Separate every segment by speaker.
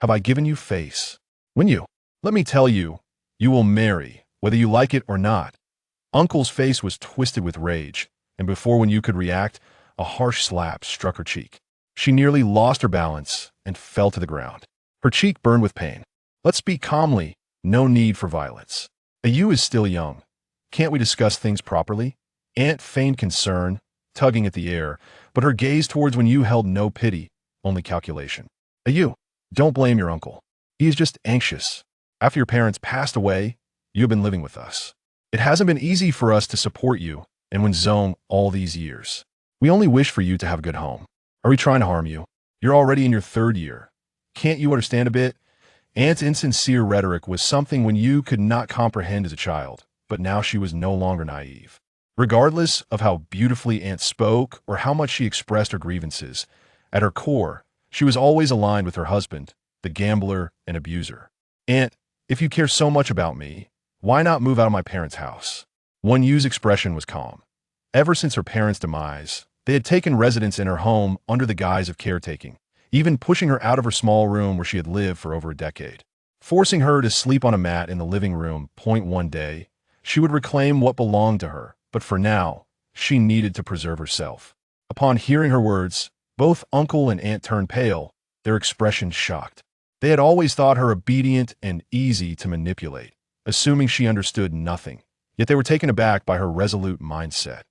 Speaker 1: Have I given you face? Wen Yu, let me tell you, you will marry, whether you like it or not. Uncle's face was twisted with rage, and before Wen Yu could react, a harsh slap struck her cheek. She nearly lost her balance and fell to the ground. Her cheek burned with pain. Let's speak calmly. No need for violence. Yu is still young. Can't we discuss things properly? Aunt feigned concern, tugging at the air, but her gaze towards Wen Yu held no pity, only calculation. Yu, don't blame your uncle. He is just anxious. After your parents passed away, you have been living with us. It hasn't been easy for us to support you and Wen Zong all these years. We only wish for you to have a good home. Are we trying to harm you? You're already in your 3rd year. Can't you understand a bit? Aunt's insincere rhetoric was something Wen Yu could not comprehend as a child, but now she was no longer naive. Regardless of how beautifully Aunt spoke or how much she expressed her grievances, at her core, she was always aligned with her husband, the gambler and abuser. Aunt, if you care so much about me, why not move out of my parents' house? Wen Yu's expression was calm. Ever since her parents' demise, they had taken residence in her home under the guise of caretaking, even pushing her out of her small room where she had lived for over a decade. Forcing her to sleep on a mat in the living room. One day, she would reclaim what belonged to her, but for now, she needed to preserve herself. Upon hearing her words, both uncle and aunt turned pale, their expressions shocked. They had always thought her obedient and easy to manipulate, assuming she understood nothing, yet they were taken aback by her resolute mindset.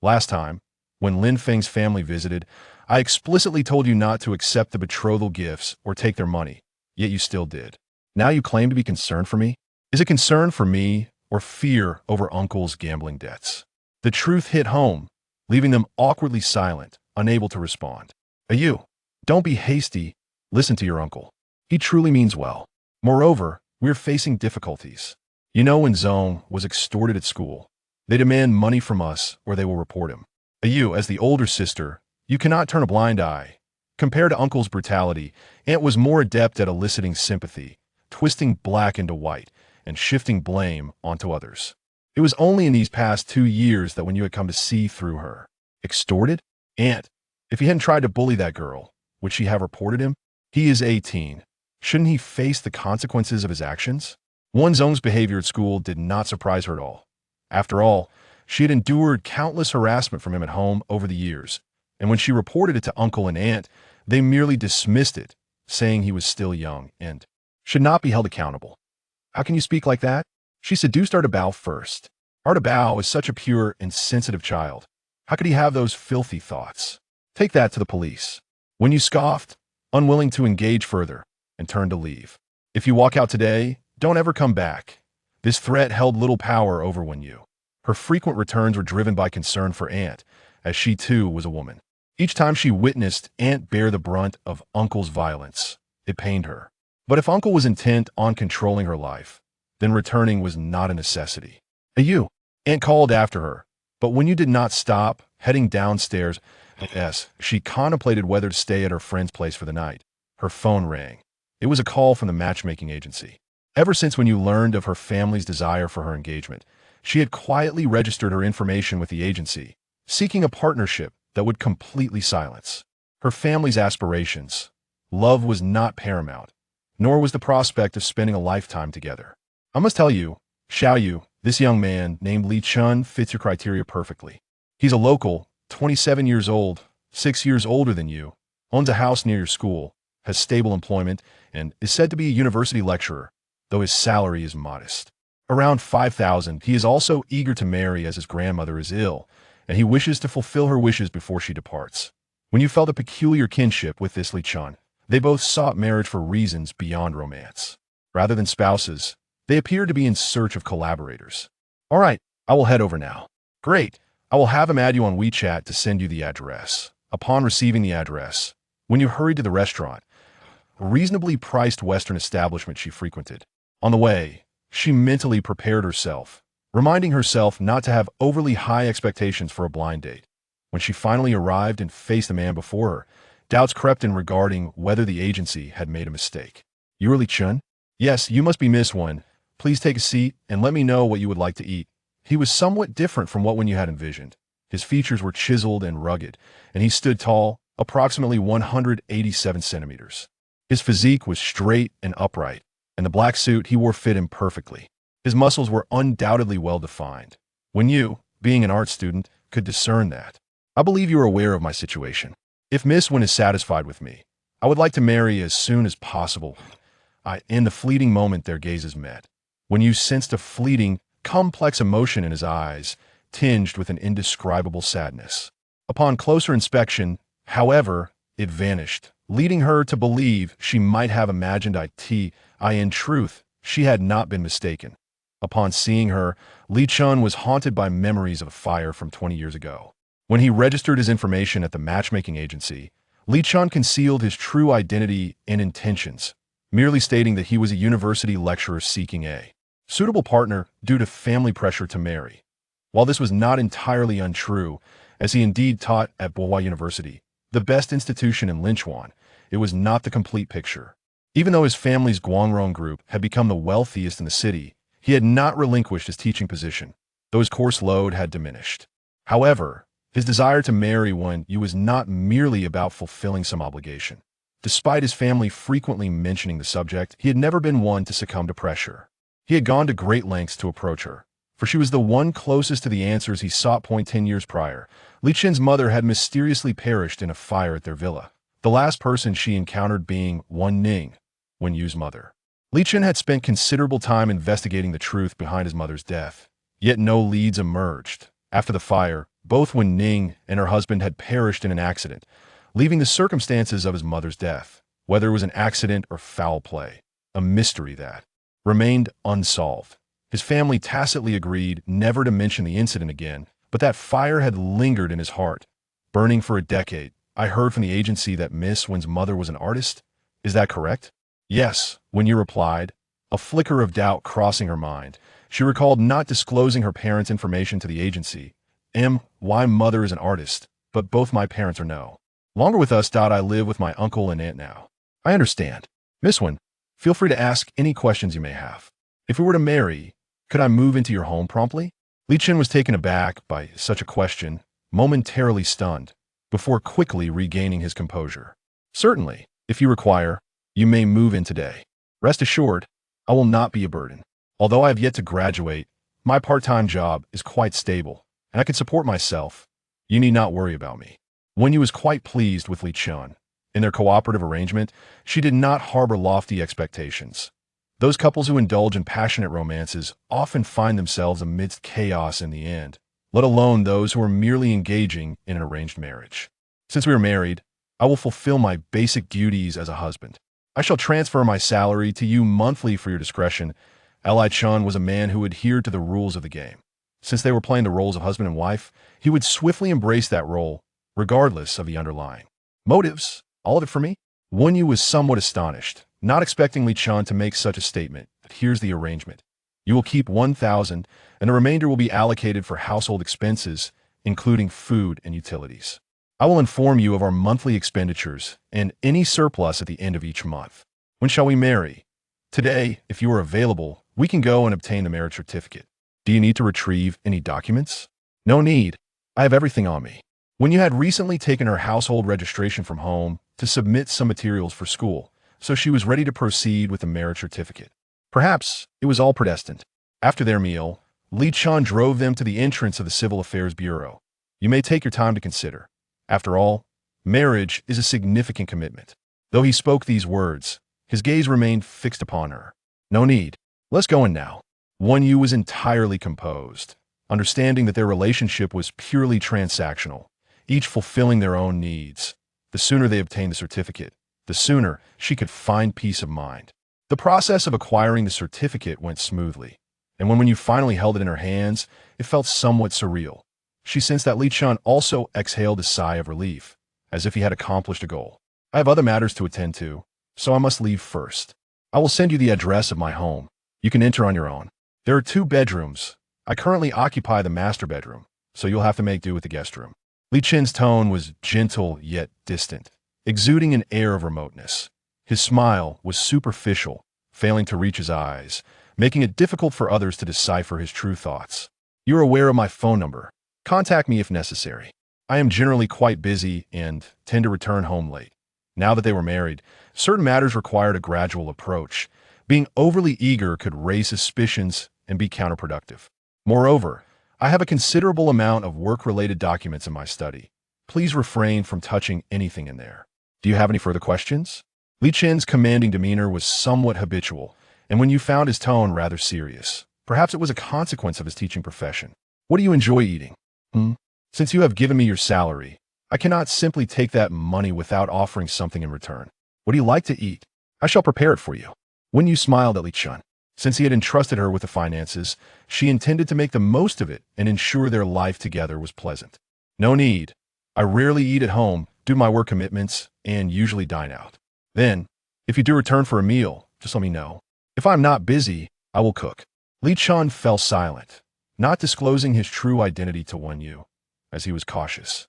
Speaker 1: Last time, when Lin Feng's family visited, I explicitly told you not to accept the betrothal gifts or take their money, yet you still did. Now you claim to be concerned for me? Is it concern for me or fear over uncle's gambling debts? The truth hit home, leaving them awkwardly silent, unable to respond. Yu, don't be hasty. Listen to your uncle. He truly means well. Moreover, we're facing difficulties. You know Wen Zong was extorted at school. They demand money from us or they will report him. You, as the older sister, you cannot turn a blind eye. Compared to uncle's brutality, Aunt was more adept at eliciting sympathy, twisting black into white, and shifting blame onto others. It was only in these past 2 years that Wen Yu had come to see through her. Extorted? Aunt, if he hadn't tried to bully that girl, would she have reported him? He is 18. Shouldn't he face the consequences of his actions? Wen Zong's behavior at school did not surprise her at all. After all, she had endured countless harassment from him at home over the years, and when she reported it to uncle and aunt, they merely dismissed it, saying he was still young and should not be held accountable. How can you speak like that? She seduced Artabao first. Artabao is such a pure and sensitive child. How could he have those filthy thoughts? Take that to the police. Wen Yu scoffed, unwilling to engage further, and turned to leave. If you walk out today, don't ever come back. This threat held little power over Wen Yu. Her frequent returns were driven by concern for Aunt, as she too was a woman. Each time she witnessed Aunt bear the brunt of Uncle's violence, it pained her. But if Uncle was intent on controlling her life, then returning was not a necessity. Yu, Aunt called after her, but Wen Yu did not stop, heading downstairs. She contemplated whether to stay at her friend's place for the night. Her phone rang. It was a call from the matchmaking agency. Ever since Wen Yu learned of her family's desire for her engagement, she had quietly registered her information with the agency, seeking a partnership that would completely silence her family's aspirations. Love was not paramount, nor was the prospect of spending a lifetime together. I must tell you, Xiaoyu, this young man named Li Chen fits your criteria perfectly. He's a local, 27 years old, 6 years older than you, owns a house near your school, has stable employment, and is said to be a university lecturer, though his salary is modest. Around 5,000, he is also eager to marry as his grandmother is ill, and he wishes to fulfill her wishes before she departs. When you felt a peculiar kinship with this Li Chen, they both sought marriage for reasons beyond romance. Rather than spouses, they appeared to be in search of collaborators. All right, I will head over now. Great, I will have him add you on WeChat to send you the address. Upon receiving the address, Wen Yu hurried to the restaurant, a reasonably priced Western establishment she frequented. On the way, she mentally prepared herself, reminding herself not to have overly high expectations for a blind date. When she finally arrived and faced the man before her, doubts crept in regarding whether the agency had made a mistake. You are Li Chen? Yes, you must be Miss Wen. Please take a seat and let me know what you would like to eat. He was somewhat different from what Wen Yu had envisioned. His features were chiseled and rugged, and he stood tall, approximately 187 centimeters. His physique was straight and upright, and the black suit he wore fit him perfectly. His muscles were undoubtedly well-defined. Wen Yu, being an art student, could discern that. I believe you are aware of my situation. If Miss Wen is satisfied with me, I would like to marry as soon as possible. In the fleeting moment their gazes met. Wen Yu sensed a fleeting, complex emotion in his eyes, tinged with an indescribable sadness. Upon closer inspection, however, it vanished, leading her to believe she might have imagined it. In truth, she had not been mistaken. Upon seeing her, Li Chen was haunted by memories of a fire from 20 years ago. When he registered his information at the matchmaking agency, Li Chen concealed his true identity and intentions, merely stating that he was a university lecturer seeking a suitable partner due to family pressure to marry. While this was not entirely untrue, as he indeed taught at Bohua University, the best institution in Linchuan, it was not the complete picture. Even though his family's Guangrong group had become the wealthiest in the city, he had not relinquished his teaching position, though his course load had diminished. However, his desire to marry Wen Yu was not merely about fulfilling some obligation. Despite his family frequently mentioning the subject, he had never been one to succumb to pressure. He had gone to great lengths to approach her, for she was the one closest to the answers he sought. 10 years prior, Li Chen's mother had mysteriously perished in a fire at their villa, the last person she encountered being Wen Yu's mother. Li Chen had spent considerable time investigating the truth behind his mother's death, yet no leads emerged. After the fire, both Wen Ning and her husband had perished in an accident, leaving the circumstances of his mother's death, whether it was an accident or foul play, a mystery that remained unsolved. His family tacitly agreed never to mention the incident again, but that fire had lingered in his heart, burning for a decade. I heard from the agency that Miss Wen's mother was an artist. Is that correct? Yes, Wen Yu replied, a flicker of doubt crossing her mind. She recalled not disclosing her parents' information to the agency. My mother is an artist, but both my parents are no longer with us. I live with my uncle and aunt now. I understand. Miss Wen, feel free to ask any questions you may have. If we were to marry, could I move into your home promptly? Li Chen was taken aback by such a question, momentarily stunned, before quickly regaining his composure. Certainly, if you require, you may move in today. Rest assured, I will not be a burden. Although I have yet to graduate, my part-time job is quite stable, and I can support myself. You need not worry about me. Wen Yu was quite pleased with Li Chen. In their cooperative arrangement, she did not harbor lofty expectations. Those couples who indulge in passionate romances often find themselves amidst chaos in the end, let alone those who are merely engaging in an arranged marriage. Since we are married, I will fulfill my basic duties as a husband. I shall transfer my salary to you monthly for your discretion. Li Chen was a man who adhered to the rules of the game. Since they were playing the roles of husband and wife, he would swiftly embrace that role, regardless of the underlying motives. All of it for me? Wen Yu was somewhat astonished, not expecting Li Chen to make such a statement. But here's the arrangement. You will keep 1,000, and the remainder will be allocated for household expenses, including food and utilities. I will inform you of our monthly expenditures and any surplus at the end of each month. When shall we marry? Today, if you are available, we can go and obtain the marriage certificate. Do you need to retrieve any documents? No need. I have everything on me. Wen Yu had recently taken her household registration from home to submit some materials for school, so she was ready to proceed with the marriage certificate. Perhaps it was all predestined. After their meal, Li Chen drove them to the entrance of the Civil Affairs Bureau. You may take your time to consider. After all, marriage is a significant commitment. Though he spoke these words, his gaze remained fixed upon her. No need. Let's go in now. Wen Yu was entirely composed, understanding that their relationship was purely transactional, each fulfilling their own needs. The sooner they obtained the certificate, the sooner she could find peace of mind. The process of acquiring the certificate went smoothly, and when Wen Yu finally held it in her hands, it felt somewhat surreal. She sensed that Li Chen also exhaled a sigh of relief, as if he had accomplished a goal. I have other matters to attend to, so I must leave first. I will send you the address of my home. You can enter on your own. There are 2 bedrooms. I currently occupy the master bedroom, so you'll have to make do with the guest room. Li Chen's tone was gentle yet distant, exuding an air of remoteness. His smile was superficial, failing to reach his eyes, making it difficult for others to decipher his true thoughts. You are aware of my phone number. Contact me if necessary. I am generally quite busy and tend to return home late. Now that they were married, certain matters required a gradual approach. Being overly eager could raise suspicions and be counterproductive. Moreover, I have a considerable amount of work-related documents in my study. Please refrain from touching anything in there. Do you have any further questions? Li Chen's commanding demeanor was somewhat habitual, and when you found his tone rather serious, perhaps it was a consequence of his teaching profession. What do you enjoy eating? Since you have given me your salary, I cannot simply take that money without offering something in return. What do you like to eat? I shall prepare it for you. Wen Yu smiled at Li Chen. Since he had entrusted her with the finances, she intended to make the most of it and ensure their life together was pleasant. No need. I rarely eat at home due to my work commitments and usually dine out. Then, if you do return for a meal, just let me know. If I'm not busy, I will cook. Li Chen fell silent, not disclosing his true identity to Wen Yu, as he was cautious.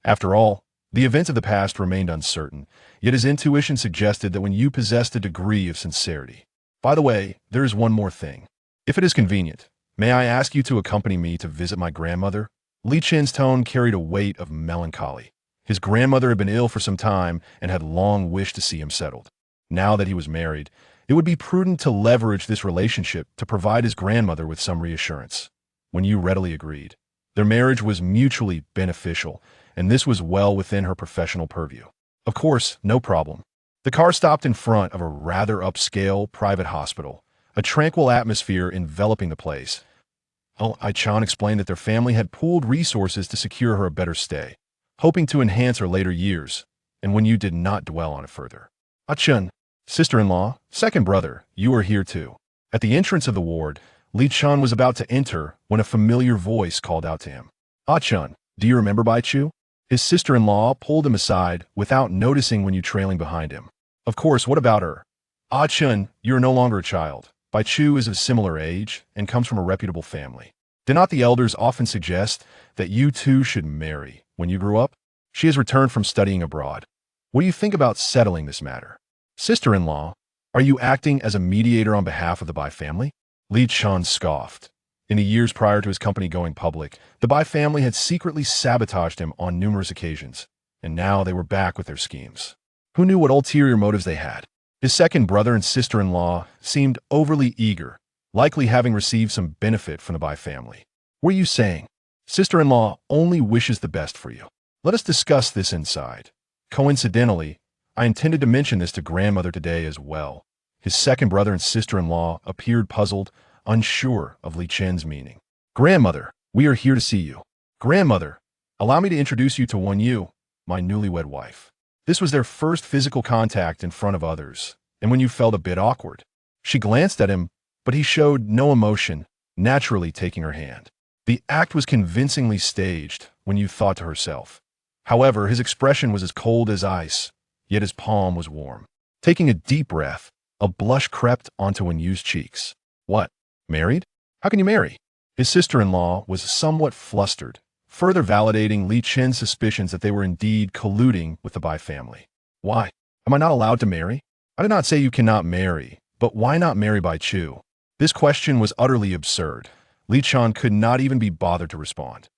Speaker 1: After all, the events of the past remained uncertain, yet his intuition suggested that Wen Yu possessed a degree of sincerity. By the way, there is one more thing. If it is convenient, may I ask you to accompany me to visit my grandmother? Li Chen's tone carried a weight of melancholy. His grandmother had been ill for some time and had long wished to see him settled. Now that he was married, it would be prudent to leverage this relationship to provide his grandmother with some reassurance. Wen Yu readily agreed. Their marriage was mutually beneficial, and this was well within her professional purview. Of course, no problem. The car stopped in front of a rather upscale private hospital, a tranquil atmosphere enveloping the place. Li Chen explained that their family had pooled resources to secure her a better stay, hoping to enhance her later years, and Wen Yu did not dwell on it further. Li Chen, sister-in-law, second brother, you are here too. At the entrance of the ward, Li Chen was about to enter when a familiar voice called out to him. Li Chen, do you remember Bai Chu? His sister-in-law pulled him aside without noticing Wen Yu trailing behind him. Of course, what about her? Li Chen, you are no longer a child. Bai Chu is of similar age and comes from a reputable family. Did not the elders often suggest that you two should marry when you grew up? She has returned from studying abroad. What do you think about settling this matter? Sister-in-law, are you acting as a mediator on behalf of the Bai family? Li Chen scoffed. In the years prior to his company going public, the Bai family had secretly sabotaged him on numerous occasions, and now they were back with their schemes. Who knew what ulterior motives they had? His second brother and sister-in-law seemed overly eager, likely having received some benefit from the Bai family. What are you saying? Sister-in-law only wishes the best for you. Let us discuss this inside. Coincidentally, I intended to mention this to grandmother today as well. His second brother and sister-in-law appeared puzzled, unsure of Li Chen's meaning. Grandmother, we are here to see you. Grandmother, allow me to introduce you to Wen Yu, my newlywed wife. This was their first physical contact in front of others, and Wen Yu felt a bit awkward. She glanced at him, but he showed no emotion, naturally taking her hand. The act was convincingly staged, Wen Yu thought to herself. However, his expression was as cold as ice, yet his palm was warm. Taking a deep breath, a blush crept onto Wen Yu's cheeks. What? Married? How can you marry? His sister-in-law was somewhat flustered, further validating Li Chen's suspicions that they were indeed colluding with the Bai family. Why? Am I not allowed to marry? I did not say you cannot marry, but why not marry Bai Chu? This question was utterly absurd. Li Chen could not even be bothered to respond.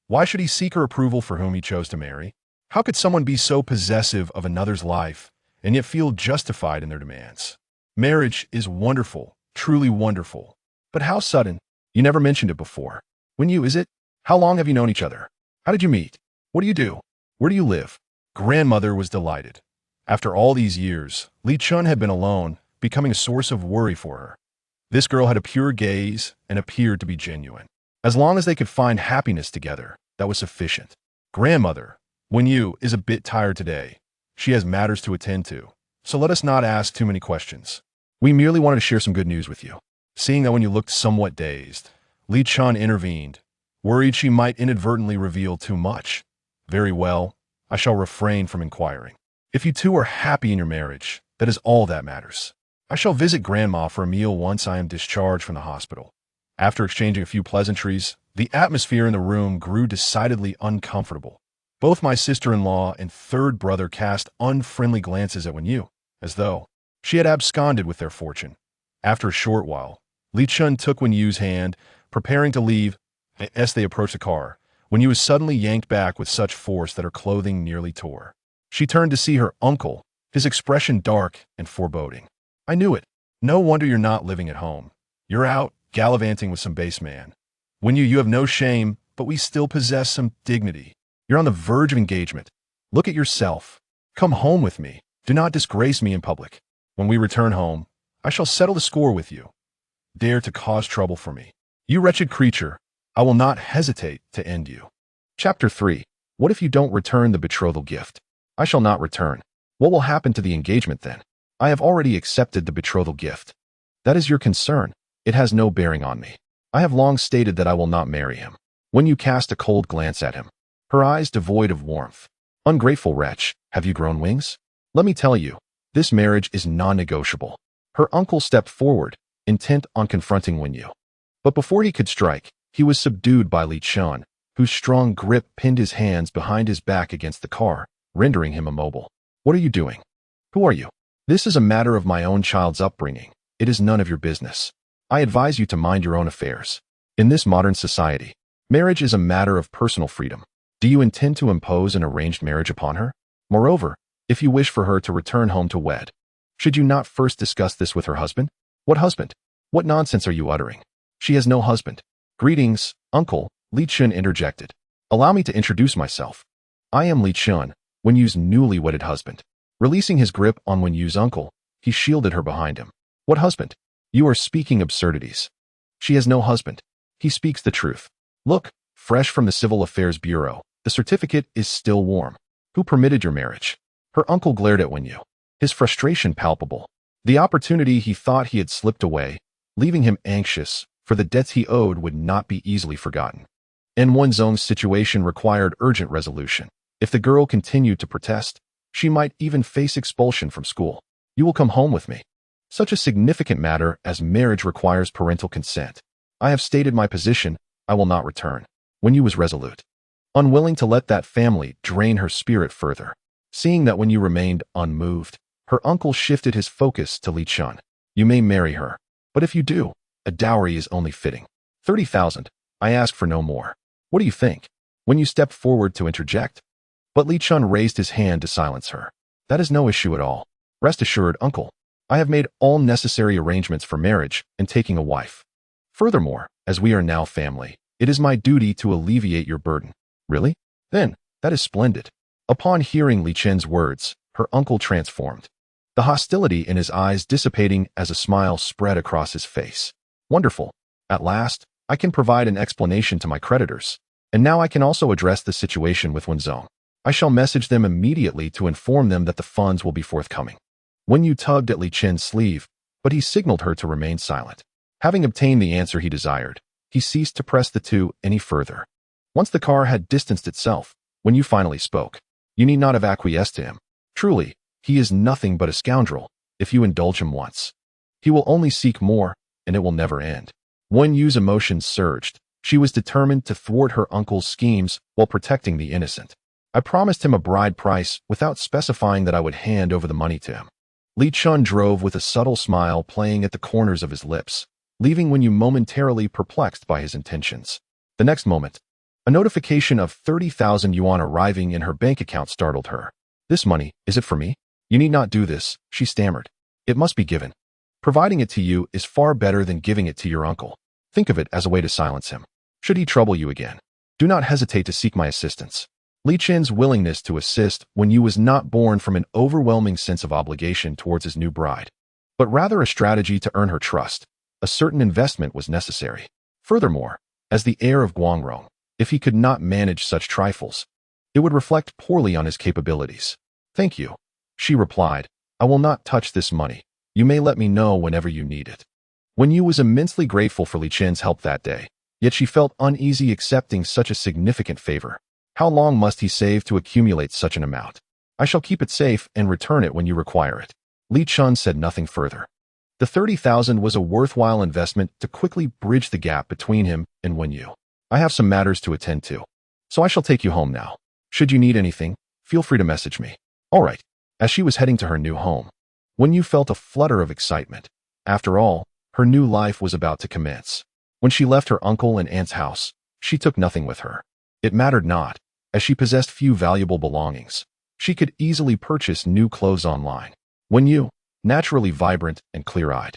Speaker 1: Why should he seek her approval for whom he chose to marry? How could someone be so possessive of another's life and yet feel justified in their demands? Marriage is wonderful, truly wonderful. But how sudden? You never mentioned it before. Wen Yu, is it? How long have you known each other? How did you meet? What do you do? Where do you live? Grandmother was delighted. After all these years, Li Chen had been alone, becoming a source of worry for her. This girl had a pure gaze and appeared to be genuine. As long as they could find happiness together, that was sufficient. Grandmother, Wen Yu is a bit tired today. She has matters to attend to, so let us not ask too many questions. We merely wanted to share some good news with you. Seeing that Wen Yu looked somewhat dazed, Li Chen intervened, worried she might inadvertently reveal too much. Very well, I shall refrain from inquiring. If you two are happy in your marriage, that is all that matters. I shall visit Grandma for a meal once I am discharged from the hospital. After exchanging a few pleasantries, the atmosphere in the room grew decidedly uncomfortable. Both my sister-in-law and third brother cast unfriendly glances at Wen Yu, as though she had absconded with their fortune. After a short while, Li Chen took Wen Yu's hand, preparing to leave. As they approached the car, Wen Yu was suddenly yanked back with such force that her clothing nearly tore. She turned to see her uncle, his expression dark and foreboding. I knew it. No wonder you're not living at home. You're out, gallivanting with some base man. Wen Yu, you have no shame, but we still possess some dignity. You're on the verge of engagement. Look at yourself. Come home with me. Do not disgrace me in public. When we return home, I shall settle the score with you. Dare to cause trouble for me. You wretched creature, I will not hesitate to end you. Chapter 3. What if you don't return the betrothal gift? I shall not return. What will happen to the engagement then? I have already accepted the betrothal gift. That is your concern. It has no bearing on me. I have long stated that I will not marry him. When you cast a cold glance at him, her eyes devoid of warmth. Ungrateful wretch, have you grown wings? Let me tell you, this marriage is non-negotiable. Her uncle stepped forward, intent on confronting Wen Yu. But before he could strike, he was subdued by Li Chen, whose strong grip pinned his hands behind his back against the car, rendering him immobile. What are you doing? Who are you? This is a matter of my own child's upbringing. It is none of your business. I advise you to mind your own affairs. In this modern society, marriage is a matter of personal freedom. Do you intend to impose an arranged marriage upon her? Moreover, if you wish for her to return home to wed, should you not first discuss this with her husband? What husband? What nonsense are you uttering? She has no husband. Greetings, uncle, Li Chen interjected. Allow me to introduce myself. I am Li Chen, Wen Yu's newly wedded husband. Releasing his grip on Wen Yu's uncle, he shielded her behind him. What husband? You are speaking absurdities. She has no husband. He speaks the truth. Look, fresh from the Civil Affairs Bureau, the certificate is still warm. Who permitted your marriage? Her uncle glared at Wen Yu, his frustration palpable. The opportunity he thought he had slipped away, leaving him anxious, for the debts he owed would not be easily forgotten. And Wen Zhong's situation required urgent resolution. If the girl continued to protest, she might even face expulsion from school. You will come home with me. Such a significant matter as marriage requires parental consent. I have stated my position. I will not return. Wen Yu was resolute, unwilling to let that family drain her spirit further. Seeing that Wen Yu remained unmoved, her uncle shifted his focus to Li Chen. You may marry her, but if you do, a dowry is only fitting. 30,000. I ask for no more. What do you think? Wen Yu stepped forward to interject, but Li Chen raised his hand to silence her. That is no issue at all. Rest assured, uncle. I have made all necessary arrangements for marriage and taking a wife. Furthermore, as we are now family, it is my duty to alleviate your burden. Really? Then, that is splendid. Upon hearing Li Chen's words, her uncle transformed, the hostility in his eyes dissipating as a smile spread across his face. Wonderful. At last, I can provide an explanation to my creditors. And now I can also address the situation with Wen Zhong. I shall message them immediately to inform them that the funds will be forthcoming. Wen Yu tugged at Li Chen's sleeve, but he signaled her to remain silent. Having obtained the answer he desired, he ceased to press the two any further. Once the car had distanced itself, Wen Yu finally spoke. You need not have acquiesced to him. Truly, he is nothing but a scoundrel. If you indulge him once, he will only seek more, and it will never end. Wen Yu's emotions surged. She was determined to thwart her uncle's schemes while protecting the innocent. I promised him a bride price without specifying that I would hand over the money to him. Li Chen drove with a subtle smile playing at the corners of his lips, leaving Wen Yu momentarily perplexed by his intentions. The next moment, a notification of 30,000 yuan arriving in her bank account startled her. This money, is it for me? You need not do this, she stammered. It must be given. Providing it to you is far better than giving it to your uncle. Think of it as a way to silence him. Should he trouble you again, do not hesitate to seek my assistance. Li Chen's willingness to assist Wen Yu was not born from an overwhelming sense of obligation towards his new bride, but rather a strategy to earn her trust. A certain investment was necessary. Furthermore, as the heir of Guangrong, if he could not manage such trifles, it would reflect poorly on his capabilities. Thank you, she replied. I will not touch this money. You may let me know whenever you need it. Wen Yu was immensely grateful for Li Chen's help that day, yet she felt uneasy accepting such a significant favor. How long must he save to accumulate such an amount? I shall keep it safe and return it when you require it. Li Chen said nothing further. The 30,000 was a worthwhile investment to quickly bridge the gap between him and Wen Yu. I have some matters to attend to, so I shall take you home now. Should you need anything, feel free to message me. All right. As she was heading to her new home, Wen Yu felt a flutter of excitement. After all, her new life was about to commence. When she left her uncle and aunt's house, she took nothing with her. It mattered not, as she possessed few valuable belongings. She could easily purchase new clothes online. Wen Yu, naturally vibrant and clear-eyed,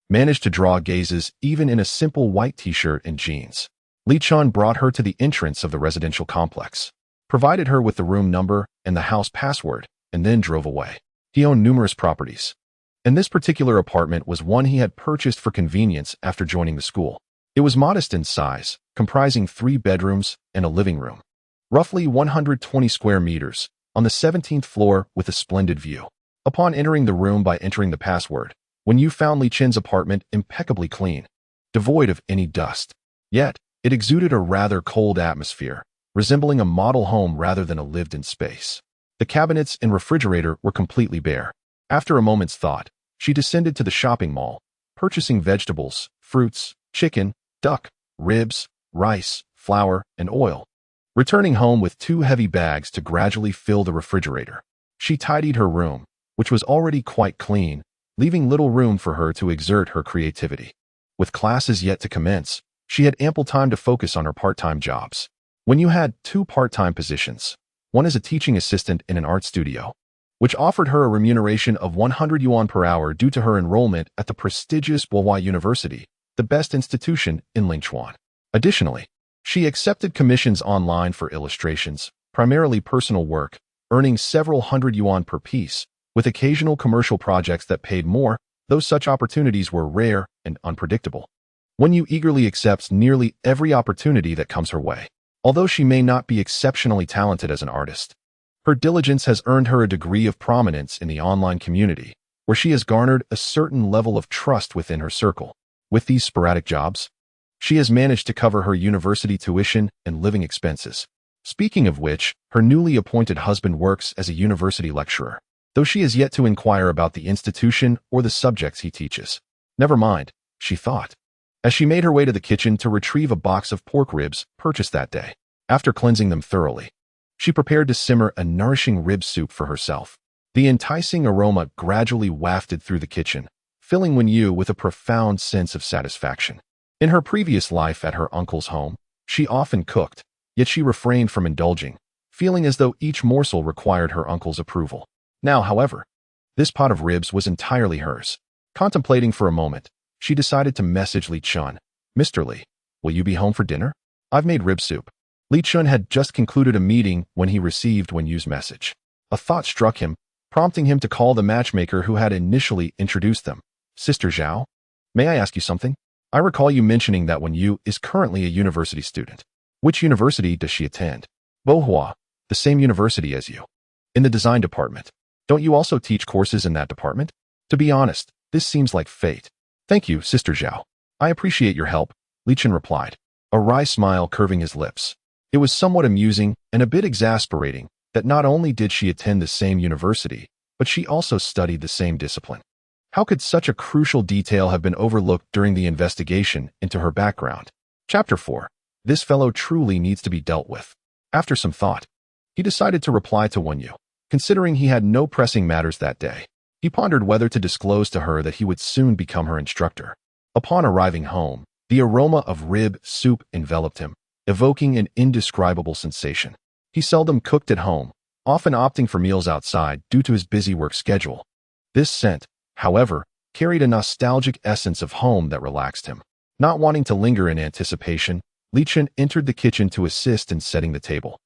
Speaker 1: managed to draw gazes even in a simple white t-shirt and jeans. Li Chen brought her to the entrance of the residential complex, provided her with the room number and the house password, and then drove away. He owned numerous properties, and this particular apartment was one he had purchased for convenience after joining the school. It was modest in size, comprising 3 bedrooms and a living room, roughly 120 square meters, on the 17th floor with a splendid view. Upon entering the room by entering the password, Wen Yu found Li Chen's apartment impeccably clean, devoid of any dust. Yet, it exuded a rather cold atmosphere, resembling a model home rather than a lived-in space. The cabinets and refrigerator were completely bare. After a moment's thought, she descended to the shopping mall, purchasing vegetables, fruits, chicken, duck, ribs, rice, flour, and oil, returning home with 2 heavy bags to gradually fill the refrigerator. She tidied her room, which was already quite clean, leaving little room for her to exert her creativity. With classes yet to commence, she had ample time to focus on her part-time jobs. Wen Yu had 2 part-time positions, one as a teaching assistant in an art studio, which offered her a remuneration of 100 yuan per hour due to her enrollment at the prestigious Bohua University, the best institution in Lingchuan. Additionally, she accepted commissions online for illustrations, primarily personal work, earning several hundred yuan per piece, with occasional commercial projects that paid more, though such opportunities were rare and unpredictable. Wen Yu eagerly accepts nearly every opportunity that comes her way. Although she may not be exceptionally talented as an artist, her diligence has earned her a degree of prominence in the online community, where she has garnered a certain level of trust within her circle. With these sporadic jobs, she has managed to cover her university tuition and living expenses. Speaking of which, her newly appointed husband works as a university lecturer, though she has yet to inquire about the institution or the subjects he teaches. Never mind, she thought, as she made her way to the kitchen to retrieve a box of pork ribs purchased that day. After cleansing them thoroughly, she prepared to simmer a nourishing rib soup for herself. The enticing aroma gradually wafted through the kitchen, filling Wen Yu with a profound sense of satisfaction. In her previous life at her uncle's home, she often cooked, yet she refrained from indulging, feeling as though each morsel required her uncle's approval. Now, however, this pot of ribs was entirely hers. Contemplating for a moment, she decided to message Li Chen. "Mr. Li, will you be home for dinner? I've made rib soup." Li Chen had just concluded a meeting when he received Wen Yu's message. A thought struck him, prompting him to call the matchmaker who had initially introduced them. "Sister Zhao, may I ask you something? I recall you mentioning that Wen Yu is currently a university student. Which university does she attend?" "Bohua, the same university as you. In the design department. Don't you also teach courses in that department? To be honest, this seems like fate." "Thank you, Sister Zhao. I appreciate your help," Li Chen replied, a wry smile curving his lips. It was somewhat amusing and a bit exasperating that not only did she attend the same university, but she also studied the same discipline. How could such a crucial detail have been overlooked during the investigation into her background? Chapter 4. This fellow truly needs to be dealt with. After some thought, he decided to reply to Wen Yu. Considering he had no pressing matters that day, he pondered whether to disclose to her that he would soon become her instructor. Upon arriving home, the aroma of rib soup enveloped him, evoking an indescribable sensation. He seldom cooked at home, often opting for meals outside due to his busy work schedule. This scent, however, carried a nostalgic essence of home that relaxed him. Not wanting to linger in anticipation, Li Chen entered the kitchen to assist in setting the table,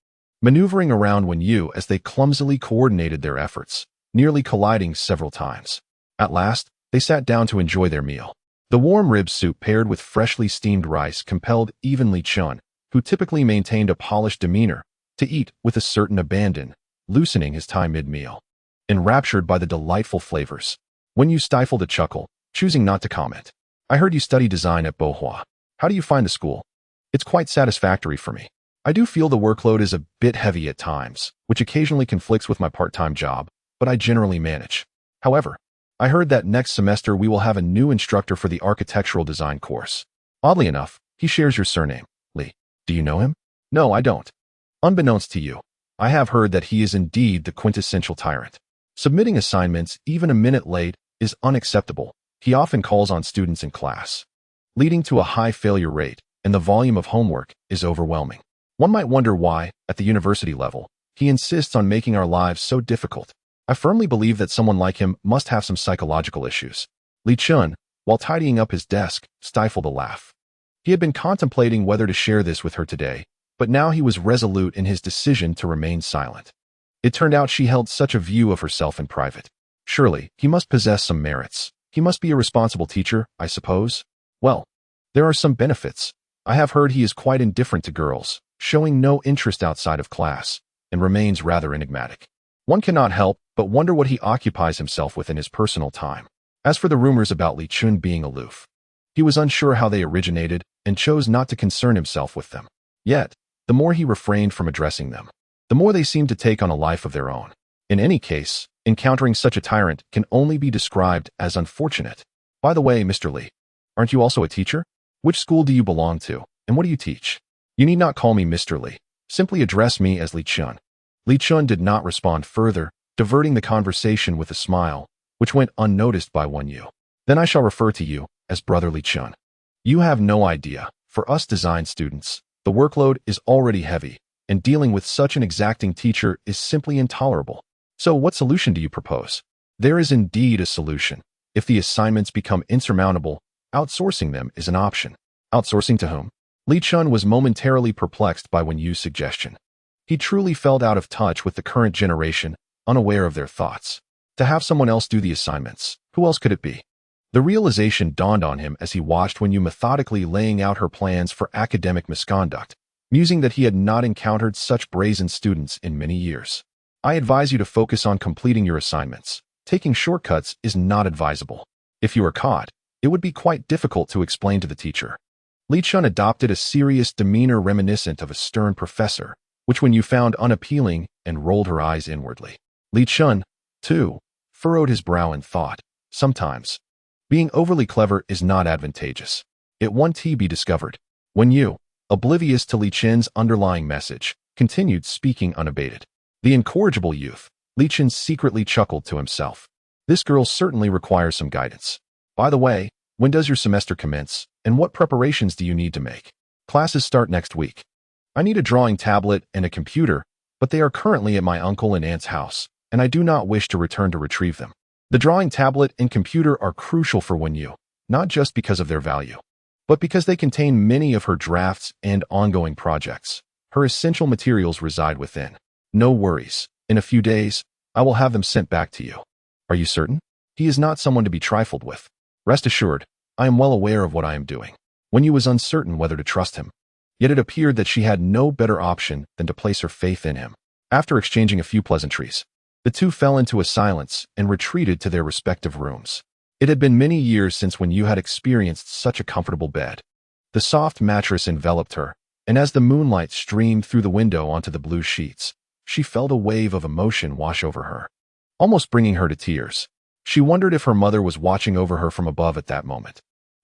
Speaker 1: maneuvering around Wen Yu as they clumsily coordinated their efforts, nearly colliding several times. At last, they sat down to enjoy their meal. The warm rib soup paired with freshly steamed rice compelled even Li Chen, who typically maintained a polished demeanor, to eat with a certain abandon, loosening his tie mid-meal. Enraptured by the delightful flavors, Wen Yu stifled a chuckle, choosing not to comment. "I heard you study design at Bohua. How do you find the school?" "It's quite satisfactory for me. I do feel the workload is a bit heavy at times, which occasionally conflicts with my part-time job, but I generally manage. However, I heard that next semester we will have a new instructor for the architectural design course. Oddly enough, he shares your surname, Li. Do you know him?" "No, I don't. Unbeknownst to you, I have heard that he is indeed the quintessential tyrant. Submitting assignments even a minute late is unacceptable. He often calls on students in class, leading to a high failure rate, and the volume of homework is overwhelming. One might wonder why, at the university level, He insists on making our lives so difficult. I firmly believe that someone like him must have some psychological issues. Li Chen, while tidying up his desk, stifled a laugh. He had been contemplating whether to share this with her today, but now he was resolute in his decision to remain silent. It turned out she held such a view of herself in private. Surely, he must possess some merits. He must be a responsible teacher, I suppose. Well, there are some benefits. I have heard he is quite indifferent to girls, showing no interest outside of class, and remains rather enigmatic. One cannot help but wonder what he occupies himself with in his personal time. As for the rumors about Li Chen being aloof, he was unsure how they originated and chose not to concern himself with them. Yet, the more he refrained from addressing them, the more they seemed to take on a life of their own. In any case, encountering such a tyrant can only be described as unfortunate. By the way, Mr. Li, aren't you also a teacher? Which school do you belong to, and what do you teach? You need not call me Mr. Li. Simply address me as Li Chen. Li Chen did not respond further, diverting the conversation with a smile, which went unnoticed by Wen Yu. Then I shall refer to you as Brother Li Chen. You have no idea. For us design students, the workload is already heavy, and dealing with such an exacting teacher is simply intolerable. So what solution do you propose? There is indeed a solution. If the assignments become insurmountable, outsourcing them is an option. Outsourcing to whom? Li Chen was momentarily perplexed by Wen Yu's suggestion. He truly felt out of touch with the current generation, unaware of their thoughts. To have someone else do the assignments, who else could it be? The realization dawned on him as he watched Wen Yu methodically laying out her plans for academic misconduct, musing that he had not encountered such brazen students in many years. I advise you to focus on completing your assignments. Taking shortcuts is not advisable. If you are caught, it would be quite difficult to explain to the teacher. Li Chen adopted a serious demeanor reminiscent of a stern professor, which Wen Yu found unappealing and rolled her eyes inwardly. Li Chen, too, furrowed his brow in thought. Sometimes, being overly clever is not advantageous. It won't be discovered. Wen Yu, oblivious to Li Chen's underlying message, continued speaking unabated. The incorrigible youth, Li Chen secretly chuckled to himself. This girl certainly requires some guidance. By the way, when does your semester commence, and what preparations do you need to make? Classes start next week. I need a drawing tablet and a computer, but they are currently at my uncle and aunt's house, and I do not wish to return to retrieve them. The drawing tablet and computer are crucial for Wen Yu, not just because of their value, but because they contain many of her drafts and ongoing projects. Her essential materials reside within. No worries. In a few days, I will have them sent back to you. Are you certain? He is not someone to be trifled with. Rest assured, I am well aware of what I am doing. Wen Yu was uncertain whether to trust him, yet it appeared that she had no better option than to place her faith in him. After exchanging a few pleasantries, the two fell into a silence and retreated to their respective rooms. It had been many years since Wen Yu had experienced such a comfortable bed. The soft mattress enveloped her, and as the moonlight streamed through the window onto the blue sheets, she felt a wave of emotion wash over her, almost bringing her to tears. She wondered if her mother was watching over her from above at that moment.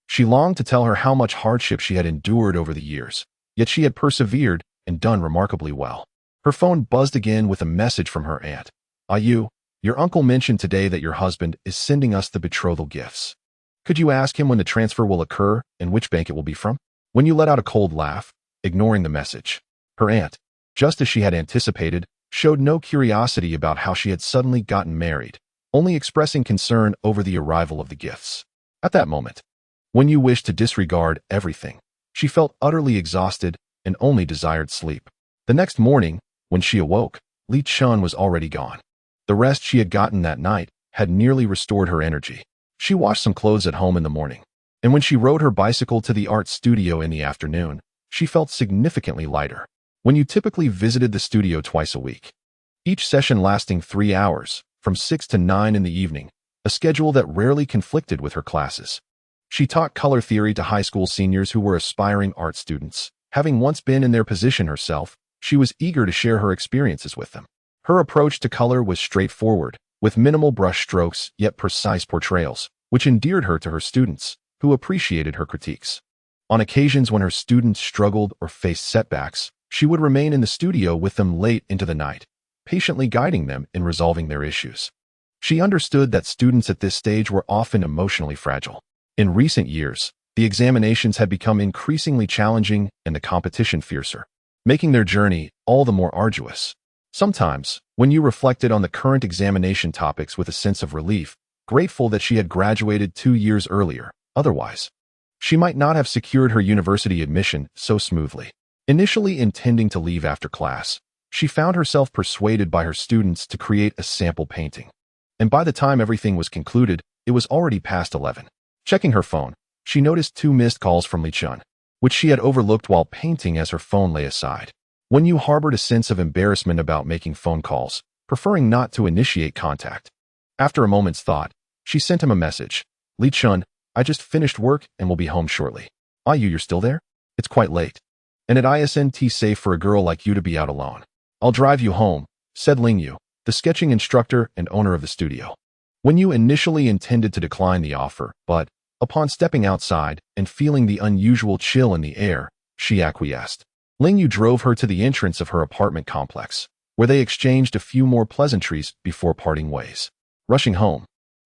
Speaker 1: She longed to tell her how much hardship she had endured over the years, yet she had persevered and done remarkably well. Her phone buzzed again with a message from her aunt. Yu, your uncle mentioned today that your husband is sending us the betrothal gifts. Could you ask him when the transfer will occur and which bank it will be from? Wen Yu let out a cold laugh, ignoring the message. Her aunt, just as she had anticipated, showed no curiosity about how she had suddenly gotten married, only expressing concern over the arrival of the gifts. At that moment, Wen Yu wished to disregard everything. She felt utterly exhausted and only desired sleep. The next morning, when she awoke, Li Chen was already gone. The rest she had gotten that night had nearly restored her energy. She washed some clothes at home in the morning, and when she rode her bicycle to the art studio in the afternoon, she felt significantly lighter. Wen Yu typically visited the studio twice a week, each session lasting 3 hours, from 6 to 9 in the evening, a schedule that rarely conflicted with her classes. She taught color theory to high school seniors who were aspiring art students. Having once been in their position herself, she was eager to share her experiences with them. Her approach to color was straightforward, with minimal brush strokes yet precise portrayals, which endeared her to her students, who appreciated her critiques. On occasions when her students struggled or faced setbacks, she would remain in the studio with them late into the night, patiently guiding them in resolving their issues. She understood that students at this stage were often emotionally fragile. In recent years, the examinations had become increasingly challenging and the competition fiercer, making their journey all the more arduous. Sometimes, when you reflected on the current examination topics with a sense of relief, grateful that she had graduated 2 years earlier, otherwise, she might not have secured her university admission so smoothly. Initially intending to leave after class, she found herself persuaded by her students to create a sample painting. And by the time everything was concluded, it was already past 11. Checking her phone, she noticed 2 missed calls from Li Chen, which she had overlooked while painting as her phone lay aside. Wen Yu harbored a sense of embarrassment about making phone calls, preferring not to initiate contact. After a moment's thought, she sent him a message. Li Chen, I just finished work and will be home shortly. You're still there? It's quite late. And it isn't safe for a girl like you to be out alone. I'll drive you home, said Ling Yu, the sketching instructor and owner of the studio. Wen Yu initially intended to decline the offer, but, upon stepping outside and feeling the unusual chill in the air, she acquiesced. Ling Yu drove her to the entrance of her apartment complex, where they exchanged a few more pleasantries before parting ways. Rushing home,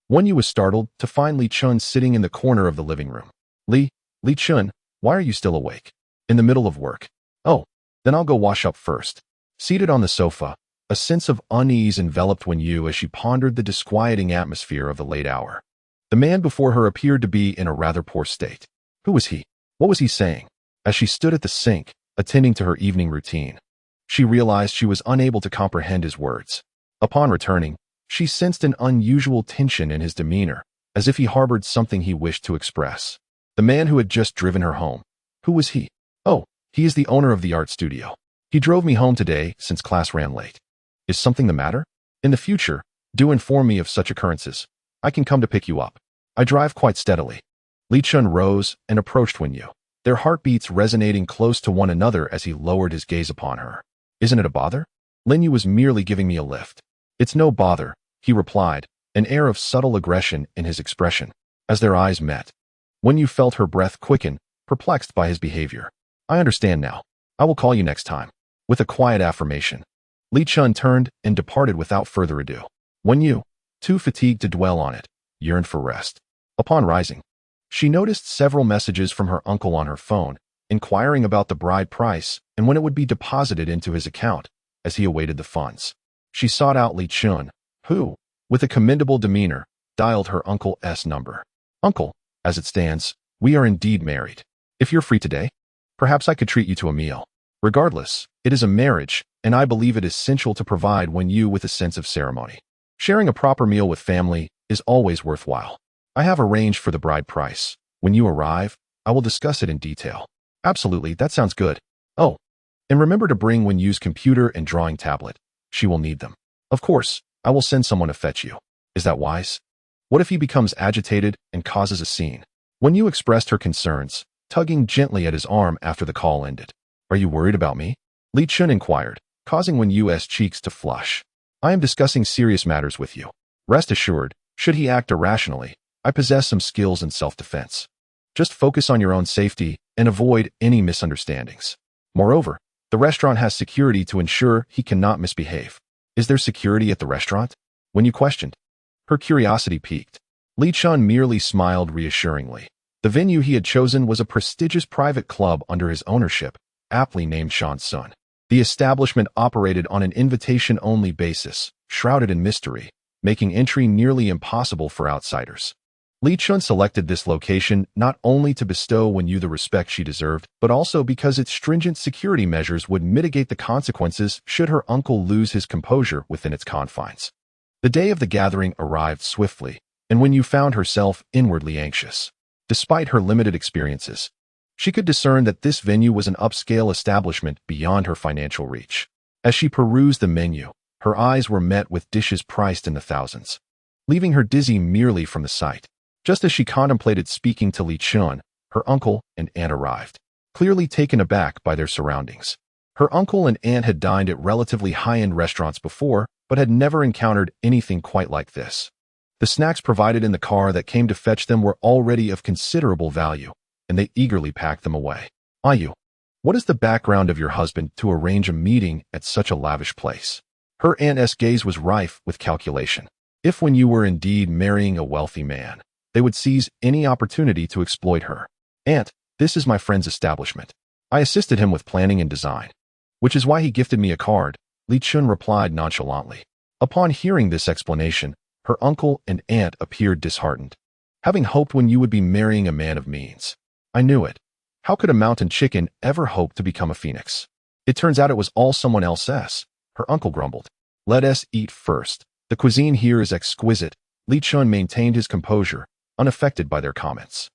Speaker 1: Wen Yu was startled to find Li Chen sitting in the corner of the living room. Li Chen, why are you still awake? In the middle of work? Oh, then I'll go wash up first. Seated on the sofa, a sense of unease enveloped Wen Yu as she pondered the disquieting atmosphere of the late hour. The man before her appeared to be in a rather poor state. Who was he? What was he saying? As she stood at the sink, attending to her evening routine, she realized she was unable to comprehend his words. Upon returning, she sensed an unusual tension in his demeanor, as if he harbored something he wished to express. The man who had just driven her home. Who was he? Oh, he is the owner of the art studio. He drove me home today since class ran late. Is something the matter? In the future, do inform me of such occurrences. I can come to pick you up. I drive quite steadily. Li Chen rose and approached Wen Yu, their heartbeats resonating close to one another as he lowered his gaze upon her. Isn't it a bother? Ling Yu was merely giving me a lift. It's no bother, he replied, an air of subtle aggression in his expression. As their eyes met, Wen Yu felt her breath quicken, perplexed by his behavior. I understand now. I will call you next time. With a quiet affirmation, Li Chen turned and departed without further ado. Wen Yu, too fatigued to dwell on it, yearned for rest. Upon rising, she noticed several messages from her uncle on her phone, inquiring about the bride price and when it would be deposited into his account, as he awaited the funds. She sought out Li Chen, who, with a commendable demeanor, dialed her uncle's number. Uncle, as it stands, we are indeed married. If you're free today, perhaps I could treat you to a meal. Regardless, it is a marriage, and I believe it is essential to provide Wen Yu with a sense of ceremony. Sharing a proper meal with family is always worthwhile. I have arranged for the bride price. When you arrive, I will discuss it in detail. Absolutely, that sounds good. Oh, and remember to bring Wen Yu's computer and drawing tablet. She will need them. Of course, I will send someone to fetch you. Is that wise? What if he becomes agitated and causes a scene? Wen Yu expressed her concerns, tugging gently at his arm after the call ended. Are you worried about me? Li Chen inquired, causing Wen Yu's cheeks to flush. I am discussing serious matters with you. Rest assured, should he act irrationally, I possess some skills in self-defense. Just focus on your own safety and avoid any misunderstandings. Moreover, the restaurant has security to ensure he cannot misbehave. Is there security at the restaurant? Wen Yu questioned. Her curiosity piqued. Li Chen merely smiled reassuringly. The venue he had chosen was a prestigious private club under his ownership, aptly named Sun. The establishment operated on an invitation-only basis, shrouded in mystery, making entry nearly impossible for outsiders. Li Chen selected this location not only to bestow Wen Yu the respect she deserved, but also because its stringent security measures would mitigate the consequences should her uncle lose his composure within its confines. The day of the gathering arrived swiftly, and Wen Yu found herself inwardly anxious. Despite her limited experiences, she could discern that this venue was an upscale establishment beyond her financial reach. As she perused the menu, her eyes were met with dishes priced in the thousands, leaving her dizzy merely from the sight. Just as she contemplated speaking to Li Chen, her uncle and aunt arrived, clearly taken aback by their surroundings. Her uncle and aunt had dined at relatively high-end restaurants before, but had never encountered anything quite like this. The snacks provided in the car that came to fetch them were already of considerable value, and they eagerly packed them away. Yu, what is the background of your husband to arrange a meeting at such a lavish place? Her aunt's gaze was rife with calculation. If Wen Yu were indeed marrying a wealthy man, they would seize any opportunity to exploit her. Aunt, this is my friend's establishment. I assisted him with planning and design, which is why he gifted me a card, Li Chen replied nonchalantly. Upon hearing this explanation, her uncle and aunt appeared disheartened. Having hoped Wen Yu would be marrying a man of means. I knew it. How could a mountain chicken ever hope to become a phoenix? It turns out it was all someone else's, her uncle grumbled. Let us eat first. The cuisine here is exquisite. Li Chen maintained his composure, unaffected by their comments.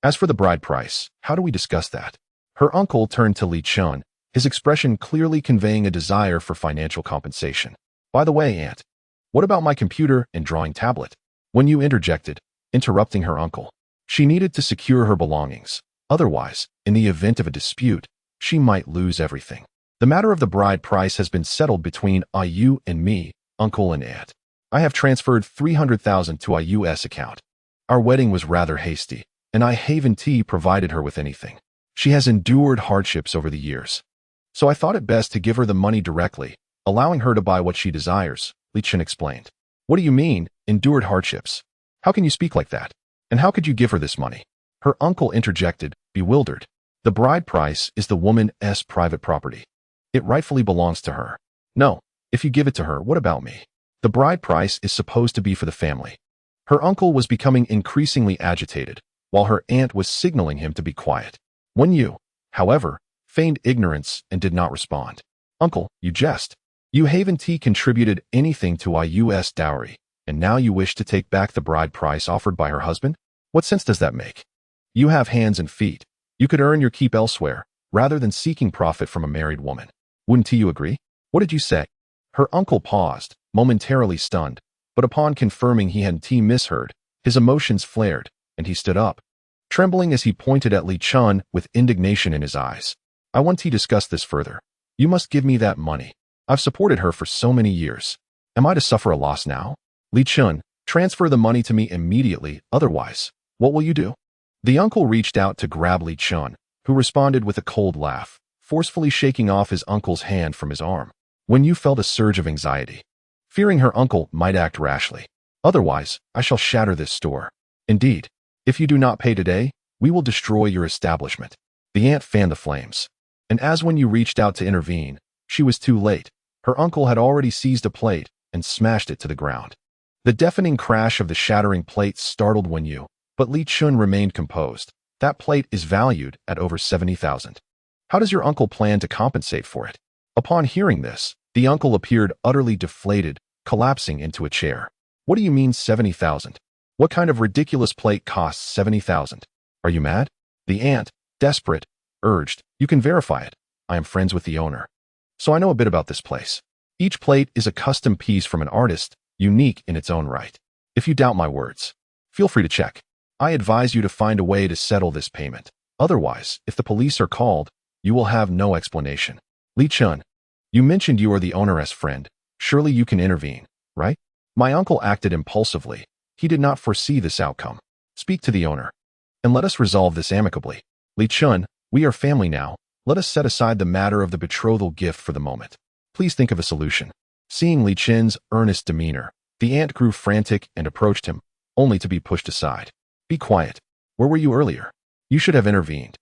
Speaker 1: As for the bride price, how do we discuss that? Her uncle turned to Li Chen, his expression clearly conveying a desire for financial compensation. By the way, aunt, what about my computer and drawing tablet? Wen Yu interjected, interrupting her uncle. She needed to secure her belongings. Otherwise, in the event of a dispute, she might lose everything. The matter of the bride price has been settled between Yu and me, uncle and aunt. I have transferred 300,000 to Yu's account. Our wedding was rather hasty, and I haven't provided her with anything. She has endured hardships over the years. So I thought it best to give her the money directly, allowing her to buy what she desires, Li Chen explained. What do you mean, endured hardships? How can you speak like that? And how could you give her this money? Her uncle interjected, bewildered. The bride price is the woman's private property. It rightfully belongs to her. No, if you give it to her, what about me? The bride price is supposed to be for the family. Her uncle was becoming increasingly agitated, while her aunt was signaling him to be quiet. Wen Yu, however, feigned ignorance and did not respond. Uncle, you jest. You haven't contributed anything to Yu's dowry, and now you wish to take back the bride price offered by her husband? What sense does that make? You have hands and feet. You could earn your keep elsewhere, rather than seeking profit from a married woman. Wouldn't you agree? What did you say? Her uncle paused, momentarily stunned, but upon confirming he hadn't misheard, his emotions flared, and he stood up, trembling as he pointed at Li Chen with indignation in his eyes. I want to discuss this further. You must give me that money. I've supported her for so many years. Am I to suffer a loss now? Li Chen, transfer the money to me immediately, otherwise, what will you do? The uncle reached out to grab Li Chen, who responded with a cold laugh, forcefully shaking off his uncle's hand from his arm. Wen Yu felt a surge of anxiety, fearing her uncle might act rashly. Otherwise, I shall shatter this store. Indeed, if you do not pay today, we will destroy your establishment. The aunt fanned the flames. And as Wen Yu reached out to intervene, she was too late. Her uncle had already seized a plate and smashed it to the ground. The deafening crash of the shattering plate startled Wen Yu, but Li Chen remained composed. That plate is valued at over 70,000. How does your uncle plan to compensate for it? Upon hearing this, the uncle appeared utterly deflated, collapsing into a chair. What do you mean 70,000? What kind of ridiculous plate costs 70,000? Are you mad? The aunt, desperate, urged, you can verify it. I am friends with the owner. So I know a bit about this place. Each plate is a custom piece from an artist, unique in its own right. If you doubt my words, feel free to check. I advise you to find a way to settle this payment. Otherwise, if the police are called, you will have no explanation. Li Chen, you mentioned you are the owner's friend. Surely you can intervene, right? My uncle acted impulsively. He did not foresee this outcome. Speak to the owner, and let us resolve this amicably. Li Chen, we are family now. Let us set aside the matter of the betrothal gift for the moment. Please think of a solution. Seeing Li Chen's earnest demeanor, the aunt grew frantic and approached him, only to be pushed aside. Be quiet. Where were you earlier? You should have intervened.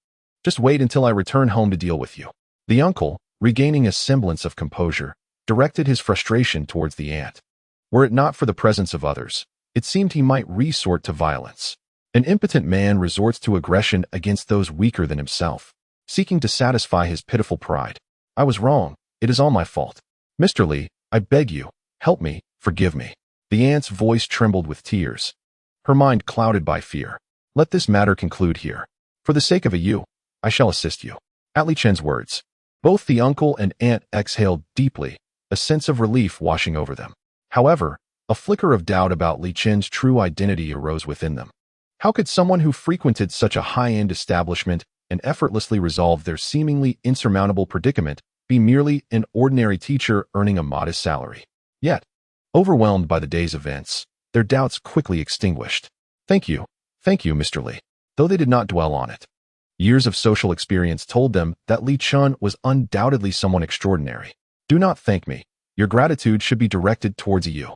Speaker 1: Just wait until I return home to deal with you. The uncle, regaining a semblance of composure, directed his frustration towards the aunt. Were it not for the presence of others, it seemed he might resort to violence. An impotent man resorts to aggression against those weaker than himself, seeking to satisfy his pitiful pride. I was wrong. It is all my fault. Mr. Li, I beg you, help me, forgive me. The aunt's voice trembled with tears, her mind clouded by fear. Let this matter conclude here. For the sake of you, I shall assist you. At Li Chen's words, both the uncle and aunt exhaled deeply, a sense of relief washing over them. However, a flicker of doubt about Li Chen's true identity arose within them. How could someone who frequented such a high-end establishment and effortlessly resolved their seemingly insurmountable predicament be merely an ordinary teacher earning a modest salary? Yet, overwhelmed by the day's events, their doubts quickly extinguished. Thank you, Mr. Li. Though they did not dwell on it. Years of social experience told them that Li Chen was undoubtedly someone extraordinary. Do not thank me. Your gratitude should be directed towards you.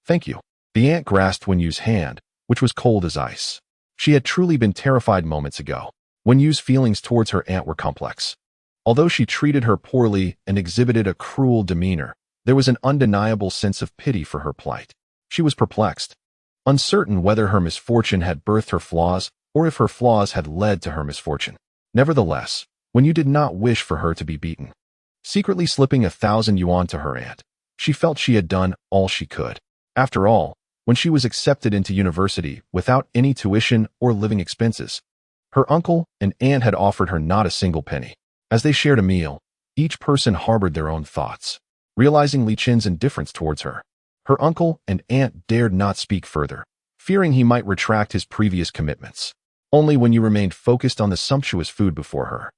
Speaker 1: Thank you. The aunt grasped Wen Yu's hand, which was cold as ice. She had truly been terrified moments ago. Wen Yu's feelings towards her aunt were complex. Although she treated her poorly and exhibited a cruel demeanor, there was an undeniable sense of pity for her plight. She was perplexed, uncertain whether her misfortune had birthed her flaws or if her flaws had led to her misfortune. Nevertheless, Wen Yu did not wish for her to be beaten. Secretly slipping 1,000 yuan to her aunt, she felt she had done all she could. After all, when she was accepted into university without any tuition or living expenses, her uncle and aunt had offered her not a single penny. As they shared a meal, each person harbored their own thoughts. Realizing Li Chen's indifference towards her, her uncle and aunt dared not speak further, fearing he might retract his previous commitments. Only Wen Yu remained focused on the sumptuous food before her.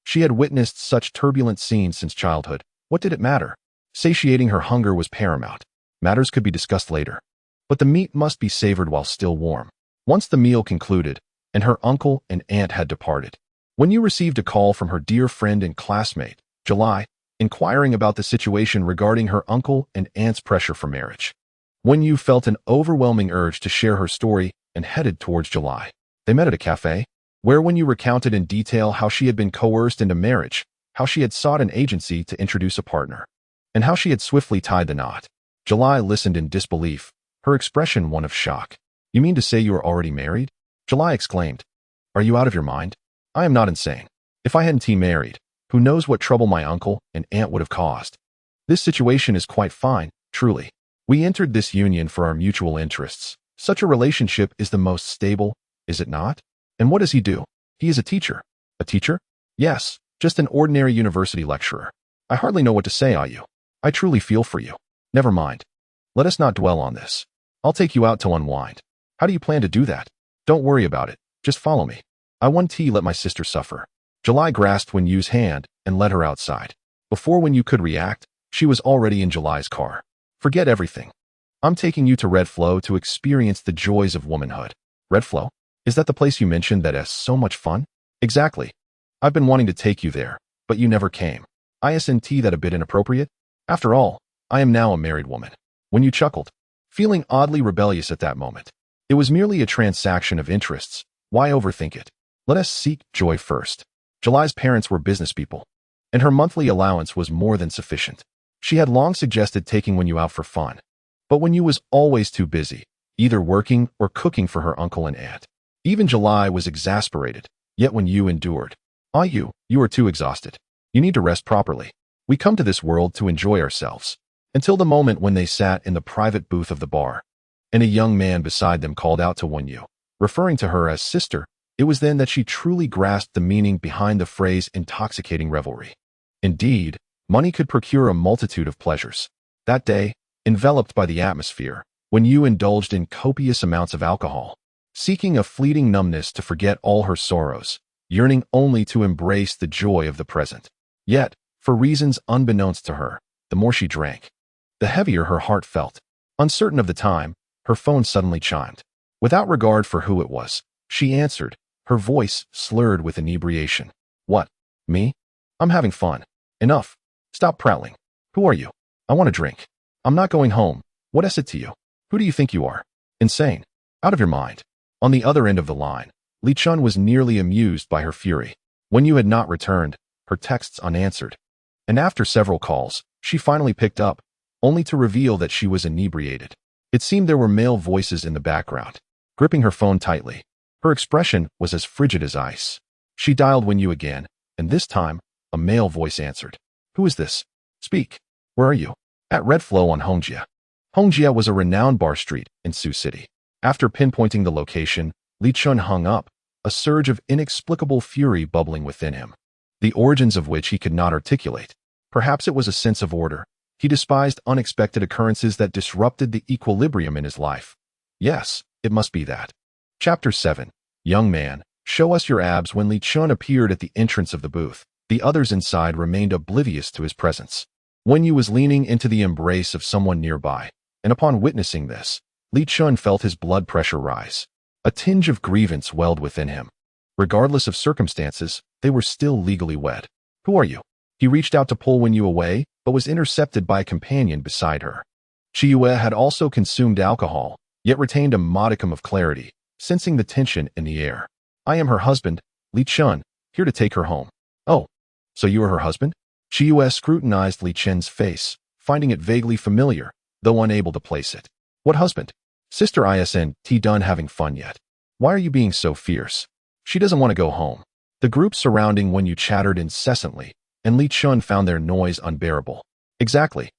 Speaker 1: She had witnessed such turbulent scenes since childhood. What did it matter? Satiating her hunger was paramount. Matters could be discussed later. But the meat must be savored while still warm. Once the meal concluded, and her uncle and aunt had departed, Wen Yu received a call from her dear friend and classmate, July, inquiring about the situation regarding her uncle and aunt's pressure for marriage. Wen Yu felt an overwhelming urge to share her story and headed towards July. They met at a cafe, where Wen Yu recounted in detail how she had been coerced into marriage, how she had sought an agency to introduce a partner, and how she had swiftly tied the knot. July listened in disbelief, her expression one of shock. "You mean to say you are already married?" July exclaimed. "Are you out of your mind? I am not insane. If I hadn't married, who knows what trouble my uncle and aunt would have caused. This situation is quite fine, truly. We entered this union for our mutual interests. Such a relationship is the most stable, is it not? And what does he do? He is a teacher." "A teacher?" "Yes, just an ordinary university lecturer. I hardly know what to say, Yu. I truly feel for you. Never mind. Let us not dwell on this. I'll take you out to unwind. How do you plan to do that? Don't worry about it. Just follow me. I won't let my sister suffer." July grasped Wen Yu's hand and led her outside. Before Wen Yu could react, she was already in July's car. "Forget everything. I'm taking you to Red Flow to experience the joys of womanhood." "Red Flow? Is that the place you mentioned that has so much fun?" "Exactly. I've been wanting to take you there, but you never came. Isn't that a bit inappropriate? After all, I am now a married woman." Wen Yu chuckled, feeling oddly rebellious at that moment. It was merely a transaction of interests. Why overthink it? Let us seek joy first. July's parents were business people, and her monthly allowance was more than sufficient. She had long suggested taking Wen Yu out for fun, but Wen Yu was always too busy, either working or cooking for her uncle and aunt. Even July was exasperated, yet Wen Yu endured. "You are too exhausted. You need to rest properly. We come to this world to enjoy ourselves." Until the moment when they sat in the private booth of the bar, and a young man beside them called out to Wen Yu, referring to her as sister. It was then that she truly grasped the meaning behind the phrase intoxicating revelry. Indeed, money could procure a multitude of pleasures. That day, enveloped by the atmosphere, Wen Yu indulged in copious amounts of alcohol, seeking a fleeting numbness to forget all her sorrows, yearning only to embrace the joy of the present. Yet, for reasons unbeknownst to her, the more she drank, the heavier her heart felt. Uncertain of the time, her phone suddenly chimed. Without regard for who it was, she answered, her voice slurred with inebriation. "What? Me? I'm having fun. Enough. Stop prattling. Who are you? I want a drink. I'm not going home. What is it to you? Who do you think you are? Insane. Out of your mind." On the other end of the line, Li Chen was nearly amused by her fury. Wen Yu had not returned, her texts unanswered, and after several calls, she finally picked up, only to reveal that she was inebriated. It seemed there were male voices in the background. Gripping her phone tightly, her expression was as frigid as ice. She dialed Wen Yu again, and this time, a male voice answered. "Who is this? Speak. Where are you?" "At Red Flow on Hongjia." Hongjia was a renowned bar street in Sioux City. After pinpointing the location, Li Chen hung up, a surge of inexplicable fury bubbling within him, the origins of which he could not articulate. Perhaps it was a sense of order. He despised unexpected occurrences that disrupted the equilibrium in his life. Yes, it must be that. Chapter 7. Young man, show us your abs. When Li Chen appeared at the entrance of the booth, the others inside remained oblivious to his presence. Wen Yu was leaning into the embrace of someone nearby, and upon witnessing this, Li Chen felt his blood pressure rise. A tinge of grievance welled within him. Regardless of circumstances, they were still legally wed. "Who are you?" He reached out to pull Wen Yu away, but was intercepted by a companion beside her. Chiyue had also consumed alcohol, yet retained a modicum of clarity, sensing the tension in the air. "I am her husband, Li Chen, here to take her home." "Oh, So you are her husband? Chiu scrutinized Li Chen's face, finding it vaguely familiar, though unable to place it. What husband? Sister isn't done having fun yet. Why are you being so fierce? She doesn't want to go home. The group surrounding Wen Yu chattered incessantly, and Li Chen found their noise unbearable. Exactly.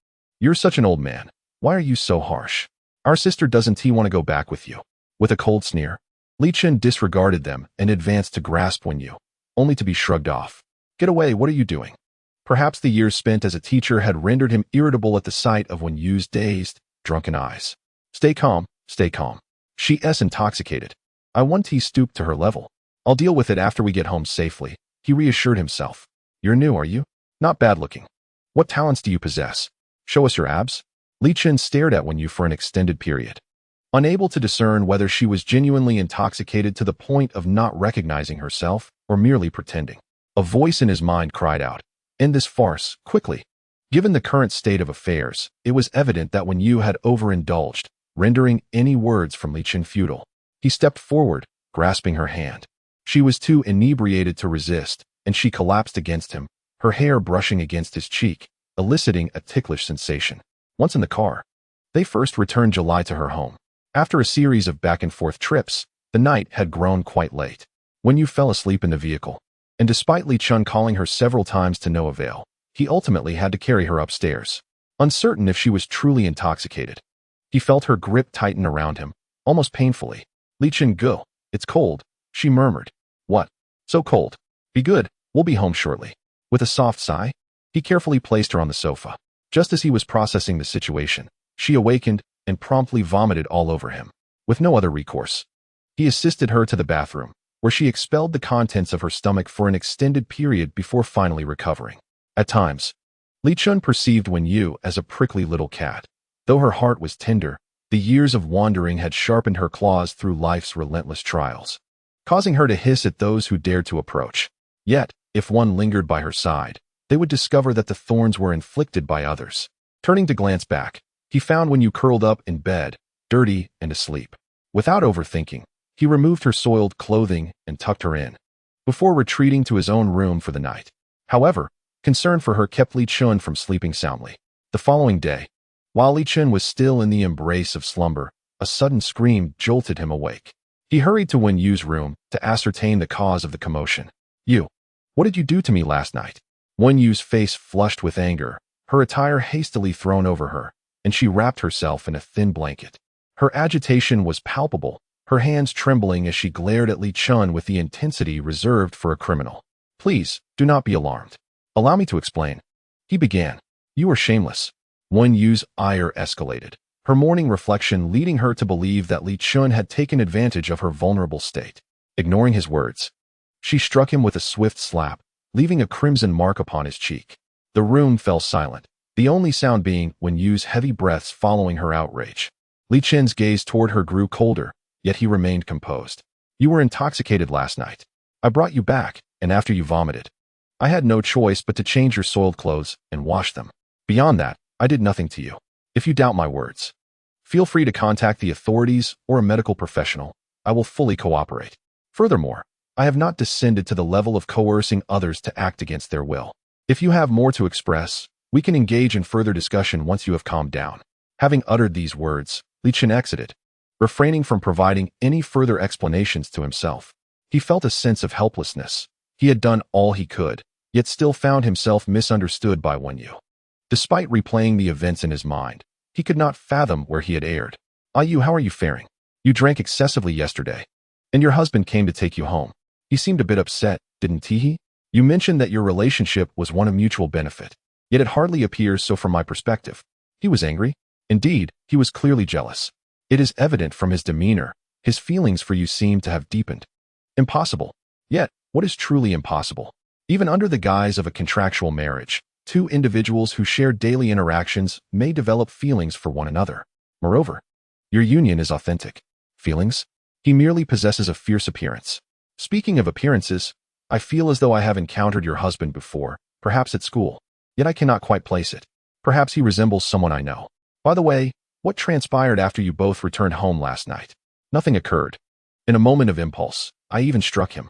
Speaker 1: You're such an old man. Why are you so harsh? Our sister doesn't want to go back with you. With a cold sneer, Li Chen disregarded them and advanced to grasp Wen Yu, only to be shrugged off. Get away, what are you doing? Perhaps the years spent as a teacher had rendered him irritable at the sight of Wen Yu's dazed, drunken eyes. Stay calm, stay calm. She's intoxicated. I want he stooped to her level. I'll deal with it after we get home safely, he reassured himself. You're new, are you? Not bad looking. What talents do you possess? Show us your abs? Li Chen stared at Wen Yu for an extended period, unable to discern whether she was genuinely intoxicated to the point of not recognizing herself or merely pretending. A voice in his mind cried out, "End this farce, quickly." Given the current state of affairs, it was evident that Wen Yu had overindulged, rendering any words from Li Chen futile. He stepped forward, grasping her hand. She was too inebriated to resist, and she collapsed against him, her hair brushing against his cheek, eliciting a ticklish sensation. Once in the car, they first returned July to her home. After a series of back-and-forth trips, the night had grown quite late. Wen Yu fell asleep in the vehicle, and despite Li Chen calling her several times to no avail, he ultimately had to carry her upstairs. Uncertain if she was truly intoxicated, he felt her grip tighten around him, almost painfully. Li Chen, go. It's cold, she murmured. What? So cold. Be good, we'll be home shortly. With a soft sigh, he carefully placed her on the sofa. Just as he was processing the situation, she awakened and promptly vomited all over him. With no other recourse, he assisted her to the bathroom, where she expelled the contents of her stomach for an extended period before finally recovering. At times, Li Chen perceived Wen Yu as a prickly little cat. Though her heart was tender, the years of wandering had sharpened her claws through life's relentless trials, causing her to hiss at those who dared to approach. Yet, if one lingered by her side, they would discover that the thorns were inflicted by others. Turning to glance back, he found Wen Yu curled up in bed, dirty and asleep. Without overthinking, he removed her soiled clothing and tucked her in, before retreating to his own room for the night. However, concern for her kept Li Chen from sleeping soundly. The following day, while Li Chen was still in the embrace of slumber, a sudden scream jolted him awake. He hurried to Wen Yu's room to ascertain the cause of the commotion. You, what did you do to me last night? Wen Yu's face flushed with anger, her attire hastily thrown over her, and she wrapped herself in a thin blanket. Her agitation was palpable, her hands trembling as she glared at Li Chen with the intensity reserved for a criminal. Please, do not be alarmed. Allow me to explain. He began. You are shameless. Wen Yu's ire escalated, her morning reflection leading her to believe that Li Chen had taken advantage of her vulnerable state. Ignoring his words, she struck him with a swift slap, leaving a crimson mark upon his cheek. The room fell silent, the only sound being Wen Yu's heavy breaths following her outrage. Li Chen's gaze toward her grew colder, yet he remained composed. You were intoxicated last night. I brought you back, and after you vomited, I had no choice but to change your soiled clothes and wash them. Beyond that, I did nothing to you. If you doubt my words, feel free to contact the authorities or a medical professional. I will fully cooperate. Furthermore, I have not descended to the level of coercing others to act against their will. If you have more to express, we can engage in further discussion once you have calmed down. Having uttered these words, Li Chen exited, refraining from providing any further explanations to himself. He felt a sense of helplessness. He had done all he could, yet still found himself misunderstood by Wen Yu. Despite replaying the events in his mind, he could not fathom where he had erred. Yu, how are you faring? You drank excessively yesterday, and your husband came to take you home. He seemed a bit upset, didn't he? You mentioned that your relationship was one of mutual benefit, yet it hardly appears so from my perspective. He was angry. Indeed, he was clearly jealous. It is evident from his demeanor, his feelings for you seem to have deepened. Impossible. Yet, what is truly impossible? Even under the guise of a contractual marriage, two individuals who share daily interactions may develop feelings for one another. Moreover, your union is authentic. Feelings? He merely possesses a fierce appearance. Speaking of appearances, I feel as though I have encountered your husband before, perhaps at school. Yet I cannot quite place it. Perhaps he resembles someone I know. By the way, what transpired after you both returned home last night? Nothing occurred. In a moment of impulse, I even struck him.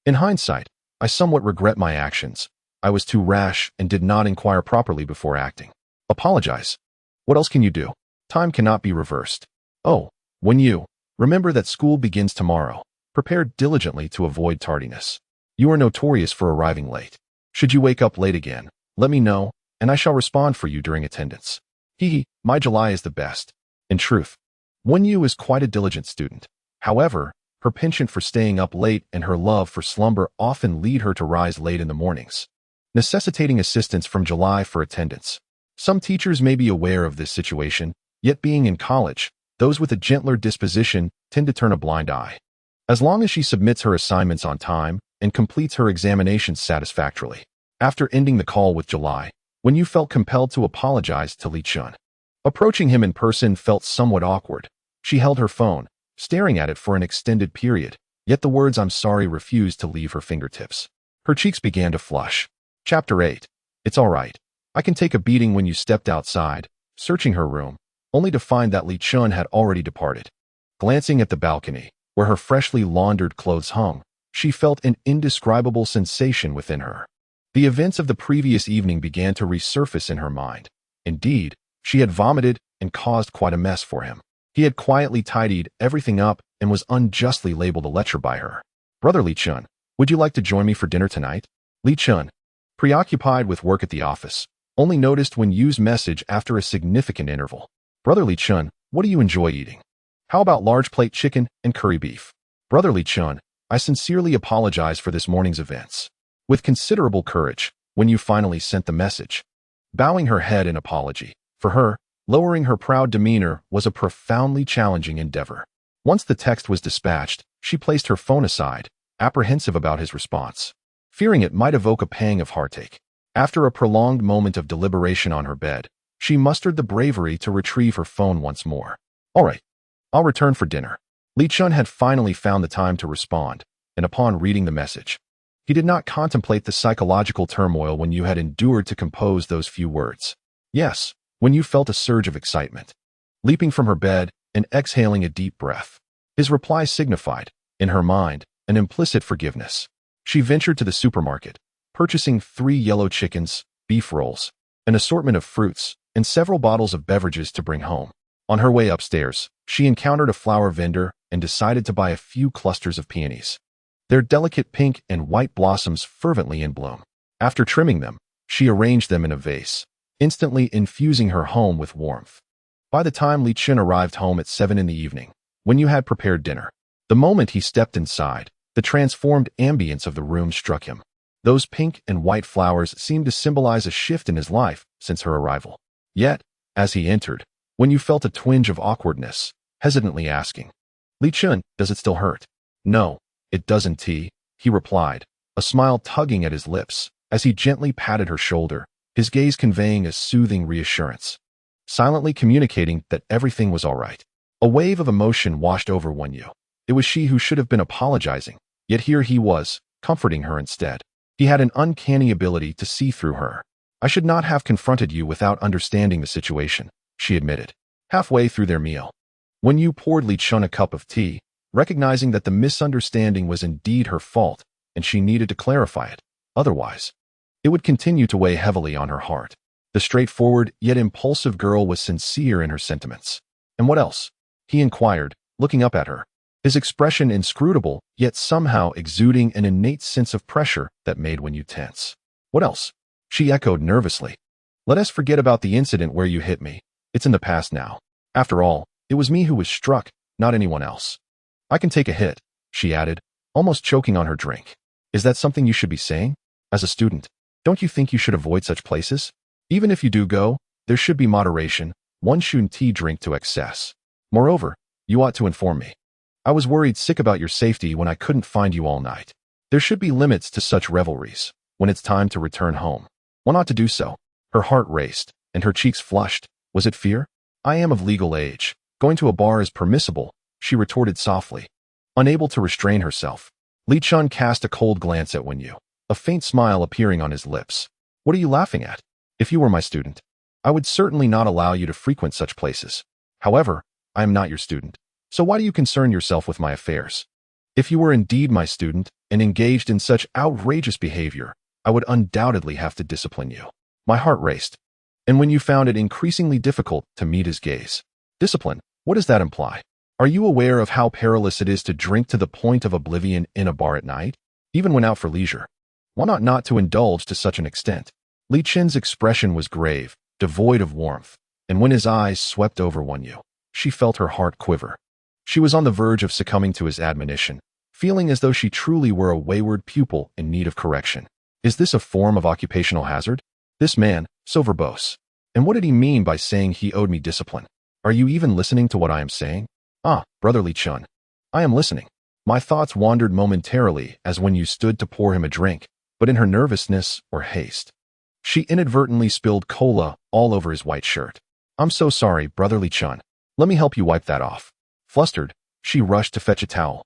Speaker 1: In hindsight, I somewhat regret my actions, I was too rash and did not inquire properly before acting. Apologize. What else can you do? Time cannot be reversed. Oh, Wen Yu, remember that school begins tomorrow. Prepare diligently to avoid tardiness. You are notorious for arriving late. Should you wake up late again, let me know, and I shall respond for you during attendance. My July is the best. In truth, Wen Yu is quite a diligent student. However, her penchant for staying up late and her love for slumber often lead her to rise late in the mornings, necessitating assistance from July for attendance. Some teachers may be aware of this situation, yet being in college, those with a gentler disposition tend to turn a blind eye. As long as she submits her assignments on time and completes her examinations satisfactorily. After ending the call with July, Wen Yu felt compelled to apologize to Li Chen. Approaching him in person felt somewhat awkward. She held her phone, staring at it for an extended period, yet the words "I'm sorry" refused to leave her fingertips. Her cheeks began to flush. Chapter 8. It's all right. I can take a beating. When you stepped outside, searching her room, only to find that Li Chen had already departed. Glancing at the balcony, where her freshly laundered clothes hung, she felt an indescribable sensation within her. The events of the previous evening began to resurface in her mind. Indeed, she had vomited and caused quite a mess for him. He had quietly tidied everything up and was unjustly labeled a lecher by her. Brother Li Chen, would you like to join me for dinner tonight? Li Chen, preoccupied with work at the office, only noticed Wen Yu's message after a significant interval. Brother Li Chen, what do you enjoy eating? How about large plate chicken and curry beef? Brother Li Chen, I sincerely apologize for this morning's events. With considerable courage, Wen Yu finally sent the message, bowing her head in apology. For her, lowering her proud demeanor was a profoundly challenging endeavor. Once the text was dispatched, she placed her phone aside, apprehensive about his response, fearing it might evoke a pang of heartache. After a prolonged moment of deliberation on her bed, she mustered the bravery to retrieve her phone once more. All right, I'll return for dinner. Li Chen had finally found the time to respond, and upon reading the message, he did not contemplate the psychological turmoil Wen Yu had endured to compose those few words. Yes, Wen Yu felt a surge of excitement. Leaping from her bed and exhaling a deep breath, his reply signified, in her mind, an implicit forgiveness. She ventured to the supermarket, purchasing 3 yellow chickens, beef rolls, an assortment of fruits, and several bottles of beverages to bring home. On her way upstairs, she encountered a flower vendor and decided to buy a few clusters of peonies, their delicate pink and white blossoms fervently in bloom. After trimming them, she arranged them in a vase, instantly infusing her home with warmth. By the time Li Chen arrived home at 7 in the evening, Wen Yu had prepared dinner. The moment he stepped inside, the transformed ambience of the room struck him. Those pink and white flowers seemed to symbolize a shift in his life since her arrival. Yet, as he entered, Wen Yu felt a twinge of awkwardness, hesitantly asking, Li Chen, does it still hurt? No, it doesn't, he replied, a smile tugging at his lips, as he gently patted her shoulder, his gaze conveying a soothing reassurance, silently communicating that everything was all right. A wave of emotion washed over Wen Yu. It was she who should have been apologizing, yet here he was, comforting her instead. He had an uncanny ability to see through her. I should not have confronted you without understanding the situation, she admitted. Halfway through their meal, Wen Yu poured Li Chen a cup of tea, recognizing that the misunderstanding was indeed her fault and she needed to clarify it. Otherwise, it would continue to weigh heavily on her heart. The straightforward yet impulsive girl was sincere in her sentiments. And what else? He inquired, looking up at her, his expression inscrutable, yet somehow exuding an innate sense of pressure that made Wen Yu tense. What else? She echoed nervously. Let us forget about the incident where you hit me. It's in the past now. After all, it was me who was struck, not anyone else. I can take a hit, she added, almost choking on her drink. Is that something you should be saying? As a student, don't you think you should avoid such places? Even if you do go, there should be moderation. One shouldn't drink to excess. Moreover, you ought to inform me. I was worried sick about your safety when I couldn't find you all night. There should be limits to such revelries. When it's time to return home, one ought to do so. Her heart raced, and her cheeks flushed. Was it fear? I am of legal age. Going to a bar is permissible, she retorted softly. Unable to restrain herself, Li Chen cast a cold glance at Wen Yu, a faint smile appearing on his lips. What are you laughing at? If you were my student, I would certainly not allow you to frequent such places. However, I am not your student, so why do you concern yourself with my affairs? If you were indeed my student and engaged in such outrageous behavior, I would undoubtedly have to discipline you. My heart raced. And when you found it increasingly difficult to meet his gaze. Discipline, what does that imply? Are you aware of how perilous it is to drink to the point of oblivion in a bar at night, even when out for leisure? Why not to indulge to such an extent? Li Chen's expression was grave, devoid of warmth, and when his eyes swept over Wen Yu, she felt her heart quiver. She was on the verge of succumbing to his admonition, feeling as though she truly were a wayward pupil in need of correction. Is this a form of occupational hazard? This man, so verbose. And what did he mean by saying he owed me discipline? Are you even listening to what I am saying? Ah, Brother Li Chen. I am listening. My thoughts wandered momentarily as Wen Yu stood to pour him a drink, but in her nervousness or haste, she inadvertently spilled cola all over his white shirt. I'm so sorry, Brother Li Chen. Let me help you wipe that off. Flustered, she rushed to fetch a towel,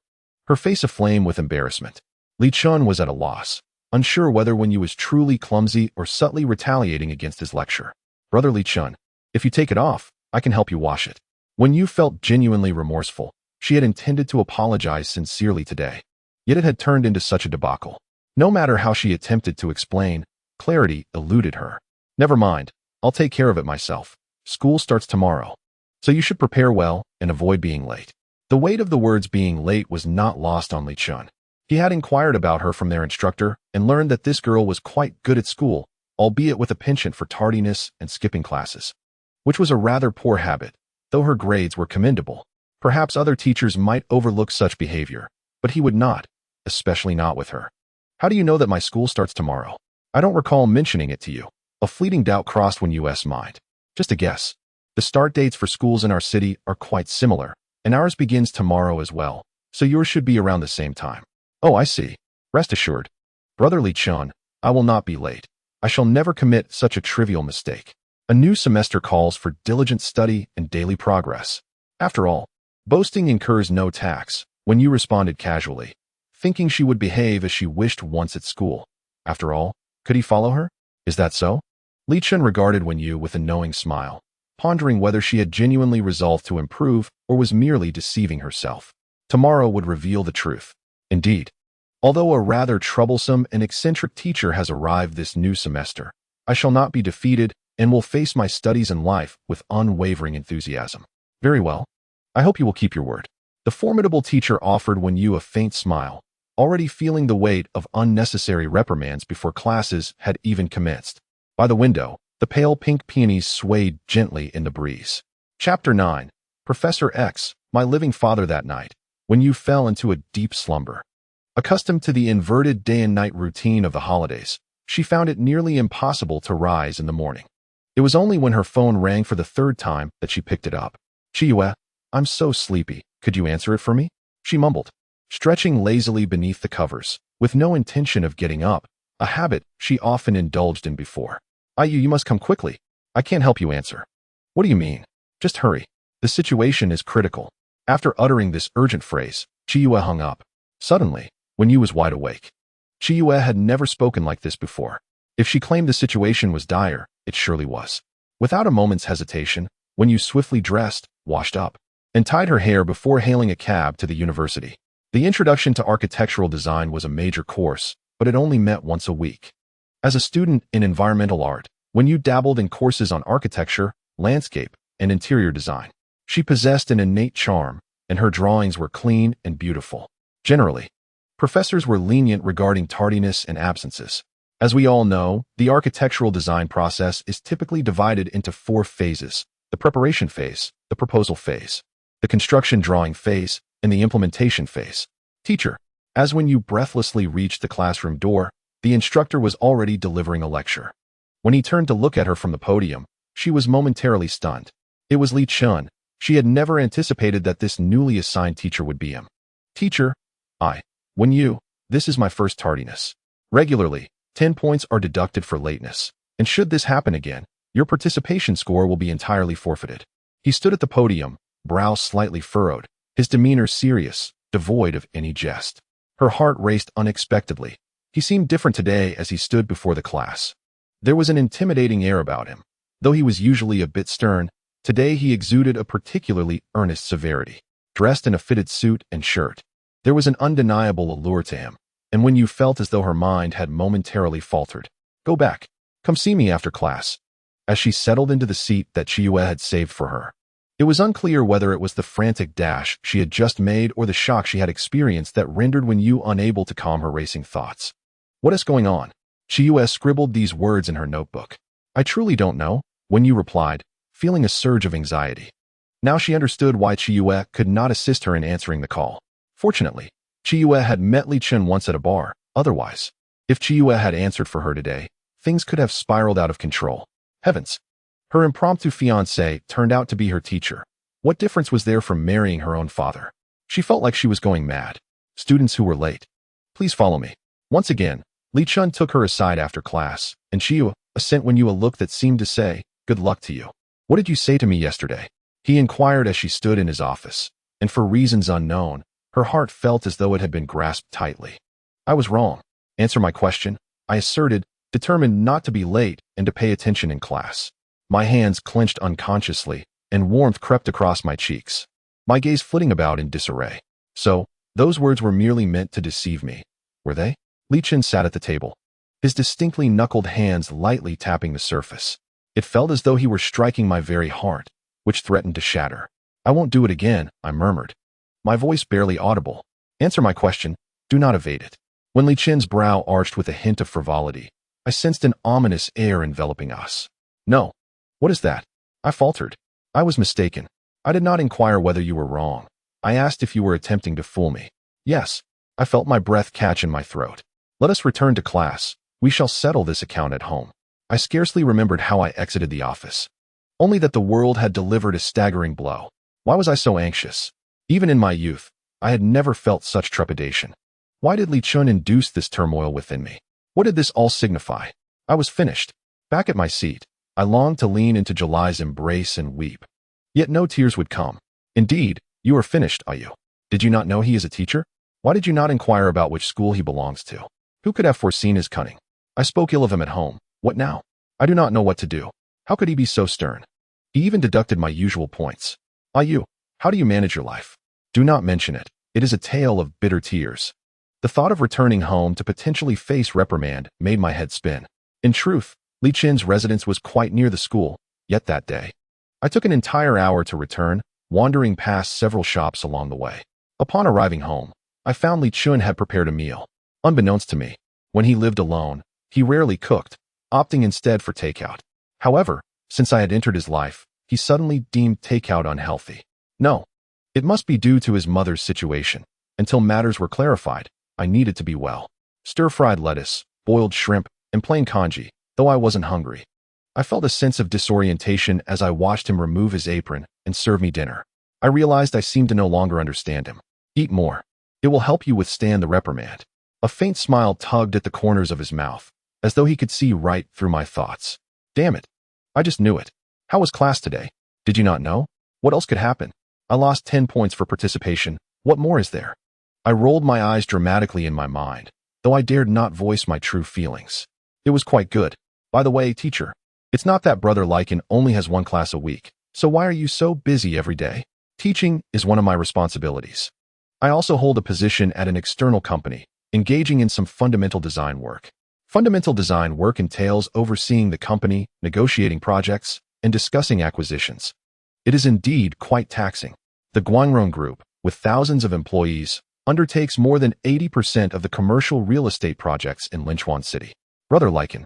Speaker 1: her face aflame with embarrassment. Li Chen was at a loss, unsure whether Wen Yu was truly clumsy or subtly retaliating against his lecture. Brother Li Chen, if you take it off, I can help you wash it. Wen Yu felt genuinely remorseful. She had intended to apologize sincerely today, yet it had turned into such a debacle. No matter how she attempted to explain, clarity eluded her. Never mind, I'll take care of it myself. School starts tomorrow, so you should prepare well and avoid being late. The weight of the words being late was not lost on Li Chen. He had inquired about her from their instructor and learned that this girl was quite good at school, albeit with a penchant for tardiness and skipping classes, which was a rather poor habit, though her grades were commendable. Perhaps other teachers might overlook such behavior, but he would not, especially not with her. How do you know that my school starts tomorrow? I don't recall mentioning it to you. A fleeting doubt crossed Wen Yu's mind. Just a guess. The start dates for schools in our city are quite similar, and ours begins tomorrow as well, so yours should be around the same time. Oh, I see. Rest assured. Brother Li Chen, I will not be late. I shall never commit such a trivial mistake. A new semester calls for diligent study and daily progress. After all, boasting incurs no tax. Wen Yu responded casually, thinking she would behave as she wished once at school. After all, could he follow her? Is that so? Li Chen regarded Wen Yu with a knowing smile, pondering whether she had genuinely resolved to improve or was merely deceiving herself. Tomorrow would reveal the truth. Indeed, although a rather troublesome and eccentric teacher has arrived this new semester, I shall not be defeated and will face my studies and life with unwavering enthusiasm. Very well. I hope you will keep your word. The formidable teacher offered Wen Yu a faint smile, already feeling the weight of unnecessary reprimands before classes had even commenced. By the window, the pale pink peonies swayed gently in the breeze. Chapter 9. Professor X, my living father. That night, Wen Yu fell into a deep slumber. Accustomed to the inverted day and night routine of the holidays, she found it nearly impossible to rise in the morning. It was only when her phone rang for the third time that she picked it up. Chiyue, I'm so sleepy. Could you answer it for me? She mumbled, stretching lazily beneath the covers, with no intention of getting up, a habit she often indulged in before. You must come quickly. I can't help you answer. What do you mean? Just hurry. The situation is critical. After uttering this urgent phrase, Chiyue hung up. Suddenly, Wen Yu was wide awake. Chiyue had never spoken like this before. If she claimed the situation was dire, it surely was. Without a moment's hesitation, Wen Yu swiftly dressed, washed up, and tied her hair before hailing a cab to the university. The introduction to architectural design was a major course, but it only met once a week. As a student in environmental art, Wen Yu dabbled in courses on architecture, landscape, and interior design. She possessed an innate charm, and her drawings were clean and beautiful. Generally, professors were lenient regarding tardiness and absences. As we all know, the architectural design process is typically divided into 4 phases: the preparation phase, the proposal phase, the construction drawing phase, and the implementation phase. Teacher, as Wen Yu breathlessly reached the classroom door, the instructor was already delivering a lecture. When he turned to look at her from the podium, she was momentarily stunned. It was Li Chen. She had never anticipated that this newly assigned teacher would be him. Teacher, Wen Yu, this is my first tardiness. Regularly, 10 points are deducted for lateness, and should this happen again, your participation score will be entirely forfeited. He stood at the podium, brow slightly furrowed, his demeanor serious, devoid of any jest. Her heart raced unexpectedly. He seemed different today as he stood before the class. There was an intimidating air about him. Though he was usually a bit stern, today he exuded a particularly earnest severity. Dressed in a fitted suit and shirt, there was an undeniable allure to him, and Wen Yu felt as though her mind had momentarily faltered. Go back. Come see me after class. As she settled into the seat that Chiyue had saved for her. It was unclear whether it was the frantic dash she had just made or the shock she had experienced that rendered Wen Yu unable to calm her racing thoughts. What is going on? Chiyue scribbled these words in her notebook. I truly don't know, Wen Yu replied, feeling a surge of anxiety. Now she understood why Chiyue could not assist her in answering the call. Fortunately, Chiyue had met Li Chen once at a bar. Otherwise, if Chiyue had answered for her today, things could have spiraled out of control. Heavens! Her impromptu fiancé turned out to be her teacher. What difference was there from marrying her own father? She felt like she was going mad. Students who were late. Please follow me. Once again, Li Chen took her aside after class, and Chiyue sent Wen Yu a look that seemed to say, good luck to you. What did you say to me yesterday? He inquired as she stood in his office, and for reasons unknown, her heart felt as though it had been grasped tightly. I was wrong. Answer my question, I asserted, determined not to be late and to pay attention in class. My hands clenched unconsciously, and warmth crept across my cheeks, my gaze flitting about in disarray. So, those words were merely meant to deceive me, were they? Li Chen sat at the table, his distinctly knuckled hands lightly tapping the surface. It felt as though he were striking my very heart, which threatened to shatter. I won't do it again, I murmured, my voice barely audible. Answer my question, do not evade it. When Li Chen's brow arched with a hint of frivolity, I sensed an ominous air enveloping us. No. What is that? I faltered. I was mistaken. I did not inquire whether you were wrong. I asked if you were attempting to fool me. Yes. I felt my breath catch in my throat. Let us return to class. We shall settle this account at home. I scarcely remembered how I exited the office. Only that the world had delivered a staggering blow. Why was I so anxious? Even in my youth, I had never felt such trepidation. Why did Li Chen induce this turmoil within me? What did this all signify? I was finished. Back at my seat, I longed to lean into July's embrace and weep. Yet no tears would come. Indeed, you are finished, are you? Did you not know he is a teacher? Why did you not inquire about which school he belongs to? Who could have foreseen his cunning? I spoke ill of him at home. What now? I do not know what to do. How could he be so stern? He even deducted my usual points. You, how do you manage your life? Do not mention it. It is a tale of bitter tears. The thought of returning home to potentially face reprimand made my head spin. In truth, Li Chen's residence was quite near the school, yet that day, I took an entire hour to return, wandering past several shops along the way. Upon arriving home, I found Li Chen had prepared a meal. Unbeknownst to me, when he lived alone, he rarely cooked, opting instead for takeout. However, since I had entered his life, he suddenly deemed takeout unhealthy. No, it must be due to his mother's situation. Until matters were clarified, I needed to be well. Stir-fried lettuce, boiled shrimp, and plain congee, though I wasn't hungry. I felt a sense of disorientation as I watched him remove his apron and serve me dinner. I realized I seemed to no longer understand him. Eat more. It will help you withstand the reprimand. A faint smile tugged at the corners of his mouth, as though he could see right through my thoughts. Damn it. I just knew it. How was class today? Did you not know? What else could happen? I lost 10 points for participation. What more is there? I rolled my eyes dramatically in my mind, though I dared not voice my true feelings. It was quite good. By the way, teacher, it's not that Brother Li Chen only has one class a week, so why are you so busy every day? Teaching is one of my responsibilities. I also hold a position at an external company, engaging in some fundamental design work. Fundamental design work entails overseeing the company, negotiating projects, and discussing acquisitions. It is indeed quite taxing. The Guangrong Group, with thousands of employees, undertakes more than 80% of the commercial real estate projects in Linchuan City. Brother Li Chen,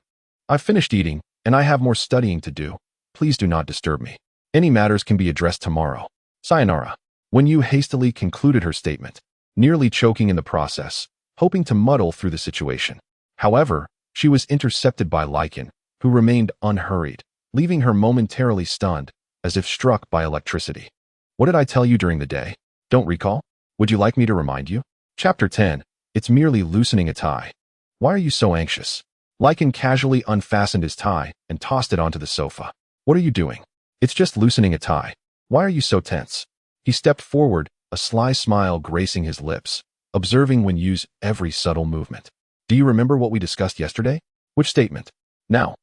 Speaker 1: I've finished eating, and I have more studying to do. Please do not disturb me. Any matters can be addressed tomorrow. Sayonara. Wen Yu hastily concluded her statement, nearly choking in the process, hoping to muddle through the situation. However, she was intercepted by Li Chen, who remained unhurried, leaving her momentarily stunned, as if struck by electricity. What did I tell you during the day? Don't recall? Would you like me to remind you? Chapter 10. It's merely loosening a tie. Why are you so anxious? Li Chen casually unfastened his tie and tossed it onto the sofa. What are you doing? It's just loosening a tie. Why are you so tense? He stepped forward, a sly smile gracing his lips, observing Wen Yu's every subtle movement. Do you remember what we discussed yesterday? Which statement? Now,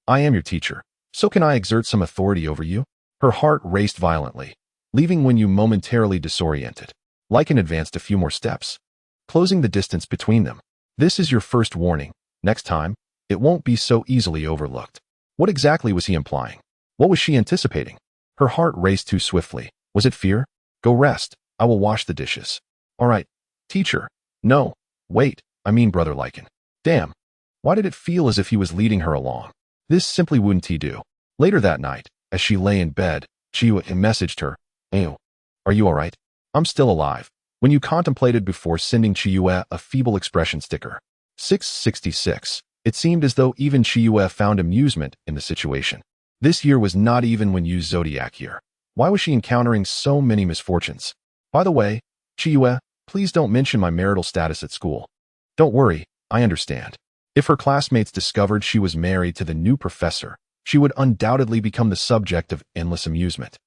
Speaker 1: I am your teacher, so can I exert some authority over you? Her heart raced violently, leaving Wen Yu momentarily disoriented. Li Chen advanced a few more steps, closing the distance between them. This is your first warning. Next time, it won't be so easily overlooked. What exactly was he implying? What was she anticipating? Her heart raced too swiftly. Was it fear? Go rest. I will wash the dishes. All right, teacher. No, wait, I mean Brother Lichen. Damn. Why did it feel as if he was leading her along? This simply wouldn't he do. Later that night, as she lay in bed, Chiyu messaged her, "Ew, are you all right? I'm still alive." When you contemplated before sending Chiyu a feeble expression sticker. 666. It seemed as though even Chiyu found amusement in the situation. This year was not even Wen Yu's zodiac year. Why was she encountering so many misfortunes? By the way, Chiyu, please don't mention my marital status at school. Don't worry, I understand. If her classmates discovered she was married to the new professor, she would undoubtedly become the subject of endless amusement,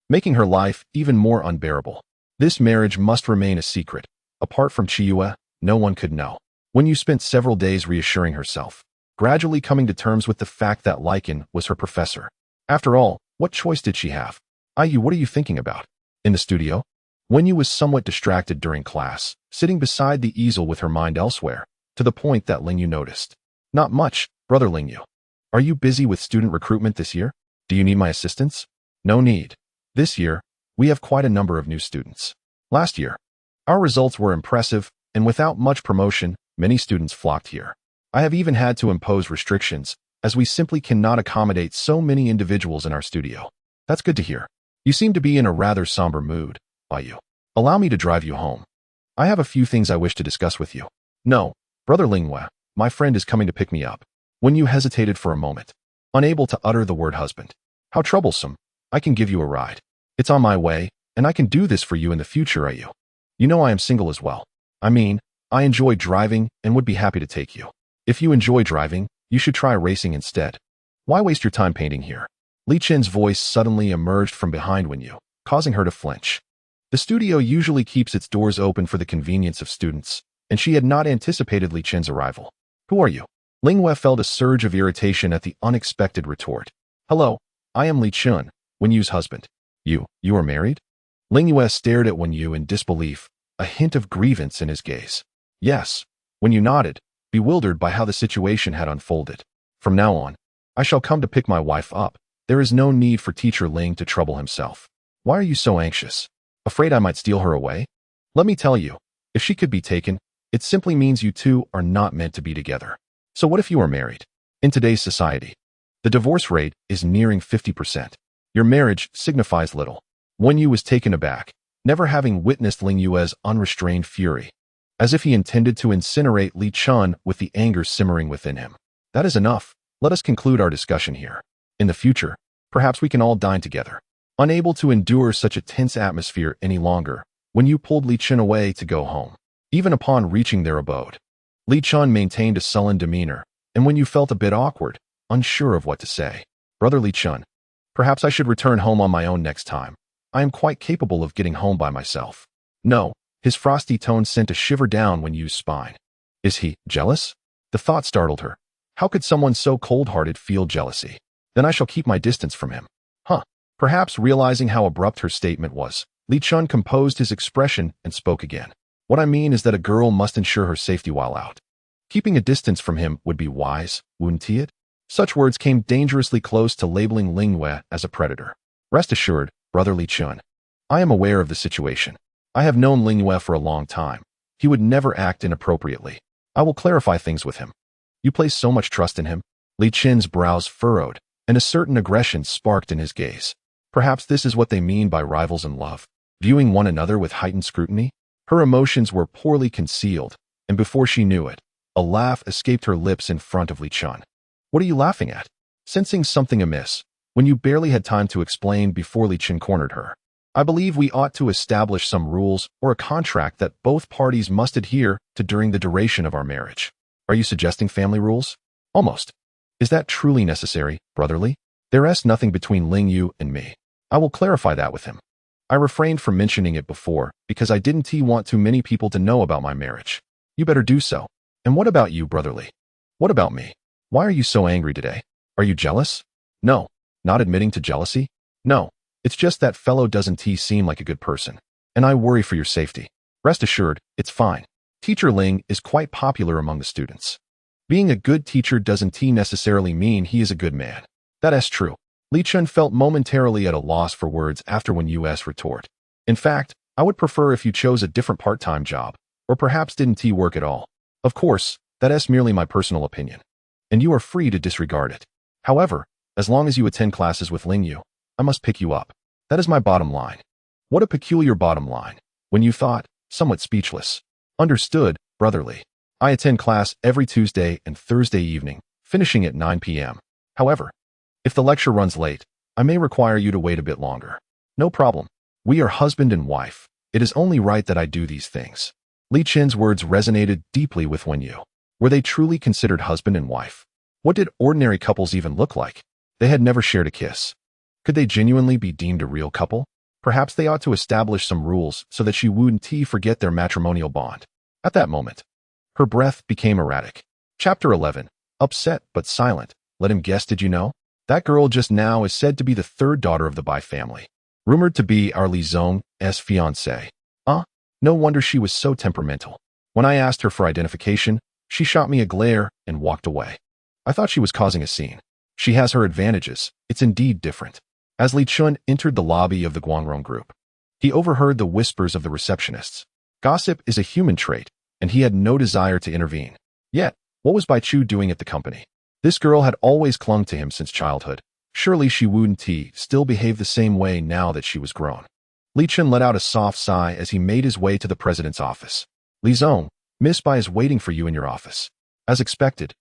Speaker 1: making her life even more unbearable. This marriage must remain a secret. Apart from Chiyu, no one could know. When you spent several days reassuring herself, gradually coming to terms with the fact that Lichen was her professor. After all, what choice did she have? Ayu, what are you thinking about? In the studio? Wen Yu was somewhat distracted during class, sitting beside the easel with her mind elsewhere, to the point that Ling Yu noticed. Not much, Brother Ling Yu. Are you busy with student recruitment this year? Do you need my assistance? No need. This year, we have quite a number of new students. Last year, our results were impressive, and without much promotion, many students flocked here. I have even had to impose restrictions, as we simply cannot accommodate so many individuals in our studio. That's good to hear. You seem to be in a rather somber mood, Ayu. Allow me to drive you home. I have a few things I wish to discuss with you. No, Brother Lingwe, my friend is coming to pick me up. When you hesitated for a moment, unable to utter the word husband. How troublesome. I can give you a ride. It's on my way, and I can do this for you in the future, Ayu. You know I am single as well. I mean, I enjoy driving and would be happy to take you. If you enjoy driving, you should try racing instead. Why waste your time painting here? Li Chen's voice suddenly emerged from behind Wen Yu, causing her to flinch. The studio usually keeps its doors open for the convenience of students, and she had not anticipated Li Chen's arrival. Who are you? Lingwe felt a surge of irritation at the unexpected retort. Hello, I am Li Chen, Wen Yu's husband. You are married? Lingwe stared at Wen Yu in disbelief, a hint of grievance in his gaze. Yes, Wen Yu nodded, bewildered by how the situation had unfolded. From now on, I shall come to pick my wife up. There is no need for Teacher Ling to trouble himself. Why are you so anxious? Afraid I might steal her away? Let me tell you, if she could be taken, it simply means you two are not meant to be together. So what if you are married? In today's society, the divorce rate is nearing 50%. Your marriage signifies little. Wen Yu was taken aback, never having witnessed Ling Yue's unrestrained fury, as if he intended to incinerate Li Chen with the anger simmering within him. That is enough. Let us conclude our discussion here. In the future, perhaps we can all dine together. Unable to endure such a tense atmosphere any longer, Wen Yu pulled Li Chen away to go home. Even upon reaching their abode, Li Chen maintained a sullen demeanor, and Wen Yu felt a bit awkward, unsure of what to say. Brother Li Chen, perhaps I should return home on my own next time. I am quite capable of getting home by myself. No, his frosty tone sent a shiver down Wen Yu's spine. Is he jealous? The thought startled her. How could someone so cold-hearted feel jealousy? Then I shall keep my distance from him. Perhaps realizing how abrupt her statement was, Li Chen composed his expression and spoke again. What I mean is that a girl must ensure her safety while out. Keeping a distance from him would be wise, wouldn't it? Such words came dangerously close to labeling Lingwe as a predator. Rest assured, Brother Li Chen, I am aware of the situation. I have known Lingwe for a long time. He would never act inappropriately. I will clarify things with him. You place so much trust in him? Li Chen's brows furrowed, and a certain aggression sparked in his gaze. Perhaps this is what they mean by rivals in love, viewing one another with heightened scrutiny? Her emotions were poorly concealed, and before she knew it, a laugh escaped her lips in front of Li Chen. What are you laughing at? Sensing something amiss, Wen Yu barely had time to explain before Li Chen cornered her. I believe we ought to establish some rules or a contract that both parties must adhere to during the duration of our marriage. Are you suggesting family rules? Almost. Is that truly necessary, brotherly? There is nothing between Ling Yu and me. I will clarify that with him. I refrained from mentioning it before because I didn't want too many people to know about my marriage. You better do so. And what about you, brotherly? What about me? Why are you so angry today? Are you jealous? No. Not admitting to jealousy? No. It's just that fellow doesn't seem like a good person. And I worry for your safety. Rest assured, it's fine. Teacher Ling is quite popular among the students. Being a good teacher doesn't necessarily mean he is a good man. That is true. Li Chen felt momentarily at a loss for words after Wen Yu's retort. In fact, I would prefer if you chose a different part-time job, or perhaps didn't work at all. Of course, that is merely my personal opinion, and you are free to disregard it. However, as long as you attend classes with Ling Yu, I must pick you up. That is my bottom line. What a peculiar bottom line. When you thought, somewhat speechless. Understood, brotherly. I attend class every Tuesday and Thursday evening, finishing at 9 p.m. However, if the lecture runs late, I may require you to wait a bit longer. No problem. We are husband and wife. It is only right that I do these things. Li Chen's words resonated deeply with Wen Yu. Were they truly considered husband and wife? What did ordinary couples even look like? They had never shared a kiss. Could they genuinely be deemed a real couple? Perhaps they ought to establish some rules so that she wouldn't forget their matrimonial bond. At that moment, her breath became erratic. Chapter 11. Upset but silent. Let him guess, did you know? That girl just now is said to be the third daughter of the Bai family, rumored to be our Li Zong's fiancée. No wonder she was so temperamental. When I asked her for identification, she shot me a glare and walked away. I thought she was causing a scene. She has her advantages. It's indeed different. As Li Chen entered the lobby of the Guangrong group, he overheard the whispers of the receptionists. Gossip is a human trait, and he had no desire to intervene. Yet, what was Bai Chu doing at the company? This girl had always clung to him since childhood. Surely she wouldn't still behave the same way now that she was grown. Li Chen let out a soft sigh as he made his way to the president's office. Li Zong, Miss Bai is waiting for you in your office. As expected,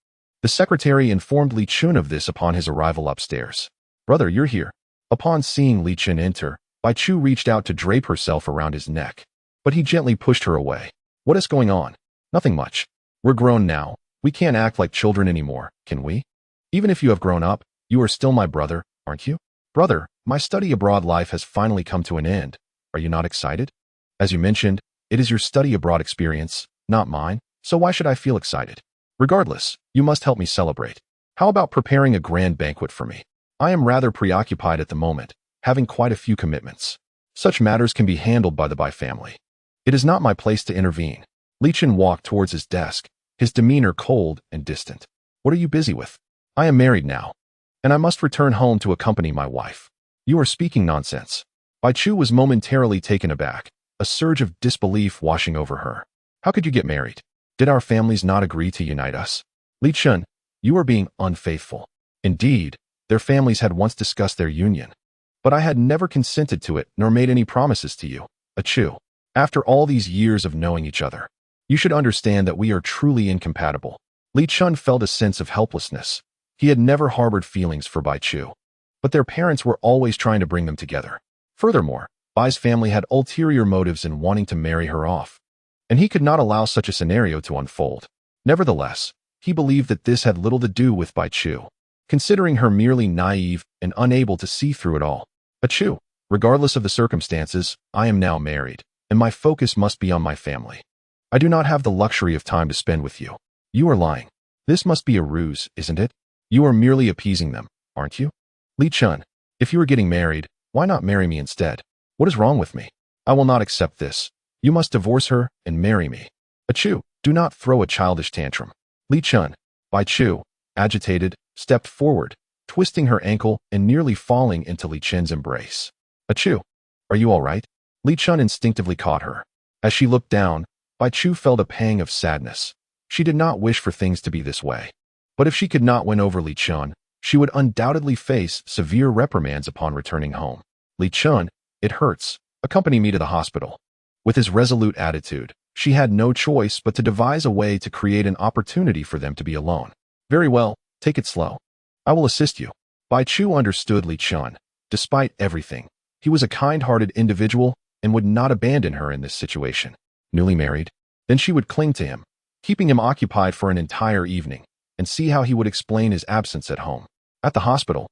Speaker 1: the secretary informed Li Chen of this upon his arrival upstairs. Brother, you're here. Upon seeing Li Chen enter, Bai Chu reached out to drape herself around his neck, but he gently pushed her away. What is going on? Nothing much. We're grown now. We can't act like children anymore, can we? Even if you have grown up, you are still my brother, aren't you? Brother, my study abroad life has finally come to an end. Are you not excited? As you mentioned, it is your study abroad experience, not mine, so why should I feel excited? Regardless, you must help me celebrate. How about preparing a grand banquet for me? I am rather preoccupied at the moment, having quite a few commitments. Such matters can be handled by the Bai family. It is not my place to intervene. Li Chen walked towards his desk, his demeanor cold and distant. What are you busy with? I am married now, and I must return home to accompany my wife. You are speaking nonsense. Bai Chu was momentarily taken aback, a surge of disbelief washing over her. How could you get married? Did our families not agree to unite us? Li Chen, you are being unfaithful. Indeed, their families had once discussed their union, but I had never consented to it nor made any promises to you. Achoo. After all these years of knowing each other, you should understand that we are truly incompatible. Li Chen felt a sense of helplessness. He had never harbored feelings for Bai Chu, but their parents were always trying to bring them together. Furthermore, Bai's family had ulterior motives in wanting to marry her off, and he could not allow such a scenario to unfold. Nevertheless, he believed that this had little to do with Bai Chu, considering her merely naive and unable to see through it all. Achoo, regardless of the circumstances, I am now married, and my focus must be on my family. I do not have the luxury of time to spend with you. You are lying. This must be a ruse, isn't it? You are merely appeasing them, aren't you? Li Chen, if you are getting married, why not marry me instead? What is wrong with me? I will not accept this. You must divorce her and marry me. Achoo, do not throw a childish tantrum. Li Chen, Bai Chu, agitated, stepped forward, twisting her ankle and nearly falling into Li Chen's embrace. Achoo, are you all right? Li Chen instinctively caught her. As she looked down, Bai Chu felt a pang of sadness. She did not wish for things to be this way. But if she could not win over Li Chen, she would undoubtedly face severe reprimands upon returning home. Li Chen, it hurts. Accompany me to the hospital. With his resolute attitude, she had no choice but to devise a way to create an opportunity for them to be alone. Very well, take it slow. I will assist you. Bai Chu understood Li Chen. Despite everything, he was a kind-hearted individual and would not abandon her in this situation. Newly married, then she would cling to him, keeping him occupied for an entire evening, and see how he would explain his absence at home. At the hospital,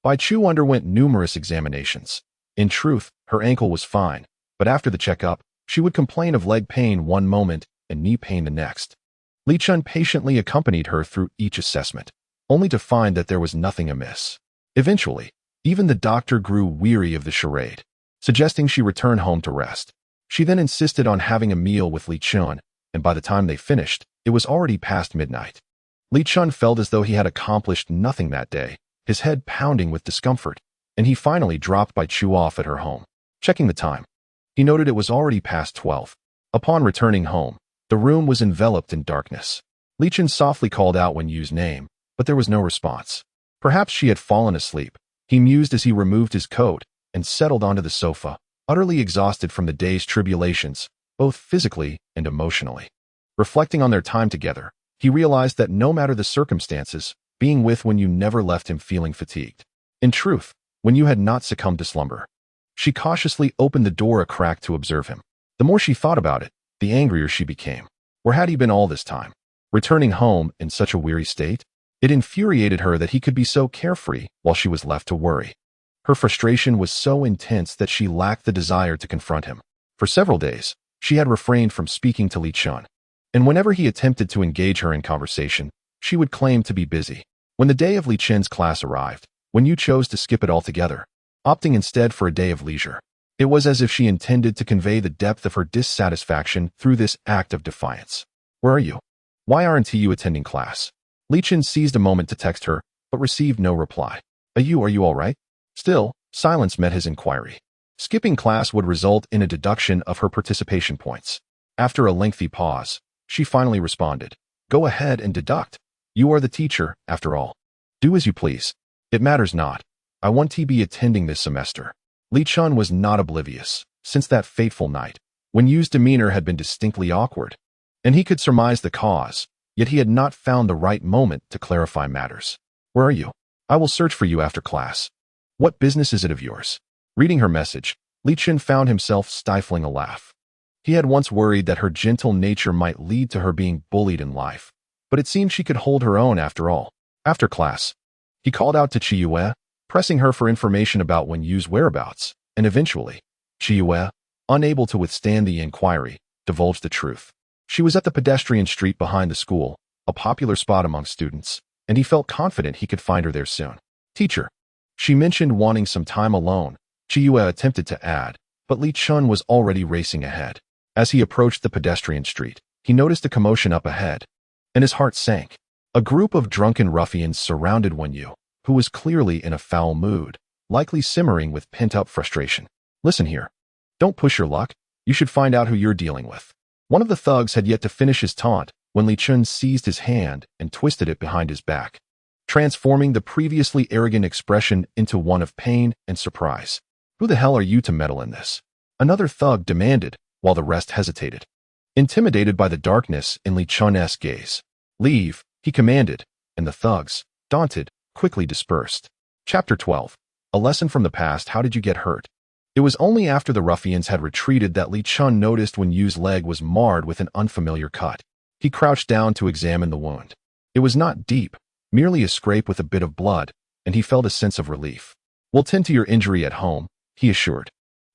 Speaker 1: Bai Chu underwent numerous examinations. In truth, her ankle was fine, but after the checkup, she would complain of leg pain one moment and knee pain the next. Li Chen patiently accompanied her through each assessment, only to find that there was nothing amiss. Eventually, even the doctor grew weary of the charade, suggesting she return home to rest. She then insisted on having a meal with Li Chen and by the time they finished, it was already past midnight. Li Chen felt as though he had accomplished nothing that day, his head pounding with discomfort, and he finally dropped by Chu off at her home. Checking the time, he noted it was already past 12. Upon returning home, the room was enveloped in darkness. Li Chen softly called out Wen Yu's name, but there was no response. Perhaps she had fallen asleep, he mused as he removed his coat and settled onto the sofa, utterly exhausted from the day's tribulations, both physically and emotionally. Reflecting on their time together, he realized that no matter the circumstances, being with Wen Yu never left him feeling fatigued. In truth, Wen Yu had not succumbed to slumber. She cautiously opened the door a crack to observe him. The more she thought about it, the angrier she became. Where had he been all this time? Returning home in such a weary state? It infuriated her that he could be so carefree while she was left to worry. Her frustration was so intense that she lacked the desire to confront him. For several days, she had refrained from speaking to Li Chen, and whenever he attempted to engage her in conversation, she would claim to be busy. When the day of Li Chen's class arrived, Wen Yu chose to skip it altogether, opting instead for a day of leisure. It was as if she intended to convey the depth of her dissatisfaction through this act of defiance. Where are you? Why aren't you attending class? Li Chen seized a moment to text her, but received no reply. Are you all right? Still, silence met his inquiry. Skipping class would result in a deduction of her participation points. After a lengthy pause, she finally responded. Go ahead and deduct. You are the teacher, after all. Do as you please. It matters not. I want to be attending this semester. Li Chen was not oblivious. Since that fateful night, Wen Yu's demeanor had been distinctly awkward, and he could surmise the cause, yet he had not found the right moment to clarify matters. Where are you? I will search for you after class. What business is it of yours? Reading her message, Li Chen found himself stifling a laugh. He had once worried that her gentle nature might lead to her being bullied in life, but it seemed she could hold her own after all. After class, he called out to Chiyue, pressing her for information about Wen Yu's whereabouts, and eventually, Chiyue, unable to withstand the inquiry, divulged the truth. She was at the pedestrian street behind the school, a popular spot among students, and he felt confident he could find her there soon. Teacher. She mentioned wanting some time alone. Chiyue attempted to add, but Li Chen was already racing ahead. As he approached the pedestrian street, he noticed a commotion up ahead, and his heart sank. A group of drunken ruffians surrounded Wen Yu, who was clearly in a foul mood, likely simmering with pent-up frustration. Listen here. Don't push your luck. You should find out who you're dealing with. One of the thugs had yet to finish his taunt when Li Chen seized his hand and twisted it behind his back, transforming the previously arrogant expression into one of pain and surprise. Who the hell are you to meddle in this? Another thug demanded, while the rest hesitated. Intimidated by the darkness in Li Chen's gaze. Leave, he commanded, and the thugs, daunted, quickly dispersed. Chapter 12. A lesson from the past. How did you get hurt? It was only after the ruffians had retreated that Li Chen noticed Wen Yu's leg was marred with an unfamiliar cut. He crouched down to examine the wound. It was not deep, merely a scrape with a bit of blood, and he felt a sense of relief. We'll tend to your injury at home, he assured.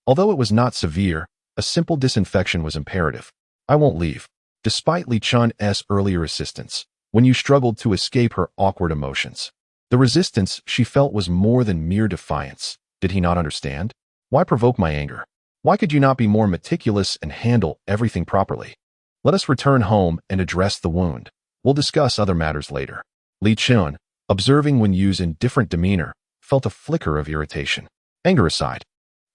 Speaker 1: Although it was not severe, a simple disinfection was imperative. I won't leave. Despite Li Chen's earlier assistance, Wen Yu struggled to escape her awkward emotions. The resistance she felt was more than mere defiance. Did he not understand? Why provoke my anger? Why could you not be more meticulous and handle everything properly? Let us return home and address the wound. We'll discuss other matters later. Li Chen, observing Wen Yu's indifferent demeanor, felt a flicker of irritation. Anger aside,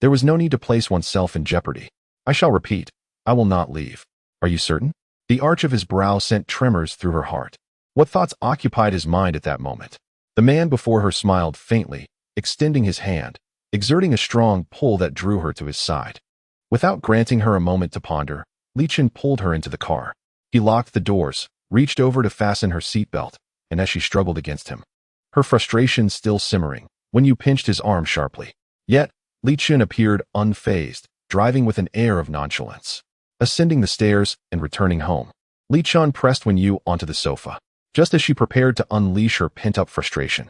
Speaker 1: there was no need to place oneself in jeopardy. I shall repeat, I will not leave. Are you certain? The arch of his brow sent tremors through her heart. What thoughts occupied his mind at that moment? The man before her smiled faintly, extending his hand, exerting a strong pull that drew her to his side. Without granting her a moment to ponder, Li Chen pulled her into the car. He locked the doors, reached over to fasten her seatbelt, and as she struggled against him, her frustration still simmering, Wen Yu pinched his arm sharply. Yet, Li Chen appeared unfazed, driving with an air of nonchalance. Ascending the stairs and returning home, Li Chen pressed Wen Yu onto the sofa, just as she prepared to unleash her pent-up frustration.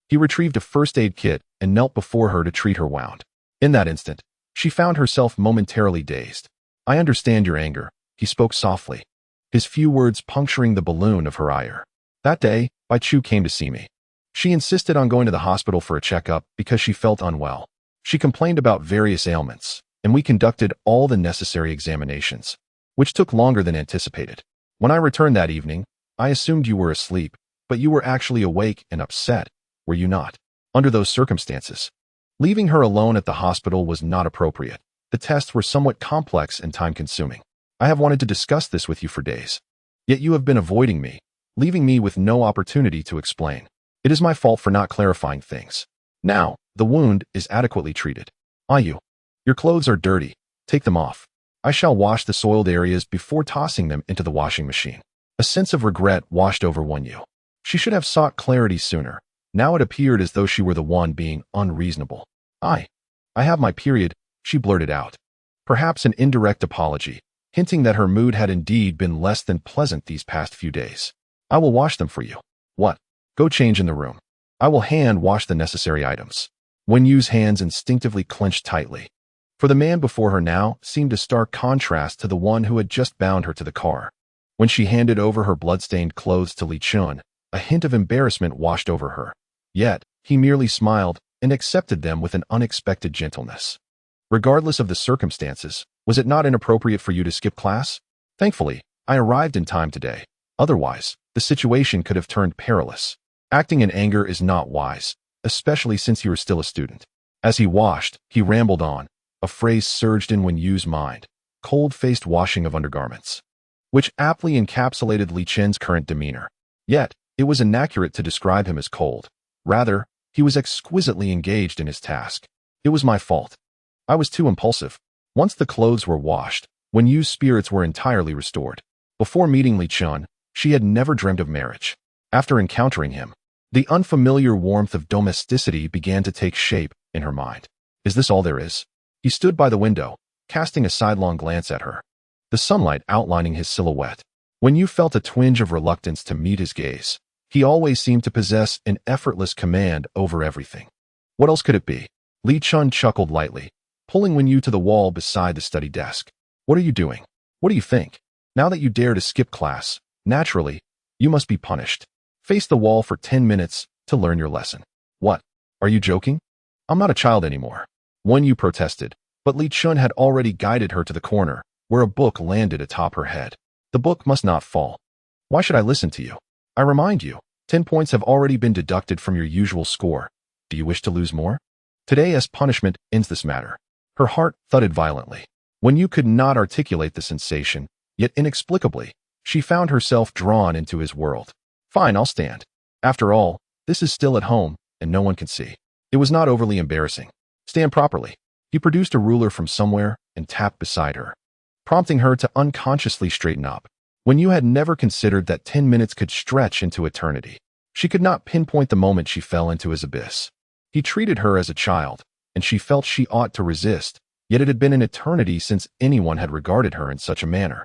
Speaker 1: He retrieved a first aid kit and knelt before her to treat her wound. In that instant, she found herself momentarily dazed. I understand your anger, he spoke softly, his few words puncturing the balloon of her ire. That day, Bai Chu came to see me. She insisted on going to the hospital for a checkup because she felt unwell. She complained about various ailments, and we conducted all the necessary examinations. which took longer than anticipated. When I returned that evening, I assumed you were asleep, but you were actually awake and upset, were you not? Under those circumstances, leaving her alone at the hospital was not appropriate. The tests were somewhat complex and time-consuming. I have wanted to discuss this with you for days. Yet you have been avoiding me, leaving me with no opportunity to explain. It is my fault for not clarifying things. Now, the wound is adequately treated. Yu, your clothes are dirty. Take them off. I shall wash the soiled areas before tossing them into the washing machine. A sense of regret washed over Wen Yu. She should have sought clarity sooner. Now it appeared as though she were the one being unreasonable. I have my period, she blurted out. Perhaps an indirect apology, hinting that her mood had indeed been less than pleasant these past few days. I will wash them for you. What? Go change in the room. I will hand wash the necessary items. Wen Yu's hands instinctively clenched tightly. For the man before her now seemed a stark contrast to the one who had just bound her to the car. When she handed over her blood-stained clothes to Li Chen, a hint of embarrassment washed over her. Yet, he merely smiled and accepted them with an unexpected gentleness. Regardless of the circumstances, was it not inappropriate for you to skip class? Thankfully, I arrived in time today. Otherwise, the situation could have turned perilous. Acting in anger is not wise, especially since you are still a student. As he washed, he rambled on. A phrase surged in Wen Yu's mind, cold-faced washing of undergarments, which aptly encapsulated Li Chen's current demeanor. Yet, it was inaccurate to describe him as cold. Rather, he was exquisitely engaged in his task. It was my fault. I was too impulsive. Once the clothes were washed, Wen Yu's spirits were entirely restored. Before meeting Li Chen, she had never dreamed of marriage. After encountering him, the unfamiliar warmth of domesticity began to take shape in her mind. Is this all there is? He stood by the window, casting a sidelong glance at her, the sunlight outlining his silhouette. Wen Yu felt a twinge of reluctance to meet his gaze. He always seemed to possess an effortless command over everything. What else could it be? Li Chen chuckled lightly, pulling Wen Yu to the wall beside the study desk. What are you doing? What do you think? Now that you dare to skip class, naturally, you must be punished. Face the wall for 10 minutes to learn your lesson. What? Are you joking? I'm not a child anymore. Wen Yu protested, but Li Chen had already guided her to the corner, where a book landed atop her head. The book must not fall. Why should I listen to you? I remind you, 10 points have already been deducted from your usual score. Do you wish to lose more? Today, as punishment, ends this matter. Her heart thudded violently. Wen Yu could not articulate the sensation, yet inexplicably, she found herself drawn into his world. Fine, I'll stand. After all, this is still at home, and no one can see. It was not overly embarrassing. Stand properly. He produced a ruler from somewhere and tapped beside her, prompting her to unconsciously straighten up. Wen Yu had never considered that 10 minutes could stretch into eternity. She could not pinpoint the moment she fell into his abyss. He treated her as a child, and she felt she ought to resist, yet it had been an eternity since anyone had regarded her in such a manner.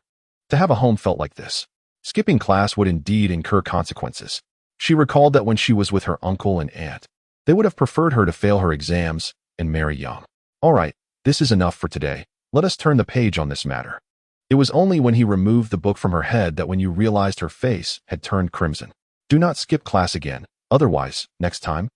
Speaker 1: To have a home felt like this. Skipping class would indeed incur consequences. She recalled that when she was with her uncle and aunt, they would have preferred her to fail her exams and marry young. All right, this is enough for today. Let us turn the page on this matter. It was only when he removed the book from her head that Wen Yu realized her face had turned crimson. Do not skip class again. Otherwise, next time,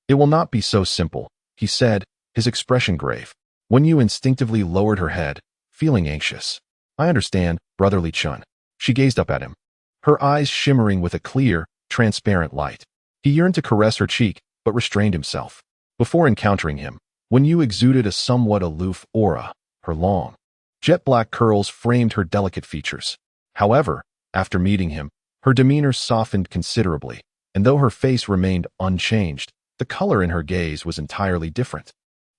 Speaker 1: it will not be so simple, he said, his expression grave. Wen Yu instinctively lowered her head, feeling anxious. I understand, Brother Li Chen. She gazed up at him, her eyes shimmering with a clear, transparent light. He yearned to caress her cheek, but restrained himself. Before encountering him, Wen Yu exuded a somewhat aloof aura. Her long, jet-black curls framed her delicate features. However, after meeting him, her demeanor softened considerably, and though her face remained unchanged, the color in her gaze was entirely different,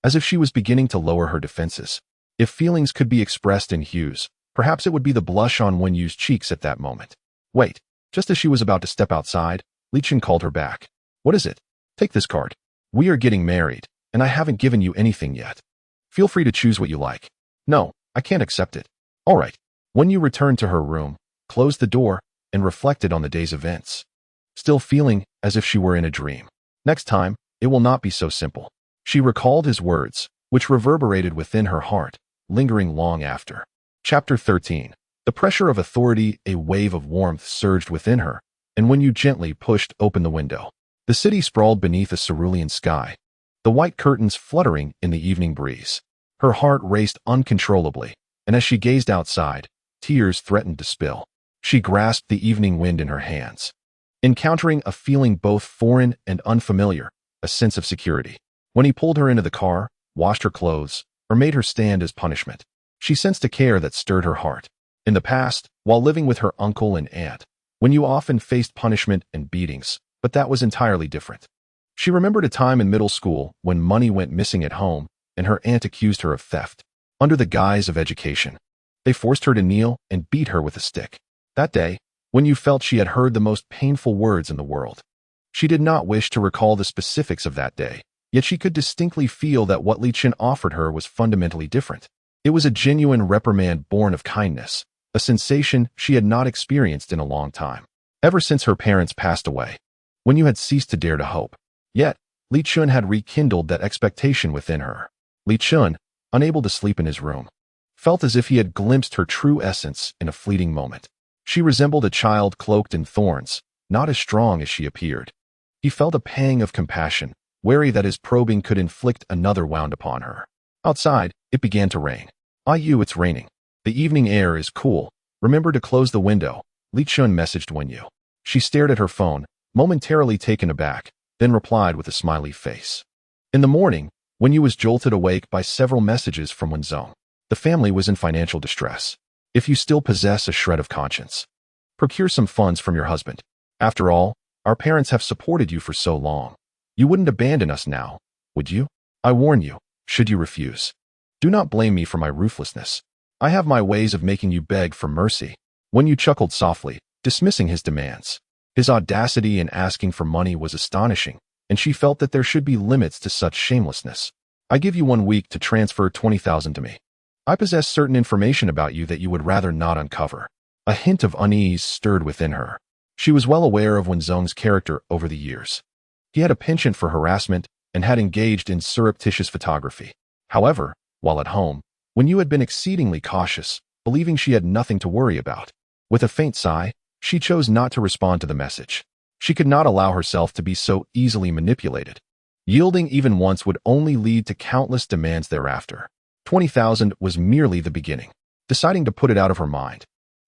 Speaker 1: as if she was beginning to lower her defenses. If feelings could be expressed in hues, perhaps it would be the blush on Wen Yu's cheeks at that moment. Wait, just as she was about to step outside, Li Chen called her back. What is it? Take this card. We are getting married, and I haven't given you anything yet. Feel free to choose what you like. No, I can't accept it. All right. Wen Yu returned to her room, closed the door, and reflected on the day's events, still feeling as if she were in a dream. Next time, it will not be so simple. She recalled his words, which reverberated within her heart, lingering long after. Chapter 13. The pressure of authority, a wave of warmth surged within her, and Wen Yu gently pushed open the window. The city sprawled beneath a cerulean sky, the white curtains fluttering in the evening breeze. Her heart raced uncontrollably, and as she gazed outside, Tears threatened to spill. She grasped the evening wind in her hands, encountering a feeling both foreign and unfamiliar, a sense of security. When he pulled her into the car, washed her clothes, or made her stand as punishment, she sensed a care that stirred her heart. In the past, while living with her uncle and aunt, Wen Yu often faced punishment and beatings, but that was entirely different. She remembered a time in middle school when money went missing at home and her aunt accused her of theft. Under the guise of education, they forced her to kneel and beat her with a stick. That day, Wen Yu felt she had heard the most painful words in the world. She did not wish to recall the specifics of that day, yet she could distinctly feel that what Li Chen offered her was fundamentally different. It was a genuine reprimand born of kindness, a sensation she had not experienced in a long time. Ever since her parents passed away, Wen Yu had ceased to dare to hope. Yet, Li Chen had rekindled that expectation within her. Li Chen, unable to sleep in his room, felt as if he had glimpsed her true essence in a fleeting moment. She resembled a child cloaked in thorns, not as strong as she appeared. He felt a pang of compassion, wary that his probing could inflict another wound upon her. Outside, it began to rain. It's raining. The evening air is cool. Remember to close the window, Li Chen messaged Wen Yu. She stared at her phone, momentarily taken aback, then replied with a smiley face. In the morning, Wen Yu was jolted awake by several messages from Wen Zong. The family was in financial distress. If you still possess a shred of conscience, procure some funds from your husband. After all, our parents have supported you for so long. You wouldn't abandon us now, would you? I warn you, should you refuse, do not blame me for my ruthlessness. I have my ways of making you beg for mercy. Wen Yu chuckled softly, dismissing his demands. His audacity in asking for money was astonishing, and she felt that there should be limits to such shamelessness. I give you 1 week to transfer 20,000 to me. I possess certain information about you that you would rather not uncover. A hint of unease stirred within her. She was well aware of Wen Zong's character over the years. He had a penchant for harassment and had engaged in surreptitious photography. However, while at home, Wen Yu had been exceedingly cautious, believing she had nothing to worry about. With a faint sigh, she chose not to respond to the message. She could not allow herself to be so easily manipulated. Yielding even once would only lead to countless demands thereafter. 20,000 was merely the beginning. Deciding to put it out of her mind,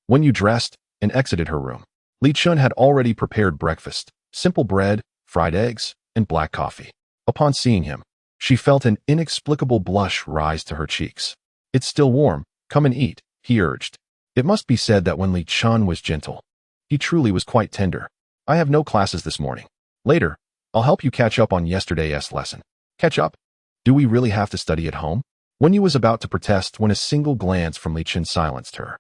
Speaker 1: Wen Yu dressed and exited her room. Li Chen had already prepared breakfast, simple bread, fried eggs, and black coffee. Upon seeing him, she felt an inexplicable blush rise to her cheeks. It's still warm, come and eat, he urged. It must be said that when Li Chen was gentle, he truly was quite tender. I have no classes this morning. Later, I'll help you catch up on yesterday's lesson. Catch up? Do we really have to study at home? Wen Yu was about to protest when a single glance from Li Chen silenced her.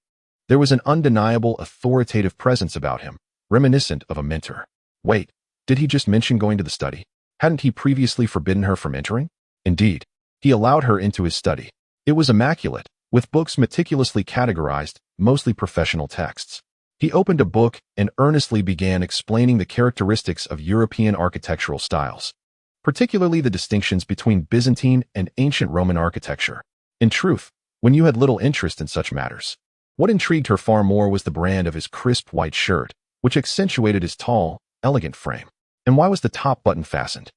Speaker 1: There was an undeniable authoritative presence about him, reminiscent of a mentor. Wait, did he just mention going to the study? Hadn't he previously forbidden her from entering? Indeed, he allowed her into his study. It was immaculate, with books meticulously categorized, mostly professional texts. He opened a book and earnestly began explaining the characteristics of European architectural styles, particularly the distinctions between Byzantine and ancient Roman architecture. In truth, Wen Yu had little interest in such matters. What intrigued her far more was the brand of his crisp white shirt, which accentuated his tall, elegant frame. And why was the top button fastened?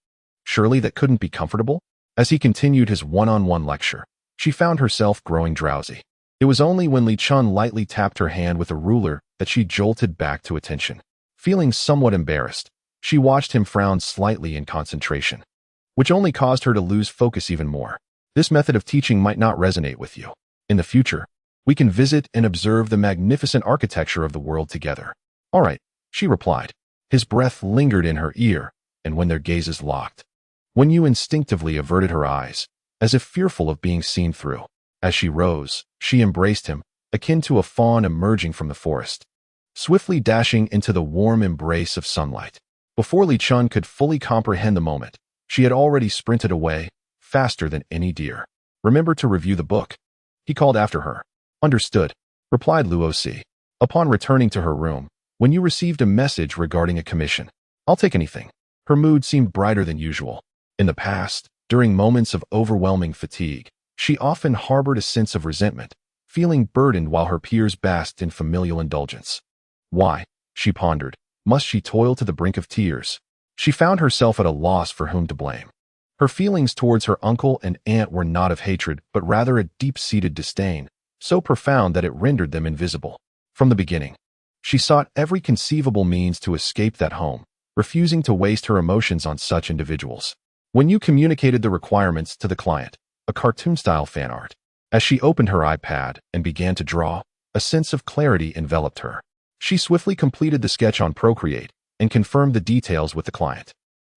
Speaker 1: Surely that couldn't be comfortable? As he continued his one-on-one lecture, she found herself growing drowsy. It was only when Li Chen lightly tapped her hand with a ruler that she jolted back to attention. Feeling somewhat embarrassed, she watched him frown slightly in concentration, which only caused her to lose focus even more. This method of teaching might not resonate with you. In the future, we can visit and observe the magnificent architecture of the world together. All right, she replied. His breath lingered in her ear, and when their gazes locked, Wen Yu instinctively averted her eyes, as if fearful of being seen through. As she rose, she embraced him, akin to a fawn emerging from the forest, swiftly dashing into the warm embrace of sunlight. Before Li Chen could fully comprehend the moment, she had already sprinted away, faster than any deer. Remember to review the book, he called after her. Understood, replied Luosi. Upon returning to her room, Wen Yu received a message regarding a commission. I'll take anything. Her mood seemed brighter than usual. In the past, during moments of overwhelming fatigue, she often harbored a sense of resentment, feeling burdened while her peers basked in familial indulgence. Why, she pondered, must she toil to the brink of tears? She found herself at a loss for whom to blame. Her feelings towards her uncle and aunt were not of hatred, but rather a deep-seated disdain, so profound that it rendered them invisible. From the beginning, she sought every conceivable means to escape that home, refusing to waste her emotions on such individuals. When you communicated the requirements to the client, a cartoon-style fan art, as she opened her iPad and began to draw, a sense of clarity enveloped her. She swiftly completed the sketch on Procreate and confirmed the details with the client.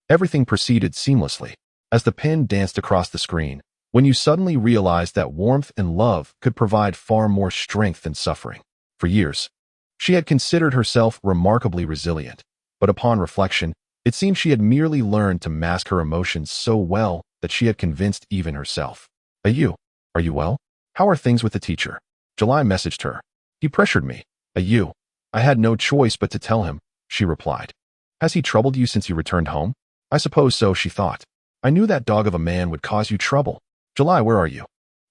Speaker 1: Everything proceeded seamlessly. As the pen danced across the screen, when you suddenly realized that warmth and love could provide far more strength than suffering. For years, she had considered herself remarkably resilient, but upon reflection, it seemed she had merely learned to mask her emotions so well that she had convinced even herself. Are you well? How are things with the teacher? July messaged her. He pressured me. I had no choice but to tell him, she replied. Has he troubled you since you returned home? I suppose so, she thought. I knew that dog of a man would cause you trouble. July, where are you?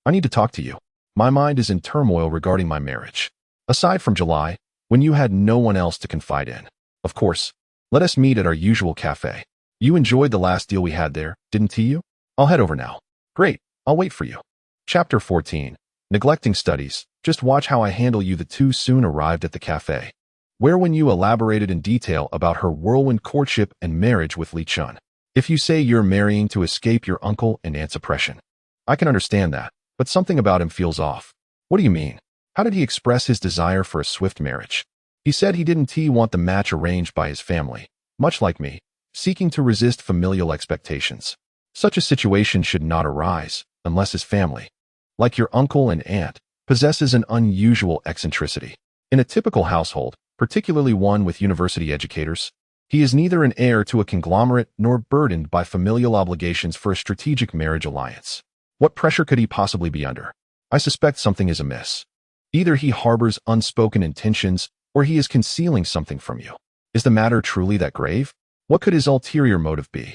Speaker 1: I need to talk to you. My mind is in turmoil regarding my marriage. Aside from July, when you had no one else to confide in. Of course. Let us meet at our usual cafe. You enjoyed the last deal we had there, didn't you? I'll head over now. Great, I'll wait for you. Chapter 14. Neglecting studies. Just watch how I handle you. The two soon arrived at the cafe, where Wen Yu elaborated in detail about her whirlwind courtship and marriage with Li Chen. If you say you're marrying to escape your uncle and aunt's oppression, I can understand that, but something about him feels off. What do you mean? How did he express his desire for a swift marriage? He said he didn't want the match arranged by his family, much like me, seeking to resist familial expectations. Such a situation should not arise, unless his family, like your uncle and aunt, possesses an unusual eccentricity. In a typical household, particularly one with university educators, he is neither an heir to a conglomerate nor burdened by familial obligations for a strategic marriage alliance. What pressure could he possibly be under? I suspect something is amiss. Either he harbors unspoken intentions or he is concealing something from you. Is the matter truly that grave? What could his ulterior motive be?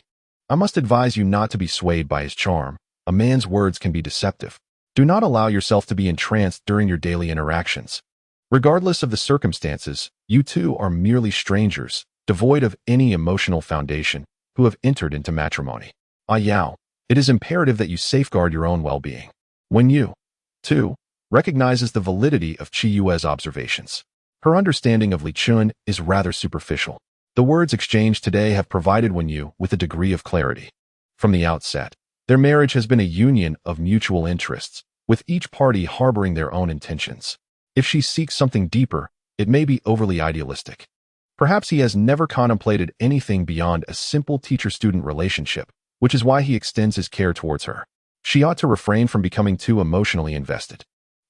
Speaker 1: I must advise you not to be swayed by his charm. A man's words can be deceptive. Do not allow yourself to be entranced during your daily interactions. Regardless of the circumstances, you two are merely strangers, devoid of any emotional foundation, who have entered into matrimony. Yao, it is imperative that you safeguard your own well-being. Wen Yu, too, recognizes the validity of Qi Yue's observations. Her understanding of Li Chen is rather superficial. The words exchanged today have provided Wen Yu with a degree of clarity. From the outset, their marriage has been a union of mutual interests, with each party harboring their own intentions. If she seeks something deeper, it may be overly idealistic. Perhaps he has never contemplated anything beyond a simple teacher-student relationship, which is why he extends his care towards her. She ought to refrain from becoming too emotionally invested.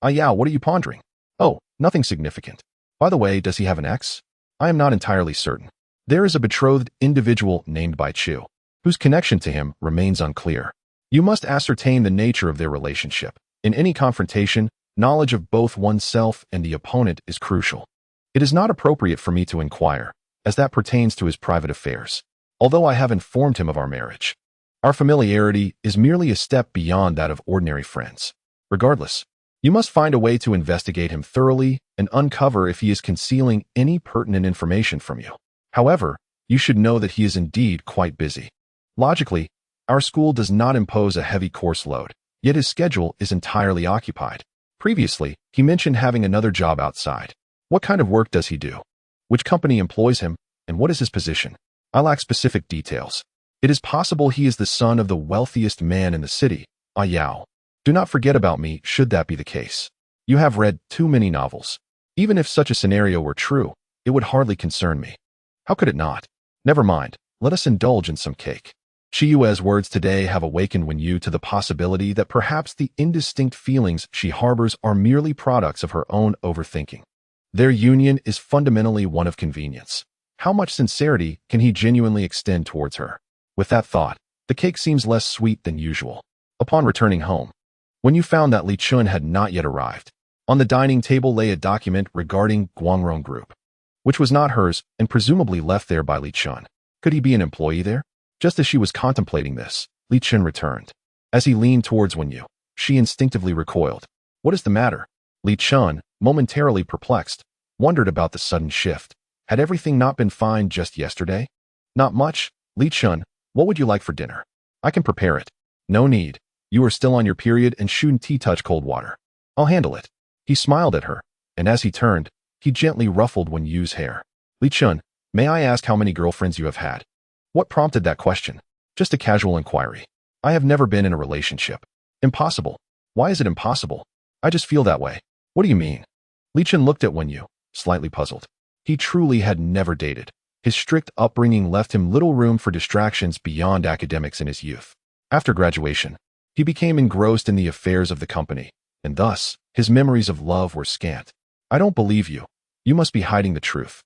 Speaker 1: Yao, what are you pondering? Oh, nothing significant. By the way, does he have an ex? I am not entirely certain. There is a betrothed individual named Bai Chu, whose connection to him remains unclear. You must ascertain the nature of their relationship. In any confrontation, knowledge of both oneself and the opponent is crucial. It is not appropriate for me to inquire, as that pertains to his private affairs, although I have informed him of our marriage. Our familiarity is merely a step beyond that of ordinary friends. Regardless, you must find a way to investigate him thoroughly and uncover if he is concealing any pertinent information from you. However, you should know that he is indeed quite busy. Logically, our school does not impose a heavy course load, yet his schedule is entirely occupied. Previously, he mentioned having another job outside. What kind of work does he do? Which company employs him, and what is his position? I lack specific details. It is possible he is the son of the wealthiest man in the city, Yao. Do not forget about me should that be the case. You have read too many novels. Even if such a scenario were true, it would hardly concern me. How could it not? Never mind, let us indulge in some cake. Qi Yue's words today have awakened Wen Yu to the possibility that perhaps the indistinct feelings she harbors are merely products of her own overthinking. Their union is fundamentally one of convenience. How much sincerity can he genuinely extend towards her? With that thought, the cake seems less sweet than usual. Upon returning home, Wen Yu found that Li Chen had not yet arrived. On the dining table lay a document regarding Guangrong Group, which was not hers and presumably left there by Li Chen. Could he be an employee there? Just as she was contemplating this, Li Chen returned. As he leaned towards Wen Yu, she instinctively recoiled. What is the matter? Li Chen, momentarily perplexed, wondered about the sudden shift. Had everything not been fine just yesterday? Not much. Li Chen, what would you like for dinner? I can prepare it. No need. You are still on your period and shouldn't touch cold water. I'll handle it. He smiled at her, and as he turned, he gently ruffled Wen Yu's hair. Li Chen, may I ask how many girlfriends you have had? What prompted that question? Just a casual inquiry. I have never been in a relationship. Impossible. Why is it impossible? I just feel that way. What do you mean? Li Chen looked at Wen Yu, slightly puzzled. He truly had never dated. His strict upbringing left him little room for distractions beyond academics in his youth. After graduation, he became engrossed in the affairs of the company, and thus, his memories of love were scant. I don't believe you. You must be hiding the truth.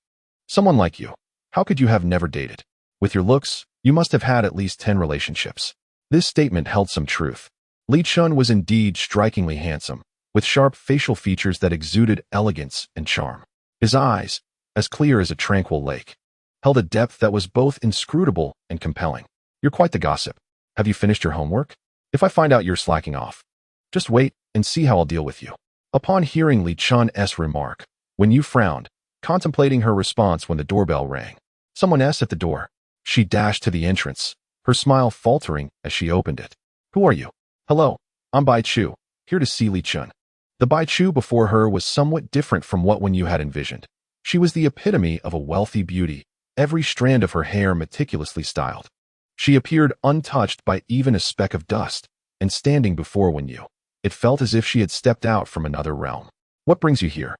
Speaker 1: Someone like you, how could you have never dated? With your looks, you must have had at least 10 relationships. This statement held some truth. Li Chen was indeed strikingly handsome, with sharp facial features that exuded elegance and charm. His eyes, as clear as a tranquil lake, held a depth that was both inscrutable and compelling. You're quite the gossip. Have you finished your homework? If I find out you're slacking off, just wait and see how I'll deal with you. Upon hearing Li Chen's remark, Wen Yu frowned, contemplating her response when the doorbell rang. Someone asked at the door. She dashed to the entrance, her smile faltering as she opened it. Who are you? Hello, I'm Bai Chu, here to see Li Chen. The Bai Chu before her was somewhat different from what Wen Yu had envisioned. She was the epitome of a wealthy beauty, every strand of her hair meticulously styled. She appeared untouched by even a speck of dust, and standing before Wen Yu, it felt as if she had stepped out from another realm. What brings you here?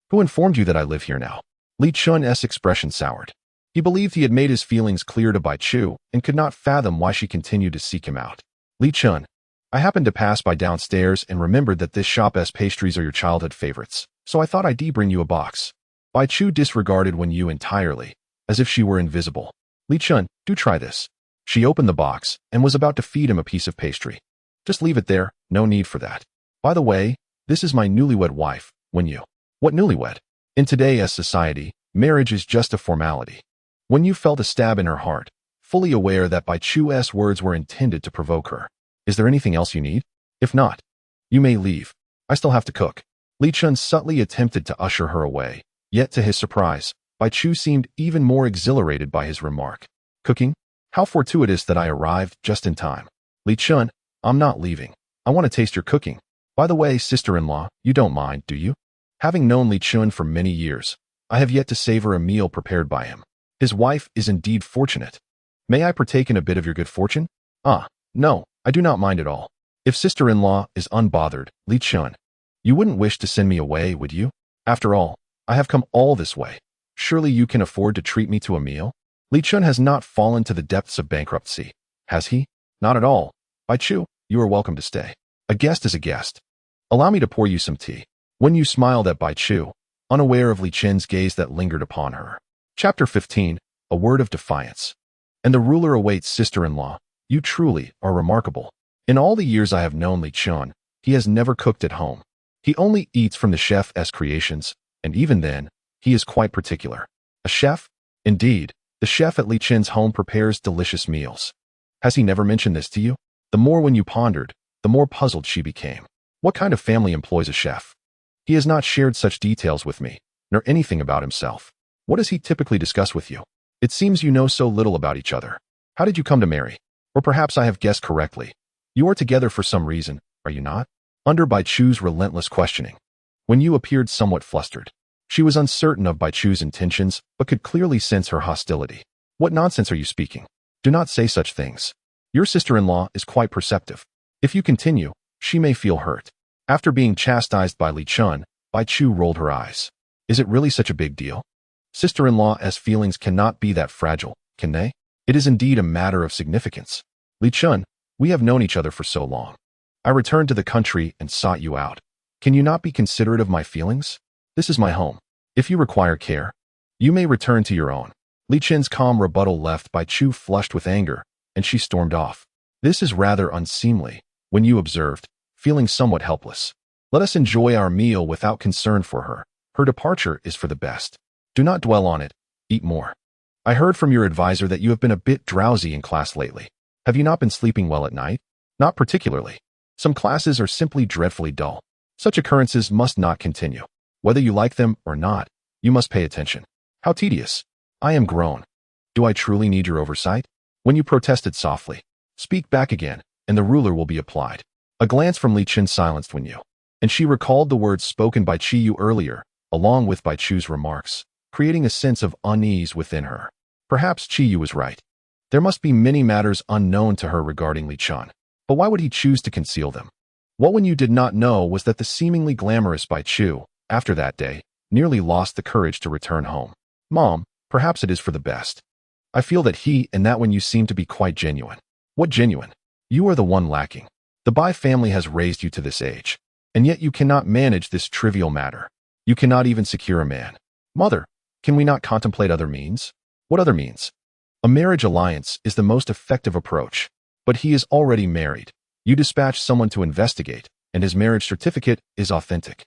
Speaker 1: Who informed you that I live here now? Li Chen's expression soured. He believed he had made his feelings clear to Bai Chu and could not fathom why she continued to seek him out. Li Chen, I happened to pass by downstairs and remembered that this shop's pastries are your childhood favorites, so I thought I'd bring you a box. Bai Chu disregarded Wen Yu entirely, as if she were invisible. Li Chen, do try this. She opened the box and was about to feed him a piece of pastry. Just leave it there, no need for that. By the way, this is my newlywed wife, Wen Yu. What newlywed? In today's society, marriage is just a formality. Wen Yu felt a stab in her heart, fully aware that Bai Chu's words were intended to provoke her. Is there anything else you need? If not, you may leave. I still have to cook. Li Chen subtly attempted to usher her away, yet to his surprise, Bai Chu seemed even more exhilarated by his remark. Cooking? How fortuitous that I arrived just in time. Li Chen, I'm not leaving. I want to taste your cooking. By the way, sister-in-law, you don't mind, do you? Having known Li Chen for many years, I have yet to savor a meal prepared by him. His wife is indeed fortunate. May I partake in a bit of your good fortune? No, I do not mind at all. If sister-in-law is unbothered, Li Chen, you wouldn't wish to send me away, would you? After all, I have come all this way. Surely you can afford to treat me to a meal? Li Chen has not fallen to the depths of bankruptcy, has he? Not at all. Bai Chu, you are welcome to stay. A guest is a guest. Allow me to pour you some tea. Wen Yu smiled at Bai Chu, unaware of Li Chen's gaze that lingered upon her. Chapter 15, A Word of Defiance. And the ruler awaits sister-in-law. You truly are remarkable. In all the years I have known Li Chen, he has never cooked at home. He only eats from the chef's creations, and even then, he is quite particular. A chef? Indeed, the chef at Li Chen's home prepares delicious meals. Has he never mentioned this to you? The more Wen Yu pondered, the more puzzled she became. What kind of family employs a chef? He has not shared such details with me, nor anything about himself. What does he typically discuss with you? It seems you know so little about each other. How did you come to marry? Or perhaps I have guessed correctly. You are together for some reason, are you not? Under Bai Chu's relentless questioning, Wen Yu appeared somewhat flustered. She was uncertain of Bai Chu's intentions, but could clearly sense her hostility. What nonsense are you speaking? Do not say such things. Your sister-in-law is quite perceptive. If you continue, she may feel hurt. After being chastised by Li Chen, Bai Chu rolled her eyes. Is it really such a big deal? Sister-in-law's feelings cannot be that fragile, can they? It is indeed a matter of significance. Li Chen, we have known each other for so long. I returned to the country and sought you out. Can you not be considerate of my feelings? This is my home. If you require care, you may return to your own. Li Chen's calm rebuttal left Bai Chu flushed with anger, and she stormed off. This is rather unseemly, Wen Yu observed, feeling somewhat helpless. Let us enjoy our meal without concern for her. Her departure is for the best. Do not dwell on it. Eat more. I heard from your advisor that you have been a bit drowsy in class lately. Have you not been sleeping well at night? Not particularly. Some classes are simply dreadfully dull. Such occurrences must not continue. Whether you like them or not, you must pay attention. How tedious. I am grown. Do I truly need your oversight? Wen Yu protested softly. Speak back again, and the ruler will be applied. A glance from Li Chen silenced Wen Yu. And she recalled the words spoken by Yu earlier, along with Bai Chu's remarks, creating a sense of unease within her. Perhaps Yu was right. There must be many matters unknown to her regarding Li Chen. But why would he choose to conceal them? What Wen Yu did not know was that the seemingly glamorous Bai Chu, after that day, nearly lost the courage to return home. Mom, perhaps it is for the best. I feel that he and that Wen Yu seem to be quite genuine. What genuine? You are the one lacking. The Bai family has raised you to this age, and yet you cannot manage this trivial matter. You cannot even secure a man. Mother, can we not contemplate other means? What other means? A marriage alliance is the most effective approach, but he is already married. You dispatch someone to investigate, and his marriage certificate is authentic.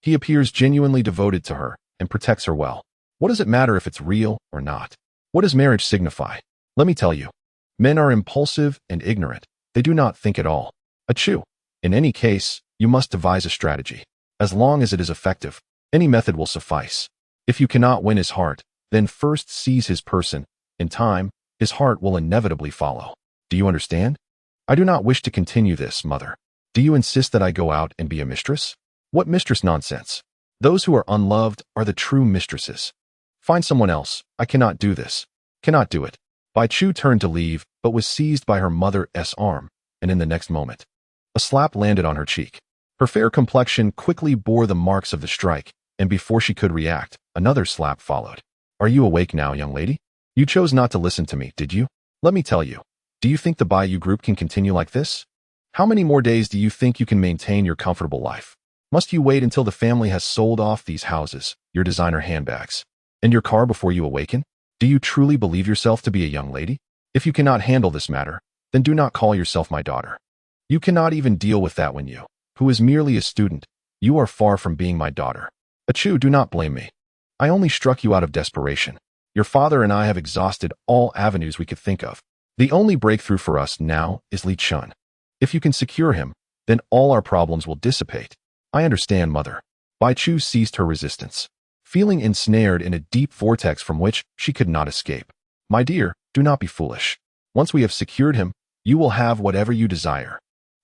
Speaker 1: He appears genuinely devoted to her and protects her well. What does it matter if it's real or not? What does marriage signify? Let me tell you. Men are impulsive and ignorant. They do not think at all. Achoo. In any case, you must devise a strategy. As long as it is effective, any method will suffice. If you cannot win his heart, then first seize his person. In time, his heart will inevitably follow. Do you understand? I do not wish to continue this, mother. Do you insist that I go out and be a mistress? What mistress nonsense? Those who are unloved are the true mistresses. Find someone else. I cannot do this. Cannot do it. Bai Chu turned to leave, but was seized by her mother's arm, and in the next moment, a slap landed on her cheek. Her fair complexion quickly bore the marks of the strike, and before she could react, another slap followed. Are you awake now, young lady? You chose not to listen to me, did you? Let me tell you. Do you think the Bai Yu group can continue like this? How many more days do you think you can maintain your comfortable life? Must you wait until the family has sold off these houses, your designer handbags, and your car before you awaken? Do you truly believe yourself to be a young lady? If you cannot handle this matter, then do not call yourself my daughter. You cannot even deal with that Wen Yu, who is merely a student. You are far from being my daughter. Achoo, do not blame me. I only struck you out of desperation. Your father and I have exhausted all avenues we could think of. The only breakthrough for us now is Li Chen. If you can secure him, then all our problems will dissipate. I understand, mother. Bai Chu ceased her resistance, feeling ensnared in a deep vortex from which she could not escape. My dear, do not be foolish. Once we have secured him, you will have whatever you desire.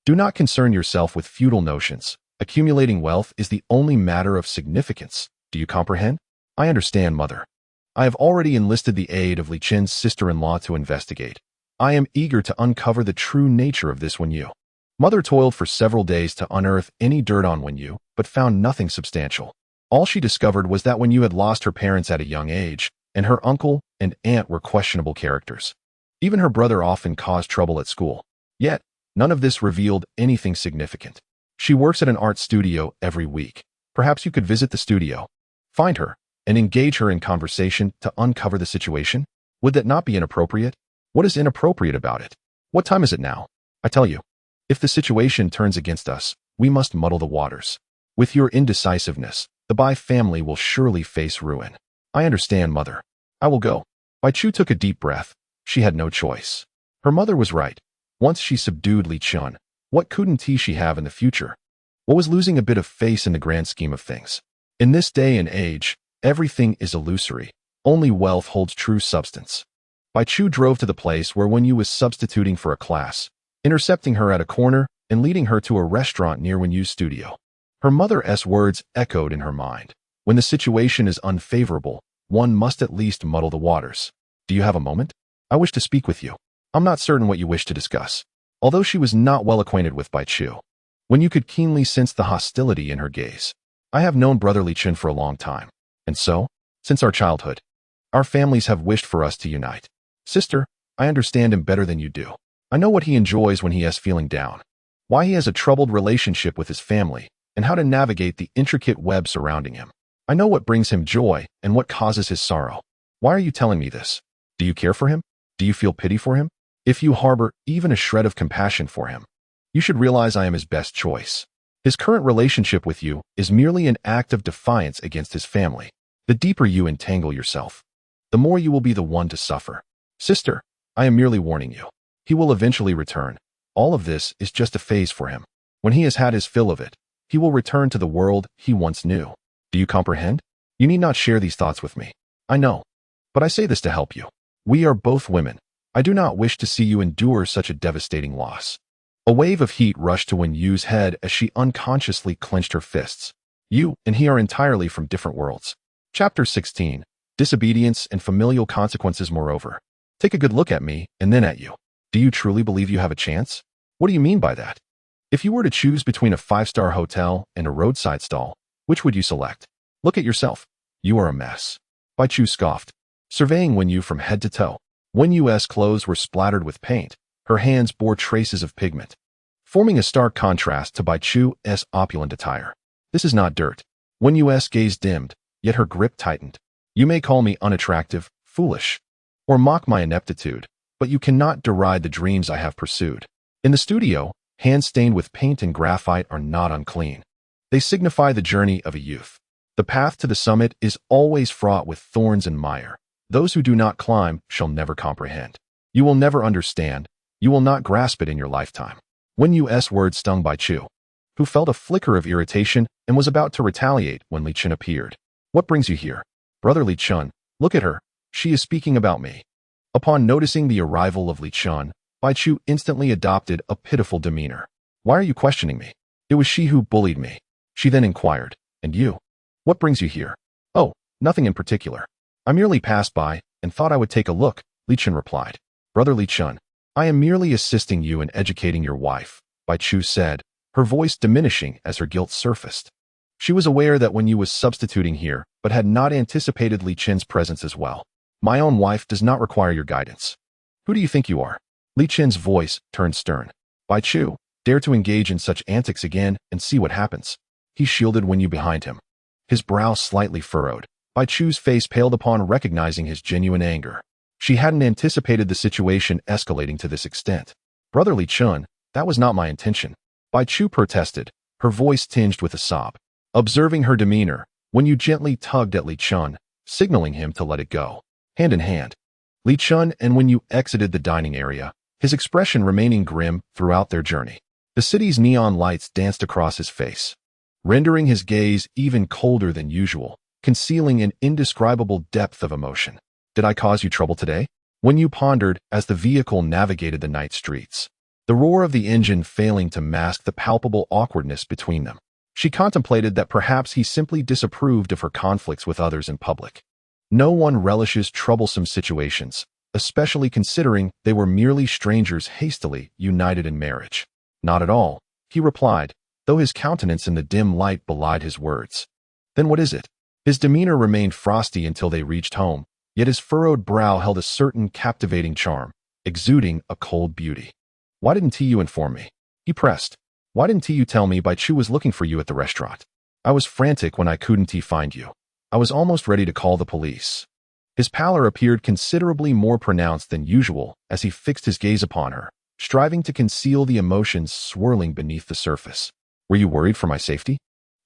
Speaker 1: Do not concern yourself with futile notions. Accumulating wealth is the only matter of significance. Do you comprehend? I understand, mother. I have already enlisted the aid of Li Chen's sister-in-law to investigate. I am eager to uncover the true nature of this Wen Yu. Mother toiled for several days to unearth any dirt on Wen Yu, but found nothing substantial. All she discovered was that Wen Yu had lost her parents at a young age, and her uncle and aunt were questionable characters. Even her brother often caused trouble at school. Yet, none of this revealed anything significant. She works at an art studio every week. Perhaps you could visit the studio, find her, and engage her in conversation to uncover the situation? Would that not be inappropriate? What is inappropriate about it? What time is it now? I tell you, if the situation turns against us, we must muddle the waters. With your indecisiveness, the Bai family will surely face ruin. I understand, mother. I will go. Bai Chu took a deep breath. She had no choice. Her mother was right. Once she subdued Li Chen, what couldn't she have in the future? What was losing a bit of face in the grand scheme of things? In this day and age, everything is illusory. Only wealth holds true substance. Bai Chu drove to the place where Wen Yu was substituting for a class, intercepting her at a corner and leading her to a restaurant near Wen Yu's studio. Her mother's words echoed in her mind. When the situation is unfavorable, one must at least muddle the waters. Do you have a moment? I wish to speak with you. I'm not certain what you wish to discuss. Although she was not well acquainted with Bai Chu, Wen Yu could keenly sense the hostility in her gaze. I have known brother Li Chen for a long time, and so, since our childhood, our families have wished for us to unite. Sister, I understand him better than you do. I know what he enjoys when he is feeling down, why he has a troubled relationship with his family, and how to navigate the intricate web surrounding him. I know what brings him joy and what causes his sorrow. Why are you telling me this? Do you care for him? Do you feel pity for him? If you harbor even a shred of compassion for him, you should realize I am his best choice. His current relationship with you is merely an act of defiance against his family. The deeper you entangle yourself, the more you will be the one to suffer. Sister, I am merely warning you. He will eventually return. All of this is just a phase for him. When he has had his fill of it, he will return to the world he once knew. Do you comprehend? You need not share these thoughts with me. I know. But I say this to help you. We are both women. I do not wish to see you endure such a devastating loss. A wave of heat rushed to Wen Yu's head as she unconsciously clenched her fists. You and he are entirely from different worlds. Chapter 16. Disobedience and familial consequences. Moreover, take a good look at me and then at you. Do you truly believe you have a chance? What do you mean by that? If you were to choose between a 5-star hotel and a roadside stall, which would you select? Look at yourself. You are a mess. Bai Chu scoffed, surveying Wen Yu from head to toe. Wen Yu's clothes were splattered with paint. Her hands bore traces of pigment, forming a stark contrast to Bai Chu's opulent attire. This is not dirt. Wen Yu's gaze dimmed, yet her grip tightened. You may call me unattractive, foolish, or mock my ineptitude, but you cannot deride the dreams I have pursued. In the studio, hands stained with paint and graphite are not unclean. They signify the journey of a youth. The path to the summit is always fraught with thorns and mire. Those who do not climb shall never comprehend. You will never understand. You will not grasp it in your lifetime. Wen Yu's words stung Bai Chu, who felt a flicker of irritation and was about to retaliate when Li Chen appeared. What brings you here? Brother Li Chen, look at her. She is speaking about me. Upon noticing the arrival of Li Chen, Bai Chu instantly adopted a pitiful demeanor. Why are you questioning me? It was she who bullied me. She then inquired, and you? What brings you here? Oh, nothing in particular. I merely passed by and thought I would take a look, Li Chen replied. Brother Li Chen, I am merely assisting you in educating your wife, Bai Chu said, her voice diminishing as her guilt surfaced. She was aware that Wen Yu was substituting here, but had not anticipated Li Chen's presence as well. My own wife does not require your guidance. Who do you think you are? Li Chen's voice turned stern. Bai Chu, dare to engage in such antics again and see what happens. He shielded Wen Yu behind him, his brow slightly furrowed. Bai Chu's face paled upon recognizing his genuine anger. She hadn't anticipated the situation escalating to this extent. Brother Li Chen, that was not my intention. Bai Chu protested, her voice tinged with a sob. Observing her demeanor, Wen Yu gently tugged at Li Chen, signaling him to let it go. Hand in hand, Li Chen and Wen Yu exited the dining area, his expression remaining grim throughout their journey. The city's neon lights danced across his face, rendering his gaze even colder than usual, concealing an indescribable depth of emotion. Did I cause you trouble today? Wen Yu pondered as the vehicle navigated the night streets, the roar of the engine failing to mask the palpable awkwardness between them. She contemplated that perhaps he simply disapproved of her conflicts with others in public. No one relishes troublesome situations, especially considering they were merely strangers hastily united in marriage. Not at all, he replied, though his countenance in the dim light belied his words. Then what is it? His demeanor remained frosty until they reached home, yet his furrowed brow held a certain captivating charm, exuding a cold beauty. Why didn't you inform me? He pressed. Why didn't you tell me Bai Chu was looking for you at the restaurant? I was frantic when I couldn't find you. I was almost ready to call the police. His pallor appeared considerably more pronounced than usual as he fixed his gaze upon her, striving to conceal the emotions swirling beneath the surface. Were you worried for my safety?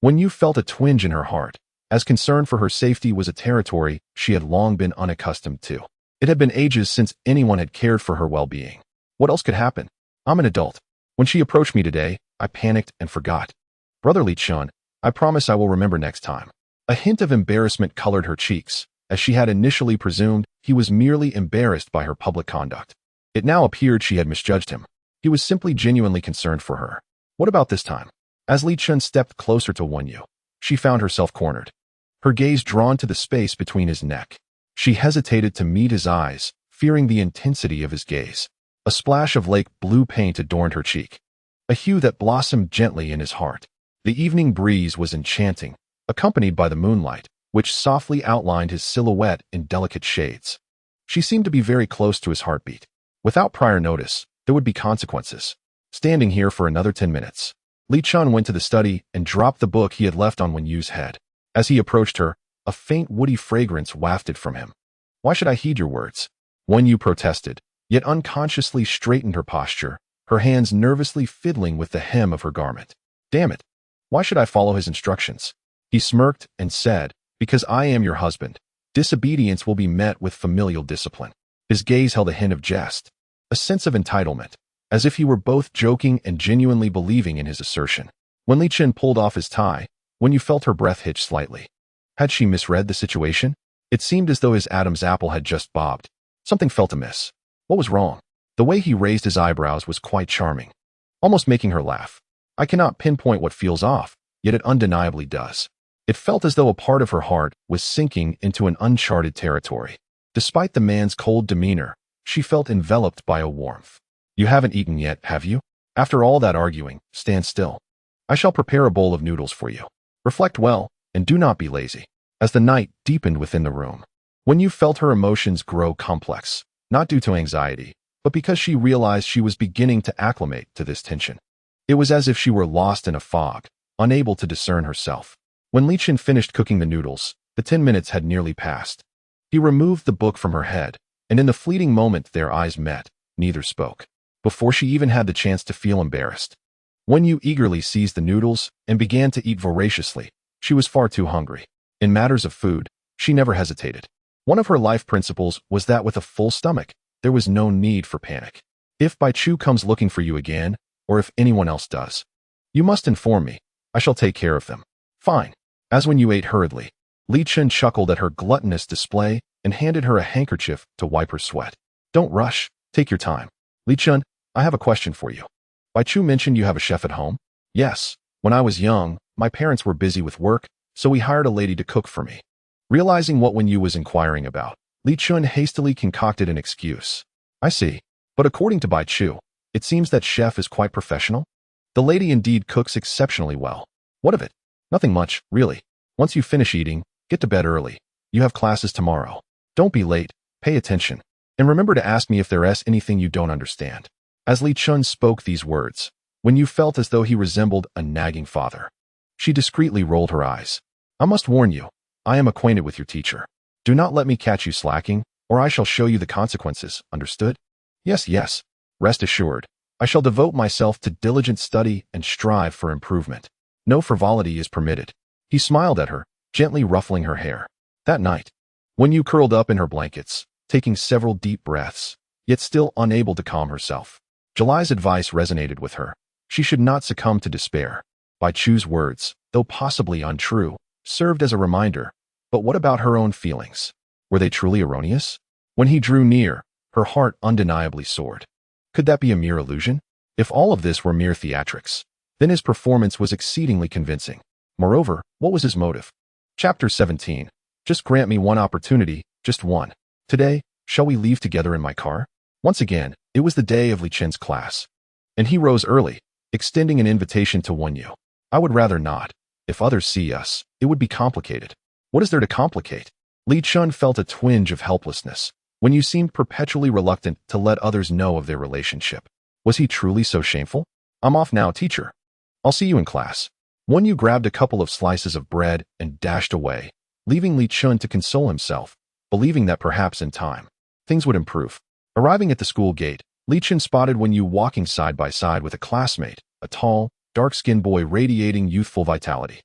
Speaker 1: Wen Yu felt a twinge in her heart, as concern for her safety was a territory she had long been unaccustomed to. It had been ages since anyone had cared for her well-being. What else could happen? I'm an adult. When she approached me today, I panicked and forgot. Brother Li Chen, I promise I will remember next time. A hint of embarrassment colored her cheeks, as she had initially presumed he was merely embarrassed by her public conduct. It now appeared she had misjudged him. He was simply genuinely concerned for her. What about this time? As Li Chen stepped closer to Wen Yu, she found herself cornered, her gaze drawn to the space between his neck. She hesitated to meet his eyes, fearing the intensity of his gaze. A splash of lake blue paint adorned her cheek, a hue that blossomed gently in his heart. The evening breeze was enchanting, accompanied by the moonlight, which softly outlined his silhouette in delicate shades. She seemed to be very close to his heartbeat. Without prior notice, there would be consequences. Standing here for another 10 minutes, Li Chen went to the study and dropped the book he had left on Wen Yu's head. As he approached her, a faint woody fragrance wafted from him. Why should I heed your words? Wen Yu protested, yet unconsciously straightened her posture, her hands nervously fiddling with the hem of her garment. Damn it! Why should I follow his instructions? He smirked and said, because I am your husband, disobedience will be met with familial discipline. His gaze held a hint of jest, a sense of entitlement, as if he were both joking and genuinely believing in his assertion. When Li Chen pulled off his tie, Wen Yu felt her breath hitch slightly. Had she misread the situation? It seemed as though his Adam's apple had just bobbed. Something felt amiss. What was wrong? The way he raised his eyebrows was quite charming. almost making her laugh. I cannot pinpoint what feels off, yet it undeniably does. It felt as though a part of her heart was sinking into an uncharted territory. Despite the man's cold demeanor, she felt enveloped by a warmth. You haven't eaten yet, have you? After all that arguing, stand still. I shall prepare a bowl of noodles for you. Reflect well, and do not be lazy. As the night deepened within the room, Wen Yu felt her emotions grow complex, not due to anxiety, but because she realized she was beginning to acclimate to this tension. It was as if she were lost in a fog, unable to discern herself. When Li Chen finished cooking the noodles, the 10 minutes had nearly passed. He removed the book from her head, and in the fleeting moment their eyes met, neither spoke. Before she even had the chance to feel embarrassed, Wen Yu eagerly seized the noodles and began to eat voraciously. She was far too hungry. In matters of food, she never hesitated. One of her life principles was that with a full stomach, there was no need for panic. If Bai Chu comes looking for you again, or if anyone else does, you must inform me. I shall take care of them. Fine. As Wen Yu ate hurriedly, Li Chen chuckled at her gluttonous display and handed her a handkerchief to wipe her sweat. Don't rush. Take your time. Li Chen, I have a question for you. Bai Chu mentioned you have a chef at home? Yes. When I was young, my parents were busy with work, so we hired a lady to cook for me. Realizing what Wen Yu was inquiring about, Li Chen hastily concocted an excuse. I see. But according to Bai Chu, it seems that chef is quite professional. The lady indeed cooks exceptionally well. What of it? Nothing much, really. Once you finish eating, get to bed early. You have classes tomorrow. Don't be late, pay attention, and remember to ask me if there's anything you don't understand. As Li Chen spoke these words, Wen Yu felt as though he resembled a nagging father. She discreetly rolled her eyes. I must warn you, I am acquainted with your teacher. Do not let me catch you slacking, or I shall show you the consequences, understood? Yes, yes. Rest assured, I shall devote myself to diligent study and strive for improvement. No frivolity is permitted. He smiled at her, gently ruffling her hair. That night, Wen Yu curled up in her blankets, taking several deep breaths, yet still unable to calm herself. July's advice resonated with her. She should not succumb to despair. Bai Chu's words, though possibly untrue, served as a reminder. But what about her own feelings? Were they truly erroneous? When he drew near, her heart undeniably soared. Could that be a mere illusion? If all of this were mere theatrics, then his performance was exceedingly convincing. Moreover, what was his motive? Chapter 17. Just grant me one opportunity, just one. Today, shall we leave together in my car? Once again, it was the day of Li Chen's class, and he rose early, extending an invitation to Wen Yu. I would rather not. If others see us, it would be complicated. What is there to complicate? Li Chen felt a twinge of helplessness. Wen Yu seemed perpetually reluctant to let others know of their relationship. Was he truly so shameful? I'm off now, teacher. I'll see you in class. Wen Yu grabbed a couple of slices of bread and dashed away, leaving Li Chen to console himself, believing that perhaps in time, things would improve. Arriving at the school gate, Li Chen spotted Wen Yu walking side by side with a classmate, a tall, dark-skinned boy radiating youthful vitality.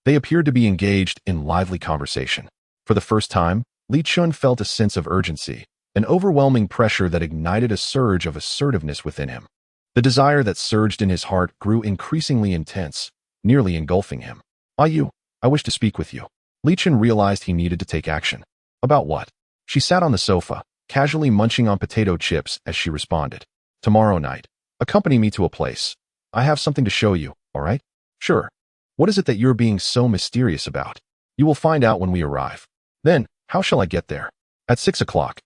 Speaker 1: They appeared to be engaged in lively conversation. For the first time, Li Chen felt a sense of urgency, an overwhelming pressure that ignited a surge of assertiveness within him. The desire that surged in his heart grew increasingly intense, nearly engulfing him. You, I wish to speak with you. Li Chen realized he needed to take action. About what? She sat on the sofa, casually munching on potato chips as she responded. Tomorrow night, accompany me to a place. I have something to show you, all right? Sure. What is it that you're being so mysterious about? You will find out when we arrive. Then, how shall I get there? At 6 o'clock.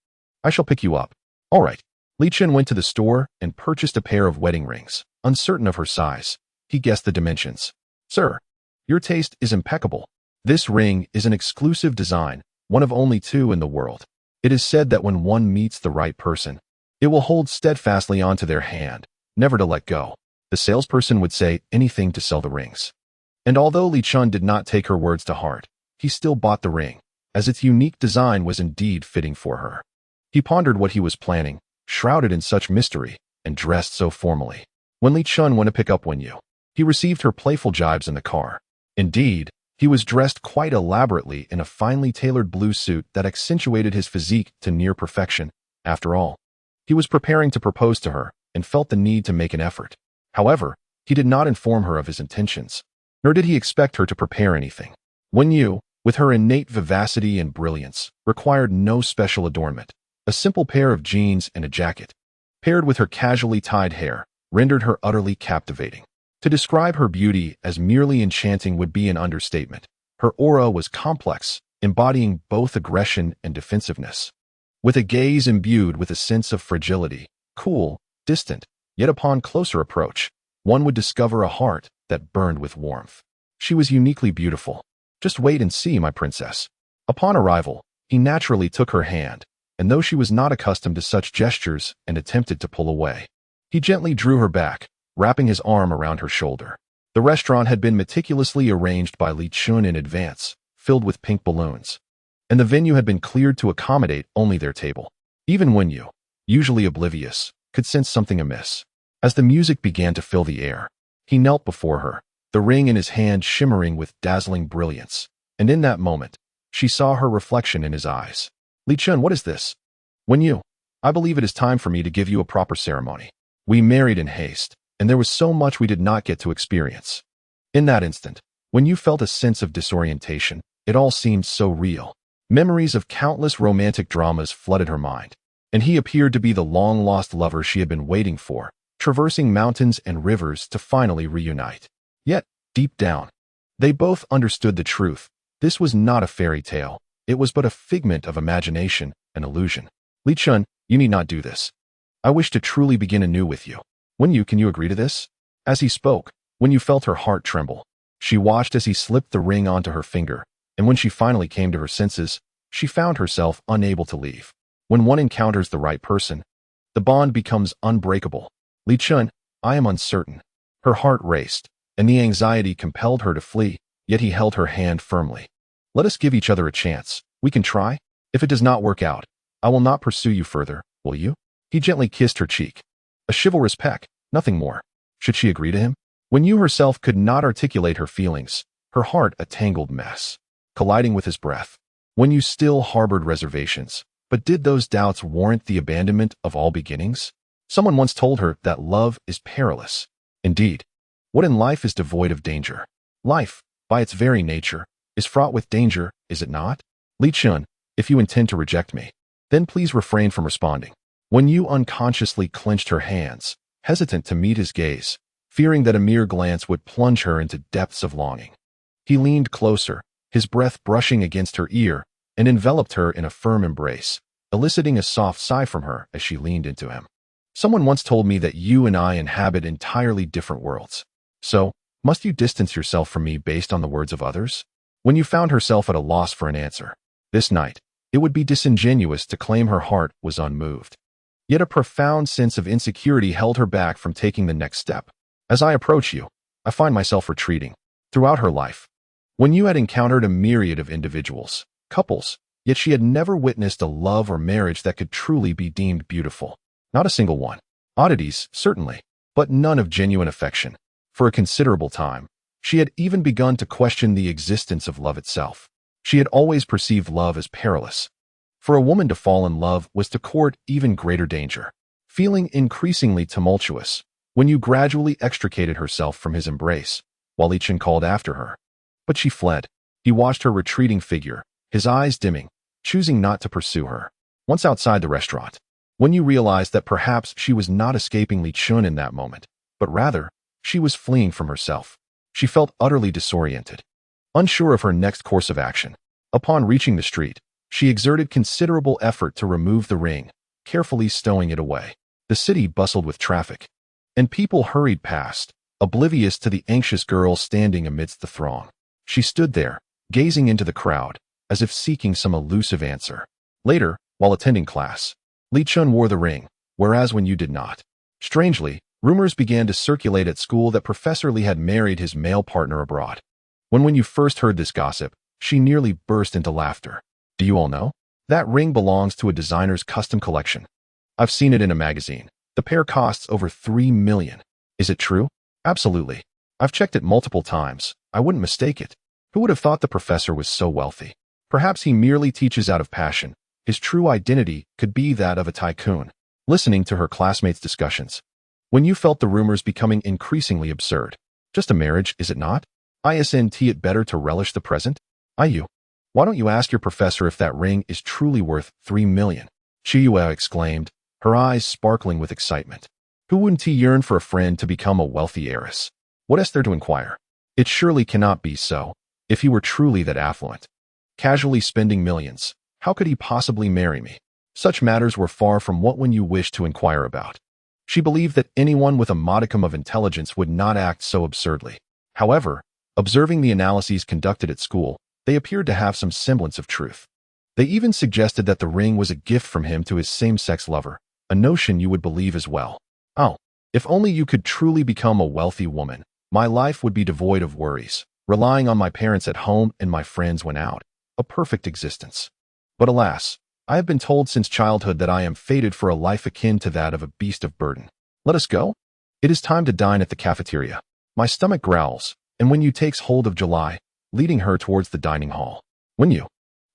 Speaker 1: I shall pick you up. All right. Li Chen went to the store and purchased a pair of wedding rings. Uncertain of her size, he guessed the dimensions. Sir, your taste is impeccable. This ring is an exclusive design, one of only 2 in the world. It is said that when one meets the right person, it will hold steadfastly onto their hand, never to let go. The salesperson would say anything to sell the rings. And although Li Chen did not take her words to heart, he still bought the ring, as its unique design was indeed fitting for her. He pondered what he was planning, shrouded in such mystery, and dressed so formally. When Li Chen went to pick up Wen Yu, he received her playful jibes in the car. Indeed, he was dressed quite elaborately in a finely tailored blue suit that accentuated his physique to near perfection. After all, he was preparing to propose to her and felt the need to make an effort. However, he did not inform her of his intentions, nor did he expect her to prepare anything. Wen Yu, with her innate vivacity and brilliance, required no special adornment. A simple pair of jeans and a jacket, paired with her casually tied hair, rendered her utterly captivating. To describe her beauty as merely enchanting would be an understatement. Her aura was complex, embodying both aggression and defensiveness. With a gaze imbued with a sense of fragility, cool, distant, yet upon closer approach, one would discover a heart that burned with warmth. She was uniquely beautiful. Just wait and see, my princess. Upon arrival, he naturally took her hand, and though she was not accustomed to such gestures and attempted to pull away, he gently drew her back, wrapping his arm around her shoulder. The restaurant had been meticulously arranged by Li Chen in advance, filled with pink balloons, and the venue had been cleared to accommodate only their table. Even Wen Yu, usually oblivious, could sense something amiss. As the music began to fill the air, he knelt before her, the ring in his hand shimmering with dazzling brilliance, and in that moment, she saw her reflection in his eyes. Li Chen, what is this? Wen Yu, I believe it is time for me to give you a proper ceremony. We married in haste, and there was so much we did not get to experience. In that instant, when you felt a sense of disorientation, it all seemed so real. Memories of countless romantic dramas flooded her mind, and he appeared to be the long-lost lover she had been waiting for, traversing mountains and rivers to finally reunite. Yet, deep down, they both understood the truth. This was not a fairy tale. It was but a figment of imagination and illusion. Li Chen, you need not do this. I wish to truly begin anew with you. Wen Yu, can you agree to this? As he spoke, Wen Yu felt her heart tremble. She watched as he slipped the ring onto her finger, and when she finally came to her senses, she found herself unable to leave. When one encounters the right person, the bond becomes unbreakable. Li Chen, I am uncertain. Her heart raced, and the anxiety compelled her to flee, yet he held her hand firmly. Let us give each other a chance. We can try. If it does not work out, I will not pursue you further, will you? He gently kissed her cheek. A chivalrous peck, nothing more. Should she agree to him? Wen Yu herself could not articulate her feelings, her heart a tangled mess, colliding with his breath. Wen Yu still harbored reservations, but did those doubts warrant the abandonment of all beginnings? Someone once told her that love is perilous. Indeed, what in life is devoid of danger? Life, by its very nature, is fraught with danger, is it not? Li Chen, if you intend to reject me, then please refrain from responding. Wen Yu unconsciously clenched her hands, hesitant to meet his gaze, fearing that a mere glance would plunge her into depths of longing. He leaned closer, his breath brushing against her ear, and enveloped her in a firm embrace, eliciting a soft sigh from her as she leaned into him. Someone once told me that you and I inhabit entirely different worlds. So, must you distance yourself from me based on the words of others? Wen Yu found herself at a loss for an answer. This night, it would be disingenuous to claim her heart was unmoved. Yet a profound sense of insecurity held her back from taking the next step. As I approach you, I find myself retreating. Throughout her life, Wen Yu had encountered a myriad of individuals, couples, yet she had never witnessed a love or marriage that could truly be deemed beautiful. Not a single one. Oddities, certainly, but none of genuine affection. For a considerable time, she had even begun to question the existence of love itself. She had always perceived love as perilous. For a woman to fall in love was to court even greater danger. Feeling increasingly tumultuous, Wen Yu gradually extricated herself from his embrace, while Li Chen called after her. But she fled. He watched her retreating figure, his eyes dimming, choosing not to pursue her. Once outside the restaurant, Wen Yu realized that perhaps she was not escaping Li Chen in that moment, but rather, she was fleeing from herself. She felt utterly disoriented, unsure of her next course of action. Upon reaching the street, she exerted considerable effort to remove the ring, carefully stowing it away. The city bustled with traffic, and people hurried past, oblivious to the anxious girl standing amidst the throng. She stood there, gazing into the crowd, as if seeking some elusive answer. Later, while attending class, Li Chen wore the ring, whereas Wen Yu did not. Strangely, rumors began to circulate at school that Professor Li had married his male partner abroad. When Wen Yu first heard this gossip, she nearly burst into laughter. Do you all know? That ring belongs to a designer's custom collection. I've seen it in a magazine. The pair costs over 3 million. Is it true? Absolutely. I've checked it multiple times. I wouldn't mistake it. Who would have thought the professor was so wealthy? Perhaps he merely teaches out of passion. His true identity could be that of a tycoon. Listening to her classmates' discussions, Wen Yu felt the rumors becoming increasingly absurd. Just a marriage, is it not? Isn't it better to relish the present? Yu, why don't you ask your professor if that ring is truly worth 3 million? Yue exclaimed, her eyes sparkling with excitement. Who wouldn't he yearn for a friend to become a wealthy heiress? What is there to inquire? It surely cannot be so, if he were truly that affluent. Casually spending millions, how could he possibly marry me? Such matters were far from what Wen Yu wished to inquire about. She believed that anyone with a modicum of intelligence would not act so absurdly. However, observing the analyses conducted at school, they appeared to have some semblance of truth. They even suggested that the ring was a gift from him to his same-sex lover, a notion you would believe as well. Oh, if only you could truly become a wealthy woman, my life would be devoid of worries, relying on my parents at home and my friends when out. A perfect existence. But alas, I have been told since childhood that I am fated for a life akin to that of a beast of burden. Let us go? It is time to dine at the cafeteria. My stomach growls, and Wen Yu takes hold of July, leading her towards the dining hall. Wen Yu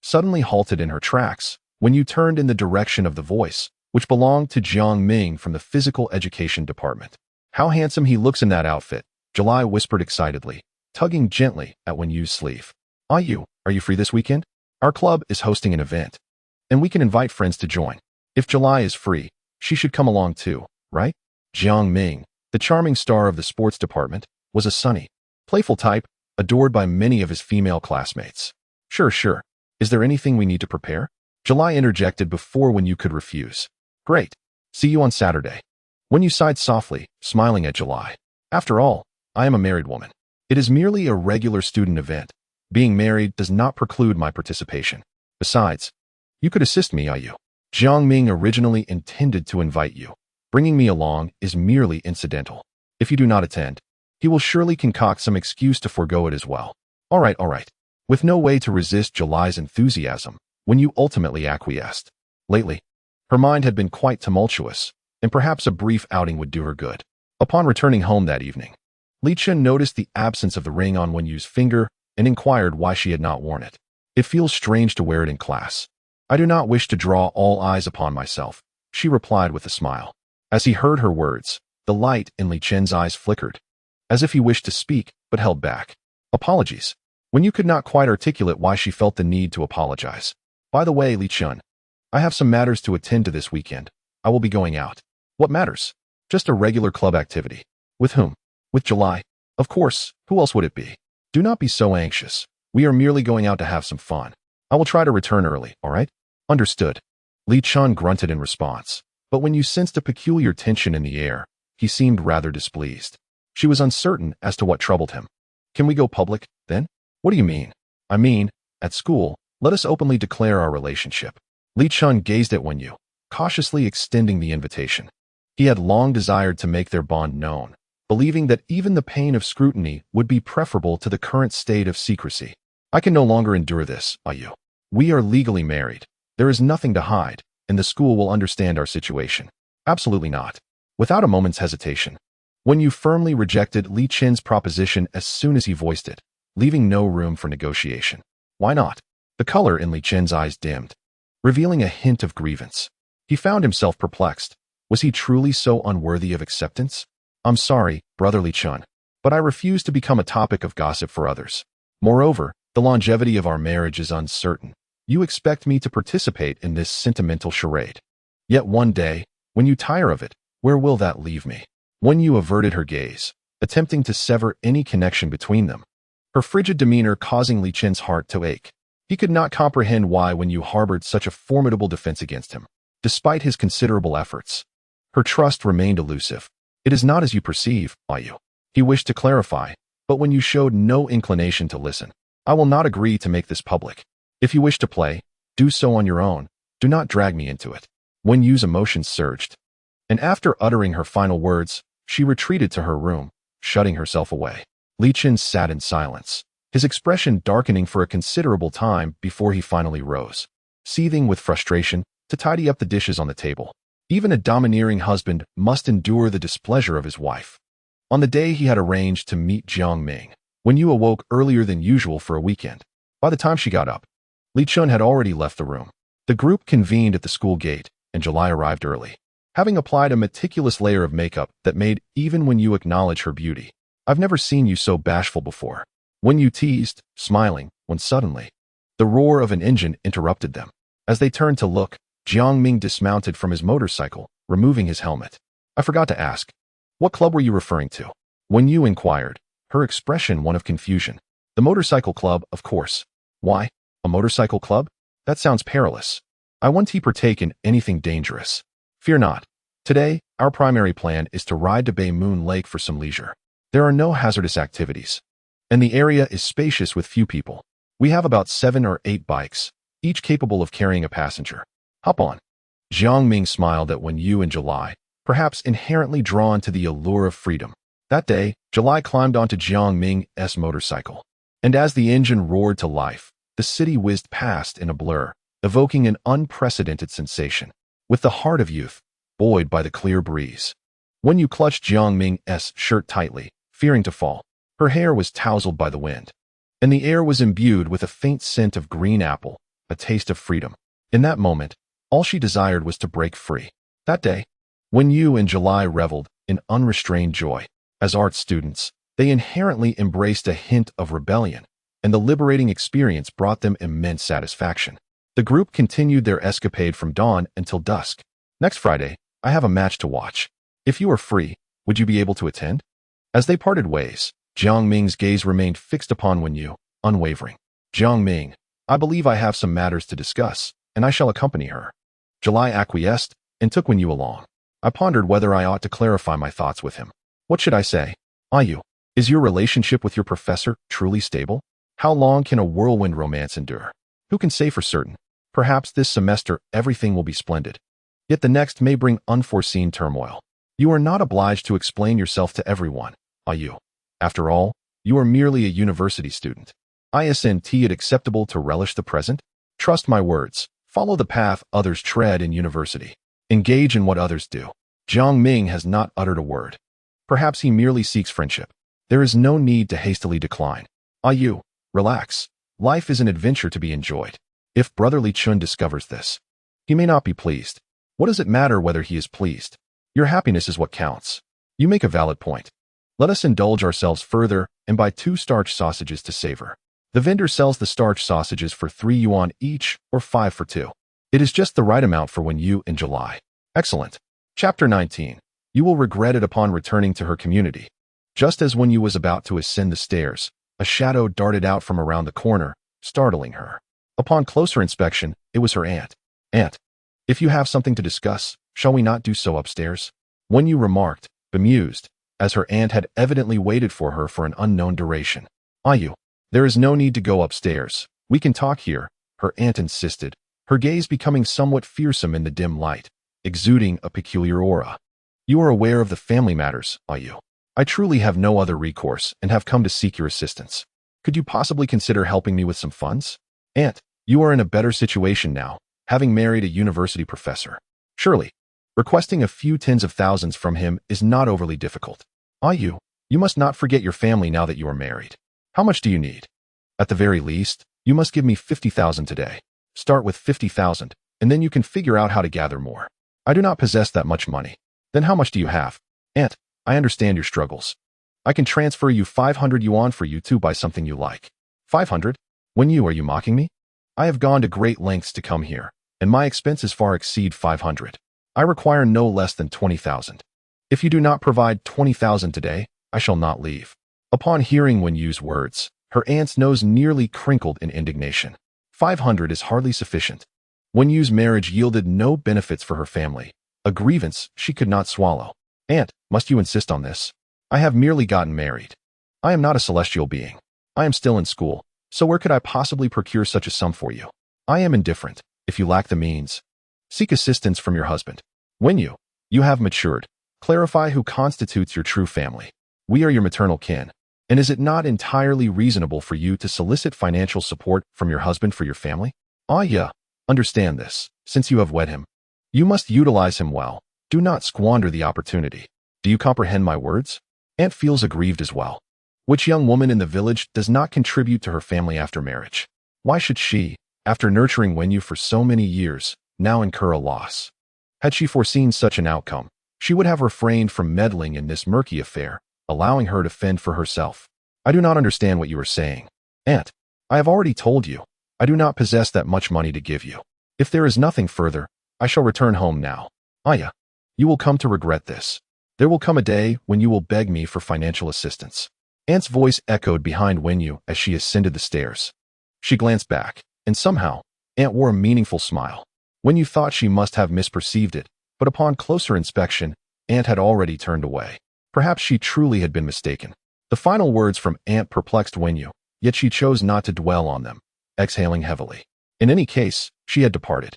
Speaker 1: suddenly halted in her tracks. Wen Yu turned in the direction of the voice, which belonged to Jiang Ming from the physical education department. How handsome he looks in that outfit, July whispered excitedly, tugging gently at Wen Yu's sleeve. Are you free this weekend? Our club is hosting an event, and we can invite friends to join. If July is free, she should come along too, right? Jiang Ming, the charming star of the sports department, was a sunny, playful type, adored by many of his female classmates. Sure. Is there anything we need to prepare? July interjected before Wen Yu could refuse. Great. See you on Saturday. Wen Yu sighed softly, smiling at July. After all, I am a married woman. It is merely a regular student event. Being married does not preclude my participation. Besides, you could assist me, you. Jiang Ming originally intended to invite you. Bringing me along is merely incidental. If you do not attend, he will surely concoct some excuse to forego it as well. All right. With no way to resist July's enthusiasm, Wen Yu ultimately acquiesced. Lately, her mind had been quite tumultuous, and perhaps a brief outing would do her good. Upon returning home that evening, Li Chen noticed the absence of the ring on Wen Yu's finger and inquired why she had not worn it. It feels strange to wear it in class. I do not wish to draw all eyes upon myself, she replied with a smile. As he heard her words, the light in Li Chen's eyes flickered, as if he wished to speak but held back. Apologies. Wen Yu could not quite articulate why she felt the need to apologize. By the way, Li Chen, I have some matters to attend to this weekend. I will be going out. What matters? Just a regular club activity. With whom? With July. Of course, who else would it be? Do not be so anxious. We are merely going out to have some fun. I will try to return early, all right? Understood. Li Chen grunted in response, but when you sensed a peculiar tension in the air, he seemed rather displeased. She was uncertain as to what troubled him. Can we go public, then? What do you mean? I mean, at school, let us openly declare our relationship. Li Chen gazed at Wen Yu, cautiously extending the invitation. He had long desired to make their bond known, believing that even the pain of scrutiny would be preferable to the current state of secrecy. I can no longer endure this, Yu. We are legally married. There is nothing to hide, and the school will understand our situation. Absolutely not. Without a moment's hesitation, Wen Yu firmly rejected Li Chen's proposition as soon as he voiced it, leaving no room for negotiation. Why not? The color in Li Chen's eyes dimmed, revealing a hint of grievance. He found himself perplexed. Was he truly so unworthy of acceptance? I'm sorry, brother Li Chen, but I refuse to become a topic of gossip for others. Moreover, the longevity of our marriage is uncertain. You expect me to participate in this sentimental charade. Yet one day, when you tire of it, where will that leave me? Wen Yu averted her gaze, attempting to sever any connection between them, her frigid demeanor causing Li Chen's heart to ache. He could not comprehend why Wen Yu harbored such a formidable defense against him. Despite his considerable efforts, her trust remained elusive. It is not as you perceive, Yu. He wished to clarify, but Wen Yu showed no inclination to listen. I will not agree to make this public. If you wish to play, do so on your own. Do not drag me into it. Wen Yu's emotions surged, and after uttering her final words, she retreated to her room, shutting herself away. Li Chen sat in silence, his expression darkening for a considerable time before he finally rose, seething with frustration, to tidy up the dishes on the table. Even a domineering husband must endure the displeasure of his wife. On the day he had arranged to meet Jiang Ming, Wen Yu awoke earlier than usual for a weekend. By the time she got up, Li Chen had already left the room. The group convened at the school gate, and July arrived early, having applied a meticulous layer of makeup that made even Wen Yu acknowledge her beauty. I've never seen you so bashful before. Wen Yu teased, smiling, when suddenly, the roar of an engine interrupted them. As they turned to look, Jiang Ming dismounted from his motorcycle, removing his helmet. I forgot to ask. What club were you referring to? Wen Yu inquired, her expression one of confusion. The motorcycle club, of course. Why? A motorcycle club? That sounds perilous. I won't partake in anything dangerous. Fear not. Today, our primary plan is to ride to Bay Moon Lake for some leisure. There are no hazardous activities. And the area is spacious with few people. We have about 7 or 8 bikes, each capable of carrying a passenger. Hop on. Jiang Ming smiled at Wen Yu in July, perhaps inherently drawn to the allure of freedom. That day, July climbed onto Jiang Ming's motorcycle. And as the engine roared to life, the city whizzed past in a blur, evoking an unprecedented sensation. With the heart of youth, buoyed by the clear breeze. Wen Yu clutched Jiang Ming's shirt tightly, fearing to fall. Her hair was tousled by the wind, and the air was imbued with a faint scent of green apple, a taste of freedom. In that moment, all she desired was to break free. That day, Wen Yu and July reveled in unrestrained joy. As art students, they inherently embraced a hint of rebellion, and the liberating experience brought them immense satisfaction. The group continued their escapade from dawn until dusk. Next Friday, I have a match to watch. If you are free, would you be able to attend? As they parted ways, Jiang Ming's gaze remained fixed upon Wen Yu, unwavering. Jiang Ming, I believe I have some matters to discuss, and I shall accompany her. July acquiesced and took Wen Yu along. I pondered whether I ought to clarify my thoughts with him. What should I say? Yu, is your relationship with your professor truly stable? How long can a whirlwind romance endure? Who can say for certain? Perhaps this semester everything will be splendid. Yet the next may bring unforeseen turmoil. You are not obliged to explain yourself to everyone, Yu. After all, you are merely a university student. Isn't it acceptable to relish the present? Trust my words. Follow the path others tread in university. Engage in what others do. Jiang Ming has not uttered a word. Perhaps he merely seeks friendship. There is no need to hastily decline. Yu, relax. Life is an adventure to be enjoyed. If Brother Li Chen discovers this, he may not be pleased. What does it matter whether he is pleased? Your happiness is what counts. You make a valid point. Let us indulge ourselves further and buy 2 starch sausages to savor. The vendor sells the starch sausages for 3 yuan each or 5 for 2. It is just the right amount for Wen Yu in July. Excellent. Chapter 19. You will regret it upon returning to her community. Just as Wen Yu was about to ascend the stairs, a shadow darted out from around the corner, startling her. Upon closer inspection, it was her aunt. Aunt, if you have something to discuss, shall we not do so upstairs? Wen Yu remarked, bemused, as her aunt had evidently waited for her for an unknown duration. Yu, there is no need to go upstairs. We can talk here, her aunt insisted, her gaze becoming somewhat fearsome in the dim light, exuding a peculiar aura. You are aware of the family matters, Yu. I truly have no other recourse and have come to seek your assistance. Could you possibly consider helping me with some funds? Aunt, you are in a better situation now, having married a university professor. Surely, requesting a few tens of thousands from him is not overly difficult. Yu, you must not forget your family now that you are married. How much do you need? At the very least, you must give me 50,000 today. Start with 50,000, and then you can figure out how to gather more. I do not possess that much money. Then how much do you have? Aunt, I understand your struggles. I can transfer you 500 yuan for you to buy something you like. 500? Wen Yu, are you mocking me? I have gone to great lengths to come here, and my expenses far exceed 500. I require no less than 20,000. If you do not provide 20,000 today, I shall not leave. Upon hearing Wen Yu's words, her aunt's nose nearly crinkled in indignation. 500 is hardly sufficient. Wen Yu's marriage yielded no benefits for her family, a grievance she could not swallow. Aunt, must you insist on this? I have merely gotten married. I am not a celestial being. I am still in school, so where could I possibly procure such a sum for you? I am indifferent. If you lack the means, seek assistance from your husband. Wen Yu, you have matured. Clarify who constitutes your true family. We are your maternal kin. And is it not entirely reasonable for you to solicit financial support from your husband for your family? Yeah, understand this. Since you have wed him, you must utilize him well. Do not squander the opportunity. Do you comprehend my words? Aunt feels aggrieved as well. Which young woman in the village does not contribute to her family after marriage? Why should she, after nurturing Wen Yu for so many years, now incur a loss? Had she foreseen such an outcome, she would have refrained from meddling in this murky affair, allowing her to fend for herself. I do not understand what you are saying. Aunt, I have already told you, I do not possess that much money to give you. If there is nothing further, I shall return home now. You will come to regret this. There will come a day when you will beg me for financial assistance. Aunt's voice echoed behind Wen Yu as she ascended the stairs. She glanced back, and somehow, Aunt wore a meaningful smile. Wen Yu thought she must have misperceived it, but upon closer inspection, Aunt had already turned away. Perhaps she truly had been mistaken. The final words from Aunt perplexed Wen Yu, yet she chose not to dwell on them, exhaling heavily. In any case, she had departed.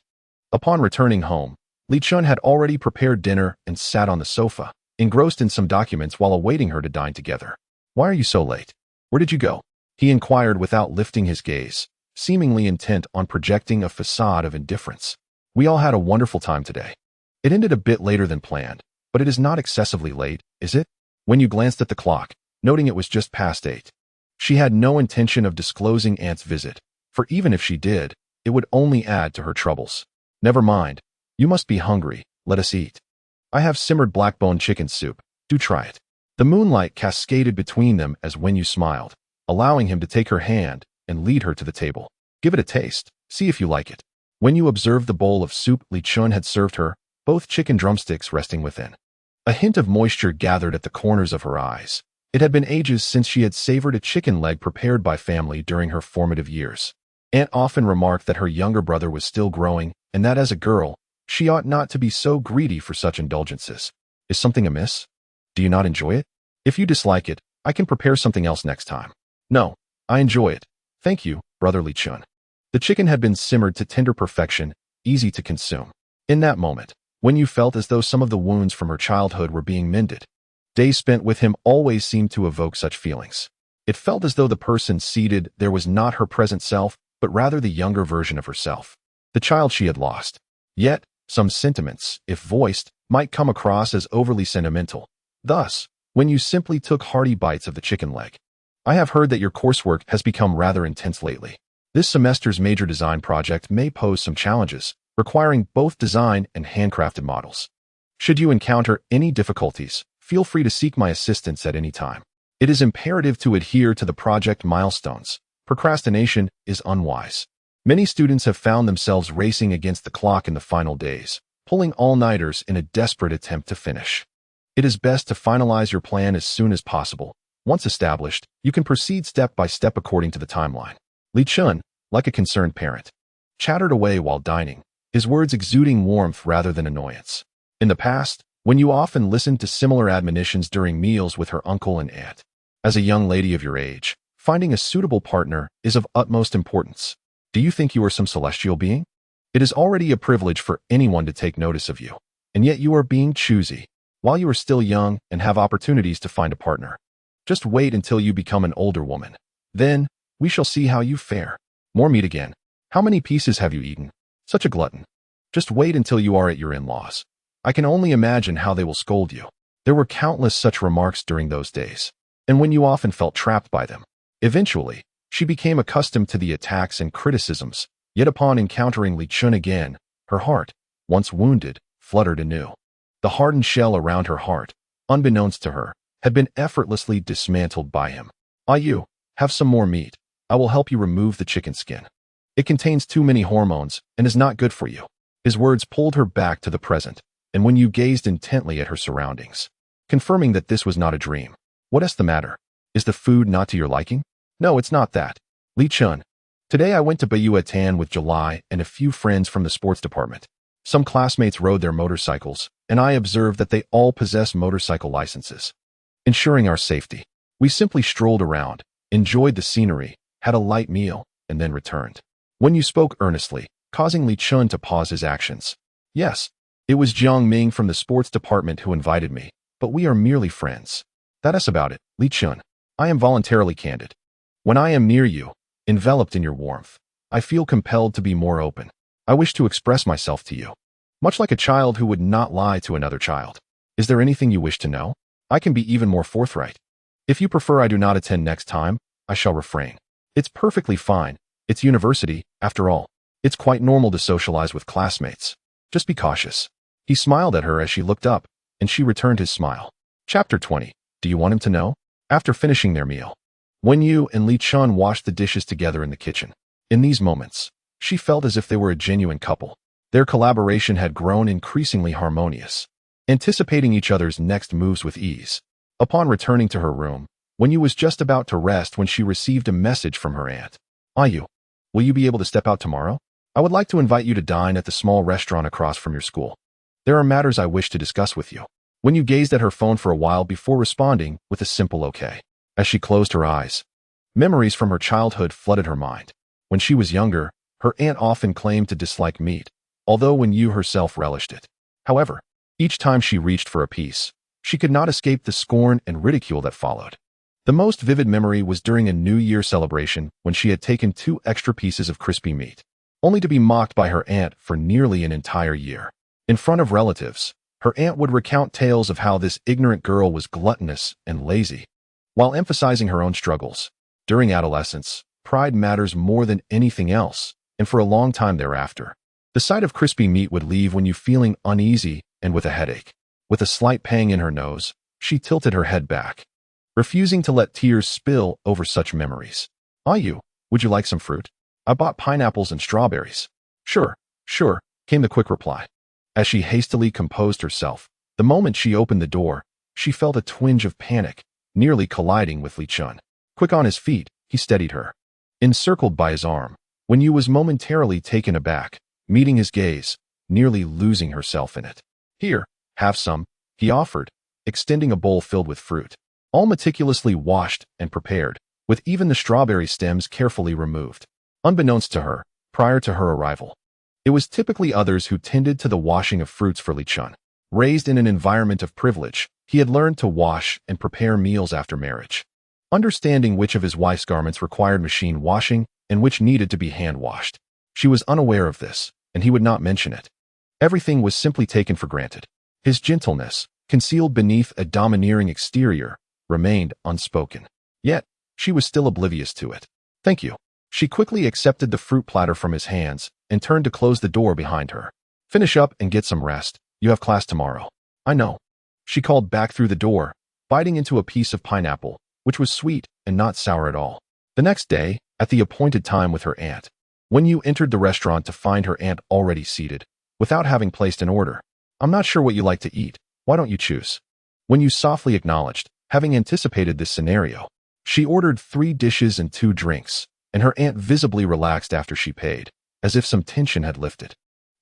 Speaker 1: Upon returning home, Li Chen had already prepared dinner and sat on the sofa, engrossed in some documents while awaiting her to dine together. "Why are you so late? Where did you go?" he inquired without lifting his gaze, seemingly intent on projecting a facade of indifference. "We all had a wonderful time today. It ended a bit later than planned, but it is not excessively late, is it?" When you glanced at the clock, noting it was just past 8. She had no intention of disclosing Aunt's visit, for even if she did, it would only add to her troubles. "Never mind. You must be hungry. Let us eat. I have simmered black-bone chicken soup. Do try it." The moonlight cascaded between them as Wen Yu smiled, allowing him to take her hand and lead her to the table. "Give it a taste. See if you like it." When you observed the bowl of soup Li Chen had served her, both chicken drumsticks resting within. A hint of moisture gathered at the corners of her eyes. It had been ages since she had savored a chicken leg prepared by family during her formative years. Aunt often remarked that her younger brother was still growing, and that as a girl, she ought not to be so greedy for such indulgences. "Is something amiss? Do you not enjoy it? If you dislike it, I can prepare something else next time." "No, I enjoy it. Thank you, Brother Li Chen." The chicken had been simmered to tender perfection, easy to consume. In that moment, Wen Yu felt as though some of the wounds from her childhood were being mended. Days spent with him always seemed to evoke such feelings. It felt as though the person seated there was not her present self, but rather the younger version of herself, the child she had lost. Yet, some sentiments, if voiced, might come across as overly sentimental. Thus, Wen Yu simply took hearty bites of the chicken leg. "I have heard that your coursework has become rather intense lately. This semester's major design project may pose some challenges, requiring both design and handcrafted models. Should you encounter any difficulties, feel free to seek my assistance at any time. It is imperative to adhere to the project milestones. Procrastination is unwise." Many students have found themselves racing against the clock in the final days, pulling all-nighters in a desperate attempt to finish. It is best to finalize your plan as soon as possible. Once established, you can proceed step by step according to the timeline. Li Chen, like a concerned parent, chattered away while dining, his words exuding warmth rather than annoyance. In the past, Wen Yu often listened to similar admonitions during meals with her uncle and aunt. As a young lady of your age, finding a suitable partner is of utmost importance. Do you think you are some celestial being? It is already a privilege for anyone to take notice of you, and yet you are being choosy, while you are still young and have opportunities to find a partner. Just wait until you become an older woman. Then, we shall see how you fare. More meat again. How many pieces have you eaten? Such a glutton. Just wait until you are at your in-laws. I can only imagine how they will scold you. There were countless such remarks during those days, and Wen Yu often felt trapped by them. Eventually, she became accustomed to the attacks and criticisms, yet upon encountering Li Chen again, her heart, once wounded, fluttered anew. The hardened shell around her heart, unbeknownst to her, had been effortlessly dismantled by him. "Ah, you, have some more meat. I will help you remove the chicken skin. It contains too many hormones and is not good for you." His words pulled her back to the present, and Wen Yu gazed intently at her surroundings, confirming that this was not a dream. "What is the matter? Is the food not to your liking?" "No, it's not that. Li Chen, today I went to Buyuan with July and a few friends from the sports department. Some classmates rode their motorcycles, and I observed that they all possess motorcycle licenses, ensuring our safety. We simply strolled around, enjoyed the scenery, had a light meal, and then returned." Wen Yu spoke earnestly, causing Li Chen to pause his actions. "Yes, it was Jiang Ming from the sports department who invited me, but we are merely friends. That is about it, Li Chen. I am voluntarily candid. When I am near you, enveloped in your warmth, I feel compelled to be more open. I wish to express myself to you, much like a child who would not lie to another child. Is there anything you wish to know? I can be even more forthright. If you prefer I do not attend next time, I shall refrain. It's perfectly fine. It's university, after all. It's quite normal to socialize with classmates. Just be cautious." He smiled at her as she looked up, and she returned his smile. Chapter 20. Do you want him to know? After finishing their meal, Wen Yu and Li Chen washed the dishes together in the kitchen. In these moments, she felt as if they were a genuine couple. Their collaboration had grown increasingly harmonious. anticipating each other's next moves with ease. Upon returning to her room, Wen Yu was just about to rest when she received a message from her aunt. Yu, will you be able to step out tomorrow? I would like to invite you to dine at the small restaurant across from your school. There are matters I wish to discuss with you. Wen Yu gazed at her phone for a while before responding with a simple okay. As she closed her eyes, memories from her childhood flooded her mind. When she was younger, her aunt often claimed to dislike meat, although Wen Yu herself relished it. However, each time she reached for a piece, she could not escape the scorn and ridicule that followed. The most vivid memory was during a New Year celebration when she had taken 2 extra pieces of crispy meat, only to be mocked by her aunt for nearly an entire year. In front of relatives, her aunt would recount tales of how this ignorant girl was gluttonous and lazy, while emphasizing her own struggles. During adolescence, pride matters more than anything else, and for a long time thereafter, the sight of crispy meat would leave Wen Yu feeling uneasy and with a headache. With a slight pang in her nose, she tilted her head back, refusing to let tears spill over such memories. Yu, would you like some fruit? I bought pineapples and strawberries. Sure, came the quick reply. As she hastily composed herself, the moment she opened the door, she felt a twinge of panic, nearly colliding with Li Chen. Quick on his feet, he steadied her. Encircled by his arm, Wen Yu was momentarily taken aback, meeting his gaze, nearly losing herself in it. Here, have some, he offered, extending a bowl filled with fruit, all meticulously washed and prepared, with even the strawberry stems carefully removed. Unbeknownst to her, prior to her arrival, it was typically others who tended to the washing of fruits for Li Chen. Raised in an environment of privilege, he had learned to wash and prepare meals after marriage, understanding which of his wife's garments required machine washing and which needed to be hand-washed. She was unaware of this, and he would not mention it. Everything was simply taken for granted. His gentleness, concealed beneath a domineering exterior, remained unspoken. Yet, she was still oblivious to it. Thank you. She quickly accepted the fruit platter from his hands and turned to close the door behind her. Finish up and get some rest. You have class tomorrow. I know. She called back through the door, biting into a piece of pineapple, which was sweet and not sour at all. The next day, at the appointed time with her aunt, Wen Yu entered the restaurant to find her aunt already seated, without having placed an order. I'm not sure what you like to eat. Why don't you choose? Wen Yu softly acknowledged, having anticipated this scenario. She ordered 3 dishes and 2 drinks, and her aunt visibly relaxed after she paid, as if some tension had lifted.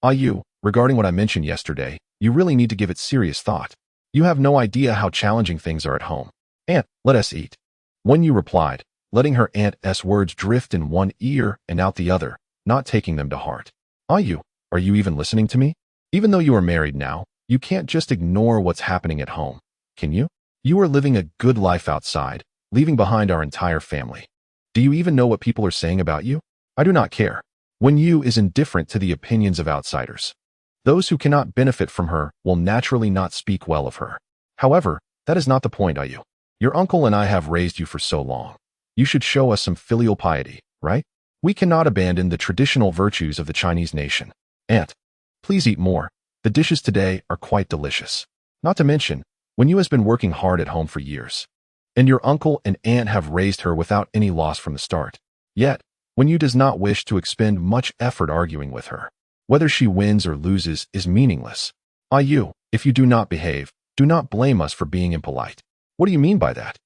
Speaker 1: Yu, regarding what I mentioned yesterday, you really need to give it serious thought. You have no idea how challenging things are at home. Aunt, let us eat. Wen Yu replied, letting her aunt's words drift in one ear and out the other, not taking them to heart. Yu, are you even listening to me? Even though you are married now, you can't just ignore what's happening at home, can you? You are living a good life outside, leaving behind our entire family. Do you even know what people are saying about you? I do not care. Wen Yu is indifferent to the opinions of outsiders. Those who cannot benefit from her will naturally not speak well of her. However, that is not the point, Yu. Your uncle and I have raised you for so long. You should show us some filial piety, right? We cannot abandon the traditional virtues of the Chinese nation. Aunt, please eat more. The dishes today are quite delicious. Not to mention, Wen Yu has been working hard at home for years, and your uncle and aunt have raised her without any loss from the start. Yet, Wen Yu does not wish to expend much effort arguing with her. Whether she wins or loses is meaningless. Yu, if you do not behave, do not blame us for being impolite. What do you mean by that?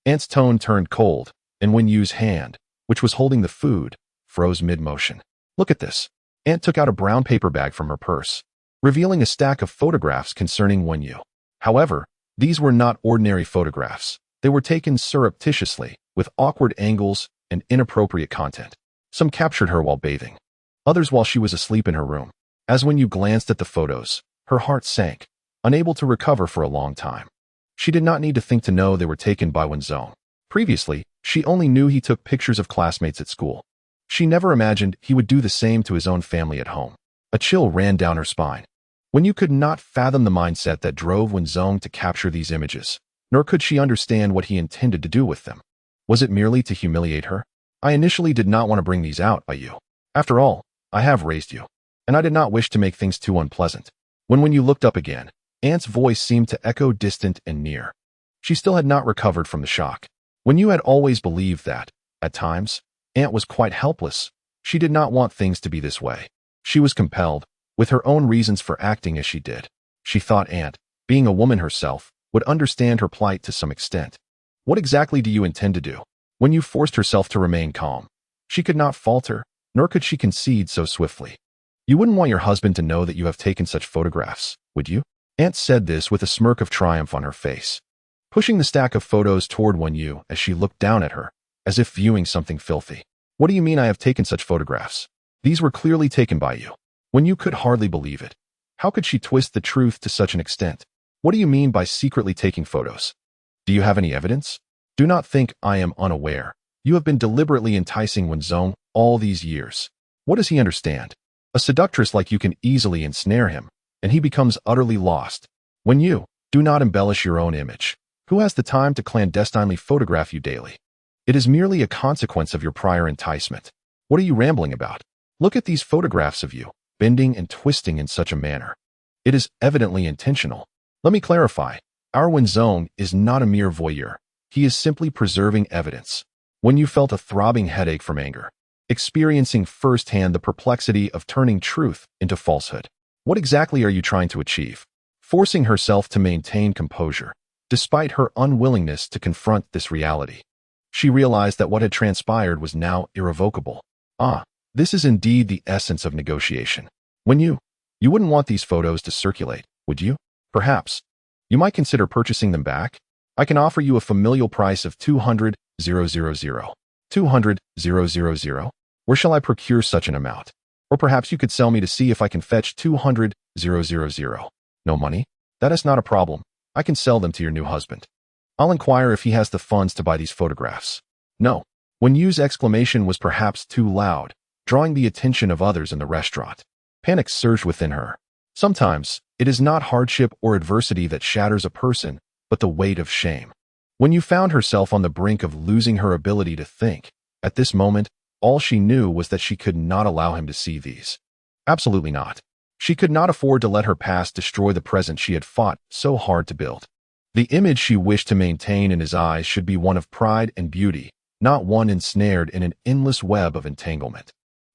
Speaker 1: Aunt's tone turned cold, and Wen Yu's hand, which was holding the food, froze mid-motion. Look at this. Aunt took out a brown paper bag from her purse, revealing a stack of photographs concerning Wen Yu. However, these were not ordinary photographs. They were taken surreptitiously, with awkward angles and inappropriate content. Some captured her while bathing, others while she was asleep in her room. As Wen Yu glanced at the photos, her heart sank, unable to recover for a long time. She did not need to think to know they were taken by Wen Zong. Previously, she only knew he took pictures of classmates at school. She never imagined he would do the same to his own family at home. A chill ran down her spine. Wen Yu could not fathom the mindset that drove Wen Zong to capture these images, nor could she understand what he intended to do with them. Was it merely to humiliate her? I initially did not want to bring these out, Yu. After all, I have raised you, and I did not wish to make things too unpleasant. When Wen Yu looked up again, Aunt's voice seemed to echo distant and near. She still had not recovered from the shock. Wen Yu had always believed that, at times, Aunt was quite helpless. She did not want things to be this way. She was compelled, with her own reasons for acting as she did. She thought Aunt, being a woman herself, would understand her plight to some extent. What exactly do you intend to do? Wen Yu forced herself to remain calm. She could not falter, nor could she concede so swiftly. You wouldn't want your husband to know that you have taken such photographs, would you? Aunt said this with a smirk of triumph on her face, pushing the stack of photos toward Wen Yu as she looked down at her, as if viewing something filthy. What do you mean I have taken such photographs? These were clearly taken by you. Wen Yu could hardly believe it. How could she twist the truth to such an extent? What do you mean by secretly taking photos? Do you have any evidence? Do not think I am unaware. You have been deliberately enticing Wen Zong all these years. What does he understand? A seductress like you can easily ensnare him, and he becomes utterly lost. Wen Yu, do not embellish your own image. Who has the time to clandestinely photograph you daily? It is merely a consequence of your prior enticement. What are you rambling about? Look at these photographs of you, bending and twisting in such a manner. It is evidently intentional. Let me clarify. Our Wen Zong is not a mere voyeur. He is simply preserving evidence. When you felt a throbbing headache from anger, experiencing firsthand the perplexity of turning truth into falsehood. What exactly are you trying to achieve? Forcing herself to maintain composure, despite her unwillingness to confront this reality. She realized that what had transpired was now irrevocable. This is indeed the essence of negotiation. When you wouldn't want these photos to circulate, would you? Perhaps. You might consider purchasing them back. I can offer you a familial price of 200,000. 200,000? Where shall I procure such an amount? Or perhaps you could sell me to see if I can fetch 200,000. No money? That is not a problem. I can sell them to your new husband. I'll inquire if he has the funds to buy these photographs. No. Wen Yu's exclamation was perhaps too loud, drawing the attention of others in the restaurant. Panic surged within her. Sometimes, it is not hardship or adversity that shatters a person, but the weight of shame. When you found herself on the brink of losing her ability to think, at this moment, all she knew was that she could not allow him to see these. Absolutely not. She could not afford to let her past destroy the present she had fought so hard to build. The image she wished to maintain in his eyes should be one of pride and beauty, not one ensnared in an endless web of entanglement.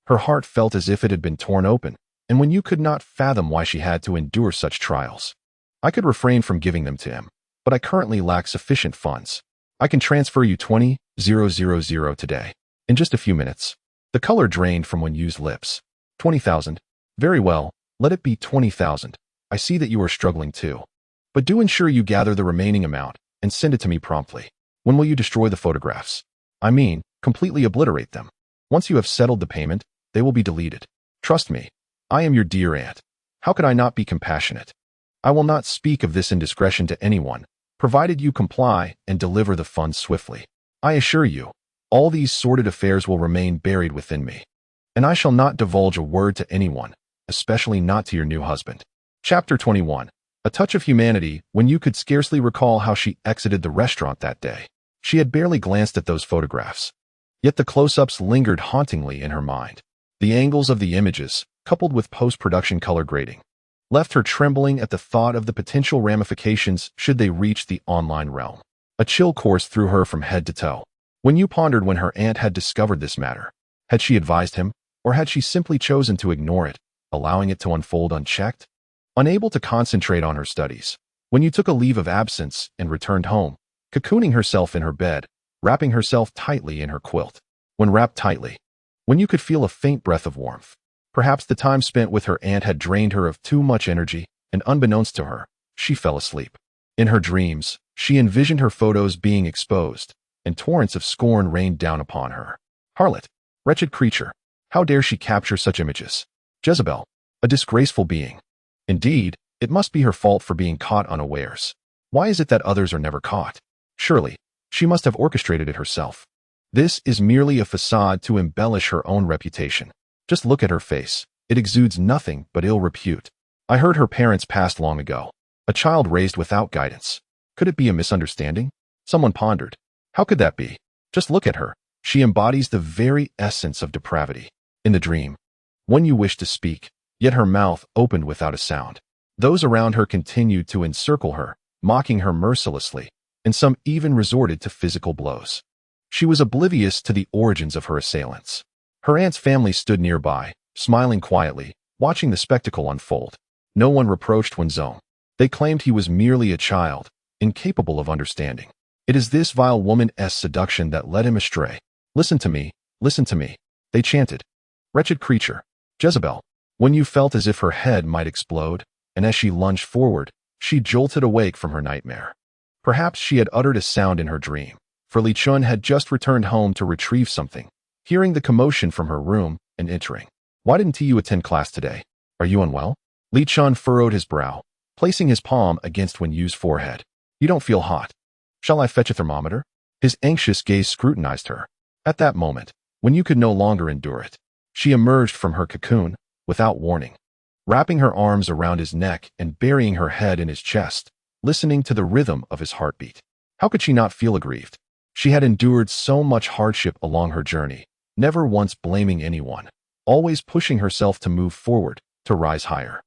Speaker 1: Her heart felt as if it had been torn open, and when you could not fathom why she had to endure such trials. I could refrain from giving them to him, but I currently lack sufficient funds. I can transfer you 20,000 today. In just a few minutes. The color drained from Wen Yu's lips. 20,000. Very well, let it be 20,000. I see that you are struggling too. But do ensure you gather the remaining amount and send it to me promptly. When will you destroy the photographs? I mean, completely obliterate them. Once you have settled the payment, they will be deleted. Trust me. I am your dear aunt. How could I not be compassionate? I will not speak of this indiscretion to anyone, provided you comply and deliver the funds swiftly. I assure you, all these sordid affairs will remain buried within me, and I shall not divulge a word to anyone, especially not to your new husband. Chapter 21. A touch of humanity. When you could scarcely recall how she exited the restaurant that day. She had barely glanced at those photographs. Yet the close-ups lingered hauntingly in her mind. The angles of the images, coupled with post-production color grading, left her trembling at the thought of the potential ramifications should they reach the online realm. A chill coursed through her from head to toe. When you pondered when her aunt had discovered this matter, had she advised him, or had she simply chosen to ignore it, allowing it to unfold unchecked? Unable to concentrate on her studies, when you took a leave of absence and returned home, cocooning herself in her bed, wrapping herself tightly in her quilt. When wrapped tightly, when you could feel a faint breath of warmth, perhaps the time spent with her aunt had drained her of too much energy, and unbeknownst to her, she fell asleep. In her dreams, she envisioned her photos being exposed, and torrents of scorn rained down upon her. Harlot, wretched creature, how dare she capture such images? Jezebel, a disgraceful being. Indeed, it must be her fault for being caught unawares. Why is it that others are never caught? Surely, she must have orchestrated it herself. This is merely a facade to embellish her own reputation. Just look at her face. It exudes nothing but ill repute. I heard her parents passed long ago. A child raised without guidance. Could it be a misunderstanding? Someone pondered. How could that be? Just look at her. She embodies the very essence of depravity. In the dream, when you wished to speak, yet her mouth opened without a sound. Those around her continued to encircle her, mocking her mercilessly, and some even resorted to physical blows. She was oblivious to the origins of her assailants. Her aunt's family stood nearby, smiling quietly, watching the spectacle unfold. No one reproached Wen Zong. They claimed he was merely a child, incapable of understanding. It is this vile woman's seduction that led him astray. Listen to me, they chanted. Wretched creature. Jezebel. Wen Yu felt as if her head might explode, and as she lunged forward, she jolted awake from her nightmare. Perhaps she had uttered a sound in her dream, for Li Chen had just returned home to retrieve something, hearing the commotion from her room and entering. Why didn't you attend class today? Are you unwell? Li Chen furrowed his brow, placing his palm against Wen Yu's forehead. You don't feel hot. Shall I fetch a thermometer? His anxious gaze scrutinized her. At that moment, Wen Yu could no longer endure it. She emerged from her cocoon, without warning, wrapping her arms around his neck and burying her head in his chest, listening to the rhythm of his heartbeat. How could she not feel aggrieved? She had endured so much hardship along her journey, never once blaming anyone, always pushing herself to move forward, to rise higher.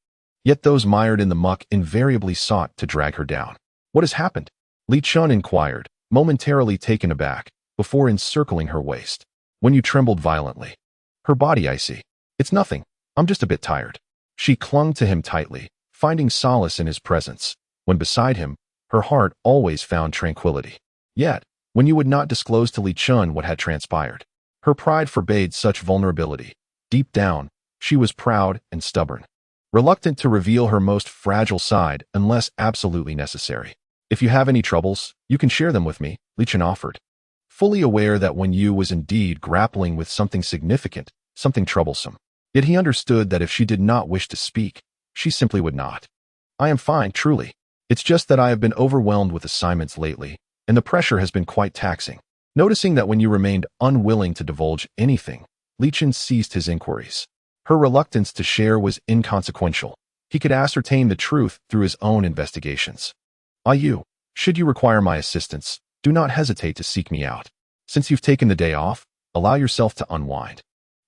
Speaker 1: Yet those mired in the muck invariably sought to drag her down. What has happened? Li Chen inquired, momentarily taken aback, before encircling her waist. Wen Yu trembled violently. Her body icy. It's nothing. I'm just a bit tired. She clung to him tightly, finding solace in his presence. When beside him, her heart always found tranquility. Yet, Wen Yu would not disclose to Li Chen what had transpired. Her pride forbade such vulnerability. Deep down, she was proud and stubborn, reluctant to reveal her most fragile side unless absolutely necessary. If you have any troubles, you can share them with me, Li Chen offered. Fully aware that Wen Yu was indeed grappling with something significant, something troublesome. Yet he understood that if she did not wish to speak, she simply would not. I am fine, truly. It's just that I have been overwhelmed with assignments lately, and the pressure has been quite taxing. Noticing that Wen Yu remained unwilling to divulge anything, Li Chen ceased his inquiries. Her reluctance to share was inconsequential. He could ascertain the truth through his own investigations. Yu, should you require my assistance, do not hesitate to seek me out. Since you've taken the day off, allow yourself to unwind.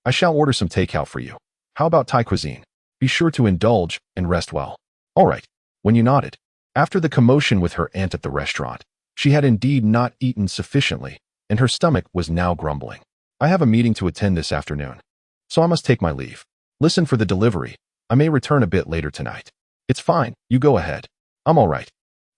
Speaker 1: I shall order some takeout for you. How about Thai cuisine? Be sure to indulge and rest well. All right. Wen Yu nodded. After the commotion with her aunt at the restaurant, she had indeed not eaten sufficiently, and her stomach was now grumbling. I have a meeting to attend this afternoon, so I must take my leave. Listen for the delivery. I may return a bit later tonight. It's fine. You go ahead. I'm all right.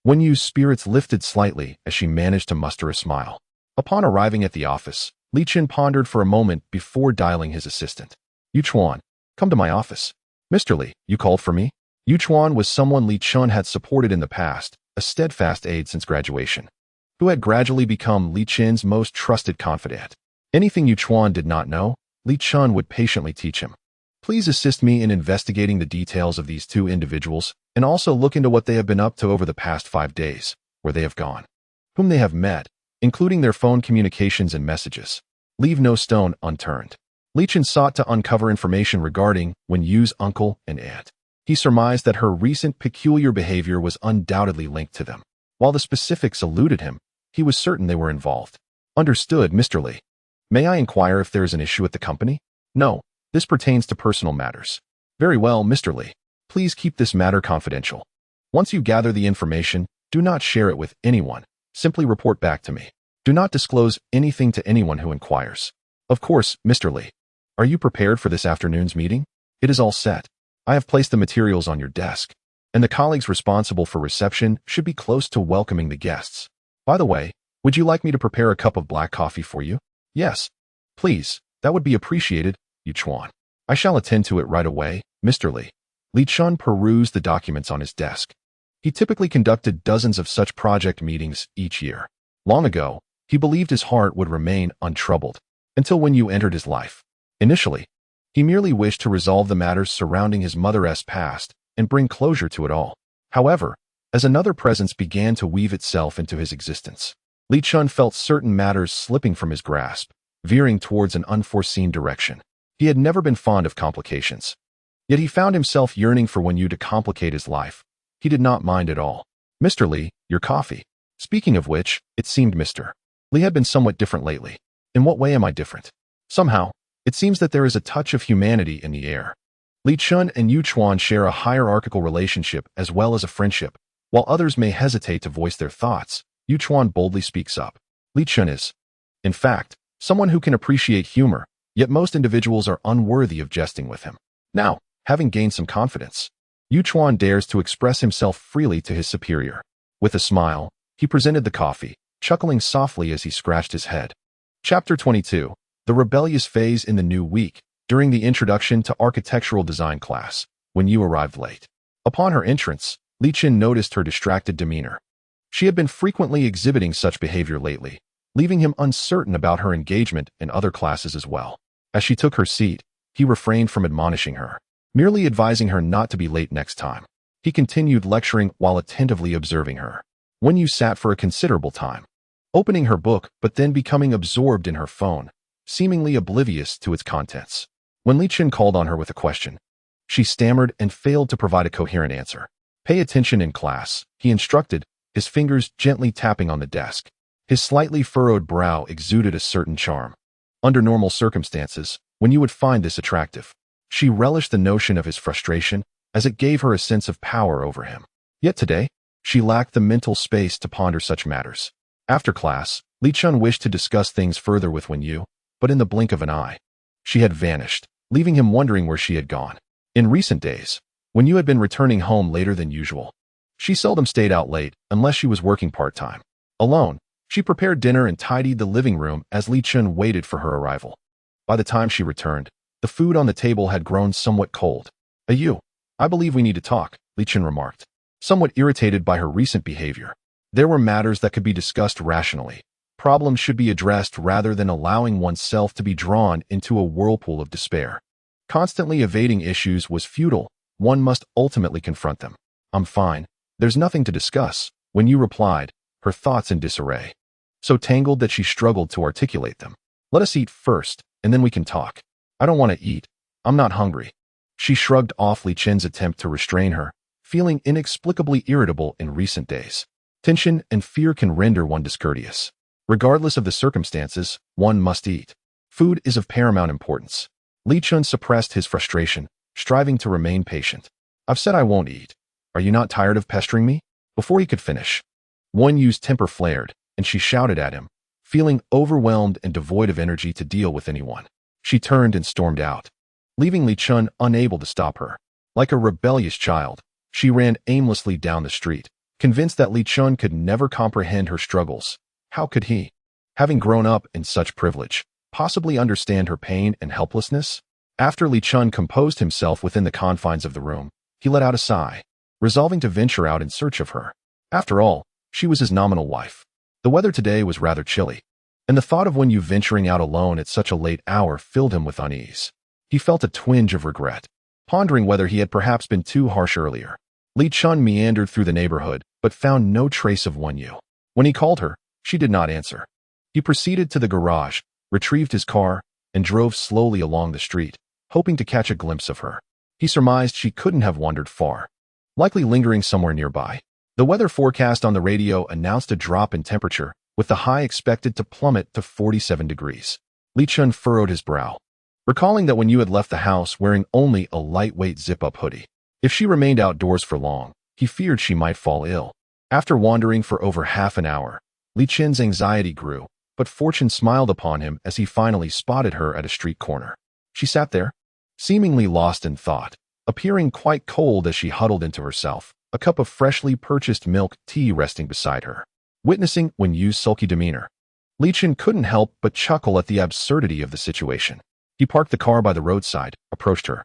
Speaker 1: Wen Yu's spirits lifted slightly as she managed to muster a smile. Upon arriving at the office, Li Chen pondered for a moment before dialing his assistant. Yu Chuan, come to my office. Mr. Li, you called for me? Yu Chuan was someone Li Chen had supported in the past, a steadfast aide since graduation, who had gradually become Li Chen's most trusted confidant. Anything Yu Chuan did not know, Li Chen would patiently teach him. Please assist me in investigating the details of these two individuals, and also look into what they have been up to over the past 5 days, where they have gone, whom they have met, including their phone communications and messages. Leave no stone unturned. Li Chen sought to uncover information regarding Wen Yu's uncle and aunt. He surmised that her recent peculiar behavior was undoubtedly linked to them. While the specifics eluded him, he was certain they were involved. Understood, Mr. Li. May I inquire if there is an issue at the company? No, this pertains to personal matters. Very well, Mr. Li. Please keep this matter confidential. Once you gather the information, do not share it with anyone. Simply report back to me. Do not disclose anything to anyone who inquires. Of course, Mr. Li. Are you prepared for this afternoon's meeting? It is all set. I have placed the materials on your desk, and the colleagues responsible for reception should be close to welcoming the guests. By the way, would you like me to prepare a cup of black coffee for you? Yes. Please, that would be appreciated, Yu Chuan. I shall attend to it right away, Mr. Li. Li Chen perused the documents on his desk. He typically conducted dozens of such project meetings each year. Long ago, he believed his heart would remain untroubled, until Wen Yu entered his life. Initially, he merely wished to resolve the matters surrounding his mother's past and bring closure to it all. However, as another presence began to weave itself into his existence, Li Chen felt certain matters slipping from his grasp, veering towards an unforeseen direction. He had never been fond of complications. Yet he found himself yearning for Wen Yu to complicate his life. He did not mind at all. Mr. Li, your coffee. Speaking of which, it seemed Mr. Li had been somewhat different lately. In what way am I different? Somehow, it seems that there is a touch of humanity in the air. Li Chen and Yu Chuan share a hierarchical relationship as well as a friendship. While others may hesitate to voice their thoughts, Yu Chuan boldly speaks up. Li Chen is, in fact, someone who can appreciate humor, yet most individuals are unworthy of jesting with him. Now, having gained some confidence, Yu Chuan dares to express himself freely to his superior. With a smile, he presented the coffee, chuckling softly as he scratched his head. Chapter 22. The rebellious phase in the new week. During the introduction to architectural design class, Wen Yu arrived late. Upon her entrance, Li Chen noticed her distracted demeanor. She had been frequently exhibiting such behavior lately, leaving him uncertain about her engagement in other classes as well. As she took her seat, he refrained from admonishing her, merely advising her not to be late next time. He continued lecturing while attentively observing her. Wen Yu sat for a considerable time, opening her book but then becoming absorbed in her phone, seemingly oblivious to its contents. When Li Chen called on her with a question, she stammered and failed to provide a coherent answer. "Pay attention in class," he instructed, his fingers gently tapping on the desk. His slightly furrowed brow exuded a certain charm. Under normal circumstances, Wen Yu would find this attractive. She relished the notion of his frustration, as it gave her a sense of power over him. Yet today, she lacked the mental space to ponder such matters. After class, Li Chen wished to discuss things further with Wen Yu, but in the blink of an eye, she had vanished, leaving him wondering where she had gone. In recent days, Wen Yu had been returning home later than usual. She seldom stayed out late unless she was working part-time. Alone, she prepared dinner and tidied the living room as Li Chen waited for her arrival. By the time she returned, the food on the table had grown somewhat cold. "Yu, I believe we need to talk," Li Chen remarked, somewhat irritated by her recent behavior. There were matters that could be discussed rationally. Problems should be addressed rather than allowing oneself to be drawn into a whirlpool of despair. Constantly evading issues was futile. One must ultimately confront them. "I'm fine. There's nothing to discuss," Wen Yu replied, her thoughts in disarray, so tangled that she struggled to articulate them. "Let us eat first, and then we can talk." "I don't want to eat. I'm not hungry." She shrugged off Li Chen's attempt to restrain her, feeling inexplicably irritable in recent days. Tension and fear can render one discourteous. Regardless of the circumstances, one must eat. Food is of paramount importance. Li Chen suppressed his frustration, striving to remain patient. "I've said I won't eat. Are you not tired of pestering me?" Before he could finish, Wen Yu's temper flared, and she shouted at him, feeling overwhelmed and devoid of energy to deal with anyone. She turned and stormed out, leaving Li Chen unable to stop her. Like a rebellious child, she ran aimlessly down the street, convinced that Li Chen could never comprehend her struggles. How could he, having grown up in such privilege, possibly understand her pain and helplessness? After Li Chen composed himself within the confines of the room, he let out a sigh, resolving to venture out in search of her. After all, she was his nominal wife. The weather today was rather chilly, and the thought of Wen Yu venturing out alone at such a late hour filled him with unease. He felt a twinge of regret, pondering whether he had perhaps been too harsh earlier. Li Chen meandered through the neighborhood, but found no trace of Wen Yu. When he called her, she did not answer. He proceeded to the garage, retrieved his car, and drove slowly along the street, hoping to catch a glimpse of her. He surmised she couldn't have wandered far, likely lingering somewhere nearby. The weather forecast on the radio announced a drop in temperature, with the high expected to plummet to 47 degrees. Li Chen furrowed his brow, recalling that Wen Yu had left the house wearing only a lightweight zip-up hoodie. If she remained outdoors for long, he feared she might fall ill. After wandering for over half an hour, Li Chen's anxiety grew, but fortune smiled upon him as he finally spotted her at a street corner. She sat there, seemingly lost in thought, appearing quite cold as she huddled into herself, a cup of freshly purchased milk tea resting beside her. Witnessing Wen Yu's sulky demeanor, Li Chen couldn't help but chuckle at the absurdity of the situation. He parked the car by the roadside, approached her,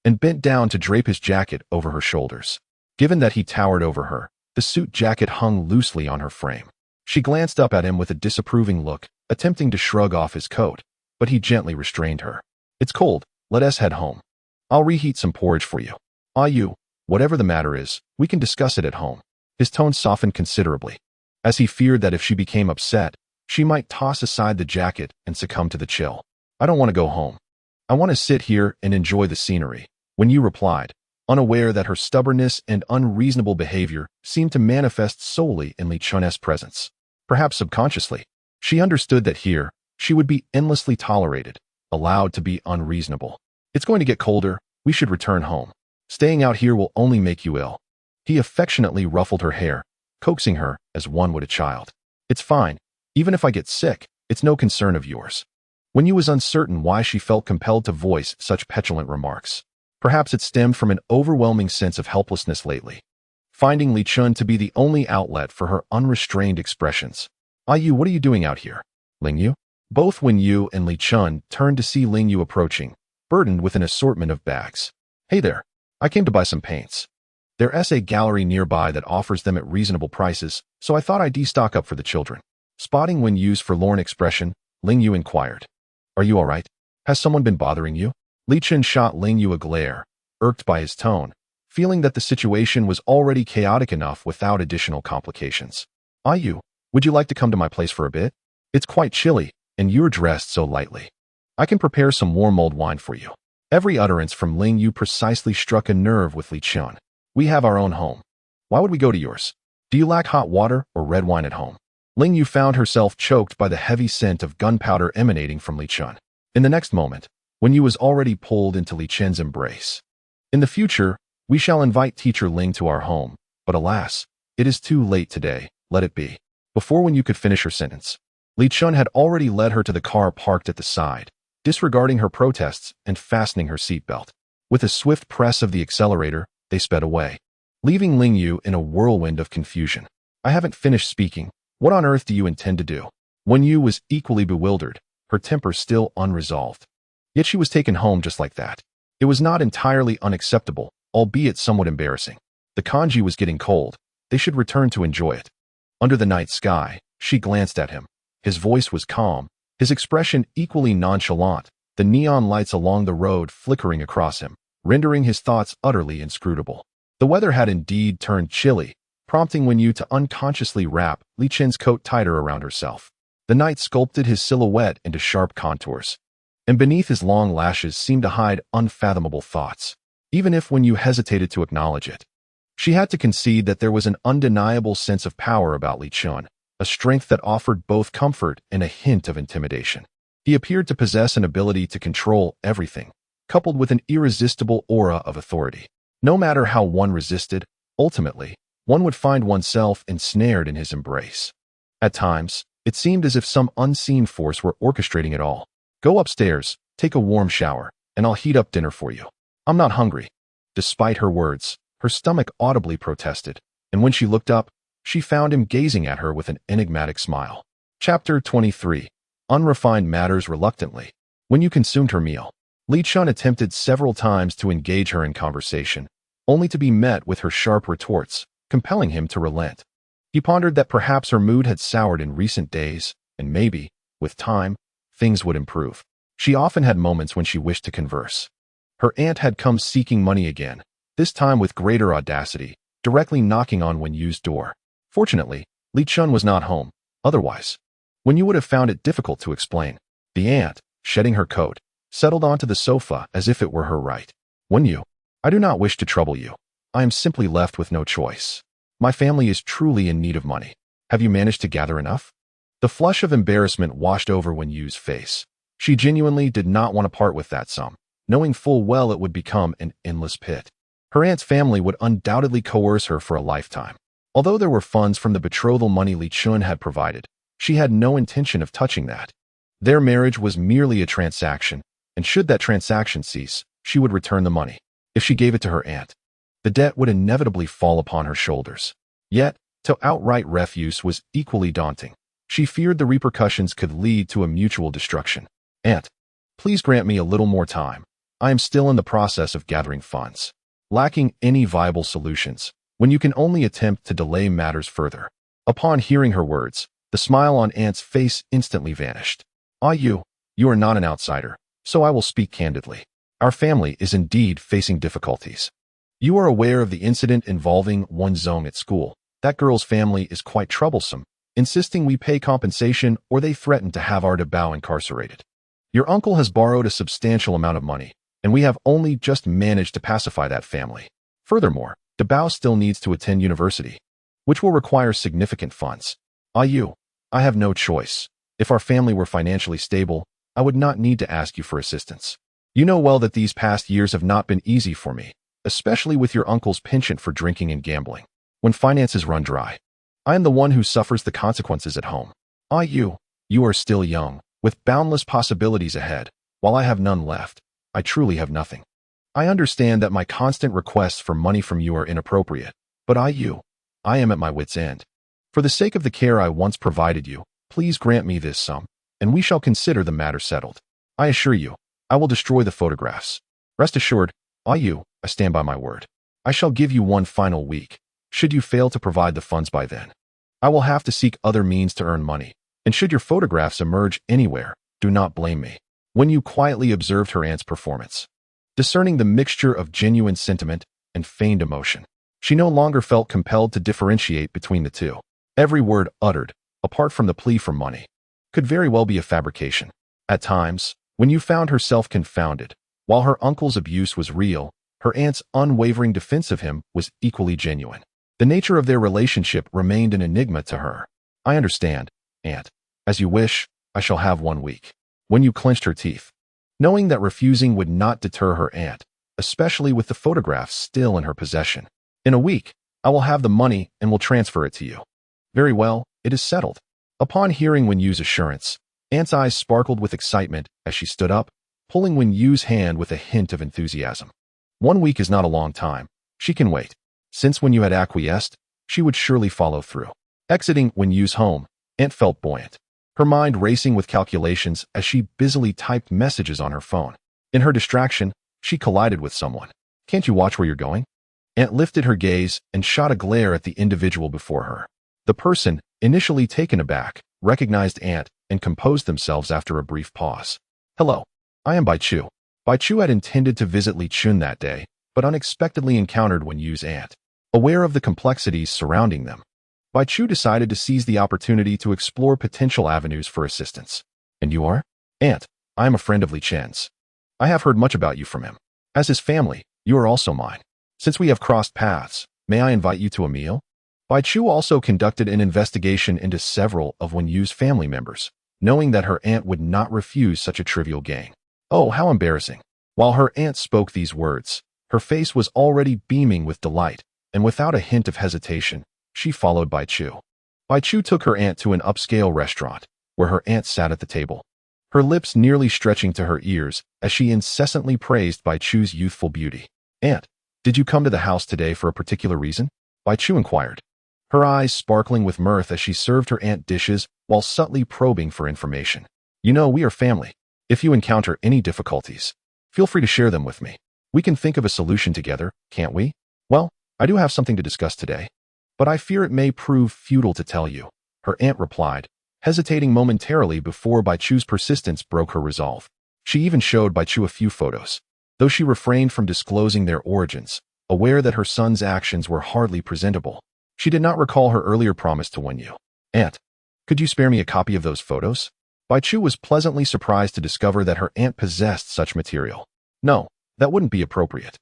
Speaker 1: and bent down to drape his jacket over her shoulders. Given that he towered over her, the suit jacket hung loosely on her frame. She glanced up at him with a disapproving look, attempting to shrug off his coat, but he gently restrained her. "It's cold. Let us head home. I'll reheat some porridge for you." "Yu, whatever the matter is, we can discuss it at home." His tone softened considerably, as he feared that if she became upset, she might toss aside the jacket and succumb to the chill. "I don't want to go home. I want to sit here and enjoy the scenery," Wen Yu replied, unaware that her stubbornness and unreasonable behavior seemed to manifest solely in Li Chen's presence. Perhaps subconsciously, she understood that here, she would be endlessly tolerated, allowed to be unreasonable. "It's going to get colder. We should return home. Staying out here will only make you ill." He affectionately ruffled her hair, coaxing her as one would a child. "It's fine. Even if I get sick, it's no concern of yours." Wen Yu was uncertain why she felt compelled to voice such petulant remarks. Perhaps it stemmed from an overwhelming sense of helplessness lately, finding Li Chen to be the only outlet for her unrestrained expressions. Yu, what are you doing out here? Ling Yu? Both Wen Yu and Li Chen turned to see Ling Yu approaching, burdened with an assortment of bags. Hey there, I came to buy some paints. There's a gallery nearby that offers them at reasonable prices, so I thought I'd destock up for the children. Spotting Wen Yu's forlorn expression, Ling Yu inquired. Are you all right? Has someone been bothering you? Li Chen shot Ling Yu a glare, irked by his tone, feeling that the situation was already chaotic enough without additional complications. Yu, would you like to come to my place for a bit? It's quite chilly, and you're dressed so lightly. I can prepare some warm mulled wine for you. Every utterance from Ling Yu precisely struck a nerve with Li Chen. We have our own home. Why would we go to yours? Do you lack hot water or red wine at home? Ling Yu found herself choked by the heavy scent of gunpowder emanating from Li Chen. In the next moment, Wen Yu was already pulled into Li Chen's embrace. In the future, we shall invite teacher Ling to our home, but alas, it is too late today, let it be. Before Wen Yu could finish her sentence, Li Chen had already led her to the car parked at the side, disregarding her protests and fastening her seatbelt. With a swift press of the accelerator, they sped away, leaving Ling Yu in a whirlwind of confusion. I haven't finished speaking. What on earth do you intend to do? Wen Yu was equally bewildered, her temper still unresolved. Yet she was taken home just like that. It was not entirely unacceptable, albeit somewhat embarrassing. The kanji was getting cold. They should return to enjoy it. Under the night sky, she glanced at him. His voice was calm, his expression equally nonchalant, the neon lights along the road flickering across him, rendering his thoughts utterly inscrutable. The weather had indeed turned chilly, prompting Wen Yu to unconsciously wrap Li Chen's coat tighter around herself. The night sculpted his silhouette into sharp contours, and beneath his long lashes seemed to hide unfathomable thoughts. Even if Wen Yu hesitated to acknowledge it, she had to concede that there was an undeniable sense of power about Li Chen, a strength that offered both comfort and a hint of intimidation. He appeared to possess an ability to control everything, coupled with an irresistible aura of authority. No matter how one resisted, ultimately, one would find oneself ensnared in his embrace. At times, it seemed as if some unseen force were orchestrating it all. Go upstairs, take a warm shower, and I'll heat up dinner for you. I'm not hungry. Despite her words, her stomach audibly protested, and when she looked up, she found him gazing at her with an enigmatic smile. Chapter 23. Unrefined matters reluctantly. When you consumed her meal, Li Chen attempted several times to engage her in conversation, only to be met with her sharp retorts, compelling him to relent. He pondered that perhaps her mood had soured in recent days, and maybe, with time, things would improve. She often had moments when she wished to converse. Her aunt had come seeking money again, this time with greater audacity, directly knocking on Wen Yu's door. Fortunately, Li Chen was not home. Otherwise, Wen Yu would have found it difficult to explain. The aunt, shedding her coat, settled onto the sofa as if it were her right. Wen Yu, I do not wish to trouble you. I am simply left with no choice. My family is truly in need of money. Have you managed to gather enough? The flush of embarrassment washed over Wen Yu's face. She genuinely did not want to part with that sum, knowing full well it would become an endless pit. Her aunt's family would undoubtedly coerce her for a lifetime. Although there were funds from the betrothal money Li Chen had provided, she had no intention of touching that. Their marriage was merely a transaction, and should that transaction cease, she would return the money. If she gave it to her aunt, the debt would inevitably fall upon her shoulders. Yet, to outright refuse was equally daunting. She feared the repercussions could lead to a mutual destruction. Aunt, please grant me a little more time. I am still in the process of gathering funds. Lacking any viable solutions, when you can only attempt to delay matters further. Upon hearing her words, the smile on Aunt's face instantly vanished. You are not an outsider, so I will speak candidly. Our family is indeed facing difficulties. You are aware of the incident involving Wen Zong at school. That girl's family is quite troublesome, insisting we pay compensation or they threaten to have our Debao incarcerated. Your uncle has borrowed a substantial amount of money, and we have only just managed to pacify that family. Furthermore, Debao still needs to attend university, which will require significant funds. I have no choice. If our family were financially stable, I would not need to ask you for assistance. You know well that these past years have not been easy for me, especially with your uncle's penchant for drinking and gambling. When finances run dry, I am the one who suffers the consequences at home. You are still young, with boundless possibilities ahead, while I have none left. I truly have nothing. I understand that my constant requests for money from you are inappropriate, but I am at my wit's end. For the sake of the care I once provided you, please grant me this sum, and we shall consider the matter settled. I assure you, I will destroy the photographs. Rest assured, I stand by my word. I shall give you one final week. Should you fail to provide the funds by then, I will have to seek other means to earn money, and should your photographs emerge anywhere, do not blame me. Wen Yu quietly observed her aunt's performance, discerning the mixture of genuine sentiment and feigned emotion. She no longer felt compelled to differentiate between the two. Every word uttered, apart from the plea for money, could very well be a fabrication. At times, Wen Yu found herself confounded. While her uncle's abuse was real, her aunt's unwavering defense of him was equally genuine. The nature of their relationship remained an enigma to her. I understand, aunt. As you wish, I shall have 1 week. Wen Yu clenched her teeth, knowing that refusing would not deter her aunt, especially with the photographs still in her possession. In a week, I will have the money and will transfer it to you. Very well, it is settled. Upon hearing Wen Yu's assurance, Aunt's eyes sparkled with excitement as she stood up, pulling Wen Yu's hand with a hint of enthusiasm. 1 week is not a long time. She can wait. Since Wen Yu had acquiesced, she would surely follow through. Exiting Wen Yu's home, Aunt felt buoyant, her mind racing with calculations as she busily typed messages on her phone. In her distraction, she collided with someone. Can't you watch where you're going? Aunt lifted her gaze and shot a glare at the individual before her. The person, initially taken aback, recognized Aunt and composed themselves after a brief pause. Hello, I am Bai Chu. Bai Chu had intended to visit Li Chen that day, but unexpectedly encountered Wen Yu's aunt. Aware of the complexities surrounding them, Bai Chu decided to seize the opportunity to explore potential avenues for assistance. And you are? Aunt, I am a friend of Li Chen's. I have heard much about you from him. As his family, you are also mine. Since we have crossed paths, may I invite you to a meal? Bai Chu also conducted an investigation into several of Wen Yu's family members, knowing that her aunt would not refuse such a trivial gain. Oh, how embarrassing. While her aunt spoke these words, her face was already beaming with delight, and without a hint of hesitation, she followed Bai Chu. Bai Chu took her aunt to an upscale restaurant, where her aunt sat at the table, her lips nearly stretching to her ears as she incessantly praised Bai Chu's youthful beauty. Aunt, did you come to the house today for a particular reason? Bai Chu inquired, her eyes sparkling with mirth as she served her aunt dishes while subtly probing for information. You know, we are family. If you encounter any difficulties, feel free to share them with me. We can think of a solution together, can't we? Well, I do have something to discuss today, but I fear it may prove futile to tell you, her aunt replied, hesitating momentarily before Bai Chu's persistence broke her resolve. She even showed Bai Chu a few photos, though she refrained from disclosing their origins, aware that her son's actions were hardly presentable. She did not recall her earlier promise to Wen Yu. Aunt, could you spare me a copy of those photos? Bai Chu was pleasantly surprised to discover that her aunt possessed such material. No, that wouldn't be appropriate.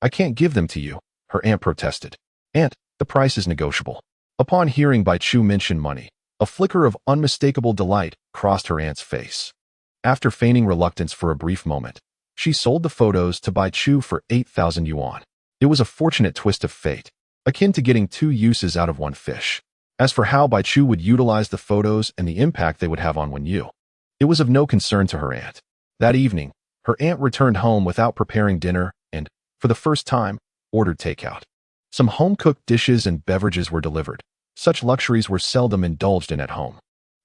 Speaker 1: I can't give them to you, her aunt protested. Aunt, the price is negotiable. Upon hearing Bai Chu mention money, a flicker of unmistakable delight crossed her aunt's face. After feigning reluctance for a brief moment, she sold the photos to Bai Chu for 8,000 yuan. It was a fortunate twist of fate, akin to getting 2 uses out of 1 fish. As for how Bai Chu would utilize the photos and the impact they would have on Wen Yu, it was of no concern to her aunt. That evening, her aunt returned home without preparing dinner and, for the first time, ordered takeout. Some home-cooked dishes and beverages were delivered. Such luxuries were seldom indulged in at home.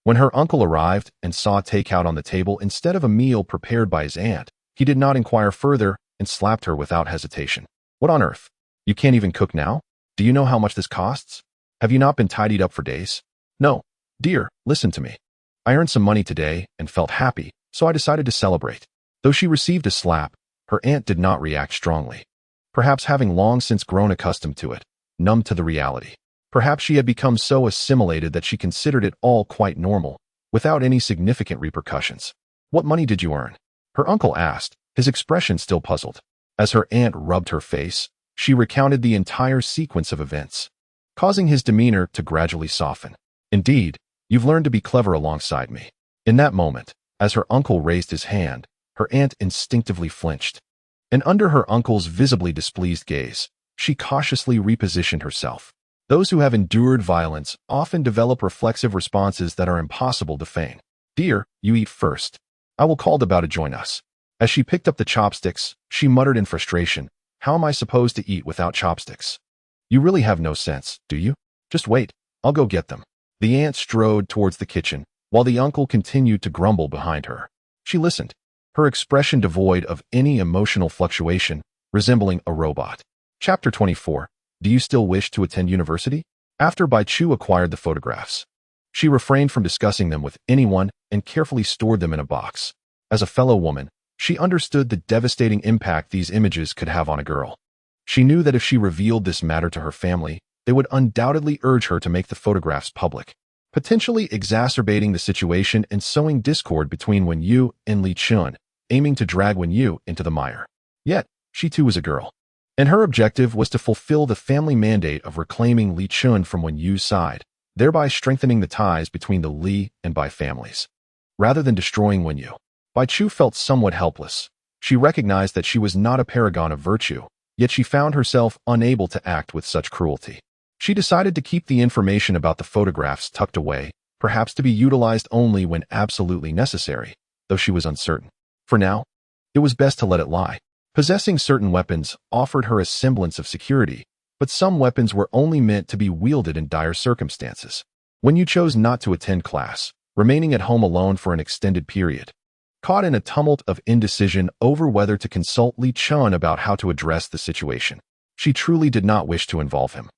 Speaker 1: When her uncle arrived and saw takeout on the table instead of a meal prepared by his aunt, he did not inquire further and slapped her without hesitation. What on earth? You can't even cook now? Do you know how much this costs? Have you not been tidied up for days? No. Dear, listen to me. I earned some money today and felt happy, so I decided to celebrate. Though she received a slap, her aunt did not react strongly. Perhaps having long since grown accustomed to it, numb to the reality. Perhaps she had become so assimilated that she considered it all quite normal, without any significant repercussions. What money did you earn? Her uncle asked, his expression still puzzled. As her aunt rubbed her face, she recounted the entire sequence of events, causing his demeanor to gradually soften. Indeed, you've learned to be clever alongside me. In that moment, as her uncle raised his hand, her aunt instinctively flinched. And under her uncle's visibly displeased gaze, she cautiously repositioned herself. Those who have endured violence often develop reflexive responses that are impossible to feign. Dear, you eat first. I will call Debao to join us. As she picked up the chopsticks, she muttered in frustration, "How am I supposed to eat without chopsticks? You really have no sense, do you? Just wait, I'll go get them." The aunt strode towards the kitchen, while the uncle continued to grumble behind her. She listened, her expression devoid of any emotional fluctuation, resembling a robot. Chapter 24. Do you still wish to attend university? After Bai Chu acquired the photographs, she refrained from discussing them with anyone and carefully stored them in a box. As a fellow woman, she understood the devastating impact these images could have on a girl. She knew that if she revealed this matter to her family, they would undoubtedly urge her to make the photographs public, potentially exacerbating the situation and sowing discord between Wen Yu and Li Chen, aiming to drag Wen Yu into the mire. Yet, she too was a girl, and her objective was to fulfill the family mandate of reclaiming Li Chen from Wen Yu's side, thereby strengthening the ties between the Li and Bai families. Rather than destroying Wen Yu, Bai Chu felt somewhat helpless. She recognized that she was not a paragon of virtue, yet she found herself unable to act with such cruelty. She decided to keep the information about the photographs tucked away, perhaps to be utilized only when absolutely necessary, though she was uncertain. For now, it was best to let it lie. Possessing certain weapons offered her a semblance of security, but some weapons were only meant to be wielded in dire circumstances. When you chose not to attend class, remaining at home alone for an extended period, caught in a tumult of indecision over whether to consult Li Chen about how to address the situation. She truly did not wish to involve him.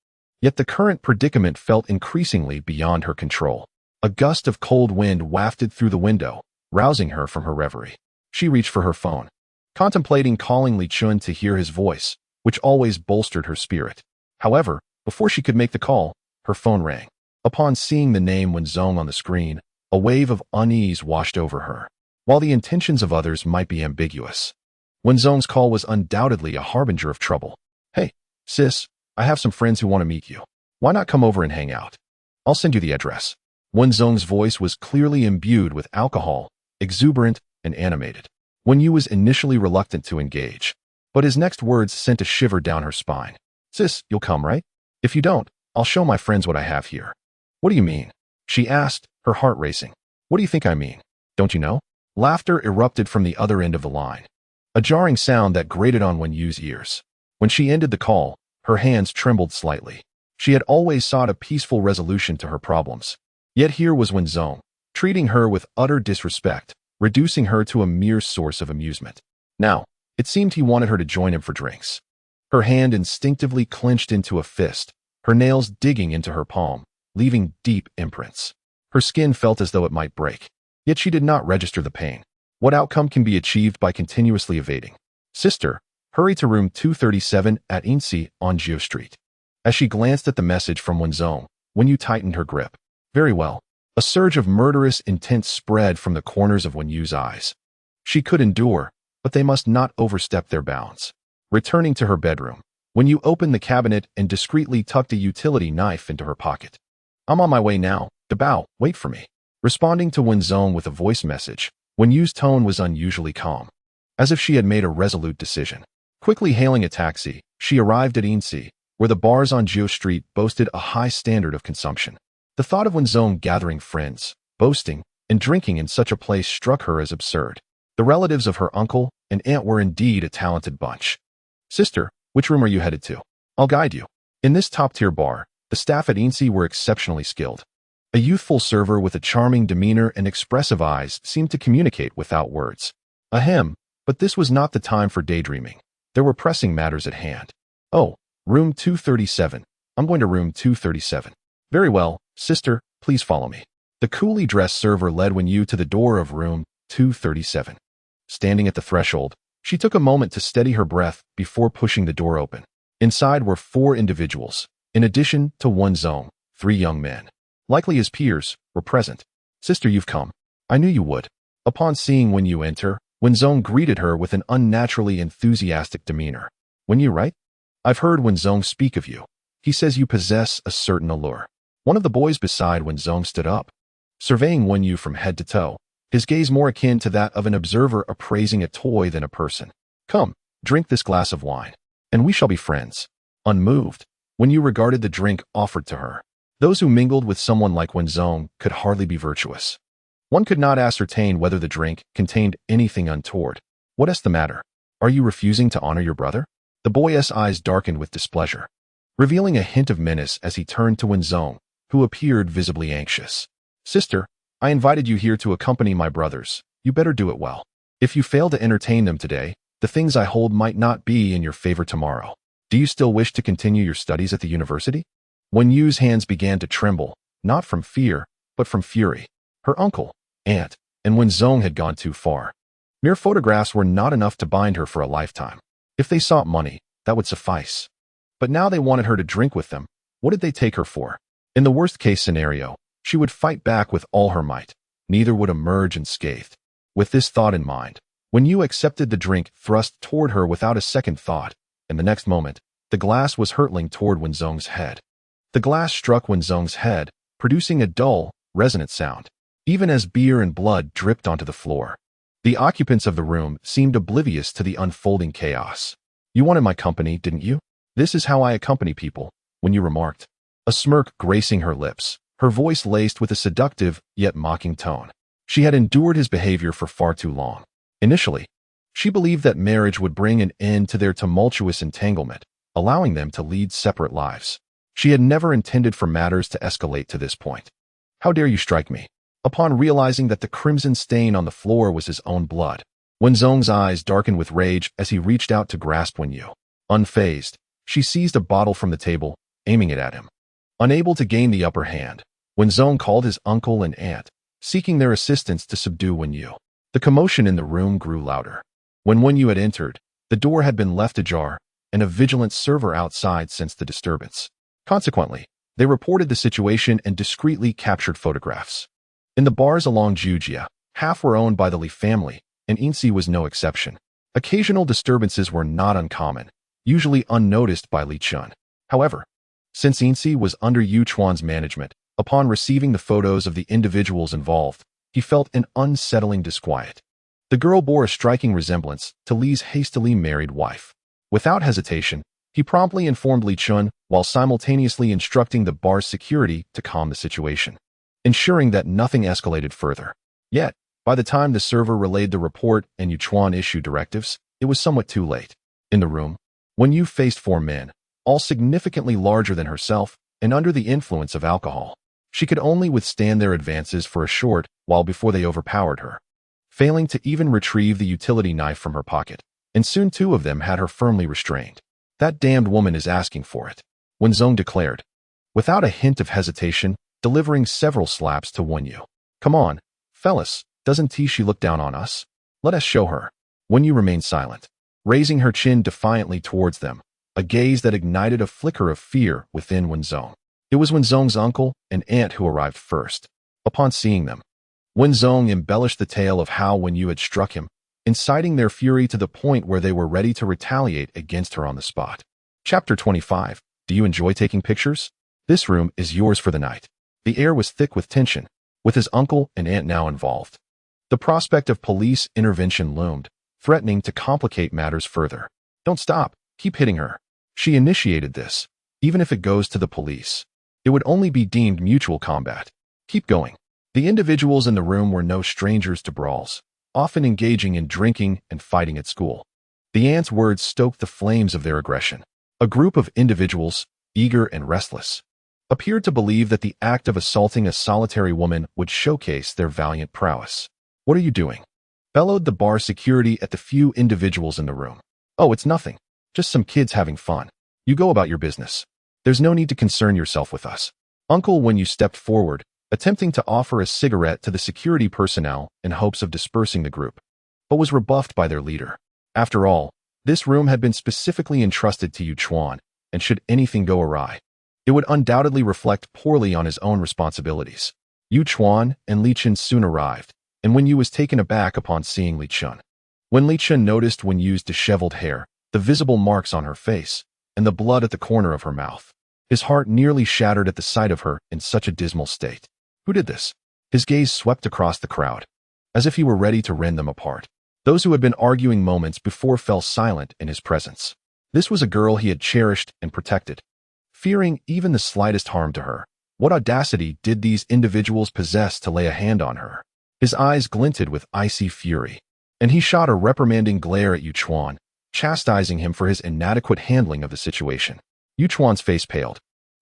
Speaker 1: Yet the current predicament felt increasingly beyond her control. A gust of cold wind wafted through the window, rousing her from her reverie. She reached for her phone, contemplating calling Li Chen to hear his voice, which always bolstered her spirit. However, before she could make the call, her phone rang. Upon seeing the name Wen Zong on the screen, a wave of unease washed over her. While the intentions of others might be ambiguous, Wen Zong's call was undoubtedly a harbinger of trouble. "Hey, sis, I have some friends who want to meet you. Why not come over and hang out? I'll send you the address." Wen Zong's voice was clearly imbued with alcohol, exuberant and animated. Wen Yu was initially reluctant to engage, but his next words sent a shiver down her spine. "Sis, you'll come, right? If you don't, I'll show my friends what I have here." "What do you mean?" she asked, her heart racing. "What do you think I mean? Don't you know?" Laughter erupted from the other end of the line, a jarring sound that grated on Wen Yu's ears. When she ended the call, her hands trembled slightly. She had always sought a peaceful resolution to her problems. Yet here was Wen Zong, treating her with utter disrespect, reducing her to a mere source of amusement. Now, it seemed he wanted her to join him for drinks. Her hand instinctively clenched into a fist, her nails digging into her palm, leaving deep imprints. Her skin felt as though it might break, yet she did not register the pain. What outcome can be achieved by continuously evading? "Sister, hurry to room 237 at Insi on Geo Street." As she glanced at the message from Wen Zong, Wen Yu tightened her grip. "Very well." A surge of murderous intent spread from the corners of Wen Yu's eyes. She could endure, but they must not overstep their bounds. Returning to her bedroom, Wen Yu opened the cabinet and discreetly tucked a utility knife into her pocket. "I'm on my way now. Dabao, wait for me." Responding to Wen Zong with a voice message, Wen Yu's tone was unusually calm, as if she had made a resolute decision. Quickly hailing a taxi, she arrived at Insi, where the bars on Geo Street boasted a high standard of consumption. The thought of Wen Zong gathering friends, boasting, and drinking in such a place struck her as absurd. The relatives of her uncle and aunt were indeed a talented bunch. "Sister, which room are you headed to? I'll guide you." In this top-tier bar, the staff at Insi were exceptionally skilled. A youthful server with a charming demeanor and expressive eyes seemed to communicate without words. Ahem, but this was not the time for daydreaming. There were pressing matters at hand. "Oh, room 237. I'm going to room 237. "Very well, sister, please follow me." The coolly dressed server led Wen Yu to the door of room 237. Standing at the threshold, she took a moment to steady her breath before pushing the door open. Inside were 4 individuals. In addition to Wen Zong, 3 young men, likely his peers, were present. "Sister, you've come. I knew you would." Upon seeing Wen Yu enter, Wen Zong greeted her with an unnaturally enthusiastic demeanor. "Wen Yu, right? I've heard Wen Zong speak of you. He says you possess a certain allure." One of the boys beside Wen Zong stood up, surveying Wen Yu from head to toe, his gaze more akin to that of an observer appraising a toy than a person. "Come, drink this glass of wine, and we shall be friends." Unmoved, Wen Yu regarded the drink offered to her. Those who mingled with someone like Wen Zong could hardly be virtuous. One could not ascertain whether the drink contained anything untoward. What's the matter? Are you refusing to honor your brother? The boy's eyes darkened with displeasure, revealing a hint of menace as he turned to Wen Zong, who appeared visibly anxious. Sister, I invited you here to accompany my brothers. You better do it well. If you fail to entertain them today, the things I hold might not be in your favor tomorrow. Do you still wish to continue your studies at the university? Wen Yu's hands began to tremble, not from fear, but from fury. Her uncle, aunt, and Wen Zong had gone too far. Mere photographs were not enough to bind her for a lifetime. If they sought money, that would suffice. But now they wanted her to drink with them. What did they take her for? In the worst-case scenario, she would fight back with all her might. Neither would emerge unscathed. With this thought in mind, Wen Yu accepted the drink thrust toward her without a second thought, and the next moment, the glass was hurtling toward Wen Zong's head. The glass struck Wen Zong's head, producing a dull, resonant sound, even as beer and blood dripped onto the floor. The occupants of the room seemed oblivious to the unfolding chaos. You wanted my company, didn't you? This is how I accompany people, Wen Yu remarked, a smirk gracing her lips, her voice laced with a seductive yet mocking tone. She had endured his behavior for far too long. Initially, she believed that marriage would bring an end to their tumultuous entanglement, allowing them to lead separate lives. She had never intended for matters to escalate to this point. How dare you strike me? Upon realizing that the crimson stain on the floor was his own blood, Wen Zong's eyes darkened with rage as he reached out to grasp Wen Yu. Unfazed, she seized a bottle from the table, aiming it at him. Unable to gain the upper hand, Wen Zong called his uncle and aunt, seeking their assistance to subdue Wen Yu. The commotion in the room grew louder. When Wen Yu had entered, the door had been left ajar, and a vigilant server outside sensed the disturbance. Consequently, they reported the situation and discreetly captured photographs. In the bars along Jujia, half were owned by the Li family, and Insi was no exception. Occasional disturbances were not uncommon, usually unnoticed by Li Chen. However, since Insi was under Yu Chuan's management, upon receiving the photos of the individuals involved, he felt an unsettling disquiet. The girl bore a striking resemblance to Li's hastily married wife. Without hesitation, he promptly informed Li Chen while simultaneously instructing the bar's security to calm the situation, ensuring that nothing escalated further. Yet, by the time the server relayed the report and Yu Chuan issued directives, it was somewhat too late. In the room, Wen Yu faced four men, all significantly larger than herself and under the influence of alcohol. She could only withstand their advances for a short while before they overpowered her, failing to even retrieve the utility knife from her pocket, and soon two of them had her firmly restrained. That damned woman is asking for it, Wen Zong declared, without a hint of hesitation, delivering several slaps to Wen Yu. Come on, fellas, doesn't she look down on us? Let us show her. Wen Yu remained silent, raising her chin defiantly towards them, a gaze that ignited a flicker of fear within Wen Zong. It was Wen Zong's uncle and aunt who arrived first. Upon seeing them, Wen Zong embellished the tale of how Wen Yu had struck him, inciting their fury to the point where they were ready to retaliate against her on the spot. Chapter 25. Do you enjoy taking pictures? This room is yours for the night. The air was thick with tension, with his uncle and aunt now involved. The prospect of police intervention loomed, threatening to complicate matters further. Don't stop. Keep hitting her. She initiated this. Even if it goes to the police, it would only be deemed mutual combat. Keep going. The individuals in the room were no strangers to brawls, often engaging in drinking and fighting at school. The aunt's words stoked the flames of their aggression. A group of individuals, eager and restless, appeared to believe that the act of assaulting a solitary woman would showcase their valiant prowess. What are you doing? Bellowed the bar security at the few individuals in the room. Oh, it's nothing. Just some kids having fun. You go about your business. There's no need to concern yourself with us. Uncle Wen Yu stepped forward, attempting to offer a cigarette to the security personnel in hopes of dispersing the group, but was rebuffed by their leader. After all, this room had been specifically entrusted to Yu Chuan, and should anything go awry, it would undoubtedly reflect poorly on his own responsibilities. Yu Chuan and Li Chen soon arrived, and Wen Yu was taken aback upon seeing Li Chen. When Li Chen noticed Wen Yu's disheveled hair, the visible marks on her face, and the blood at the corner of her mouth, his heart nearly shattered at the sight of her in such a dismal state. Who did this? His gaze swept across the crowd, as if he were ready to rend them apart. Those who had been arguing moments before fell silent in his presence. This was a girl he had cherished and protected, fearing even the slightest harm to her. What audacity did these individuals possess to lay a hand on her? His eyes glinted with icy fury. and he shot a reprimanding glare at Yu Chuan, chastising him for his inadequate handling of the situation. Yu Chuan's face paled.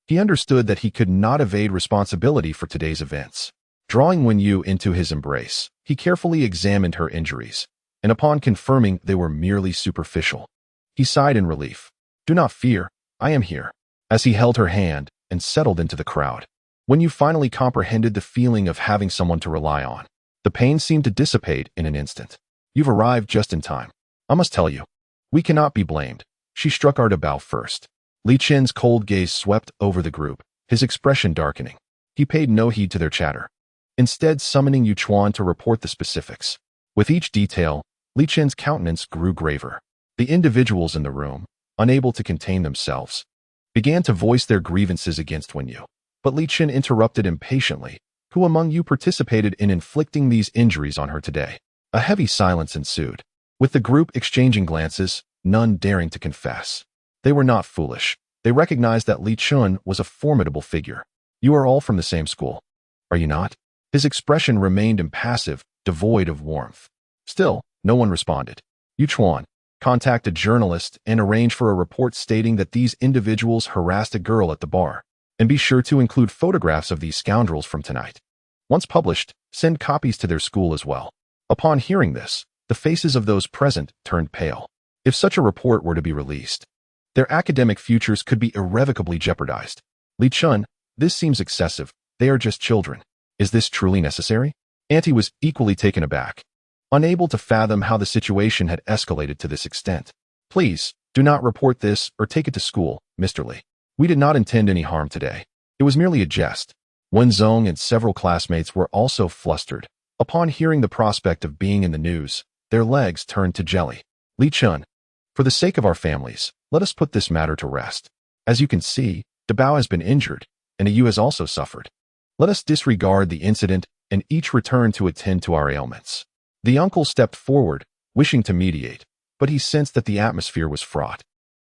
Speaker 1: He understood that he could not evade responsibility for today's events. Drawing Wen Yu into his embrace, he carefully examined her injuries, and upon confirming they were merely superficial, he sighed in relief. "Do not fear, I am here," as he held her hand and settled into the crowd. Wen Yu finally comprehended the feeling of having someone to rely on. The pain seemed to dissipate in an instant. "You've arrived just in time. I must tell you, we cannot be blamed." She struck her to bow first. Li Chen's cold gaze swept over the group, his expression darkening. He paid no heed to their chatter, instead summoning Yu Chuan to report the specifics. With each detail, Li Chen's countenance grew graver. The individuals in the room, unable to contain themselves, began to voice their grievances against Wen Yu. But Li Chen interrupted impatiently. "Who among you participated in inflicting these injuries on her today?" A heavy silence ensued, with the group exchanging glances, none daring to confess. They were not foolish. They recognized that Li Chen was a formidable figure. "You are all from the same school, are you not?" His expression remained impassive, devoid of warmth. Still, no one responded. "Yu Chuan, contact a journalist and arrange for a report stating that these individuals harassed a girl at the bar. And be sure to include photographs of these scoundrels from tonight. Once published, send copies to their school as well." Upon hearing this, the faces of those present turned pale. If such a report were to be released, their academic futures could be irrevocably jeopardized. "Li Chen, this seems excessive. They are just children. Is this truly necessary?" Auntie was equally taken aback, unable to fathom how the situation had escalated to this extent. "Please, do not report this or take it to school, Mr. Li. We did not intend any harm today. It was merely a jest." Wen Zong and several classmates were also flustered. Upon hearing the prospect of being in the news, their legs turned to jelly. "Li Chen, for the sake of our families, let us put this matter to rest. As you can see, Dabao has been injured, and Yu has also suffered. Let us disregard the incident and each return to attend to our ailments." The uncle stepped forward, wishing to mediate, but he sensed that the atmosphere was fraught.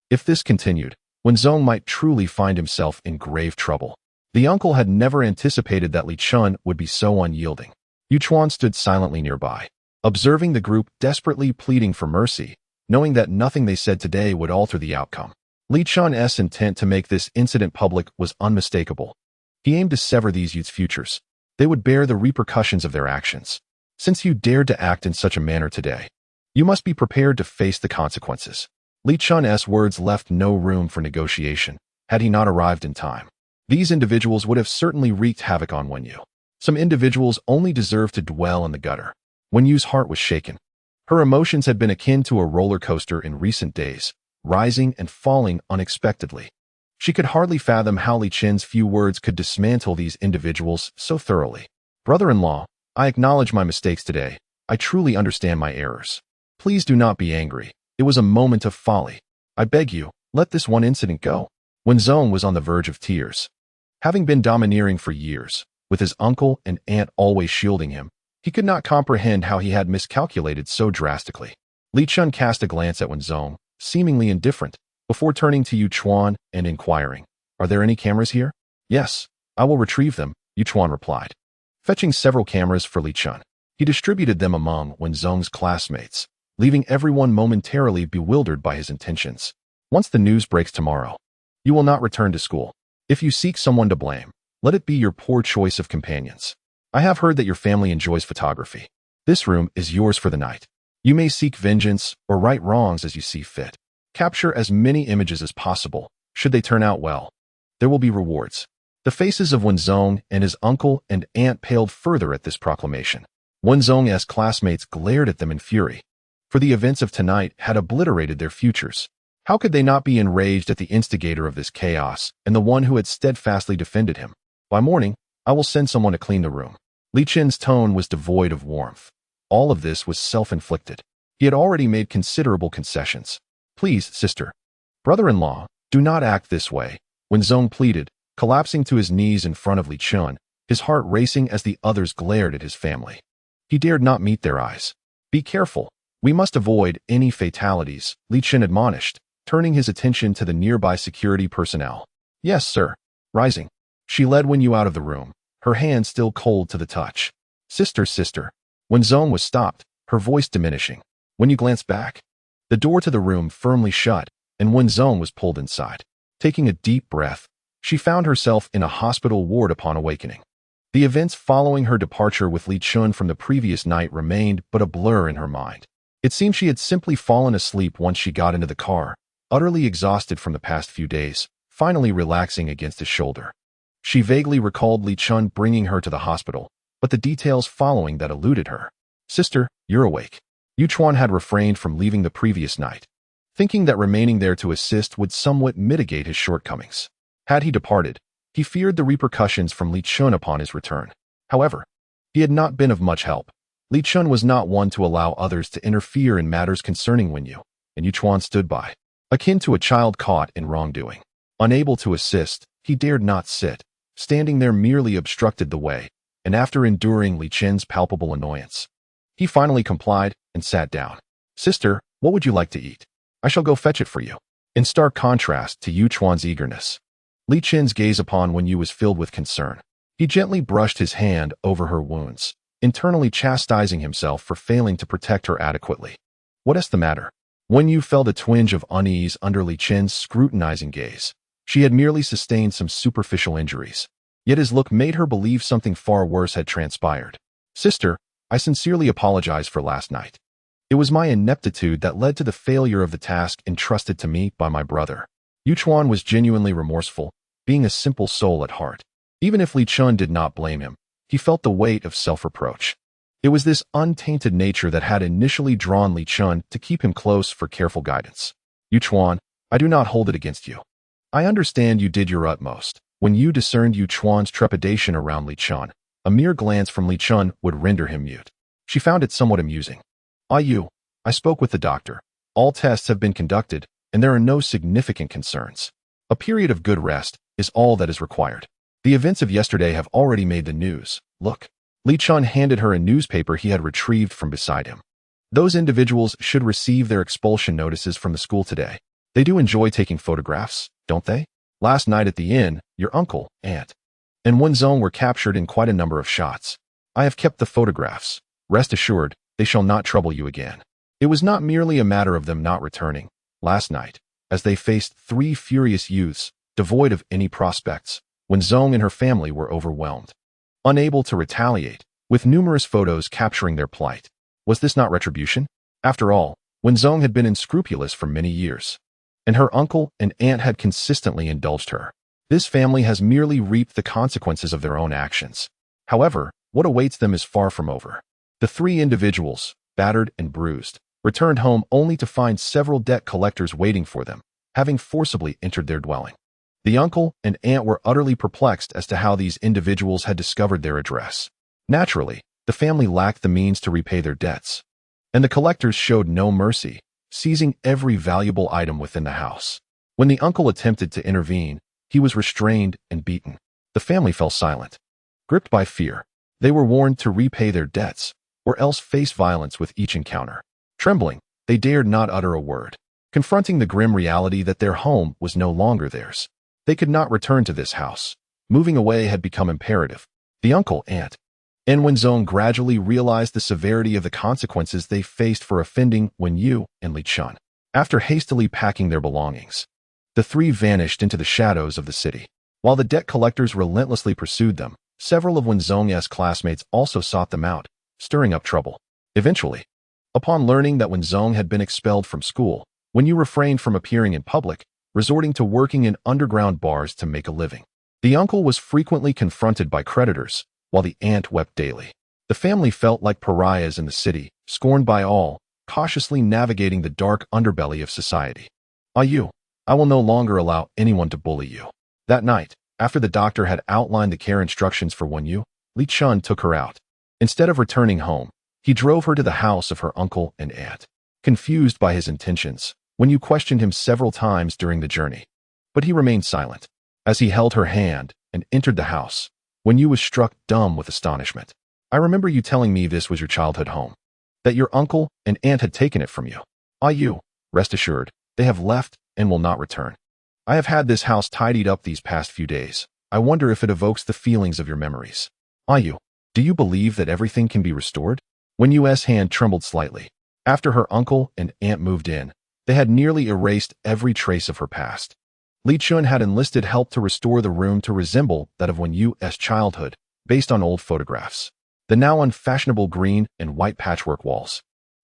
Speaker 1: If this continued, Wen Zong might truly find himself in grave trouble. The uncle had never anticipated that Li Chen would be so unyielding. Yu Chuan stood silently nearby, observing the group desperately pleading for mercy, knowing that nothing they said today would alter the outcome. Li Chen's intent to make this incident public was unmistakable. He aimed to sever these youths' futures. They would bear the repercussions of their actions. "Since you dared to act in such a manner today, you must be prepared to face the consequences." Li Chen's words left no room for negotiation. Had he not arrived in time, these individuals would have certainly wreaked havoc on Wen Yu. Some individuals only deserved to dwell in the gutter. Wen Yu's heart was shaken. Her emotions had been akin to a roller coaster in recent days, rising and falling unexpectedly. She could hardly fathom how Li Chen's few words could dismantle these individuals so thoroughly. "Brother-in-law, I acknowledge my mistakes today. I truly understand my errors. Please do not be angry. It was a moment of folly. I beg you, let this one incident go." Wen Zong was on the verge of tears. Having been domineering for years, with his uncle and aunt always shielding him, he could not comprehend how he had miscalculated so drastically. Li Chen cast a glance at Wen Zong, seemingly indifferent, before turning to Yu Chuan and inquiring, "Are there any cameras here?" "Yes, I will retrieve them," Yu Chuan replied. Fetching several cameras for Li Chen, he distributed them among Wen Zong's classmates, leaving everyone momentarily bewildered by his intentions. "Once the news breaks tomorrow, you will not return to school. If you seek someone to blame, let it be your poor choice of companions. I have heard that your family enjoys photography. This room is yours for the night. You may seek vengeance or right wrongs as you see fit. Capture as many images as possible. Should they turn out well, there will be rewards." The faces of Wen Zong and his uncle and aunt paled further at this proclamation. Wen Zong's classmates glared at them in fury, for the events of tonight had obliterated their futures. How could they not be enraged at the instigator of this chaos and the one who had steadfastly defended him? "By morning, I will send someone to clean the room." Li Chen's tone was devoid of warmth. All of this was self-inflicted. He had already made considerable concessions. "Please, sister. Brother-in-law, do not act this way," Wen Zong pleaded, collapsing to his knees in front of Li Chen, his heart racing as the others glared at his family. He dared not meet their eyes. "Be careful. We must avoid any fatalities," Li Chen admonished, turning his attention to the nearby security personnel. "Yes, sir." Rising, she led Wen Yu out of the room, her hand still cold to the touch. Sister. Wen Zong was stopped, her voice diminishing. When you glanced back, the door to the room firmly shut, and Wen Zong was pulled inside. Taking a deep breath, she found herself in a hospital ward upon awakening. The events following her departure with Li Chen from the previous night remained but a blur in her mind. It seemed she had simply fallen asleep once she got into the car, utterly exhausted from the past few days, finally relaxing against his shoulder. She vaguely recalled Li Chen bringing her to the hospital, but the details following that eluded her. "Sister, you're awake." Yu Chuan had refrained from leaving the previous night, thinking that remaining there to assist would somewhat mitigate his shortcomings. Had he departed, he feared the repercussions from Li Chen upon his return. However, he had not been of much help. Li Chen was not one to allow others to interfere in matters concerning Wen Yu, and Yu Chuan stood by, akin to a child caught in wrongdoing. Unable to assist, he dared not sit. Standing there merely obstructed the way, and after enduring Li Chen's palpable annoyance, he finally complied and sat down. "Sister, what would you like to eat? I shall go fetch it for you." In stark contrast to Yu Chuan's eagerness, Li Chen's gaze upon Wen Yu was filled with concern. He gently brushed his hand over her wounds, internally chastising himself for failing to protect her adequately. "What is the matter?" Wen Yu felt a twinge of unease under Li Chen's scrutinizing gaze. She had merely sustained some superficial injuries, yet his look made her believe something far worse had transpired. "Sister, I sincerely apologize for last night. It was my ineptitude that led to the failure of the task entrusted to me by my brother." Yu Chuan was genuinely remorseful, being a simple soul at heart. Even if Li Chen did not blame him, he felt the weight of self-reproach. It was this untainted nature that had initially drawn Li Chen to keep him close for careful guidance. "Yu Chuan, I do not hold it against you. I understand you did your utmost." When Yu discerned Yu Chuan's trepidation around Li Chen, a mere glance from Li Chen would render him mute. She found it somewhat amusing. "Yu, I spoke with the doctor. All tests have been conducted, and there are no significant concerns. A period of good rest is all that is required. The events of yesterday have already made the news. Look." Li Chen handed her a newspaper he had retrieved from beside him. "Those individuals should receive their expulsion notices from the school today. They do enjoy taking photographs, don't they? Last night at the inn, your uncle, aunt, and Wen Zong were captured in quite a number of shots. I have kept the photographs. Rest assured, they shall not trouble you again." It was not merely a matter of them not returning. Last night, as they faced three furious youths, devoid of any prospects, Wen Zong and her family were overwhelmed. Unable to retaliate, with numerous photos capturing their plight. Was this not retribution? After all, Wen Zong had been unscrupulous for many years, and her uncle and aunt had consistently indulged her. This family has merely reaped the consequences of their own actions. However, what awaits them is far from over. The three individuals, battered and bruised, returned home only to find several debt collectors waiting for them, having forcibly entered their dwelling. The uncle and aunt were utterly perplexed as to how these individuals had discovered their address. Naturally, the family lacked the means to repay their debts, and the collectors showed no mercy, seizing every valuable item within the house. When the uncle attempted to intervene, he was restrained and beaten. The family fell silent. Gripped by fear, they were warned to repay their debts, or else face violence with each encounter. Trembling, they dared not utter a word, confronting the grim reality that their home was no longer theirs. They could not return to this house. Moving away had become imperative. The uncle, aunt, and Wen Zong gradually realized the severity of the consequences they faced for offending Wen Yu and Li Chen. After hastily packing their belongings, the three vanished into the shadows of the city. While the debt collectors relentlessly pursued them, several of Wen Zong's classmates also sought them out, stirring up trouble. Eventually, upon learning that Wen Zong had been expelled from school, Wen Yu refrained from appearing in public, resorting to working in underground bars to make a living. The uncle was frequently confronted by creditors, while the aunt wept daily. The family felt like pariahs in the city, scorned by all, cautiously navigating the dark underbelly of society. "Yu, I will no longer allow anyone to bully you." That night, after the doctor had outlined the care instructions for Wen Yu, Li Chen took her out. Instead of returning home, he drove her to the house of her uncle and aunt. Confused by his intentions, Wen Yu questioned him several times during the journey, but he remained silent. As he held her hand and entered the house, Wen Yu was struck dumb with astonishment. "I remember you telling me this was your childhood home, that your uncle and aunt had taken it from you. Yu, rest assured, they have left and will not return. I have had this house tidied up these past few days. I wonder if it evokes the feelings of your memories. Yu, do you believe that everything can be restored?" Wen Yu's hand trembled slightly. After her uncle and aunt moved in, they had nearly erased every trace of her past. Li Chen had enlisted help to restore the room to resemble that of Wen Yu's childhood, based on old photographs. The now unfashionable green and white patchwork walls,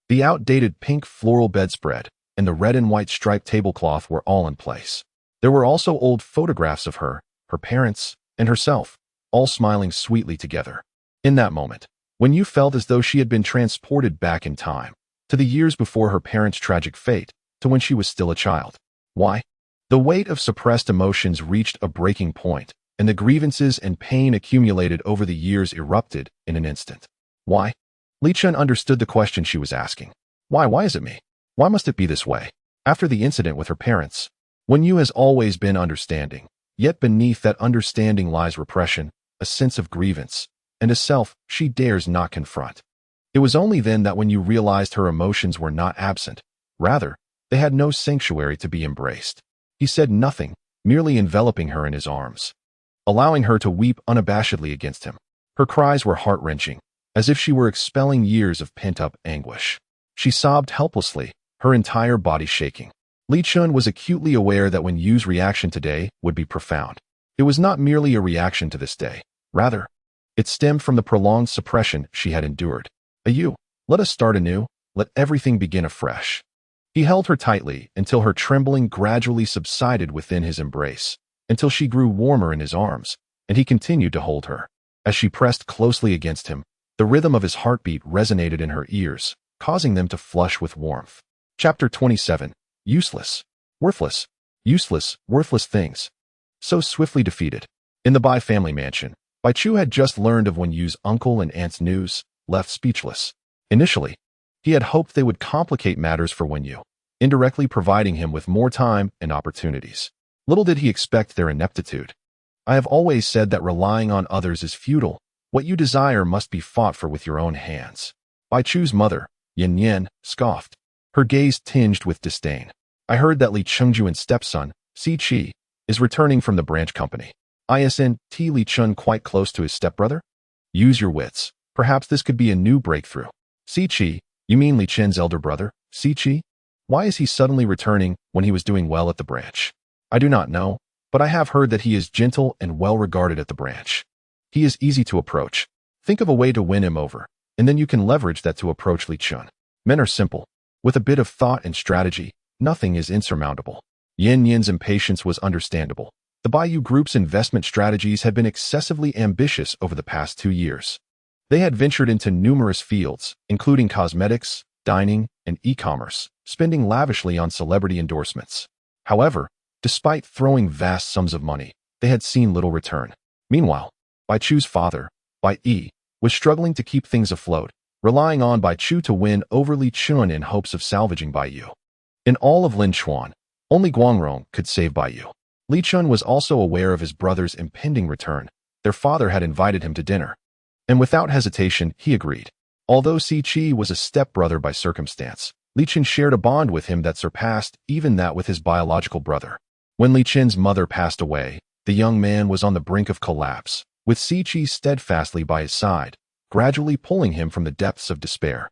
Speaker 1: the outdated pink floral bedspread, and the red and white striped tablecloth were all in place. There were also old photographs of her, her parents, and herself, all smiling sweetly together. In that moment, Wen Yu felt as though she had been transported back in time, to the years before her parents' tragic fate, to when she was still a child. Why? The weight of suppressed emotions reached a breaking point, and the grievances and pain accumulated over the years erupted in an instant. Why? Li Chen understood the question she was asking. Why is it me? Why must it be this way? After the incident with her parents, Wen Yu has always been understanding, yet beneath that understanding lies repression, a sense of grievance, and a self she dares not confront. It was only then that Wen Yu realized her emotions were not absent. Rather, they had no sanctuary to be embraced. He said nothing, merely enveloping her in his arms, allowing her to weep unabashedly against him. Her cries were heart-wrenching, as if she were expelling years of pent-up anguish. She sobbed helplessly, her entire body shaking. Li Chen was acutely aware that Wen Yu's reaction today would be profound. It was not merely a reaction to this day. Rather, it stemmed from the prolonged suppression she had endured. Yu, let us start anew, let everything begin afresh. He held her tightly until her trembling gradually subsided within his embrace, until she grew warmer in his arms, and he continued to hold her. As she pressed closely against him, the rhythm of his heartbeat resonated in her ears, causing them to flush with warmth. Chapter 27. Useless. Worthless. Useless, worthless things. So swiftly defeated. In the Bai family mansion, Bai Chu had just learned of Wen Yu's uncle and aunt's news, left speechless. Initially, he had hoped they would complicate matters for Wen Yu, indirectly providing him with more time and opportunities. Little did he expect their ineptitude. I have always said that relying on others is futile. What you desire must be fought for with your own hands. Bai Chu's mother, Yen, scoffed, her gaze tinged with disdain. I heard that Li Chengjuan's stepson, Si Qi, is returning from the branch company. Isn't Li Chen quite close to his stepbrother? Use your wits. Perhaps this could be a new breakthrough. Si Qi, you mean Li Chen's elder brother, Si Qi? Why is he suddenly returning when he was doing well at the branch? I do not know, but I have heard that he is gentle and well regarded at the branch. He is easy to approach. Think of a way to win him over, and then you can leverage that to approach Li Chen. Men are simple. With a bit of thought and strategy, nothing is insurmountable. Yan's impatience was understandable. The Baiyu Group's investment strategies had been excessively ambitious over the past 2 years. They had ventured into numerous fields, including cosmetics, dining, and e-commerce, spending lavishly on celebrity endorsements. However, despite throwing vast sums of money, they had seen little return. Meanwhile, Bai Chu's father, Bai Yi, was struggling to keep things afloat, relying on Bai Chu to win over Li Chen in hopes of salvaging Bai Yu. In all of Linchuan, only Guangrong could save Bai Yu. Li Chen was also aware of his brother's impending return. Their father had invited him to dinner, and without hesitation, he agreed. Although Si Qi was a stepbrother by circumstance, Li Chen shared a bond with him that surpassed even that with his biological brother. When Li Chen's mother passed away, the young man was on the brink of collapse, with Si Qi steadfastly by his side, gradually pulling him from the depths of despair.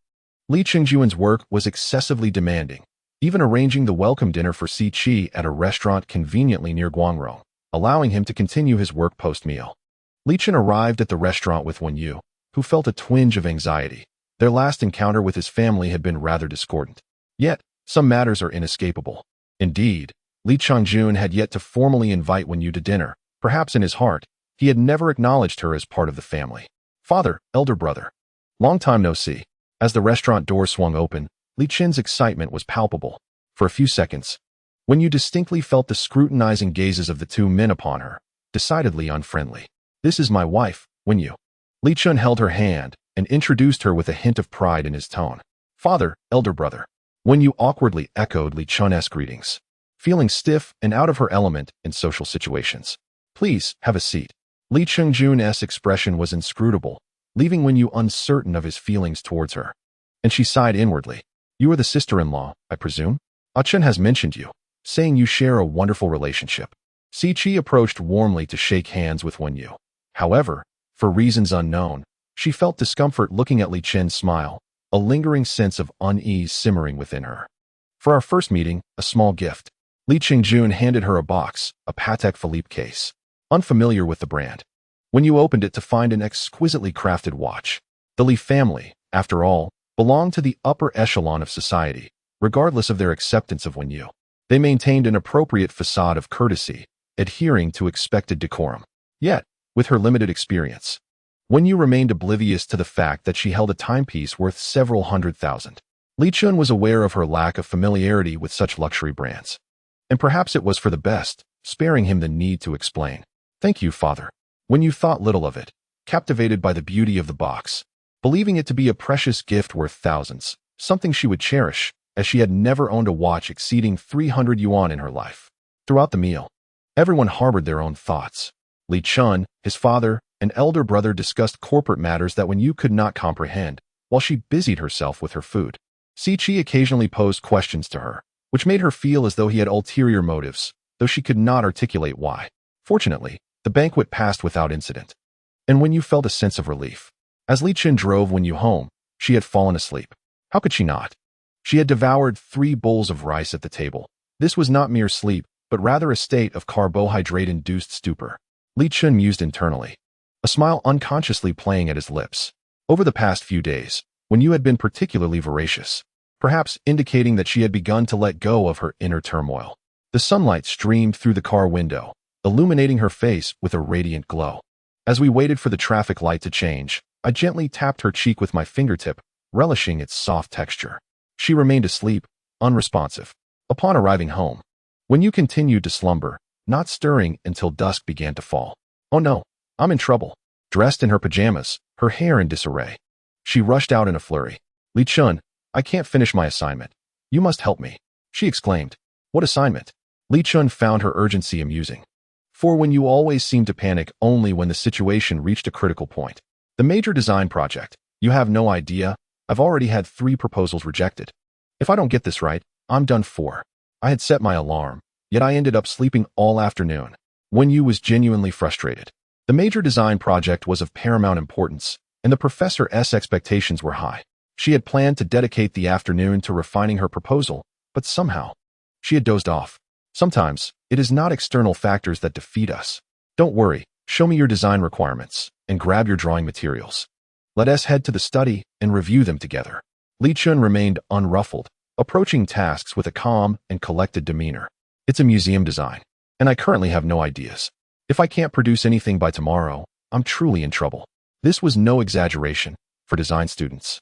Speaker 1: Li Chengjuan's work was excessively demanding, even arranging the welcome dinner for Si Qi at a restaurant conveniently near Guangrong, allowing him to continue his work post-meal. Li Chen arrived at the restaurant with Wen Yu, who felt a twinge of anxiety. Their last encounter with his family had been rather discordant. Yet, some matters are inescapable. Indeed, Li Changjun had yet to formally invite Wen Yu to dinner. Perhaps in his heart, he had never acknowledged her as part of the family. Father, elder brother. Long time no see. As the restaurant door swung open, Li Chen's excitement was palpable. For a few seconds, Wen Yu distinctly felt the scrutinizing gazes of the two men upon her, decidedly unfriendly. This is my wife, Wen Yu. Li Chen held her hand and introduced her with a hint of pride in his tone. Father, elder brother. Wen Yu awkwardly echoed Li Chen's greetings, feeling stiff and out of her element in social situations. Please, have a seat. Li Chengjun's expression was inscrutable, leaving Wen Yu uncertain of his feelings towards her. And she sighed inwardly. You are the sister-in-law, I presume? Ah Chen has mentioned you, saying you share a wonderful relationship. Si Qi approached warmly to shake hands with Wen Yu. However, for reasons unknown, she felt discomfort looking at Li Chen's smile, a lingering sense of unease simmering within her. For our first meeting, a small gift. Li Chen handed her a box, a Patek Philippe case. Unfamiliar with the brand. When you opened it to find an exquisitely crafted watch. The Li family, after all, belonged to the upper echelon of society, regardless of their acceptance of Wen Yu. They maintained an appropriate facade of courtesy, adhering to expected decorum. Yet, with her limited experience, Wen Yu remained oblivious to the fact that she held a timepiece worth several $100,000. Li Chen was aware of her lack of familiarity with such luxury brands. And perhaps it was for the best, sparing him the need to explain. "Thank you, father." Wen Yu thought little of it, captivated by the beauty of the box, believing it to be a precious gift worth thousands, something she would cherish, as she had never owned a watch exceeding 300 yuan in her life. Throughout the meal, everyone harbored their own thoughts. Li Chen, his father, and elder brother discussed corporate matters that Wen Yu could not comprehend, while she busied herself with her food. Chi occasionally posed questions to her, which made her feel as though he had ulterior motives, though she could not articulate why. Fortunately, the banquet passed without incident. And Wen Yu felt a sense of relief. As Li Chen drove Wen Yu home, she had fallen asleep. How could she not? She had devoured 3 bowls of rice at the table. This was not mere sleep, but rather a state of carbohydrate-induced stupor. Li Chen mused internally, a smile unconsciously playing at his lips. Over the past few days, Wen Yu had been particularly voracious, perhaps indicating that she had begun to let go of her inner turmoil. The sunlight streamed through the car window, illuminating her face with a radiant glow. As we waited for the traffic light to change, I gently tapped her cheek with my fingertip, relishing its soft texture. She remained asleep, unresponsive. Upon arriving home, Wen Yu continued to slumber, not stirring until dusk began to fall. "Oh no, I'm in trouble." Dressed in her pajamas, her hair in disarray, she rushed out in a flurry. "Li Chen, I can't finish my assignment. You must help me," she exclaimed. "What assignment?" Li Chen found her urgency amusing. For Wen Yu always seemed to panic only when the situation reached a critical point. "The major design project. You have no idea. I've already had 3 proposals rejected. If I don't get this right, I'm done for." I had set my alarm, yet I ended up sleeping all afternoon. Wen Yu was genuinely frustrated. The major design project was of paramount importance, and the professor's expectations were high. She had planned to dedicate the afternoon to refining her proposal, but somehow, she had dozed off. Sometimes, it is not external factors that defeat us. "Don't worry, show me your design requirements, and grab your drawing materials. Let us head to the study and review them together." Li Chen remained unruffled, approaching tasks with a calm and collected demeanor. "It's a museum design, and I currently have no ideas. If I can't produce anything by tomorrow, I'm truly in trouble." This was no exaggeration for design students.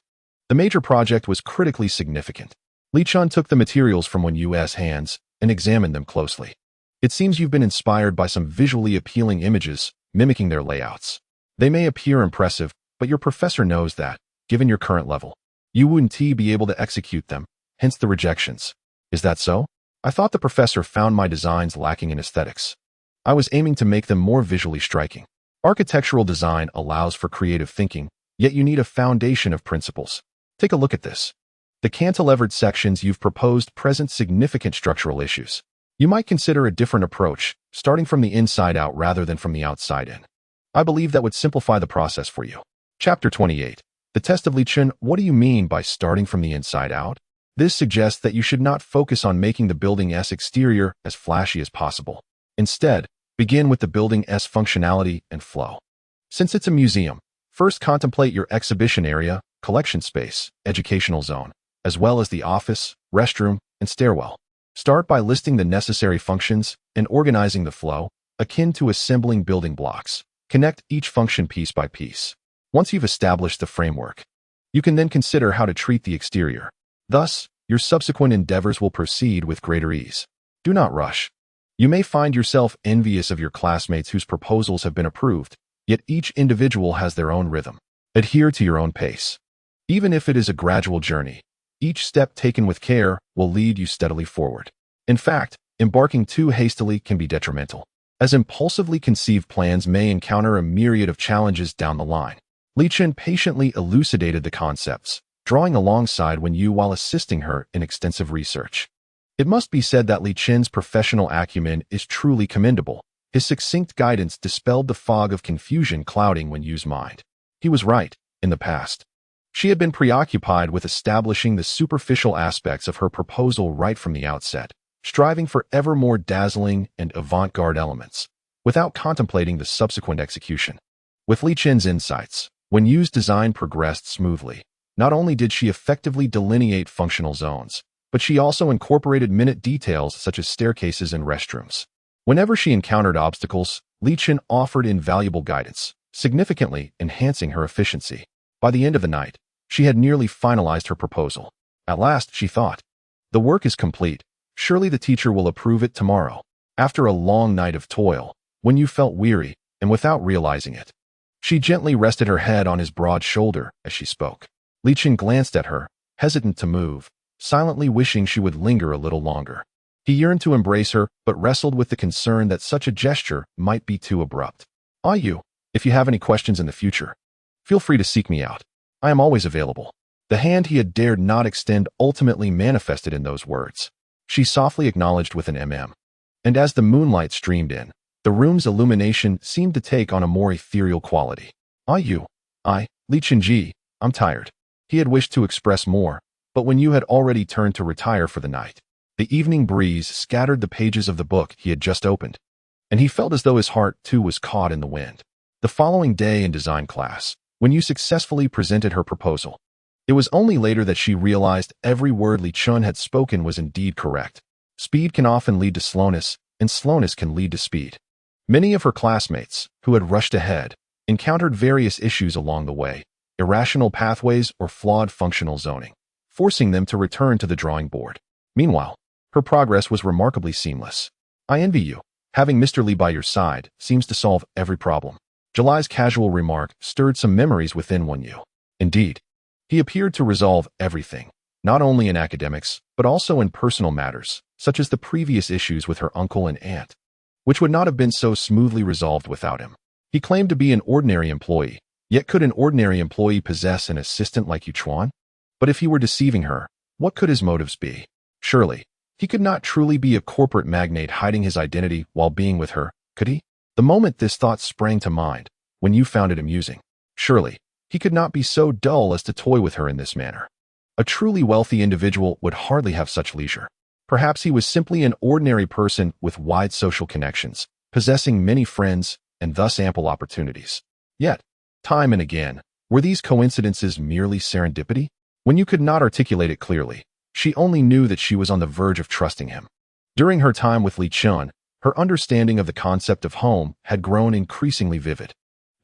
Speaker 1: The major project was critically significant. Li Chen took the materials from Wen Yu's hands and examined them closely. "It seems you've been inspired by some visually appealing images, mimicking their layouts. They may appear impressive, but your professor knows that, given your current level, you wouldn't be able to execute them, hence the rejections. Is that so?" I thought the professor found my designs lacking in aesthetics. I was aiming to make them more visually striking. Architectural design allows for creative thinking, yet you need a foundation of principles. Take a look at this. The cantilevered sections you've proposed present significant structural issues. You might consider a different approach, starting from the inside out rather than from the outside in. I believe that would simplify the process for you. Chapter 28. The test of Li Chen. What do you mean by starting from the inside out? This suggests that you should not focus on making the building's exterior as flashy as possible. Instead, begin with the building's functionality and flow. Since it's a museum, first contemplate your exhibition area, collection space, educational zone, as well as the office, restroom, and stairwell. Start by listing the necessary functions and organizing the flow, akin to assembling building blocks. Connect each function piece by piece. Once you've established the framework, you can then consider how to treat the exterior. Thus, your subsequent endeavors will proceed with greater ease. Do not rush. You may find yourself envious of your classmates whose proposals have been approved, yet each individual has their own rhythm. Adhere to your own pace. Even if it is a gradual journey, each step taken with care will lead you steadily forward. In fact, embarking too hastily can be detrimental, as impulsively conceived plans may encounter a myriad of challenges down the line. Li Chen patiently elucidated the concepts, drawing alongside Wen Yu while assisting her in extensive research. It must be said that Li Chen's professional acumen is truly commendable. His succinct guidance dispelled the fog of confusion clouding Wen Yu's mind. He was right, in the past. She had been preoccupied with establishing the superficial aspects of her proposal right from the outset, striving for ever more dazzling and avant-garde elements, without contemplating the subsequent execution. With Li Chen's insights, Wen Yu's design progressed smoothly. Not only did she effectively delineate functional zones, but she also incorporated minute details such as staircases and restrooms. Whenever she encountered obstacles, Li Chen offered invaluable guidance, significantly enhancing her efficiency. By the end of the night, she had nearly finalized her proposal. At last, she thought, the work is complete. Surely the teacher will approve it tomorrow. After a long night of toil, Wen Yu felt weary, and without realizing it, she gently rested her head on his broad shoulder as she spoke. Li Chen glanced at her, hesitant to move, silently wishing she would linger a little longer. He yearned to embrace her, but wrestled with the concern that such a gesture might be too abrupt. Yu, if you have any questions in the future, feel free to seek me out. I am always available. The hand he had dared not extend ultimately manifested in those words. She softly acknowledged with an mm. And as the moonlight streamed in, the room's illumination seemed to take on a more ethereal quality. Yu, Li Chen, I'm tired. He had wished to express more, but Wen Yu had already turned to retire for the night. The evening breeze scattered the pages of the book he had just opened, and he felt as though his heart, too, was caught in the wind. The following day in design class, Wen Yu successfully presented her proposal. It was only later that she realized every word Li Chen had spoken was indeed correct. Speed can often lead to slowness, and slowness can lead to speed. Many of her classmates, who had rushed ahead, encountered various issues along the way, irrational pathways or flawed functional zoning, forcing them to return to the drawing board. Meanwhile, her progress was remarkably seamless. I envy you. Having Mr. Li by your side seems to solve every problem. July's casual remark stirred some memories within Wen Yu. Indeed, he appeared to resolve everything, not only in academics, but also in personal matters, such as the previous issues with her uncle and aunt, which would not have been so smoothly resolved without him. He claimed to be an ordinary employee, yet could an ordinary employee possess an assistant like Yu Chuan? But if he were deceiving her, what could his motives be? Surely, he could not truly be a corporate magnate hiding his identity while being with her, could he? The moment this thought sprang to mind, Wen Yu found it amusing. Surely, he could not be so dull as to toy with her in this manner. A truly wealthy individual would hardly have such leisure. Perhaps he was simply an ordinary person with wide social connections, possessing many friends and thus ample opportunities. Yet, time and again, were these coincidences merely serendipity? Wen Yu could not articulate it clearly. She only knew that she was on the verge of trusting him. During her time with Li Chen, her understanding of the concept of home had grown increasingly vivid.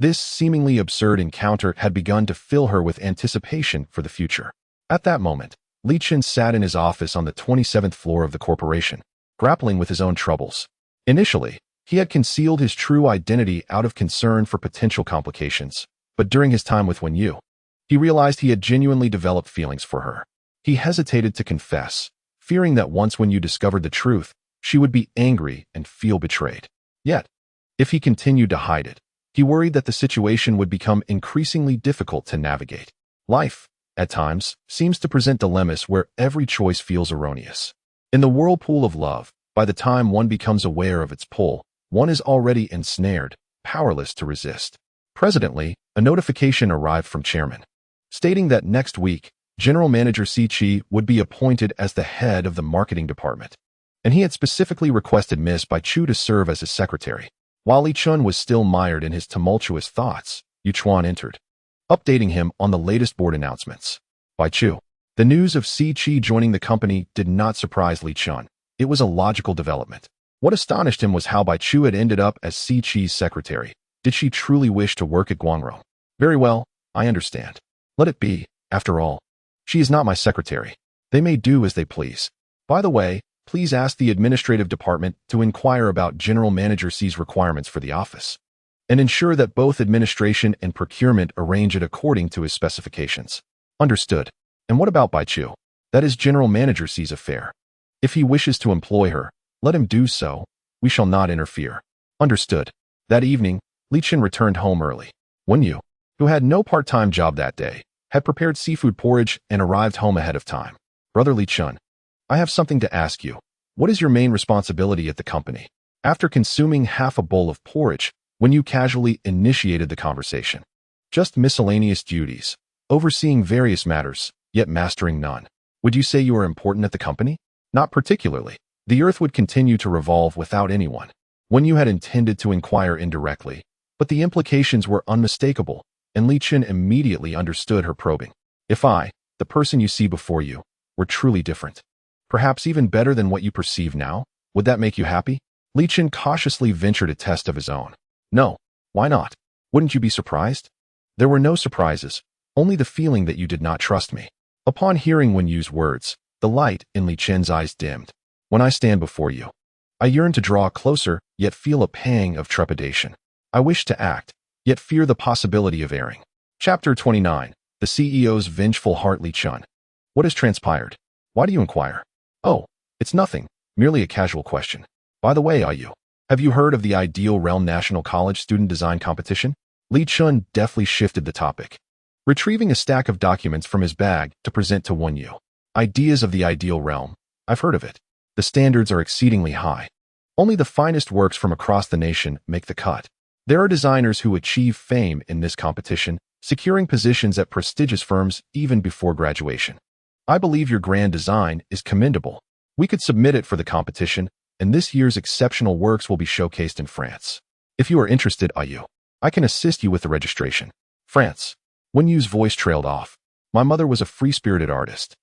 Speaker 1: This seemingly absurd encounter had begun to fill her with anticipation for the future. At that moment, Li Chen sat in his office on the 27th floor of the corporation, grappling with his own troubles. Initially, he had concealed his true identity out of concern for potential complications, but during his time with Wen Yu, he realized he had genuinely developed feelings for her. He hesitated to confess, fearing that once Wen Yu discovered the truth, she would be angry and feel betrayed. Yet, if he continued to hide it, he worried that the situation would become increasingly difficult to navigate. Life, at times, seems to present dilemmas where every choice feels erroneous. In the whirlpool of love, by the time one becomes aware of its pull, one is already ensnared, powerless to resist. Presently, a notification arrived from Chairman, stating that next week, General Manager Si Chi would be appointed as the head of the marketing department, and he had specifically requested Miss Bai Chu to serve as his secretary. While Li Chen was still mired in his tumultuous thoughts, Yu Chuan entered, updating him on the latest board announcements. Bai Chu. The news of Si Chi joining the company did not surprise Li Chen. It was a logical development. What astonished him was how Bai Chu had ended up as Si Chi's secretary. Did she truly wish to work at Guangzhou? Very well, I understand. Let it be, after all. She is not my secretary. They may do as they please. By the way, please ask the administrative department to inquire about General Manager C's requirements for the office, and ensure that both administration and procurement arrange it according to his specifications. Understood. And what about Bai Chu? That is General Manager C's affair. If he wishes to employ her, let him do so. We shall not interfere. Understood. That evening, Li Chen returned home early. Wen Yu, who had no part-time job that day, had prepared seafood porridge and arrived home ahead of time. Brother Li Chen, I have something to ask you. What is your main responsibility at the company? After consuming half a bowl of porridge, Wen Yu casually initiated the conversation. Just miscellaneous duties. overseeing various matters, yet mastering none. Would you say you are important at the company? Not particularly. The earth would continue to revolve without anyone. Wen Yu had intended to inquire indirectly, but the implications were unmistakable, and Li Chen immediately understood her probing. If I, the person you see before you, were truly different, perhaps even better than what you perceive now, would that make you happy? Li Chen cautiously ventured a test of his own. No. Why not? Wouldn't you be surprised? There were no surprises, only the feeling that you did not trust me. Upon hearing Wen Yu's words, the light in Li Chen's eyes dimmed. When I stand before you, I yearn to draw closer, yet feel a pang of trepidation. I wish to act, yet fear the possibility of erring. Chapter 29. The CEO's Vengeful Heart. Li Chen. What has transpired? Why do you inquire? Oh, it's nothing, merely a casual question. By the way, have you heard of the Ideal Realm National College Student Design Competition? Li Chen deftly shifted the topic, retrieving a stack of documents from his bag to present to Wen Yu. Ideas of the Ideal Realm. I've heard of it. The standards are exceedingly high. Only the finest works from across the nation make the cut. There are designers who achieve fame in this competition, securing positions at prestigious firms even before graduation. I believe your grand design is commendable. We could submit it for the competition, and this year's exceptional works will be showcased in France. If you are interested, I can assist you with the registration. France. Wen Yu's voice trailed off. My mother was a free-spirited artist.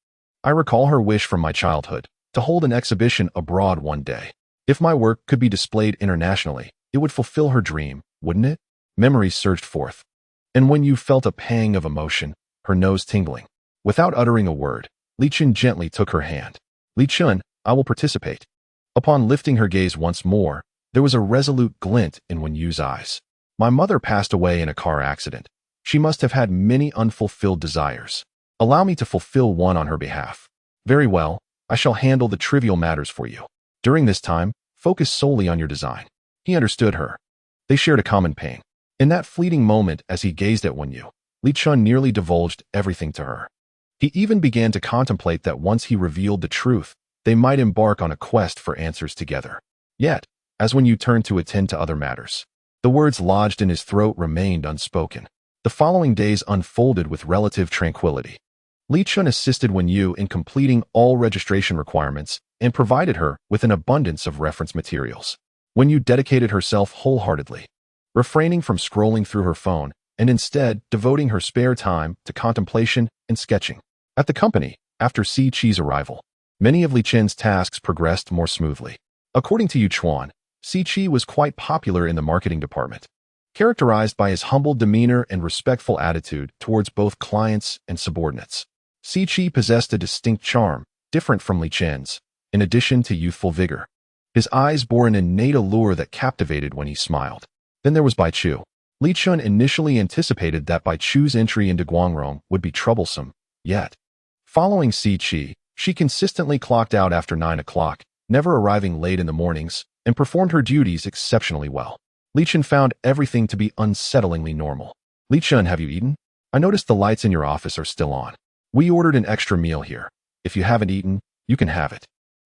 Speaker 1: I recall her wish from my childhood to hold an exhibition abroad one day. If my work could be displayed internationally, it would fulfill her dream, wouldn't it? Memories surged forth. And Wen Yu felt a pang of emotion, her nose tingling. Without uttering a word, Li Chen gently took her hand. Li Chen, I will participate. Upon lifting her gaze once more, there was a resolute glint in Wen Yu's eyes. My mother passed away in a car accident. She must have had many unfulfilled desires. Allow me to fulfill one on her behalf. Very well, I shall handle the trivial matters for you. During this time, focus solely on your design. He understood her. They shared a common pain. In that fleeting moment as he gazed at Wen Yu, Li Chen nearly divulged everything to her. He even began to contemplate that once he revealed the truth, they might embark on a quest for answers together. Yet, as Wen Yu turned to attend to other matters, the words lodged in his throat remained unspoken. The following days unfolded with relative tranquility. Li Chen assisted Wen Yu in completing all registration requirements and provided her with an abundance of reference materials. Wen Yu dedicated herself wholeheartedly, refraining from scrolling through her phone and instead devoting her spare time to contemplation and sketching. At the company, after Si Chi's arrival, many of Li Chen's tasks progressed more smoothly. According to Yu Chuan, Si Chi was quite popular in the marketing department, characterized by his humble demeanor and respectful attitude towards both clients and subordinates. Si Chi possessed a distinct charm, different from Li Chen's, in addition to youthful vigor. His eyes bore an innate allure that captivated when he smiled. Then there was Bai Chu. Li Chen initially anticipated that Bai Chu's entry into Guangrong would be troublesome, yet, following Si Chi, she consistently clocked out after 9 o'clock, never arriving late in the mornings, and performed her duties exceptionally well. Li Chen found everything to be unsettlingly normal. Li Chen, have you eaten? I noticed the lights in your office are still on. We ordered an extra meal here. If you haven't eaten, you can have it.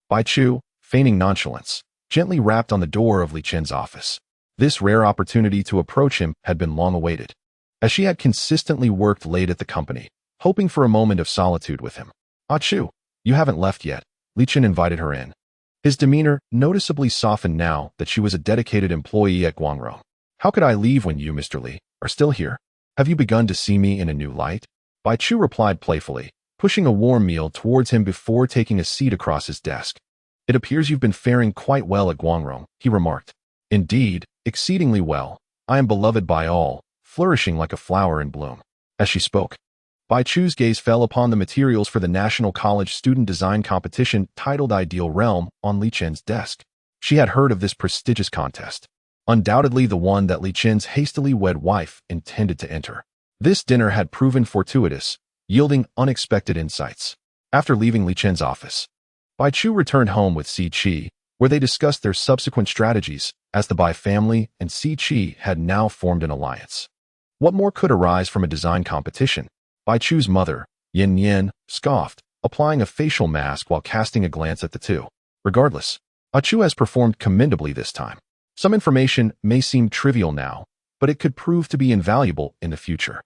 Speaker 1: Bai Chu, feigning nonchalance, gently rapped on the door of Li Chen's office. This rare opportunity to approach him had been long awaited, as she had consistently worked late at the company, hoping for a moment of solitude with him. Ah Chu, you haven't left yet. Li Chen invited her in. His demeanor noticeably softened now that she was a dedicated employee at Guangrong. How could I leave when you, Mr. Li, are still here? Have you begun to see me in a new light? Bai Chu replied playfully, pushing a warm meal towards him before taking a seat across his desk. It appears you've been faring quite well at Guangrong, he remarked. Indeed, exceedingly well. I am beloved by all, flourishing like a flower in bloom. As she spoke, Bai Chu's gaze fell upon the materials for the National College Student Design Competition titled Ideal Realm on Li Chen's desk. She had heard of this prestigious contest, undoubtedly the one that Li Chen's hastily wed wife intended to enter. This dinner had proven fortuitous, yielding unexpected insights. After leaving Li Chen's office, Bai Chu returned home with Si Chi, where they discussed their subsequent strategies, as the Bai family and Si Chi had now formed an alliance. What more could arise from a design competition? Bai Chu's mother, Yin Yin, scoffed, applying a facial mask while casting a glance at the two. Regardless, Ah Chu has performed commendably this time. Some information may seem trivial now, but it could prove to be invaluable in the future.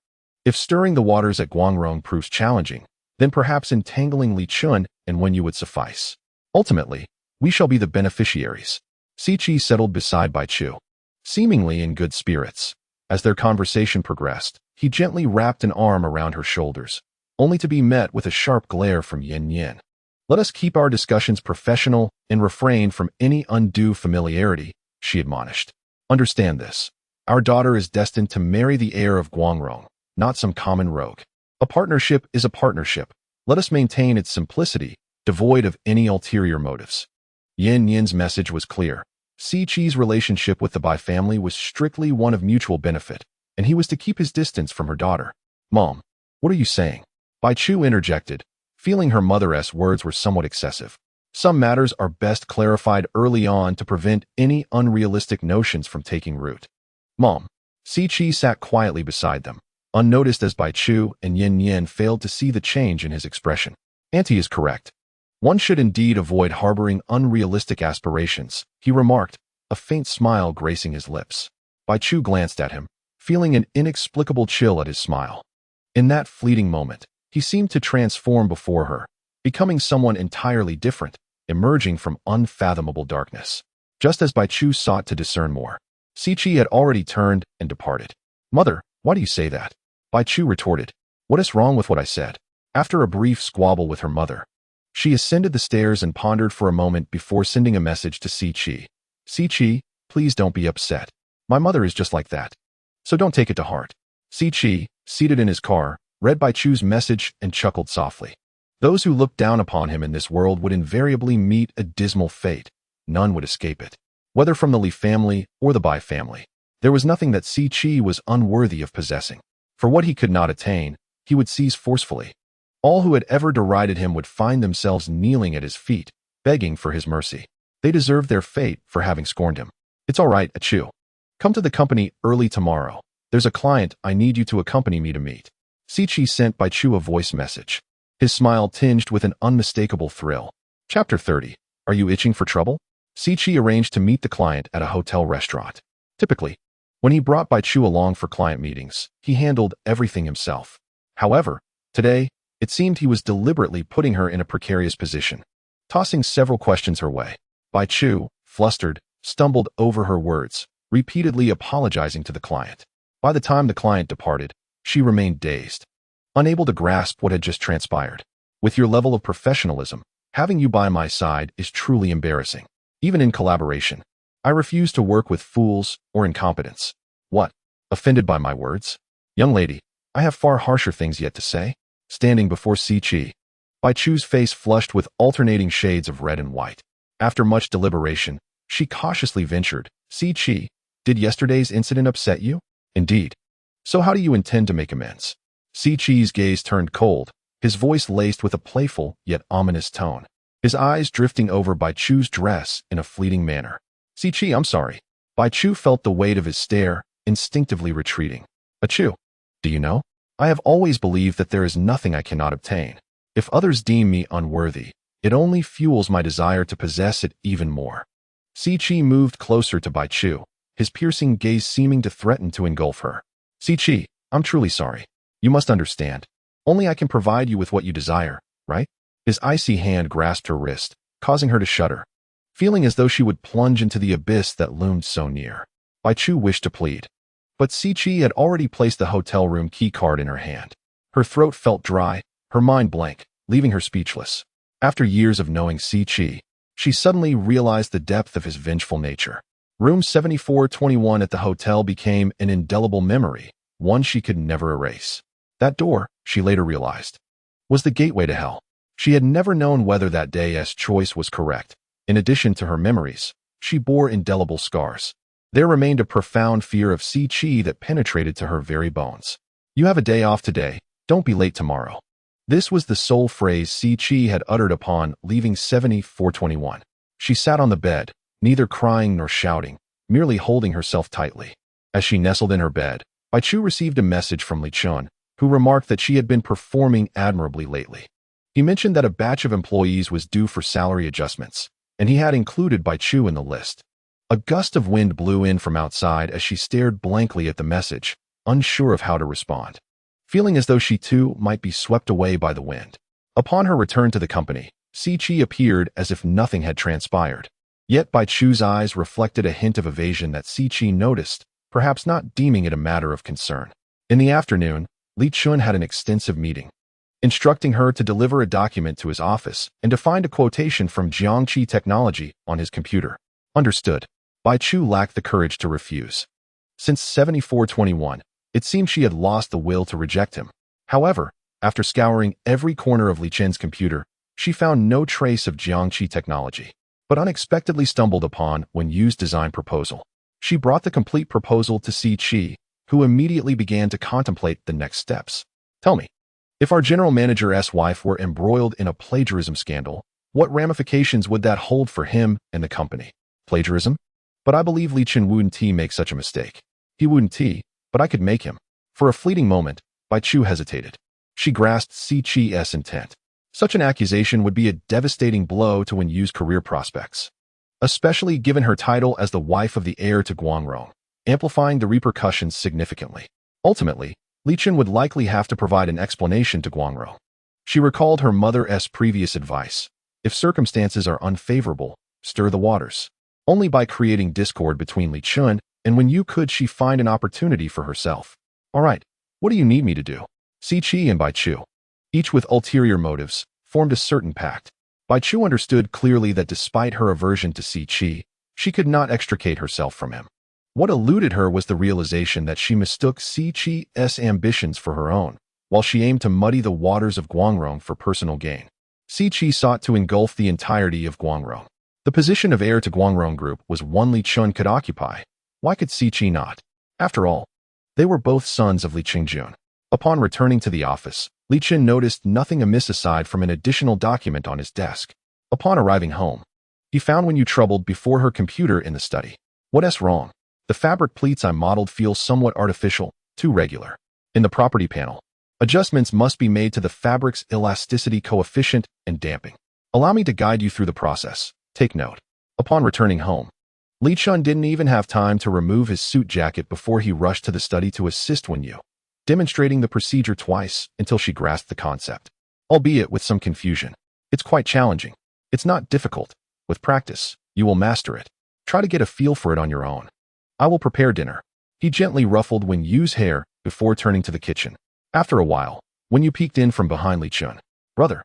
Speaker 1: If stirring the waters at Guangrong proves challenging, then perhaps entangling Li Chen and Wen Yu would suffice. Ultimately, we shall be the beneficiaries. Si Chi settled beside Bai Chu, seemingly in good spirits. As their conversation progressed, he gently wrapped an arm around her shoulders, only to be met with a sharp glare from Yin Yin. Let us keep our discussions professional and refrain from any undue familiarity, she admonished. Understand this. Our daughter is destined to marry the heir of Guangrong, not some common rogue. A partnership is a partnership. Let us maintain its simplicity, devoid of any ulterior motives. Yin Yin's message was clear. Si Chi's relationship with the Bai family was strictly one of mutual benefit, and he was to keep his distance from her daughter. Mom, what are you saying? Bai Chu interjected, feeling her mother's words were somewhat excessive. Some matters are best clarified early on to prevent any unrealistic notions from taking root. Mom. Si Chi sat quietly beside them, unnoticed as Bai Chu and Yin Yin failed to see the change in his expression. Auntie is correct. One should indeed avoid harboring unrealistic aspirations, he remarked, a faint smile gracing his lips. Bai Chu glanced at him, feeling an inexplicable chill at his smile. In that fleeting moment, he seemed to transform before her, becoming someone entirely different, emerging from unfathomable darkness. Just as Bai Chu sought to discern more, Si Chi had already turned and departed. Mother, why do you say that? Bai Chu retorted. What is wrong with what I said? After a brief squabble with her mother, she ascended the stairs and pondered for a moment before sending a message to Si Chi. Si Chi, please don't be upset. My mother is just like that. So don't take it to heart. Si Chi, seated in his car, read Bai Chu's message and chuckled softly. Those who looked down upon him in this world would invariably meet a dismal fate. None would escape it. Whether from the Li family or the Bai family, there was nothing that Si Chi was unworthy of possessing. For what he could not attain, he would seize forcefully. All who had ever derided him would find themselves kneeling at his feet, begging for his mercy. They deserved their fate for having scorned him. It's all right, Achu. Come to the company early tomorrow. There's a client I need you to accompany me to meet. Si Chi sent Bai Chu a voice message, his smile tinged with an unmistakable thrill. Chapter 30. Are you itching for trouble? Si Chi arranged to meet the client at a hotel restaurant. Typically, when he brought Bai Chu along for client meetings, he handled everything himself. However, today, it seemed he was deliberately putting her in a precarious position, tossing several questions her way. Bai Chu, flustered, stumbled over her words, repeatedly apologizing to the client. By the time the client departed, she remained dazed, unable to grasp what had just transpired. With your level of professionalism, having you by my side is truly embarrassing. Even in collaboration, I refuse to work with fools or incompetents. What? Offended by my words? Young lady, I have far harsher things yet to say. Standing before Si Chi, Bai Chu's face flushed with alternating shades of red and white. After much deliberation, she cautiously ventured, Si Chi, did yesterday's incident upset you? Indeed. So how do you intend to make amends? Si Chi's gaze turned cold, his voice laced with a playful yet ominous tone, his eyes drifting over Bai Chu's dress in a fleeting manner. Si Chi, I'm sorry. Bai Chu felt the weight of his stare, instinctively retreating. Achu, do you know? I have always believed that there is nothing I cannot obtain. If others deem me unworthy, it only fuels my desire to possess it even more. Si Chi moved closer to Bai Chu, his piercing gaze seeming to threaten to engulf her. Si Chi, I'm truly sorry. You must understand. Only I can provide you with what you desire, right? His icy hand grasped her wrist, causing her to shudder, feeling as though she would plunge into the abyss that loomed so near. Bai Chu wished to plead, but Si Chi had already placed the hotel room key card in her hand. Her throat felt dry, her mind blank, leaving her speechless. After years of knowing Si Chi, she suddenly realized the depth of his vengeful nature. Room 7421 at the hotel became an indelible memory, one she could never erase. That door, she later realized, was the gateway to hell. She had never known whether that day's choice was correct. In addition to her memories, she bore indelible scars. There remained a profound fear of Si Chi that penetrated to her very bones. You have a day off today, don't be late tomorrow. This was the sole phrase Si Chi had uttered upon leaving 7421. She sat on the bed, neither crying nor shouting, merely holding herself tightly. As she nestled in her bed, Bai Chu received a message from Li Chen, who remarked that she had been performing admirably lately. He mentioned that a batch of employees was due for salary adjustments, and he had included Bai Chu in the list. A gust of wind blew in from outside as she stared blankly at the message, unsure of how to respond. feeling as though she too might be swept away by the wind. Upon her return to the company, Chi appeared as if nothing had transpired. Yet Bai Chu's eyes reflected a hint of evasion that Chi noticed, perhaps not deeming it a matter of concern. In the afternoon, Li Chen had an extensive meeting, instructing her to deliver a document to his office and to find a quotation from Jiangqi Technology on his computer. Understood. Bai Chu lacked the courage to refuse. Since 7421, it seemed she had lost the will to reject him. However, after scouring every corner of Li Chen's computer, she found no trace of Jiangqi Technology, but unexpectedly stumbled upon Wen Yu's design proposal. She brought the complete proposal to Chi, who immediately began to contemplate the next steps. Tell me, if our general manager's wife were embroiled in a plagiarism scandal, what ramifications would that hold for him and the company? Plagiarism? But I believe Li Chen wouldn't make such a mistake. He wouldn't, but I could make him. For a fleeting moment, Bai Chu hesitated. She grasped Chi's intent. Such an accusation would be a devastating blow to Wen Yu's career prospects, especially given her title as the wife of the heir to Guangrong, amplifying the repercussions significantly. Ultimately, Li Chen would likely have to provide an explanation to Guangrong. She recalled her mother's previous advice. If circumstances are unfavorable, stir the waters. Only by creating discord between Li Chen and Wen Yu could she find an opportunity for herself. All right, what do you need me to do? Chi and Bai Chu, each with ulterior motives, formed a certain pact. Bai Chu understood clearly that despite her aversion to Chi, she could not extricate herself from him. What eluded her was the realization that she mistook Chi's ambitions for her own, while she aimed to muddy the waters of Guangrong for personal gain. Chi sought to engulf the entirety of Guangrong. The position of heir to Guangrong Group was one Li Chen could occupy. Why could Chi not? After all, they were both sons of Li Qingjun. Upon returning to the office, Li Chen noticed nothing amiss aside from an additional document on his desk. Upon arriving home, he found Wen Yu troubled before her computer in the study. What's wrong? The fabric pleats I modeled feel somewhat artificial, too regular. In the property panel, adjustments must be made to the fabric's elasticity coefficient and damping. Allow me to guide you through the process. Take note. Upon returning home, Li Chen didn't even have time to remove his suit jacket before he rushed to the study to assist Wen Yu, demonstrating the procedure twice until she grasped the concept, albeit with some confusion. It's quite challenging. It's not difficult. With practice, you will master it. Try to get a feel for it on your own. I will prepare dinner. He gently ruffled Wen Yu's hair before turning to the kitchen. After a while, Wen Yu peeked in from behind Li Chen. Brother,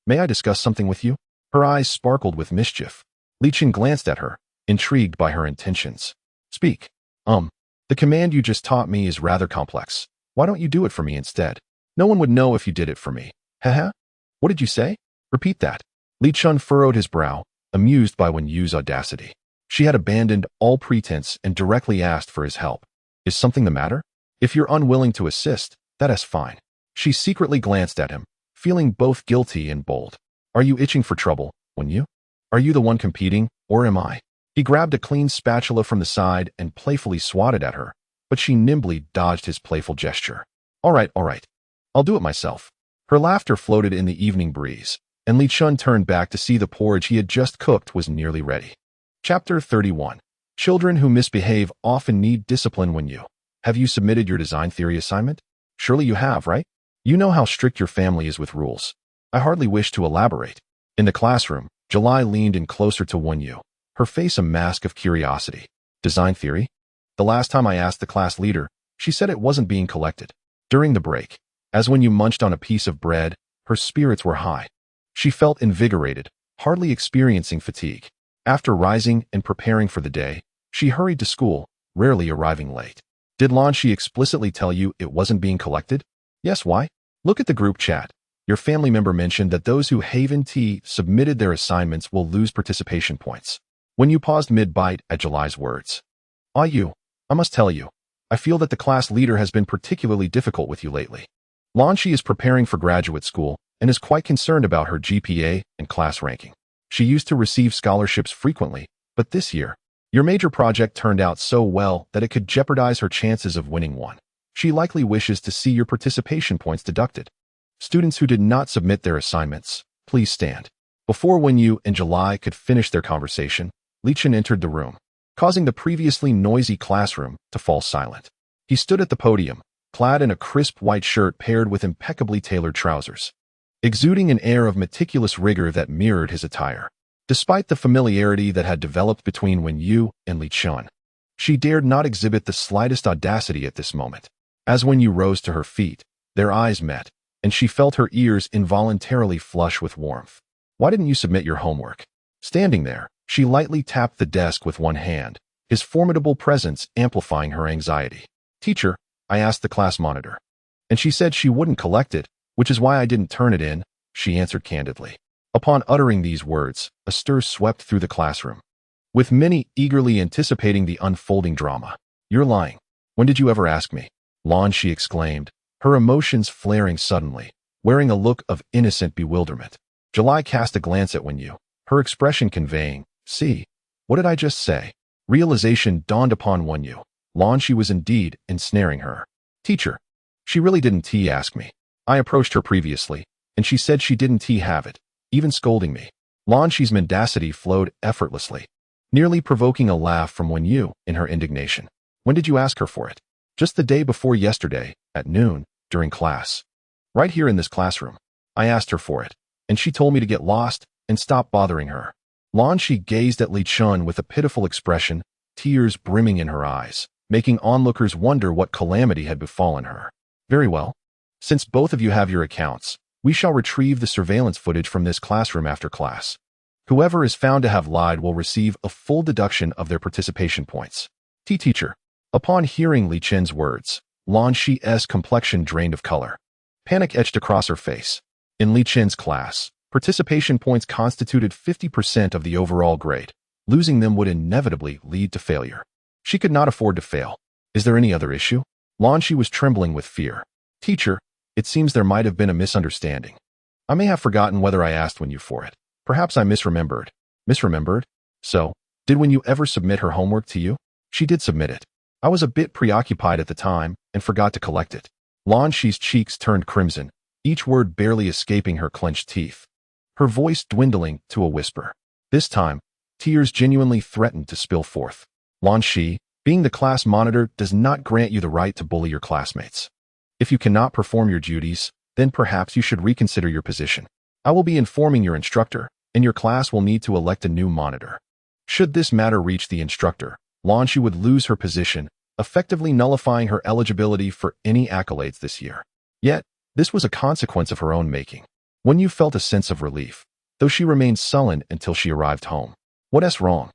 Speaker 1: may I discuss something with you? Her eyes sparkled with mischief. Li Chen glanced at her, intrigued by her intentions. Speak. The command you just taught me is rather complex. Why don't you do it for me instead? No one would know if you did it for me. Haha. What did you say? Repeat that. Li Chen furrowed his brow, amused by Wen Yu's audacity. She had abandoned all pretense and directly asked for his help. Is something the matter? If you're unwilling to assist, that is fine. She secretly glanced at him, feeling both guilty and bold. Are you itching for trouble, Wen Yu? Are you the one competing, or am I? He grabbed a clean spatula from the side and playfully swatted at her, but she nimbly dodged his playful gesture. All right. I'll do it myself. Her laughter floated in the evening breeze, and Li Chen turned back to see the porridge he had just cooked was nearly ready. Chapter 31. Children who misbehave often need discipline. Wen Yu, have you submitted your design theory assignment? Surely you have, right? You know how strict your family is with rules. I hardly wish to elaborate. In the classroom, July leaned in closer to Wen Yu, her face a mask of curiosity. Design theory? The last time I asked the class leader, she said it wasn't being collected. During the break, as Wen Yu munched on a piece of bread, her spirits were high. She felt invigorated, hardly experiencing fatigue. After rising and preparing for the day, she hurried to school, rarely arriving late. Did Lan Shi explicitly tell you it wasn't being collected? Yes, why? Look at the group chat. Your family member mentioned that those who haven't submitted their assignments will lose participation points. Wen Yu paused mid-bite at July's words. I must tell you, I feel that the class leader has been particularly difficult with you lately. Lan Shi is preparing for graduate school and is quite concerned about her GPA and class ranking. She used to receive scholarships frequently, but this year, your major project turned out so well that it could jeopardize her chances of winning one. She likely wishes to see your participation points deducted. Students who did not submit their assignments, please stand. Before Wen Yu and July could finish their conversation, Li Chen entered the room, causing the previously noisy classroom to fall silent. He stood at the podium, clad in a crisp white shirt paired with impeccably tailored trousers, exuding an air of meticulous rigor that mirrored his attire. Despite the familiarity that had developed between Wen Yu and Li Chen, she dared not exhibit the slightest audacity at this moment. As Wen Yu rose to her feet, their eyes met, and she felt her ears involuntarily flush with warmth. "Why didn't you submit your homework?" Standing there, she lightly tapped the desk with one hand, his formidable presence amplifying her anxiety. "Teacher, I asked the class monitor, and she said she wouldn't collect it, which is why I didn't turn it in," she answered candidly. Upon uttering these words, a stir swept through the classroom, with many eagerly anticipating the unfolding drama. "You're lying. When did you ever ask me?" "Lon," she exclaimed, her emotions flaring suddenly, wearing a look of innocent bewilderment. July cast a glance at Wen Yu, her expression conveying, "See, what did I just say?" Realization dawned upon Wen Yu. Lon, she was indeed ensnaring her. "Teacher, she really didn't ask me. I approached her previously, and she said she didn't have it, even scolding me." Lon Shi's mendacity flowed effortlessly, nearly provoking a laugh from Wen Yu in her indignation. "When did you ask her for it?" "Just the day before yesterday, at noon, during class. Right here in this classroom. I asked her for it, and she told me to get lost and stop bothering her." Lon Shi gazed at Li Chen with a pitiful expression, tears brimming in her eyes, making onlookers wonder what calamity had befallen her. "Very well. Since both of you have your accounts, we shall retrieve the surveillance footage from this classroom after class. Whoever is found to have lied will receive a full deduction of their participation points." Teacher. Upon hearing Li Chen's words, Lon Shi's complexion drained of color. Panic etched across her face. In Li Chen's class, participation points constituted 50% of the overall grade. Losing them would inevitably lead to failure. She could not afford to fail. "Is there any other issue?" Lon Shi was trembling with fear. "Teacher, it seems there might have been a misunderstanding. I may have forgotten whether I asked Wen Yu for it. Perhaps I misremembered." "Misremembered? So, did Wen Yu ever submit her homework to you?" "She did submit it. I was a bit preoccupied at the time and forgot to collect it." Lon Shi's cheeks turned crimson, each word barely escaping her clenched teeth, her voice dwindling to a whisper. This time, tears genuinely threatened to spill forth. "Lon Shi, being the class monitor does not grant you the right to bully your classmates. If you cannot perform your duties, then perhaps you should reconsider your position. I will be informing your instructor, and your class will need to elect a new monitor." Should this matter reach the instructor, Lon Shi would lose her position, effectively nullifying her eligibility for any accolades this year. Yet, this was a consequence of her own making. Wen Yu felt a sense of relief, though she remained sullen until she arrived home. "What's wrong?"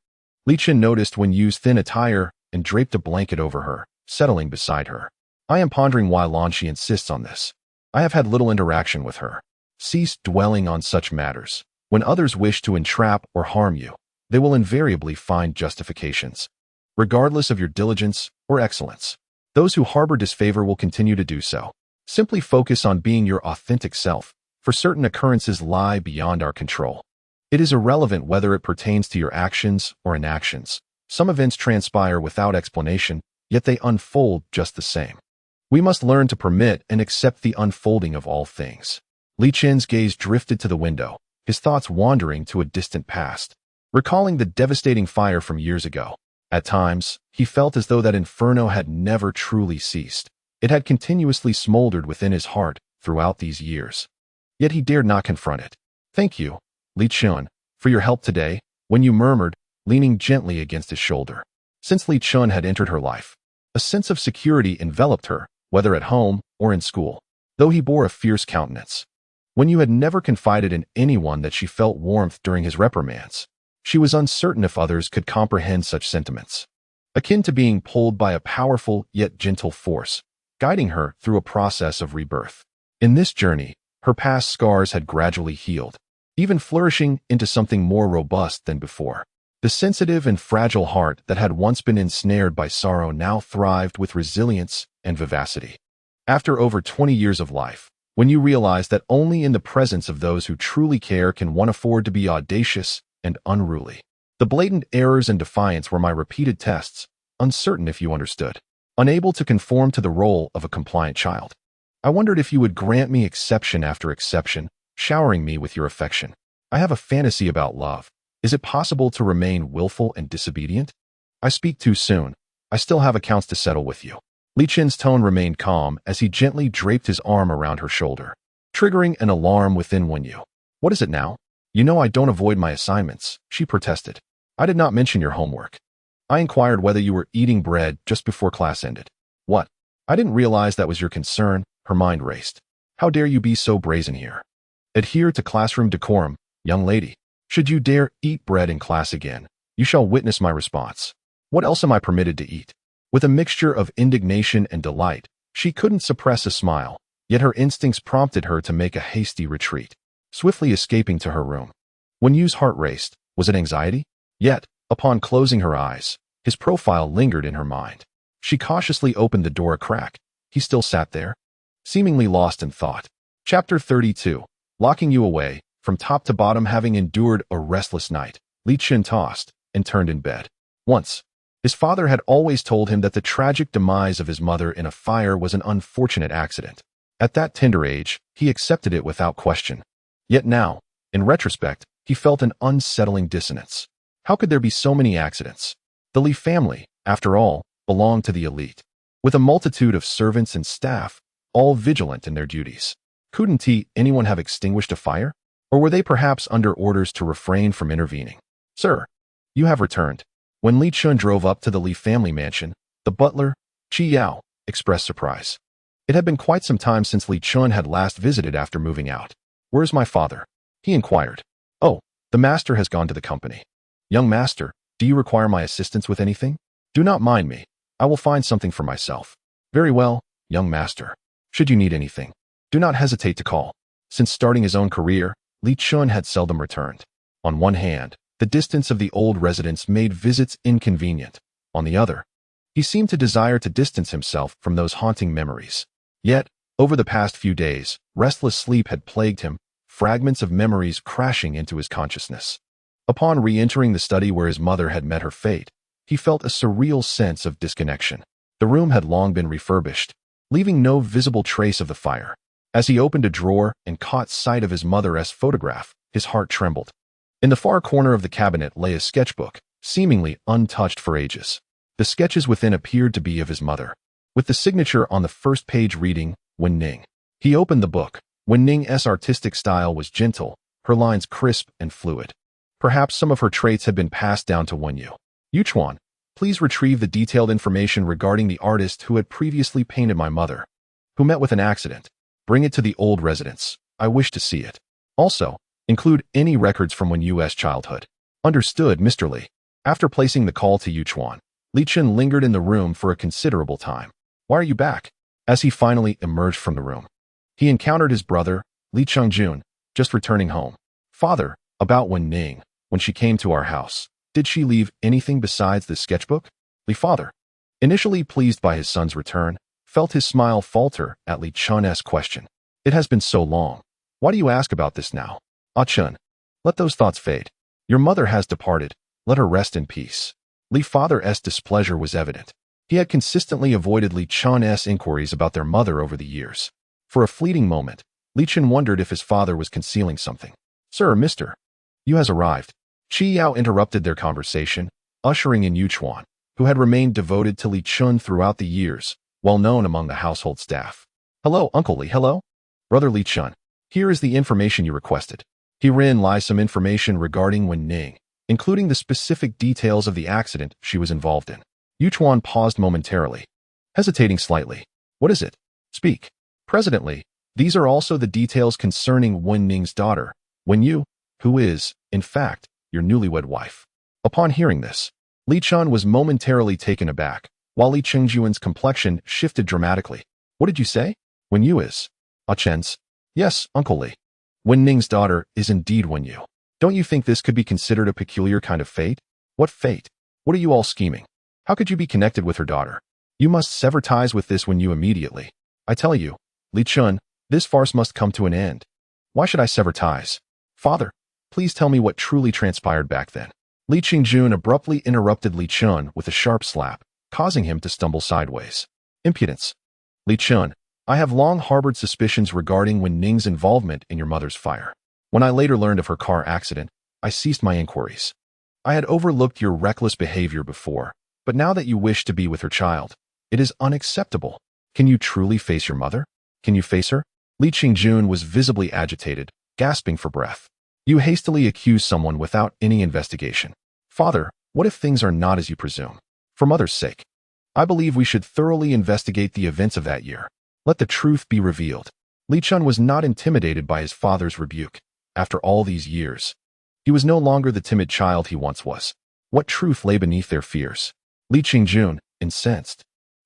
Speaker 1: Li Chen noticed Wen Yu's thin attire and draped a blanket over her, settling beside her. "I am pondering why Lon Shi insists on this. I have had little interaction with her. Cease dwelling on such matters. When others wish to entrap or harm you, they will invariably find justifications, regardless of your diligence or excellence. Those who harbor disfavor will continue to do so. Simply focus on being your authentic self, for certain occurrences lie beyond our control. It is irrelevant whether it pertains to your actions or inactions. Some events transpire without explanation, yet they unfold just the same. We must learn to permit and accept the unfolding of all things." Li Chen's gaze drifted to the window, his thoughts wandering to a distant past, recalling the devastating fire from years ago. At times, he felt as though that inferno had never truly ceased. It had continuously smoldered within his heart throughout these years. Yet he dared not confront it. "Thank you, Li Chen, for your help today," Wen Yu murmured, leaning gently against his shoulder. Since Li Chen had entered her life, a sense of security enveloped her, whether at home or in school. Though he bore a fierce countenance, Wen Yu had never confided in anyone that she felt warmth during his reprimands. She was uncertain if others could comprehend such sentiments, akin to being pulled by a powerful yet gentle force, guiding her through a process of rebirth. In this journey, her past scars had gradually healed, even flourishing into something more robust than before. The sensitive and fragile heart that had once been ensnared by sorrow now thrived with resilience and vivacity. After over 20 years of life, when you realize that only in the presence of those who truly care can one afford to be audacious and unruly. The blatant errors and defiance were my repeated tests, uncertain if you understood, unable to conform to the role of a compliant child. I wondered if you would grant me exception after exception, showering me with your affection. I have a fantasy about love. Is it possible to remain willful and disobedient? I speak too soon. I still have accounts to settle with you. Li Chen's tone remained calm as he gently draped his arm around her shoulder, triggering an alarm within Wen Yu. What is it now? You know I don't avoid my assignments, she protested. I did not mention your homework. I inquired whether you were eating bread just before class ended. What? I didn't realize that was your concern, her mind raced. How dare you be so brazen here? Adhere to classroom decorum, young lady. Should you dare eat bread in class again, you shall witness my response. What else am I permitted to eat? With a mixture of indignation and delight, she couldn't suppress a smile, yet her instincts prompted her to make a hasty retreat, swiftly escaping to her room. Wen Yu's heart raced. Was it anxiety? Yet, upon closing her eyes, his profile lingered in her mind. She cautiously opened the door a crack. He still sat there, seemingly lost in thought. Chapter 32. Locking you away, from top to bottom. Having endured a restless night, Li Chen tossed and turned in bed. Once, his father had always told him that the tragic demise of his mother in a fire was an unfortunate accident. At that tender age, he accepted it without question. Yet now, in retrospect, he felt an unsettling dissonance. How could there be so many accidents? The Li family, after all, belonged to the elite, with a multitude of servants and staff, all vigilant in their duties. Couldn't anyone have extinguished a fire? Or were they perhaps under orders to refrain from intervening? Sir, you have returned. When Li Chen drove up to the Li family mansion, the butler, Chi Yao, expressed surprise. It had been quite some time since Li Chen had last visited after moving out. Where's my father? He inquired. Oh, the master has gone to the company. Young master, do you require my assistance with anything? Do not mind me. I will find something for myself. Very well, young master. Should you need anything, do not hesitate to call. Since starting his own career, Li Chen had seldom returned. On one hand, the distance of the old residence made visits inconvenient. On the other, he seemed to desire to distance himself from those haunting memories. Yet, over the past few days, restless sleep had plagued him, fragments of memories crashing into his consciousness. Upon re-entering the study where his mother had met her fate, he felt a surreal sense of disconnection. The room had long been refurbished, leaving no visible trace of the fire. As he opened a drawer and caught sight of his mother's photograph, his heart trembled. In the far corner of the cabinet lay a sketchbook, seemingly untouched for ages. The sketches within appeared to be of his mother, with the signature on the first page reading, Wen Ning. He opened the book. Wen Ning's artistic style was gentle, her lines crisp and fluid. Perhaps some of her traits had been passed down to Wen Yu. Yuchuan, please retrieve the detailed information regarding the artist who had previously painted my mother, who met with an accident. Bring it to the old residence. I wish to see it. Also, include any records from Wen Yu's childhood. Understood, Mr. Li. After placing the call to Yuchuan, Li Chen lingered in the room for a considerable time. Why are you back? As he finally emerged from the room, he encountered his brother, Li Chengjun, just returning home. Father, about Wen Ning, when she came to our house, did she leave anything besides the sketchbook? Li father, initially pleased by his son's return, felt his smile falter at Li Chen's question. It has been so long. Why do you ask about this now? Ah Chen, let those thoughts fade. Your mother has departed. Let her rest in peace. Li father's displeasure was evident. He had consistently avoided Li Chen's inquiries about their mother over the years. For a fleeting moment, Li Chen wondered if his father was concealing something. Sir, Mr. Yu has arrived. Chi Yao interrupted their conversation, ushering in Yuchuan, who had remained devoted to Li Chen throughout the years, well known among the household staff. Hello, Uncle Li. Hello? Brother Li Chen. Here is the information you requested. Herein lies some information regarding Wen Ning, including the specific details of the accident she was involved in. Yuchuan paused momentarily, hesitating slightly. What is it? Speak. President, these are also the details concerning Wen Ning's daughter, Wen Yu, who is, in fact, your newlywed wife. Upon hearing this, Li Chen was momentarily taken aback, while Li Chengjun's complexion shifted dramatically. What did you say? Wen Yu is. Ah Chen's. Yes, Uncle Li. Wen Ning's daughter is indeed Wen Yu. Don't you think this could be considered a peculiar kind of fate? What fate? What are you all scheming? How could you be connected with her daughter? You must sever ties with this Wen Yu immediately. I tell you, Li Chen, this farce must come to an end. Why should I sever ties? Father, please tell me what truly transpired back then. Li Chengjun abruptly interrupted Li Chen with a sharp slap, causing him to stumble sideways. Impudence. Li Chen, I have long harbored suspicions regarding Wen Ning's involvement in your mother's fire. When I later learned of her car accident, I ceased my inquiries. I had overlooked your reckless behavior before, but now that you wish to be with her child, It is unacceptable. Can you truly face your mother? Can you face her? Li Chen was visibly agitated, gasping for breath. You hastily accuse someone without any investigation. Father, what if things are not as you presume? For mother's sake, I believe we should thoroughly investigate the events of that year. Let the truth be revealed. Li Chen was not intimidated by his father's rebuke. After all these years, he was no longer the timid child he once was. What truth lay beneath their fears? Li Chen, incensed,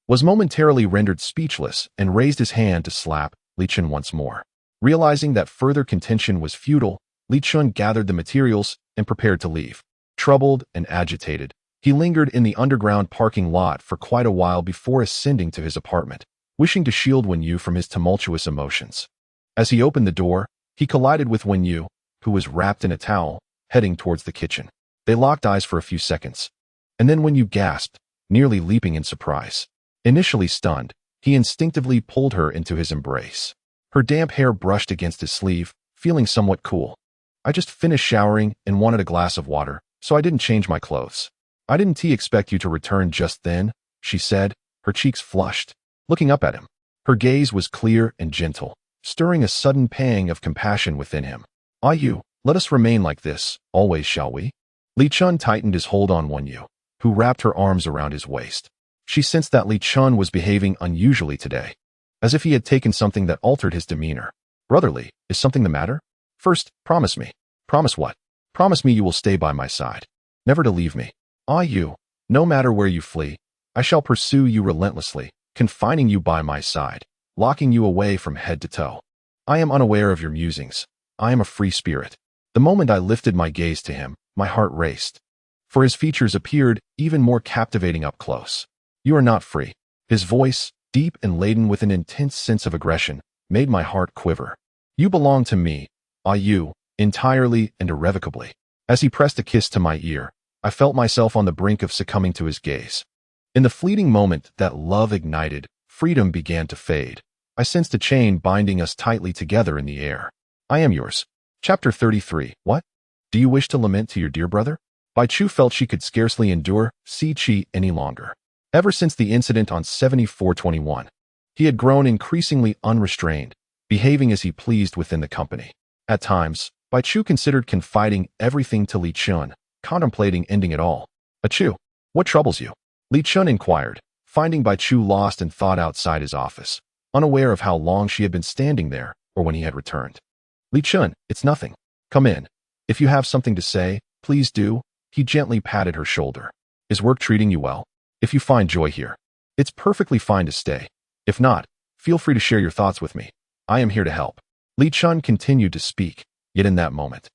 Speaker 1: was momentarily rendered speechless and raised his hand to slap Li Chen once more. Realizing that further contention was futile, Li Chen gathered the materials and prepared to leave. Troubled and agitated, he lingered in the underground parking lot for quite a while before ascending to his apartment, wishing to shield Wen Yu from his tumultuous emotions. As he opened the door, he collided with Wen Yu, who was wrapped in a towel, heading towards the kitchen. They locked eyes for a few seconds, and then Wen Yu gasped, nearly leaping in surprise. Initially stunned, he instinctively pulled her into his embrace. Her damp hair brushed against his sleeve, feeling somewhat cool. I just finished showering and wanted a glass of water, so I didn't change my clothes. I didn't expect you to return just then, she said, her cheeks flushed. Looking up at him, her gaze was clear and gentle, stirring a sudden pang of compassion within him. Ah, you, let us remain like this, always, shall we? Li Chen tightened his hold on Wen Yu, who wrapped her arms around his waist. She sensed that Li Chen was behaving unusually today, as if he had taken something that altered his demeanor. Brotherly, is something the matter? First, promise me. Promise what? Promise me you will stay by my side, never to leave me. Ah, you, no matter where you flee, I shall pursue you relentlessly, confining you by my side, locking you away from head to toe. I am unaware of your musings. I am a free spirit. The moment I lifted my gaze to him, my heart raced, for his features appeared even more captivating up close. You are not free. His voice, deep and laden with an intense sense of aggression, made my heart quiver. You belong to me, ah, you, entirely and irrevocably. As he pressed a kiss to my ear, I felt myself on the brink of succumbing to his gaze. In the fleeting moment that love ignited, freedom began to fade. I sensed a chain binding us tightly together in the air. I am yours. Chapter 33. What? Do you wish to lament to your dear brother? Bai Chu felt she could scarcely endure Si Chi any longer. Ever since the incident on 7421, he had grown increasingly unrestrained, behaving as he pleased within the company. At times, Bai Chu considered confiding everything to Li Chen, contemplating ending it all. Chu, what troubles you? Li Chen inquired, finding Bai Chu lost in thought outside his office, unaware of how long she had been standing there or when he had returned. Li Chen, it's nothing. Come in. If you have something to say, please do. He gently patted her shoulder. Is work treating you well? If you find joy here, it's perfectly fine to stay. If not, feel free to share your thoughts with me. I am here to help. Li Chen continued to speak, yet in that moment,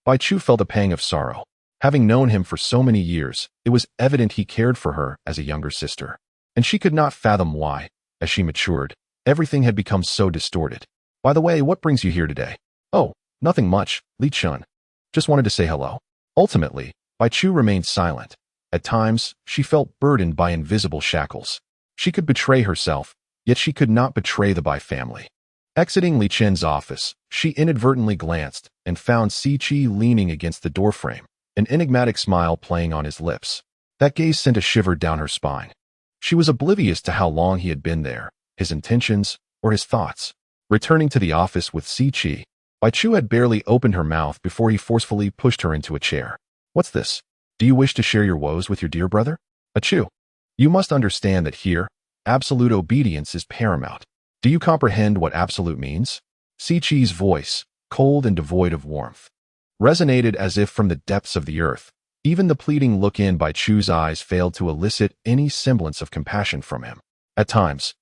Speaker 1: Bai Chu felt a pang of sorrow. Having known him for so many years, it was evident he cared for her as a younger sister. And she could not fathom why, as she matured, everything had become so distorted. By the way, what brings you here today? Oh, nothing much, Li Chen. Just wanted to say hello. Ultimately, Bai Chu remained silent. At times, she felt burdened by invisible shackles. She could betray herself, yet she could not betray the Bai family. Exiting Li Chen's office, she inadvertently glanced and found Si Chi leaning against the doorframe, an enigmatic smile playing on his lips. That gaze sent a shiver down her spine. She was oblivious to how long he had been there, his intentions, or his thoughts. Returning to the office with Si Chi, Bai Chu had barely opened her mouth before he forcefully pushed her into a chair. What's this? Do you wish to share your woes with your dear brother? Chu, you must understand that here, absolute obedience is paramount. Do you comprehend what absolute means? Si Chi's voice, cold and devoid of warmth, resonated as if from the depths of the earth. Even the pleading look in Bai Chu's eyes failed to elicit any semblance of compassion from him. At times,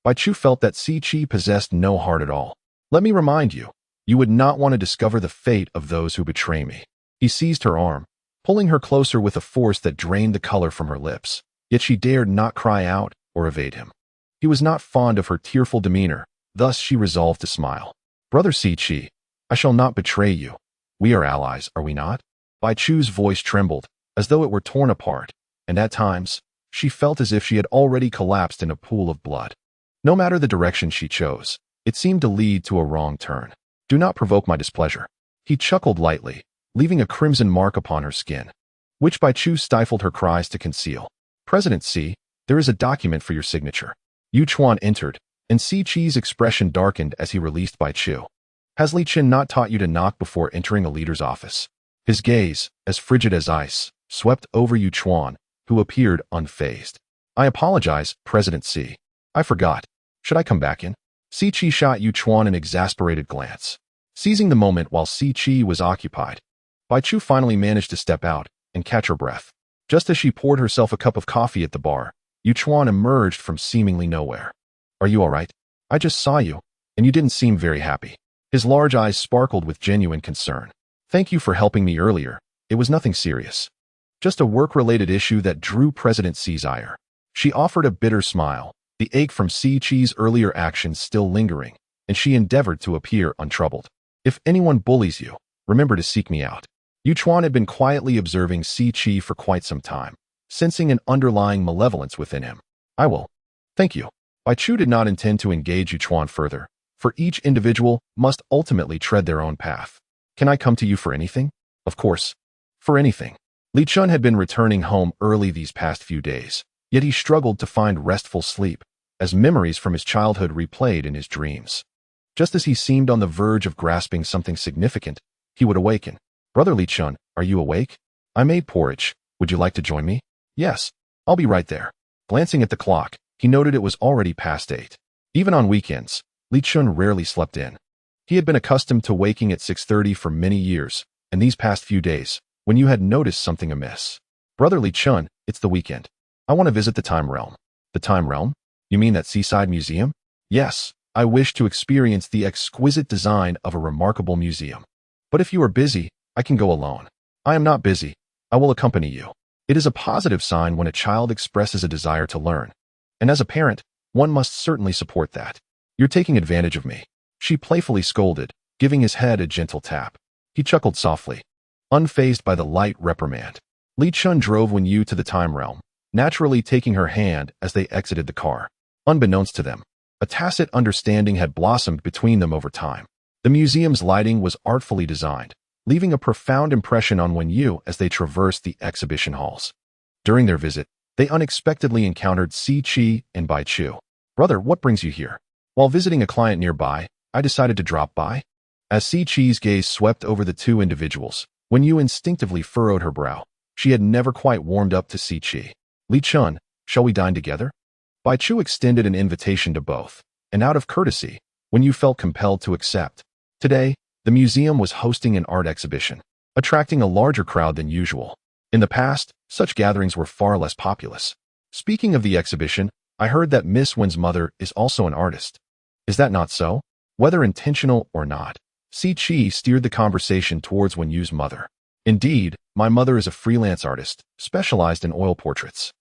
Speaker 1: Bai Chu felt that Si Chi possessed no heart at all. Let me remind you, you would not want to discover the fate of those who betray me. He seized her arm, pulling her closer with a force that drained the color from her lips, yet she dared not cry out or evade him. He was not fond of her tearful demeanor, thus she resolved to smile. Brother Si Chi, I shall not betray you. We are allies, are we not? Bai Chu's voice trembled, as though it were torn apart, and at times, she felt as if she had already collapsed in a pool of blood. No matter the direction she chose, it seemed to lead to a wrong turn. Do not provoke my displeasure. He chuckled lightly, leaving a crimson mark upon her skin, which Bai Chu stifled her cries to conceal. President Si, There is a document for your signature. Yu Chuan entered, and Si Chi's expression darkened as he released Bai Chu. Has Li Chen not taught you to knock before entering a leader's office? His gaze, as frigid as ice, swept over Yu Chuan, who appeared unfazed. I apologize, President Si. I forgot. Should I come back in? Si Chi shot Yu Chuan an exasperated glance. Seizing the moment while Si Chi was occupied, Bai Chu finally managed to step out and catch her breath. Just as she poured herself a cup of coffee at the bar, Yu Chuan emerged from seemingly nowhere. Are you all right? I just saw you, and you didn't seem very happy. His large eyes sparkled with genuine concern. Thank you for helping me earlier. It was nothing serious. Just a work-related issue that drew President Si's ire. She offered a bitter smile, the ache from Si Chi's earlier actions still lingering, and she endeavored to appear untroubled. If anyone bullies you, remember to seek me out. Yu Chuan had been quietly observing Si Chi for quite some time, sensing an underlying malevolence within him. I will. Thank you. Bai Chu did not intend to engage Yu Chuan further, for each individual must ultimately tread their own path. Can I come to you for anything? Of course. For anything. Li Chen had been returning home early these past few days, yet he struggled to find restful sleep, as memories from his childhood replayed in his dreams. Just as he seemed on the verge of grasping something significant, he would awaken. Brother Li Chen, are you awake? I made porridge. Would you like to join me? Yes. I'll be right there. Glancing at the clock, he noted it was already past 8. Even on weekends, Li Chen rarely slept in. He had been accustomed to waking at 6:30 for many years, and these past few days, Wen Yu had noticed something amiss. Brother Li Chen, it's the weekend. I want to visit the Time Realm. The Time Realm? You mean that seaside museum? Yes, I wish to experience the exquisite design of a remarkable museum. But if you are busy, I can go alone. I am not busy. I will accompany you. It is a positive sign when a child expresses a desire to learn. And as a parent, one must certainly support that. You're taking advantage of me. She playfully scolded, giving his head a gentle tap. He chuckled softly, unfazed by the light reprimand. Li Chen drove Wen Yu to the Time Realm, naturally taking her hand as they exited the car. Unbeknownst to them, a tacit understanding had blossomed between them over time. The museum's lighting was artfully designed, leaving a profound impression on Wen Yu as they traversed the exhibition halls. During their visit, they unexpectedly encountered Si Chi and Bai Chu. Brother, what brings you here? While visiting a client nearby, I decided to drop by. As Si Chi's gaze swept over the two individuals, Wen Yu instinctively furrowed her brow. She had never quite warmed up to Si Chi. Li Chen, shall we dine together? Bai Chu extended an invitation to both, and out of courtesy, Wen Yu felt compelled to accept. Today, the museum was hosting an art exhibition, attracting a larger crowd than usual. In the past, such gatherings were far less populous. Speaking of the exhibition, I heard that Miss Wen's mother is also an artist. Is that not so? Whether intentional or not, Si Chi steered the conversation towards Wen Yu's mother. Indeed, my mother is a freelance artist, specialized in oil portraits.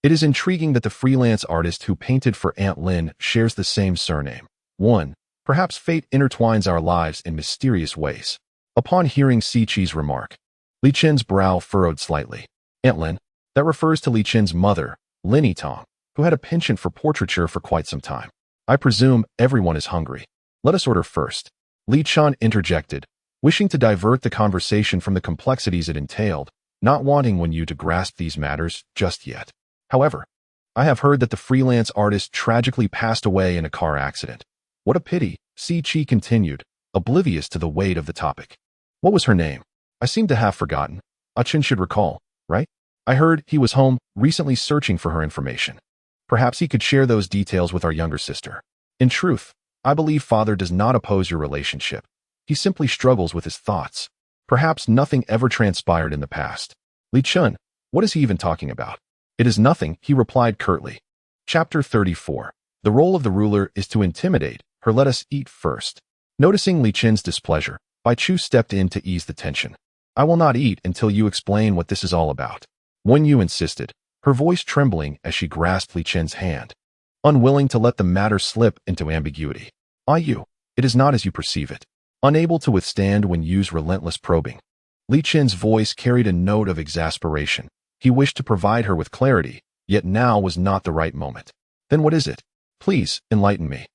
Speaker 1: It is intriguing that the freelance artist who painted for Aunt Lin shares the same surname. 1. Perhaps fate intertwines our lives in mysterious ways. Upon hearing Si Chi's remark, Li Chen's brow furrowed slightly. Aunt Lin? That refers to Li Chen's mother, Lin Yitong, who had a penchant for portraiture for quite some time. I presume everyone is hungry. Let us order first. Li Chen interjected, wishing to divert the conversation from the complexities it entailed, not wanting Wen Yu to grasp these matters just yet. However, I have heard that the freelance artist tragically passed away in a car accident. What a pity, Si Chi continued, oblivious to the weight of the topic. What was her name? I seem to have forgotten. Ah Chen should recall, right? I heard he was home recently searching for her information. Perhaps he could share those details with our younger sister. In truth, I believe father does not oppose your relationship. He simply struggles with his thoughts. Perhaps nothing ever transpired in the past. Li Chen, what is he even talking about? It is nothing, he replied curtly. Chapter 34. The role of the ruler is to intimidate her. Let us eat first. Noticing Li Chen's displeasure, Bai Chu stepped in to ease the tension. I will not eat until you explain what this is all about. Wen Yu insisted, her voice trembling as she grasped Li Chen's hand, unwilling to let the matter slip into ambiguity. Yu, it is not as you perceive it. Unable to withstand Wen Yu's relentless probing, Li Chen's voice carried a note of exasperation. He wished to provide her with clarity, yet now was not the right moment. Then what is it? Please, enlighten me.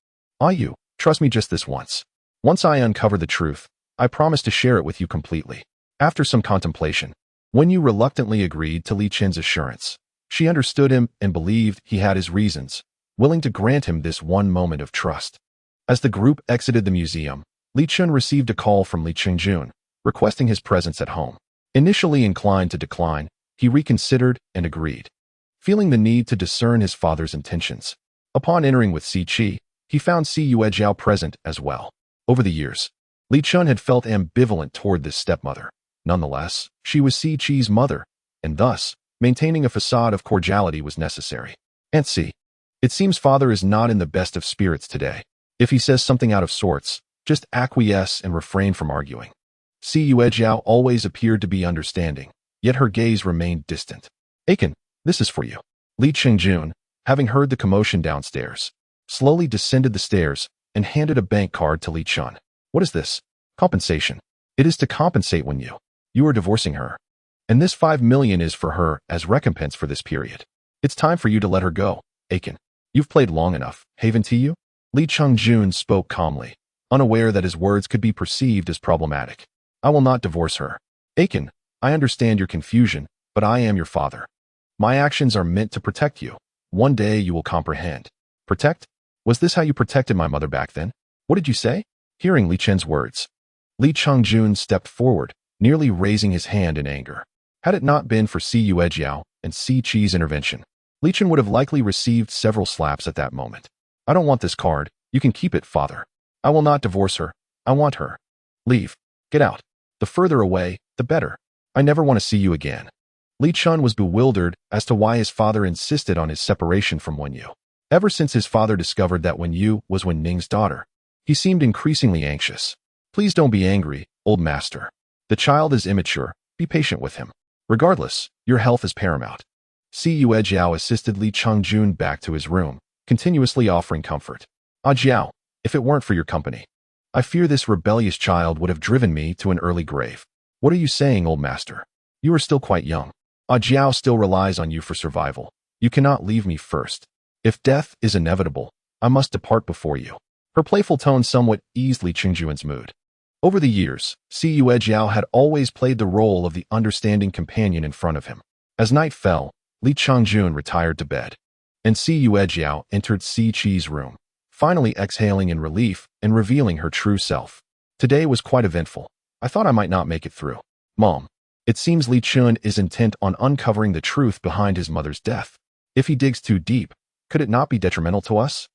Speaker 1: Yu, trust me just this once. Once I uncover the truth, I promise to share it with you completely. After some contemplation, Wen Yu reluctantly agreed to Li Chen's assurance. She understood him and believed he had his reasons, willing to grant him this one moment of trust. As the group exited the museum, Li Chen received a call from Li Chen, requesting his presence at home. Initially inclined to decline, he reconsidered and agreed, feeling the need to discern his father's intentions. Upon entering with Si Chi, he found Si Yuejiao present as well. Over the years, Li Chen had felt ambivalent toward this stepmother. Nonetheless, she was Si Chi's mother, and thus, maintaining a facade of cordiality was necessary. Aunt Si, it seems father is not in the best of spirits today. If he says something out of sorts, just acquiesce and refrain from arguing. Si Yuejiao always appeared to be understanding, yet her gaze remained distant. Aiken, this is for you. Li Chen, having heard the commotion downstairs, slowly descended the stairs and handed a bank card to Li Chen. What is this? Compensation. It is to compensate Wen Yu. You are divorcing her. And this 5 million is for her as recompense for this period. It's time for you to let her go, Aiken. You've played long enough, haven't you? Li Chen spoke calmly, unaware that his words could be perceived as problematic. I will not divorce her. Aiken, I understand your confusion, but I am your father. My actions are meant to protect you. One day you will comprehend. Protect? Was this how you protected my mother back then? What did you say? Hearing Li Chen's words, Li Chen stepped forward, nearly raising his hand in anger. Had it not been for Si Yuejiao and Si Chi's intervention, Li Chen would have likely received several slaps at that moment. I don't want this card. You can keep it, father. I will not divorce her. I want her. Leave. Get out. The further away, the better. I never want to see you again. Li Chen was bewildered as to why his father insisted on his separation from Wen Yu. Ever since his father discovered that Wen Yu was Wen Ning's daughter, he seemed increasingly anxious. Please don't be angry, old master. The child is immature. Be patient with him. Regardless, your health is paramount. Si Yuejiao assisted Li Chen back to his room, continuously offering comfort. Ah Jiao, if it weren't for your company, I fear this rebellious child would have driven me to an early grave. What are you saying, old master? You are still quite young. Ah Jiao still relies on you for survival. You cannot leave me first. If death is inevitable, I must depart before you. Her playful tone somewhat eased Li Chen's mood. Over the years, Si Yuejiao had always played the role of the understanding companion in front of him. As night fell, Li Chen retired to bed, and Si Yuejiao entered Si Chi's room, finally exhaling in relief and revealing her true self. Today was quite eventful. I thought I might not make it through. Mom, it seems Li Chen is intent on uncovering the truth behind his mother's death. If he digs too deep, could it not be detrimental to us?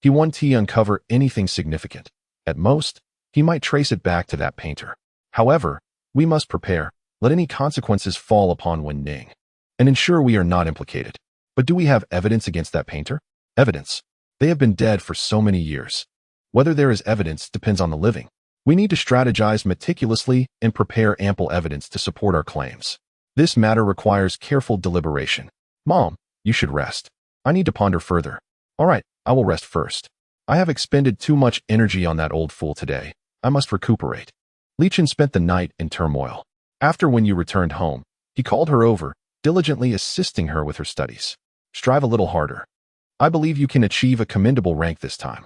Speaker 1: He won't uncover anything significant. At most, he might trace it back to that painter. However, we must prepare, let any consequences fall upon Wen Ning, and ensure we are not implicated. But do we have evidence against that painter? Evidence. They have been dead for so many years. Whether there is evidence depends on the living. We need to strategize meticulously and prepare ample evidence to support our claims. This matter requires careful deliberation. Mom, you should rest. I need to ponder further. All right, I will rest first. I have expended too much energy on that old fool today. I must recuperate. Li Chen spent the night in turmoil. After Wen Yu returned home, he called her over, diligently assisting her with her studies. Strive a little harder. I believe you can achieve a commendable rank this time.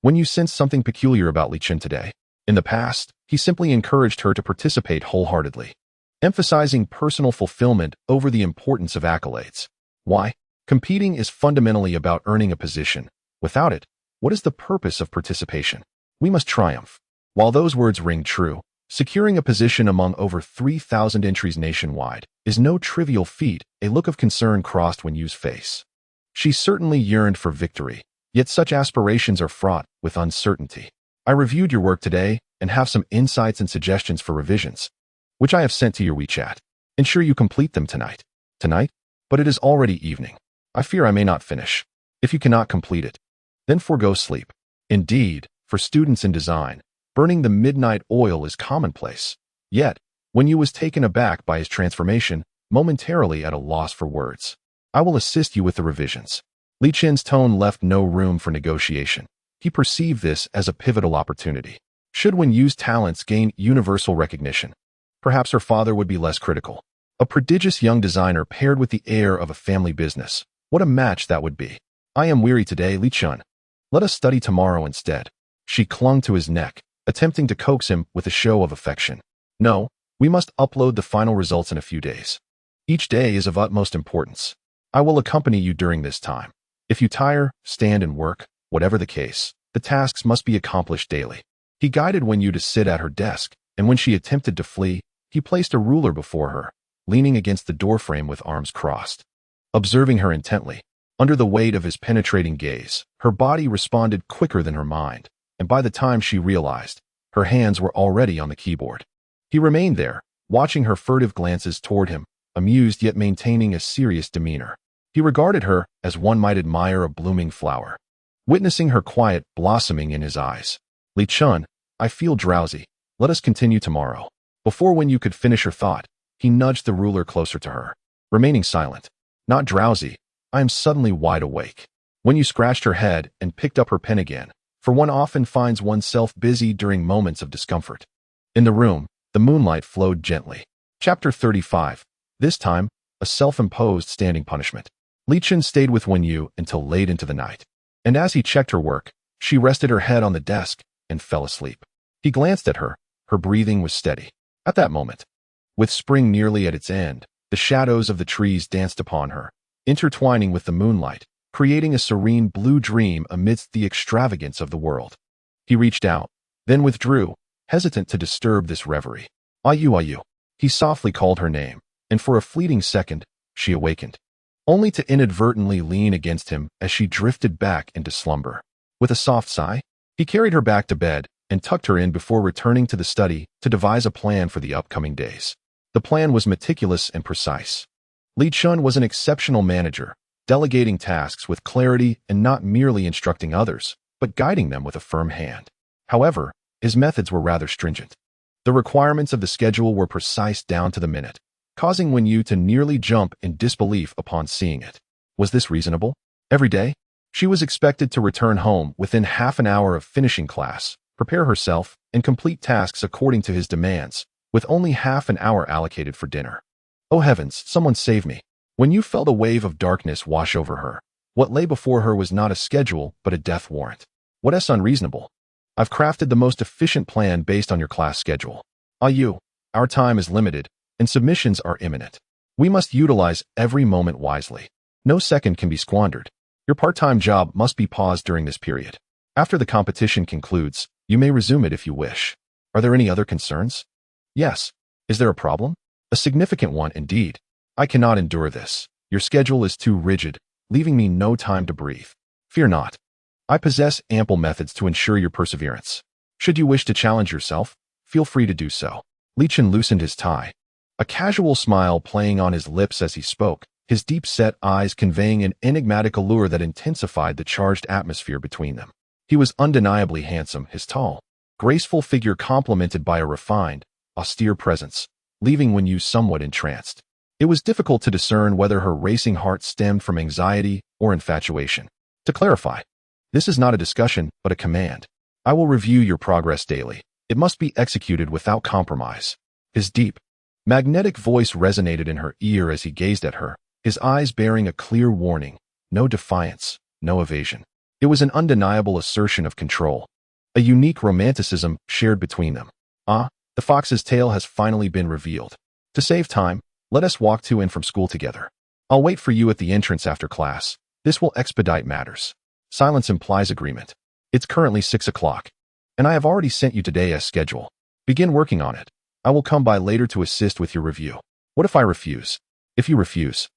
Speaker 1: Wen Yu sensed something peculiar about Li Chen today. In the past, he simply encouraged her to participate wholeheartedly, emphasizing personal fulfillment over the importance of accolades. Why? Competing is fundamentally about earning a position. Without it, what is the purpose of participation? We must triumph. While those words ring true, securing a position among over 3,000 entries nationwide is no trivial feat. A look of concern crossed Wen Yu's face. She certainly yearned for victory, yet such aspirations are fraught with uncertainty. I reviewed your work today and have some insights and suggestions for revisions, which I have sent to your WeChat. Ensure you complete them tonight. Tonight? But it is already evening. I fear I may not finish. If you cannot complete it, then forego sleep. Indeed, for students in design, burning the midnight oil is commonplace. Yet, Wen Yu was taken aback by his transformation, momentarily at a loss for words. I will assist you with the revisions. Li Chen's tone left no room for negotiation. He perceived this as a pivotal opportunity. Should Wen Yu's talents gain universal recognition, perhaps her father would be less critical. A prodigious young designer paired with the heir of a family business. What a match that would be. I am weary today, Li Chen. Let us study tomorrow instead. She clung to his neck, attempting to coax him with a show of affection. No, we must upload the final results in a few days. Each day is of utmost importance. I will accompany you during this time. If you tire, stand and work, whatever the case. The tasks must be accomplished daily. He guided Wen Yu to sit at her desk, and when she attempted to flee, he placed a ruler before her, leaning against the doorframe with arms crossed. Observing her intently, under the weight of his penetrating gaze, her body responded quicker than her mind, and by the time she realized, her hands were already on the keyboard. He remained there, watching her furtive glances toward him, amused yet maintaining a serious demeanor. He regarded her as one might admire a blooming flower, witnessing her quiet blossoming in his eyes. Li Chen, I feel drowsy. Let us continue tomorrow. Before Wen Yu could finish her thought, he nudged the ruler closer to her, remaining silent. Not drowsy. I am suddenly wide awake. Wen Yu scratched her head and picked up her pen again, for one often finds oneself busy during moments of discomfort. In the room, the moonlight flowed gently. Chapter 35. This time, a self-imposed standing punishment. Li Chen stayed with Wen Yu until late into the night, and as he checked her work, she rested her head on the desk and fell asleep. He glanced at her. Her breathing was steady. At that moment, with spring nearly at its end, the shadows of the trees danced upon her, intertwining with the moonlight, creating a serene blue dream amidst the extravagance of the world. He reached out, then withdrew, hesitant to disturb this reverie. Ayu. He softly called her name, and for a fleeting second, she awakened, only to inadvertently lean against him as she drifted back into slumber. With a soft sigh, he carried her back to bed and tucked her in before returning to the study to devise a plan for the upcoming days. The plan was meticulous and precise. Li Chen was an exceptional manager, delegating tasks with clarity and not merely instructing others, but guiding them with a firm hand. However, his methods were rather stringent. The requirements of the schedule were precise down to the minute, causing Wen Yu to nearly jump in disbelief upon seeing it. Was this reasonable? Every day, she was expected to return home within half an hour of finishing class, prepare herself, and complete tasks according to his demands, with only half an hour allocated for dinner. Oh heavens, someone save me. Wen Yu felt a wave of darkness wash over her. What lay before her was not a schedule, but a death warrant. What is unreasonable? I've crafted the most efficient plan based on your class schedule. Ayu, our time is limited, and submissions are imminent. We must utilize every moment wisely. No second can be squandered. Your part-time job must be paused during this period. After the competition concludes, you may resume it if you wish. Are there any other concerns? Yes. Is there a problem? A significant one indeed. I cannot endure this. Your schedule is too rigid, leaving me no time to breathe. Fear not. I possess ample methods to ensure your perseverance. Should you wish to challenge yourself, feel free to do so. Li Chen loosened his tie, a casual smile playing on his lips as he spoke, his deep-set eyes conveying an enigmatic allure that intensified the charged atmosphere between them. He was undeniably handsome, his tall, graceful figure complemented by a refined, austere presence, leaving Wen Yu somewhat entranced. It was difficult to discern whether her racing heart stemmed from anxiety or infatuation. To clarify, this is not a discussion, but a command. I will review your progress daily. It must be executed without compromise. His deep, magnetic voice resonated in her ear as he gazed at her, his eyes bearing a clear warning, no defiance, no evasion. It was an undeniable assertion of control, a unique romanticism shared between them. The fox's tail has finally been revealed. To save time, let us walk to and from school together. I'll wait for you at the entrance after class. This will expedite matters. Silence implies agreement. It's currently 6 o'clock, and I have already sent you today as schedule. Begin working on it. I will come by later to assist with your review. What if I refuse? If you refuse,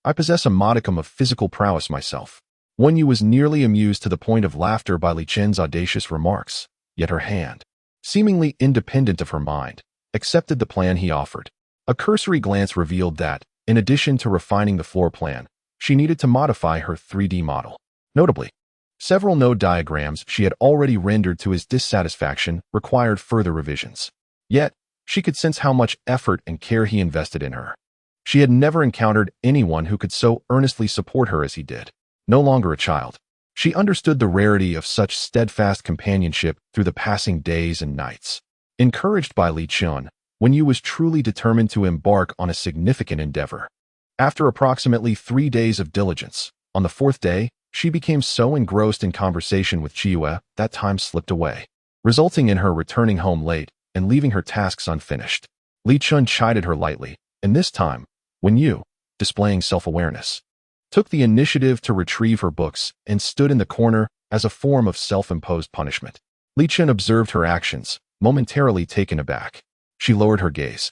Speaker 1: I possess a modicum of physical prowess myself. Wen Yu was nearly amused to the point of laughter by Li Chen's audacious remarks, yet her hand, seemingly independent of her mind, accepted the plan he offered. A cursory glance revealed that, in addition to refining the floor plan, she needed to modify her 3D model. Notably, several node diagrams she had already rendered to his dissatisfaction required further revisions. Yet, she could sense how much effort and care he invested in her. She had never encountered anyone who could so earnestly support her as he did. No longer a child, she understood the rarity of such steadfast companionship through the passing days and nights. Encouraged by Li Chen, Wen Yu was truly determined to embark on a significant endeavor. After approximately 3 days of diligence, on the 4th day, she became so engrossed in conversation with Chiyue that time slipped away, resulting in her returning home late and leaving her tasks unfinished. Li Chen chided her lightly, and this time, Wen Yu, displaying self-awareness, took the initiative to retrieve her books and stood in the corner as a form of self-imposed punishment. Li Chen observed her actions, momentarily taken aback. She lowered her gaze.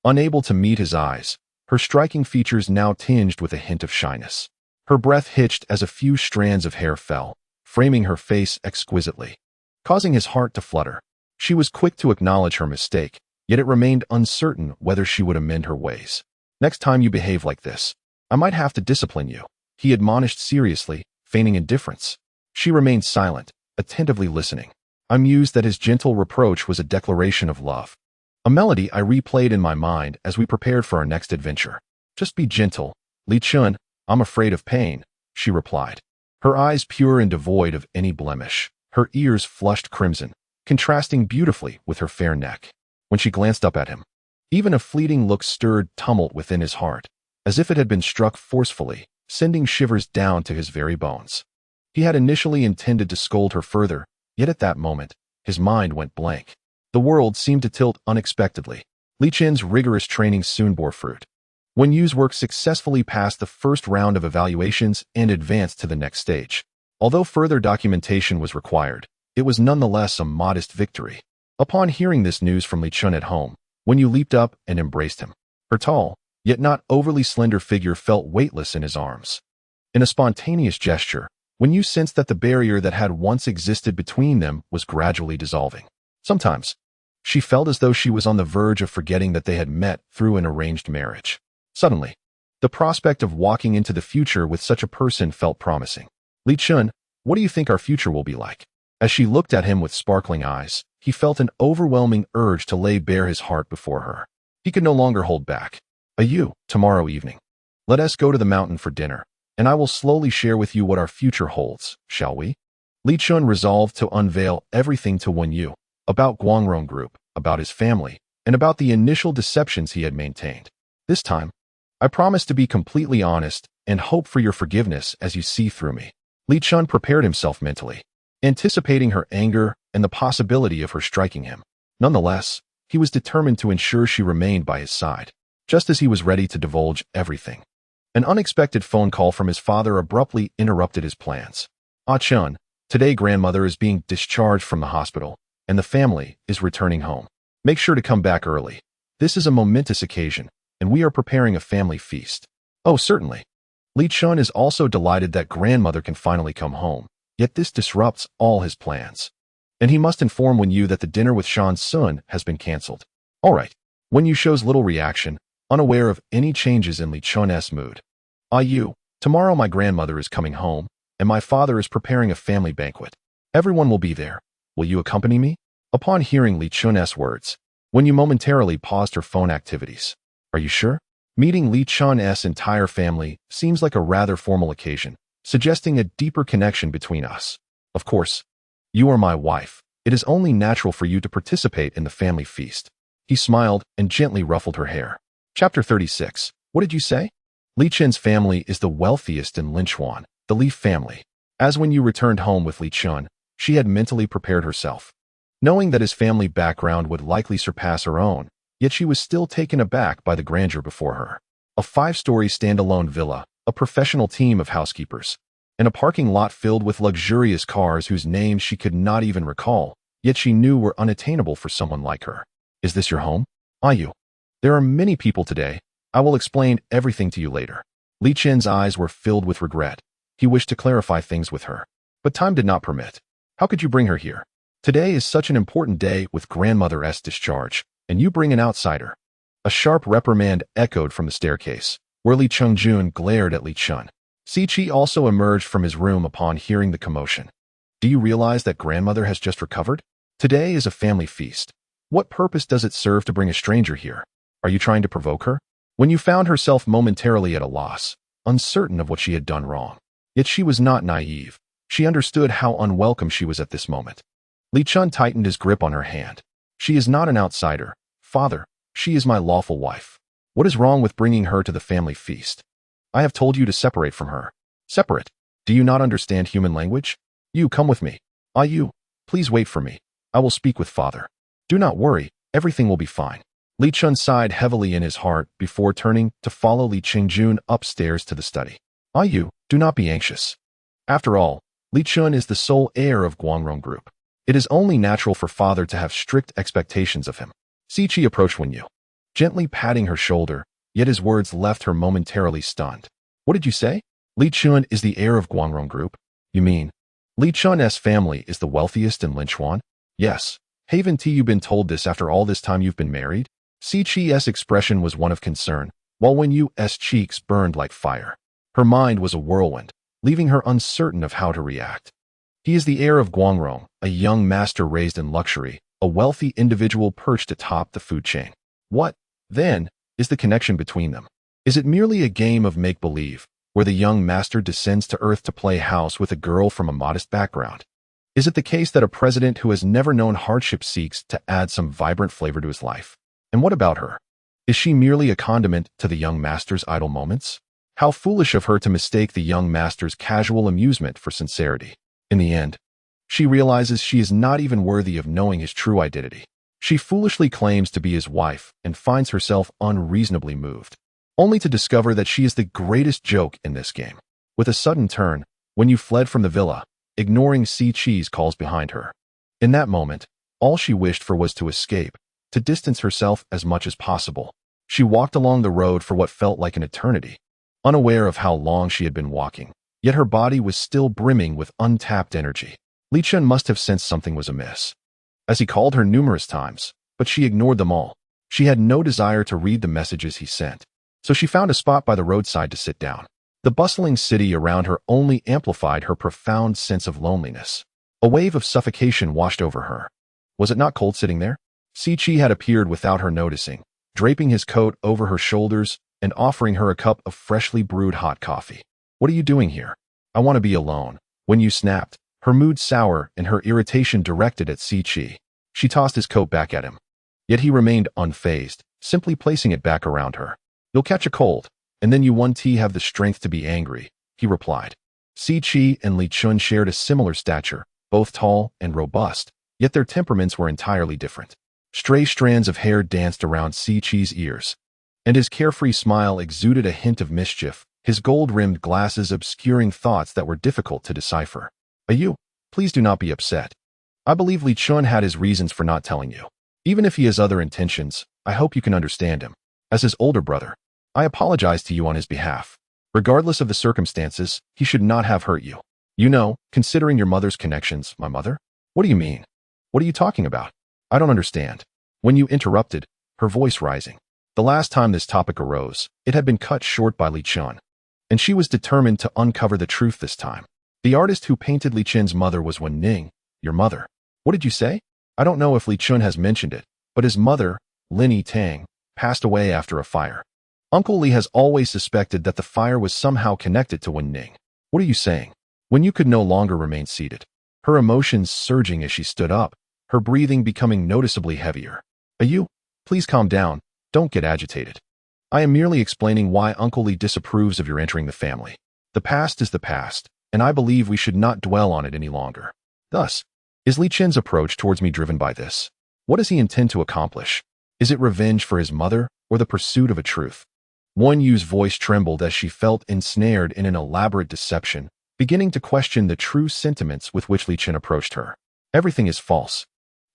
Speaker 1: Unable to meet his eyes, her striking features now tinged with a hint of shyness. Her breath hitched as a few strands of hair fell, framing her face exquisitely, causing his heart to flutter. She was quick to acknowledge her mistake, yet it remained uncertain whether she would amend her ways. Next time you behave like this, I might have to discipline you, he admonished seriously, feigning indifference. She remained silent, attentively listening. I mused that his gentle reproach was a declaration of love. A melody I replayed in my mind as we prepared for our next adventure. Just be gentle, Li Chen, I'm afraid of pain, she replied. Her eyes pure and devoid of any blemish, her ears flushed crimson, contrasting beautifully with her fair neck. When she glanced up at him, even a fleeting look stirred tumult within his heart, as if it had been struck forcefully, sending shivers down to his very bones. He had initially intended to scold her further, yet at that moment, his mind went blank. The world seemed to tilt unexpectedly. Li Chen's rigorous training soon bore fruit. Wen Yu's work successfully passed the first round of evaluations and advanced to the next stage. Although further documentation was required, it was nonetheless a modest victory. Upon hearing this news from Li Chen at home, Wen Yu leaped up and embraced him. Her tall, yet not overly slender figure felt weightless in his arms. In a spontaneous gesture, Wen Yu sensed that the barrier that had once existed between them was gradually dissolving. Sometimes, she felt as though she was on the verge of forgetting that they had met through an arranged marriage. Suddenly, the prospect of walking into the future with such a person felt promising. Li Chen, what do you think our future will be like? As she looked at him with sparkling eyes, he felt an overwhelming urge to lay bare his heart before her. He could no longer hold back. Tomorrow evening. Let us go to the mountain for dinner, and I will slowly share with you what our future holds, shall we? Li Chen resolved to unveil everything to Wen Yu, about Guangrong Group, about his family, and about the initial deceptions he had maintained. This time, I promise to be completely honest and hope for your forgiveness as you see through me. Li Chen prepared himself mentally, anticipating her anger and the possibility of her striking him. Nonetheless, he was determined to ensure she remained by his side. Just as he was ready to divulge everything, an unexpected phone call from his father abruptly interrupted his plans. Ah Chen, today grandmother is being discharged from the hospital, and the family is returning home. Make sure to come back early. This is a momentous occasion, and we are preparing a family feast. Oh, certainly. Li Chen is also delighted that grandmother can finally come home, yet this disrupts all his plans. And he must inform Wen Yu that the dinner with Shan Sun has been cancelled. All right. Wen Yu shows little reaction, unaware of any changes in Li Chen's mood. Ah Yu, tomorrow my grandmother is coming home, and my father is preparing a family banquet. Everyone will be there. Will you accompany me? Upon hearing Li Chen's words, Wen Yu momentarily paused her phone activities. Are you sure? Meeting Li Chen's entire family seems like a rather formal occasion, suggesting a deeper connection between us. Of course, you are my wife. It is only natural for you to participate in the family feast. He smiled and gently ruffled her hair. Chapter 36. What did you say? Li Chen's family is the wealthiest in Linchuan, the Li family. As Wen Yu returned home with Li Chen, she had mentally prepared herself. Knowing that his family background would likely surpass her own, yet she was still taken aback by the grandeur before her. A 5-story standalone villa, a professional team of housekeepers, and a parking lot filled with luxurious cars whose names she could not even recall, yet she knew were unattainable for someone like her. Is this your home? Ah Yu. There are many people today. I will explain everything to you later. Li Chen's eyes were filled with regret. He wished to clarify things with her, but time did not permit. How could you bring her here? Today is such an important day with grandmother's discharge, and you bring an outsider. A sharp reprimand echoed from the staircase, where Li Chengjun glared at Li Chen. Si Chi also emerged from his room upon hearing the commotion. Do you realize that grandmother has just recovered? Today is a family feast. What purpose does it serve to bring a stranger here? Are you trying to provoke her? Wen Yu found herself momentarily at a loss, uncertain of what she had done wrong. Yet she was not naive. She understood how unwelcome she was at this moment. Li Chen tightened his grip on her hand. She is not an outsider. Father, she is my lawful wife. What is wrong with bringing her to the family feast? I have told you to separate from her. Separate? Do you not understand human language? You come with me. Ah Yu, please wait for me. I will speak with father. Do not worry, everything will be fine. Li Chen sighed heavily in his heart before turning to follow Li Chengjun upstairs to the study. Yu, do not be anxious. After all, Li Chen is the sole heir of Guangrong Group. It is only natural for father to have strict expectations of him. Siqi approached Wen Yu, gently patting her shoulder, yet his words left her momentarily stunned. What did you say? Li Chen is the heir of Guangrong Group? You mean, Li Chen's family is the wealthiest in Linchuan? Yes. Haven't you been told this after all this time you've been married? Siqi's expression was one of concern, while Wen Yu's cheeks burned like fire. Her mind was a whirlwind, leaving her uncertain of how to react. He is the heir of Guangrong, a young master raised in luxury, a wealthy individual perched atop the food chain. What, then, is the connection between them? Is it merely a game of make-believe, where the young master descends to earth to play house with a girl from a modest background? Is it the case that a president who has never known hardship seeks to add some vibrant flavor to his life? And what about her? Is she merely a condiment to the young master's idle moments? How foolish of her to mistake the young master's casual amusement for sincerity. In the end, she realizes she is not even worthy of knowing his true identity. She foolishly claims to be his wife and finds herself unreasonably moved, only to discover that she is the greatest joke in this game. With a sudden turn, Wen Yu fled from the villa, ignoring Siqi's calls behind her. In that moment, all she wished for was to escape, to distance herself as much as possible. She walked along the road for what felt like an eternity, unaware of how long she had been walking, yet her body was still brimming with untapped energy. Li Chen must have sensed something was amiss, as he called her numerous times, but she ignored them all. She had no desire to read the messages he sent, so she found a spot by the roadside to sit down. The bustling city around her only amplified her profound sense of loneliness. A wave of suffocation washed over her. Was it not cold sitting there? Siqi had appeared without her noticing, draping his coat over her shoulders and offering her a cup of freshly brewed hot coffee. What are you doing here? I want to be alone. Wen Yu snapped, her mood sour and her irritation directed at Siqi. She tossed his coat back at him. Yet he remained unfazed, simply placing it back around her. You'll catch a cold, and then you won't have the strength to be angry, he replied. Siqi and Li Chen shared a similar stature, both tall and robust, yet their temperaments were entirely different. Stray strands of hair danced around Siqi's ears, and his carefree smile exuded a hint of mischief, his gold-rimmed glasses obscuring thoughts that were difficult to decipher. Yu, please do not be upset. I believe Li Chen had his reasons for not telling you. Even if he has other intentions, I hope you can understand him. As his older brother, I apologize to you on his behalf. Regardless of the circumstances, he should not have hurt you. You know, considering your mother's connections, my mother? What do you mean? What are you talking about? I don't understand. Wen Yu interrupted, her voice rising. The last time this topic arose, it had been cut short by Li Chen, and she was determined to uncover the truth this time. The artist who painted Li Chen's mother was Wen Ning, your mother. What did you say? I don't know if Li Chen has mentioned it, but his mother, Lin Tang, passed away after a fire. Uncle Li has always suspected that the fire was somehow connected to Wen Ning. What are you saying? Wen Yu could no longer remain seated, her emotions surging as she stood up, her breathing becoming noticeably heavier. Yu, please calm down, don't get agitated. I am merely explaining why Uncle Li disapproves of your entering the family. The past is the past, and I believe we should not dwell on it any longer. Thus, is Li Chen's approach towards me driven by this? What does he intend to accomplish? Is it revenge for his mother or the pursuit of a truth? Wen Yu's voice trembled as she felt ensnared in an elaborate deception, beginning to question the true sentiments with which Li Chen approached her. Everything is false.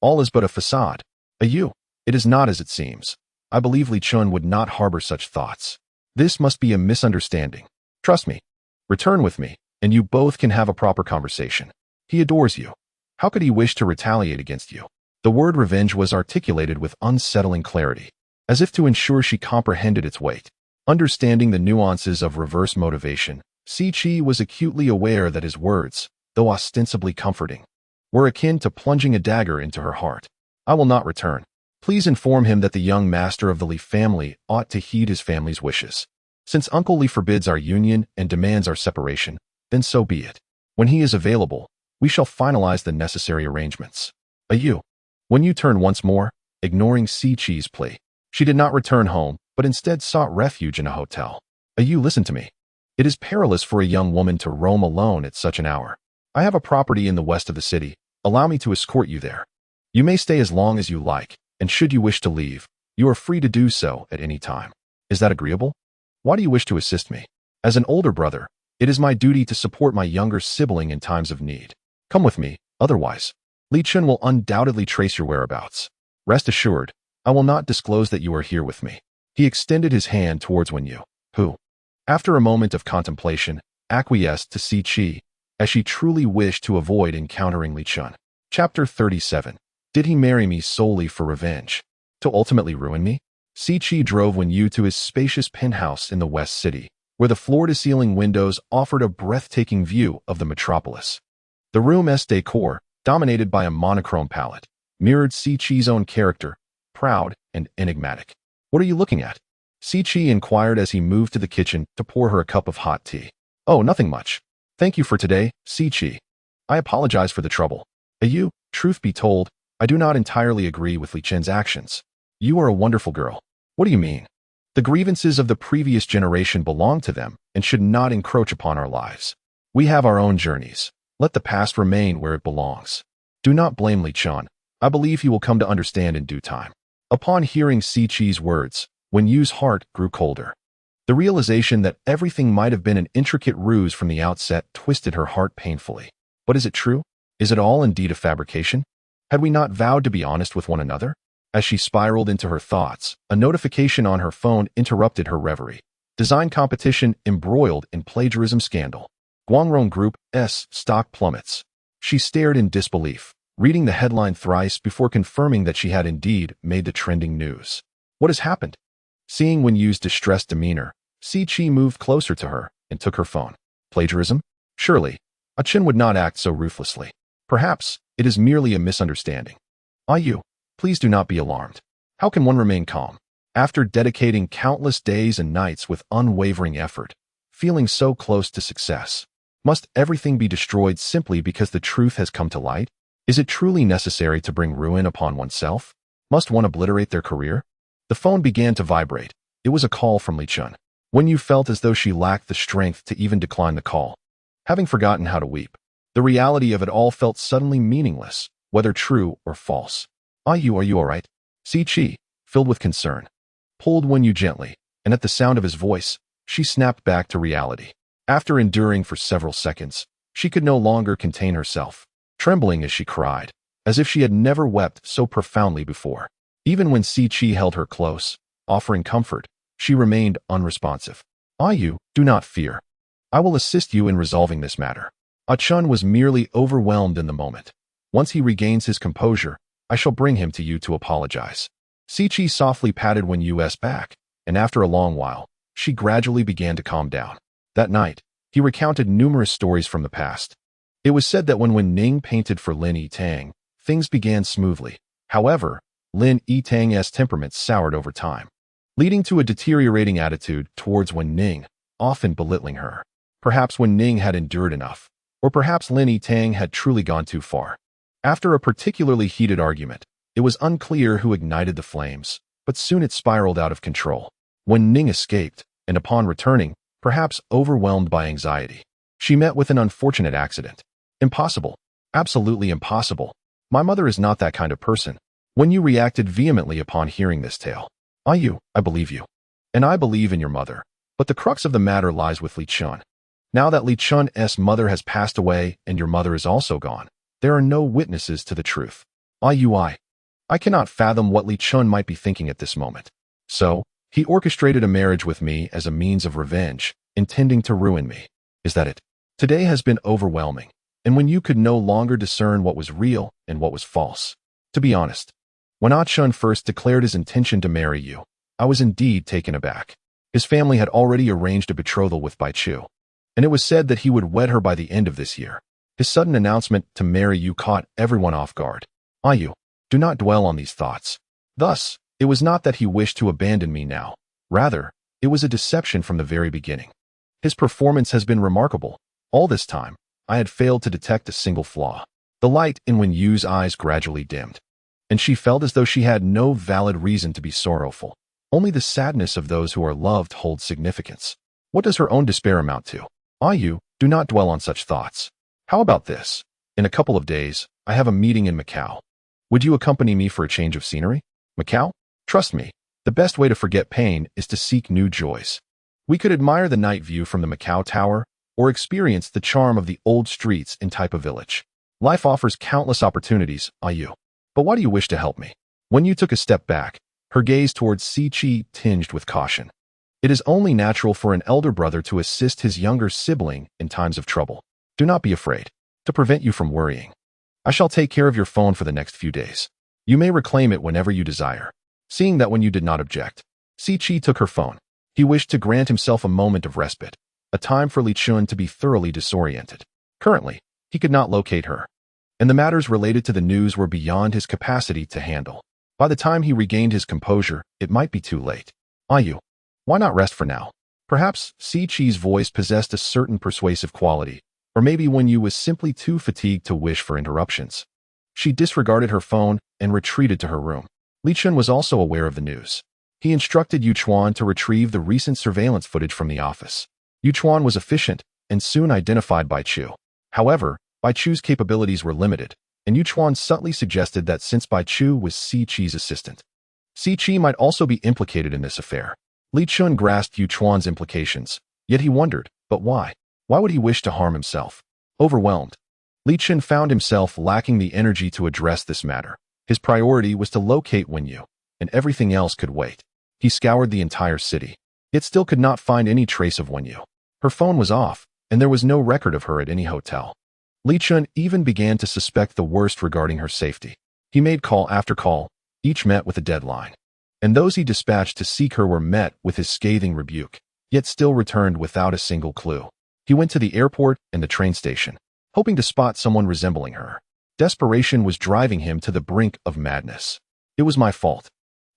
Speaker 1: All is but a facade. Yu, it is not as it seems. I believe Li Chen would not harbor such thoughts. This must be a misunderstanding. Trust me. Return with me, and you both can have a proper conversation. He adores you. How could he wish to retaliate against you? The word revenge was articulated with unsettling clarity, as if to ensure she comprehended its weight. Understanding the nuances of reverse motivation, Siqi was acutely aware that his words, though ostensibly comforting, were akin to plunging a dagger into her heart. I will not return. Please inform him that the young master of the Li family ought to heed his family's wishes. Since Uncle Li forbids our union and demands our separation, then so be it. When he is available, we shall finalize the necessary arrangements. Yu. Wen Yu turned once more, ignoring Siqi's plea. She did not return home, but instead sought refuge in a hotel. Yu, listen to me. It is perilous for a young woman to roam alone at such an hour. I have a property in the west of the city. Allow me to escort you there. You may stay as long as you like, and should you wish to leave, you are free to do so at any time. Is that agreeable? Why do you wish to assist me? As an older brother, It is my duty to support my younger sibling in times of need. Come with me, otherwise, Li Chen will undoubtedly trace your whereabouts. Rest assured, I will not disclose that you are here with me. He extended his hand towards Wen Yu, who, after a moment of contemplation, acquiesced to Si Chi, as she truly wished to avoid encountering Li Chen. Chapter 37. Did he marry me solely for revenge? To ultimately ruin me? Si Chi drove Wen Yu to his spacious penthouse in the West City, where the floor-to-ceiling windows offered a breathtaking view of the metropolis. The room's decor, dominated by a monochrome palette, mirrored Si Chi's own character, proud and enigmatic. What are you looking at? Si Chi inquired as he moved to the kitchen to pour her a cup of hot tea. Oh, nothing much. Thank you for today, Si Chi. I apologize for the trouble. You, truth be told, I do not entirely agree with Li Chen's actions. You are a wonderful girl. What do you mean? The grievances of the previous generation belong to them and should not encroach upon our lives. We have our own journeys. Let the past remain where it belongs. Do not blame Li Chen. I believe he will come to understand in due time. Upon hearing Si Chi's words, Wen Yu's heart grew colder. The realization that everything might have been an intricate ruse from the outset twisted her heart painfully. But is it true? Is it all indeed a fabrication? Had we not vowed to be honest with one another? As she spiraled into her thoughts, a notification on her phone interrupted her reverie. Design competition embroiled in plagiarism scandal. Guangrong Group's stock plummets. She stared in disbelief, reading the headline thrice before confirming that she had indeed made the trending news. What has happened? Seeing Wen Yu's distressed demeanor, Si Chi moved closer to her and took her phone. Plagiarism? Surely, a Chen would not act so ruthlessly. Perhaps it is merely a misunderstanding. Yu, please do not be alarmed. How can one remain calm? After dedicating countless days and nights with unwavering effort, feeling so close to success, must everything be destroyed simply because the truth has come to light? Is it truly necessary to bring ruin upon oneself? Must one obliterate their career? The phone began to vibrate. It was a call from Li Chen. Wen Yu felt as though she lacked the strength to even decline the call. Having forgotten how to weep, the reality of it all felt suddenly meaningless, whether true or false. Yu, are you all right? Si Chi, filled with concern, pulled Wen Yu gently, and at the sound of his voice, she snapped back to reality. After enduring for several seconds, she could no longer contain herself, trembling as she cried, as if she had never wept so profoundly before. Even when Si Chi held her close, offering comfort, she remained unresponsive. Yu, do not fear. I will assist you in resolving this matter. Chen was merely overwhelmed in the moment. Once he regains his composure, I shall bring him to you to apologize. Si Chi softly patted Wen Yu's back, and after a long while, she gradually began to calm down. That night, he recounted numerous stories from the past. It was said that when Wen Ning painted for Lin Yitang, things began smoothly. However, Lin Yitang's temperament soured over time, leading to a deteriorating attitude towards Wen Ning, often belittling her. Perhaps Wen Ning had endured enough, or perhaps Lin Yitang had truly gone too far. After a particularly heated argument, it was unclear who ignited the flames, but soon it spiraled out of control. Wen Ning escaped, and upon returning, perhaps overwhelmed by anxiety, she met with an unfortunate accident. Impossible. Absolutely impossible. My mother is not that kind of person. Wen Yu reacted vehemently upon hearing this tale. Yu, I believe you. And I believe in your mother. But the crux of the matter lies with Li Chen. Now that Li Chen's mother has passed away and your mother is also gone, there are no witnesses to the truth. I cannot fathom what Li Chen might be thinking at this moment. So, he orchestrated a marriage with me as a means of revenge, intending to ruin me. Is that it? Today has been overwhelming, and when you could no longer discern what was real and what was false. To be honest, when Chen first declared his intention to marry you, I was indeed taken aback. His family had already arranged a betrothal with Bai Chu, and it was said that he would wed her by the end of this year. His sudden announcement to marry you caught everyone off guard. Yu, do not dwell on these thoughts. Thus, it was not that he wished to abandon me now. Rather, it was a deception from the very beginning. His performance has been remarkable. All this time, I had failed to detect a single flaw. The light in Wen Yu's eyes gradually dimmed, and she felt as though she had no valid reason to be sorrowful. Only the sadness of those who are loved holds significance. What does her own despair amount to? Yu, do not dwell on such thoughts. How about this? In a couple of days, I have a meeting in Macau. Would you accompany me for a change of scenery? Macau? Trust me, the best way to forget pain is to seek new joys. We could admire the night view from the Macau Tower, or experience the charm of the old streets in Taipa village. Life offers countless opportunities, Yu. But why do you wish to help me? Wen Yu took a step back, her gaze towards Si tinged with caution. It is only natural for an elder brother to assist his younger sibling in times of trouble. Do not be afraid. To prevent you from worrying, I shall take care of your phone for the next few days. You may reclaim it whenever you desire. Seeing that Wen Yu did not object, Si took her phone. He wished to grant himself a moment of respite, a time for Li Chen to be thoroughly disoriented. Currently, he could not locate her, and the matters related to the news were beyond his capacity to handle. By the time he regained his composure, it might be too late. Yu, why not rest for now? Perhaps Si voice possessed a certain persuasive quality, or maybe Wen Yu was simply too fatigued to wish for interruptions. She disregarded her phone and retreated to her room. Li Chen was also aware of the news. He instructed Yu Chuan to retrieve the recent surveillance footage from the office. Yu Chuan was efficient and soon identified Bai Chu. However, Bai Chu's capabilities were limited, and Yu Chuan subtly suggested that since Bai Chu was Si assistant, Si might also be implicated in this affair. Li Chen grasped Yu Chuan's implications, yet he wondered, but why? Why would he wish to harm himself? Overwhelmed, Li Chen found himself lacking the energy to address this matter. His priority was to locate Wen Yu, and everything else could wait. He scoured the entire city, yet still could not find any trace of Wen Yu. Her phone was off, and there was no record of her at any hotel. Li Chen even began to suspect the worst regarding her safety. He made call after call, each met with a deadline. And those he dispatched to seek her were met with his scathing rebuke, yet still returned without a single clue. He went to the airport and the train station, hoping to spot someone resembling her. Desperation was driving him to the brink of madness. It was my fault.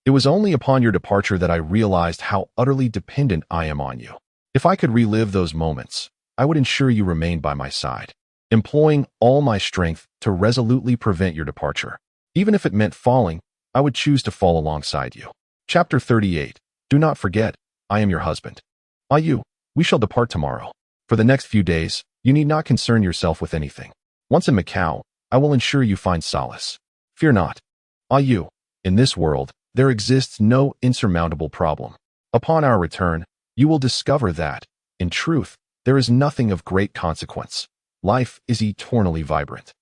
Speaker 1: It was only upon your departure that I realized how utterly dependent I am on you. If I could relive those moments, I would ensure you remained by my side, employing all my strength to resolutely prevent your departure. Even if it meant falling, I would choose to fall alongside you. Chapter 38. Do not forget, I am your husband. Yu, we shall depart tomorrow. For the next few days, you need not concern yourself with anything. Once in Macau, I will ensure you find solace. Fear not. Yu, in this world, there exists no insurmountable problem. Upon our return, you will discover that, in truth, there is nothing of great consequence. Life is eternally vibrant.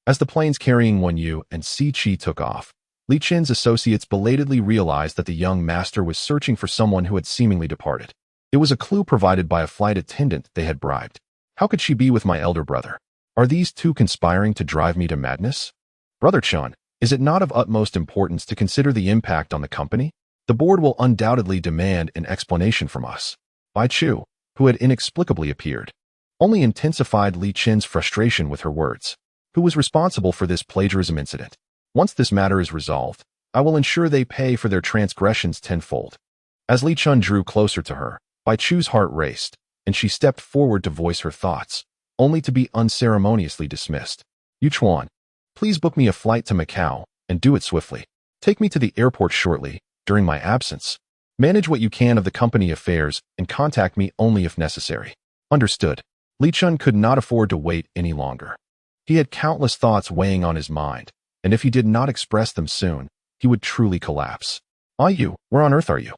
Speaker 1: As the planes carrying Wen Yu and Si took off, Li Chen's associates belatedly realized that the young master was searching for someone who had seemingly departed. It was a clue provided by a flight attendant they had bribed. How could she be with my elder brother? Are these two conspiring to drive me to madness? Brother Chen, is it not of utmost importance to consider the impact on the company? The board will undoubtedly demand an explanation from us. Bai Chu, who had inexplicably appeared, only intensified Li Chen's frustration with her words. Who was responsible for this plagiarism incident? Once this matter is resolved, I will ensure they pay for their transgressions tenfold. As Li Chen drew closer to her, Bai Chu's heart raced, and she stepped forward to voice her thoughts, only to be unceremoniously dismissed. Yu Chuan, please book me a flight to Macau, and do it swiftly. Take me to the airport shortly, during my absence. Manage what you can of the company affairs, and contact me only if necessary. Understood. Li Chen could not afford to wait any longer. He had countless thoughts weighing on his mind, and if he did not express them soon, he would truly collapse. Yu, where on earth are you?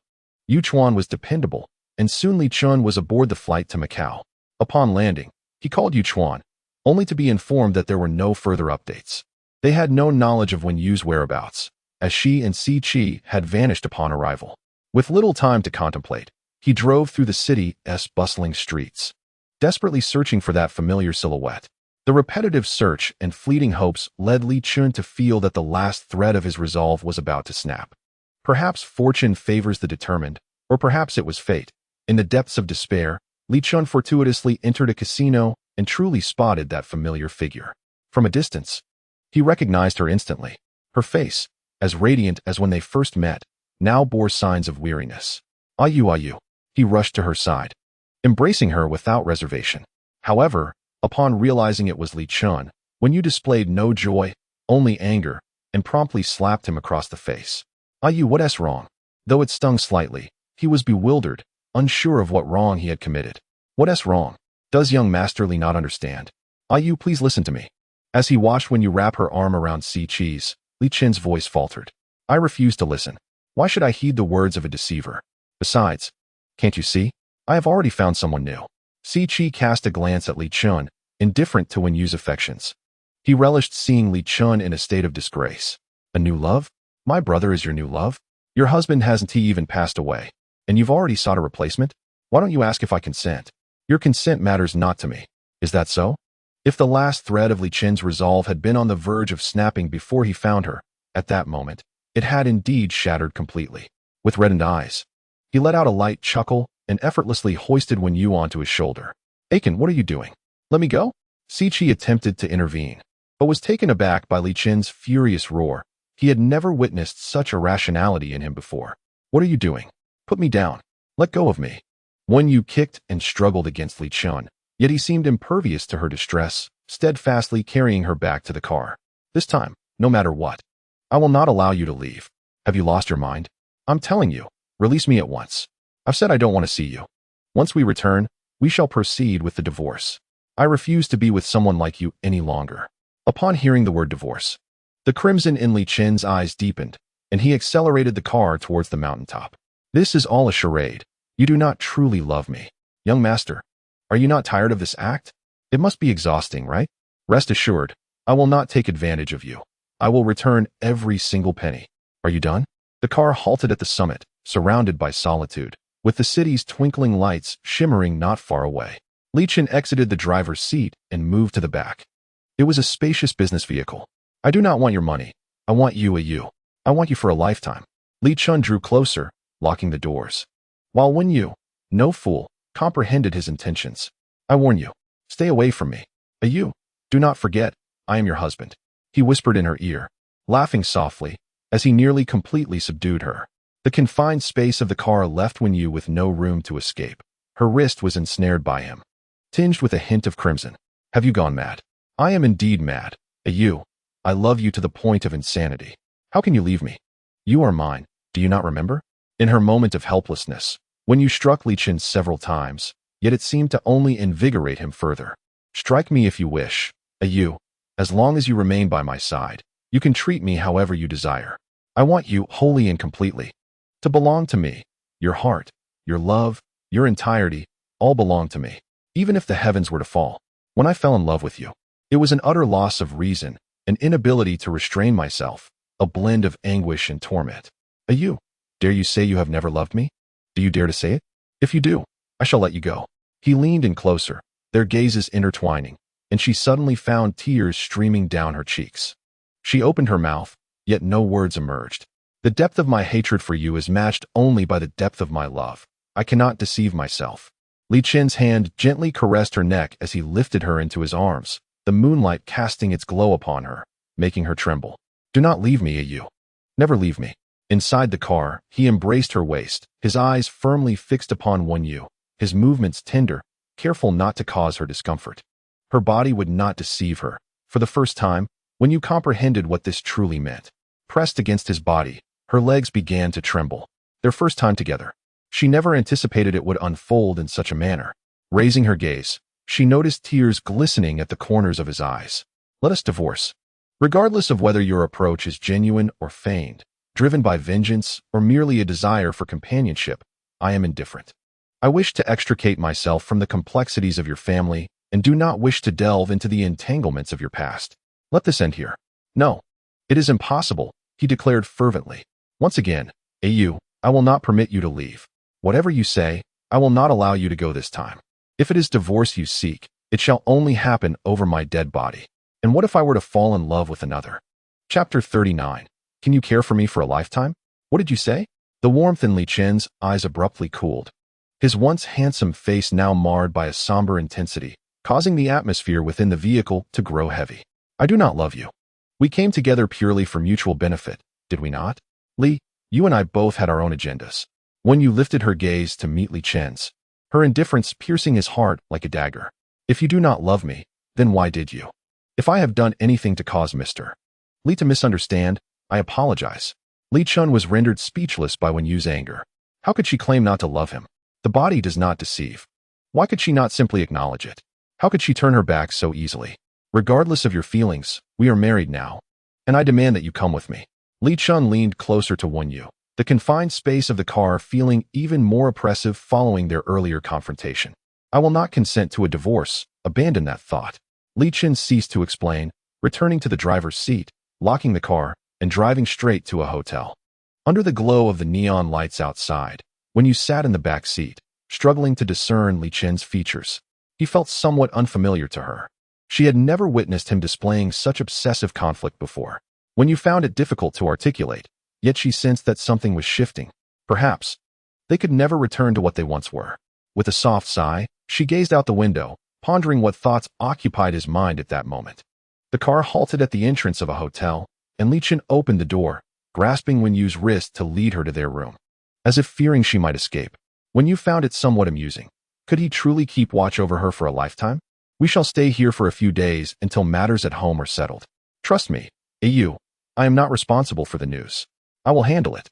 Speaker 1: Yu Chuan was dependable, and soon Li Chen was aboard the flight to Macau. Upon landing, he called Yu Chuan, only to be informed that there were no further updates. They had no knowledge of Wen Yu's whereabouts, as she and Si had vanished upon arrival. With little time to contemplate, he drove through the city's bustling streets, desperately searching for that familiar silhouette. The repetitive search and fleeting hopes led Li Chen to feel that the last thread of his resolve was about to snap. Perhaps fortune favors the determined, or perhaps it was fate. In the depths of despair, Li Chen fortuitously entered a casino and truly spotted that familiar figure. From a distance, he recognized her instantly. Her face, as radiant as when they first met, now bore signs of weariness. Yu. He rushed to her side, embracing her without reservation. However, upon realizing it was Li Chen, Wen Yu displayed no joy, only anger, and promptly slapped him across the face. Yu, what's wrong? Though it stung slightly, he was bewildered, unsure of what wrong he had committed. What's wrong? Does young Master Li not understand? Yu, please listen to me. As he watched Wen Yu wrap her arm around Si, Li Chen's voice faltered. I refuse to listen. Why should I heed the words of a deceiver? Besides, can't you see? I have already found someone new. Chi cast a glance at Li Chen, indifferent to Wen Yu's affections. He relished seeing Li Chen in a state of disgrace. A new love? My brother is your new love? Your husband hasn't he even passed away, and you've already sought a replacement? Why don't you ask if I consent? Your consent matters not to me. Is that so? If the last thread of Li Chen's resolve had been on the verge of snapping before he found her, at that moment, it had indeed shattered completely. With reddened eyes, he let out a light chuckle and effortlessly hoisted Wen Yu onto his shoulder. Aiken, what are you doing? Let me go? Chi attempted to intervene, but was taken aback by Li Chen's furious roar. He had never witnessed such irrationality in him before. What are you doing? Put me down. Let go of me. Wen Yu kicked and struggled against Li Chen, yet he seemed impervious to her distress, steadfastly carrying her back to the car. This time, no matter what, I will not allow you to leave. Have you lost your mind? I'm telling you, release me at once. I've said I don't want to see you. Once we return, we shall proceed with the divorce. I refuse to be with someone like you any longer. Upon hearing the word divorce, the crimson in Li Chen's eyes deepened, and he accelerated the car towards the mountaintop. This is all a charade. You do not truly love me. Young master, are you not tired of this act? It must be exhausting, right? Rest assured, I will not take advantage of you. I will return every single penny. Are you done? The car halted at the summit, surrounded by solitude, with the city's twinkling lights shimmering not far away. Li Chen exited the driver's seat and moved to the back. It was a spacious business vehicle. I do not want your money. I want you. I want you for a lifetime. Li Chen drew closer, locking the doors. While Wen Yu, no fool, comprehended his intentions. I warn you, stay away from me. You, do not forget, I am your husband. He whispered in her ear, laughing softly, as he nearly completely subdued her. The confined space of the car left Wen Yu with no room to escape. Her wrist was ensnared by him, tinged with a hint of crimson. Have you gone mad? I am indeed mad. You, I love you to the point of insanity. How can you leave me? You are mine, do you not remember? In her moment of helplessness, Wen Yu struck Li Chen several times, yet it seemed to only invigorate him further. Strike me if you wish. You, as long as you remain by my side, you can treat me however you desire. I want you wholly and completely to belong to me. Your heart, your love, your entirety, all belong to me. Even if the heavens were to fall. When I fell in love with you, it was an utter loss of reason, an inability to restrain myself, a blend of anguish and torment. You, dare you say you have never loved me? Do you dare to say it? If you do, I shall let you go. He leaned in closer, their gazes intertwining, and she suddenly found tears streaming down her cheeks. She opened her mouth, yet no words emerged. The depth of my hatred for you is matched only by the depth of my love. I cannot deceive myself. Li Chen's hand gently caressed her neck as he lifted her into his arms, the moonlight casting its glow upon her, making her tremble. Do not leave me, you. Never leave me. Inside the car, he embraced her waist, his eyes firmly fixed upon Wen Yu, his movements tender, careful not to cause her discomfort. Her body would not deceive her. For the first time, Wen Yu comprehended what this truly meant. Pressed against his body, her legs began to tremble. Their first time together. She never anticipated it would unfold in such a manner. Raising her gaze, she noticed tears glistening at the corners of his eyes. Let us divorce. Regardless of whether your approach is genuine or feigned, driven by vengeance or merely a desire for companionship, I am indifferent. I wish to extricate myself from the complexities of your family and do not wish to delve into the entanglements of your past. Let this end here. No, it is impossible, he declared fervently. Once again, you, I will not permit you to leave. Whatever you say, I will not allow you to go this time. If it is divorce you seek, it shall only happen over my dead body. And what if I were to fall in love with another? Chapter 39. Can you care for me for a lifetime? What did you say? The warmth in Li Chen's eyes abruptly cooled. His once handsome face now marred by a somber intensity, causing the atmosphere within the vehicle to grow heavy. I do not love you. We came together purely for mutual benefit, did we not? Li, you and I both had our own agendas. Wen Yu lifted her gaze to meet Li Chen's, her indifference piercing his heart like a dagger. If you do not love me, then why did you? If I have done anything to cause Mr. Li to misunderstand, I apologize. Li Chen was rendered speechless by Wen Yu's anger. How could she claim not to love him? The body does not deceive. Why could she not simply acknowledge it? How could she turn her back so easily? Regardless of your feelings, we are married now, and I demand that you come with me. Li Chen leaned closer to Wen Yu, the confined space of the car feeling even more oppressive following their earlier confrontation. I will not consent to a divorce. Abandon that thought. Li Chen ceased to explain, returning to the driver's seat, locking the car, and driving straight to a hotel. Under the glow of the neon lights outside, Wen Yu sat in the back seat, struggling to discern Li Chen's features. He felt somewhat unfamiliar to her. She had never witnessed him displaying such obsessive conflict before. Wen Yu found it difficult to articulate, yet she sensed that something was shifting. Perhaps they could never return to what they once were. With a soft sigh, she gazed out the window, pondering what thoughts occupied his mind at that moment. The car halted at the entrance of a hotel, and Li Chen opened the door, grasping Wen Yu's wrist to lead her to their room. As if fearing she might escape, Wen Yu found it somewhat amusing. Could he truly keep watch over her for a lifetime? We shall stay here for a few days until matters at home are settled. Trust me, Yu, I am not responsible for the news. I will handle it.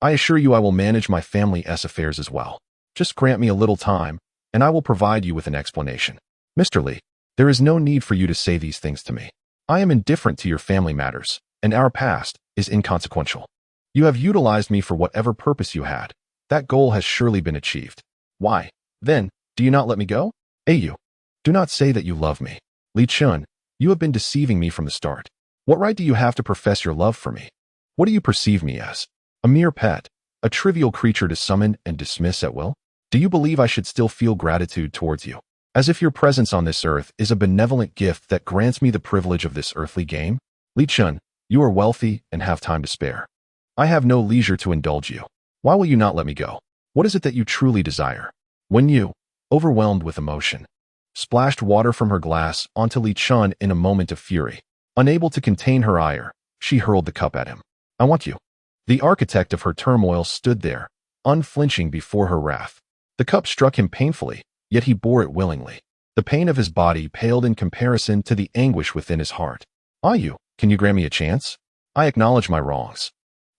Speaker 1: I assure you I will manage my family's affairs as well. Just grant me a little time, and I will provide you with an explanation. Mr. Li, there is no need for you to say these things to me. I am indifferent to your family matters, and our past is inconsequential. You have utilized me for whatever purpose you had. That goal has surely been achieved. Why, then, do you not let me go? Yu, do not say that you love me. Li Chen, you have been deceiving me from the start. What right do you have to profess your love for me? What do you perceive me as? A mere pet, a trivial creature to summon and dismiss at will? Do you believe I should still feel gratitude towards you? As if your presence on this earth is a benevolent gift that grants me the privilege of this earthly game? Li Chen, you are wealthy and have time to spare. I have no leisure to indulge you. Why will you not let me go? What is it that you truly desire? Wen Yu, overwhelmed with emotion, splashed water from her glass onto Li Chen in a moment of fury. Unable to contain her ire, she hurled the cup at him. I want you. The architect of her turmoil stood there, unflinching before her wrath. The cup struck him painfully, yet he bore it willingly. The pain of his body paled in comparison to the anguish within his heart. Yu, can you grant me a chance? I acknowledge my wrongs.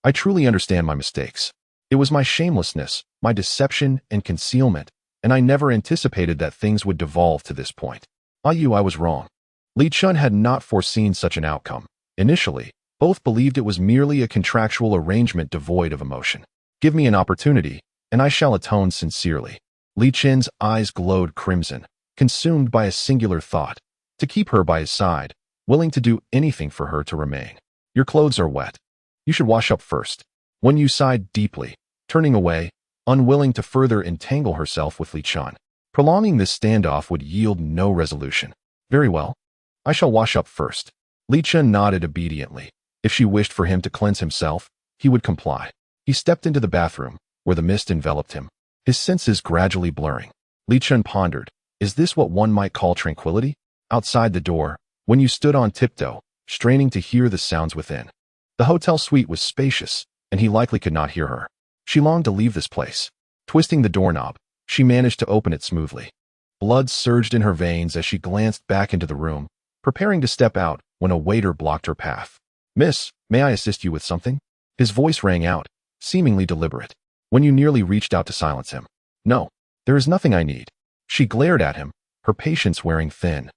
Speaker 1: I truly understand my mistakes. It was my shamelessness, my deception and concealment, and I never anticipated that things would devolve to this point. Yu, I was wrong. Li Chen had not foreseen such an outcome. Initially, both believed it was merely a contractual arrangement devoid of emotion. Give me an opportunity, and I shall atone sincerely. Li Chen's eyes glowed crimson, consumed by a singular thought, to keep her by his side, willing to do anything for her to remain. Your clothes are wet. You should wash up first. Wen Yu sighed deeply, turning away, unwilling to further entangle herself with Li Chen. Prolonging this standoff would yield no resolution. Very well. I shall wash up first. Li Chen nodded obediently. If she wished for him to cleanse himself, he would comply. He stepped into the bathroom, where the mist enveloped him, his senses gradually blurring. Li Chen pondered, is this what one might call tranquility? Outside the door, Wen Yu stood on tiptoe, straining to hear the sounds within. The hotel suite was spacious, and he likely could not hear her. She longed to leave this place. Twisting the doorknob, she managed to open it smoothly. Blood surged in her veins as she glanced back into the room, preparing to step out when a waiter blocked her path. Miss, may I assist you with something? His voice rang out, seemingly deliberate. Wen Yu nearly reached out to silence him. No, there is nothing I need. She glared at him, her patience wearing thin.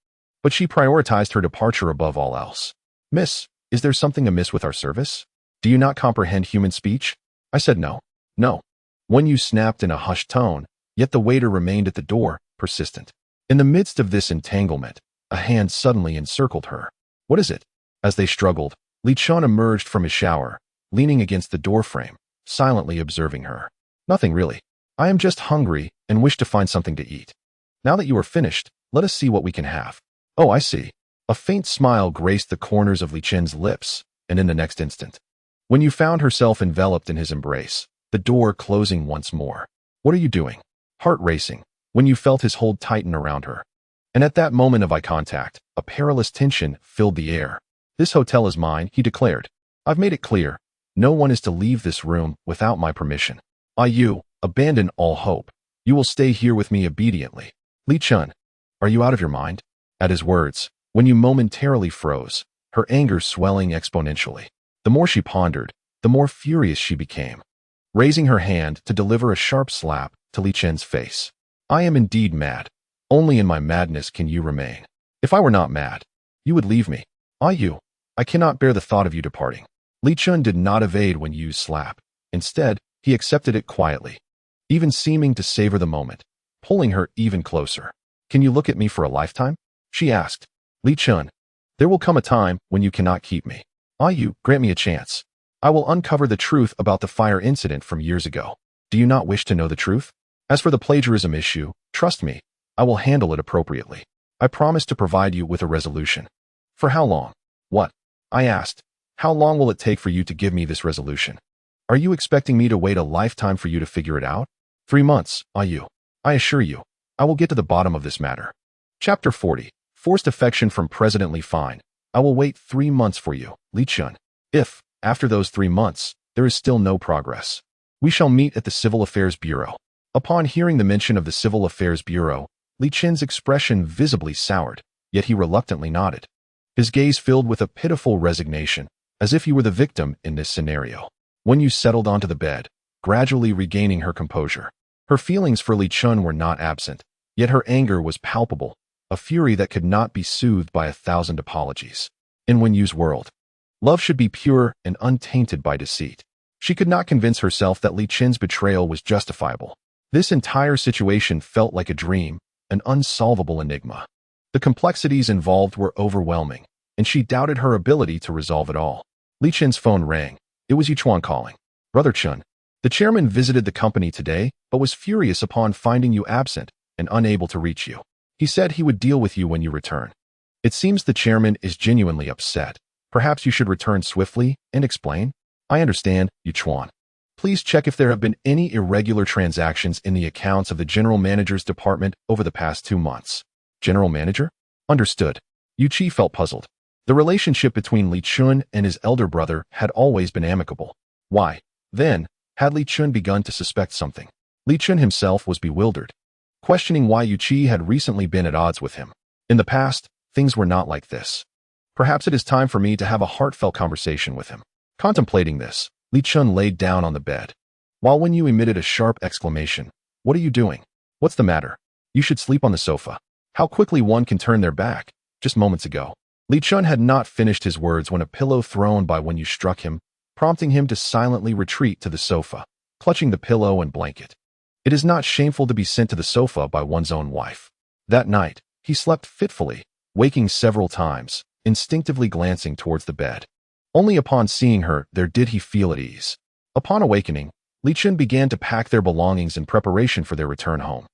Speaker 1: But she prioritized her departure above all else. Miss, is there something amiss with our service? Do you not comprehend human speech? I said no. No. Wen Yu snapped in a hushed tone, yet the waiter remained at the door, persistent. In the midst of this entanglement, a hand suddenly encircled her. What is it? As they struggled, Li Chen emerged from his shower, leaning against the doorframe, silently observing her. Nothing really. I am just hungry and wish to find something to eat. Now that you are finished, let us see what we can have. Oh, I see. A faint smile graced the corners of Li Chen's lips, and in the next instant, Wen Yu found herself enveloped in his embrace, the door closing once more. What are you doing? Heart racing, Wen Yu felt his hold tighten around her. And at that moment of eye contact, a perilous tension filled the air. This hotel is mine, he declared. I've made it clear. No one is to leave this room without my permission. Yu, abandon all hope. You will stay here with me obediently. Li Chen, are you out of your mind? At his words, Wen Yu momentarily froze, her anger swelling exponentially. The more she pondered, the more furious she became, raising her hand to deliver a sharp slap to Li Chen's face. I am indeed mad. Only in my madness can you remain. If I were not mad, you would leave me. Yu, I cannot bear the thought of you departing. Li Chen did not evade Wen Yu's slap. Instead, he accepted it quietly, even seeming to savor the moment. pulling her even closer. Can you look at me for a lifetime? She asked. Li Chen, there will come a time when you cannot keep me. You grant me a chance. I will uncover the truth about the fire incident from years ago. Do you not wish to know the truth? As for the plagiarism issue, trust me, I will handle it appropriately. I promise to provide you with a resolution. For how long? What? I asked. How long will it take for you to give me this resolution? Are you expecting me to wait a lifetime for you to figure it out? 3 months, you. I assure you, I will get to the bottom of this matter. Chapter 40. Forced affection from President Li. Fine. I will wait 3 months for you, Li Chen. If, after those 3 months, there is still no progress, we shall meet at the Civil Affairs Bureau. Upon hearing the mention of the Civil Affairs Bureau, Li Chen's expression visibly soured, yet he reluctantly nodded. His gaze filled with a pitiful resignation, as if he were the victim in this scenario. Wen Yu settled onto the bed, gradually regaining her composure. Her feelings for Li Chen were not absent, yet her anger was palpable, a fury that could not be soothed by 1,000 apologies. In Wen Yu's world, love should be pure and untainted by deceit. She could not convince herself that Li Chen's betrayal was justifiable. This entire situation felt like a dream, an unsolvable enigma. The complexities involved were overwhelming, and she doubted her ability to resolve it all. Li Chen's phone rang. It was Yuchuan calling. Brother Chen, the chairman visited the company today, but was furious upon finding you absent and unable to reach you. He said he would deal with you when you return. It seems the chairman is genuinely upset. Perhaps you should return swiftly and explain. I understand, Yuchuan. Please check if there have been any irregular transactions in the accounts of the general manager's department over the past 2 months. General manager? Understood. Yuchi felt puzzled. The relationship between Li Chen and his elder brother had always been amicable. Why, then, had Li Chen begun to suspect something? Li Chen himself was bewildered, questioning why Yuchi had recently been at odds with him. In the past, things were not like this. Perhaps it is time for me to have a heartfelt conversation with him. Contemplating this, Li Chen laid down on the bed. While Wen Yu emitted a sharp exclamation, "What are you doing? What's the matter? You should sleep on the sofa." How quickly one can turn their back, just moments ago. Li Chen had not finished his words when a pillow thrown by Wen Yu struck him, prompting him to silently retreat to the sofa, clutching the pillow and blanket. It is not shameful to be sent to the sofa by one's own wife. That night, he slept fitfully, waking several times, instinctively glancing towards the bed. Only upon seeing her there did he feel at ease. Upon awakening, Li Chen began to pack their belongings in preparation for their return home.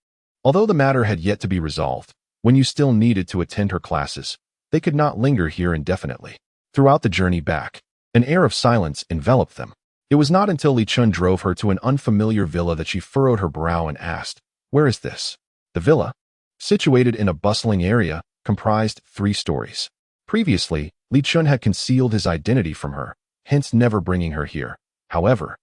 Speaker 1: Although the matter had yet to be resolved, Wen Yu still needed to attend her classes. They could not linger here indefinitely. Throughout the journey back, an air of silence enveloped them. It was not until Li Chen drove her to an unfamiliar villa that she furrowed her brow and asked, "Where is this?" The villa, situated in a bustling area, comprised 3 stories. Previously, Li Chen had concealed his identity from her, hence never bringing her here. However,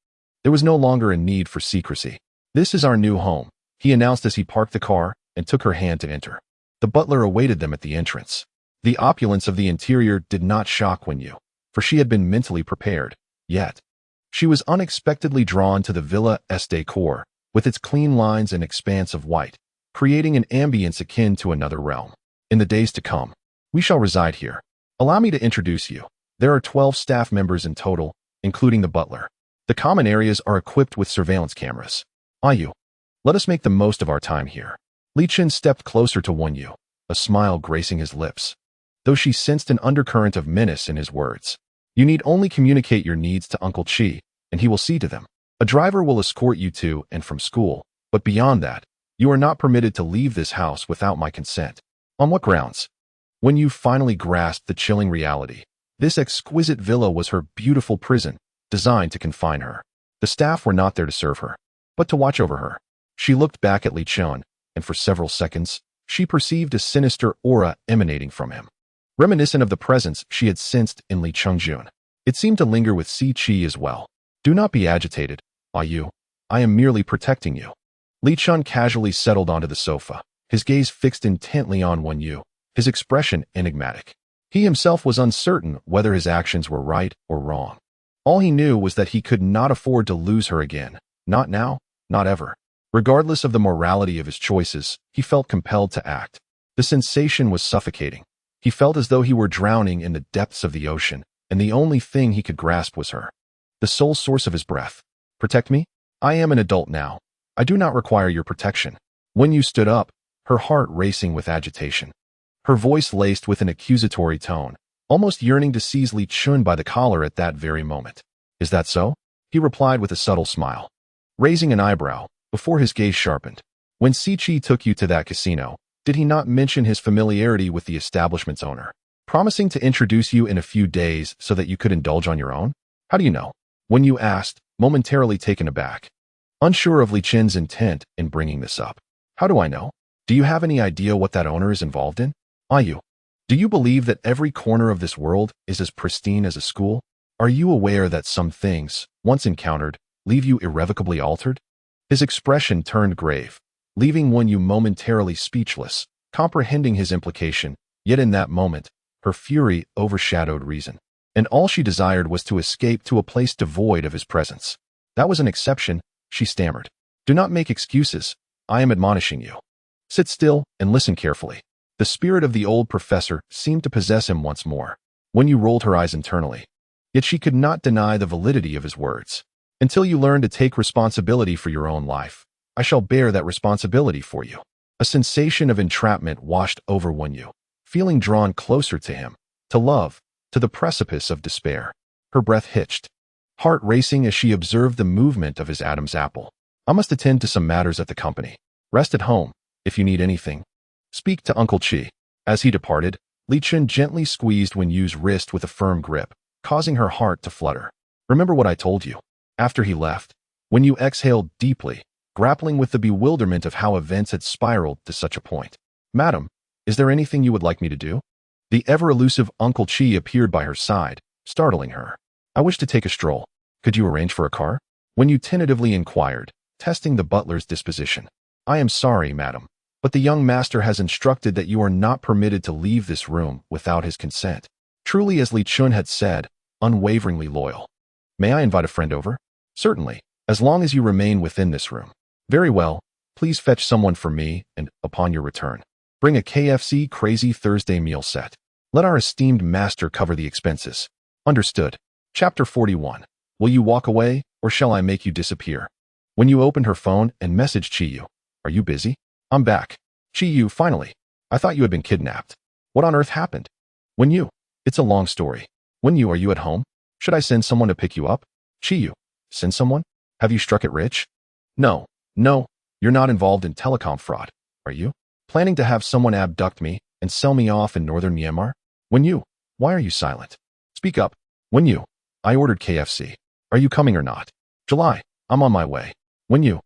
Speaker 1: there was no longer a need for secrecy. "This is our new home," he announced as he parked the car and took her hand to enter. The butler awaited them at the entrance. The opulence of the interior did not shock Wen Yu, for she had been mentally prepared. Yet, she was unexpectedly drawn to the villa's decor, with its clean lines and expanse of white, creating an ambience akin to another realm. "In the days to come, we shall reside here. Allow me to introduce you. There are 12 staff members in total, including the butler. The common areas are equipped with surveillance cameras. Yu, let us make the most of our time here." Li Chen stepped closer to Wen Yu, a smile gracing his lips, though she sensed an undercurrent of menace in his words. "You need only communicate your needs to Uncle Chi, and he will see to them. A driver will escort you to and from school, but beyond that, you are not permitted to leave this house without my consent." On what grounds? When you finally grasped the chilling reality, this exquisite villa was her beautiful prison, designed to confine her. The staff were not there to serve her, but to watch over her. She looked back at Li Chen, and for several seconds, she perceived a sinister aura emanating from him, reminiscent of the presence she had sensed in Li Chengjun. It seemed to linger with Si Qi as well. "Do not be agitated, Yu. I am merely protecting you." Li Chen casually settled onto the sofa, his gaze fixed intently on Wen Yu, his expression enigmatic. He himself was uncertain whether his actions were right or wrong. All he knew was that he could not afford to lose her again. Not now, not ever. Regardless of the morality of his choices, he felt compelled to act. The sensation was suffocating. He felt as though he were drowning in the depths of the ocean, and the only thing he could grasp was her, the sole source of his breath. "Protect me? I am an adult now. I do not require your protection." Wen Yu stood up, her heart racing with agitation. Her voice laced with an accusatory tone, almost yearning to seize Li Chen by the collar at that very moment. Is that so? He replied with a subtle smile, raising an eyebrow, before his gaze sharpened. When Si-Chi took you to that casino, did he not mention his familiarity with the establishment's owner, promising to introduce you in a few days so that you could indulge on your own? How do you know? Wen Yu asked, momentarily taken aback, unsure of Li Chen's intent in bringing this up. How do I know? Do you have any idea what that owner is involved in? Yu, do you believe that every corner of this world is as pristine as a school? Are you aware that some things, once encountered, leave you irrevocably altered? His expression turned grave, leaving Wen Yu momentarily speechless, comprehending his implication, yet in that moment, her fury overshadowed reason, and all she desired was to escape to a place devoid of his presence. That was an exception, she stammered. Do not make excuses, I am admonishing you. Sit still and listen carefully. The spirit of the old professor seemed to possess him once more. Wen Yu rolled her eyes internally, yet she could not deny the validity of his words. Until you learn to take responsibility for your own life, I shall bear that responsibility for you. A sensation of entrapment washed over Wen Yu, feeling drawn closer to him, to love, to the precipice of despair. Her breath hitched, heart racing as she observed the movement of his Adam's apple. I must attend to some matters at the company. Rest at home, if you need anything. Speak to Uncle Chi. As he departed, Li Chen gently squeezed Wen Yu's wrist with a firm grip, causing her heart to flutter. Remember what I told you. After he left, Wen Yu exhaled deeply, grappling with the bewilderment of how events had spiraled to such a point. Madam, is there anything you would like me to do? The ever-elusive Uncle Chi appeared by her side, startling her. I wish to take a stroll. Could you arrange for a car? Wen Yu tentatively inquired, testing the butler's disposition. I am sorry, madam, but the young master has instructed that you are not permitted to leave this room without his consent. Truly, as Li Chen had said, unwaveringly loyal. May I invite a friend over? Certainly, as long as you remain within this room. Very well, please fetch someone for me and, upon your return, bring a KFC Crazy Thursday meal set. Let our esteemed master cover the expenses. Understood. Chapter 41. Will you walk away, or shall I make you disappear? When you opened her phone and messaged Chi Yu. Are you busy? I'm back. Chi Yu, finally. I thought you had been kidnapped. What on earth happened? Wen Yu. It's a long story. Wen Yu, are you at home? Should I send someone to pick you up? Chi Yu. Send someone? Have you struck it rich? No, you're not involved in telecom fraud, are you? Planning to have someone abduct me and sell me off in northern Myanmar? Wen Yu, why are you silent? Speak up. Wen Yu, I ordered KFC. Are you coming or not? July, I'm on my way. Wen Yu,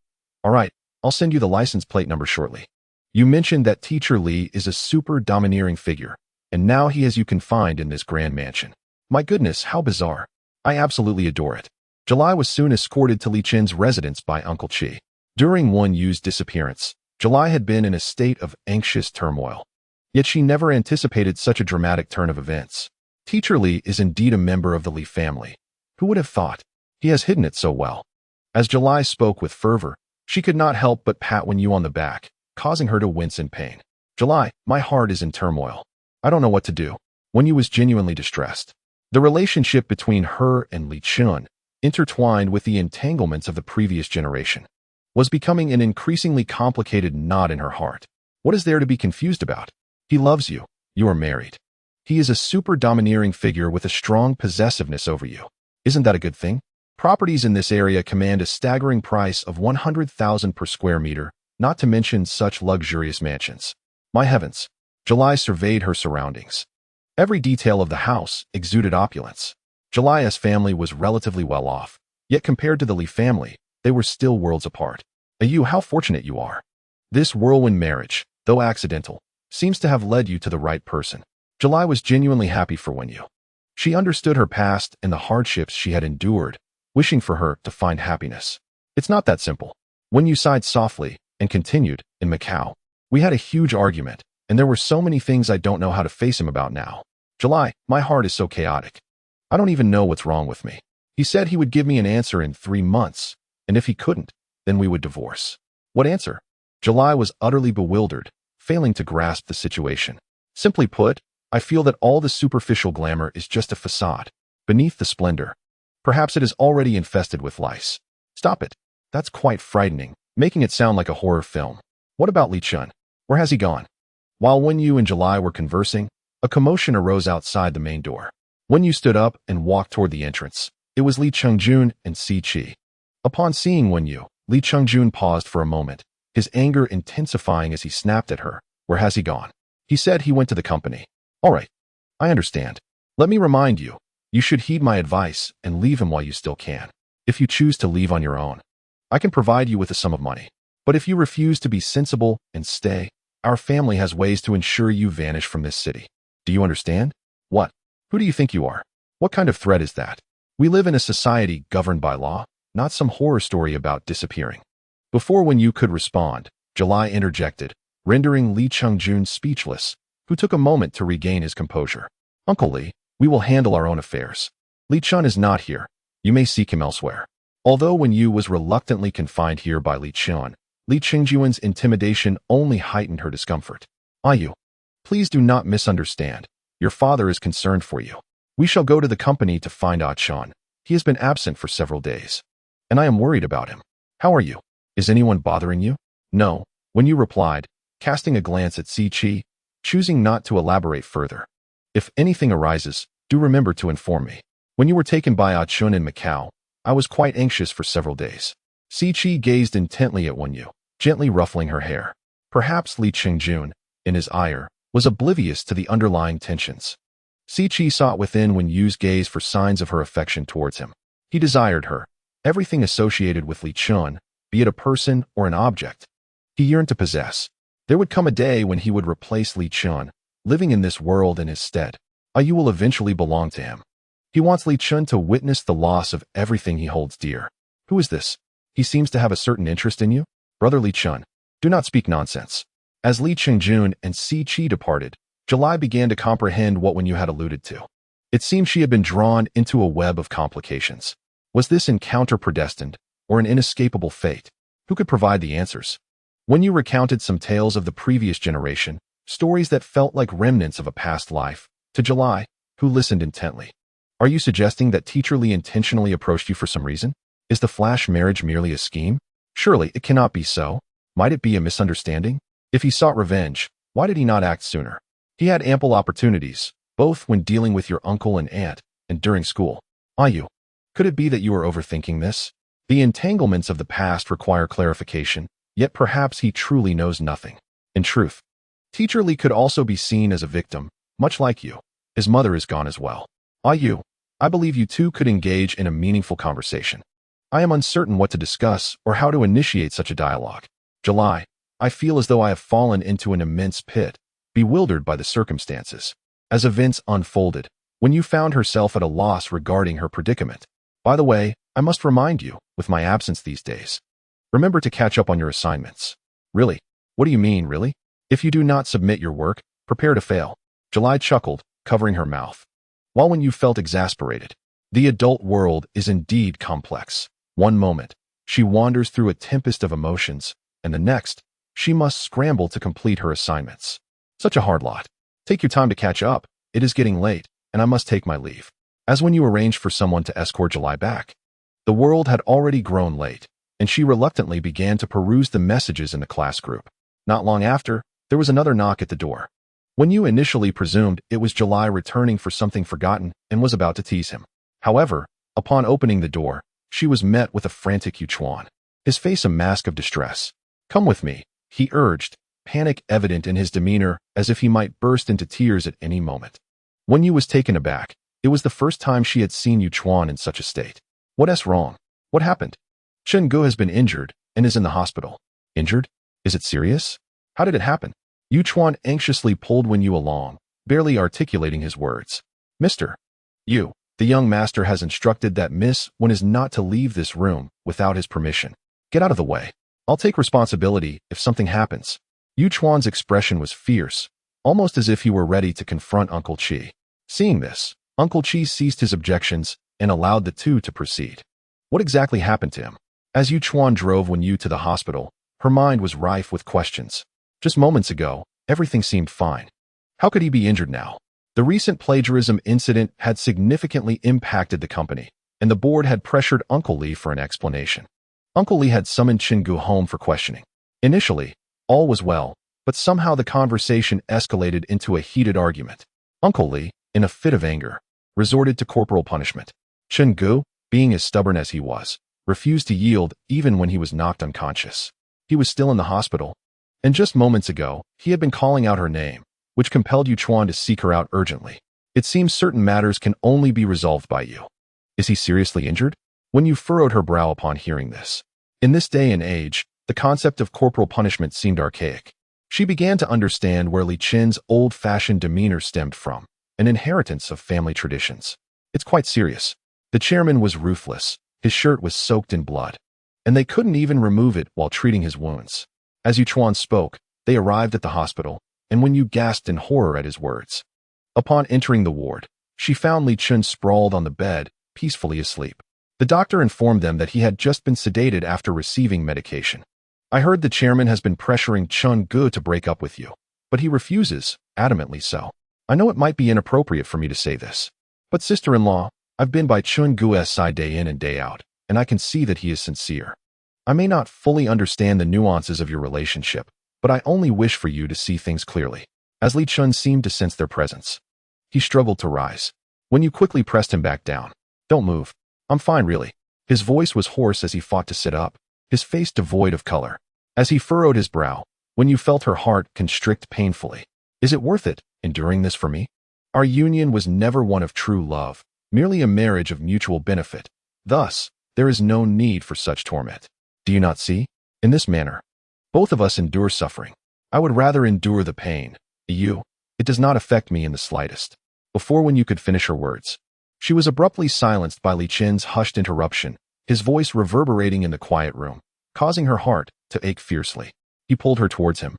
Speaker 1: all right, I'll send you the license plate number shortly. You mentioned that Teacher Li is a super domineering figure, and now he has you confined in this grand mansion. My goodness, how bizarre. I absolutely adore it. July was soon escorted to Li Chen's residence by Uncle Chi. During Wen Yu's disappearance, July had been in a state of anxious turmoil. Yet she never anticipated such a dramatic turn of events. Teacher Li is indeed a member of the Li family. Who would have thought? He has hidden it so well. As July spoke with fervor, she could not help but pat Wen Yu on the back, causing her to wince in pain. July, my heart is in turmoil. I don't know what to do. Wen Yu was genuinely distressed. The relationship between her and Li Chen, intertwined with the entanglements of the previous generation, was becoming an increasingly complicated knot in her heart. What is there to be confused about? He loves you. You are married. He is a super domineering figure with a strong possessiveness over you. Isn't that a good thing? Properties in this area command a staggering price of 100,000 per square meter, not to mention such luxurious mansions. My heavens! July surveyed her surroundings. Every detail of the house exuded opulence. Julia's family was relatively well off, yet compared to the Li family, they were still worlds apart. You, how fortunate you are. This whirlwind marriage, though accidental, seems to have led you to the right person. July was genuinely happy for Wen Yu. She understood her past and the hardships she had endured, wishing for her to find happiness. It's not that simple. Wen Yu sighed softly and continued, in Macau. We had a huge argument, and there were so many things I don't know how to face him about now. July, my heart is so chaotic. I don't even know what's wrong with me. He said he would give me an answer in 3 months, and if he couldn't, then we would divorce. What answer? July was utterly bewildered, failing to grasp the situation. Simply put, I feel that all the superficial glamour is just a facade. Beneath the splendor, perhaps it is already infested with lice. Stop it. That's quite frightening, making it sound like a horror film. What about Li Chen? Where has he gone? While Wen Yu and July were conversing, a commotion arose outside the main door. Wen Yu stood up and walked toward the entrance. It was Li Chengjun and Si Qi. Upon seeing Wen Yu, Li Chengjun paused for a moment, his anger intensifying as he snapped at her. Where has he gone? He said he went to the company. All right, I understand. Let me remind you, you should heed my advice and leave him while you still can. If you choose to leave on your own, I can provide you with a sum of money. But if you refuse to be sensible and stay, our family has ways to ensure you vanish from this city. Do you understand? What? Who do you think you are? What kind of threat is that? We live in a society governed by law, not some horror story about disappearing. Before Wen Yu could respond, July interjected, rendering Li Chengjun speechless, who took a moment to regain his composure. Uncle Li, we will handle our own affairs. Li Chen is not here. You may seek him elsewhere. Although Wen Yu was reluctantly confined here by Li Chen, Li Chengjun's intimidation only heightened her discomfort. Yu, please do not misunderstand. Your father is concerned for you. We shall go to the company to find Chen. He has been absent for several days, and I am worried about him. How are you? Is anyone bothering you? No, Wen Yu replied, casting a glance at Si Qi, choosing not to elaborate further. If anything arises, do remember to inform me. When you were taken by Chen in Macau, I was quite anxious for several days. Si Qi gazed intently at Wen Yu, gently ruffling her hair. Perhaps Li Chengjun, in his ire, was oblivious to the underlying tensions. Si Qi sought within Wen Yu's gaze for signs of her affection towards him. He desired her, everything associated with Li Chen, be it a person or an object. He yearned to possess. There would come a day when he would replace Li Chen, living in this world in his stead. Yu will eventually belong to him. He wants Li Chen to witness the loss of everything he holds dear. Who is this? He seems to have a certain interest in you? Brother Li Chen, do not speak nonsense. As Li Chengjun and Si Qi departed, July began to comprehend what Wen Yu had alluded to. It seemed she had been drawn into a web of complications. Was this encounter predestined, or an inescapable fate? Who could provide the answers? Wen Yu recounted some tales of the previous generation, stories that felt like remnants of a past life, to July, who listened intently. Are you suggesting that Teacher Li intentionally approached you for some reason? Is the flash marriage merely a scheme? Surely it cannot be so. Might it be a misunderstanding? If he sought revenge, why did he not act sooner? He had ample opportunities, both when dealing with your uncle and aunt, and during school. Yu, could it be that you are overthinking this? The entanglements of the past require clarification, yet perhaps he truly knows nothing. In truth, Teacher Li could also be seen as a victim, much like you. His mother is gone as well. Yu, I believe you two could engage in a meaningful conversation. I am uncertain what to discuss or how to initiate such a dialogue. July, I feel as though I have fallen into an immense pit, bewildered by the circumstances. As events unfolded, Wen Yu found herself at a loss regarding her predicament. By the way, I must remind you, with my absence these days, remember to catch up on your assignments. Really? What do you mean, really? If you do not submit your work, prepare to fail. July chuckled, covering her mouth. While Wen Yu felt exasperated, the adult world is indeed complex. One moment, she wanders through a tempest of emotions, and the next, she must scramble to complete her assignments. Such a hard lot. Take your time to catch up. It is getting late, and I must take my leave. As Wen Yu arranged for someone to escort July back, the world had already grown late, and she reluctantly began to peruse the messages in the class group. Not long after, there was another knock at the door. Wen Yu initially presumed it was July returning for something forgotten and was about to tease him. However, upon opening the door, she was met with a frantic Yu Chuan, his face a mask of distress. Come with me, he urged, panic evident in his demeanor as if he might burst into tears at any moment. Wen Yu was taken aback. It was the first time she had seen Yu Chuan in such a state. What's wrong? What happened? Chen Gu has been injured and is in the hospital. Injured? Is it serious? How did it happen? Yu Chuan anxiously pulled Wen Yu along, barely articulating his words. Mr. Yu, the young master has instructed that Miss Wen is not to leave this room without his permission. Get out of the way. I'll take responsibility if something happens. Yu Chuan's expression was fierce, almost as if he were ready to confront Uncle Qi. Seeing this, Uncle Qi ceased his objections and allowed the two to proceed. What exactly happened to him? As Yu Chuan drove Wen Yu to the hospital, her mind was rife with questions. Just moments ago, everything seemed fine. How could he be injured now? The recent plagiarism incident had significantly impacted the company, and the board had pressured Uncle Li for an explanation. Uncle Li had summoned Chen Gu home for questioning. Initially, All was well, but somehow the conversation escalated into a heated argument. Uncle Li, in a fit of anger, resorted to corporal punishment. Chen Gu, being as stubborn as he was, refused to yield even when he was knocked unconscious. He was still in the hospital, and just moments ago, he had been calling out her name, which compelled Yu Chuan to seek her out urgently. It seems certain matters can only be resolved by you. Is he seriously injured? Wen Yu furrowed her brow upon hearing this. In this day and age, the concept of corporal punishment seemed archaic. She began to understand where Li Chen's old-fashioned demeanor stemmed from, an inheritance of family traditions. It's quite serious. The chairman was ruthless, his shirt was soaked in blood, and they couldn't even remove it while treating his wounds. As Yu Chuan spoke, they arrived at the hospital, and Wen Yu gasped in horror at his words. Upon entering the ward, she found Li Chen sprawled on the bed, peacefully asleep. The doctor informed them that he had just been sedated after receiving medication. I heard the chairman has been pressuring Chen Gu to break up with you, but he refuses, adamantly so. I know it might be inappropriate for me to say this, but sister-in-law, I've been by Chen Gu's side day in and day out, and I can see that he is sincere. I may not fully understand the nuances of your relationship, but I only wish for you to see things clearly. As Li Chen seemed to sense their presence, he struggled to rise. Wen Yu quickly pressed him back down. Don't move. I'm fine, really. His voice was hoarse as he fought to sit up, his face devoid of color. As he furrowed his brow, Wen Yu felt her heart constrict painfully. Is it worth it, enduring this for me? Our union was never one of true love, merely a marriage of mutual benefit. Thus, there is no need for such torment. Do you not see? In this manner, both of us endure suffering. I would rather endure the pain. It does not affect me in the slightest. Before Wen Yu could finish her words, she was abruptly silenced by Li Chen's hushed interruption, his voice reverberating in the quiet room, causing her heart to ache fiercely. He pulled her towards him,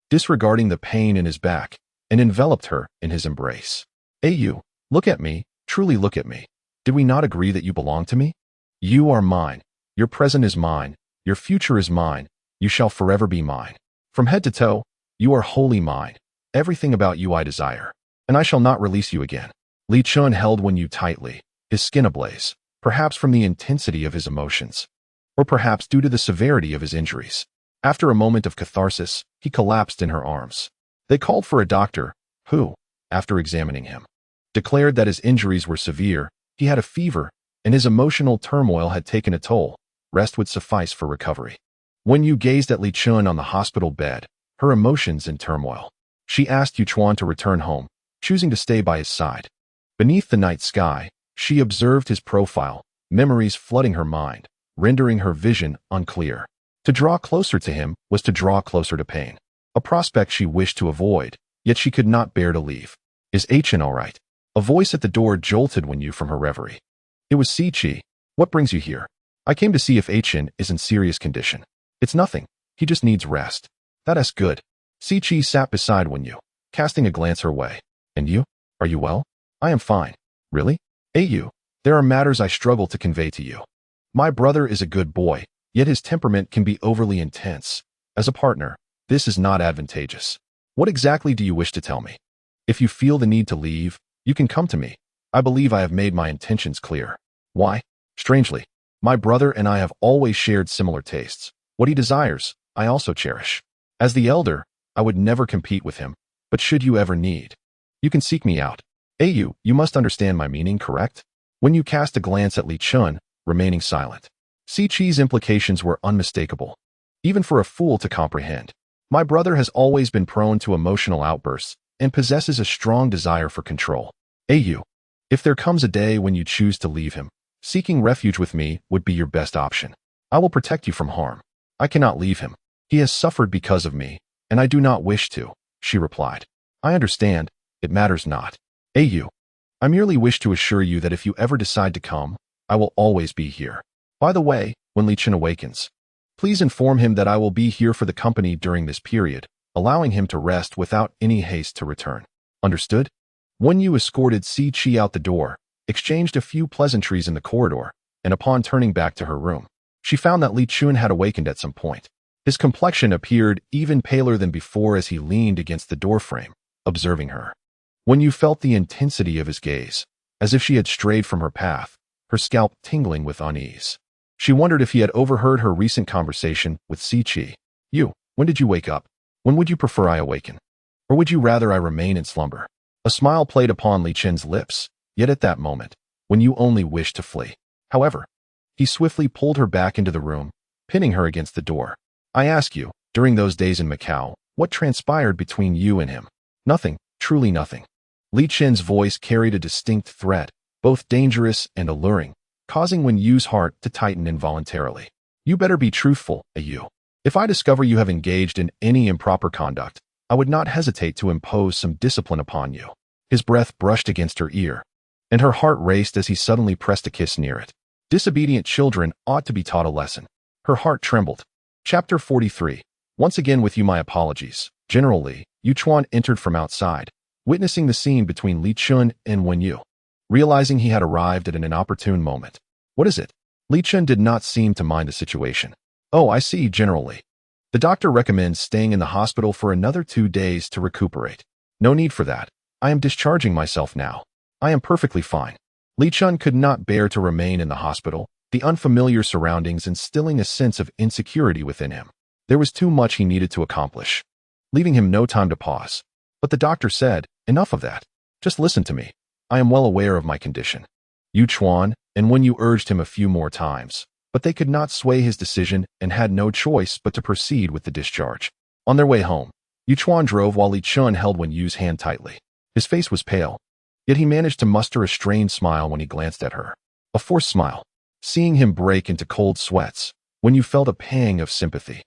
Speaker 1: disregarding the pain in his back, and enveloped her in his embrace. You, look at me, truly look at me. Did we not agree that you belong to me? You are mine. Your present is mine. Your future is mine. You shall forever be mine. From head to toe, you are wholly mine. Everything about you I desire, and I shall not release you again. Li Chen held Wen Yu tightly, his skin ablaze, perhaps from the intensity of his emotions, or perhaps due to the severity of his injuries. After a moment of catharsis, he collapsed in her arms. They called for a doctor, who, after examining him, declared that his injuries were severe, he had a fever, and his emotional turmoil had taken a toll. Rest would suffice for recovery. Wen Yu gazed at Li Chen on the hospital bed, her emotions in turmoil. She asked Yu Chuan to return home, choosing to stay by his side. Beneath the night sky, she observed his profile, memories flooding her mind, rendering her vision unclear. To draw closer to him was to draw closer to pain, a prospect she wished to avoid, yet she could not bear to leave. Is Chen all right? A voice at the door jolted Wen Yu from her reverie. It was Si Chi. What brings you here? I came to see if Chen is in serious condition. It's nothing. He just needs rest. That's good. Si Chi sat beside Wen Yu, casting a glance her way. And you? Are you well? I am fine. Really? There are matters I struggle to convey to you. My brother is a good boy, yet his temperament can be overly intense. As a partner, this is not advantageous. What exactly do you wish to tell me? If you feel the need to leave, you can come to me. I believe I have made my intentions clear. Why? Strangely, my brother and I have always shared similar tastes. What he desires, I also cherish. As the elder, I would never compete with him, but should you ever need, you can seek me out. You must understand my meaning, correct? When you cast a glance at Li Chen, remaining silent, Si Chi's implications were unmistakable, even for a fool to comprehend. My brother has always been prone to emotional outbursts and possesses a strong desire for control. If there comes a day when you choose to leave him, seeking refuge with me would be your best option. I will protect you from harm. I cannot leave him. He has suffered because of me, and I do not wish to, she replied. I understand. It matters not. I merely wish to assure you that if you ever decide to come, I will always be here. By the way, when Li Chen awakens, please inform him that I will be here for the company during this period, allowing him to rest without any haste to return. Understood? Wen Yu escorted Si Chi out the door, exchanged a few pleasantries in the corridor, and upon turning back to her room, she found that Li Chen had awakened at some point. His complexion appeared even paler than before as he leaned against the doorframe, observing her. Wen Yu felt the intensity of his gaze, as if she had strayed from her path, her scalp tingling with unease. She wondered if he had overheard her recent conversation with Si Chi. When did you wake up? When would you prefer I awaken? Or would you rather I remain in slumber? A smile played upon Li Chen's lips, yet at that moment, Wen Yu only wished to flee. However, he swiftly pulled her back into the room, pinning her against the door. I ask you, during those days in Macau, what transpired between you and him? Nothing, truly nothing. Li Chen's voice carried a distinct threat, both dangerous and alluring, causing Wen Yu's heart to tighten involuntarily. You better be truthful, Yu. If I discover you have engaged in any improper conduct, I would not hesitate to impose some discipline upon you. His breath brushed against her ear, and her heart raced as he suddenly pressed a kiss near it. Disobedient children ought to be taught a lesson. Her heart trembled. Chapter 43. Once again with you my apologies. General Li Yuchuan entered from outside, witnessing the scene between Li Chen and Wen Yu. Realizing he had arrived at an inopportune moment. What is it? Li Chen did not seem to mind the situation. Oh, I see, General Li. The doctor recommends staying in the hospital for another 2 days to recuperate. No need for that. I am discharging myself now. I am perfectly fine. Li Chen could not bear to remain in the hospital, the unfamiliar surroundings instilling a sense of insecurity within him. There was too much he needed to accomplish, leaving him no time to pause. But the doctor said, enough of that. Just listen to me. I am well aware of my condition. Yuchuan and Wen Yu urged him a few more times, but they could not sway his decision and had no choice but to proceed with the discharge. On their way home, Yuchuan drove while Li Chen held Wen Yu's hand tightly. His face was pale, yet he managed to muster a strained smile when he glanced at her. A forced smile. Seeing him break into cold sweats, Wen Yu felt a pang of sympathy.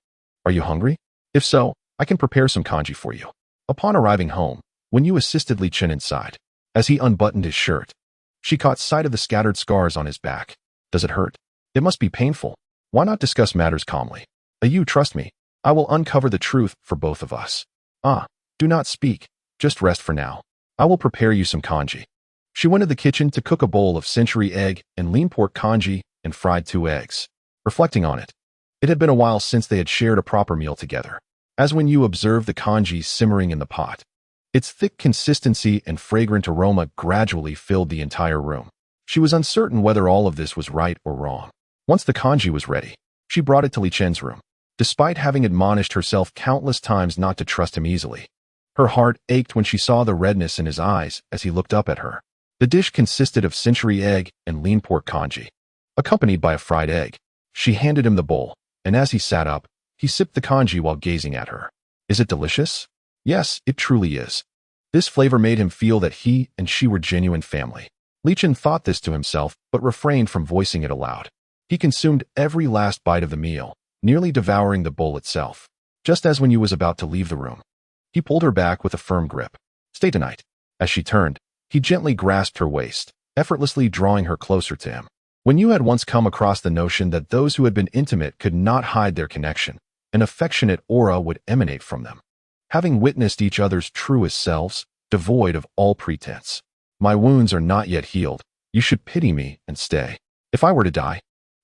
Speaker 1: Are you hungry? If so, I can prepare some congee for you. Upon arriving home, Wen Yu assisted Li Chen inside. As he unbuttoned his shirt, she caught sight of the scattered scars on his back. Does it hurt? It must be painful. Why not discuss matters calmly? You trust me. I will uncover the truth for both of us. Do not speak. Just rest for now. I will prepare you some congee. She went to the kitchen to cook a bowl of century egg and lean pork congee and fried 2 eggs. Reflecting on it, it had been a while since they had shared a proper meal together. As when you observed the congee simmering in the pot, its thick consistency and fragrant aroma gradually filled the entire room. She was uncertain whether all of this was right or wrong. Once the congee was ready, she brought it to Li Chen's room. Despite having admonished herself countless times not to trust him easily, her heart ached when she saw the redness in his eyes as he looked up at her. The dish consisted of century egg and lean pork congee, accompanied by a fried egg. She handed him the bowl, and as he sat up, he sipped the congee while gazing at her. Is it delicious? Yes, it truly is. This flavor made him feel that he and she were genuine family. Li Chen thought this to himself, but refrained from voicing it aloud. He consumed every last bite of the meal, nearly devouring the bowl itself. Just as Wen Yu was about to leave the room, he pulled her back with a firm grip. Stay tonight. As she turned, he gently grasped her waist, effortlessly drawing her closer to him. Wen Yu had once come across the notion that those who had been intimate could not hide their connection. An affectionate aura would emanate from them, having witnessed each other's truest selves, devoid of all pretense. My wounds are not yet healed. You should pity me and stay. If I were to die,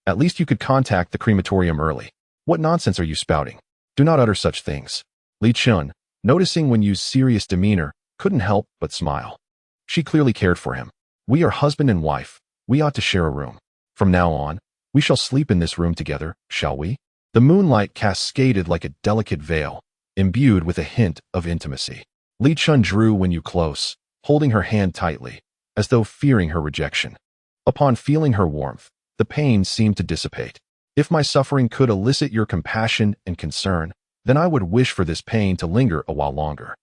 Speaker 1: at least you could contact the crematorium early. What nonsense are you spouting? Do not utter such things. Li Chen, noticing Wen Yu's serious demeanor, couldn't help but smile. She clearly cared for him. We are husband and wife. We ought to share a room. From now on, we shall sleep in this room together, shall we? The moonlight cascaded like a delicate veil, imbued with a hint of intimacy. Li Chen drew Wen Yu close, holding her hand tightly, as though fearing her rejection. Upon feeling her warmth, the pain seemed to dissipate. If my suffering could elicit your compassion and concern, then I would wish for this pain to linger a while longer.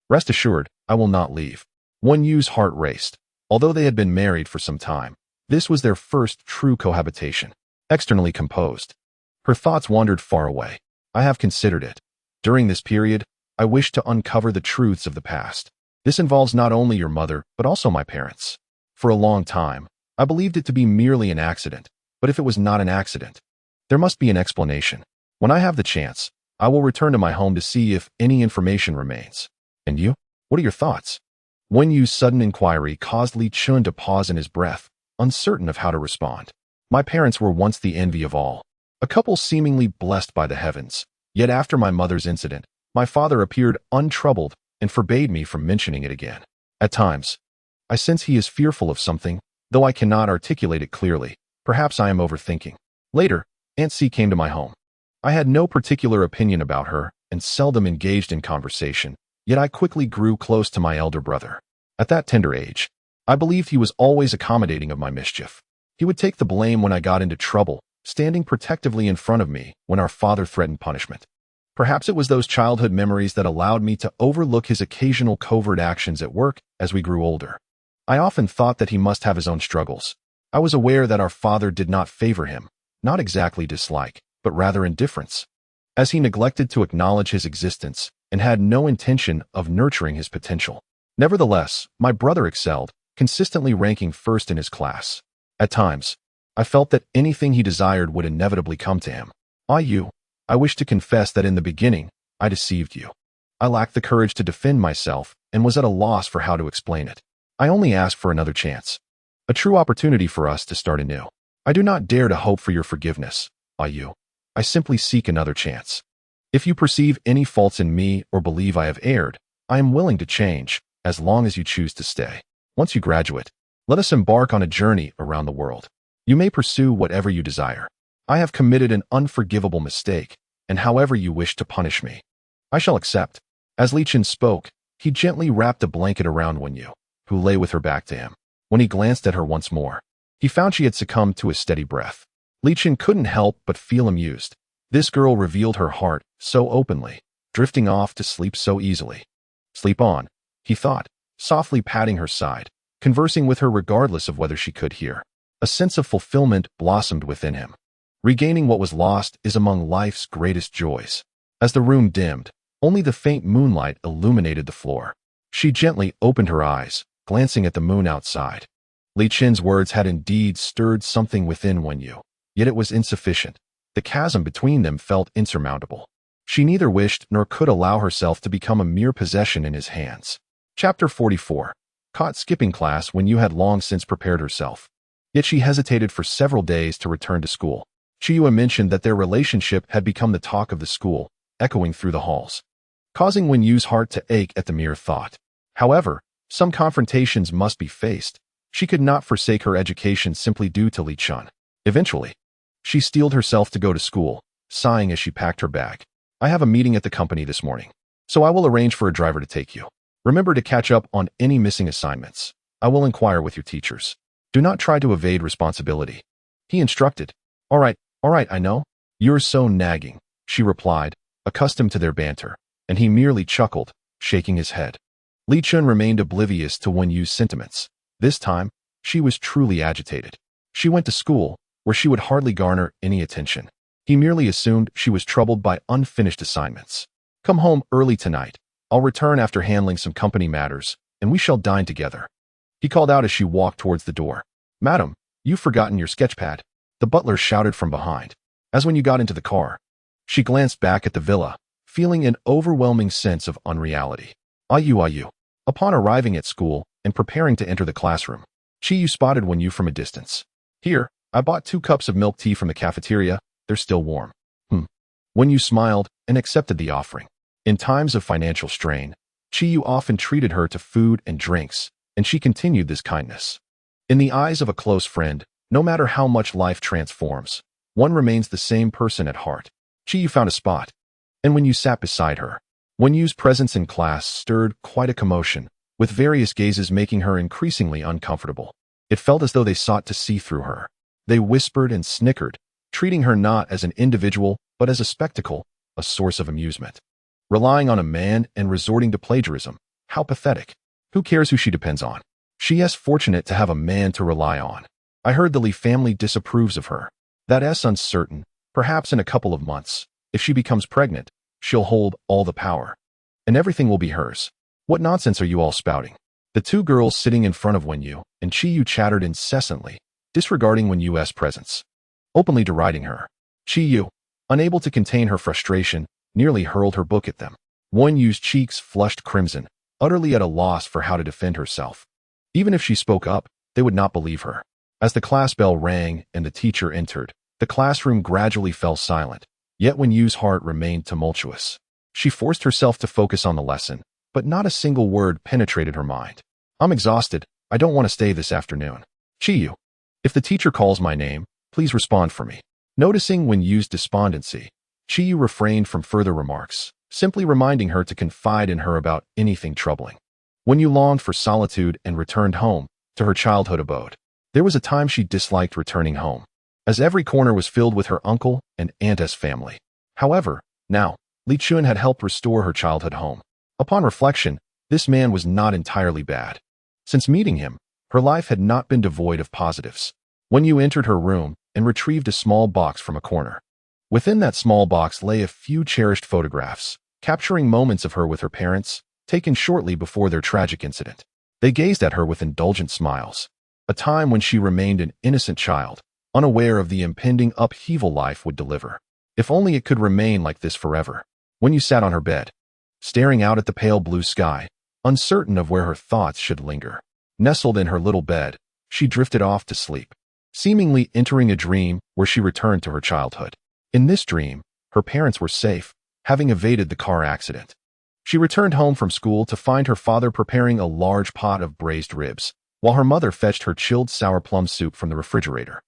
Speaker 1: Rest assured, I will not leave. Wen Yu's heart raced. Although they had been married for some time, this was their first true cohabitation. Externally composed, her thoughts wandered far away. I have considered it. During this period, I wish to uncover the truths of the past. This involves not only your mother, but also my parents. For a long time, I believed it to be merely an accident, but if it was not an accident, there must be an explanation. When I have the chance, I will return to my home to see if any information remains. And you? What are your thoughts? Wen Yu's sudden inquiry caused Li Chen to pause in his breath, uncertain of how to respond. My parents were once the envy of all, a couple seemingly blessed by the heavens. Yet after my mother's incident, my father appeared untroubled and forbade me from mentioning it again. At times, I sense he is fearful of something, though I cannot articulate it clearly. Perhaps I am overthinking. Later, Aunt C came to my home. I had no particular opinion about her and seldom engaged in conversation, yet I quickly grew close to my elder brother. At that tender age, I believed he was always accommodating of my mischief. He would take the blame when I got into trouble, standing protectively in front of me when our father threatened punishment. Perhaps it was those childhood memories that allowed me to overlook his occasional covert actions at work as we grew older. I often thought that he must have his own struggles. I was aware that our father did not favor him, not exactly dislike, but rather indifference, as he neglected to acknowledge his existence and had no intention of nurturing his potential. Nevertheless, my brother excelled, consistently ranking first in his class. At times, I felt that anything he desired would inevitably come to him. I wish to confess that in the beginning, I deceived you. I lacked the courage to defend myself and was at a loss for how to explain it. I only asked for another chance, a true opportunity for us to start anew. I do not dare to hope for your forgiveness, I simply seek another chance. If you perceive any faults in me or believe I have erred, I am willing to change, as long as you choose to stay. Once you graduate, let us embark on a journey around the world. You may pursue whatever you desire. I have committed an unforgivable mistake, and however you wish to punish me, I shall accept. As Li Chen spoke, he gently wrapped a blanket around Wen Yu, who lay with her back to him. When he glanced at her once more, he found she had succumbed to a steady breath. Li Chen couldn't help but feel amused. This girl revealed her heart so openly, drifting off to sleep so easily. Sleep on, he thought, softly patting her side, conversing with her regardless of whether she could hear. A sense of fulfillment blossomed within him. Regaining what was lost is among life's greatest joys. As the room dimmed, only the faint moonlight illuminated the floor. She gently opened her eyes, glancing at the moon outside. Li Chen's words had indeed stirred something within Wen Yu, yet it was insufficient. The chasm between them felt insurmountable. She neither wished nor could allow herself to become a mere possession in his hands. Chapter 44. Caught skipping class when Yu had long since prepared herself. Yet she hesitated for several days to return to school. Yu mentioned that their relationship had become the talk of the school, echoing through the halls, causing Wen Yu's heart to ache at the mere thought. However, some confrontations must be faced. She could not forsake her education simply due to Li Chen. Eventually, she steeled herself to go to school, sighing as she packed her bag. I have a meeting at the company this morning, so I will arrange for a driver to take you. Remember to catch up on any missing assignments. I will inquire with your teachers. Do not try to evade responsibility, he instructed. All right, I know. You're so nagging, she replied, accustomed to their banter, and he merely chuckled, shaking his head. Li Chen remained oblivious to Wen Yu's sentiments. This time, she was truly agitated. She went to school, where she would hardly garner any attention. He merely assumed she was troubled by unfinished assignments. Come home early tonight. I'll return after handling some company matters, and we shall dine together, he called out as she walked towards the door. Madam, you've forgotten your sketchpad, the butler shouted from behind. As when you got into the car, she glanced back at the villa, feeling an overwhelming sense of unreality. Ayu. Upon arriving at school and preparing to enter the classroom, Yu spotted Wen Yu from a distance. Here, I bought 2 cups of milk tea from the cafeteria. They're still warm. Wen Yu smiled and accepted the offering. In times of financial strain, Yu often treated her to food and drinks, and she continued this kindness. In the eyes of a close friend, no matter how much life transforms, one remains the same person at heart. Yu found a spot, and Wen Yu sat beside her. Wen Yu's presence in class stirred quite a commotion, with various gazes making her increasingly uncomfortable. It felt as though they sought to see through her. They whispered and snickered, treating her not as an individual, but as a spectacle, a source of amusement. Relying on a man and resorting to plagiarism. How pathetic. Who cares who she depends on? She is fortunate to have a man to rely on. I heard the Li family disapproves of her. That's uncertain. Perhaps in a couple of months, if she becomes pregnant, she'll hold all the power, and everything will be hers. What nonsense are you all spouting? The 2 girls sitting in front of Wen Yu and Yu chattered incessantly, disregarding Wen Yu's presence, openly deriding her. Yu, unable to contain her frustration, nearly hurled her book at them. Wen Yu's cheeks flushed crimson, utterly at a loss for how to defend herself. Even if she spoke up, they would not believe her. As the class bell rang and the teacher entered, the classroom gradually fell silent, yet Wen Yu's heart remained tumultuous. She forced herself to focus on the lesson, but not a single word penetrated her mind. I'm exhausted. I don't want to stay this afternoon. Yu, if the teacher calls my name, please respond for me. Noticing Wen Yu's despondency, Yu refrained from further remarks, simply reminding her to confide in her about anything troubling. Wen Yu longed for solitude and returned home, to her childhood abode. There was a time she disliked returning home, as every corner was filled with her uncle and aunt's family. However, now, Li Chen had helped restore her childhood home. Upon reflection, this man was not entirely bad. Since meeting him, her life had not been devoid of positives. Wen Yu entered her room and retrieved a small box from a corner. Within that small box lay a few cherished photographs, capturing moments of her with her parents, taken shortly before their tragic incident. They gazed at her with indulgent smiles, a time when she remained an innocent child, unaware of the impending upheaval life would deliver. If only it could remain like this forever. Wen Yu sat on her bed, staring out at the pale blue sky, uncertain of where her thoughts should linger. Nestled in her little bed, she drifted off to sleep, seemingly entering a dream where she returned to her childhood. In this dream, her parents were safe, having evaded the car accident. She returned home from school to find her father preparing a large pot of braised ribs, while her mother fetched her chilled sour plum soup from the refrigerator.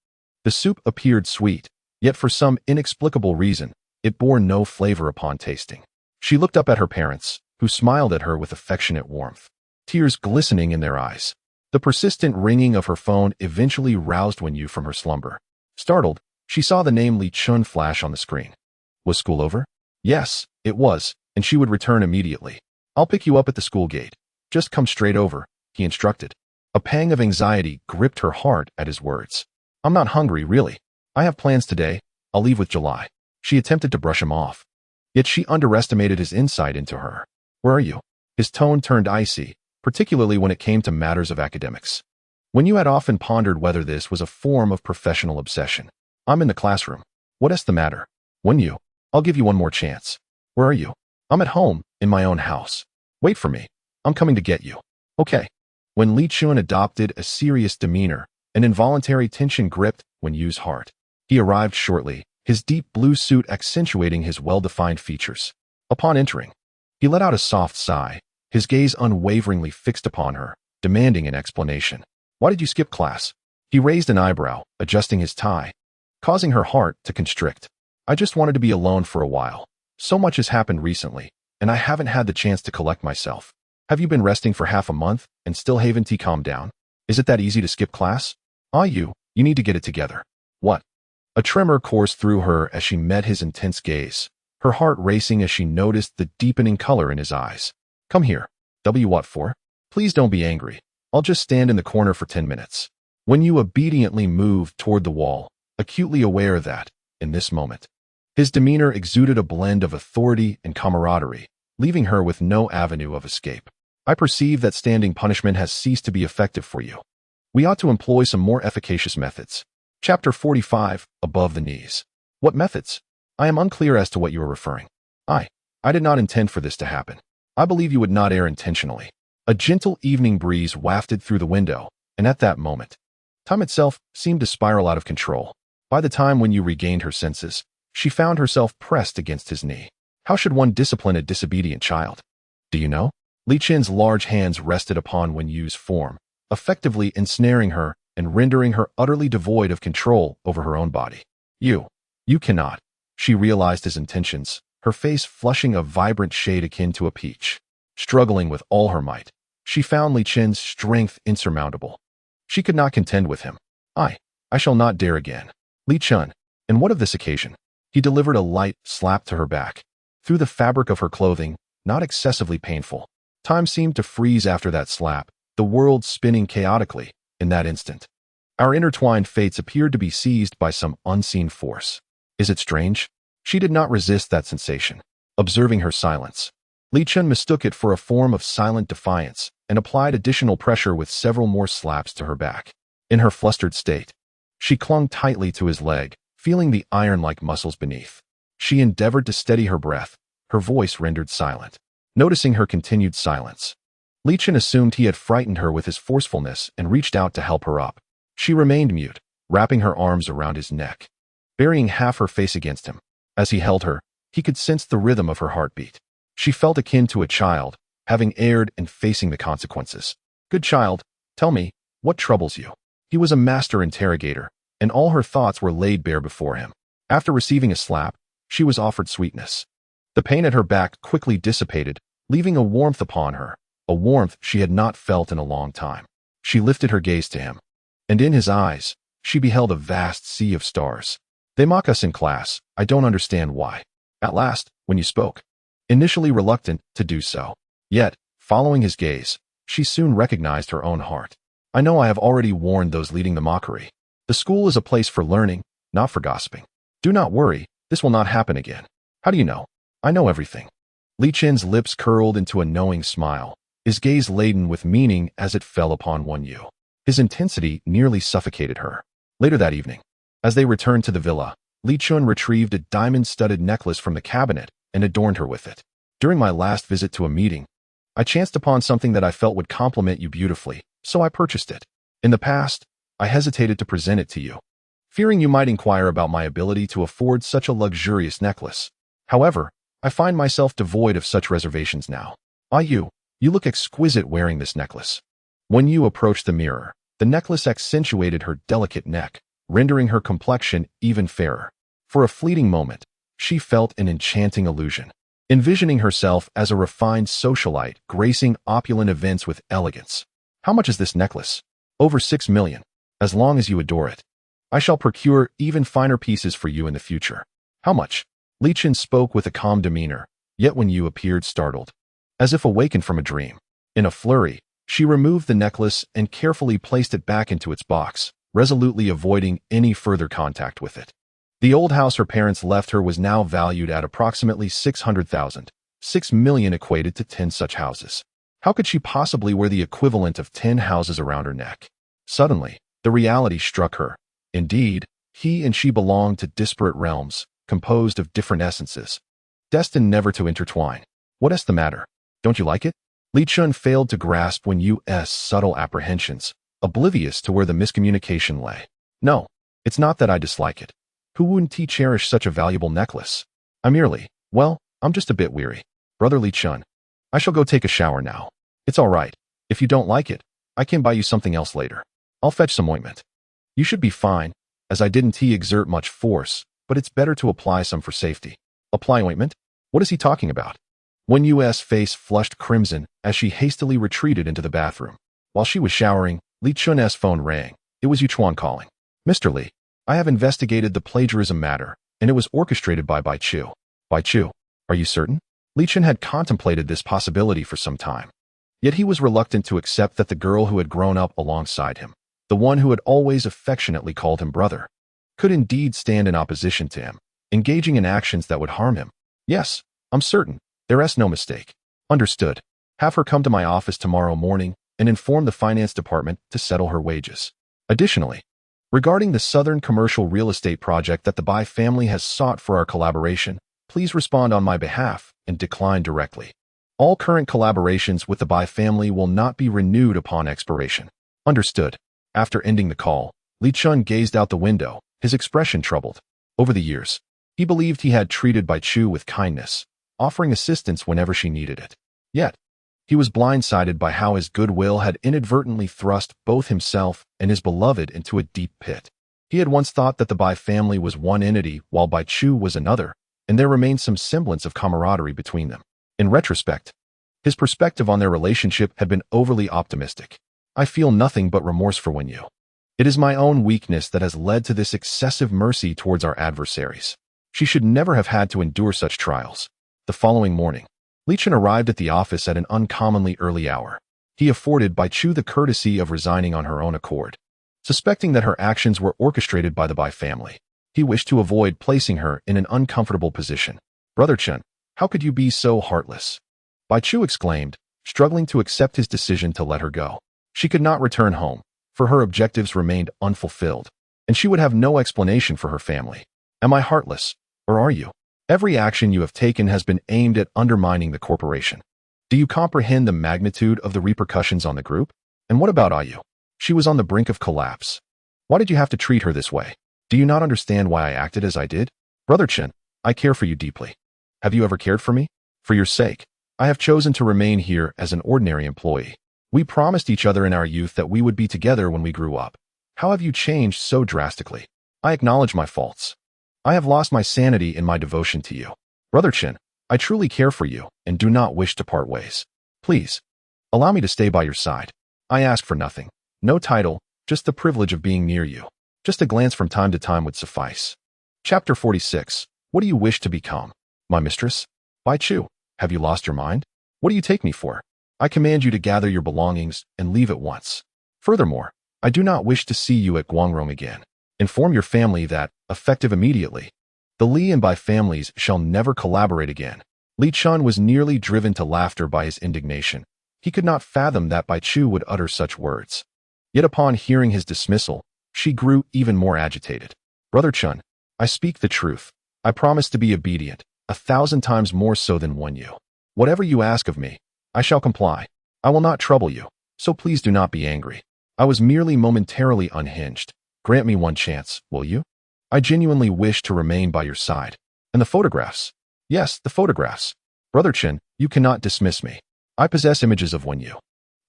Speaker 1: The soup appeared sweet, yet for some inexplicable reason, it bore no flavor upon tasting. She looked up at her parents, who smiled at her with affectionate warmth, tears glistening in their eyes. The persistent ringing of her phone eventually roused Wen Yu from her slumber. Startled, she saw the name Li Chen flash on the screen. Was school over? Yes, it was, and she would return immediately. I'll pick you up at the school gate. Just come straight over, he instructed. A pang of anxiety gripped her heart at his words. I'm not hungry, really. I have plans today. I'll leave with July. She attempted to brush him off. Yet she underestimated his insight into her. Where are you? His tone turned icy, particularly when it came to matters of academics. Wen Yu had often pondered whether this was a form of professional obsession. I'm in the classroom. What's the matter? Wen Yu, I'll give you one more chance. Where are you? I'm at home, in my own house. Wait for me. I'm coming to get you. Okay. When Li Chen adopted a serious demeanor, an involuntary tension gripped Wen Yu's heart. He arrived shortly, his deep blue suit accentuating his well-defined features. Upon entering, he let out a soft sigh, his gaze unwaveringly fixed upon her, demanding an explanation. Why did you skip class? He raised an eyebrow, adjusting his tie, causing her heart to constrict. I just wanted to be alone for a while. So much has happened recently, and I haven't had the chance to collect myself. Have you been resting for half a month and still haven't calmed down? Is it that easy to skip class? You need to get it together. What? A tremor coursed through her as she met his intense gaze, her heart racing as she noticed the deepening color in his eyes. Come here. What for? Please don't be angry. I'll just stand in the corner for 10 minutes. Wen Yu obediently moved toward the wall, acutely aware that, in this moment, his demeanor exuded a blend of authority and camaraderie, leaving her with no avenue of escape. I perceive that standing punishment has ceased to be effective for you. We ought to employ some more efficacious methods. Chapter 45, Above the Knees. What methods? I am unclear as to what you are referring. I did not intend for this to happen. I believe you would not err intentionally. A gentle evening breeze wafted through the window, and at that moment, time itself seemed to spiral out of control. By the time Wen Yu regained her senses, she found herself pressed against his knee. How should one discipline a disobedient child? Do you know? Li Chen's large hands rested upon Wen Yu's form, effectively ensnaring her and rendering her utterly devoid of control over her own body. You cannot. She realized his intentions, her face flushing a vibrant shade akin to a peach. Struggling with all her might, she found Li Chen's strength insurmountable. She could not contend with him. I shall not dare again. Li Chen, and what of this occasion? He delivered a light slap to her back, through the fabric of her clothing, not excessively painful. Time seemed to freeze after that slap, the world spinning chaotically in that instant. Our intertwined fates appeared to be seized by some unseen force. Is it strange? She did not resist that sensation. Observing her silence, Li Chen mistook it for a form of silent defiance and applied additional pressure with several more slaps to her back. In her flustered state, she clung tightly to his leg, feeling the iron-like muscles beneath. She endeavored to steady her breath, her voice rendered silent. Noticing her continued silence, Li Chen assumed he had frightened her with his forcefulness and reached out to help her up. She remained mute, wrapping her arms around his neck, burying half her face against him. As he held her, he could sense the rhythm of her heartbeat. She felt akin to a child, having erred and facing the consequences. Good child, tell me, what troubles you? He was a master interrogator, and all her thoughts were laid bare before him. After receiving a slap, She was offered sweetness. The pain at her back quickly dissipated, leaving a warmth upon her, a warmth she had not felt in a long time. She lifted her gaze to him, and in his eyes, she beheld a vast sea of stars. They mock us in class. I don't understand why. At last, when you spoke, initially reluctant to do so. Yet, following his gaze, she soon recognized her own heart. I know I have already warned those leading the mockery. The school is a place for learning, not for gossiping. Do not worry, this will not happen again. How do you know? I know everything. Li Chen's lips curled into a knowing smile, his gaze laden with meaning as it fell upon Wen Yu. His intensity nearly suffocated her. Later that evening, as they returned to the villa, Li Chen retrieved a diamond-studded necklace from the cabinet and adorned her with it. During my last visit to a meeting, I chanced upon something that I felt would complement you beautifully, so I purchased it. In the past, I hesitated to present it to you, fearing you might inquire about my ability to afford such a luxurious necklace. However, I find myself devoid of such reservations now. You look exquisite wearing this necklace. When you approached the mirror, the necklace accentuated her delicate neck, rendering her complexion even fairer. For a fleeting moment, she felt an enchanting illusion, envisioning herself as a refined socialite gracing opulent events with elegance. How much is this necklace? Over 6 million. As long as you adore it, I shall procure even finer pieces for you in the future. How much? Li Chen spoke with a calm demeanor, yet Wen Yu appeared startled, as if awakened from a dream. In a flurry, she removed the necklace and carefully placed it back into its box, resolutely avoiding any further contact with it. The old house her parents left her was now valued at approximately 600,000. 6 million equated to 10 such houses. How could she possibly wear the equivalent of 10 houses around her neck? Suddenly, the reality struck her. Indeed, he and she belonged to disparate realms, composed of different essences, destined never to intertwine. What is the matter? Don't you like it? Li Chen failed to grasp Wen Yu's subtle apprehensions, oblivious to where the miscommunication lay. No, it's not that I dislike it. Who wouldn't cherish such a valuable necklace? I'm just a bit weary. Brother Li Chen, I shall go take a shower now. It's all right. If you don't like it, I can buy you something else later. I'll fetch some ointment. You should be fine, as I didn't exert much force, but it's better to apply some for safety. Apply ointment? What is he talking about? Wen Yu's face flushed crimson as she hastily retreated into the bathroom. While she was showering, Li Chen's phone rang. It was Yu Chuan calling. Mr. Li, I have investigated the plagiarism matter, and it was orchestrated by Bai Chu. Bai Chu? Are you certain? Li Chen had contemplated this possibility for some time. Yet he was reluctant to accept that the girl who had grown up alongside him, the one who had always affectionately called him brother, could indeed stand in opposition to him, engaging in actions that would harm him. Yes, I'm certain. There's no mistake. Understood. Have her come to my office tomorrow morning and inform the finance department to settle her wages. Additionally, regarding the Southern Commercial Real Estate project that the Bai family has sought for our collaboration, please respond on my behalf and decline directly. All current collaborations with the Bai family will not be renewed upon expiration. Understood. After ending the call, Li Chen gazed out the window, his expression troubled. Over the years, he believed he had treated Bai Chu with kindness, offering assistance whenever she needed it. Yet, he was blindsided by how his goodwill had inadvertently thrust both himself and his beloved into a deep pit. He had once thought that the Bai family was one entity while Bai Chu was another, and there remained some semblance of camaraderie between them. In retrospect, his perspective on their relationship had been overly optimistic. I feel nothing but remorse for Wen Yu. It is my own weakness that has led to this excessive mercy towards our adversaries. She should never have had to endure such trials. The following morning, Li Chen arrived at the office at an uncommonly early hour. He afforded Bai Chu the courtesy of resigning on her own accord. Suspecting that her actions were orchestrated by the Bai family, he wished to avoid placing her in an uncomfortable position. Brother Chen, how could you be so heartless? Bai Chu exclaimed, struggling to accept his decision to let her go. She could not return home, for her objectives remained unfulfilled, and she would have no explanation for her family. Am I heartless, or are you? Every action you have taken has been aimed at undermining the corporation. Do you comprehend the magnitude of the repercussions on the group? And what about Ayu? She was on the brink of collapse. Why did you have to treat her this way? Do you not understand why I acted as I did? Brother Chen, I care for you deeply. Have you ever cared for me? For your sake, I have chosen to remain here as an ordinary employee. We promised each other in our youth that we would be together when we grew up. How have you changed so drastically? I acknowledge my faults. I have lost my sanity in my devotion to you. Brother Chen, I truly care for you and do not wish to part ways. Please, allow me to stay by your side. I ask for nothing. No title, just the privilege of being near you. Just a glance from time to time would suffice. Chapter 46. What do you wish to become? My mistress? Bai Chu, have you lost your mind? What do you take me for? I command you to gather your belongings and leave at once. Furthermore, I do not wish to see you at Guangrong again. Inform your family that, effective immediately, the Li and Bai families shall never collaborate again. Li Chen was nearly driven to laughter by his indignation. He could not fathom that Bai Chu would utter such words. Yet upon hearing his dismissal, she grew even more agitated. Brother Chen, I speak the truth. I promise to be obedient, 1,000 times more so than Wen Yu. Whatever you ask of me, I shall comply. I will not trouble you, so please do not be angry. I was merely momentarily unhinged. Grant me one chance, will you? I genuinely wish to remain by your side. And the photographs? Yes, the photographs. Brother Chen, you cannot dismiss me. I possess images of Wen Yu,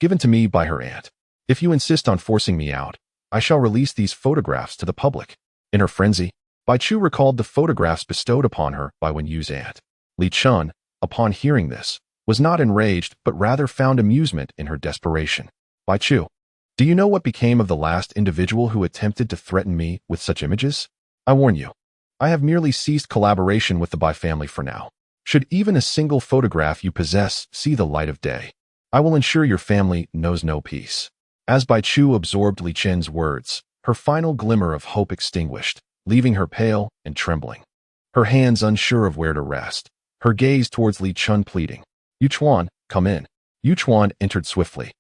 Speaker 1: given to me by her aunt. If you insist on forcing me out, I shall release these photographs to the public. In her frenzy, Bai Chu recalled the photographs bestowed upon her by Wen Yu's aunt. Li Chen, upon hearing this, was not enraged but rather found amusement in her desperation. Bai Chu, do you know what became of the last individual who attempted to threaten me with such images? I warn you, I have merely ceased collaboration with the Bai family for now. Should even a single photograph you possess see the light of day, I will ensure your family knows no peace. As Bai Chu absorbed Li Chen's words, her final glimmer of hope extinguished, leaving her pale and trembling. Her hands unsure of where to rest, her gaze towards Li Chen pleading. Yu Chuan, come in. Yu Chuan entered swiftly,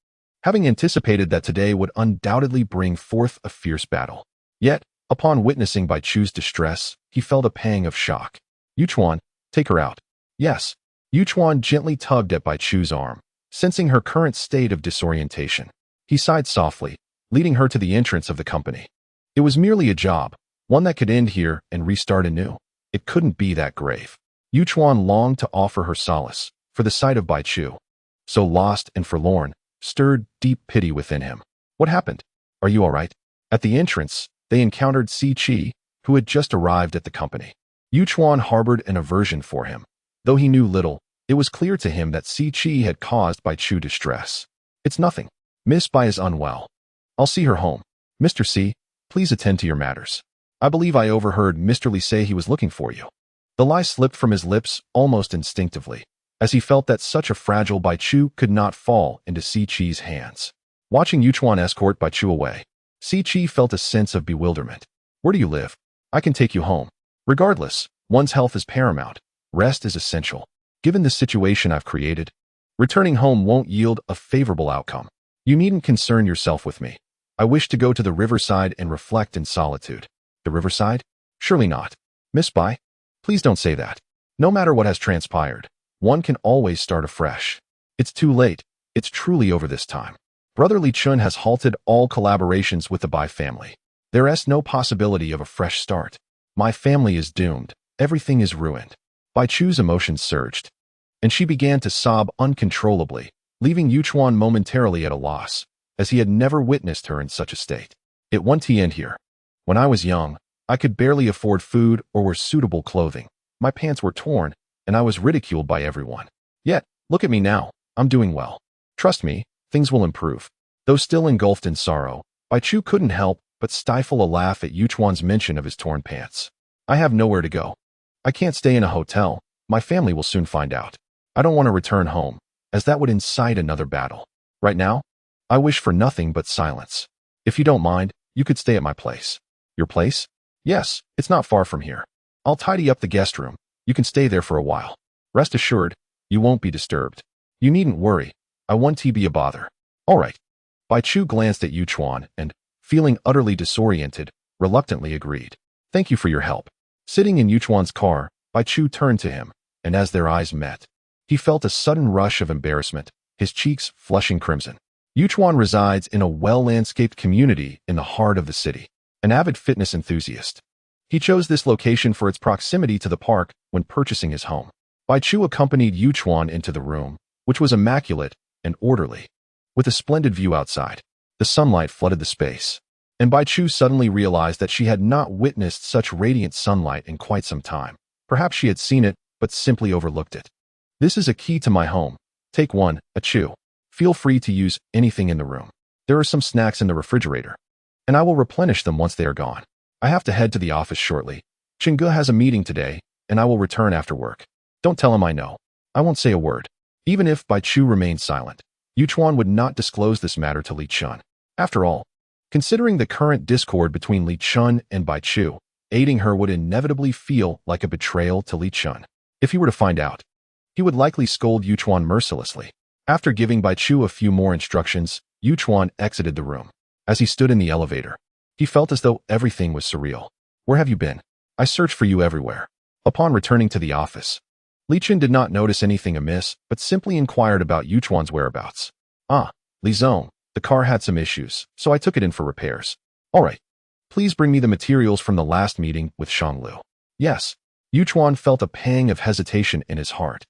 Speaker 1: having anticipated that today would undoubtedly bring forth a fierce battle. Yet, upon witnessing Bai Chu's distress, he felt a pang of shock. Yu Chuan, take her out. Yes. Yu Chuan gently tugged at Bai Chu's arm, sensing her current state of disorientation. He sighed softly, leading her to the entrance of the company. It was merely a job, one that could end here and restart anew. It couldn't be that grave. Yu Chuan longed to offer her solace, for the sight of Bai Chu, so lost and forlorn, stirred deep pity within him. What happened? Are you all right? At the entrance, they encountered Si Chi, who had just arrived at the company. Yu Chuan harbored an aversion for him. Though he knew little, it was clear to him that Si Chi had caused Bai Chu distress. It's nothing. Miss Bai is unwell. I'll see her home. Mr. Si, please attend to your matters. I believe I overheard Mr. Li say he was looking for you. The lie slipped from his lips almost instinctively, as he felt that such a fragile Bai Chu could not fall into Si Chi's hands. Watching Yu Chuan escort Bai Chu away, Si Chi felt a sense of bewilderment. Where do you live? I can take you home. Regardless, one's health is paramount. Rest is essential. Given the situation I've created, returning home won't yield a favorable outcome. You needn't concern yourself with me. I wish to go to the riverside and reflect in solitude. The riverside? Surely not. Miss Bai, please don't say that. No matter what has transpired, one can always start afresh. It's too late. It's truly over this time. Brother Li Chen has halted all collaborations with the Bai family. There is no possibility of a fresh start. My family is doomed. Everything is ruined. Bai Chu's emotions surged, and she began to sob uncontrollably, leaving Yu Chuan momentarily at a loss, as he had never witnessed her in such a state. It won't end here. When I was young, I could barely afford food or wear suitable clothing. My pants were torn, and I was ridiculed by everyone. Yet, look at me now. I'm doing well. Trust me, things will improve. Though still engulfed in sorrow, Bai Chu couldn't help but stifle a laugh at Yu Chuan's mention of his torn pants. I have nowhere to go. I can't stay in a hotel. My family will soon find out. I don't want to return home, as that would incite another battle. Right now, I wish for nothing but silence. If you don't mind, you could stay at my place. Your place? Yes, it's not far from here. I'll tidy up the guest room. You can stay there for a while. Rest assured, you won't be disturbed. You needn't worry. I won't be a bother. All right. Bai Chu glanced at Yu Chuan and, feeling utterly disoriented, reluctantly agreed. Thank you for your help. Sitting in Yu Chuan's car, Bai Chu turned to him, and as their eyes met, he felt a sudden rush of embarrassment, his cheeks flushing crimson. Yu Chuan resides in a well-landscaped community in the heart of the city, an avid fitness enthusiast. He chose this location for its proximity to the park when purchasing his home. Bai Chu accompanied Yu Chuan into the room, which was immaculate and orderly, with a splendid view outside. The sunlight flooded the space, And Bai Chu suddenly realized that she had not witnessed such radiant sunlight in quite some time. Perhaps she had seen it, but simply overlooked it. This is a key to my home. Take one, a Chu. Feel free to use anything in the room. There are some snacks in the refrigerator, and I will replenish them once they are gone. I have to head to the office shortly. Chingge has a meeting today, and I will return after work. Don't tell him I know. I won't say a word. Even if Bai Chu remained silent, Yuchuan would not disclose this matter to Li Chen. After all, considering the current discord between Li Chen and Bai Chu, aiding her would inevitably feel like a betrayal to Li Chen. If he were to find out, he would likely scold Yuchuan mercilessly. After giving Bai Chu a few more instructions, Yuchuan exited the room. As he stood in the elevator, he felt as though everything was surreal. Where have you been? I searched for you everywhere. Upon returning to the office, Li Chen did not notice anything amiss, but simply inquired about Yuchuan's whereabouts. Ah, Li Zong, the car had some issues, so I took it in for repairs. All right. Please bring me the materials from the last meeting with Shanglu. Yes. Yuchuan felt a pang of hesitation in his heart.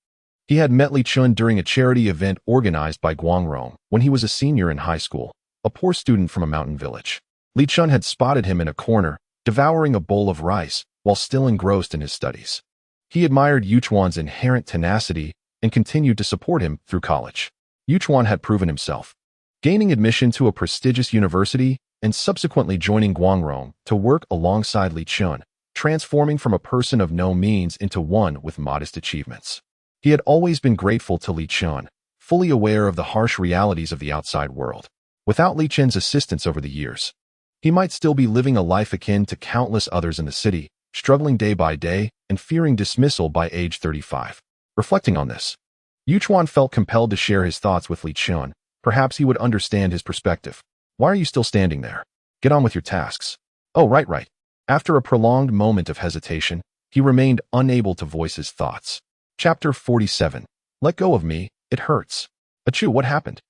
Speaker 1: He had met Li Chen during a charity event organized by Guangrong when he was a senior in high school, a poor student from a mountain village. Li Chen had spotted him in a corner, devouring a bowl of rice while still engrossed in his studies. He admired Yuchuan's inherent tenacity and continued to support him through college. Yuchuan had proven himself, gaining admission to a prestigious university and subsequently joining Guangrong to work alongside Li Chen, transforming from a person of no means into one with modest achievements. He had always been grateful to Li Chen, fully aware of the harsh realities of the outside world. Without Li Chen's assistance over the years, he might still be living a life akin to countless others in the city, struggling day by day and fearing dismissal by age 35. Reflecting on this, Yuchuan felt compelled to share his thoughts with Li Chen. Perhaps he would understand his perspective. Why are you still standing there? Get on with your tasks. Oh, right. After a prolonged moment of hesitation, he remained unable to voice his thoughts. Chapter 47. Let go of me, it hurts. Achu, what happened?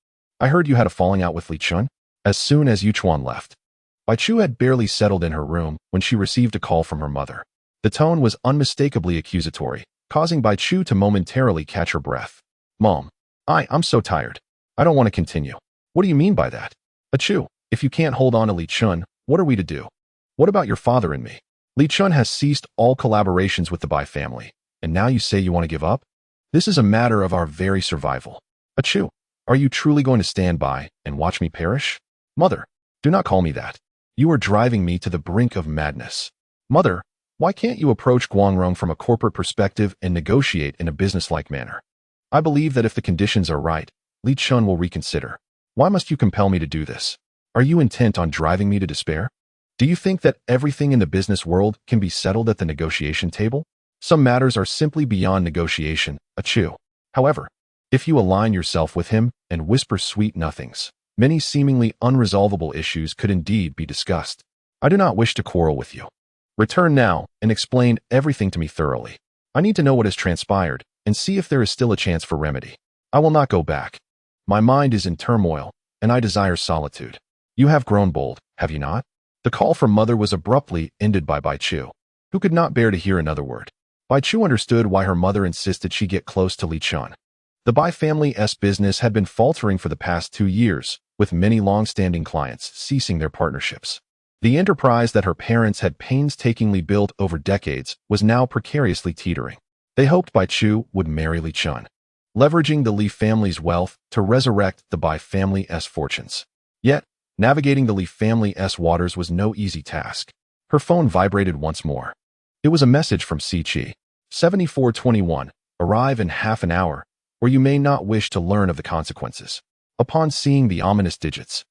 Speaker 1: I heard you had a falling out with Li Chen. As soon as Yuchuan left, Bai Chu had barely settled in her room when she received a call from her mother. The tone was unmistakably accusatory, causing Bai Chu to momentarily catch her breath. Mom, I'm so tired. I don't want to continue. What do you mean by that? Achu, if you can't hold on to Li Chen, what are we to do? What about your father and me? Li Chen has ceased all collaborations with the Bai family, and now you say you want to give up? This is a matter of our very survival. Achu, are you truly going to stand by and watch me perish? Mother, do not call me that. You are driving me to the brink of madness. Mother, why can't you approach Guangrong from a corporate perspective and negotiate in a businesslike manner? I believe that if the conditions are right, Li Chen will reconsider. Why must you compel me to do this? Are you intent on driving me to despair? Do you think that everything in the business world can be settled at the negotiation table? Some matters are simply beyond negotiation, Achu. However, if you align yourself with him and whisper sweet nothings, many seemingly unresolvable issues could indeed be discussed. I do not wish to quarrel with you. Return now and explain everything to me thoroughly. I need to know what has transpired and see if there is still a chance for remedy. I will not go back. My mind is in turmoil, and I desire solitude. You have grown bold, have you not? The call from mother was abruptly ended by Bai Chu, who could not bear to hear another word. Bai Chu understood why her mother insisted she get close to Li Chen. The Bai family's business had been faltering for the past 2 years, with many long-standing clients ceasing their partnerships. The enterprise that her parents had painstakingly built over decades was now precariously teetering. They hoped Bai Chu would marry Li Chen, leveraging the Li family's wealth to resurrect the Bai family's fortunes. Yet, navigating the Li family's waters was no easy task. Her phone vibrated once more. It was a message from Siqi. 7421. Arrive in half an hour, or you may not wish to learn of the consequences. Upon seeing the ominous digits,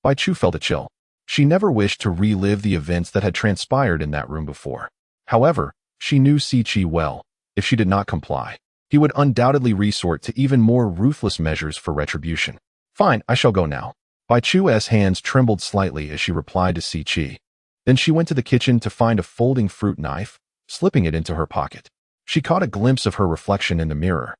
Speaker 1: Bai Chu felt a chill. She never wished to relive the events that had transpired in that room before. However, she knew Siqi well. If she did not comply, he would undoubtedly resort to even more ruthless measures for retribution. Fine, I shall go now. Bai Chu's hands trembled slightly as she replied to Siqi. Then she went to the kitchen to find a folding fruit knife, slipping it into her pocket. She caught a glimpse of her reflection in the mirror,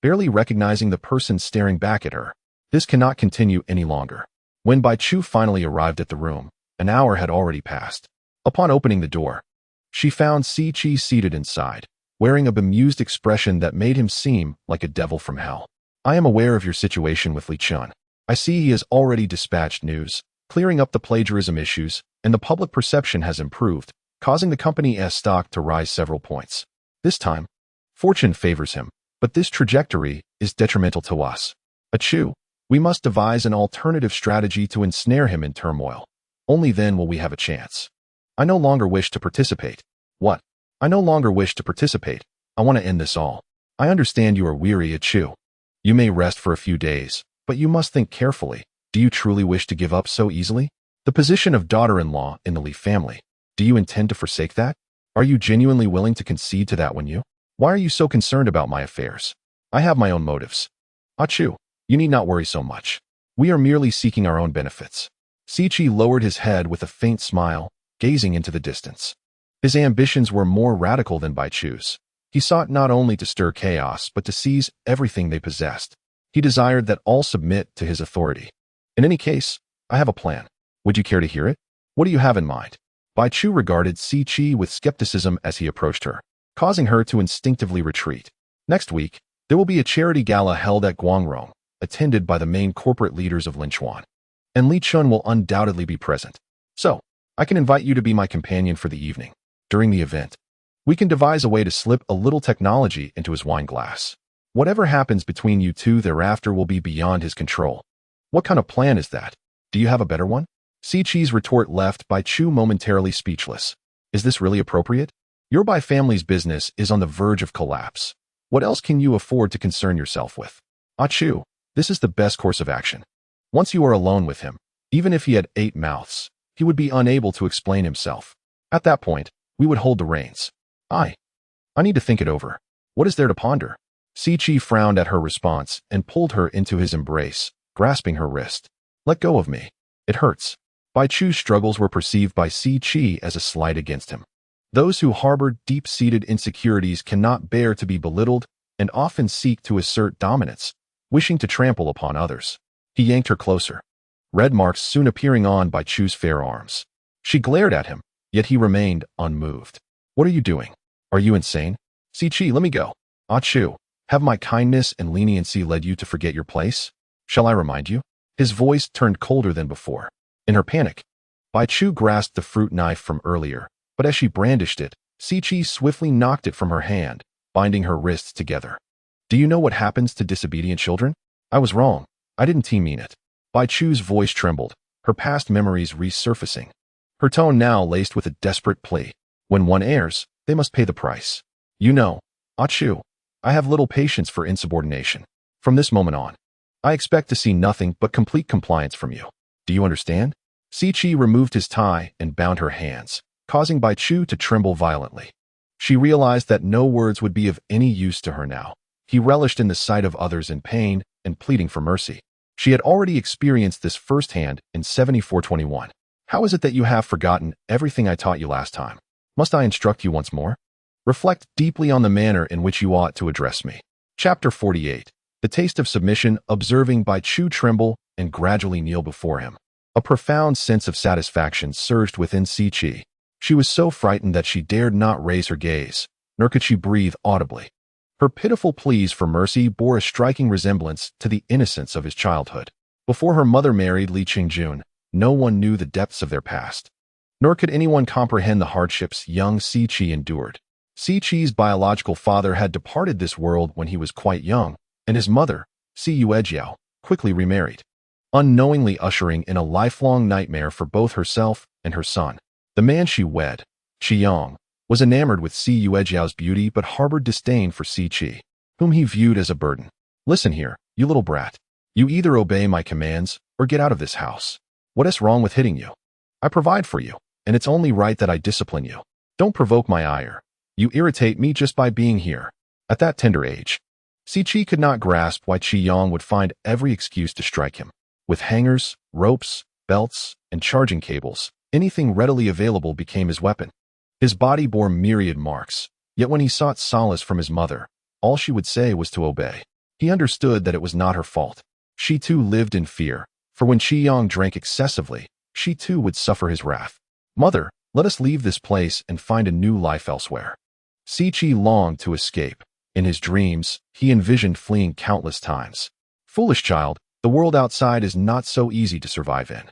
Speaker 1: barely recognizing the person staring back at her. This cannot continue any longer. When Bai Chu finally arrived at the room, an hour had already passed. Upon opening the door, she found Siqi seated inside, wearing a bemused expression that made him seem like a devil from hell. I am aware of your situation with Li Chen. I see he has already dispatched news, clearing up the plagiarism issues, and the public perception has improved, causing the company's stock to rise several points. This time, fortune favors him, but this trajectory is detrimental to us. Achoo! We must devise an alternative strategy to ensnare him in turmoil. Only then will we have a chance. I no longer wish to participate. What? I no longer wish to participate. I want to end this all. I understand you are weary, Achoo. You may rest for a few days, but you must think carefully. Do you truly wish to give up so easily? The position of daughter-in-law in the Li family. Do you intend to forsake that? Are you genuinely willing to concede to that, Wen Yu? Why are you so concerned about my affairs? I have my own motives. Achoo, you need not worry so much. We are merely seeking our own benefits. Siqi lowered his head with a faint smile, gazing into the distance. His ambitions were more radical than Bai Chu's. He sought not only to stir chaos, but to seize everything they possessed. He desired that all submit to his authority. In any case, I have a plan. Would you care to hear it? What do you have in mind? Bai Chu regarded Siqi with skepticism as he approached her, causing her to instinctively retreat. Next week, there will be a charity gala held at Guangrong, attended by the main corporate leaders of Linchuan. And Li Chen will undoubtedly be present. So, I can invite you to be my companion for the evening. During the event, we can devise a way to slip a little technology into his wine glass. Whatever happens between you two thereafter will be beyond his control. What kind of plan is that? Do you have a better one? Siqi's retort left Bai Chu momentarily speechless. Is this really appropriate? Your Bai family's business is on the verge of collapse. What else can you afford to concern yourself with? Chu, this is the best course of action. Once you are alone with him, even if he had 8 mouths, he would be unable to explain himself. At that point, we would hold the reins. I need to think it over. What is there to ponder? Siqi frowned at her response and pulled her into his embrace, grasping her wrist. Let go of me. It hurts. Bai Chu's struggles were perceived by Siqi as a slight against him. Those who harbor deep-seated insecurities cannot bear to be belittled and often seek to assert dominance, wishing to trample upon others. He yanked her closer, red marks soon appearing on Bai Chu's fair arms. She glared at him, yet he remained unmoved. What are you doing? Are you insane? Siqi, let me go. Chu, have my kindness and leniency led you to forget your place? Shall I remind you? His voice turned colder than before. In her panic, Bai Chu grasped the fruit knife from earlier, but as she brandished it, Siqi swiftly knocked it from her hand, binding her wrists together. Do you know what happens to disobedient children? I was wrong. I didn't mean it. Bai Chu's voice trembled, her past memories resurfacing. Her tone now laced with a desperate plea. When one errs, they must pay the price. You know, Chu, I have little patience for insubordination. From this moment on, I expect to see nothing but complete compliance from you. Do you understand? Siqi removed his tie and bound her hands, causing Bai Chu to tremble violently. She realized that no words would be of any use to her now. He relished in the sight of others in pain and pleading for mercy. She had already experienced this firsthand in 7421. How is it that you have forgotten everything I taught you last time? Must I instruct you once more? Reflect deeply on the manner in which you ought to address me. Chapter 48. The taste of submission, observing Bai Chu tremble and gradually kneel before him. A profound sense of satisfaction surged within Siqi. She was so frightened that she dared not raise her gaze, nor could she breathe audibly. Her pitiful pleas for mercy bore a striking resemblance to the innocence of his childhood. Before her mother married Li Chen, no one knew the depths of their past, nor could anyone comprehend the hardships young Siqi endured. Siqi's biological father had departed this world when he was quite young, and his mother, Si Yuejiao, quickly remarried, unknowingly ushering in a lifelong nightmare for both herself and her son. The man she wed, Qiyang, was enamored with Si Yuejiao's beauty but harbored disdain for Siqi, whom he viewed as a burden. Listen here, you little brat. You either obey my commands or get out of this house. What is wrong with hitting you? I provide for you, and it's only right that I discipline you. Don't provoke my ire. You irritate me just by being here. At that tender age, Siqi could not grasp why Qiyang would find every excuse to strike him. With hangers, ropes, belts, and charging cables, anything readily available became his weapon. His body bore myriad marks, yet when he sought solace from his mother, all she would say was to obey. He understood that it was not her fault. She too lived in fear, for when Qiyang drank excessively, she too would suffer his wrath. Mother, let us leave this place and find a new life elsewhere. Siqi longed to escape. In his dreams, he envisioned fleeing countless times. Foolish child, the world outside is not so easy to survive in.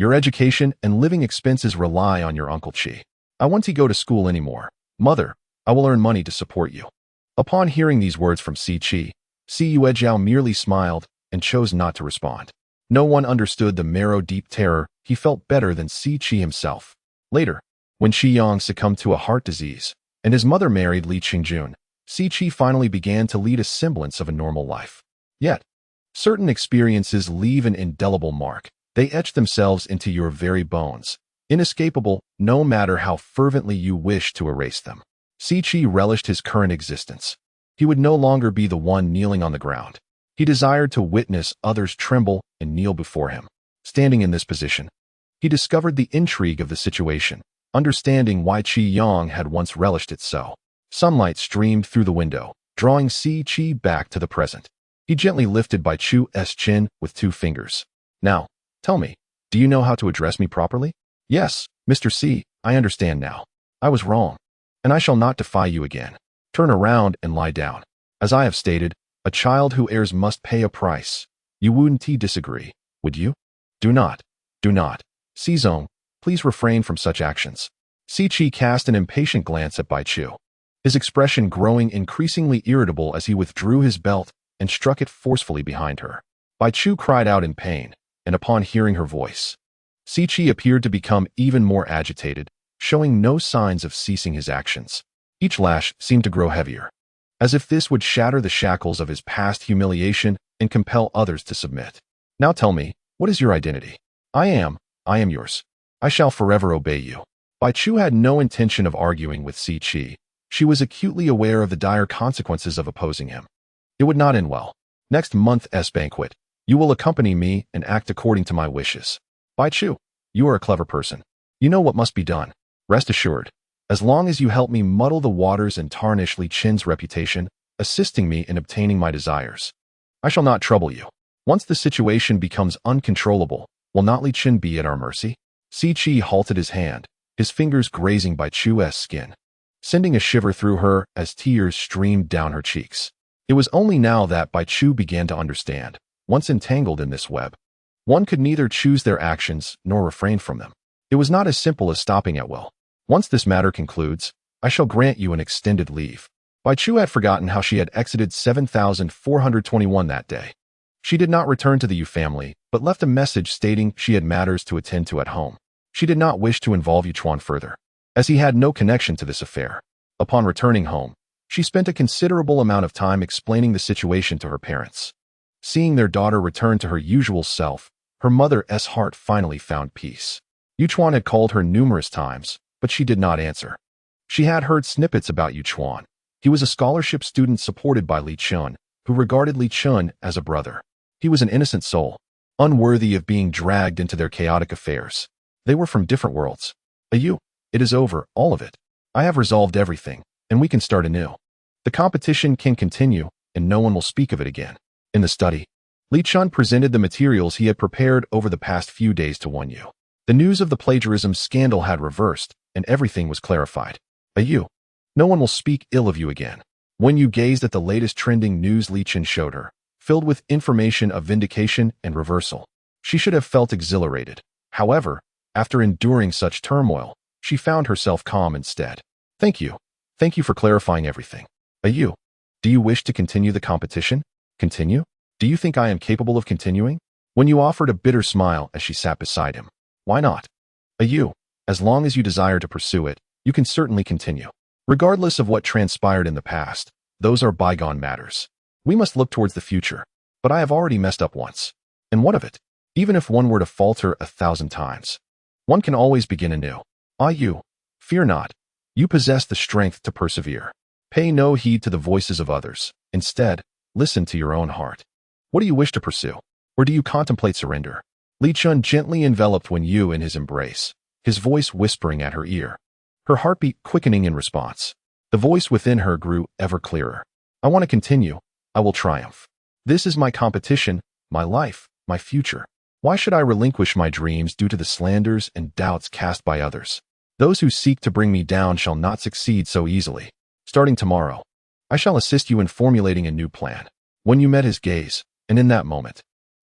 Speaker 1: Your education and living expenses rely on your Uncle Chi. I won't go to school anymore. Mother, I will earn money to support you. Upon hearing these words from Si Chi, Si Yuejiao merely smiled and chose not to respond. No one understood the marrow-deep terror he felt better than Si Chi himself. Later, when Shi Yang succumbed to a heart disease, and his mother married Li Qingjun, Si Chi finally began to lead a semblance of a normal life. Yet, certain experiences leave an indelible mark. They etch themselves into your very bones, inescapable no matter how fervently you wish to erase them. Si Chi relished his current existence. He would no longer be the one kneeling on the ground. He desired to witness others tremble and kneel before him. Standing in this position, he discovered the intrigue of the situation, understanding why Qi Yang had once relished it so. Sunlight streamed through the window, drawing Si Chi back to the present. He gently lifted Bai Chu's chin with 2 fingers. Now, tell me, do you know how to address me properly? Yes, Mr. Si, I understand now. I was wrong, and I shall not defy you again. Turn around and lie down. As I have stated, a child who errs must pay a price. You wouldn't disagree, would you? Do not. Si Zong, please refrain from such actions. Si Chi cast an impatient glance at Bai Chu, his expression growing increasingly irritable as he withdrew his belt and struck it forcefully behind her. Bai Chu cried out in pain, and upon hearing her voice, Si Chi appeared to become even more agitated, showing no signs of ceasing his actions. Each lash seemed to grow heavier, as if this would shatter the shackles of his past humiliation and compel others to submit. Now tell me, what is your identity? I am yours. I shall forever obey you. Bai Chu had no intention of arguing with Si Chi. She was acutely aware of the dire consequences of opposing him. It would not end well. Next month's banquet, you will accompany me and act according to my wishes. Bai Chu, you are a clever person. You know what must be done. Rest assured, as long as you help me muddle the waters and tarnish Li Chen's reputation, assisting me in obtaining my desires, I shall not trouble you. Once the situation becomes uncontrollable, will not Li Chen be at our mercy? Si Chi halted his hand, his fingers grazing Bai Chu's skin, sending a shiver through her as tears streamed down her cheeks. It was only now that Bai Chu began to understand. Once entangled in this web, one could neither choose their actions nor refrain from them. It was not as simple as stopping at will. Once this matter concludes, I shall grant you an extended leave. Bai Chu had forgotten how she had exited 7421 that day. She did not return to the Yu family, but left a message stating she had matters to attend to at home. She did not wish to involve Yuchuan further, as he had no connection to this affair. Upon returning home, she spent a considerable amount of time explaining the situation to her parents. Seeing their daughter return to her usual self, her mother's heart finally found peace. Yuchuan had called her numerous times, but she did not answer. She had heard snippets about Yuchuan. He was a scholarship student supported by Li Chen, who regarded Li Chen as a brother. He was an innocent soul, unworthy of being dragged into their chaotic affairs. They were from different worlds. It is over, all of it. I have resolved everything, and we can start anew. The competition can continue, and no one will speak of it again. In the study, Li Chen presented the materials he had prepared over the past few days to Wen Yu. The news of the plagiarism scandal had reversed, and everything was clarified. No one will speak ill of you again. Wen Yu gazed at the latest trending news Li Chen showed her, filled with information of vindication and reversal. She should have felt exhilarated. However, after enduring such turmoil, she found herself calm instead. Thank you. Thank you for clarifying everything. Do you wish to continue the competition? Continue? Do you think I am capable of continuing? Wen Yu offered a bitter smile as she sat beside him. Why not? As long as you desire to pursue it, you can certainly continue. Regardless of what transpired in the past, those are bygone matters. We must look towards the future. But I have already messed up once. And what of it? Even if one were to falter 1,000 times, one can always begin anew. Fear not. You possess the strength to persevere. Pay no heed to the voices of others. Instead, listen to your own heart. What do you wish to pursue? Or do you contemplate surrender? Li Chen gently enveloped Wen Yu in his embrace, his voice whispering at her ear, her heartbeat quickening in response. The voice within her grew ever clearer. I want to continue. I will triumph. This is my competition, my life, my future. Why should I relinquish my dreams due to the slanders and doubts cast by others? Those who seek to bring me down shall not succeed so easily. Starting tomorrow, I shall assist you in formulating a new plan. When you met his gaze, and in that moment,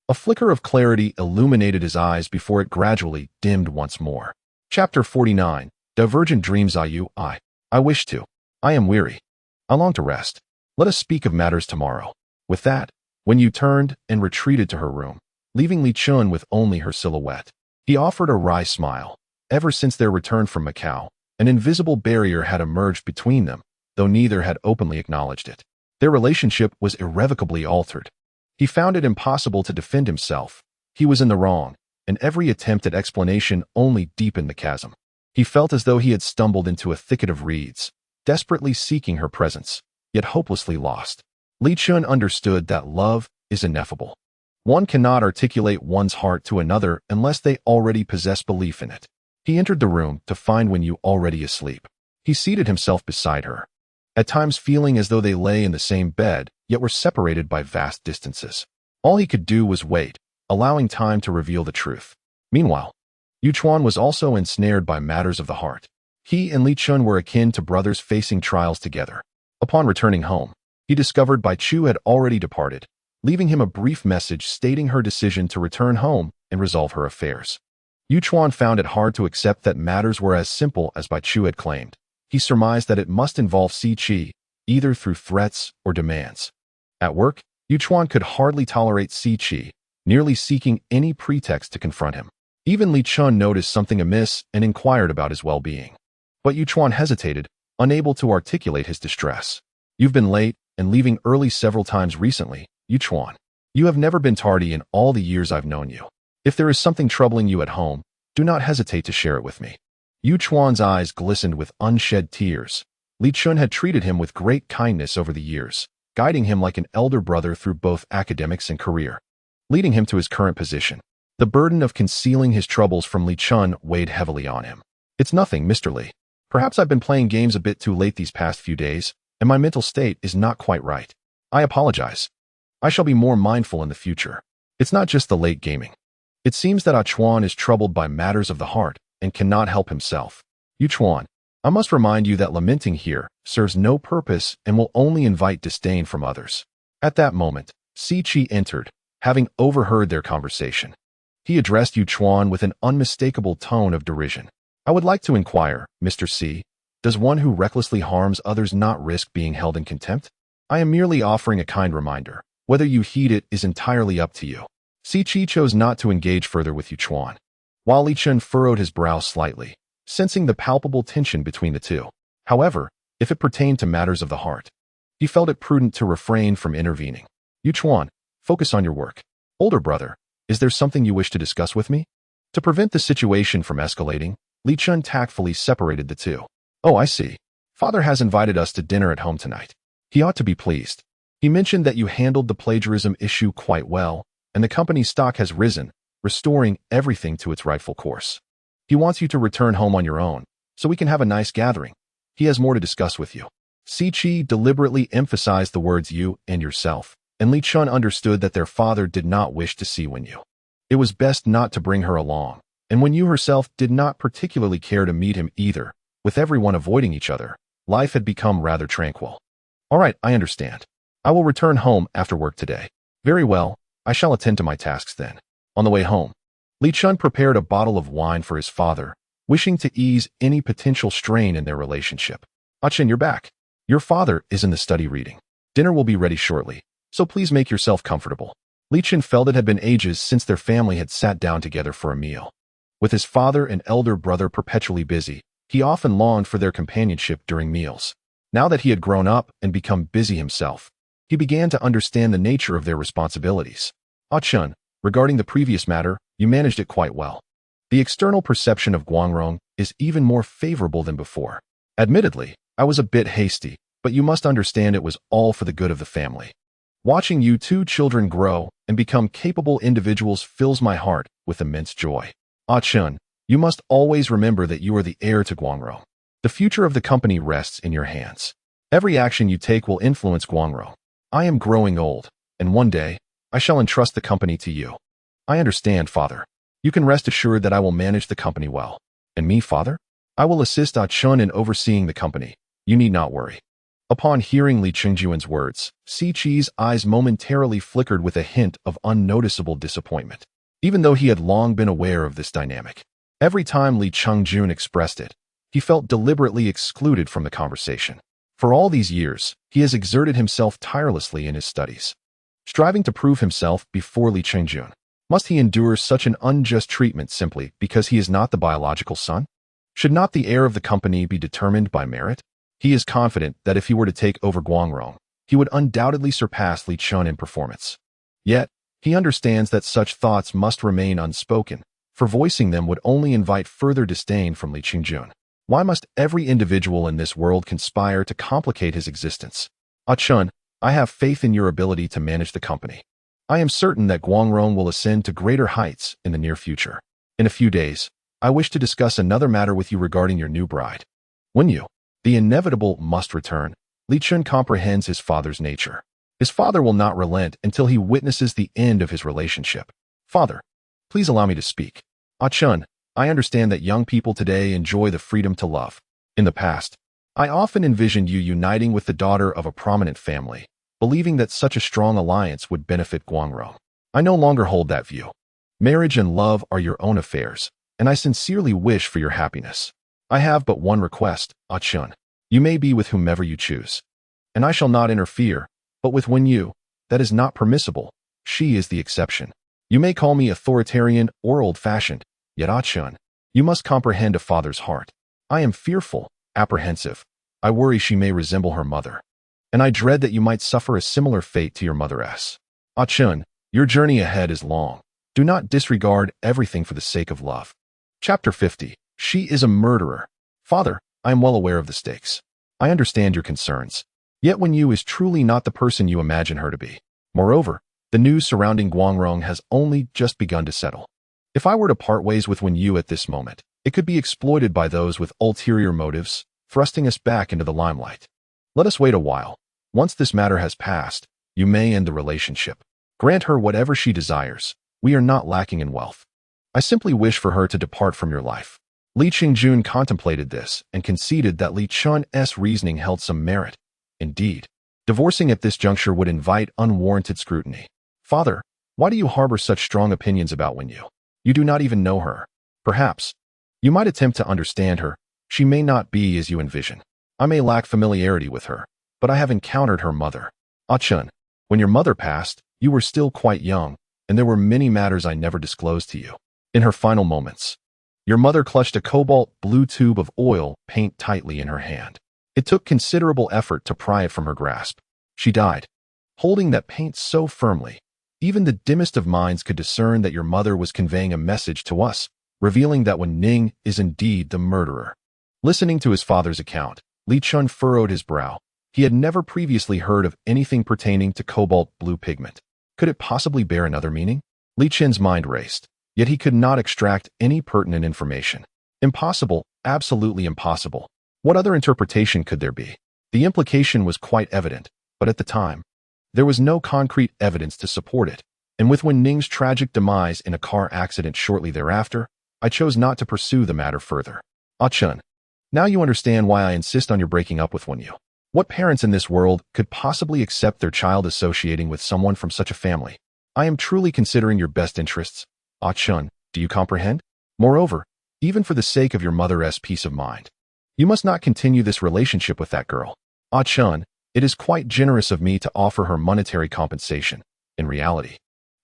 Speaker 1: A flicker of clarity illuminated his eyes before it gradually dimmed once more. Chapter 49. Divergent Dreams. I wish to. I am weary. I long to rest. Let us speak of matters tomorrow. With that, Wen Yu turned and retreated to her room, leaving Li Chen with only her silhouette. He offered a wry smile. Ever since their return from Macau, an invisible barrier had emerged between them, though neither had openly acknowledged it. Their relationship was irrevocably altered. He found it impossible to defend himself. He was in the wrong, and every attempt at explanation only deepened the chasm. He felt as though he had stumbled into a thicket of reeds, desperately seeking her presence, yet hopelessly lost. Li Chen understood that love is ineffable. One cannot articulate one's heart to another unless they already possess belief in it. He entered the room to find Wen Yu already asleep. He seated himself beside her, at times feeling as though they lay in the same bed, yet were separated by vast distances. All he could do was wait, allowing time to reveal the truth. Meanwhile, Yu Chuan was also ensnared by matters of the heart. He and Li Chen were akin to brothers facing trials together. Upon returning home, he discovered Bai Chu had already departed, leaving him a brief message stating her decision to return home and resolve her affairs. Yu Chuan found it hard to accept that matters were as simple as Bai Chu had claimed. He surmised that it must involve Si Qi, either through threats or demands. At work, Yu Chuan could hardly tolerate Si Qi, nearly seeking any pretext to confront him. Even Li Chen noticed something amiss and inquired about his well-being. But Yu Chuan hesitated, unable to articulate his distress. You've been late and leaving early several times recently, Yu Chuan. You have never been tardy in all the years I've known you. If there is something troubling you at home, do not hesitate to share it with me. Yu Chuan's eyes glistened with unshed tears. Li Chen had treated him with great kindness over the years, guiding him like an elder brother through both academics and career, leading him to his current position. The burden of concealing his troubles from Li Chen weighed heavily on him. It's nothing, Mr. Li. Perhaps I've been playing games a bit too late these past few days, and my mental state is not quite right. I apologize. I shall be more mindful in the future. It's not just the late gaming. It seems that Chuan is troubled by matters of the heart and cannot help himself. Yu Chuan, I must remind you that lamenting here serves no purpose and will only invite disdain from others. At that moment, Si Qi entered, having overheard their conversation. He addressed Yu Chuan with an unmistakable tone of derision. I would like to inquire, Mr. Si, does one who recklessly harms others not risk being held in contempt? I am merely offering a kind reminder. Whether you heed it is entirely up to you. Si Qi chose not to engage further with Yu Chuan, while Li Chen furrowed his brow slightly, sensing the palpable tension between the two. However, if it pertained to matters of the heart, he felt it prudent to refrain from intervening. Yu Chuan, focus on your work. Older brother, is there something you wish to discuss with me? To prevent the situation from escalating, Li Chen tactfully separated the two. Oh, I see. Father has invited us to dinner at home tonight. He ought to be pleased. He mentioned that you handled the plagiarism issue quite well, and the company's stock has risen, restoring everything to its rightful course. He wants you to return home on your own, so we can have a nice gathering. He has more to discuss with you. Si Qi deliberately emphasized the words you and yourself, and Li Chen understood that their father did not wish to see Wen Yu. It was best not to bring her along, and Wen Yu herself did not particularly care to meet him either. With everyone avoiding each other, life had become rather tranquil. All right, I understand. I will return home after work today. Very well, I shall attend to my tasks then. On the way home, Li Chen prepared a bottle of wine for his father, wishing to ease any potential strain in their relationship. Chen, you're back. Your father is in the study reading. Dinner will be ready shortly, so please make yourself comfortable. Li Chen felt it had been ages since their family had sat down together for a meal. With his father and elder brother perpetually busy, he often longed for their companionship during meals. Now that he had grown up and become busy himself, he began to understand the nature of their responsibilities. Chen, regarding the previous matter, you managed it quite well. The external perception of Guangrong is even more favorable than before. Admittedly, I was a bit hasty, but you must understand it was all for the good of the family. Watching you two children grow and become capable individuals fills my heart with immense joy. Chen, you must always remember that you are the heir to Guangrong. The future of the company rests in your hands. Every action you take will influence Guangrong. I am growing old, and one day, I shall entrust the company to you. I understand, father. You can rest assured that I will manage the company well. And me, father? I will assist Chen in overseeing the company. You need not worry. Upon hearing Li Chengjuan's words, Si Qi's eyes momentarily flickered with a hint of unnoticeable disappointment. Even though he had long been aware of this dynamic, every time Li Chengjun expressed it, he felt deliberately excluded from the conversation. For all these years, he has exerted himself tirelessly in his studies, striving to prove himself before Li Chengjun. Must he endure such an unjust treatment simply because he is not the biological son? Should not the heir of the company be determined by merit? He is confident that if he were to take over Guangrong, he would undoubtedly surpass Li Chen in performance. Yet, he understands that such thoughts must remain unspoken, for voicing them would only invite further disdain from Li Chengjun. Why must every individual in this world conspire to complicate his existence? Chen, I have faith in your ability to manage the company. I am certain that Guangrong will ascend to greater heights in the near future. In a few days, I wish to discuss another matter with you regarding your new bride. Wen Yu, the inevitable must return. Li Chen comprehends his father's nature. His father will not relent until he witnesses the end of his relationship. Father, please allow me to speak. Chen, I understand that young people today enjoy the freedom to love. In the past, I often envisioned you uniting with the daughter of a prominent family, believing that such a strong alliance would benefit Guangrong. I no longer hold that view. Marriage and love are your own affairs, and I sincerely wish for your happiness. I have but one request, Chen. You may be with whomever you choose, and I shall not interfere, but with Wen Yu, that is not permissible. She is the exception. You may call me authoritarian or old-fashioned, yet Chen, you must comprehend a father's heart. I am fearful, apprehensive. I worry she may resemble her mother, and I dread that you might suffer a similar fate to your mother-s. Chen, your journey ahead is long. Do not disregard everything for the sake of love. Chapter 50. She is a murderer. Father, I am well aware of the stakes. I understand your concerns. Yet Wen Yu is truly not the person you imagine her to be. Moreover, the news surrounding Guangrong has only just begun to settle. If I were to part ways with Wen Yu at this moment, it could be exploited by those with ulterior motives, thrusting us back into the limelight. Let us wait a while. Once this matter has passed, you may end the relationship. Grant her whatever she desires. We are not lacking in wealth. I simply wish for her to depart from your life. Li Chengjun contemplated this and conceded that Li Chen's reasoning held some merit. Indeed, divorcing at this juncture would invite unwarranted scrutiny. Father, why do you harbor such strong opinions about Wen Yu? You do not even know her. Perhaps you might attempt to understand her. She may not be as you envision. I may lack familiarity with her, but I have encountered her mother. Chen, when your mother passed, you were still quite young, and there were many matters I never disclosed to you. In her final moments, your mother clutched a cobalt blue tube of oil paint tightly in her hand. It took considerable effort to pry it from her grasp. She died, holding that paint so firmly. Even the dimmest of minds could discern that your mother was conveying a message to us, revealing that Wen Ning is indeed the murderer. Listening to his father's account, Li Chen furrowed his brow. He had never previously heard of anything pertaining to cobalt blue pigment. Could it possibly bear another meaning? Li Chen's mind raced, yet he could not extract any pertinent information. Impossible, absolutely impossible. What other interpretation could there be? The implication was quite evident, but at the time, there was no concrete evidence to support it, and with Wen Ning's tragic demise in a car accident shortly thereafter, I chose not to pursue the matter further. Chen, now you understand why I insist on your breaking up with Wen Yu. What parents in this world could possibly accept their child associating with someone from such a family? I am truly considering your best interests. Chen, do you comprehend? Moreover, even for the sake of your mother's peace of mind, you must not continue this relationship with that girl. Chen, it is quite generous of me to offer her monetary compensation. In reality,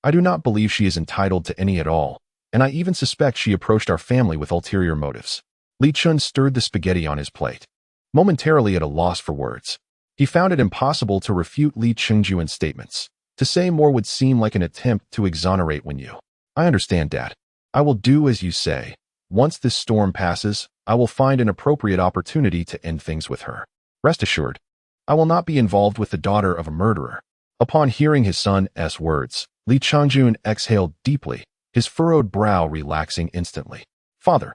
Speaker 1: I do not believe she is entitled to any at all, and I even suspect she approached our family with ulterior motives. Li Chen stirred the spaghetti on his plate, momentarily at a loss for words. He found it impossible to refute Li Chengjuan's statements. To say more would seem like an attempt to exonerate Wen Yu. I understand, Dad. I will do as you say. Once this storm passes, I will find an appropriate opportunity to end things with her. Rest assured, I will not be involved with the daughter of a murderer. Upon hearing his son's words, Li Chengjun exhaled deeply, his furrowed brow relaxing instantly. Father,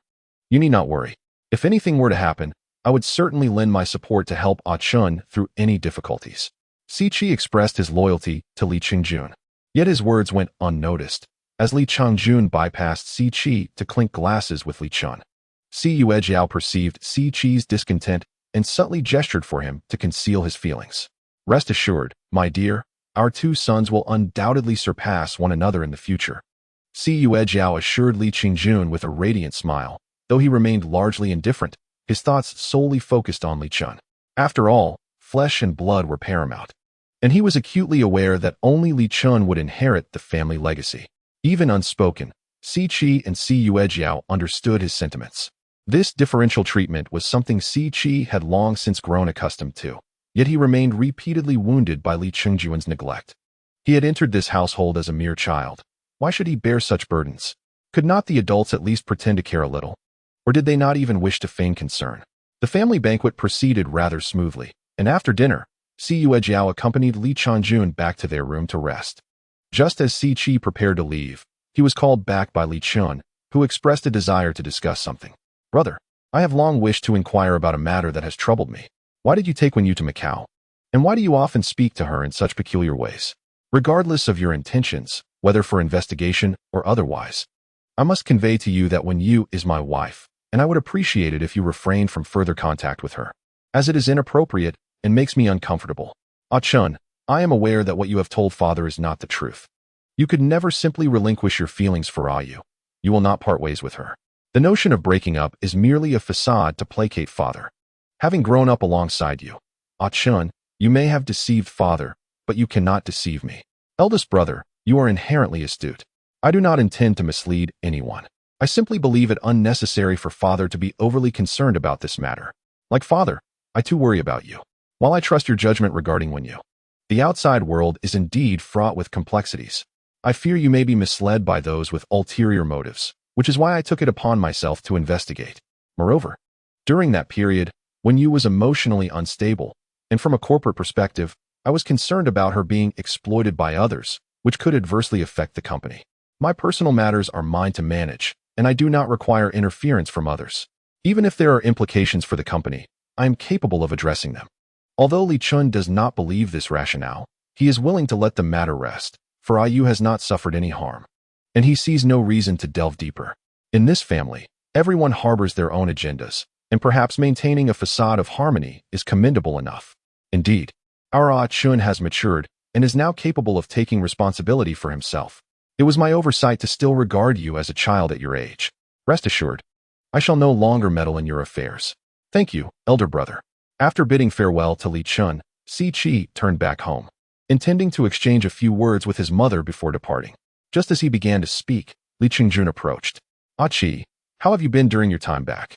Speaker 1: you need not worry. If anything were to happen, I would certainly lend my support to help Chen through any difficulties. Si Qi expressed his loyalty to Li Chengjun, yet his words went unnoticed, as Li Chengjun bypassed Si Qi to clink glasses with Li Chen. Si Yuejiao perceived Si Qi's discontent and subtly gestured for him to conceal his feelings. Rest assured, my dear, our two sons will undoubtedly surpass one another in the future. Yue Jiao assured Li Qingjun with a radiant smile. Though he remained largely indifferent, his thoughts solely focused on Li Chen. After all, flesh and blood were paramount. And he was acutely aware that only Li Chen would inherit the family legacy. Even unspoken, Si Qi and Yue Jiao understood his sentiments. This differential treatment was something Si Qi had long since grown accustomed to, yet he remained repeatedly wounded by Li Qingjun's neglect. He had entered this household as a mere child. Why should he bear such burdens? Could not the adults at least pretend to care a little? Or did they not even wish to feign concern? The family banquet proceeded rather smoothly, and after dinner, Yue Jiao accompanied Li Qingjun back to their room to rest. Just as Si Qi prepared to leave, he was called back by Li Chen, who expressed a desire to discuss something. Brother, I have long wished to inquire about a matter that has troubled me. Why did you take Wen Yu to Macau? And why do you often speak to her in such peculiar ways? Regardless of your intentions, whether for investigation or otherwise, I must convey to you that Wen Yu is my wife, and I would appreciate it if you refrained from further contact with her, as it is inappropriate and makes me uncomfortable. Ah Chun, I am aware that what you have told father is not the truth. You could never simply relinquish your feelings for Ah Yu. You will not part ways with her. The notion of breaking up is merely a facade to placate father. Having grown up alongside you, Ah Chun, you may have deceived father, but you cannot deceive me. Eldest brother, you are inherently astute. I do not intend to mislead anyone. I simply believe it unnecessary for father to be overly concerned about this matter. Like father, I too worry about you. While I trust your judgment regarding Wen Yu, the outside world is indeed fraught with complexities. I fear you may be misled by those with ulterior motives, which is why I took it upon myself to investigate. Moreover, during that period, Wen Yu was emotionally unstable, and from a corporate perspective, I was concerned about her being exploited by others, which could adversely affect the company. My personal matters are mine to manage, and I do not require interference from others. Even if there are implications for the company, I am capable of addressing them. Although Li Chen does not believe this rationale, he is willing to let the matter rest, for Ah Yu has not suffered any harm, and he sees no reason to delve deeper. In this family, everyone harbors their own agendas, and perhaps maintaining a facade of harmony is commendable enough. Indeed, our Ah Chun has matured and is now capable of taking responsibility for himself. It was my oversight to still regard you as a child at your age. Rest assured, I shall no longer meddle in your affairs. Thank you, elder brother. After bidding farewell to Li Chen, Si Qi turned back home, intending to exchange a few words with his mother before departing. Just as he began to speak, Li Qingjun approached. Ah Qi, how have you been during your time back?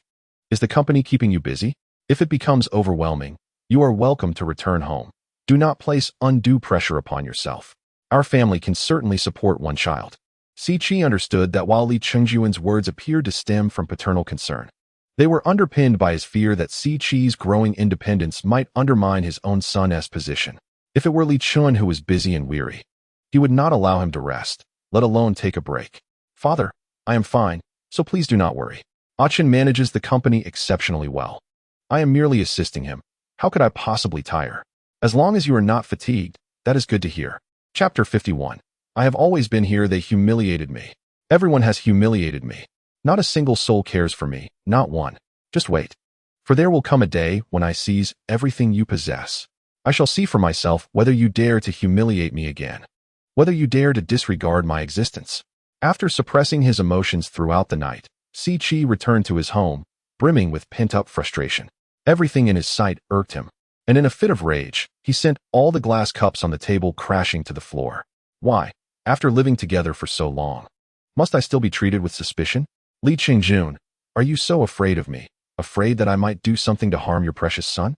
Speaker 1: Is the company keeping you busy? If it becomes overwhelming, you are welcome to return home. Do not place undue pressure upon yourself. Our family can certainly support one child. Si Qi understood that while Li Qingjun's words appeared to stem from paternal concern, they were underpinned by his fear that Si Qi's growing independence might undermine his own son's position. If it were Li Chen who was busy and weary, he would not allow him to rest, let alone take a break. Father, I am fine, so please do not worry. Ah Chen manages the company exceptionally well. I am merely assisting him. How could I possibly tire? As long as you are not fatigued, that is good to hear. Chapter 51. I have always been here. They humiliated me. Everyone has humiliated me. Not a single soul cares for me, not one. Just wait. For there will come a day when I seize everything you possess. I shall see for myself whether you dare to humiliate me again, whether you dare to disregard my existence. After suppressing his emotions throughout the night, Si Qi returned to his home, brimming with pent-up frustration. Everything in his sight irked him, and in a fit of rage, he sent all the glass cups on the table crashing to the floor. Why, after living together for so long, must I still be treated with suspicion? Li Qingjun, are you so afraid of me, afraid that I might do something to harm your precious son?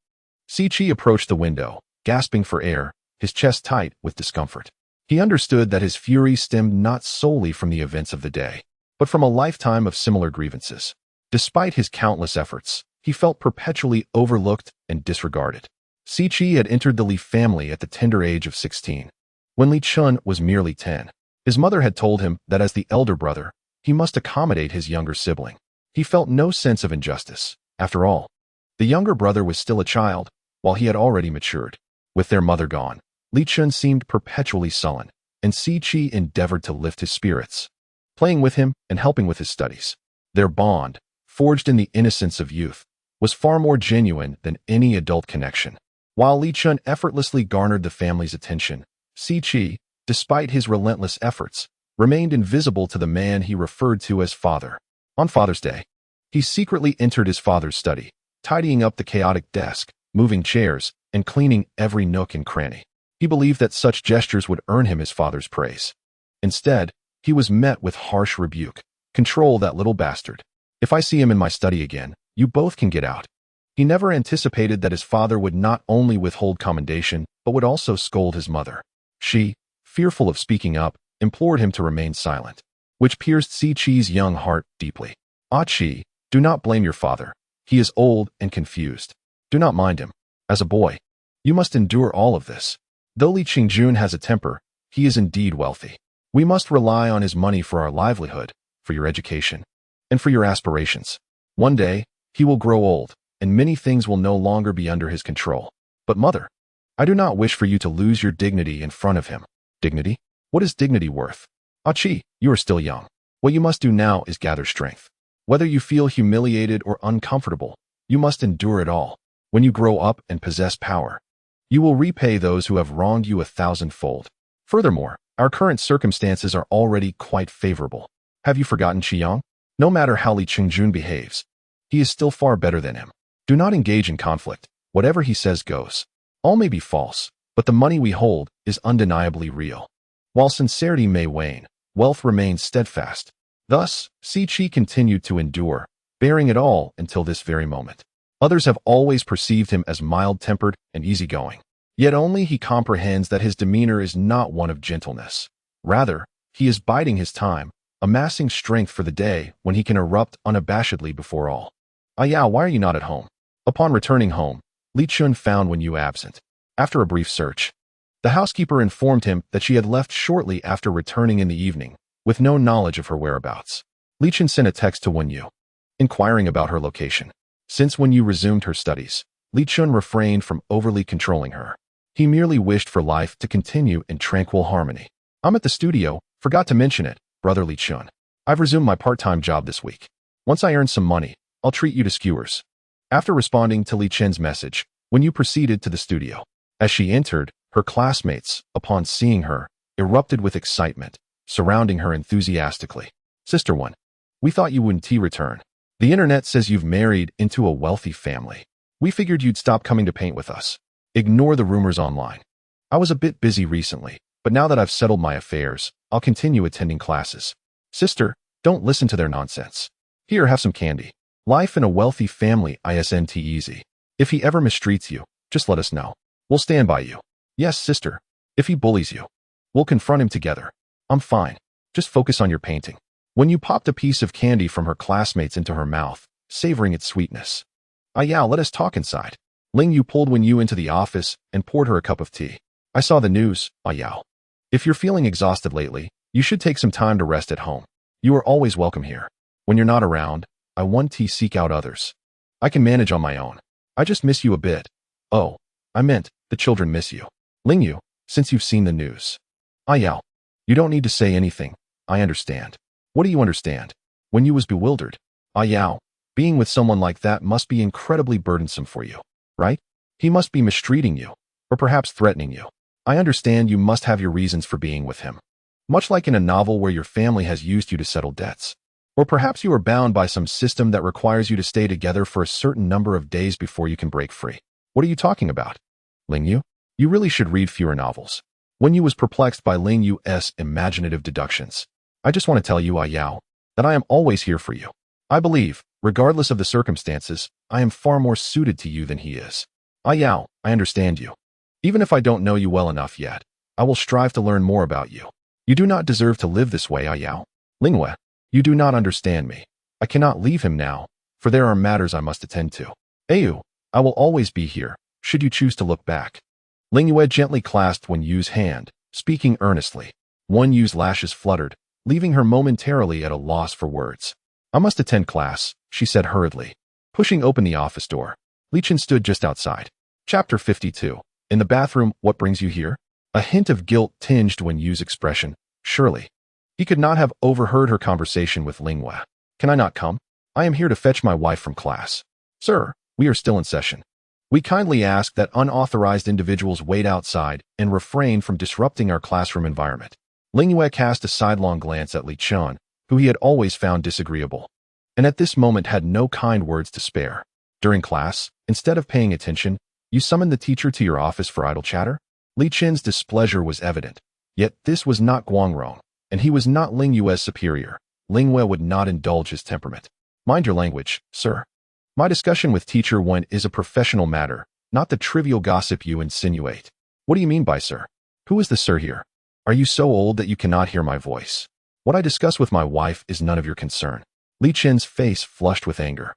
Speaker 1: Si Qi approached the window, gasping for air, his chest tight with discomfort. He understood that his fury stemmed not solely from the events of the day, but from a lifetime of similar grievances. Despite his countless efforts, he felt perpetually overlooked and disregarded. Si Qi had entered the Li family at the tender age of 16, when Li Chen was merely 10. His mother had told him that as the elder brother, he must accommodate his younger sibling. He felt no sense of injustice. After all, the younger brother was still a child, while he had already matured. With their mother gone, Li Chen seemed perpetually sullen, and Si Qi endeavored to lift his spirits, playing with him and helping with his studies. Their bond, forged in the innocence of youth, was far more genuine than any adult connection. While Li Chen effortlessly garnered the family's attention, Si Chi, despite his relentless efforts, remained invisible to the man he referred to as father. On Father's Day, he secretly entered his father's study, tidying up the chaotic desk, moving chairs, and cleaning every nook and cranny. He believed that such gestures would earn him his father's praise. Instead, he was met with harsh rebuke. "Control that little bastard. If I see him in my study again, you both can get out." He never anticipated that his father would not only withhold commendation, but would also scold his mother. She, fearful of speaking up, implored him to remain silent, which pierced Si Chi's young heart deeply. "Ah Chi, do not blame your father. He is old and confused. Do not mind him. As a boy, you must endure all of this. Though Li Qingjun has a temper, he is indeed wealthy. We must rely on his money for our livelihood, for your education, and for your aspirations. One day, he will grow old, and many things will no longer be under his control. But mother, I do not wish for you to lose your dignity in front of him." "Dignity? What is dignity worth?" "Ah Chi, you are still young. What you must do now is gather strength. Whether you feel humiliated or uncomfortable, you must endure it all. When you grow up and possess power, you will repay those who have wronged you 1,000-fold. Furthermore, our current circumstances are already quite favorable. Have you forgotten Qiyang? No matter how Li Qingjun behaves, he is still far better than him. Do not engage in conflict. Whatever he says goes. All may be false, but the money we hold is undeniably real. While sincerity may wane, wealth remains steadfast." Thus, Si Chi continued to endure, bearing it all until this very moment. Others have always perceived him as mild-tempered and easygoing. Yet only he comprehends that his demeanor is not one of gentleness. Rather, he is biding his time, amassing strength for the day when he can erupt unabashedly before all. "Ah Yao, why are you not at home?" Upon returning home, Li Chen found Wen Yu absent. After a brief search, the housekeeper informed him that she had left shortly after returning in the evening, with no knowledge of her whereabouts. Li Chen sent a text to Wen Yu, inquiring about her location. Since Wen Yu resumed her studies, Li Chen refrained from overly controlling her. He merely wished for life to continue in tranquil harmony. "I'm at the studio, forgot to mention it, brother Li Chen. I've resumed my part-time job this week. Once I earn some money, I'll treat you to skewers." After responding to Li Chen's message, Wen Yu proceeded to the studio. As she entered, her classmates, upon seeing her, erupted with excitement, surrounding her enthusiastically. "Sister Wen, we thought you wouldn't return. The internet says you've married into a wealthy family. We figured you'd stop coming to paint with us. Ignore the rumors online. I was a bit busy recently, but now that I've settled my affairs, I'll continue attending classes. Sister, don't listen to their nonsense. Here, have some candy. Life in a wealthy family isn't easy. If he ever mistreats you, just let us know. We'll stand by you. Yes, sister. If he bullies you, we'll confront him together. I'm fine. Just focus on your painting." When you popped a piece of candy from her classmates into her mouth, savoring its sweetness. "Ah Yao, let us talk inside." Ling Yu pulled Wen Yu into the office and poured her a cup of tea. "I saw the news, Ah Yao. If you're feeling exhausted lately, you should take some time to rest at home. You are always welcome here. When you're not around, I want to seek out others. I can manage on my own. I just miss you a bit." "Oh, I meant, the children miss you." "Ling Yu, since you've seen the news." "Ah Yao, you don't need to say anything. I understand." "What do you understand?" Wen Yu was bewildered. "Ah Yao, being with someone like that must be incredibly burdensome for you, right? He must be mistreating you, or perhaps threatening you. I understand you must have your reasons for being with him. Much like in a novel where your family has used you to settle debts. Or perhaps you are bound by some system that requires you to stay together for a certain number of days before you can break free. What are you talking about?" "Ling Yu, you really should read fewer novels." Wen Yu was perplexed by Ling Yu's imaginative deductions. "I just want to tell you, Ah Yao, that I am always here for you. I believe, regardless of the circumstances, I am far more suited to you than he is. Ah Yao, I understand you. Even if I don't know you well enough yet, I will strive to learn more about you. You do not deserve to live this way, Ah Yao. Lingwei, you do not understand me. I cannot leave him now, for there are matters I must attend to. Ayu, I will always be here, should you choose to look back." Ling Yue gently clasped Wen Yu's hand, speaking earnestly. Wen Yu's lashes fluttered, leaving her momentarily at a loss for words. "I must attend class," she said hurriedly. Pushing open the office door, Li Chen stood just outside. Chapter 52. In the bathroom, what brings you here? A hint of guilt tinged Wen Yu's expression. Surely, he could not have overheard her conversation with Ling Yue. "Can I not come? I am here to fetch my wife from class." "Sir, We are still in session. We kindly ask that unauthorized individuals wait outside and refrain from disrupting our classroom environment. Ling Yu cast a sidelong glance at Li Chen, who he had always found disagreeable, and at this moment had no kind words to spare. During class, instead of paying attention, you summoned the teacher to your office for idle chatter? Li Chen's displeasure was evident. Yet this was not Guangrong, and he was not Ling Yu's superior. Ling Yu would not indulge his temperament. Mind your language, sir. My discussion with teacher Wen is a professional matter, not the trivial gossip you insinuate. What do you mean by sir? Who is the sir here? Are you so old that you cannot hear my voice? What I discuss with my wife is none of your concern. Li Chen's face flushed with anger,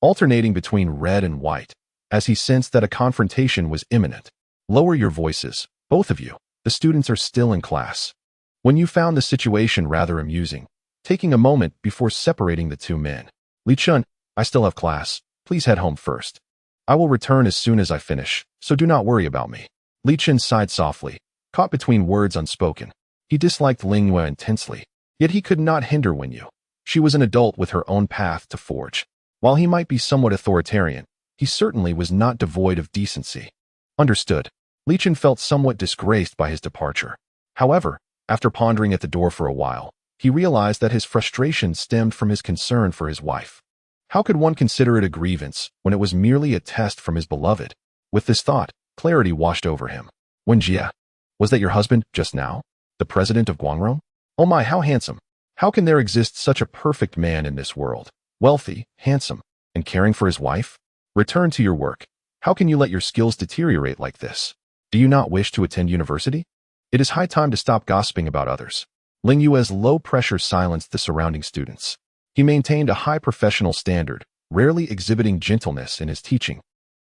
Speaker 1: alternating between red and white, as he sensed that a confrontation was imminent. Lower your voices, both of you. The students are still in class. When you found the situation rather amusing, taking a moment before separating the two men. Li Chen, I still have class. Please head home first. I will return as soon as I finish, so do not worry about me. Li Chen sighed softly, caught between words unspoken. He disliked Ling Yu intensely, yet he could not hinder Wen Yu. She was an adult with her own path to forge. While he might be somewhat authoritarian, he certainly was not devoid of decency. Understood. Li Chen felt somewhat disgraced by his departure. However, after pondering at the door for a while, he realized that his frustration stemmed from his concern for his wife. How could one consider it a grievance when it was merely a test from his beloved? With this thought, clarity washed over him. Wen Jia, was that your husband just now? The president of Guangrong? Oh my, how handsome. How can there exist such a perfect man in this world? Wealthy, handsome, and caring for his wife? Return to your work. How can you let your skills deteriorate like this? Do you not wish to attend university? It is high time to stop gossiping about others. Ling Yu's low pressure silenced the surrounding students. He maintained a high professional standard, rarely exhibiting gentleness in his teaching.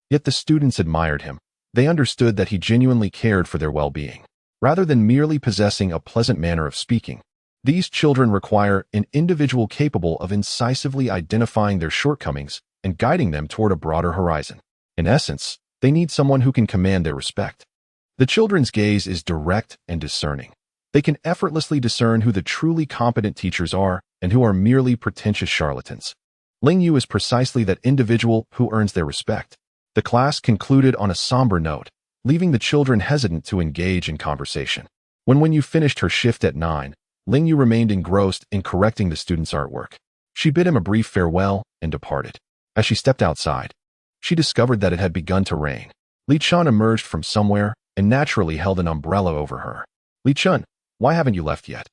Speaker 1: Yet the students admired him. They understood that he genuinely cared for their well-being, rather than merely possessing a pleasant manner of speaking. These children require an individual capable of incisively identifying their shortcomings and guiding them toward a broader horizon. In essence, they need someone who can command their respect. The children's gaze is direct and discerning. They can effortlessly discern who the truly competent teachers are and who are merely pretentious charlatans. Ling Yu is precisely that individual who earns their respect. The class concluded on a somber note, leaving the children hesitant to engage in conversation. When Wen Yu finished her shift at 9, Ling Yu remained engrossed in correcting the students' artwork. She bid him a brief farewell and departed. As she stepped outside, she discovered that it had begun to rain. Li Chen emerged from somewhere and naturally held an umbrella over her. Li Chen, why haven't you left yet?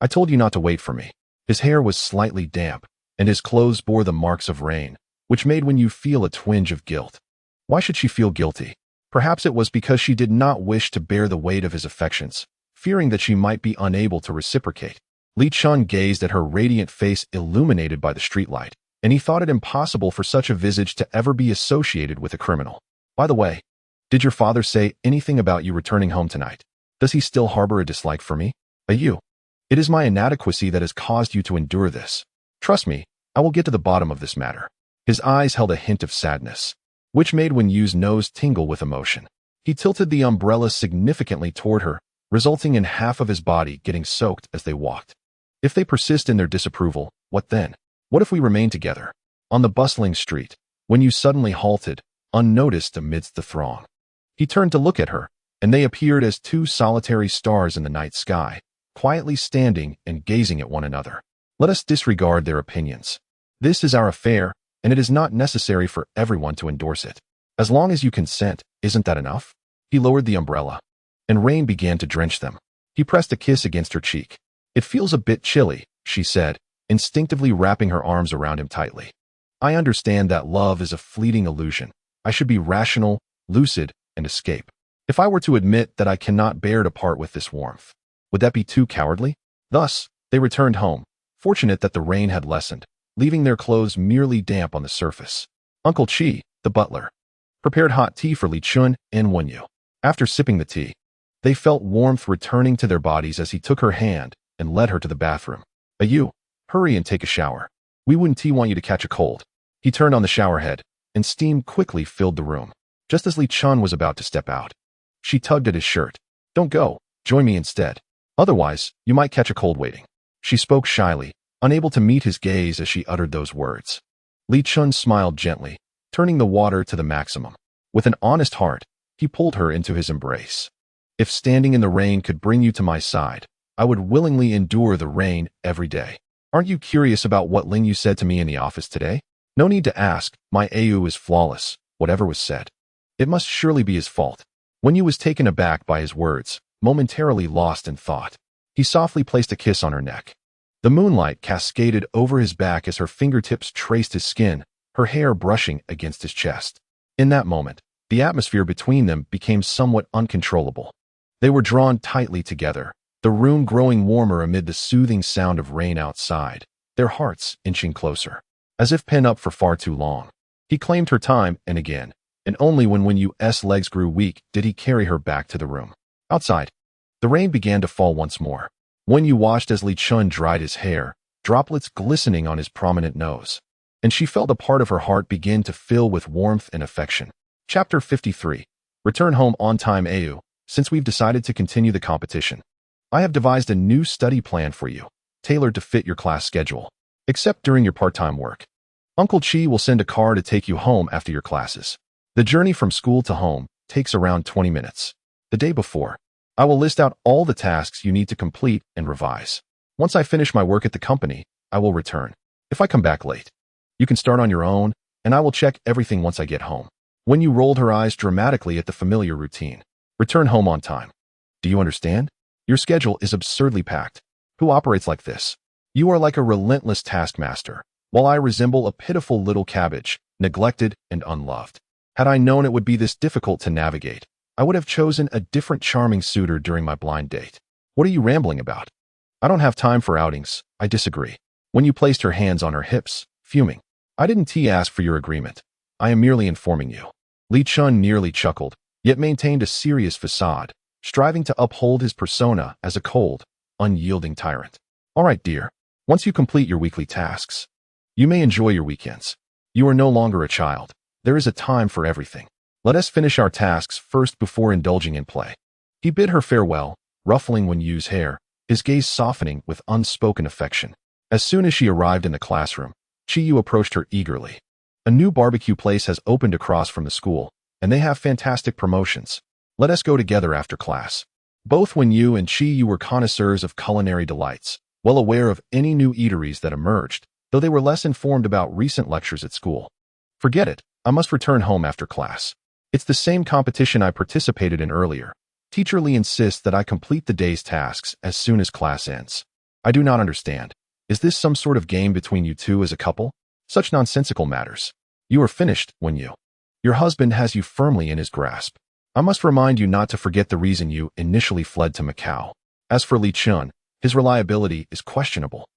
Speaker 1: I told you not to wait for me. His hair was slightly damp, and his clothes bore the marks of rain, which made Wen Yu feel a twinge of guilt. Why should she feel guilty? Perhaps it was because she did not wish to bear the weight of his affections, fearing that she might be unable to reciprocate. Li Chen gazed at her radiant face illuminated by the streetlight, and he thought it impossible for such a visage to ever be associated with a criminal. By the way, did your father say anything about you returning home tonight? Does he still harbor a dislike for me? You. It is my inadequacy that has caused you to endure this. Trust me, I will get to the bottom of this matter. His eyes held a hint of sadness, which made Wen Yu's nose tingle with emotion. He tilted the umbrella significantly toward her, resulting in half of his body getting soaked as they walked. If they persist in their disapproval, what then? What if we remain together? On the bustling street, Wen Yu suddenly halted, unnoticed amidst the throng. He turned to look at her, and they appeared as two solitary stars in the night sky, quietly standing and gazing at one another. Let us disregard their opinions. This is our affair, and it is not necessary for everyone to endorse it. As long as you consent, isn't that enough? He lowered the umbrella, and rain began to drench them. He pressed a kiss against her cheek. It feels a bit chilly, she said, instinctively wrapping her arms around him tightly. I understand that love is a fleeting illusion. I should be rational, lucid, and escape. If I were to admit that I cannot bear to part with this warmth, would that be too cowardly? Thus, they returned home, fortunate that the rain had lessened, leaving their clothes merely damp on the surface. Uncle Chi, the butler, prepared hot tea for Li Chen and Wen Yu. After sipping the tea, they felt warmth returning to their bodies as he took her hand and led her to the bathroom. You, hurry and take a shower. We wouldn't want you to catch a cold. He turned on the shower head, and steam quickly filled the room. Just as Li Chen was about to step out, she tugged at his shirt. Don't go, join me instead. Otherwise, you might catch a cold waiting. She spoke shyly, unable to meet his gaze as she uttered those words. Li Chen smiled gently, turning the water to the maximum. With an honest heart, he pulled her into his embrace. If standing in the rain could bring you to my side, I would willingly endure the rain every day. Aren't you curious about what Ling Yu said to me in the office today? No need to ask, my Au is flawless, whatever was said. It must surely be his fault. Wen Yu was taken aback by his words, momentarily lost in thought. He softly placed a kiss on her neck. The moonlight cascaded over his back as her fingertips traced his skin, her hair brushing against his chest. In that moment, the atmosphere between them became somewhat uncontrollable. They were drawn tightly together, the room growing warmer amid the soothing sound of rain outside, their hearts inching closer, as if pent up for far too long. He claimed her time and again, and only when Wen Yu's legs grew weak did he carry her back to the room. Outside, the rain began to fall once more. Wen Yu watched as Li Chen dried his hair, droplets glistening on his prominent nose, and she felt a part of her heart begin to fill with warmth and affection. Chapter 53. Return home on time. Au, since we've decided to continue the competition, I have devised a new study plan for you, tailored to fit your class schedule, except during your part-time work. Uncle Chi will send a car to take you home after your classes. The journey from school to home takes around 20 minutes. The day before, I will list out all the tasks you need to complete and revise. Once I finish my work at the company, I will return. If I come back late, you can start on your own, and I will check everything once I get home. Wen Yu rolled her eyes dramatically at the familiar routine. Return home on time. Do you understand? Your schedule is absurdly packed. Who operates like this? You are like a relentless taskmaster, while I resemble a pitiful little cabbage, neglected and unloved. Had I known it would be this difficult to navigate, I would have chosen a different charming suitor during my blind date. What are you rambling about? I don't have time for outings. I disagree. Wen Yu placed her hands on her hips, fuming. I didn't ask for your agreement. I am merely informing you. Li Chen nearly chuckled, yet maintained a serious facade, striving to uphold his persona as a cold, unyielding tyrant. All right, dear. Once you complete your weekly tasks, you may enjoy your weekends. You are no longer a child. There is a time for everything. Let us finish our tasks first before indulging in play. He bid her farewell, ruffling Wen Yu's hair, his gaze softening with unspoken affection. As soon as she arrived in the classroom, Chi Yu approached her eagerly. A new barbecue place has opened across from the school, and they have fantastic promotions. Let us go together after class. Both Wen Yu and Chi Yu were connoisseurs of culinary delights, well aware of any new eateries that emerged, though they were less informed about recent lectures at school. Forget it. I must return home after class. It's the same competition I participated in earlier. Teacher Li insists that I complete the day's tasks as soon as class ends. I do not understand. Is this some sort of game between you two as a couple? Such nonsensical matters. You are finished, Wen Yu. Your husband has you firmly in his grasp. I must remind you not to forget the reason you initially fled to Macau. As for Li Chen, his reliability is questionable.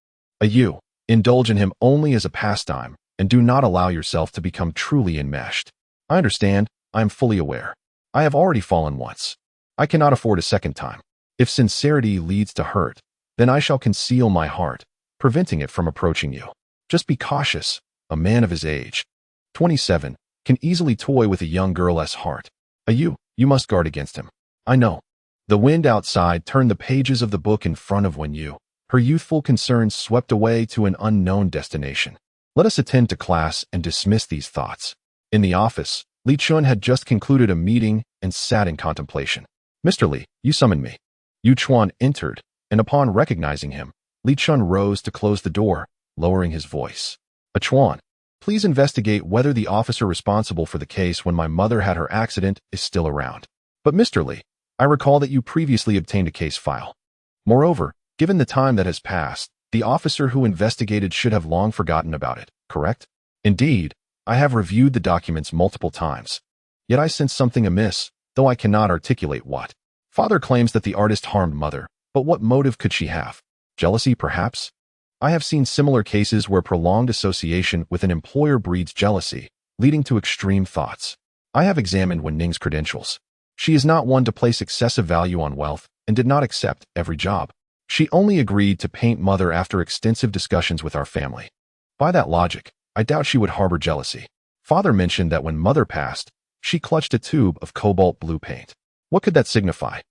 Speaker 1: You indulge in him only as a pastime, and do not allow yourself to become truly enmeshed. I understand. I am fully aware. I have already fallen once. I cannot afford a second time. If sincerity leads to hurt, then I shall conceal my heart, preventing it from approaching you. Just be cautious. A man of his age, 27, can easily toy with a young girl's heart. You must guard against him. I know. The wind outside turned the pages of the book in front of Wen Yu. Her youthful concerns swept away to an unknown destination. Let us attend to class and dismiss these thoughts. In the office, Li Chen had just concluded a meeting and sat in contemplation. Mr. Li, you summoned me. Yu Chuan entered, and upon recognizing him, Li Chen rose to close the door, lowering his voice. Chuan, please investigate whether the officer responsible for the case when my mother had her accident is still around. But Mr. Li, I recall that you previously obtained a case file. Moreover, given the time that has passed, the officer who investigated should have long forgotten about it, correct? Indeed, I have reviewed the documents multiple times. Yet I sense something amiss, though I cannot articulate what. Father claims that the artist harmed mother, but what motive could she have? Jealousy, perhaps? I have seen similar cases where prolonged association with an employer breeds jealousy, leading to extreme thoughts. I have examined Wen Ning's credentials. She is not one to place excessive value on wealth and did not accept every job. She only agreed to paint mother after extensive discussions with our family. By that logic, I doubt she would harbor jealousy. Father mentioned that when mother passed, she clutched a tube of cobalt blue paint. What could that signify?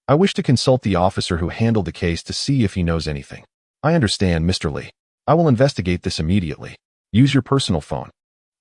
Speaker 1: I wish to consult the officer who handled the case to see if he knows anything. I understand, Mr. Li. I will investigate this immediately. Use your personal phone.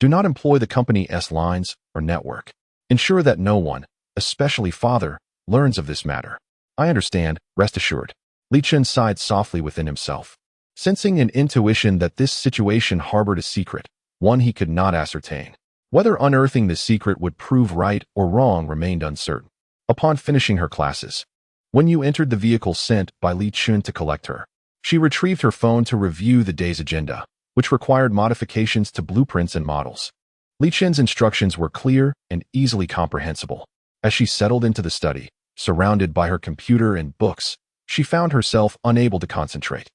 Speaker 1: Do not employ the company's lines or network. Ensure that no one, especially father, learns of this matter. I understand, rest assured. Li Chen sighed softly within himself, sensing an intuition that this situation harbored a secret, one he could not ascertain. Whether unearthing the secret would prove right or wrong remained uncertain. Upon finishing her classes, Wen Yu entered the vehicle sent by Li Chen to collect her. She retrieved her phone to review the day's agenda, which required modifications to blueprints and models. Li Chen's instructions were clear and easily comprehensible. As she settled into the study, surrounded by her computer and books, she found herself unable to concentrate.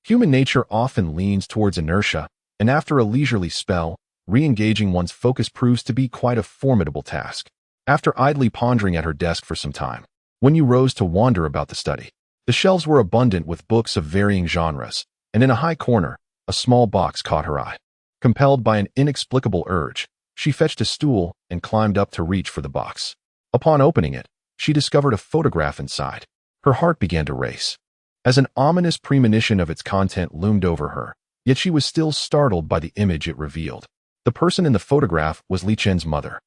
Speaker 1: Human nature often leans towards inertia, and after a leisurely spell, re-engaging one's focus proves to be quite a formidable task. After idly pondering at her desk for some time, Wen Yu rose to wander about the study. The shelves were abundant with books of varying genres, and in a high corner, a small box caught her eye. Compelled by an inexplicable urge, she fetched a stool and climbed up to reach for the box. Upon opening it, she discovered a photograph inside. Her heart began to race, as an ominous premonition of its content loomed over her, yet she was still startled by the image it revealed. The person in the photograph was Li Chen's mother.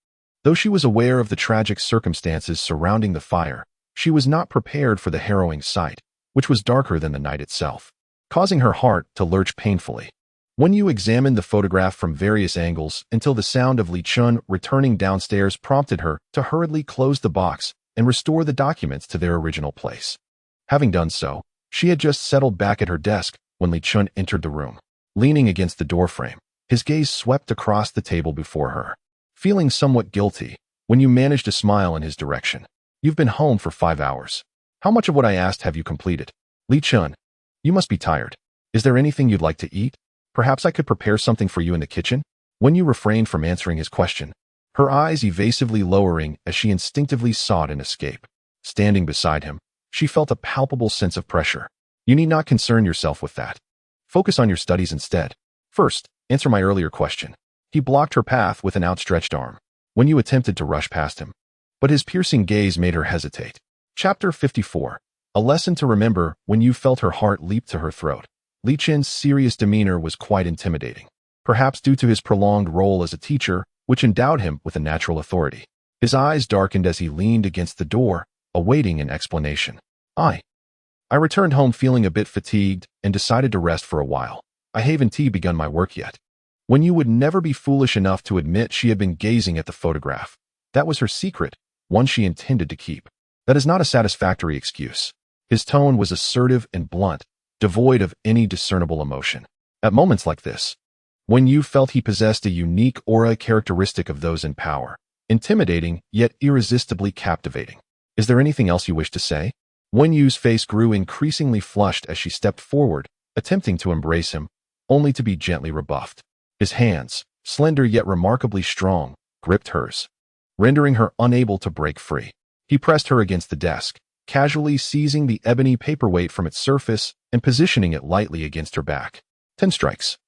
Speaker 1: Though she was aware of the tragic circumstances surrounding the fire, she was not prepared for the harrowing sight, which was darker than the night itself, causing her heart to lurch painfully. Wen Yu examined the photograph from various angles until the sound of Li Chen returning downstairs prompted her to hurriedly close the box and restore the documents to their original place. Having done so, she had just settled back at her desk when Li Chen entered the room. Leaning against the doorframe, his gaze swept across the table before her. Feeling somewhat guilty, Wen Yu managed to smile in his direction. You've been home for 5 hours. How much of what I asked have you completed? Li Chen, you must be tired. Is there anything you'd like to eat? Perhaps I could prepare something for you in the kitchen? Wen Yu refrained from answering his question, her eyes evasively lowering as she instinctively sought an escape. Standing beside him, she felt a palpable sense of pressure. You need not concern yourself with that. Focus on your studies instead. First, answer my earlier question. He blocked her path with an outstretched arm. Wen Yu attempted to rush past him, but his piercing gaze made her hesitate. Chapter 54. A lesson to remember. Wen Yu felt her heart leap to her throat. Li Chen's serious demeanor was quite intimidating, perhaps due to his prolonged role as a teacher, which endowed him with a natural authority. His eyes darkened as he leaned against the door, awaiting an explanation. I returned home feeling a bit fatigued and decided to rest for a while. I haven't begun my work yet. Wen Yu would never be foolish enough to admit she had been gazing at the photograph. That was her secret, one she intended to keep. That is not a satisfactory excuse. His tone was assertive and blunt, devoid of any discernible emotion. At moments like this, Wen Yu felt he possessed a unique aura characteristic of those in power, intimidating yet irresistibly captivating. Is there anything else you wish to say? Wen Yu's face grew increasingly flushed as she stepped forward, attempting to embrace him, only to be gently rebuffed. His hands, slender yet remarkably strong, gripped hers, rendering her unable to break free. He pressed her against the desk, casually seizing the ebony paperweight from its surface and positioning it lightly against her back. 10 strikes.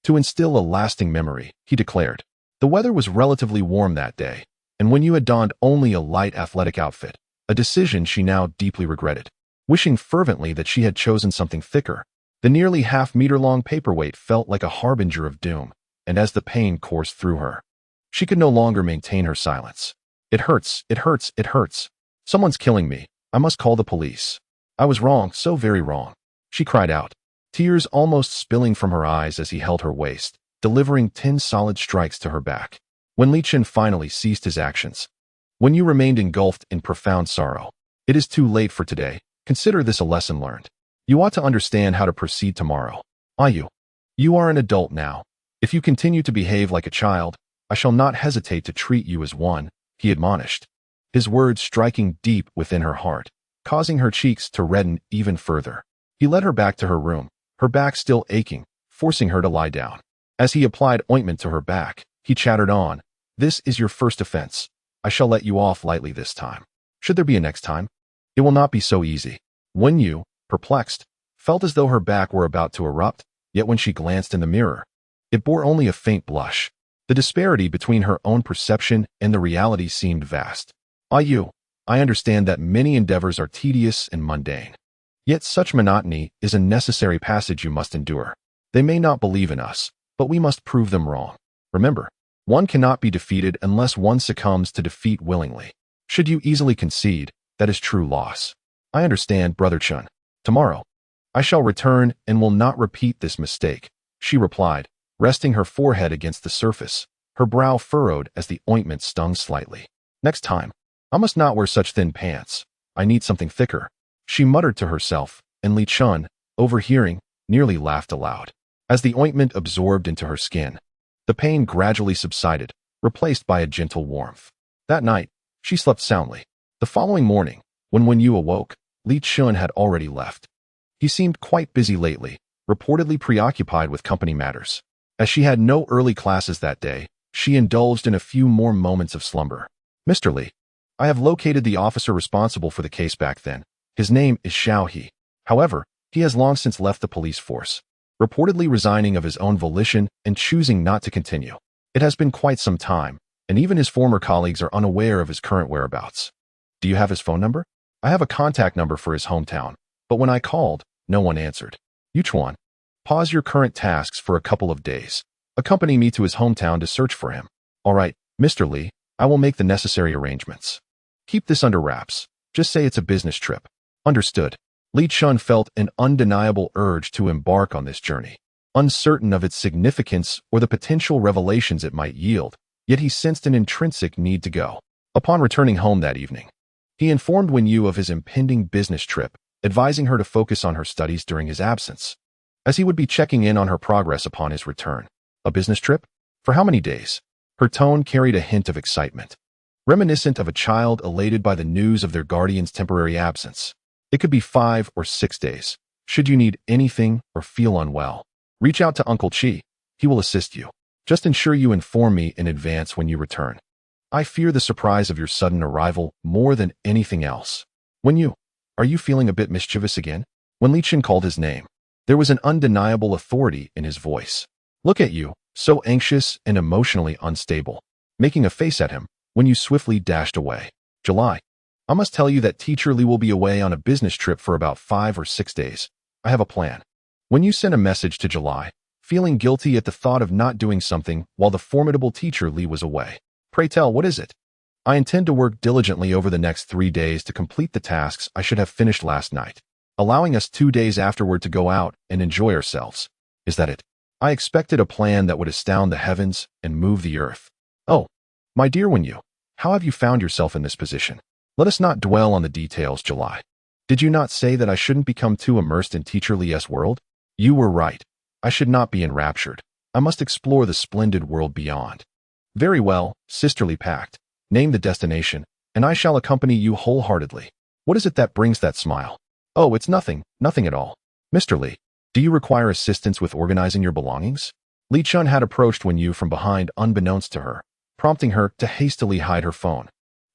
Speaker 1: To instill a lasting memory, he declared. The weather was relatively warm that day, and Wen Yu had donned only a light athletic outfit, a decision she now deeply regretted. Wishing fervently that she had chosen something thicker, the nearly half-meter-long paperweight felt like a harbinger of doom, and as the pain coursed through her, she could no longer maintain her silence. It hurts, it hurts, it hurts. Someone's killing me. I must call the police. I was wrong, so very wrong. She cried out, tears almost spilling from her eyes as he held her waist, delivering 10 solid strikes to her back. When Li Chen finally ceased his actions, Wen Yu remained engulfed in profound sorrow. It is too late for today. Consider this a lesson learned. You ought to understand how to proceed tomorrow. You are an adult now. If you continue to behave like a child, I shall not hesitate to treat you as one, he admonished, his words striking deep within her heart, causing her cheeks to redden even further. He led her back to her room, her back still aching, forcing her to lie down. As he applied ointment to her back, he chattered on, This is your first offense. I shall let you off lightly this time. Should there be a next time? It will not be so easy. Wen Yu, perplexed, felt as though her back were about to erupt, yet when she glanced in the mirror, it bore only a faint blush. The disparity between her own perception and the reality seemed vast. I understand that many endeavors are tedious and mundane. Yet such monotony is a necessary passage you must endure. They may not believe in us, but we must prove them wrong. Remember, One cannot be defeated unless one succumbs to defeat willingly. Should you easily concede, that is true loss. I understand, Brother Chen. Tomorrow, I shall return and will not repeat this mistake, she replied, resting her forehead against the surface, her brow furrowed as the ointment stung slightly. Next time, I must not wear such thin pants. I need something thicker, she muttered to herself, and Li Chen, overhearing, nearly laughed aloud. As the ointment absorbed into her skin, the pain gradually subsided, replaced by a gentle warmth. That night, she slept soundly. The following morning, when Wen Yu awoke, Li Chen had already left. He seemed quite busy lately, reportedly preoccupied with company matters. As she had no early classes that day, she indulged in a few more moments of slumber. Mr. Li, I have located the officer responsible for the case back then. His name is Xiao He. However, he has long since left the police force, reportedly resigning of his own volition and choosing not to continue. It has been quite some time, and even his former colleagues are unaware of his current whereabouts. Do you have his phone number? I have a contact number for his hometown, but when I called, no one answered. Yuchuan, pause your current tasks for a couple of days. Accompany me to his hometown to search for him. All right, Mr. Li, I will make the necessary arrangements. Keep this under wraps. Just say it's a business trip. Understood. Li Chen felt an undeniable urge to embark on this journey. Uncertain of its significance or the potential revelations it might yield, yet he sensed an intrinsic need to go. Upon returning home that evening, he informed Wen Yu of his impending business trip, advising her to focus on her studies during his absence, as he would be checking in on her progress upon his return. A business trip? For how many days? Her tone carried a hint of excitement, reminiscent of a child elated by the news of their guardian's temporary absence. It could be 5 or 6 days. Should you need anything or feel unwell, reach out to Uncle Chi. He will assist you. Just ensure you inform me in advance when you return. I fear the surprise of your sudden arrival more than anything else. Wen Yu, are you feeling a bit mischievous again? When Li Chen called his name, there was an undeniable authority in his voice. Look at you, so anxious and emotionally unstable. Making a face at him, Wen Yu swiftly dashed away. July. I must tell you that Teacher Li will be away on a business trip for about 5 or 6 days. I have a plan. When you sent a message to July, feeling guilty at the thought of not doing something while the formidable Teacher Li was away. Pray tell, what is it? I intend to work diligently over the next 3 days to complete the tasks I should have finished last night, allowing us 2 days afterward to go out and enjoy ourselves. Is that it? I expected a plan that would astound the heavens and move the earth. Oh, my dear Wen Yu, how have you found yourself in this position? Let us not dwell on the details, July. Did you not say that I shouldn't become too immersed in Teacher Li's world? You were right. I should not be enraptured. I must explore the splendid world beyond. Very well, sisterly pact. Name the destination, and I shall accompany you wholeheartedly. What is it that brings that smile? Oh, it's nothing, nothing at all. Mr. Li, do you require assistance with organizing your belongings? Li Chen had approached Wen Yu from behind unbeknownst to her, prompting her to hastily hide her phone,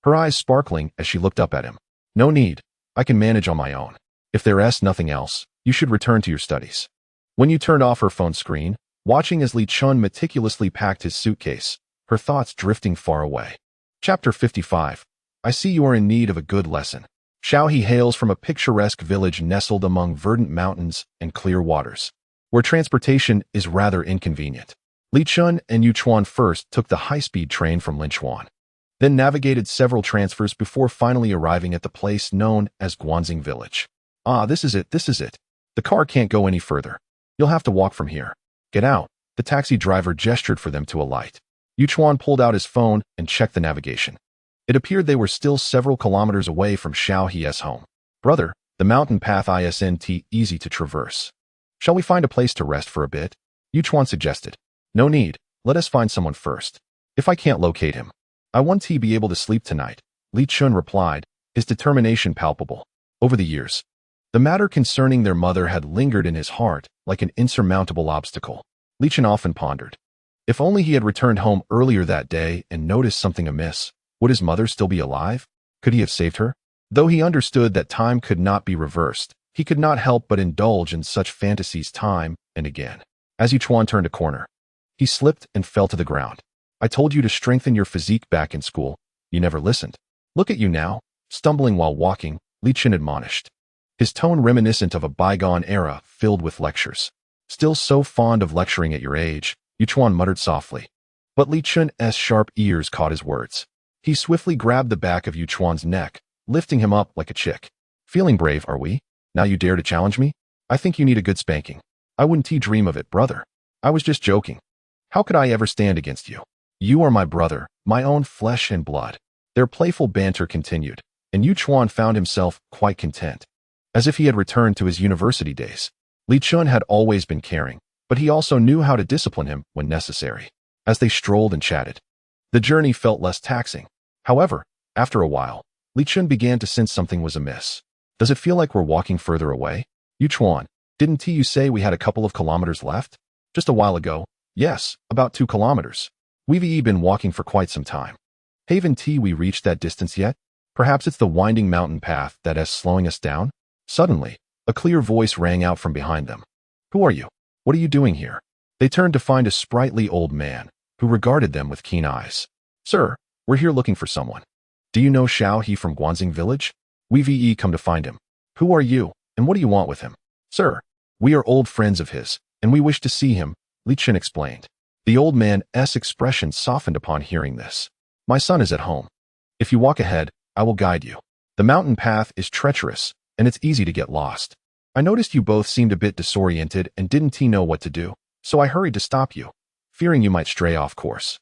Speaker 1: her eyes sparkling as she looked up at him. No need. I can manage on my own. If there is nothing else, you should return to your studies. When you turned off her phone screen, watching as Li Chen meticulously packed his suitcase, her thoughts drifting far away. Chapter 55. I see you are in need of a good lesson. Xiao He hails from a picturesque village nestled among verdant mountains and clear waters, where transportation is rather inconvenient. Li Chen and Yuchuan first took the high-speed train from Linchuan, then navigated several transfers before finally arriving at the place known as Guanxing Village. Ah, this is it, this is it. The car can't go any further. You'll have to walk from here. Get out. The taxi driver gestured for them to alight. Yuchuan pulled out his phone and checked the navigation. It appeared they were still several kilometers away from Xiao He's home. Brother, the mountain path isn't easy to traverse. Shall we find a place to rest for a bit? Yuchuan suggested. No need. Let us find someone first. If I can't locate him, I won't be able to sleep tonight, Li Chen replied, his determination palpable. Over the years, the matter concerning their mother had lingered in his heart like an insurmountable obstacle. Li Chen often pondered. If only he had returned home earlier that day and noticed something amiss, would his mother still be alive? Could he have saved her? Though he understood that time could not be reversed, he could not help but indulge in such fantasies time and again. As Yuchuan turned a corner, he slipped and fell to the ground. I told you to strengthen your physique back in school. You never listened. Look at you now, stumbling while walking, Li Chen admonished, his tone reminiscent of a bygone era filled with lectures. Still so fond of lecturing at your age, Yuchuan muttered softly. But Li Chen's sharp ears caught his words. He swiftly grabbed the back of Yu Chuan's neck, lifting him up like a chick. Feeling brave, are we? Now you dare to challenge me? I think you need a good spanking. I wouldn't dream of it, brother. I was just joking. How could I ever stand against you? You are my brother, my own flesh and blood. Their playful banter continued, and Yu Chuan found himself quite content. As if he had returned to his university days. Li Chen had always been caring, but he also knew how to discipline him when necessary. As they strolled and chatted, the journey felt less taxing. However, after a while, Li Chen began to sense something was amiss. Does it feel like we're walking further away? Yu Chuan, didn't you say we had a couple of kilometers left? Just a while ago. Yes, about 2 kilometers. We've been walking for quite some time. Haven't we reached that distance yet? Perhaps it's the winding mountain path that is slowing us down? Suddenly, a clear voice rang out from behind them. Who are you? What are you doing here? They turned to find a sprightly old man, who regarded them with keen eyes. Sir, we're here looking for someone. Do you know Xiao He from Guanxing village? We've come to find him. Who are you, and what do you want with him? Sir, we are old friends of his, and we wish to see him, Li Chen explained. The old man's expression softened upon hearing this. My son is at home. If you walk ahead, I will guide you. The mountain path is treacherous, and it's easy to get lost. I noticed you both seemed a bit disoriented and didn't know what to do, so I hurried to stop you, fearing you might stray off course.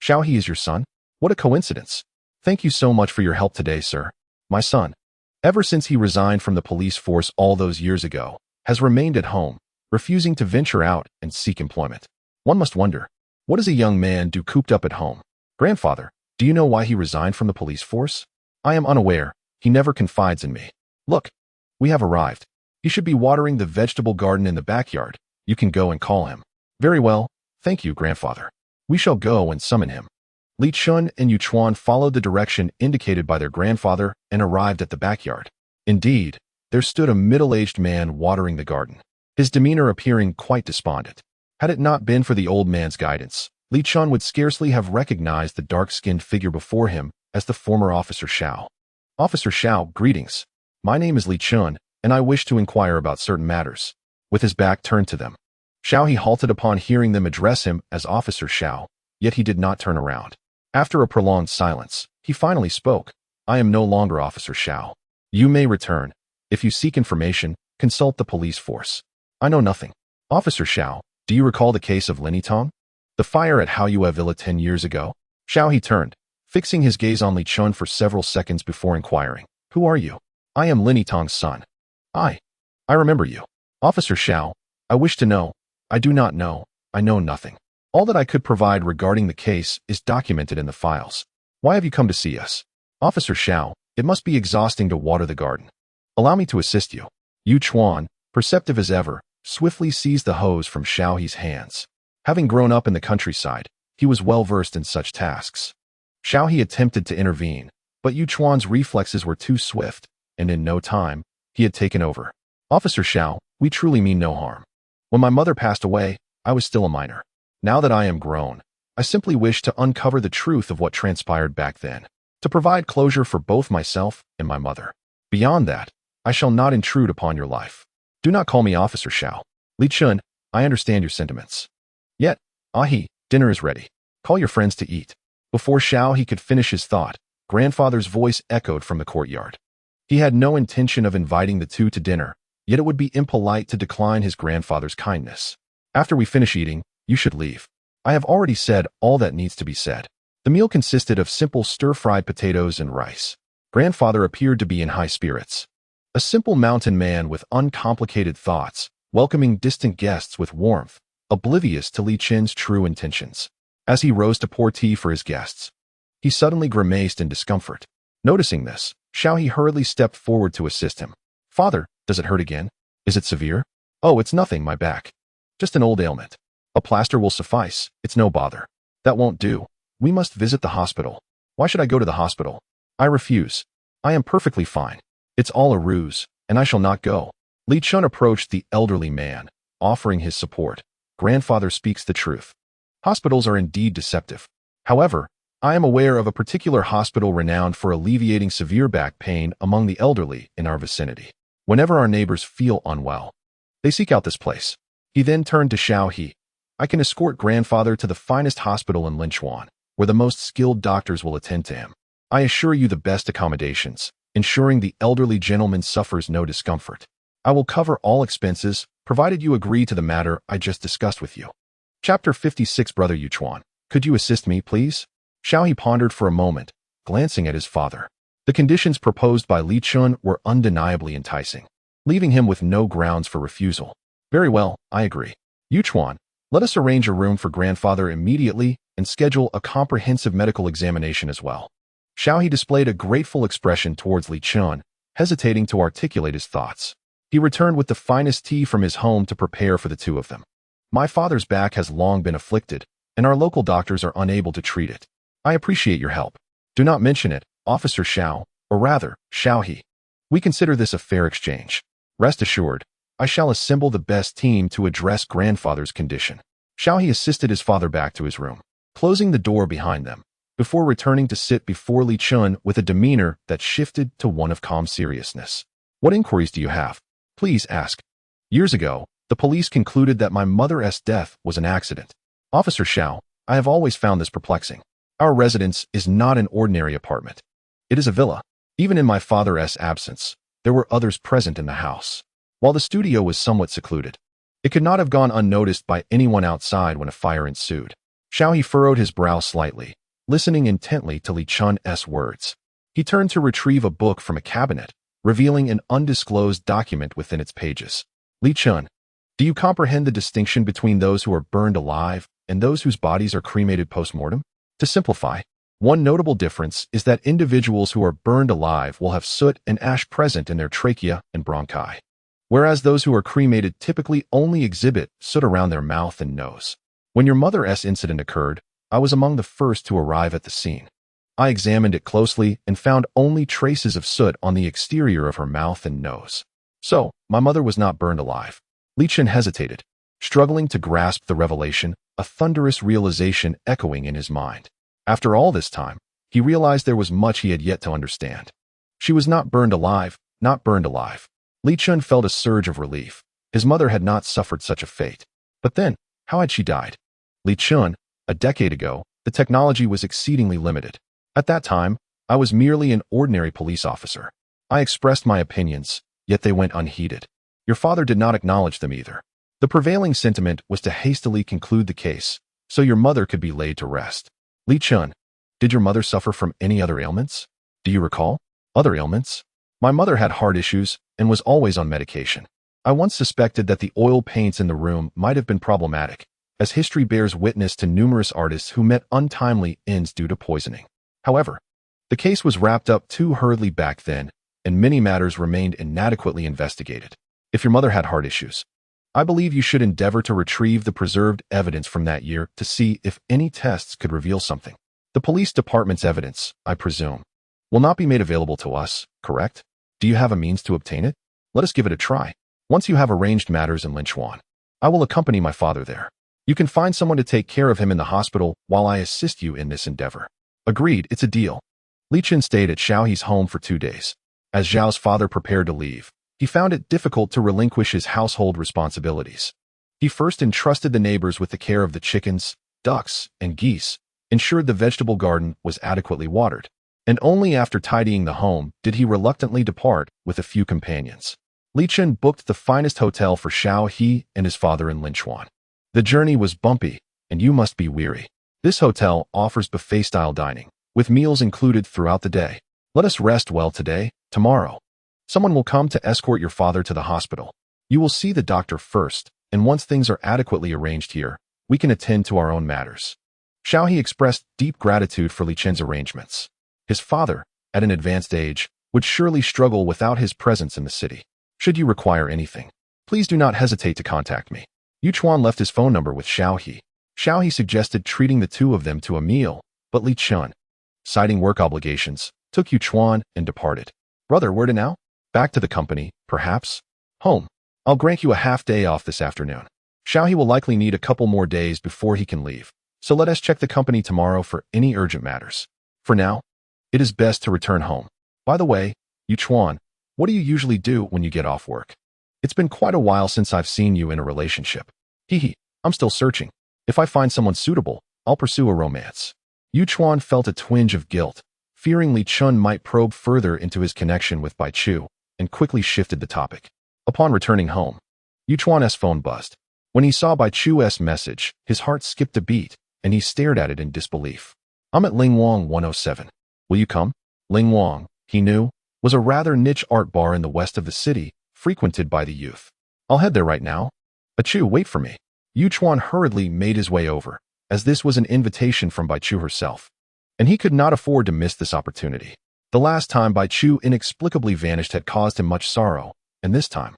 Speaker 1: Xiao He is your son? What a coincidence. Thank you so much for your help today, sir. My son, ever since he resigned from the police force all those years ago, has remained at home, refusing to venture out and seek employment. One must wonder, what does a young man do cooped up at home? Grandfather, do you know why he resigned from the police force? I am unaware. He never confides in me. Look, we have arrived. He should be watering the vegetable garden in the backyard. You can go and call him. Very well. Thank you, grandfather. We shall go and summon him. Li Chen and Yu Chuan followed the direction indicated by their grandfather and arrived at the backyard. Indeed, there stood a middle-aged man watering the garden, his demeanor appearing quite despondent. Had it not been for the old man's guidance, Li Chen would scarcely have recognized the dark-skinned figure before him as the former Officer Xiao. Officer Xiao, greetings. My name is Li Chen, and I wish to inquire about certain matters. With his back turned to them, Xiao He halted upon hearing them address him as Officer Xiao, yet he did not turn around. After a prolonged silence, he finally spoke. I am no longer Officer Xiao. You may return. If you seek information, consult the police force. I know nothing. Officer Xiao, do you recall the case of Linitong? The fire at Haoyue Villa 10 years ago? Xiao He turned, fixing his gaze on Li Chen for several seconds before inquiring. Who are you? I am Linitong's son. I remember you. Officer Xiao, I wish to know. I do not know. I know nothing. All that I could provide regarding the case is documented in the files. Why have you come to see us? Officer Xiao, it must be exhausting to water the garden. Allow me to assist you. Yu Chuan, perceptive as ever, swiftly seized the hose from Xiao He's hands. Having grown up in the countryside, he was well versed in such tasks. Xiao He attempted to intervene, but Yu Chuan's reflexes were too swift, and in no time, he had taken over. Officer Xiao, we truly mean no harm. When my mother passed away, I was still a minor. Now that I am grown, I simply wish to uncover the truth of what transpired back then, to provide closure for both myself and my mother. Beyond that, I shall not intrude upon your life. Do not call me Officer Xiao. Li Chen, I understand your sentiments. Yet, Ahi, dinner is ready. Call your friends to eat. Before Xiao He could finish his thought, grandfather's voice echoed from the courtyard. He had no intention of inviting the two to dinner, yet it would be impolite to decline his grandfather's kindness. After we finish eating, you should leave. I have already said all that needs to be said. The meal consisted of simple stir-fried potatoes and rice. Grandfather appeared to be in high spirits. A simple mountain man with uncomplicated thoughts, welcoming distant guests with warmth, oblivious to Li Chen's true intentions. As he rose to pour tea for his guests, he suddenly grimaced in discomfort. Noticing this, Xiao He hurriedly stepped forward to assist him. Father, does it hurt again? Is it severe? Oh, it's nothing, my back. Just an old ailment. A plaster will suffice, it's no bother. That won't do. We must visit the hospital. Why should I go to the hospital? I refuse. I am perfectly fine. It's all a ruse, and I shall not go. Li Chen approached the elderly man, offering his support. Grandfather speaks the truth. Hospitals are indeed deceptive. However, I am aware of a particular hospital renowned for alleviating severe back pain among the elderly in our vicinity. Whenever our neighbors feel unwell, they seek out this place. He then turned to Xiao He. I can escort grandfather to the finest hospital in Linchuan, where the most skilled doctors will attend to him. I assure you the best accommodations, ensuring the elderly gentleman suffers no discomfort. I will cover all expenses, provided you agree to the matter I just discussed with you. Chapter 56. Brother Yuchuan, could you assist me, please? Xiaohe pondered for a moment, glancing at his father. The conditions proposed by Li Chen were undeniably enticing, leaving him with no grounds for refusal. Very well, I agree. Yuchuan, let us arrange a room for grandfather immediately and schedule a comprehensive medical examination as well. Xiaohe displayed a grateful expression towards Li Chen, hesitating to articulate his thoughts. He returned with the finest tea from his home to prepare for the two of them. My father's back has long been afflicted, and our local doctors are unable to treat it. I appreciate your help. Do not mention it, Officer Xiao, or rather, Xiaohe. We consider this a fair exchange. Rest assured, I shall assemble the best team to address grandfather's condition. Xiaohe assisted his father back to his room, closing the door behind them, before returning to sit before Li Chen with a demeanor that shifted to one of calm seriousness. What inquiries do you have? Please ask. Years ago, the police concluded that my mother's death was an accident. Officer Xiao, I have always found this perplexing. Our residence is not an ordinary apartment. It is a villa. Even in my father's absence, there were others present in the house. While the studio was somewhat secluded, it could not have gone unnoticed by anyone outside when a fire ensued. Xiaohe furrowed his brow slightly, listening intently to Li Chen's words. He turned to retrieve a book from a cabinet, revealing an undisclosed document within its pages. Li Chen, do you comprehend the distinction between those who are burned alive and those whose bodies are cremated post-mortem? To simplify, one notable difference is that individuals who are burned alive will have soot and ash present in their trachea and bronchi, whereas those who are cremated typically only exhibit soot around their mouth and nose. When your mother's incident occurred, I was among the first to arrive at the scene. I examined it closely and found only traces of soot on the exterior of her mouth and nose. So, my mother was not burned alive. Li Chen hesitated, struggling to grasp the revelation, a thunderous realization echoing in his mind. After all this time, he realized there was much he had yet to understand. She was not burned alive, not burned alive. Li Chen felt a surge of relief. His mother had not suffered such a fate. But then, how had she died? Li Chen, a decade ago, the technology was exceedingly limited. At that time, I was merely an ordinary police officer. I expressed my opinions, yet they went unheeded. Your father did not acknowledge them either. The prevailing sentiment was to hastily conclude the case, so your mother could be laid to rest. Li Chen, did your mother suffer from any other ailments? Do you recall? Other ailments? My mother had heart issues and was always on medication. I once suspected that the oil paints in the room might have been problematic, as history bears witness to numerous artists who met untimely ends due to poisoning. However, the case was wrapped up too hurriedly back then, and many matters remained inadequately investigated. If your mother had heart issues, I believe you should endeavor to retrieve the preserved evidence from that year to see if any tests could reveal something. The police department's evidence, I presume, will not be made available to us, correct? Do you have a means to obtain it? Let us give it a try. Once you have arranged matters in Linchuan, I will accompany my father there. You can find someone to take care of him in the hospital while I assist you in this endeavor. Agreed, it's a deal. Li Chen stayed at Xiaohe's home for 2 days. As Zhao's father prepared to leave, he found it difficult to relinquish his household responsibilities. He first entrusted the neighbors with the care of the chickens, ducks, and geese, ensured the vegetable garden was adequately watered, and only after tidying the home did he reluctantly depart with a few companions. Li Chen booked the finest hotel for Xiaohe and his father in Linchuan. The journey was bumpy, and you must be weary. This hotel offers buffet-style dining, with meals included throughout the day. Let us rest well today, tomorrow. Someone will come to escort your father to the hospital. You will see the doctor first, and once things are adequately arranged here, we can attend to our own matters. Xiaohe expressed deep gratitude for Li Chen's arrangements. His father, at an advanced age, would surely struggle without his presence in the city. Should you require anything, please do not hesitate to contact me. Yuchuan left his phone number with Xiaohe. Xiaohe suggested treating the two of them to a meal, but Li Chen, citing work obligations, took Yuchuan and departed. Brother, where to now? Back to the company, perhaps? Home. I'll grant you a half day off this afternoon. Xiaohe will likely need a couple more days before he can leave, so let us check the company tomorrow for any urgent matters. For now, it is best to return home. By the way, Yuchuan, what do you usually do when you get off work? It's been quite a while since I've seen you in a relationship. Hee, I'm still searching. If I find someone suitable, I'll pursue a romance. Yu Chuan felt a twinge of guilt, fearing Li Chen might probe further into his connection with Bai Chu, and quickly shifted the topic. Upon returning home, Yu Chuan's phone buzzed. When he saw Bai Chu's message, his heart skipped a beat, and he stared at it in disbelief. I'm at Ling Wang 107. Will you come? Ling Wang, he knew, was a rather niche art bar in the west of the city, frequented by the youth. I'll head there right now. Chu, wait for me. Yu Chuan hurriedly made his way over, as this was an invitation from Bai Chu herself, and he could not afford to miss this opportunity. The last time Bai Chu inexplicably vanished had caused him much sorrow, and this time,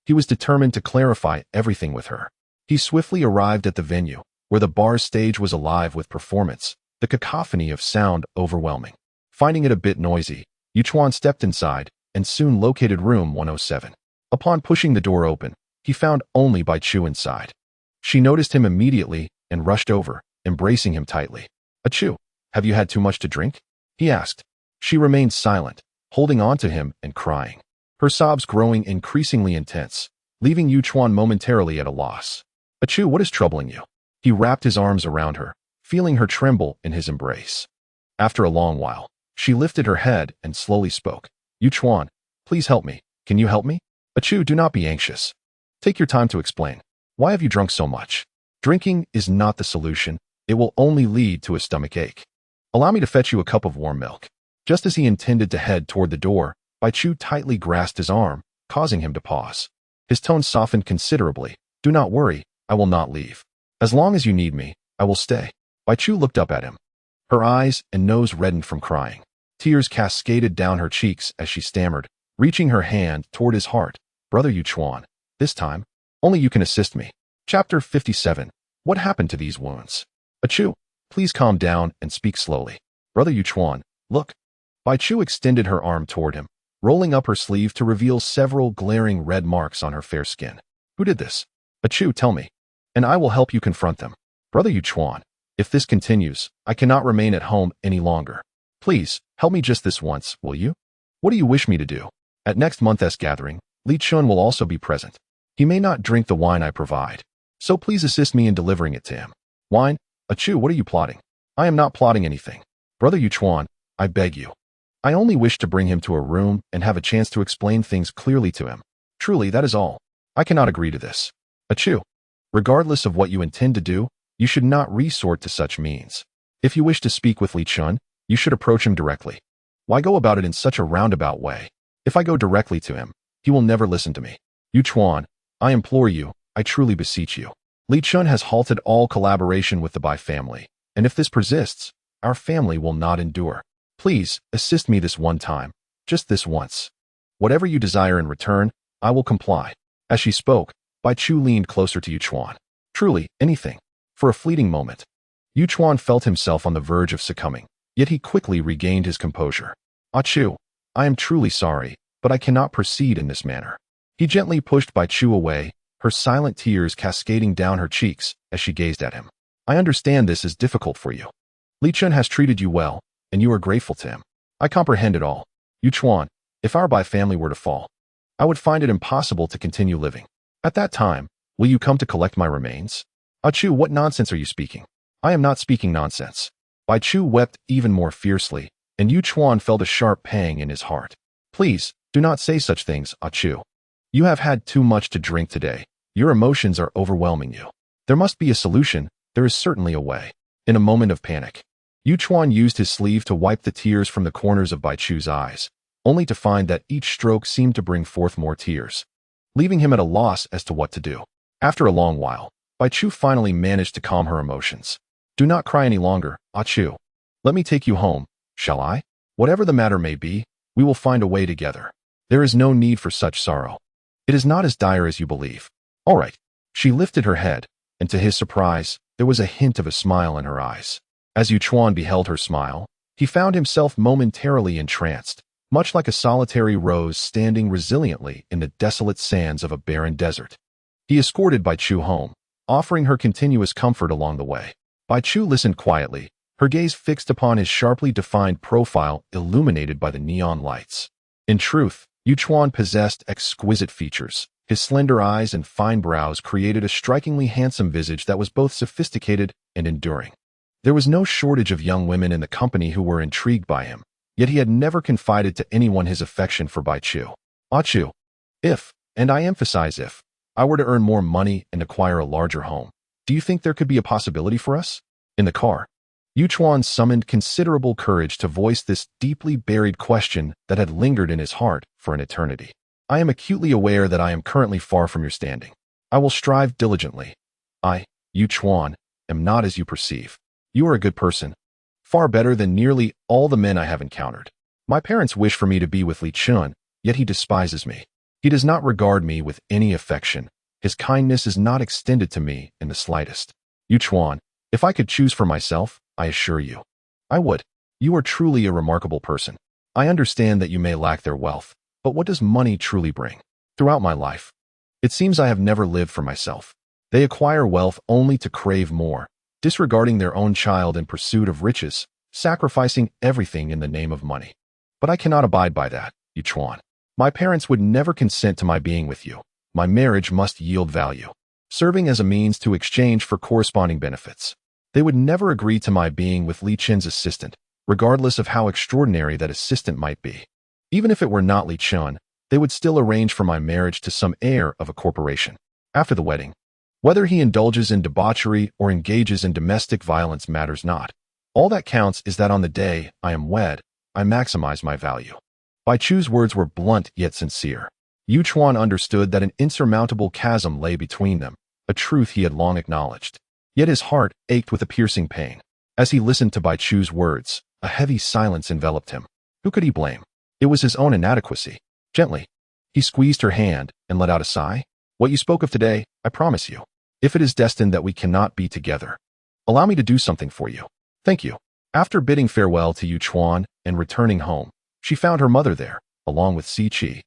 Speaker 1: he was determined to clarify everything with her. He swiftly arrived at the venue, where the bar's stage was alive with performance, the cacophony of sound overwhelming. Finding it a bit noisy, Yu Chuan stepped inside and soon located room 107. Upon pushing the door open, he found only Bai Chu inside. She noticed him immediately and rushed over, embracing him tightly. Chu, have you had too much to drink? He asked. She remained silent, holding on to him and crying, her sobs growing increasingly intense, leaving Yu Chuan momentarily at a loss. Chu, what is troubling you? He wrapped his arms around her, feeling her tremble in his embrace. After a long while, she lifted her head and slowly spoke. Yu Chuan, please help me. Can you help me? Chu, do not be anxious. Take your time to explain. Why have you drunk so much? Drinking is not the solution. It will only lead to a stomach ache. Allow me to fetch you a cup of warm milk. Just as he intended to head toward the door, Bai Chu tightly grasped his arm, causing him to pause. His tone softened considerably. Do not worry, I will not leave. As long as you need me, I will stay. Bai Chu looked up at him. Her eyes and nose reddened from crying. Tears cascaded down her cheeks as she stammered, reaching her hand toward his heart. Brother Yu Chuan, this time, only you can assist me. Chapter 57. What happened to these wounds? Chu, please calm down and speak slowly. Brother Yu Chuan, look. Bai Chu extended her arm toward him, rolling up her sleeve to reveal several glaring red marks on her fair skin. Who did this? Chu, tell me, and I will help you confront them. Brother Yu Chuan, if this continues, I cannot remain at home any longer. Please, help me just this once, will you? What do you wish me to do? At next month's gathering, Li Chen will also be present. He may not drink the wine I provide, so please assist me in delivering it to him. Wine? Chu, what are you plotting? I am not plotting anything. Brother Yu Chuan, I beg you. I only wish to bring him to a room and have a chance to explain things clearly to him. Truly, that is all. I cannot agree to this. Chu, regardless of what you intend to do, you should not resort to such means. If you wish to speak with Li Chen, you should approach him directly. Why go about it in such a roundabout way? If I go directly to him, he will never listen to me. Yu Chuan, I implore you, I truly beseech you. Li Chen has halted all collaboration with the Bai family, and if this persists, our family will not endure. Please, assist me this one time, just this once. Whatever you desire in return, I will comply. As she spoke, Bai Chu leaned closer to Yu Chuan. Truly, anything. For a fleeting moment, Yu Chuan felt himself on the verge of succumbing, yet he quickly regained his composure. Chu, I am truly sorry, but I cannot proceed in this manner. He gently pushed Bai Chu away, her silent tears cascading down her cheeks as she gazed at him. I understand this is difficult for you. Li Chen has treated you well, and you are grateful to him. I comprehend it all. Yu Chuan, if our Bai family were to fall, I would find it impossible to continue living. At that time, will you come to collect my remains? Chu, what nonsense are you speaking? I am not speaking nonsense. Bai Chu wept even more fiercely, and Yu Chuan felt a sharp pang in his heart. Please, do not say such things, Chu. You have had too much to drink today. Your emotions are overwhelming you. There must be a solution. There is certainly a way. In a moment of panic, Yu Chuan used his sleeve to wipe the tears from the corners of Bai Chu's eyes, only to find that each stroke seemed to bring forth more tears, leaving him at a loss as to what to do. After a long while, Bai Chu finally managed to calm her emotions. Do not cry any longer, Chu. Let me take you home, shall I? Whatever the matter may be, we will find a way together. There is no need for such sorrow. It is not as dire as you believe. All right. She lifted her head, and to his surprise, there was a hint of a smile in her eyes. As Yu Chuan beheld her smile, he found himself momentarily entranced, much like a solitary rose standing resiliently in the desolate sands of a barren desert. He escorted Bai Chu home, offering her continuous comfort along the way. Bai Chu listened quietly, her gaze fixed upon his sharply defined profile illuminated by the neon lights. In truth, Yu Chuan possessed exquisite features, His slender eyes and fine brows created a strikingly handsome visage that was both sophisticated and enduring. There was no shortage of young women in the company who were intrigued by him, yet he had never confided to anyone his affection for Bai Chu. Ah Chu, if, and I emphasize if, I were to earn more money and acquire a larger home, do you think there could be a possibility for us? In the car, Yu Chuan summoned considerable courage to voice this deeply buried question that had lingered in his heart for an eternity. I am acutely aware that I am currently far from your standing. I will strive diligently. I, Yu Chuan, am not as you perceive. You are a good person, far better than nearly all the men I have encountered. My parents wish for me to be with Li Chen, yet he despises me. He does not regard me with any affection. His kindness is not extended to me in the slightest. Yu Chuan, if I could choose for myself, I assure you, I would. You are truly a remarkable person. I understand that you may lack their wealth, but what does money truly bring? Throughout my life, it seems I have never lived for myself. They acquire wealth only to crave more, disregarding their own child in pursuit of riches, sacrificing everything in the name of money. But I cannot abide by that, Yu Chuan. My parents would never consent to my being with you. My marriage must yield value, serving as a means to exchange for corresponding benefits. They would never agree to my being with Li Chen's assistant, regardless of how extraordinary that assistant might be. Even if it were not Li Chen, they would still arrange for my marriage to some heir of a corporation. After the wedding, whether he indulges in debauchery or engages in domestic violence matters not. All that counts is that on the day I am wed, I maximize my value. Bai Chu's words were blunt yet sincere. Yu Chuan understood that an insurmountable chasm lay between them, a truth he had long acknowledged. Yet his heart ached with a piercing pain. As he listened to Bai Chu's words, a heavy silence enveloped him. Who could he blame? It was his own inadequacy. Gently, he squeezed her hand and let out a sigh. What you spoke of today, I promise you. If it is destined that we cannot be together, allow me to do something for you. Thank you. After bidding farewell to Yu Chuan and returning home, she found her mother there, along with Si Qi,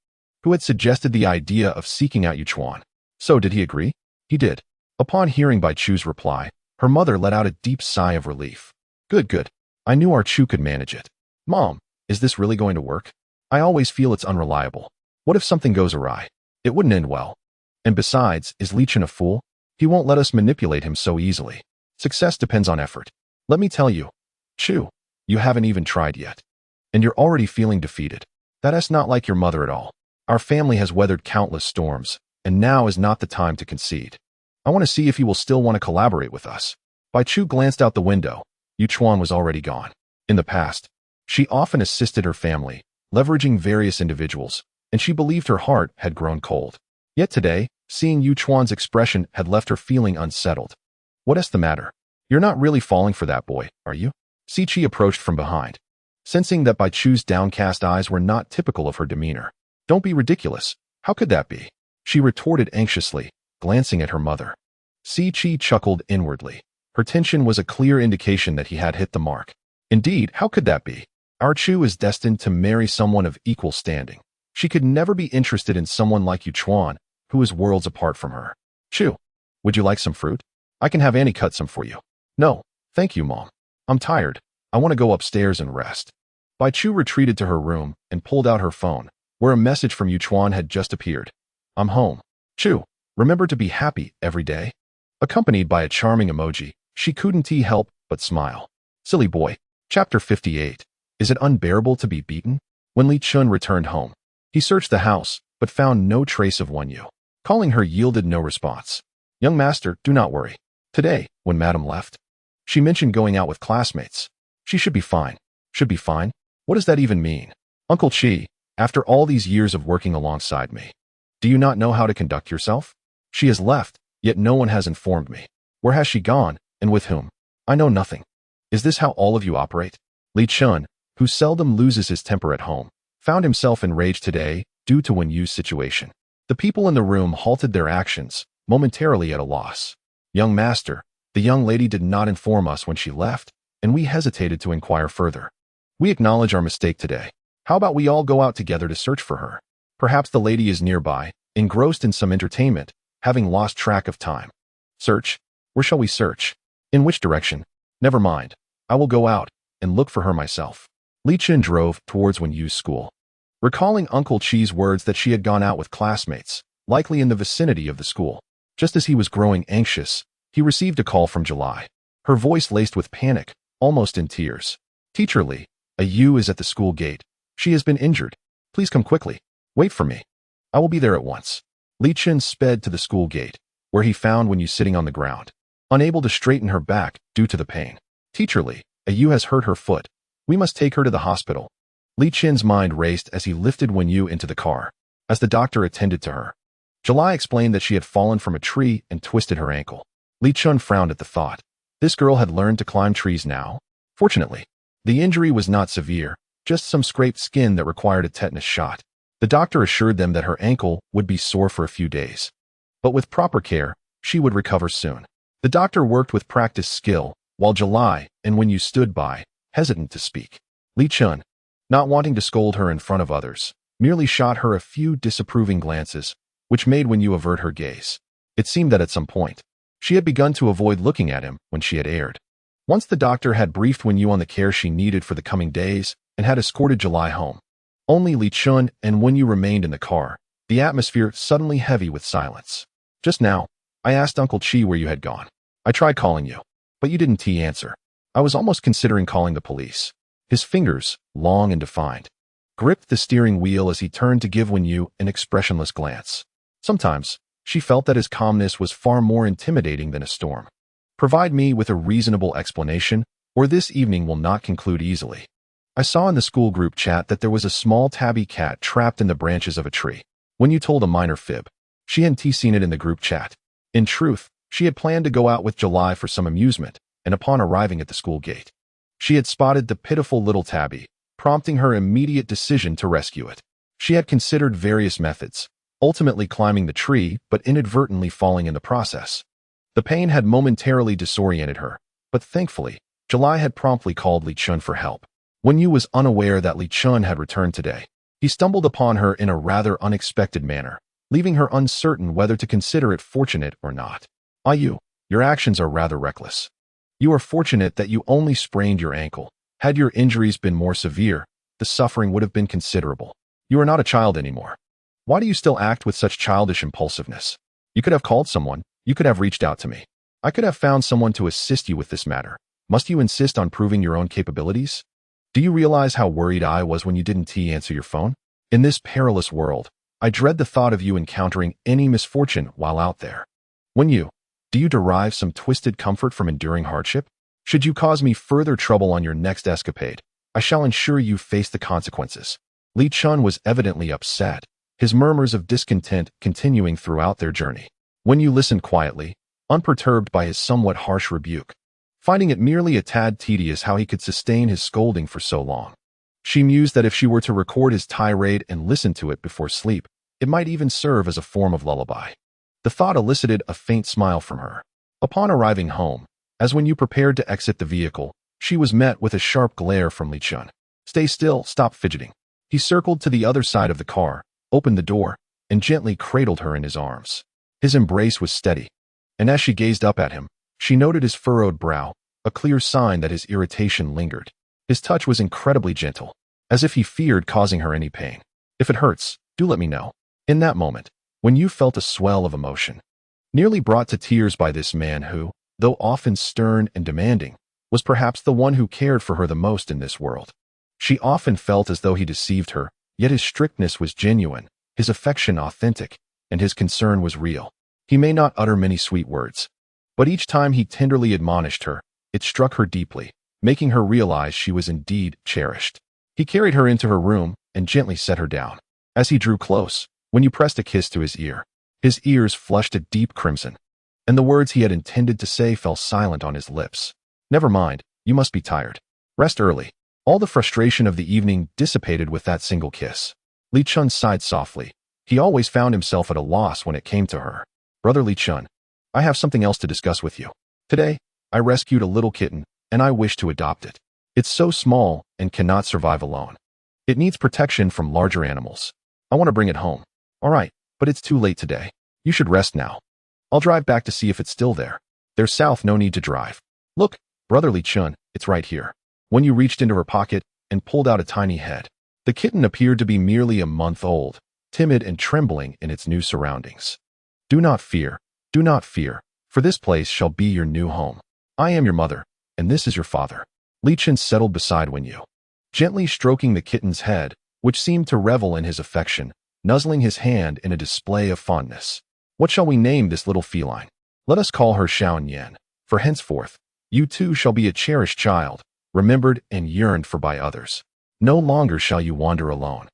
Speaker 1: who had suggested the idea of seeking out Yu Chuan. So did he agree? He did. Upon hearing Bai Chu's reply, her mother let out a deep sigh of relief. Good, good. I knew our Chu could manage it. Mom, is this really going to work? I always feel it's unreliable. What if something goes awry? It wouldn't end well. And besides, is Li Chen a fool? He won't let us manipulate him so easily. Success depends on effort. Let me tell you, Chu, you haven't even tried yet. And you're already feeling defeated. That is not like your mother at all. Our family has weathered countless storms, and now is not the time to concede. I want to see if you will still want to collaborate with us. Bai Chu glanced out the window. Yu Chuan was already gone. In the past, she often assisted her family, leveraging various individuals, and she believed her heart had grown cold. Yet today, seeing Yu Chuan's expression had left her feeling unsettled. What is the matter? You're not really falling for that boy, are you? Si Qi approached from behind, sensing that Bai Chu's downcast eyes were not typical of her demeanor. Don't be ridiculous. How could that be? She retorted anxiously, glancing at her mother. Si Qi chuckled inwardly. Her tension was a clear indication that he had hit the mark. Indeed, how could that be? Our Chu is destined to marry someone of equal standing. She could never be interested in someone like Yu Chuan, who is worlds apart from her. Chu, would you like some fruit? I can have Annie cut some for you. No, thank you, Mom. I'm tired. I want to go upstairs and rest. Bai Chu retreated to her room and pulled out her phone, where a message from Yu Chuan had just appeared. I'm home. Chu, remember to be happy every day. Accompanied by a charming emoji, she couldn't help but smile. Silly boy. Chapter 58. Is it unbearable to be beaten? When Li Chen returned home, he searched the house, but found no trace of Wen Yu. Calling her yielded no response. Young master, do not worry. Today, when Madame left, she mentioned going out with classmates. She should be fine. Should be fine? What does that even mean? Uncle Chi, after all these years of working alongside me, do you not know how to conduct yourself? She has left, yet no one has informed me. Where has she gone, and with whom? I know nothing. Is this how all of you operate? Li Chen, who seldom loses his temper at home, found himself enraged today due to Wen Yu's situation. The people in the room halted their actions, momentarily at a loss. Young master, the young lady did not inform us when she left, and we hesitated to inquire further. We acknowledge our mistake today. How about we all go out together to search for her? Perhaps the lady is nearby, engrossed in some entertainment, having lost track of time. Search? Where shall we search? In which direction? Never mind. I will go out and look for her myself. Li Chen drove towards Wen Yu's school. Recalling Uncle Chi's words that she had gone out with classmates, likely in the vicinity of the school. Just as he was growing anxious, he received a call from July. Her voice laced with panic, almost in tears. "Teacher Li, a Yu is at the school gate. She has been injured. Please come quickly. Wait for me. I will be there at once." Li Chen sped to the school gate, where he found Wen Yu sitting on the ground, unable to straighten her back due to the pain. "Teacher Li, a Yu has hurt her foot. We must take her to the hospital." Li Chen's mind raced as he lifted Wen Yu into the car. As the doctor attended to her, July explained that she had fallen from a tree and twisted her ankle. Li Chen frowned at the thought. This girl had learned to climb trees now. Fortunately, the injury was not severe, just some scraped skin that required a tetanus shot. The doctor assured them that her ankle would be sore for a few days, but with proper care, she would recover soon. The doctor worked with practiced skill, while July and Wen Yu stood by, hesitant to speak. Li Chen, not wanting to scold her in front of others, merely shot her a few disapproving glances, which made Wen Yu avert her gaze. It seemed that at some point, she had begun to avoid looking at him when she had erred. Once the doctor had briefed Wen Yu on the care she needed for the coming days and had escorted July home, only Li Chen and Wen Yu remained in the car, the atmosphere suddenly heavy with silence. "Just now, I asked Uncle Chi where you had gone. I tried calling you, but you didn't answer. I was almost considering calling the police." His fingers, long and defined, gripped the steering wheel as he turned to give Wen Yu an expressionless glance. Sometimes, she felt that his calmness was far more intimidating than a storm. "Provide me with a reasonable explanation, or this evening will not conclude easily. I saw in the school group chat that there was a small tabby cat trapped in the branches of a tree." Wen Yu told a minor fib. She hadn't seen it in the group chat. In truth, she had planned to go out with July for some amusement, and upon arriving at the school gate, she had spotted the pitiful little tabby, prompting her immediate decision to rescue it. She had considered various methods, ultimately climbing the tree but inadvertently falling in the process. The pain had momentarily disoriented her, but thankfully, July had promptly called Li Chen for help. Wen Yu was unaware that Li Chen had returned today. He stumbled upon her in a rather unexpected manner, leaving her uncertain whether to consider it fortunate or not. "Ah, Yu, your actions are rather reckless. You are fortunate that you only sprained your ankle. Had your injuries been more severe, the suffering would have been considerable. You are not a child anymore. Why do you still act with such childish impulsiveness? You could have called someone. You could have reached out to me. I could have found someone to assist you with this matter. Must you insist on proving your own capabilities? Do you realize how worried I was when you didn't answer your phone? In this perilous world, I dread the thought of you encountering any misfortune while out there. Wen Yu, do you derive some twisted comfort from enduring hardship? Should you cause me further trouble on your next escapade, I shall ensure you face the consequences." Li Chen was evidently upset, his murmurs of discontent continuing throughout their journey. Wen Yu listened quietly, unperturbed by his somewhat harsh rebuke, finding it merely a tad tedious how he could sustain his scolding for so long. She mused that if she were to record his tirade and listen to it before sleep, it might even serve as a form of lullaby. The thought elicited a faint smile from her. Upon arriving home, as Wen Yu prepared to exit the vehicle, she was met with a sharp glare from Li Chen. "Stay still, stop fidgeting." He circled to the other side of the car, opened the door, and gently cradled her in his arms. His embrace was steady, and as she gazed up at him, she noted his furrowed brow, a clear sign that his irritation lingered. His touch was incredibly gentle, as if he feared causing her any pain. "If it hurts, do let me know." In that moment, Wen Yu felt a swell of emotion, nearly brought to tears by this man who, though often stern and demanding, was perhaps the one who cared for her the most in this world. She often felt as though he deceived her, yet his strictness was genuine, his affection authentic, and his concern was real. He may not utter many sweet words, but each time he tenderly admonished her, it struck her deeply, making her realize she was indeed cherished. He carried her into her room and gently set her down. As he drew close, Wen Yu pressed a kiss to his ear. His ears flushed a deep crimson, and the words he had intended to say fell silent on his lips. "Never mind, you must be tired. Rest early." All the frustration of the evening dissipated with that single kiss. Li Chen sighed softly. He always found himself at a loss when it came to her. "Brother Li Chen, I have something else to discuss with you. Today, I rescued a little kitten, and I wish to adopt it. It's so small and cannot survive alone. It needs protection from larger animals. I want to bring it home." "All right, but it's too late today. You should rest now. I'll drive back to see if it's still there." "There's south, no need to drive. Look, Brother Li Chen, it's right here." Wen Yu reached into her pocket and pulled out a tiny head. The kitten appeared to be merely a month old, timid and trembling in its new surroundings. Do not fear, for this place shall be your new home. I am your mother, and this is your father. Li Chen settled beside Wen Yu, gently stroking the kitten's head, which seemed to revel in his affection, nuzzling his hand in a display of fondness. What shall we name this little feline? Let us call her Xiaoyan, for henceforth, you too shall be a cherished child, remembered and yearned for by others. No longer shall you wander alone.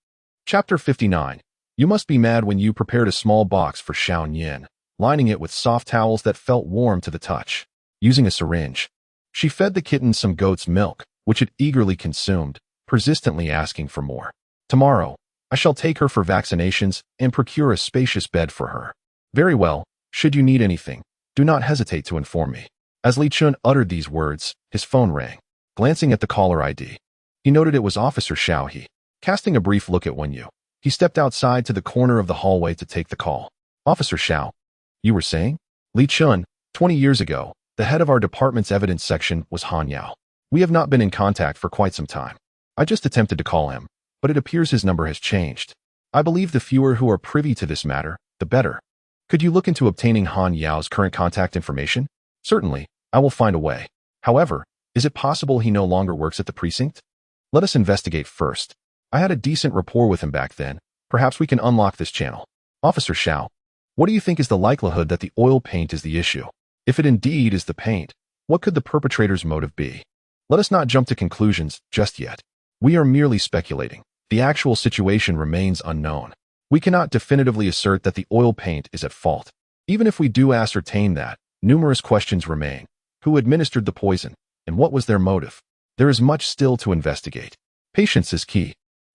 Speaker 1: Chapter 59. You must be mad when you prepared a small box for Xiaoyan, lining it with soft towels that felt warm to the touch. Using a syringe, she fed the kitten some goat's milk, which it eagerly consumed, persistently asking for more. Tomorrow, I shall take her for vaccinations and procure a spacious bed for her. Very well, should you need anything, do not hesitate to inform me. As Li Chen uttered these words, his phone rang. Glancing at the caller ID, he noted it was Officer Xiao He. Casting a brief look at Wen Yu, he stepped outside to the corner of the hallway to take the call. Officer Xiao, you were saying? Li Chen, 20 years ago, the head of our department's evidence section was Han Yao. We have not been in contact for quite some time. I just attempted to call him, but it appears his number has changed. I believe the fewer who are privy to this matter, the better. Could you look into obtaining Han Yao's current contact information? Certainly, I will find a way. However, is it possible he no longer works at the precinct? Let us investigate first. I had a decent rapport with him back then. Perhaps we can unlock this channel. Officer Xiao, what do you think is the likelihood that the oil paint is the issue? If it indeed is the paint, what could the perpetrator's motive be? Let us not jump to conclusions just yet. We are merely speculating. The actual situation remains unknown. We cannot definitively assert that the oil paint is at fault. Even if we do ascertain that, numerous questions remain. Who administered the poison, and what was their motive? There is much still to investigate. Patience is key.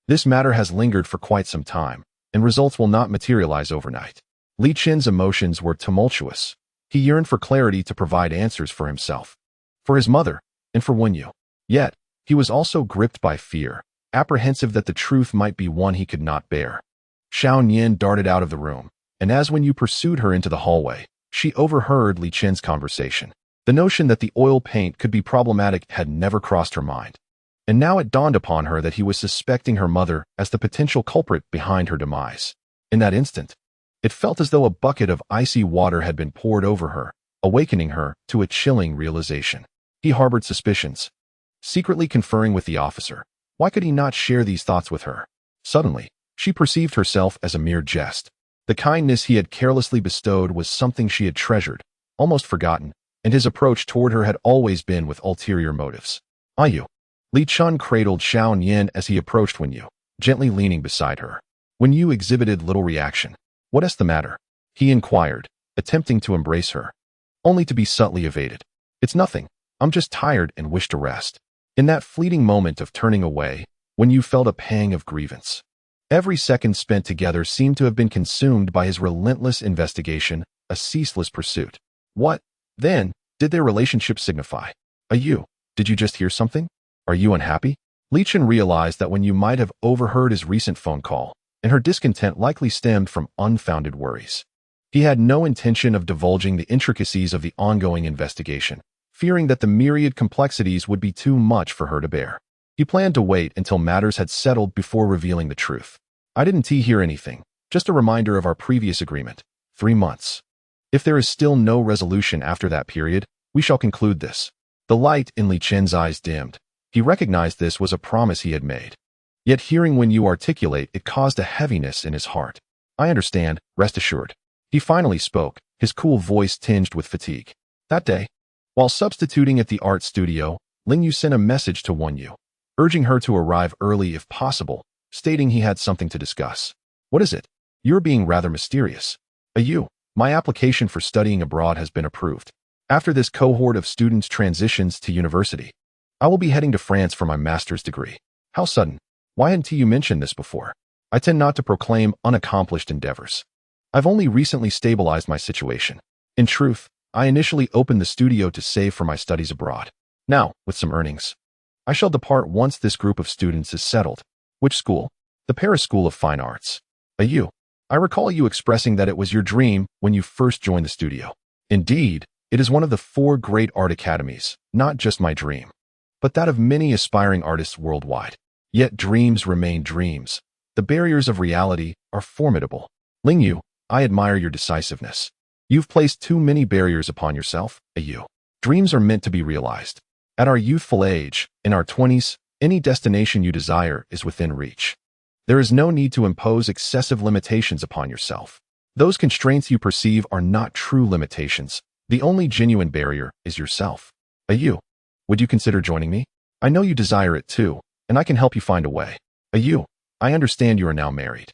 Speaker 1: This matter has lingered for quite some time, and results will not materialize overnight. Li Chen's emotions were tumultuous. He yearned for clarity to provide answers for himself, for his mother, and for Wen Yu. Yet, he was also gripped by fear, apprehensive that the truth might be one he could not bear. Xiaoyan darted out of the room, and as Wen Yu pursued her into the hallway, she overheard Li Chen's conversation. The notion that the oil paint could be problematic had never crossed her mind. And now it dawned upon her that he was suspecting her mother as the potential culprit behind her demise. In that instant, it felt as though a bucket of icy water had been poured over her, awakening her to a chilling realization. He harbored suspicions, secretly conferring with the officer. Why could he not share these thoughts with her? Suddenly, she perceived herself as a mere jest. The kindness he had carelessly bestowed was something she had treasured, almost forgotten, and his approach toward her had always been with ulterior motives. Yu. Li Chen cradled Xiaoyan as he approached Wen Yu, gently leaning beside her. Wen Yu exhibited little reaction. What is the matter? He inquired, attempting to embrace her, only to be subtly evaded. It's nothing. I'm just tired and wish to rest. In that fleeting moment of turning away, Wen Yu felt a pang of grievance. Every second spent together seemed to have been consumed by his relentless investigation, a ceaseless pursuit. What, then, did their relationship signify? Yu, did you just hear something? Are you unhappy? Li Chen realized that Wen Yu might have overheard his recent phone call, and her discontent likely stemmed from unfounded worries. He had no intention of divulging the intricacies of the ongoing investigation, fearing that the myriad complexities would be too much for her to bear. He planned to wait until matters had settled before revealing the truth. I didn't hear anything, just a reminder of our previous agreement. 3 months. If there is still no resolution after that period, we shall conclude this. The light in Li Chen's eyes dimmed. He recognized this was a promise he had made. Yet hearing Wen Yu articulate, it caused a heaviness in his heart. I understand, rest assured. He finally spoke, his cool voice tinged with fatigue. That day, while substituting at the art studio, Ling Yu sent a message to Wen Yu, urging her to arrive early if possible, stating he had something to discuss. What is it? You're being rather mysterious. Yu, my application for studying abroad has been approved. After this cohort of students transitions to university, I will be heading to France for my master's degree. How sudden? Why hadn't you mentioned this before? I tend not to proclaim unaccomplished endeavors. I've only recently stabilized my situation. In truth, I initially opened the studio to save for my studies abroad. Now, with some earnings, I shall depart once this group of students is settled. Which school? The Paris School of Fine Arts. Yu, I recall you expressing that it was your dream when you first joined the studio. Indeed, it is one of the 4 great art academies, not just my dream, but that of many aspiring artists worldwide. Yet dreams remain dreams. The barriers of reality are formidable. Ling Yu, I admire your decisiveness. You've placed too many barriers upon yourself, Yu. Dreams are meant to be realized. At our youthful age, in our 20s, any destination you desire is within reach. There is no need to impose excessive limitations upon yourself. Those constraints you perceive are not true limitations. The only genuine barrier is yourself. Yu, would you consider joining me? I know you desire it too, and I can help you find a way. Yu, I understand you are now married.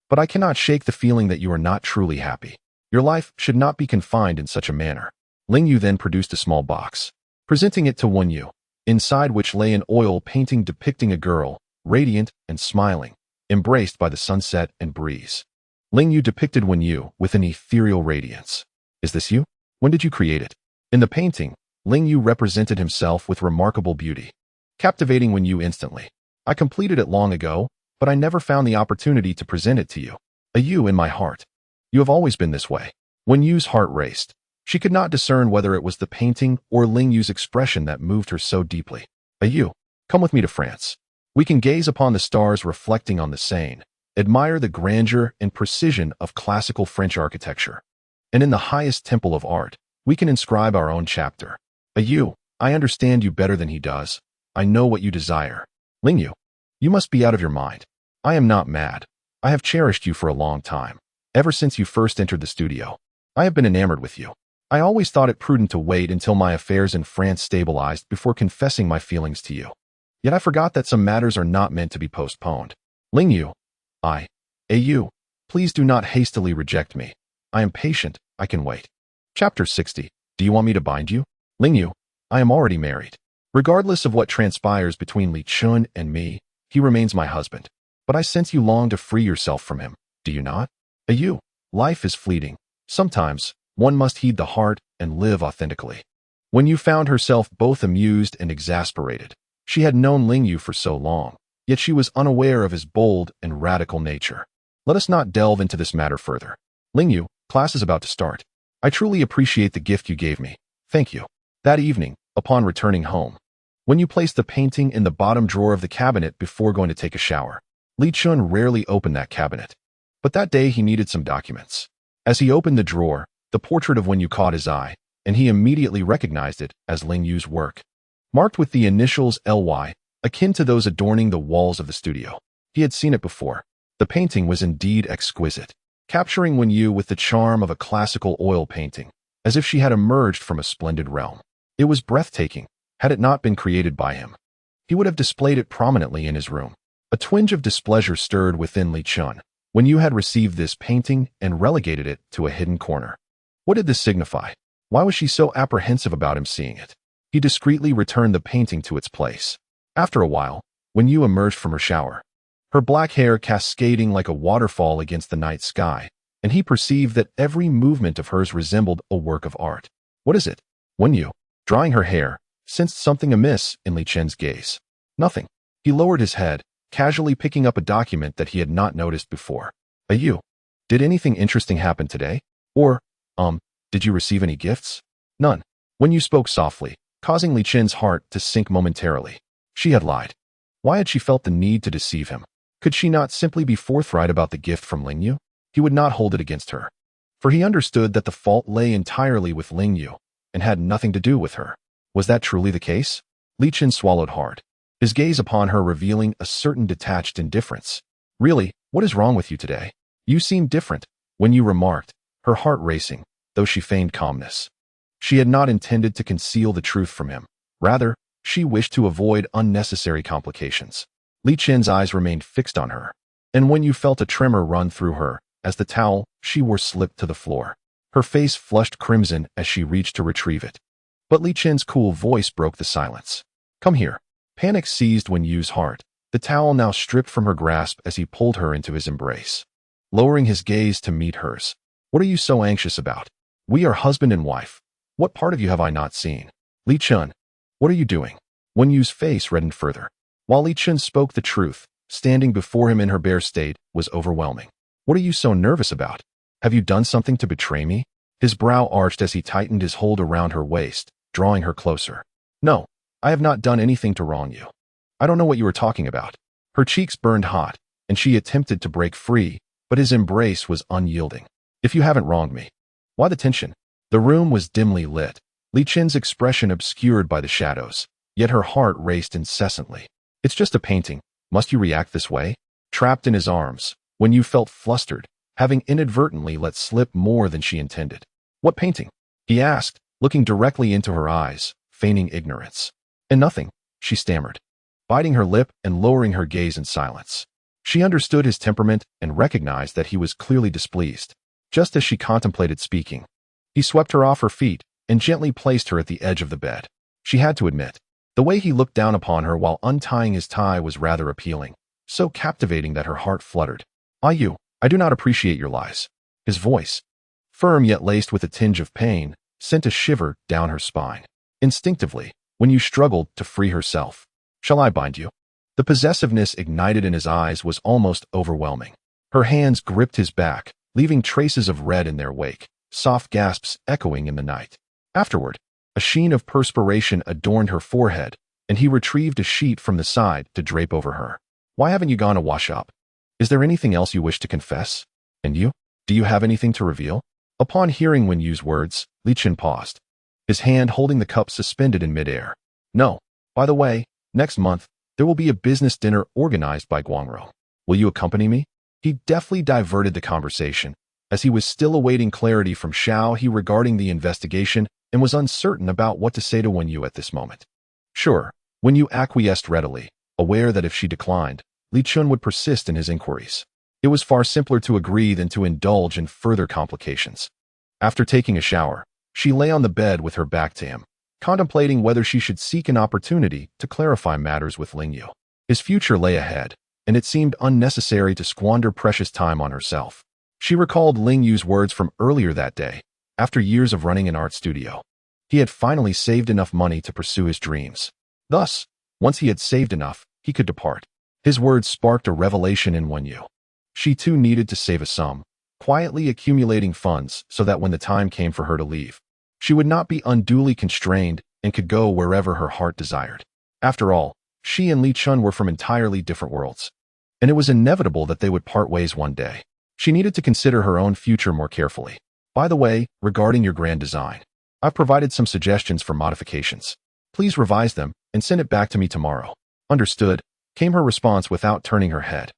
Speaker 1: But I cannot shake the feeling that you are not truly happy. Your life should not be confined in such a manner. Ling Yu then produced a small box, presenting it to Wen Yu, inside which lay an oil painting depicting a girl, radiant and smiling, embraced by the sunset and breeze. Ling Yu depicted Wen Yu with an ethereal radiance. Is this you? When did you create it? In the painting, Ling Yu represented himself with remarkable beauty, captivating Wen Yu instantly. I completed it long ago, but I never found the opportunity to present it to you. Yu in my heart. You have always been this way. Wen Yu's heart raced. She could not discern whether it was the painting or Ling Yu's expression that moved her so deeply. Yu, come with me to France. We can gaze upon the stars reflecting on the Seine, admire the grandeur and precision of classical French architecture. And in the highest temple of art, we can inscribe our own chapter. Yu, I understand you better than he does. I know what you desire. Ling Yu, you must be out of your mind. I am not mad. I have cherished you for a long time. Ever since you first entered the studio, I have been enamored with you. I always thought it prudent to wait until my affairs in France stabilized before confessing my feelings to you. Yet I forgot that some matters are not meant to be postponed. Ling Yu, Yu, please do not hastily reject me. I am patient, I can wait. Chapter 60. Do you want me to bind you? Ling Yu, I am already married. Regardless of what transpires between Li Chen and me, he remains my husband. But I sense you long to free yourself from him, do you not? Yu, life is fleeting. Sometimes, one must heed the heart and live authentically. Wen Yu found herself both amused and exasperated. She had known Ling Yu for so long, yet she was unaware of his bold and radical nature. Let us not delve into this matter further. Ling Yu, class is about to start. I truly appreciate the gift you gave me. Thank you. That evening, upon returning home, Wen Yu placed the painting in the bottom drawer of the cabinet before going to take a shower. Li Chen rarely opened that cabinet. But that day he needed some documents. As he opened the drawer, the portrait of Wen Yu caught his eye, and he immediately recognized it as Ling Yu's work. Marked with the initials LY, akin to those adorning the walls of the studio. He had seen it before. The painting was indeed exquisite, capturing Wen Yu with the charm of a classical oil painting, as if she had emerged from a splendid realm. It was breathtaking, had it not been created by him. He would have displayed it prominently in his room. A twinge of displeasure stirred within Li Chen. Wen Yu had received this painting and relegated it to a hidden corner. What did this signify? Why was she so apprehensive about him seeing it? He discreetly returned the painting to its place. After a while, Wen Yu emerged from her shower, her black hair cascading like a waterfall against the night sky, and he perceived that every movement of hers resembled a work of art. What is it? Wen Yu, drying her hair, sensed something amiss in Li Chen's gaze. Nothing. He lowered his head, casually picking up a document that he had not noticed before. Yu, did anything interesting happen today? Or, did you receive any gifts? None. Wen Yu spoke softly, causing Li Chen's heart to sink momentarily. She had lied. Why had she felt the need to deceive him? Could she not simply be forthright about the gift from Ling Yu? He would not hold it against her, for he understood that the fault lay entirely with Ling Yu and had nothing to do with her. Was that truly the case? Li Chen swallowed hard, his gaze upon her revealing a certain detached indifference. Really, what is wrong with you today? You seem different, Wen Yu remarked, her heart racing, though she feigned calmness. She had not intended to conceal the truth from him. Rather, she wished to avoid unnecessary complications. Li Chen's eyes remained fixed on her, and Wen Yu felt a tremor run through her as the towel she wore slipped to the floor. Her face flushed crimson as she reached to retrieve it. But Li Chen's cool voice broke the silence. Come here. Panic seized Wen Yu's heart, the towel now stripped from her grasp as he pulled her into his embrace. Lowering his gaze to meet hers. What are you so anxious about? We are husband and wife. What part of you have I not seen? Li Chen, what are you doing? Wen Yu's face reddened further. While Li Chen spoke the truth, standing before him in her bare state was overwhelming. What are you so nervous about? Have you done something to betray me? His brow arched as he tightened his hold around her waist, drawing her closer. No, I have not done anything to wrong you. I don't know what you are talking about. Her cheeks burned hot, and she attempted to break free, but his embrace was unyielding. If you haven't wronged me. Why the tension? The room was dimly lit, Li Chen's expression obscured by the shadows, yet her heart raced incessantly. It's just a painting. Must you react this way? Trapped in his arms, Wen Yu felt flustered, having inadvertently let slip more than she intended. What painting? He asked, looking directly into her eyes, feigning ignorance. And nothing, she stammered, biting her lip and lowering her gaze in silence. She understood his temperament and recognized that he was clearly displeased. Just as she contemplated speaking, he swept her off her feet and gently placed her at the edge of the bed. She had to admit, the way he looked down upon her while untying his tie was rather appealing, so captivating that her heart fluttered. "Yu, I do not appreciate your lies." His voice, firm yet laced with a tinge of pain, sent a shiver down her spine. Instinctively, Wen Yu struggled to free herself. "Shall I bind you?" The possessiveness ignited in his eyes was almost overwhelming. Her hands gripped his back, leaving traces of red in their wake, soft gasps echoing in the night. Afterward, a sheen of perspiration adorned her forehead, and he retrieved a sheet from the side to drape over her. "Why haven't you gone to wash up? Is there anything else you wish to confess? And you? Do you have anything to reveal?" Upon hearing Wen Yu's words, Li Chen paused, his hand holding the cup suspended in midair. "No. By the way, next month, there will be a business dinner organized by Guangro. Will you accompany me?" He deftly diverted the conversation, as he was still awaiting clarity from Xiao He regarding the investigation and was uncertain about what to say to Wen Yu at this moment. Sure, Wen Yu acquiesced readily, aware that if she declined, Li Chen would persist in his inquiries. It was far simpler to agree than to indulge in further complications. After taking a shower, she lay on the bed with her back to him, contemplating whether she should seek an opportunity to clarify matters with Ling Yu. His future lay ahead, and it seemed unnecessary to squander precious time on herself. She recalled Ling Yu's words from earlier that day. After years of running an art studio, he had finally saved enough money to pursue his dreams. Thus, once he had saved enough, he could depart. His words sparked a revelation in Wen Yu. She too needed to save a sum, quietly accumulating funds so that when the time came for her to leave, she would not be unduly constrained and could go wherever her heart desired. After all, she and Li Chen were from entirely different worlds, and it was inevitable that they would part ways one day. She needed to consider her own future more carefully. "By the way, regarding your grand design, I've provided some suggestions for modifications. Please revise them and send it back to me tomorrow." "Understood," came her response without turning her head.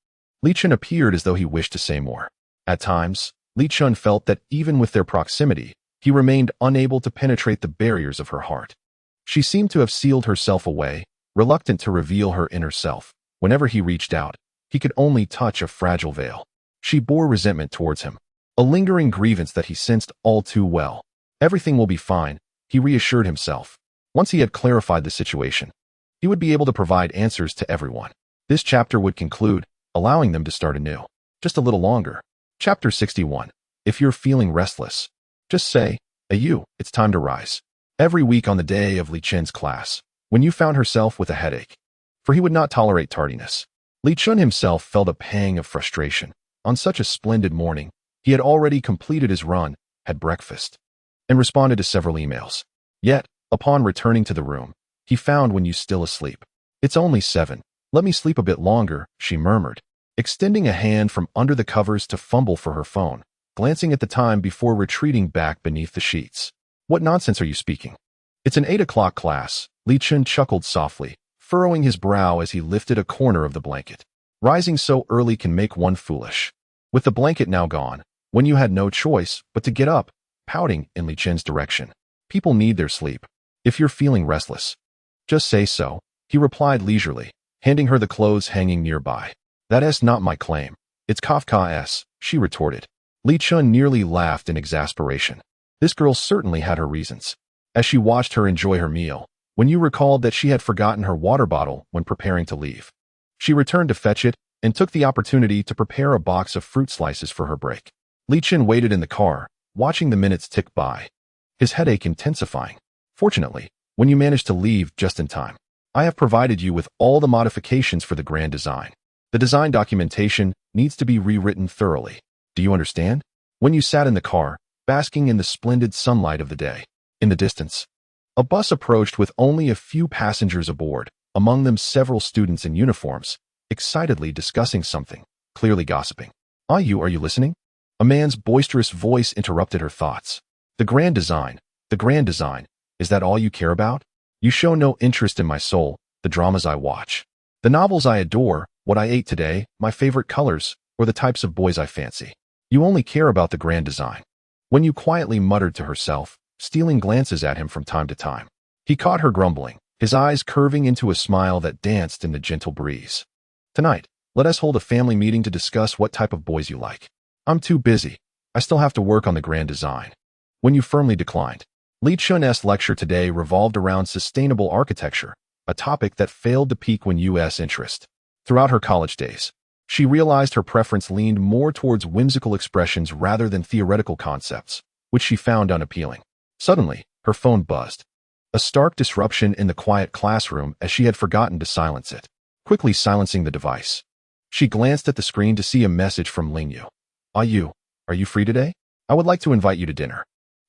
Speaker 1: Li Chen appeared as though he wished to say more. At times, Li Chen felt that even with their proximity, he remained unable to penetrate the barriers of her heart. She seemed to have sealed herself away, reluctant to reveal her inner self. Whenever he reached out, he could only touch a fragile veil. She bore resentment towards him, a lingering grievance that he sensed all too well. Everything will be fine, he reassured himself. Once he had clarified the situation, he would be able to provide answers to everyone. This chapter would conclude, allowing them to start anew. Just a little longer. Chapter 61. If you're feeling restless, just say, "Yu, it's time to rise." Every week on the day of Li Chen's class, Wen Yu found herself with a headache, for he would not tolerate tardiness. Li Chen himself felt a pang of frustration. On such a splendid morning, he had already completed his run, had breakfast, and responded to several emails. Yet, upon returning to the room, he found Wen Yu still asleep. "It's only 7. Let me sleep a bit longer," she murmured, extending a hand from under the covers to fumble for her phone, glancing at the time before retreating back beneath the sheets. "What nonsense are you speaking?" "It's an 8 o'clock class," Li Chen chuckled softly, furrowing his brow as he lifted a corner of the blanket. "Rising so early can make one foolish." With the blanket now gone, Wen Yu had no choice but to get up, pouting in Li Chen's direction. "People need their sleep. If you're feeling restless, just say so," he replied leisurely, handing her the clothes hanging nearby. "That's not my claim. It's Kafka's," she retorted. Li Chen nearly laughed in exasperation. This girl certainly had her reasons. As she watched her enjoy her meal, Wen Yu recalled that she had forgotten her water bottle when preparing to leave. She returned to fetch it and took the opportunity to prepare a box of fruit slices for her break. Li Chen waited in the car, watching the minutes tick by, his headache intensifying. "Fortunately, Wen Yu managed to leave just in time. I have provided you with all the modifications for the grand design. The design documentation needs to be rewritten thoroughly. Do you understand?" Wen Yu sat in the car, basking in the splendid sunlight of the day. In the distance, a bus approached with only a few passengers aboard, among them several students in uniforms, excitedly discussing something. clearly gossiping. "Ah, are you listening?" A man's boisterous voice interrupted her thoughts. The grand design, is that all you care about? You show no interest in my soul, the dramas I watch, the novels I adore, what I ate today, my favorite colors, or the types of boys I fancy. You only care about the grand design." Wen Yu quietly muttered to herself, stealing glances at him from time to time. He caught her grumbling, his eyes curving into a smile that danced in the gentle breeze. "Tonight, let us hold a family meeting to discuss what type of boys you like." "I'm too busy. I still have to work on the grand design." Wen Yu firmly declined. Li Chen's lecture today revolved around sustainable architecture, a topic that failed to pique Wen Yu's interest. Throughout her college days, she realized her preference leaned more towards whimsical expressions rather than theoretical concepts, which she found unappealing. Suddenly, her phone buzzed. A stark disruption in the quiet classroom as she had forgotten to silence it. Quickly silencing the device, she glanced at the screen to see a message from Li Chen. Are you free today? I would like to invite you to dinner.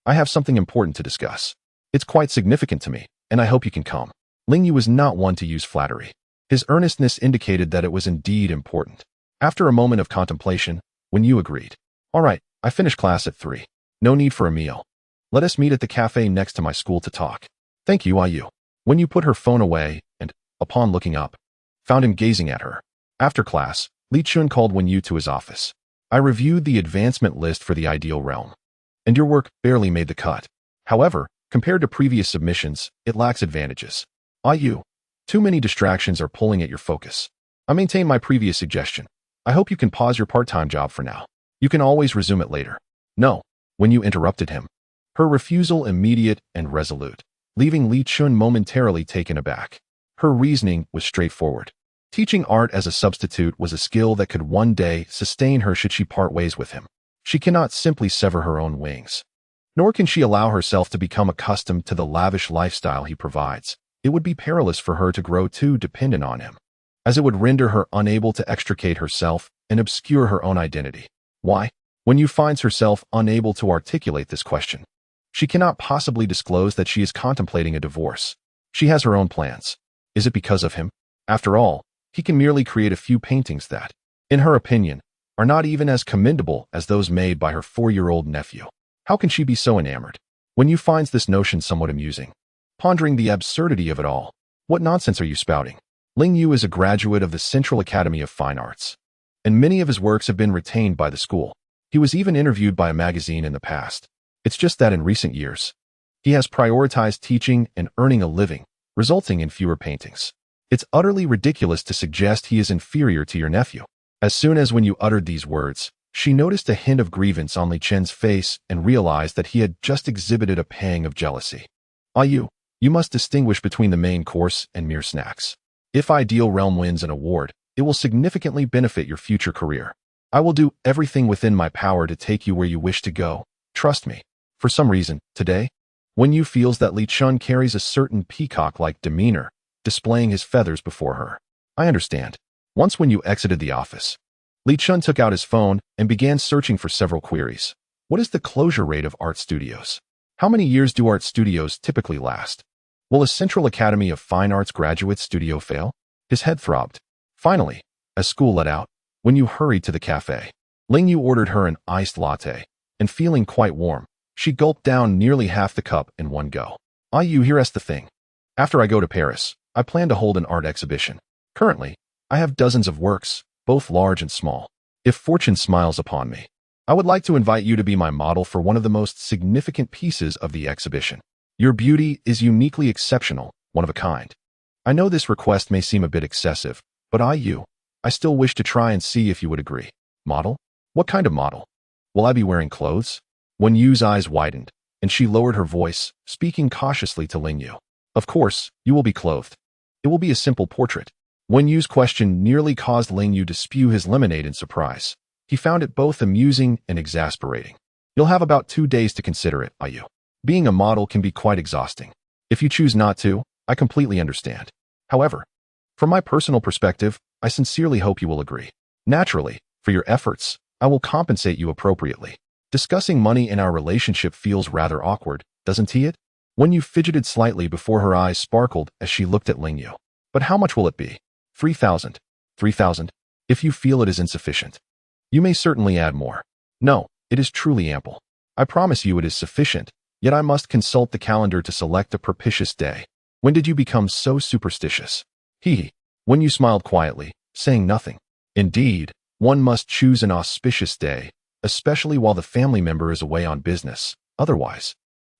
Speaker 1: I have something important to discuss. It's quite significant to me, and I hope you can come." Li Chen was not one to use flattery. His earnestness indicated that it was indeed important. After a moment of contemplation, Wen Yu agreed. "All right, I finish class at 3. No need for a meal. Let us meet at the cafe next to my school to talk." "Thank you, Yu." Wen Yu put her phone away and, upon looking up, found him gazing at her. After class, Li Chen called Wen Yu to his office. "I reviewed the advancement list for the ideal realm, and your work barely made the cut. However, compared to previous submissions, it lacks advantages. Yu, too many distractions are pulling at your focus. I maintain my previous suggestion. I hope you can pause your part-time job for now. You can always resume it later." "No," Wen Yu interrupted him. Her refusal immediate and resolute, leaving Li Chen momentarily taken aback. Her reasoning was straightforward. Teaching art as a substitute was a skill that could one day sustain her should she part ways with him. She cannot simply sever her own wings. Nor can she allow herself to become accustomed to the lavish lifestyle he provides. It would be perilous for her to grow too dependent on him, as it would render her unable to extricate herself and obscure her own identity. Why? Wen Yu finds herself unable to articulate this question. She cannot possibly disclose that she is contemplating a divorce. She has her own plans. Is it because of him? After all, he can merely create a few paintings that, in her opinion, are not even as commendable as those made by her 4-year-old nephew. How can she be so enamored? Wen Yu finds this notion somewhat amusing, pondering the absurdity of it all. What nonsense are you spouting? Li Chen is a graduate of the Central Academy of Fine Arts, and many of his works have been retained by the school. He was even interviewed by a magazine in the past. It's just that in recent years, he has prioritized teaching and earning a living, resulting in fewer paintings. It's utterly ridiculous to suggest he is inferior to your nephew. As soon as Wen Yu uttered these words, she noticed a hint of grievance on Li Chen's face and realized that he had just exhibited a pang of jealousy. You must distinguish between the main course and mere snacks. If Ideal Realm wins an award, it will significantly benefit your future career. I will do everything within my power to take you where you wish to go. Trust me. For some reason, today, Wen Yu feels that Li Chen carries a certain peacock-like demeanor, displaying his feathers before her. I understand. Once Wen Yu exited the office, Li Chen took out his phone and began searching for several queries. What is the closure rate of art studios? How many years do art studios typically last? Will a Central Academy of Fine Arts graduate studio fail? His head throbbed. Finally, as school let out, Wen Yu hurried to the cafe. Li Chen ordered her an iced latte, and feeling quite warm, she gulped down nearly half the cup in one go. Here's the thing. After I go to Paris, I plan to hold an art exhibition. Currently, I have dozens of works, both large and small. If fortune smiles upon me, I would like to invite you to be my model for one of the most significant pieces of the exhibition. Your beauty is uniquely exceptional, one of a kind. I know this request may seem a bit excessive, but I still wish to try and see if you would agree. Model? What kind of model? Will I be wearing clothes? Wen Yu's eyes widened, and she lowered her voice, speaking cautiously to Li Chen. Of course, you will be clothed. It will be a simple portrait. Wen Yu's question nearly caused Li Chen to spew his lemonade in surprise. He found it both amusing and exasperating. You'll have about 2 days to consider it, Yu. Being a model can be quite exhausting. If you choose not to, I completely understand. However, from my personal perspective, I sincerely hope you will agree. Naturally, for your efforts, I will compensate you appropriately. Discussing money in our relationship feels rather awkward, doesn't it? Wen Yu fidgeted slightly before her eyes sparkled as she looked at Li Chen. But how much will it be? 3,000. 3,000. If you feel it is insufficient, you may certainly add more. No, it is truly ample. I promise you it is sufficient, yet I must consult the calendar to select a propitious day. When did you become so superstitious? Wen Yu smiled quietly, saying nothing. Indeed, one must choose an auspicious day, especially while the family member is away on business. Otherwise,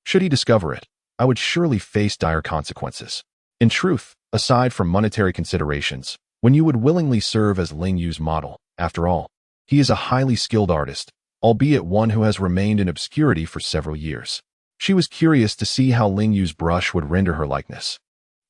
Speaker 1: should he discover it, I would surely face dire consequences. In truth, aside from monetary considerations, Wen Yu would willingly serve as Li Yu's model. After all, he is a highly skilled artist, albeit one who has remained in obscurity for several years. She was curious to see how Li Yu's brush would render her likeness.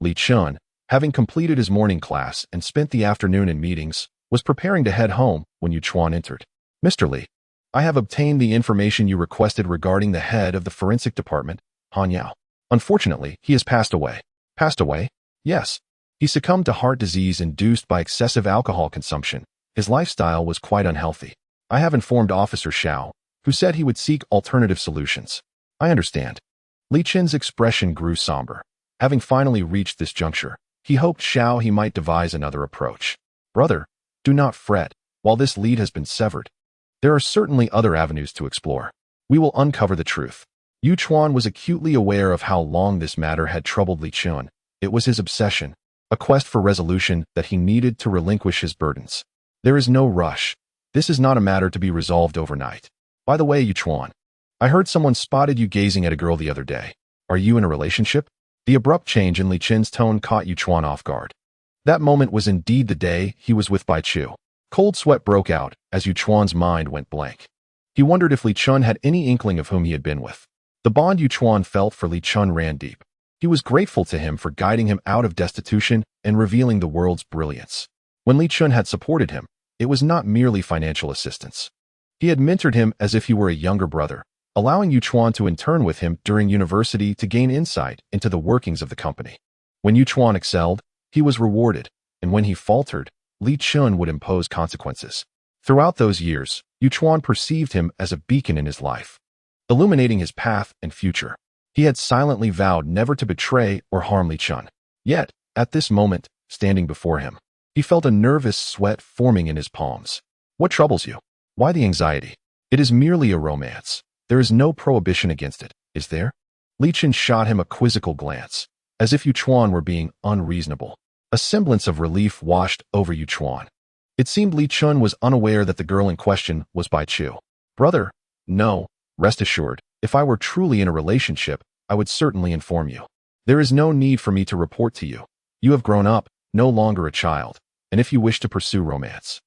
Speaker 1: Li Chen, having completed his morning class and spent the afternoon in meetings, was preparing to head home when Yu Chuan entered. Mr. Li, I have obtained the information you requested regarding the head of the forensic department, Han Yao. Unfortunately, he has passed away. Passed away? Yes. He succumbed to heart disease induced by excessive alcohol consumption. His lifestyle was quite unhealthy. I have informed Officer Xiao, who said he would seek alternative solutions. I understand. Li Chen's expression grew somber. Having finally reached this juncture, he hoped he might devise another approach. Brother, do not fret, while this lead has been severed. There are certainly other avenues to explore. We will uncover the truth. Yu Chuan was acutely aware of how long this matter had troubled Li Chen. It was his obsession, a quest for resolution that he needed to relinquish his burdens. There is no rush. This is not a matter to be resolved overnight. By the way, Yu Chuan, I heard someone spotted you gazing at a girl the other day. Are you in a relationship? The abrupt change in Li Chen's tone caught Yu Chuan off guard. That moment was indeed the day he was with Bai Chu. Cold sweat broke out as Yu Chuan's mind went blank. He wondered if Li Chen had any inkling of whom he had been with. The bond Yu Chuan felt for Li Chen ran deep. He was grateful to him for guiding him out of destitution and revealing the world's brilliance. When Li Chen had supported him, it was not merely financial assistance. He had mentored him as if he were a younger brother, allowing Yu Chuan to intern with him during university to gain insight into the workings of the company. When Yu Chuan excelled, he was rewarded, and when he faltered, Li Chen would impose consequences. Throughout those years, Yu Chuan perceived him as a beacon in his life, illuminating his path and future. He had silently vowed never to betray or harm Li Chen. Yet, at this moment, standing before him, he felt a nervous sweat forming in his palms. What troubles you? Why the anxiety? It is merely a romance. There is no prohibition against it, is there? Li Chen shot him a quizzical glance, as if Yu Chuan were being unreasonable. A semblance of relief washed over Yu Chuan. It seemed Li Chen was unaware that the girl in question was Bai Chu. Brother, no, rest assured, if I were truly in a relationship, I would certainly inform you. There is no need for me to report to you. You have grown up, no longer a child, and if you wish to pursue romance,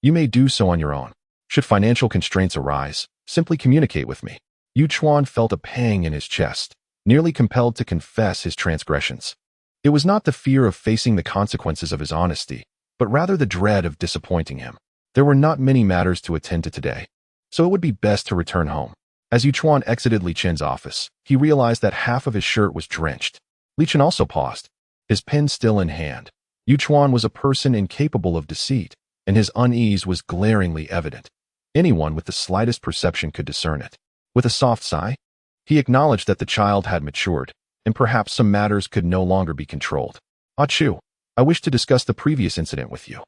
Speaker 1: you may do so on your own. Should financial constraints arise, simply communicate with me. Yu Chuan felt a pang in his chest, nearly compelled to confess his transgressions. It was not the fear of facing the consequences of his honesty, but rather the dread of disappointing him. There were not many matters to attend to today, so it would be best to return home. As Yu Chuan exited Li Chen's office, he realized that half of his shirt was drenched. Li Chen also paused, his pen still in hand. Yu Chuan was a person incapable of deceit, and his unease was glaringly evident. Anyone with the slightest perception could discern it. With a soft sigh, he acknowledged that the child had matured, and perhaps some matters could no longer be controlled. Ah Chu, I wish to discuss the previous incident with you.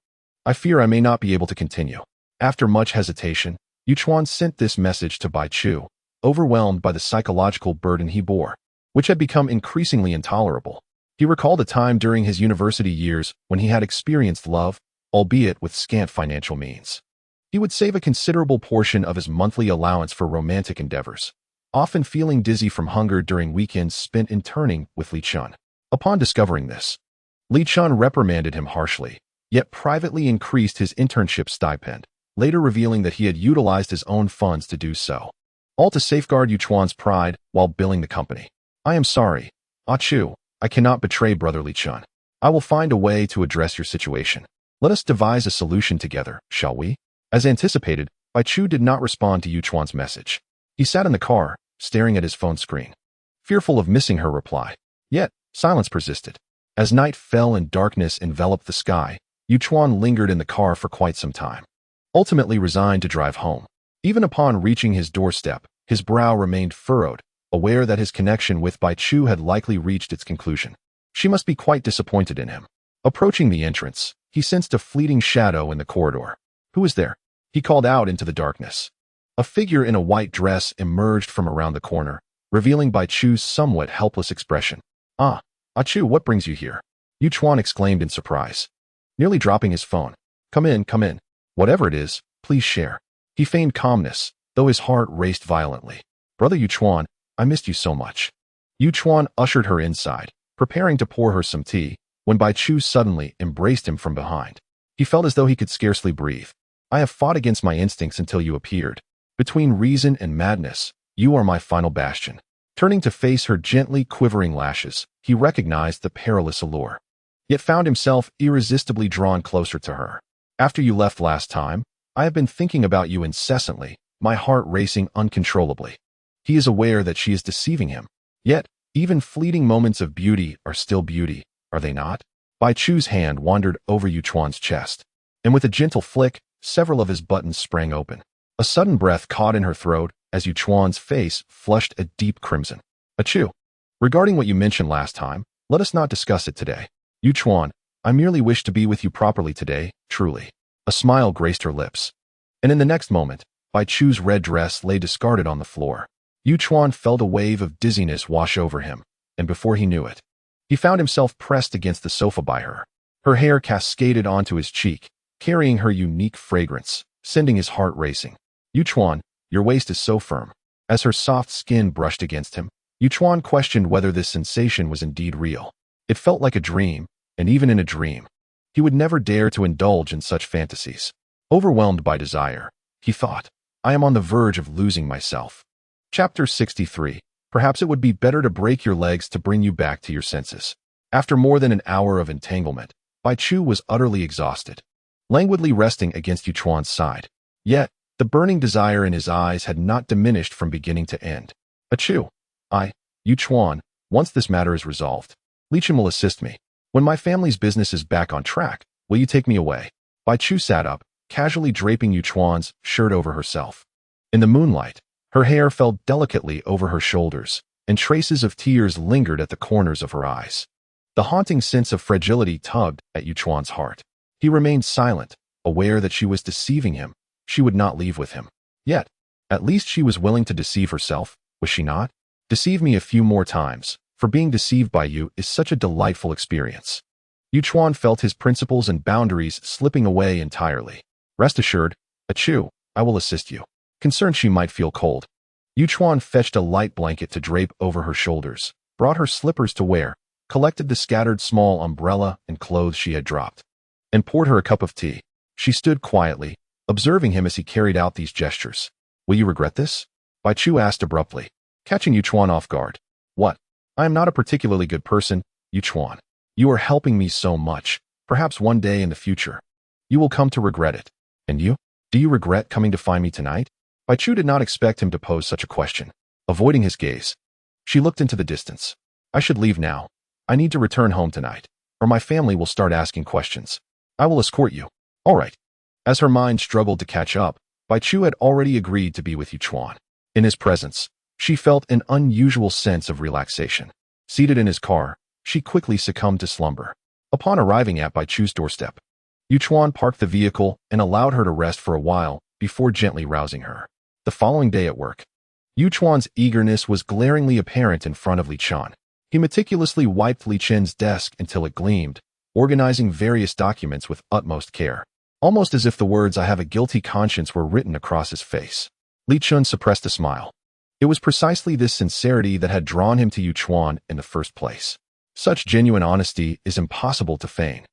Speaker 1: I fear I may not be able to continue. After much hesitation, Yu Chuan sent this message to Bai Chu, overwhelmed by the psychological burden he bore, which had become increasingly intolerable. He recalled a time during his university years when he had experienced love, albeit with scant financial means. He would save a considerable portion of his monthly allowance for romantic endeavors, often feeling dizzy from hunger during weekends spent interning with Li Chen. Upon discovering this, Li Chen reprimanded him harshly, yet privately increased his internship stipend, later revealing that he had utilized his own funds to do so, all to safeguard Yu Chuan's pride while billing the company. I am sorry, Ah Chu, I cannot betray Brother Li Chen. I will find a way to address your situation. Let us devise a solution together, shall we? As anticipated, Bai Chu did not respond to Yu Chuan's message. He sat in the car, staring at his phone screen, fearful of missing her reply. Yet, silence persisted. As night fell and darkness enveloped the sky, Yu Chuan lingered in the car for quite some time, ultimately resigned to drive home. Even upon reaching his doorstep, his brow remained furrowed, aware that his connection with Bai Chu had likely reached its conclusion. She must be quite disappointed in him. Approaching the entrance, he sensed a fleeting shadow in the corridor. Who is there? He called out into the darkness. A figure in a white dress emerged from around the corner, revealing Bai Chu's somewhat helpless expression. Ah, Chu, what brings you here? Yu Chuan exclaimed in surprise, nearly dropping his phone. Come in, come in. Whatever it is, please share. He feigned calmness, though his heart raced violently. Brother Yu Chuan, I missed you so much. Yu Chuan ushered her inside, preparing to pour her some tea, when Bai Chu suddenly embraced him from behind. He felt as though he could scarcely breathe. I have fought against my instincts until you appeared. Between reason and madness, you are my final bastion. Turning to face her gently quivering lashes, he recognized the perilous allure, yet found himself irresistibly drawn closer to her. After you left last time, I have been thinking about you incessantly, my heart racing uncontrollably. He is aware that she is deceiving him. Yet, even fleeting moments of beauty are still beauty, are they not? Bai Chu's hand wandered over Yu Chuan's chest, and with a gentle flick, several of his buttons sprang open. A sudden breath caught in her throat as Yu Chuan's face flushed a deep crimson. Chu, regarding what you mentioned last time, let us not discuss it today. Yu Chuan, I merely wish to be with you properly today, truly. A smile graced her lips. And in the next moment, Bai Chu's red dress lay discarded on the floor. Yu Chuan felt a wave of dizziness wash over him, and before he knew it, he found himself pressed against the sofa by her. Her hair cascaded onto his cheek, carrying her unique fragrance, sending his heart racing. Yu Chuan, your waist is so firm. As her soft skin brushed against him, Yu Chuan questioned whether this sensation was indeed real. It felt like a dream, and even in a dream, he would never dare to indulge in such fantasies. Overwhelmed by desire, he thought, I am on the verge of losing myself. Chapter 63. Perhaps it would be better to break your legs to bring you back to your senses. After more than an hour of entanglement, Bai Chu was utterly exhausted, languidly resting against Yu Chuan's side. Yet, the burning desire in his eyes had not diminished from beginning to end. Chu, Yu Chuan, once this matter is resolved, Li Chen will assist me. When my family's business is back on track, will you take me away? Bai Chu sat up, casually draping Yu Chuan's shirt over herself. In the moonlight, her hair fell delicately over her shoulders, and traces of tears lingered at the corners of her eyes. The haunting sense of fragility tugged at Yu Chuan's heart. He remained silent, aware that she was deceiving him. She would not leave with him. Yet, at least she was willing to deceive herself, was she not? Deceive me a few more times, for being deceived by you is such a delightful experience. Yu Chuan felt his principles and boundaries slipping away entirely. Rest assured, Chu, I will assist you. Concerned she might feel cold, Yu Chuan fetched a light blanket to drape over her shoulders, brought her slippers to wear, collected the scattered small umbrella and clothes she had dropped, and poured her a cup of tea. She stood quietly, observing him as he carried out these gestures. Will you regret this? Bai Chu asked abruptly, catching Yu Chuan off guard. What? I am not a particularly good person, Yu Chuan. You are helping me so much. Perhaps one day in the future, you will come to regret it. And you? Do you regret coming to find me tonight? Bai Chu did not expect him to pose such a question. Avoiding his gaze, she looked into the distance. I should leave now. I need to return home tonight, or my family will start asking questions. I will escort you. All right. As her mind struggled to catch up, Bai Chu had already agreed to be with Yu Chuan. In his presence, she felt an unusual sense of relaxation. Seated in his car, she quickly succumbed to slumber. Upon arriving at Bai Chu's doorstep, Yu Chuan parked the vehicle and allowed her to rest for a while before gently rousing her. The following day at work, Yu Chuan's eagerness was glaringly apparent in front of Li Chen. He meticulously wiped Li Chen's desk until it gleamed, organizing various documents with utmost care, almost as if the words "I have a guilty conscience" were written across his face. Li Chen suppressed a smile. It was precisely this sincerity that had drawn him to Yu Chuan in the first place. Such genuine honesty is impossible to feign.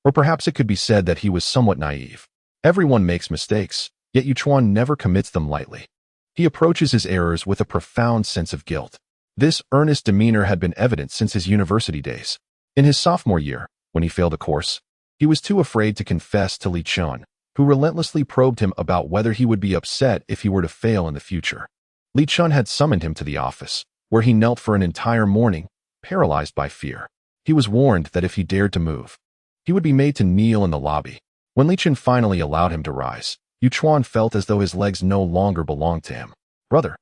Speaker 1: Or perhaps it could be said that he was somewhat naive. Everyone makes mistakes, yet Yu Chuan never commits them lightly. He approaches his errors with a profound sense of guilt. This earnest demeanor had been evident since his university days. In his sophomore year, when he failed a course, he was too afraid to confess to Li Chen, who relentlessly probed him about whether he would be upset if he were to fail in the future. Li Chen had summoned him to the office, where he knelt for an entire morning, paralyzed by fear. He was warned that if he dared to move, he would be made to kneel in the lobby. When Li Chen finally allowed him to rise, Yu Chuan felt as though his legs no longer belonged to him. Brother,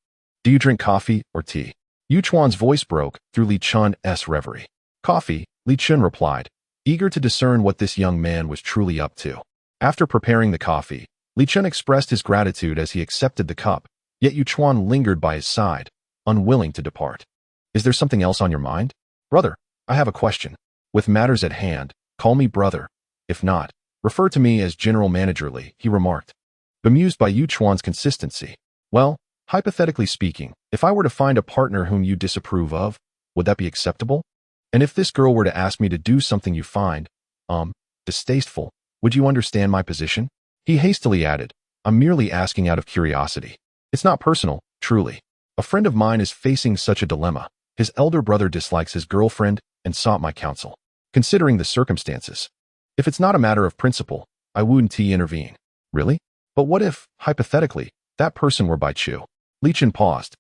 Speaker 1: do you drink coffee or tea? Yu Chuan's voice broke through Li Chen's reverie. Coffee, Li Chen replied, eager to discern what this young man was truly up to. After preparing the coffee, Li Chen expressed his gratitude as he accepted the cup, yet Yu Chuan lingered by his side, unwilling to depart. Is there something else on your mind? Brother, I have a question. With matters at hand, call me brother. If not, refer to me as General Manager Li, he remarked. Bemused by Yu Chuan's consistency. Well, hypothetically speaking, if I were to find a partner whom you disapprove of, would that be acceptable? And if this girl were to ask me to do something you find, distasteful, would you understand my position? He hastily added, I'm merely asking out of curiosity. It's not personal, truly. A friend of mine is facing such a dilemma. His elder brother dislikes his girlfriend and sought my counsel. Considering the circumstances, if it's not a matter of principle, I wouldn't intervene. Really? But what if, hypothetically, that person were Bai Chu? Li Chen paused,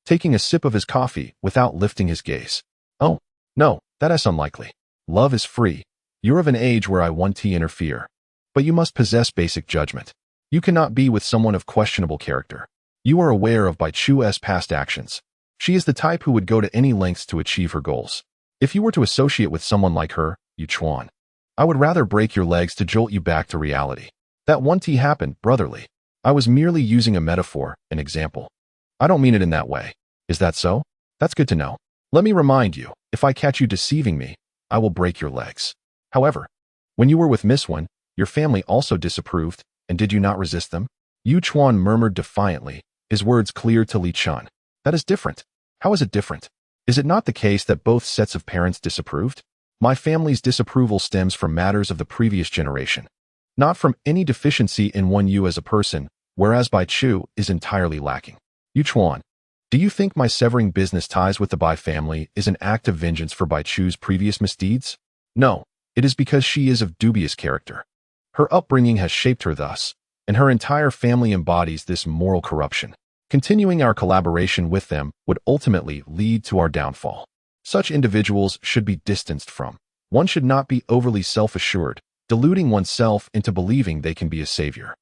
Speaker 1: taking a sip of his coffee without lifting his gaze. Oh, no, that is unlikely. Love is free. You're of an age where I want to interfere. But you must possess basic judgment. You cannot be with someone of questionable character. You are aware of Bai Chu's past actions. She is the type who would go to any lengths to achieve her goals. If you were to associate with someone like her, Yu Chuan, I would rather break your legs to jolt you back to reality. That won't happen, brotherly. I was merely using a metaphor, an example. I don't mean it in that way. Is that so? That's good to know. Let me remind you, if I catch you deceiving me, I will break your legs. However, when you were with Miss Wen, your family also disapproved, and did you not resist them? Yu Chuan murmured defiantly, his words clear to Li Chen. That is different. How is it different? Is it not the case that both sets of parents disapproved? My family's disapproval stems from matters of the previous generation, not from any deficiency in Wen Yu as a person, whereas Bai Chu is entirely lacking. Yu Chuan, do you think my severing business ties with the Bai family is an act of vengeance for Bai Chu's previous misdeeds? No, it is because she is of dubious character. Her upbringing has shaped her thus, and her entire family embodies this moral corruption. Continuing our collaboration with them would ultimately lead to our downfall. Such individuals should be distanced from. One should not be overly self-assured, deluding oneself into believing they can be a savior.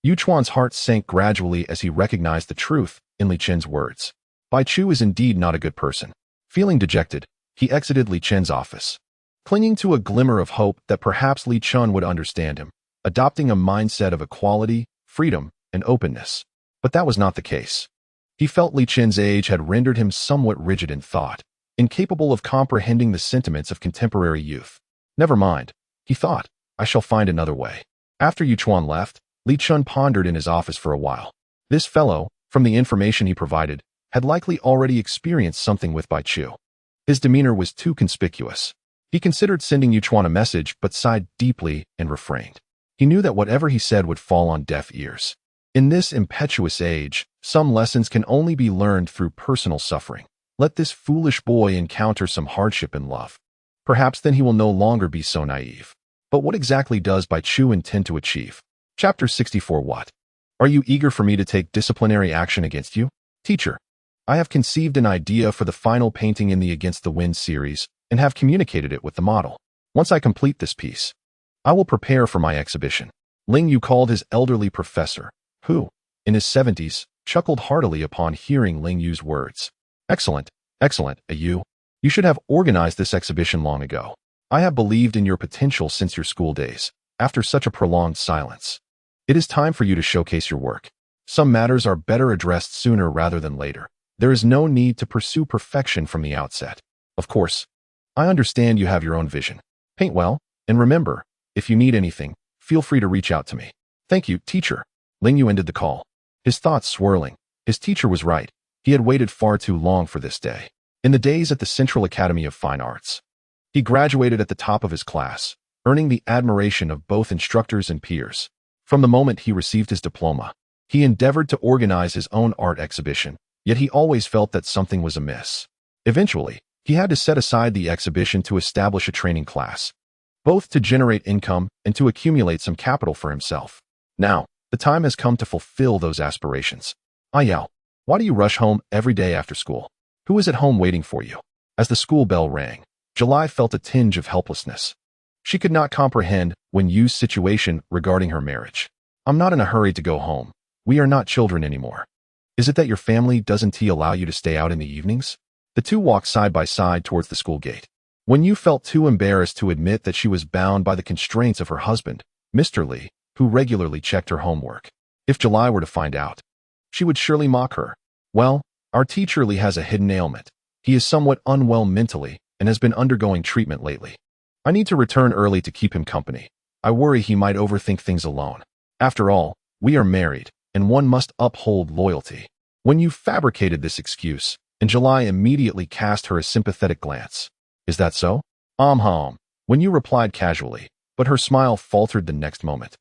Speaker 1: Yu Chuan's heart sank gradually as he recognized the truth in Li Chen's words. Bai Chu is indeed not a good person. Feeling dejected, he exited Li Chen's office, clinging to a glimmer of hope that perhaps Li Chen would understand him, adopting a mindset of equality, freedom, and openness. But that was not the case. He felt Li Chen's age had rendered him somewhat rigid in thought, incapable of comprehending the sentiments of contemporary youth. Never mind, he thought, I shall find another way. After Yu Chuan left, Li Chen pondered in his office for a while. This fellow, from the information he provided, had likely already experienced something with Bai Chu. His demeanor was too conspicuous. He considered sending Yu Chuan a message but sighed deeply and refrained. He knew that whatever he said would fall on deaf ears. In this impetuous age, some lessons can only be learned through personal suffering. Let this foolish boy encounter some hardship in love. Perhaps then he will no longer be so naive. But what exactly does Bai Chu intend to achieve? Chapter 64. What? Are you eager for me to take disciplinary action against you? Teacher, I have conceived an idea for the final painting in the Against the Wind series and have communicated it with the model. Once I complete this piece, I will prepare for my exhibition. Ling Yu called his elderly professor, who, in his 70s, chuckled heartily upon hearing Ling Yu's words. Excellent, excellent, Yu. You should have organized this exhibition long ago. I have believed in your potential since your school days. After such a prolonged silence, it is time for you to showcase your work. Some matters are better addressed sooner rather than later. There is no need to pursue perfection from the outset. Of course, I understand you have your own vision. Paint well, and remember, if you need anything, feel free to reach out to me. Thank you, teacher. Ling Yu ended the call, his thoughts swirling. His teacher was right. He had waited far too long for this day. In the days at the Central Academy of Fine Arts, he graduated at the top of his class, earning the admiration of both instructors and peers. From the moment he received his diploma, he endeavored to organize his own art exhibition, yet he always felt that something was amiss. Eventually, he had to set aside the exhibition to establish a training class, both to generate income and to accumulate some capital for himself. Now, the time has come to fulfill those aspirations. Yao, why do you rush home every day after school? Who is at home waiting for you? As the school bell rang, July felt a tinge of helplessness. She could not comprehend Wen Yu's situation regarding her marriage. I'm not in a hurry to go home. We are not children anymore. Is it that your family doesn't allow you to stay out in the evenings? The two walked side by side towards the school gate. Wen Yu felt too embarrassed to admit that she was bound by the constraints of her husband, Mr. Li, who regularly checked her homework. If July were to find out, she would surely mock her. Well, our teacher Li has a hidden ailment. He is somewhat unwell mentally and has been undergoing treatment lately. I need to return early to keep him company. I worry he might overthink things alone. After all, we are married, and one must uphold loyalty. Wen Yu fabricated this excuse, and July immediately cast her a sympathetic glance. Is that so? Wen Yu replied casually, but her smile faltered the next moment.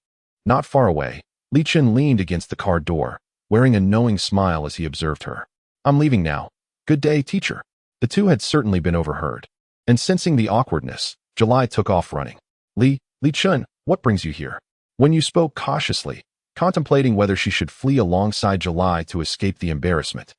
Speaker 1: Not far away, Li Chen leaned against the car door, wearing a knowing smile as he observed her. I'm leaving now. Good day, teacher. The two had certainly been overheard, and sensing the awkwardness, July took off running. Li Chen, what brings you here? Wen Yu spoke cautiously, contemplating whether she should flee alongside July to escape the embarrassment.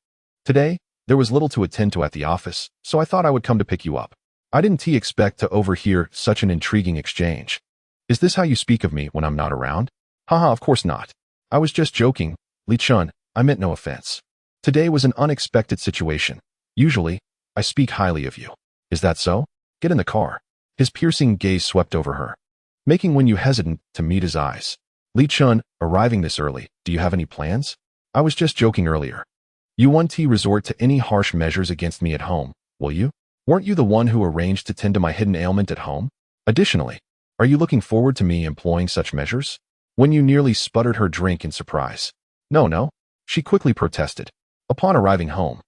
Speaker 1: Today, there was little to attend to at the office, so I thought I would come to pick you up. I didn't expect to overhear such an intriguing exchange. Is this how you speak of me when I'm not around? Haha, of course not. I was just joking, Li Chen, I meant no offense. Today was an unexpected situation. Usually, I speak highly of you. Is that so? Get in the car. His piercing gaze swept over her, making Wen Yu hesitant to meet his eyes. Li Chen, arriving this early, do you have any plans? I was just joking earlier. You won't resort to any harsh measures against me at home, will you? Weren't you the one who arranged to tend to my hidden ailment at home? Additionally, are you looking forward to me employing such measures? Wen Yu nearly sputtered her drink in surprise. No, she quickly protested. Upon arriving home,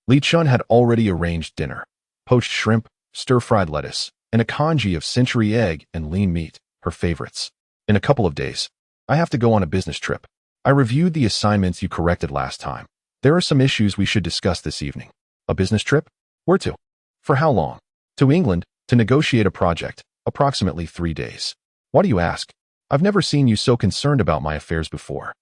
Speaker 1: Li Chen had already arranged dinner. Poached shrimp, stir-fried lettuce, and a congee of century egg and lean meat, her favorites. In a couple of days, I have to go on a business trip. I reviewed the assignments you corrected last time. There are some issues we should discuss this evening. A business trip? Where to? For how long? To England, to negotiate a project, approximately 3 days. Why do you ask? I've never seen you so concerned about my affairs before.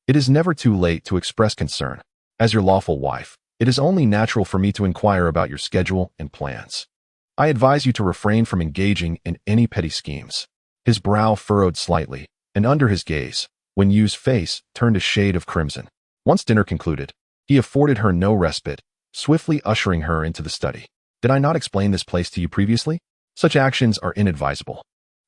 Speaker 1: It is never too late to express concern. As your lawful wife, it is only natural for me to inquire about your schedule and plans. I advise you to refrain from engaging in any petty schemes. His brow furrowed slightly, and under his gaze, Wen Yu's face turned a shade of crimson. Once dinner concluded, he afforded her no respite, swiftly ushering her into the study. Did I not explain this place to you previously? Such actions are inadvisable.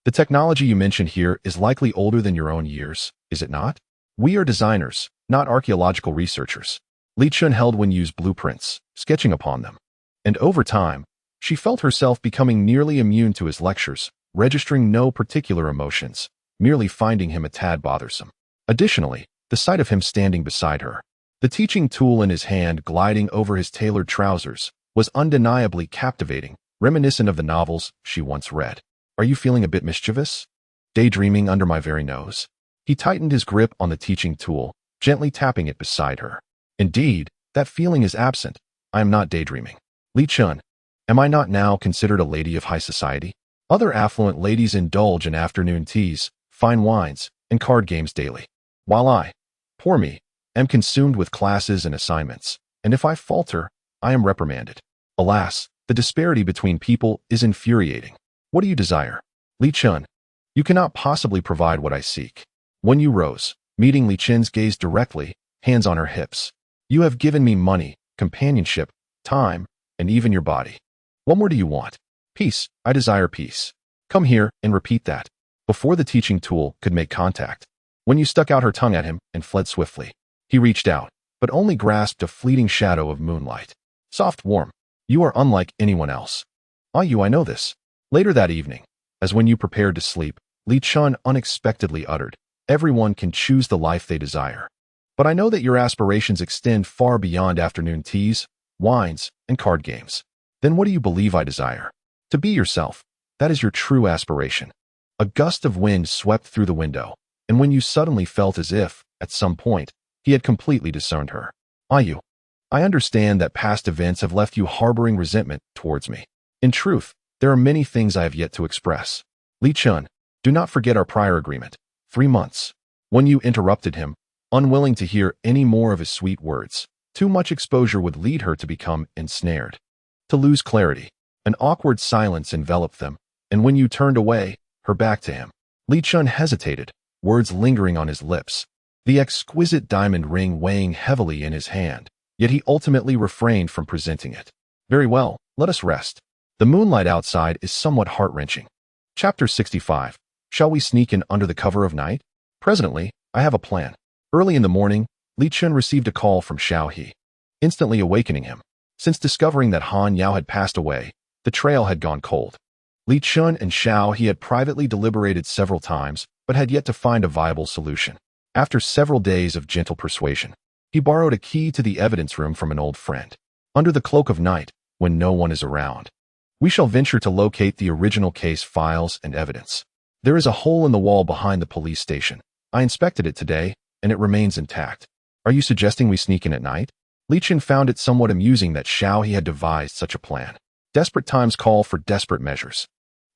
Speaker 1: The technology you mentioned here is likely older than your own years, is it not? We are designers, not archaeological researchers. Li Chen held Wen Yu's blueprints, sketching upon them. And over time, she felt herself becoming nearly immune to his lectures, registering no particular emotions, merely finding him a tad bothersome. Additionally, the sight of him standing beside her, the teaching tool in his hand gliding over his tailored trousers, was undeniably captivating, reminiscent of the novels she once read. Are you feeling a bit mischievous? Daydreaming under my very nose? He tightened his grip on the teaching tool, gently tapping it beside her. Indeed, that feeling is absent. I am not daydreaming. Li Chen, am I not now considered a lady of high society? Other affluent ladies indulge in afternoon teas, fine wines, and card games daily, while I, poor me, am consumed with classes and assignments, and if I falter, I am reprimanded. Alas, the disparity between people is infuriating. What do you desire? Li Chen, you cannot possibly provide what I seek. Wen Yu rose, meeting Li Chen's gaze directly, hands on her hips. You have given me money, companionship, time, and even your body. What more do you want? Peace. I desire peace. Come here and repeat that. Before the teaching tool could make contact, Wen Yu stuck out her tongue at him and fled swiftly. He reached out, but only grasped a fleeting shadow of moonlight. Soft, warm. You are unlike anyone else. Ah, I know this. Later that evening, as Wen Yu prepared to sleep, Li Chen unexpectedly uttered, everyone can choose the life they desire. But I know that your aspirations extend far beyond afternoon teas, wines, and card games. Then what do you believe I desire? To be yourself. That is your true aspiration. A gust of wind swept through the window, and Wen Yu suddenly felt as if, at some point, he had completely disowned her. I understand that past events have left you harboring resentment towards me. In truth, there are many things I have yet to express. Li Chen, do not forget our prior agreement. 3 months. Wen Yu interrupted him, unwilling to hear any more of his sweet words. Too much exposure would lead her to become ensnared. To lose clarity. An awkward silence enveloped them, and Wen Yu turned away, her back to him. Li Chen hesitated, words lingering on his lips, the exquisite diamond ring weighing heavily in his hand, yet he ultimately refrained from presenting it. Very well, let us rest. The moonlight outside is somewhat heart-wrenching. Chapter 65. Shall we sneak in under the cover of night? Presently, I have a plan. Early in the morning, Li Chen received a call from Xiao He, instantly awakening him. Since discovering that Han Yao had passed away, the trail had gone cold. Li Chen and Xiao He had privately deliberated several times, but had yet to find a viable solution. After several days of gentle persuasion, he borrowed a key to the evidence room from an old friend. Under the cloak of night, when no one is around, we shall venture to locate the original case files and evidence. There is a hole in the wall behind the police station. I inspected it today, and it remains intact. Are you suggesting we sneak in at night? Li Chen found it somewhat amusing that Xiao He had devised such a plan. Desperate times call for desperate measures.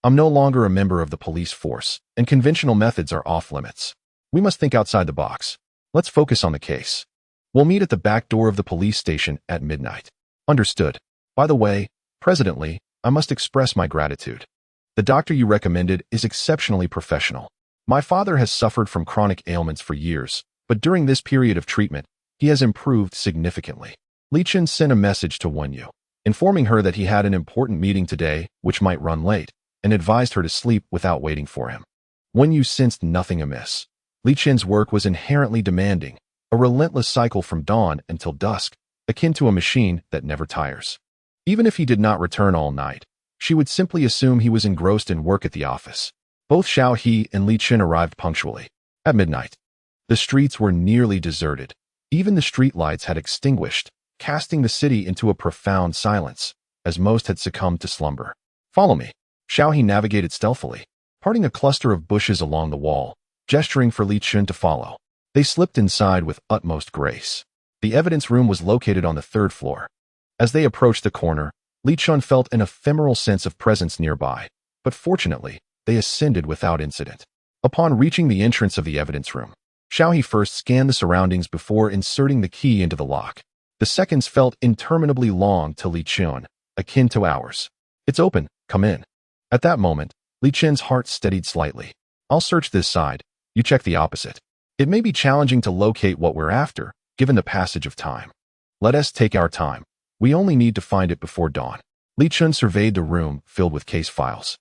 Speaker 1: I'm no longer a member of the police force, and conventional methods are off limits. We must think outside the box. Let's focus on the case. We'll meet at the back door of the police station at midnight. Understood. By the way, President Li, I must express my gratitude. The doctor you recommended is exceptionally professional. My father has suffered from chronic ailments for years, but during this period of treatment, he has improved significantly. Li Chen sent a message to Wen Yu, informing her that he had an important meeting today, which might run late, and advised her to sleep without waiting for him. Wen Yu sensed nothing amiss. Li Chen's work was inherently demanding, a relentless cycle from dawn until dusk, akin to a machine that never tires. Even if he did not return all night, she would simply assume he was engrossed in work at the office. Both Xiao He and Li Chen arrived punctually. At midnight, the streets were nearly deserted. Even the streetlights had extinguished, casting the city into a profound silence, as most had succumbed to slumber. Follow me. Xiao He navigated stealthily, parting a cluster of bushes along the wall, gesturing for Li Chen to follow. They slipped inside with utmost grace. The evidence room was located on the third floor. As they approached the corner, Li Chen felt an ephemeral sense of presence nearby, but fortunately, they ascended without incident. Upon reaching the entrance of the evidence room, Xiao He first scanned the surroundings before inserting the key into the lock. The seconds felt interminably long to Li Chen, akin to hours. It's open, come in. At that moment, Li Chen's heart steadied slightly. I'll search this side, you check the opposite. It may be challenging to locate what we're after, given the passage of time. Let us take our time. We only need to find it before dawn. Li Chen surveyed the room filled with case files,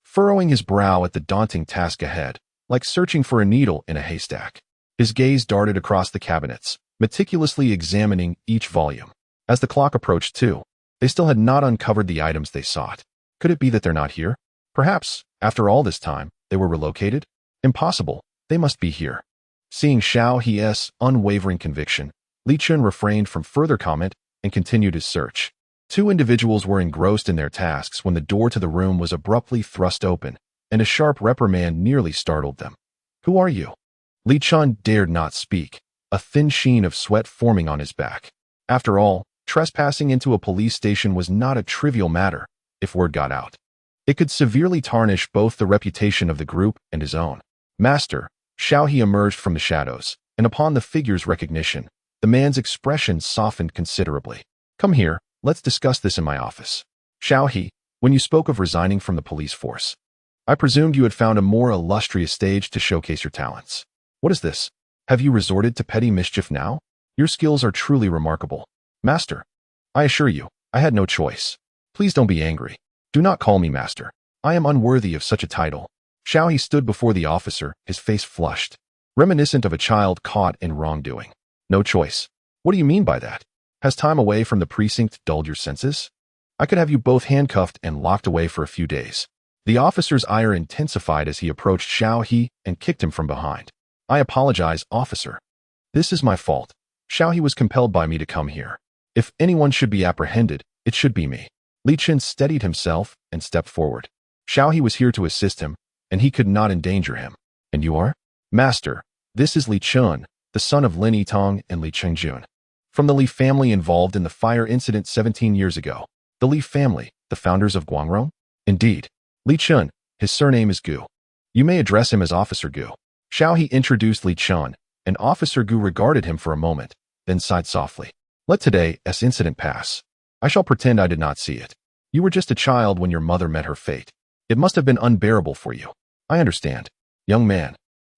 Speaker 1: furrowing his brow at the daunting task ahead, like searching for a needle in a haystack. His gaze darted across the cabinets, meticulously examining each volume. As the clock approached 2, they still had not uncovered the items they sought. Could it be that they're not here? Perhaps, after all this time, they were relocated? Impossible. They must be here. Seeing Xiao He's unwavering conviction, Li Chen refrained from further comment and continued his search. 2 individuals were engrossed in their tasks when the door to the room was abruptly thrust open, and a sharp reprimand nearly startled them. Who are you? Li Chen dared not speak, a thin sheen of sweat forming on his back. After all, trespassing into a police station was not a trivial matter, if word got out. It could severely tarnish both the reputation of the group and his own. Master, Xiao He emerged from the shadows, and upon the figure's recognition, the man's expression softened considerably. Come here, let's discuss this in my office. Xiao He, when you spoke of resigning from the police force, I presumed you had found a more illustrious stage to showcase your talents. What is this? Have you resorted to petty mischief now? Your skills are truly remarkable. Master, I assure you, I had no choice. Please don't be angry. Do not call me master. I am unworthy of such a title. Xiao He stood before the officer, his face flushed, reminiscent of a child caught in wrongdoing. No choice. What do you mean by that? Has time away from the precinct dulled your senses? I could have you both handcuffed and locked away for a few days. The officer's ire intensified as he approached Xiao He and kicked him from behind. I apologize, officer. This is my fault. Xiao He was compelled by me to come here. If anyone should be apprehended, it should be me. Li Chen steadied himself and stepped forward. Xiao He was here to assist him, and he could not endanger him. And you are? Master, this is Li Chen, the son of Lin Yitong and Li Chengjun. From the Li family involved in the fire incident 17 years ago. The Li family, the founders of Guangrong? Indeed. Li Chen, his surname is Gu. You may address him as Officer Gu. Xiao He introduced Li Chen, and Officer Gu regarded him for a moment, then sighed softly. Let today's incident pass. I shall pretend I did not see it. You were just a child when your mother met her fate. It must have been unbearable for you. I understand. Young man,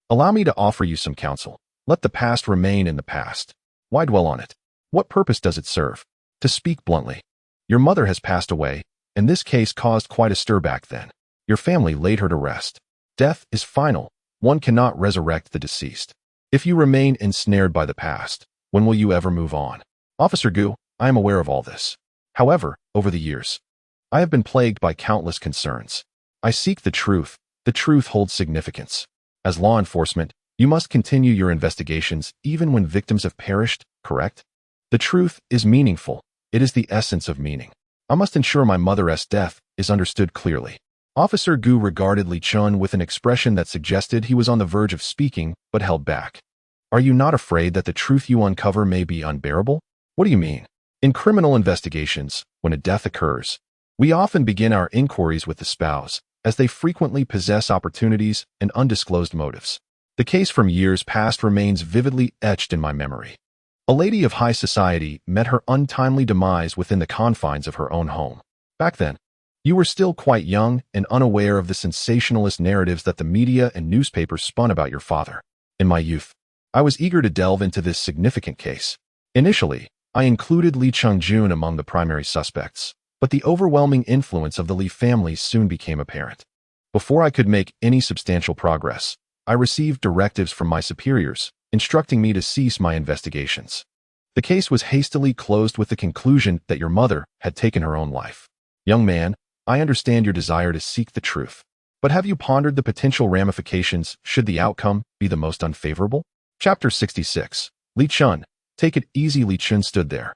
Speaker 1: allow me to offer you some counsel. Let the past remain in the past. Why dwell on it? What purpose does it serve? To speak bluntly, your mother has passed away, and this case caused quite a stir back then. Your family laid her to rest. Death is final. One cannot resurrect the deceased. If you remain ensnared by the past, when will you ever move on? Officer Gu, I am aware of all this. However, over the years, I have been plagued by countless concerns. I seek the truth. The truth holds significance. As law enforcement, you must continue your investigations even when victims have perished, correct? The truth is meaningful. It is the essence of meaning. I must ensure my mother's death is understood clearly. Officer Gu regarded Li Chen with an expression that suggested he was on the verge of speaking, but held back. Are you not afraid that the truth you uncover may be unbearable? What do you mean? In criminal investigations, when a death occurs, we often begin our inquiries with the spouse, as they frequently possess opportunities and undisclosed motives. The case from years past remains vividly etched in my memory. A lady of high society met her untimely demise within the confines of her own home. Back then, you were still quite young and unaware of the sensationalist narratives that the media and newspapers spun about your father. In my youth, I was eager to delve into this significant case. Initially, I included Li Chengjun among the primary suspects, but the overwhelming influence of the Li family soon became apparent. Before I could make any substantial progress, I received directives from my superiors, instructing me to cease my investigations. The case was hastily closed with the conclusion that your mother had taken her own life. Young man, I understand your desire to seek the truth, but have you pondered the potential ramifications should the outcome be the most unfavorable? Chapter 66. Li Chen. Take it easy. Li Chen stood there,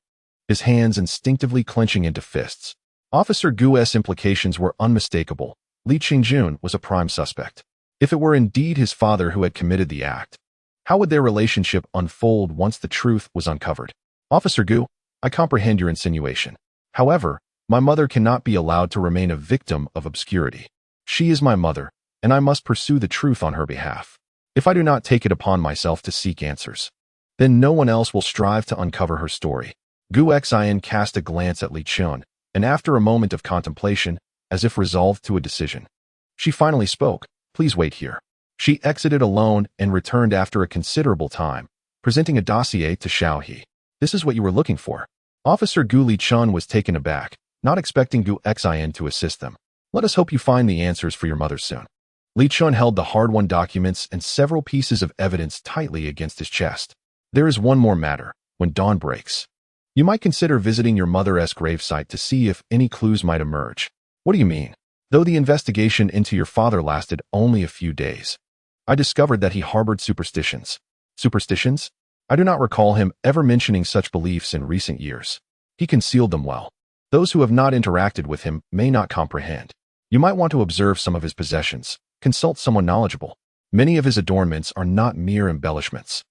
Speaker 1: his hands instinctively clenching into fists. Officer Gu's implications were unmistakable. Li Chengjun was a prime suspect. If it were indeed his father who had committed the act, how would their relationship unfold once the truth was uncovered? Officer Gu, I comprehend your insinuation. However, my mother cannot be allowed to remain a victim of obscurity. She is my mother, and I must pursue the truth on her behalf. If I do not take it upon myself to seek answers, then no one else will strive to uncover her story. Gu Xin cast a glance at Li Chen, and after a moment of contemplation, as if resolved to a decision, she finally spoke. Please wait here. She exited alone and returned after a considerable time, presenting a dossier to Xiao He. This is what you were looking for. Officer Gu. Li Chen was taken aback, not expecting Gu Xin to assist them. Let us hope you find the answers for your mother soon. Li Chen held the hard-won documents and several pieces of evidence tightly against his chest. There is one more matter. When dawn breaks, you might consider visiting your mother's gravesite to see if any clues might emerge. What do you mean? Though the investigation into your father lasted only a few days, I discovered that he harbored superstitions. Superstitions? I do not recall him ever mentioning such beliefs in recent years. He concealed them well. Those who have not interacted with him may not comprehend. You might want to observe some of his possessions. Consult someone knowledgeable. Many of his adornments are not mere embellishments.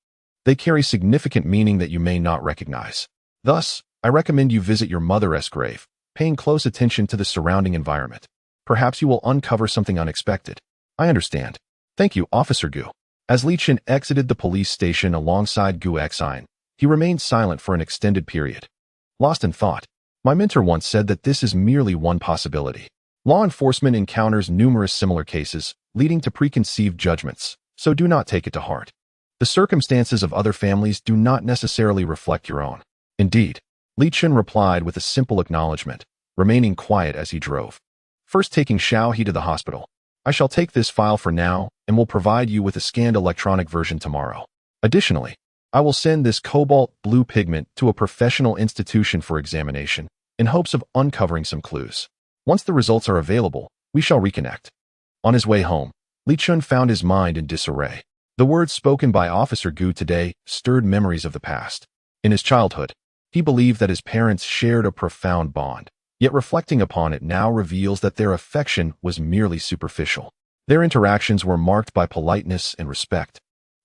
Speaker 1: They carry significant meaning that you may not recognize. Thus, I recommend you visit your mother's grave, paying close attention to the surrounding environment. Perhaps you will uncover something unexpected. I understand. Thank you, Officer Gu. As Li Chen exited the police station alongside Gu Xin, he remained silent for an extended period. Lost in thought. My mentor once said that this is merely one possibility. Law enforcement encounters numerous similar cases, leading to preconceived judgments, so do not take it to heart. The circumstances of other families do not necessarily reflect your own. Indeed, Li Chen replied with a simple acknowledgement, remaining quiet as he drove. First taking Xiao He to the hospital. I shall take this file for now and will provide you with a scanned electronic version tomorrow. Additionally, I will send this cobalt blue pigment to a professional institution for examination in hopes of uncovering some clues. Once the results are available, we shall reconnect. On his way home, Li Chen found his mind in disarray. The words spoken by Officer Gu today stirred memories of the past. In his childhood, he believed that his parents shared a profound bond. Yet reflecting upon it now reveals that their affection was merely superficial. Their interactions were marked by politeness and respect,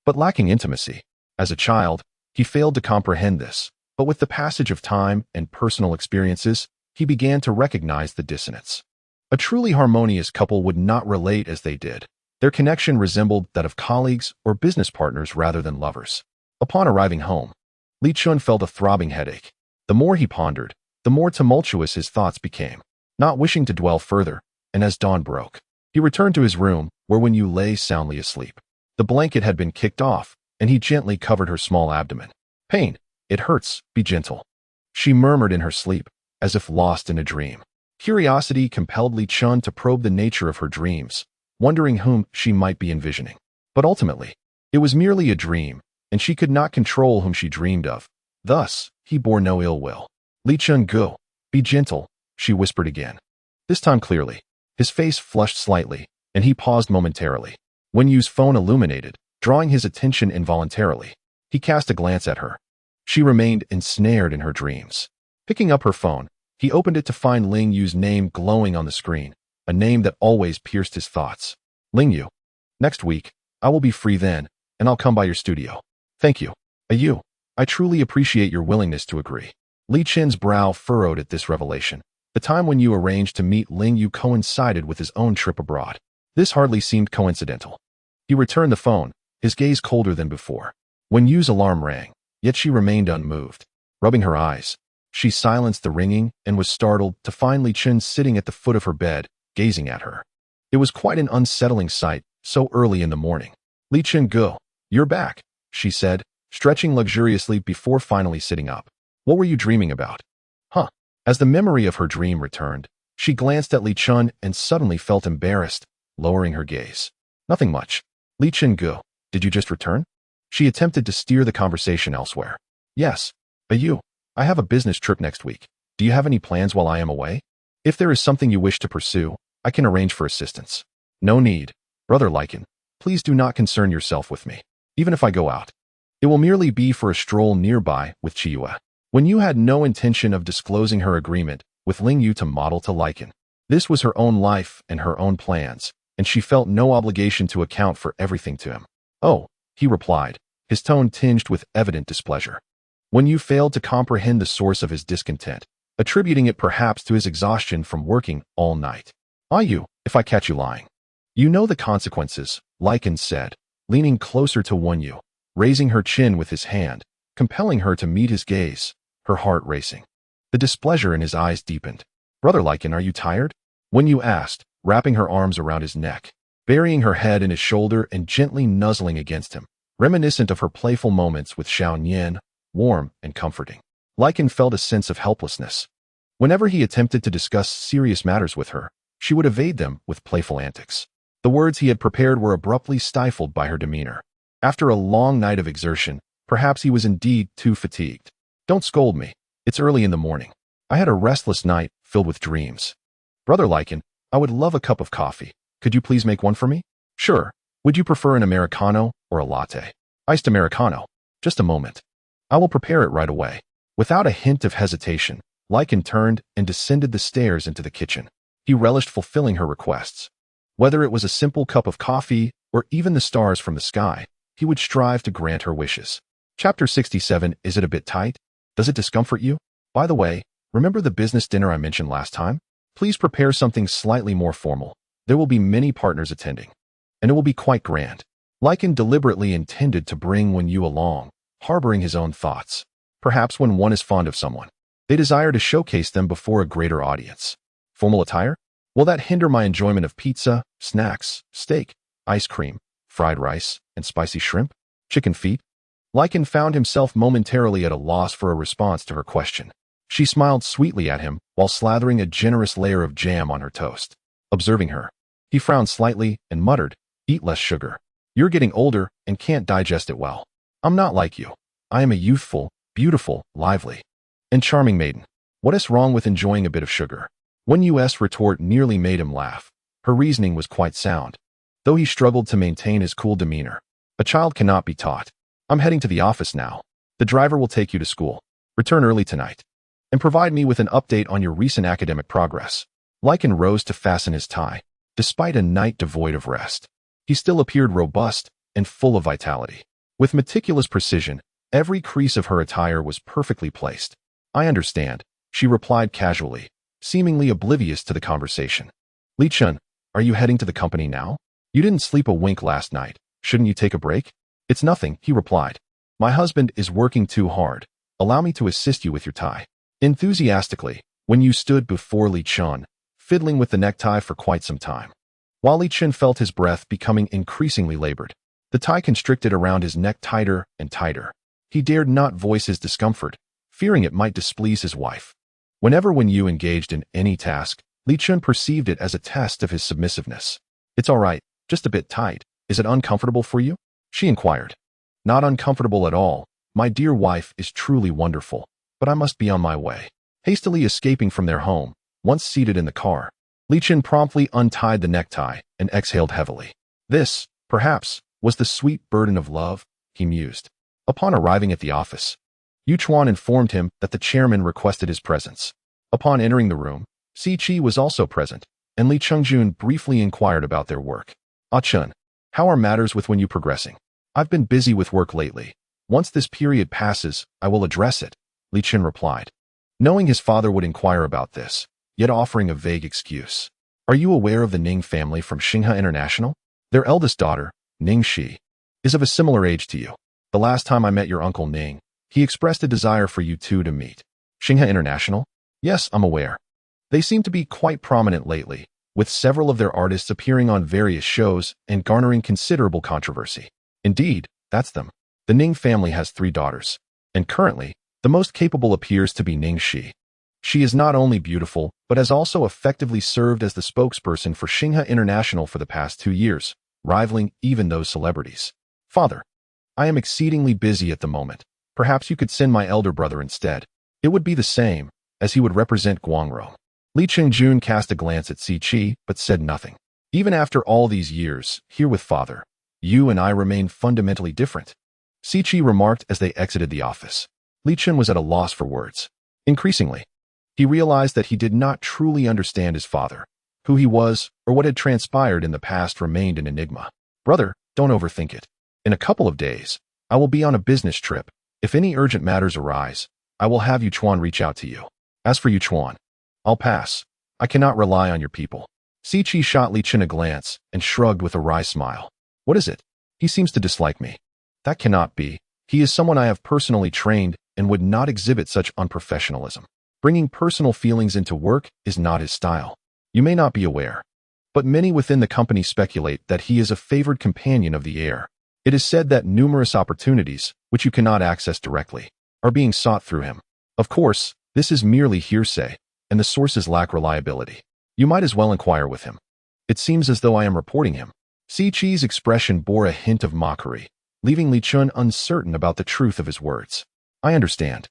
Speaker 1: but lacking intimacy. As a child, he failed to comprehend this, but with the passage of time and personal experiences, he began to recognize the dissonance. A truly harmonious couple would not relate as they did. Their connection resembled that of colleagues or business partners rather than lovers. Upon arriving home, Li Chen felt a throbbing headache. The more he pondered, the more tumultuous his thoughts became. Not wishing to dwell further, and as dawn broke, he returned to his room, where Wen Yu lay soundly asleep. The blanket had been kicked off, and he gently covered her small abdomen. Pain, it hurts, be gentle. She murmured in her sleep, as if lost in a dream. Curiosity compelled Li Chen to probe the nature of her dreams, wondering whom she might be envisioning. But ultimately, it was merely a dream, and she could not control whom she dreamed of. Thus, he bore no ill will. Li Chen, go. Be gentle, she whispered again. This time clearly. His face flushed slightly, and he paused momentarily. Wen Yu's phone illuminated, drawing his attention involuntarily. He cast a glance at her. She remained ensnared in her dreams. Picking up her phone, he opened it to find Ling Yu's name glowing on the screen, a name that always pierced his thoughts. Ling Yu. Next week, I will be free then, and I'll come by your studio. Thank you. Yu. I truly appreciate your willingness to agree. Li Chen's brow furrowed at this revelation. The time when Yu arranged to meet Ling Yu coincided with his own trip abroad. This hardly seemed coincidental. He returned the phone, his gaze colder than before. Wen Yu's alarm rang, yet she remained unmoved. Rubbing her eyes, she silenced the ringing and was startled to find Li Chen sitting at the foot of her bed, gazing at her. It was quite an unsettling sight, so early in the morning. Li Chen, go. You're back, she said, stretching luxuriously before finally sitting up. What were you dreaming about? Huh. As the memory of her dream returned, she glanced at Li Chen and suddenly felt embarrassed, lowering her gaze. Nothing much. Li Chen, go. Did you just return? She attempted to steer the conversation elsewhere. Yes. Yu. I have a business trip next week. Do you have any plans while I am away? If there is something you wish to pursue, I can arrange for assistance. No need. Brother Li Chen, please do not concern yourself with me. Even if I go out, it will merely be for a stroll nearby with Chiyue. Wen Yu had no intention of disclosing her agreement with Ling Yu to model to Li Chen. This was her own life and her own plans, and she felt no obligation to account for everything to him. Oh, he replied, his tone tinged with evident displeasure. Wen Yu failed to comprehend the source of his discontent, attributing it perhaps to his exhaustion from working all night. Yu, if I catch you lying. You know the consequences, Li Chen said, leaning closer to Wen Yu, raising her chin with his hand, compelling her to meet his gaze, her heart racing. The displeasure in his eyes deepened. Brother Li Chen, are you tired? Wen Yu asked, wrapping her arms around his neck, burying her head in his shoulder and gently nuzzling against him, reminiscent of her playful moments with Xiao Nian, warm and comforting. Li Chen felt a sense of helplessness. Whenever he attempted to discuss serious matters with her, she would evade them with playful antics. The words he had prepared were abruptly stifled by her demeanor. After a long night of exertion, perhaps he was indeed too fatigued. Don't scold me. It's early in the morning. I had a restless night filled with dreams. Brother Li Chen, I would love a cup of coffee. Could you please make one for me? Sure. Would you prefer an Americano or a latte? Iced Americano. Just a moment. I will prepare it right away. Without a hint of hesitation, Li Chen turned and descended the stairs into the kitchen. He relished fulfilling her requests. Whether it was a simple cup of coffee or even the stars from the sky, he would strive to grant her wishes. Chapter 67. Is it a bit tight? Does it discomfort you? By the way, remember the business dinner I mentioned last time? Please prepare something slightly more formal. There will be many partners attending, and it will be quite grand. Li Chen deliberately intended to bring Wen Yu along, harboring his own thoughts. Perhaps when one is fond of someone, they desire to showcase them before a greater audience. Formal attire? Will that hinder my enjoyment of pizza, snacks, steak, ice cream, fried rice, and spicy shrimp? Chicken feet? Li Chen found himself momentarily at a loss for a response to her question. She smiled sweetly at him while slathering a generous layer of jam on her toast. Observing her, he frowned slightly and muttered, "Eat less sugar. You're getting older and can't digest it well. I'm not like you. I am a youthful, beautiful, lively, and charming maiden. What is wrong with enjoying a bit of sugar?" Wen Yu's retort nearly made him laugh. Her reasoning was quite sound, though he struggled to maintain his cool demeanor. A child cannot be taught. I'm heading to the office now. The driver will take you to school. Return early tonight, and provide me with an update on your recent academic progress. Li Chen rose to fasten his tie. Despite a night devoid of rest, he still appeared robust and full of vitality. With meticulous precision, every crease of her attire was perfectly placed. I understand, she replied casually, seemingly oblivious to the conversation. Li Chen, are you heading to the company now? You didn't sleep a wink last night. Shouldn't you take a break? It's nothing, he replied. My husband is working too hard. Allow me to assist you with your tie. Enthusiastically, Wen Yu stood before Li Chen, fiddling with the necktie for quite some time. While Li Chen felt his breath becoming increasingly labored, the tie constricted around his neck tighter and tighter. He dared not voice his discomfort, fearing it might displease his wife. Whenever Wen Yu engaged in any task, Li Chen perceived it as a test of his submissiveness. It's all right, just a bit tight. Is it uncomfortable for you? She inquired. Not uncomfortable at all. My dear wife is truly wonderful, but I must be on my way. Hastily escaping from their home, once seated in the car, Li Chen promptly untied the necktie and exhaled heavily. This, perhaps, was the sweet burden of love, he mused. Upon arriving at the office, Yu Chuan informed him that the chairman requested his presence. Upon entering the room, Si Chi was also present, and Li Chengjun briefly inquired about their work. Ah Chun, how are matters with Wen Yu progressing? I've been busy with work lately. Once this period passes, I will address it, Li Chen replied. Knowing his father would inquire about this, yet offering a vague excuse. Are you aware of the Ning family from Xinghe International? Their eldest daughter, Ning Shi, is of a similar age to you. The last time I met your uncle Ning, he expressed a desire for you two to meet. Xinghe International? Yes, I'm aware. They seem to be quite prominent lately, with several of their artists appearing on various shows and garnering considerable controversy. Indeed, that's them. The Ning family has 3 daughters, and currently, the most capable appears to be Ning Shi. She is not only beautiful, but has also effectively served as the spokesperson for Xinghe International for the past 2 years, rivaling even those celebrities. Father, I am exceedingly busy at the moment. Perhaps you could send my elder brother instead. It would be the same, as he would represent Guangrong. Li Chengjun cast a glance at Si Chi, but said nothing. Even after all these years, here with father, you and I remain fundamentally different. Si Chi remarked as they exited the office. Li Chen was at a loss for words. Increasingly, he realized that he did not truly understand his father. Who he was, or what had transpired in the past remained an enigma. Brother, don't overthink it. In a couple of days, I will be on a business trip. If any urgent matters arise, I will have Yu Chuan reach out to you. As for Yu Chuan, I'll pass. I cannot rely on your people. Si Chi shot Li Chen a glance and shrugged with a wry smile. What is it? He seems to dislike me. That cannot be. He is someone I have personally trained and would not exhibit such unprofessionalism. Bringing personal feelings into work is not his style. You may not be aware, but many within the company speculate that he is a favored companion of the heir. It is said that numerous opportunities, which you cannot access directly, are being sought through him. Of course, this is merely hearsay, and the sources lack reliability. You might as well inquire with him. It seems as though I am reporting him. Si Chi's expression bore a hint of mockery, leaving Li Chen uncertain about the truth of his words. I understand.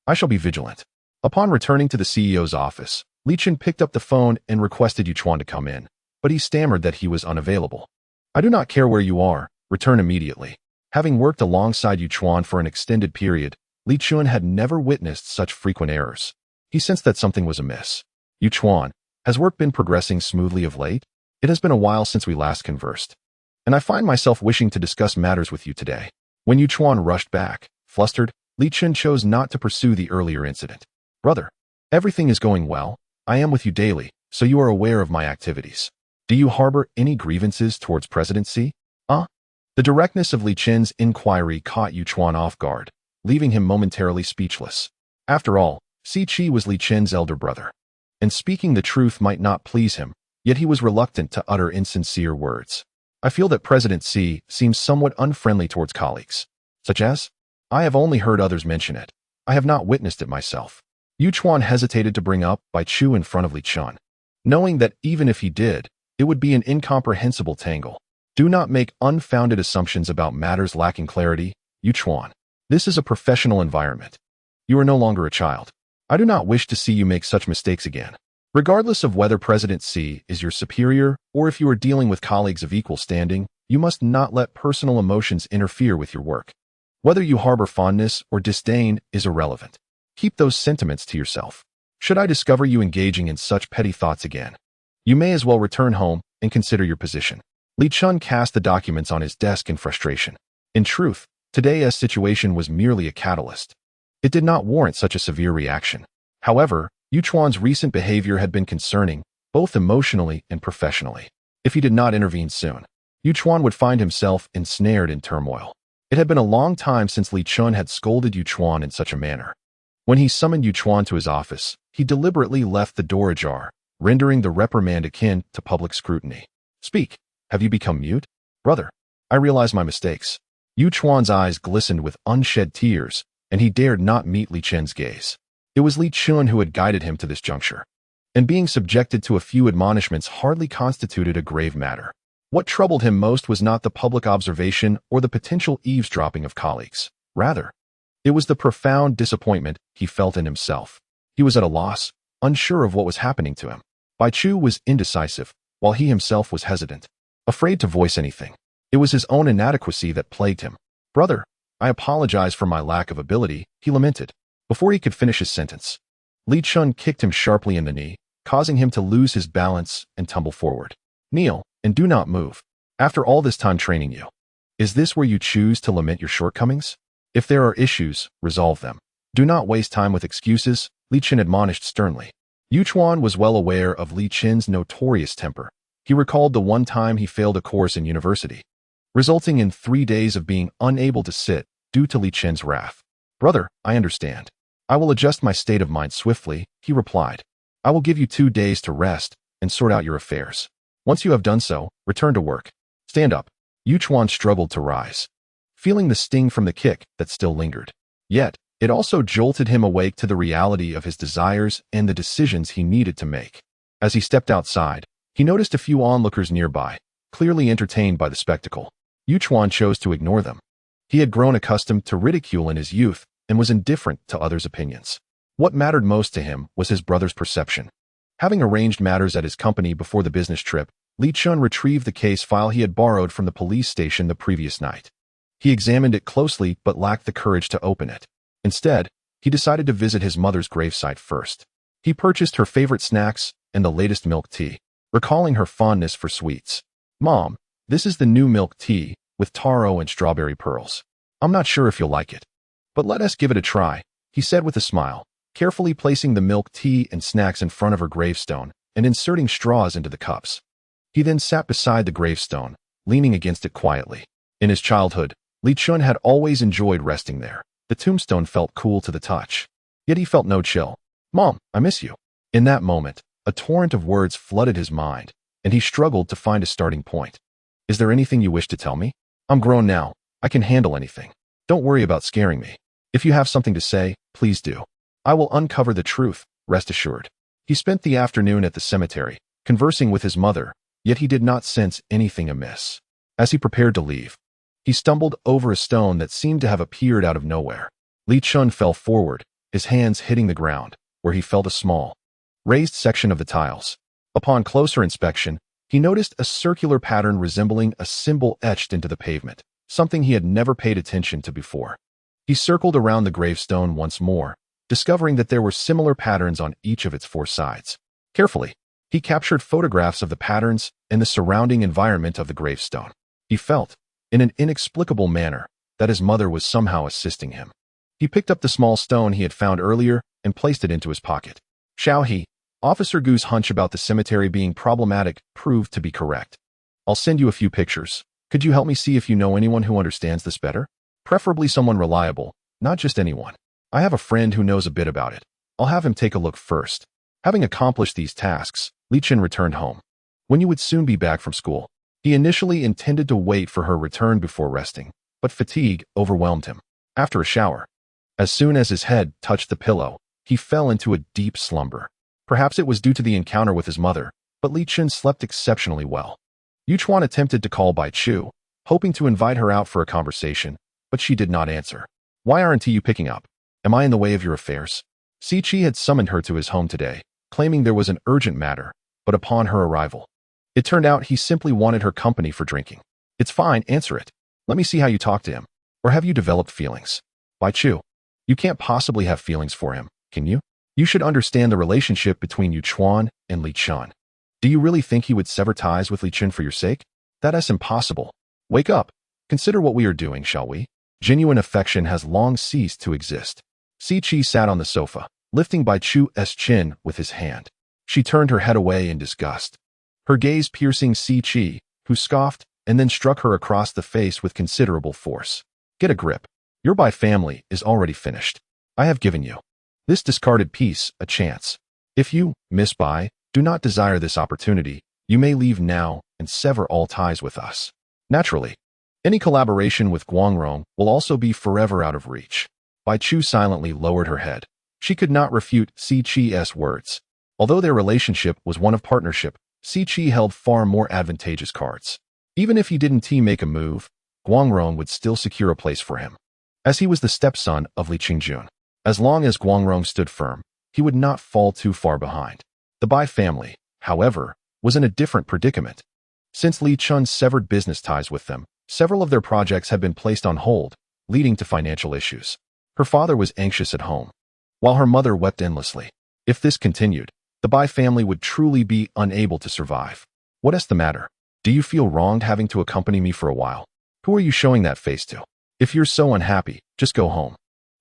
Speaker 1: I shall be vigilant. Upon returning to the CEO's office, Li Chen picked up the phone and requested Yu Chuan to come in, but he stammered that he was unavailable. I do not care where you are. Return immediately. Having worked alongside Yu Chuan for an extended period, Li Chen had never witnessed such frequent errors. He sensed that something was amiss. Yu Chuan, has work been progressing smoothly of late? It has been a while since we last conversed, and I find myself wishing to discuss matters with you today. When Yu Chuan rushed back, flustered, Li Chen chose not to pursue the earlier incident. Brother, everything is going well. I am with you daily, so you are aware of my activities. Do you harbor any grievances towards President Si? The directness of Li Chen's inquiry caught Yu Chuan off guard, leaving him momentarily speechless. After all, Si Chi was Li Chen's elder brother, and speaking the truth might not please him, yet he was reluctant to utter insincere words. I feel that President Si seems somewhat unfriendly towards colleagues. Such as? I have only heard others mention it. I have not witnessed it myself. Yu Chuan hesitated to bring up Bai Chu in front of Li Chen, knowing that even if he did, it would be an incomprehensible tangle. Do not make unfounded assumptions about matters lacking clarity, Yu Chuan. This is a professional environment. You are no longer a child. I do not wish to see you make such mistakes again. Regardless of whether President Si is your superior or if you are dealing with colleagues of equal standing, you must not let personal emotions interfere with your work. Whether you harbor fondness or disdain is irrelevant. Keep those sentiments to yourself. Should I discover you engaging in such petty thoughts again, you may as well return home and consider your position. Li Chen cast the documents on his desk in frustration. In truth, today's situation was merely a catalyst. It did not warrant such a severe reaction. However, Yu Chuan's recent behavior had been concerning, both emotionally and professionally. If he did not intervene soon, Yu Chuan would find himself ensnared in turmoil. It had been a long time since Li Chen had scolded Yu Chuan in such a manner. When he summoned Yu Chuan to his office, he deliberately left the door ajar, rendering the reprimand akin to public scrutiny. Speak. Have you become mute? Brother, I realize my mistakes. Yu Chuan's eyes glistened with unshed tears, and he dared not meet Li Chen's gaze. It was Li Chen who had guided him to this juncture. and being subjected to a few admonishments hardly constituted a grave matter. What troubled him most was not the public observation or the potential eavesdropping of colleagues. Rather, it was the profound disappointment he felt in himself. He was at a loss, unsure of what was happening to him. Bai Chu was indecisive, while he himself was hesitant, afraid to voice anything. It was his own inadequacy that plagued him. "Brother, I apologize for my lack of ability," he lamented. Before he could finish his sentence, Li Chen kicked him sharply in the knee, causing him to lose his balance and tumble forward. "Kneel, and do not move. After all this time training you, is this where you choose to lament your shortcomings? If there are issues, resolve them. Do not waste time with excuses," Li Chen admonished sternly. Yuchuan was well aware of Li Chen's notorious temper. He recalled the one time he failed a course in university, resulting in 3 days of being unable to sit due to Li Chen's wrath. "Brother, I understand. I will adjust my state of mind swiftly," he replied. "I will give you 2 days to rest and sort out your affairs. Once you have done so, return to work. Stand up." Yuchuan struggled to rise, feeling the sting from the kick that still lingered. Yet, it also jolted him awake to the reality of his desires and the decisions he needed to make. As he stepped outside, he noticed a few onlookers nearby, clearly entertained by the spectacle. Yuchuan chose to ignore them. He had grown accustomed to ridicule in his youth and was indifferent to others' opinions. What mattered most to him was his brother's perception. Having arranged matters at his company before the business trip, Li Chen retrieved the case file he had borrowed from the police station the previous night. He examined it closely but lacked the courage to open it. Instead, he decided to visit his mother's gravesite first. He purchased her favorite snacks and the latest milk tea, recalling her fondness for sweets. "Mom, this is the new milk tea with taro and strawberry pearls. I'm not sure if you'll like it, but let us give it a try," he said with a smile, carefully placing the milk tea and snacks in front of her gravestone and inserting straws into the cups. He then sat beside the gravestone, leaning against it quietly. In his childhood, Li Chen had always enjoyed resting there. The tombstone felt cool to the touch, yet he felt no chill. "Mom, I miss you." In that moment, a torrent of words flooded his mind, and he struggled to find a starting point. "Is there anything you wish to tell me? I'm grown now. I can handle anything. Don't worry about scaring me. If you have something to say, please do. I will uncover the truth, rest assured." He spent the afternoon at the cemetery, conversing with his mother, yet he did not sense anything amiss. As he prepared to leave, he stumbled over a stone that seemed to have appeared out of nowhere. Li Chen fell forward, his hands hitting the ground, where he felt a small, raised section of the tiles. Upon closer inspection, he noticed a circular pattern resembling a symbol etched into the pavement, something he had never paid attention to before. He circled around the gravestone once more, discovering that there were similar patterns on each of its 4 sides. Carefully, he captured photographs of the patterns and the surrounding environment of the gravestone. He felt, in an inexplicable manner, that his mother was somehow assisting him. He picked up the small stone he had found earlier and placed it into his pocket. Xiao He, Officer Gu's hunch about the cemetery being problematic proved to be correct. "I'll send you a few pictures. Could you help me see if you know anyone who understands this better? Preferably someone reliable, not just anyone. I have a friend who knows a bit about it. I'll have him take a look first." Having accomplished these tasks, Li Chen returned home. Wen Yu would soon be back from school. He initially intended to wait for her return before resting, but fatigue overwhelmed him. After a shower, as soon as his head touched the pillow, he fell into a deep slumber. Perhaps it was due to the encounter with his mother, but Li Chen slept exceptionally well. Yuchuan attempted to call Bai Chu, hoping to invite her out for a conversation, but she did not answer. "Why aren't you picking up? Am I in the way of your affairs?" Si Chi had summoned her to his home today, claiming there was an urgent matter, but upon her arrival, it turned out he simply wanted her company for drinking. "It's fine, answer it. Let me see how you talk to him. Or have you developed feelings?" "Bai Chu, you can't possibly have feelings for him, can you? You should understand the relationship between Yuchuan and Li Chen. Do you really think he would sever ties with Li Chen for your sake? That is impossible. Wake up. Consider what we are doing, shall we? Genuine affection has long ceased to exist." Si Chi sat on the sofa, lifting Bai Chu's chin with his hand. She turned her head away in disgust, her gaze piercing Si Chi, who scoffed and then struck her across the face with considerable force. "Get a grip. Your Bai family is already finished. I have given you, this discarded piece, a chance. If you, Miss Bai, do not desire this opportunity, you may leave now and sever all ties with us. Naturally, any collaboration with Guangrong will also be forever out of reach." Bai Chu silently lowered her head. She could not refute Si Chi's words. Although their relationship was one of partnership, Siqi held far more advantageous cards. Even if he didn't make a move, Guangrong would still secure a place for him, as he was the stepson of Li Chen. As long as Guangrong stood firm, he would not fall too far behind. The Bai family, however, was in a different predicament. Since Li Chen severed business ties with them, several of their projects had been placed on hold, leading to financial issues. Her father was anxious at home, while her mother wept endlessly. If this continued, the Bai family would truly be unable to survive. What is the matter? Do you feel wronged having to accompany me for a while? Who are you showing that face to? If you're so unhappy, just go home.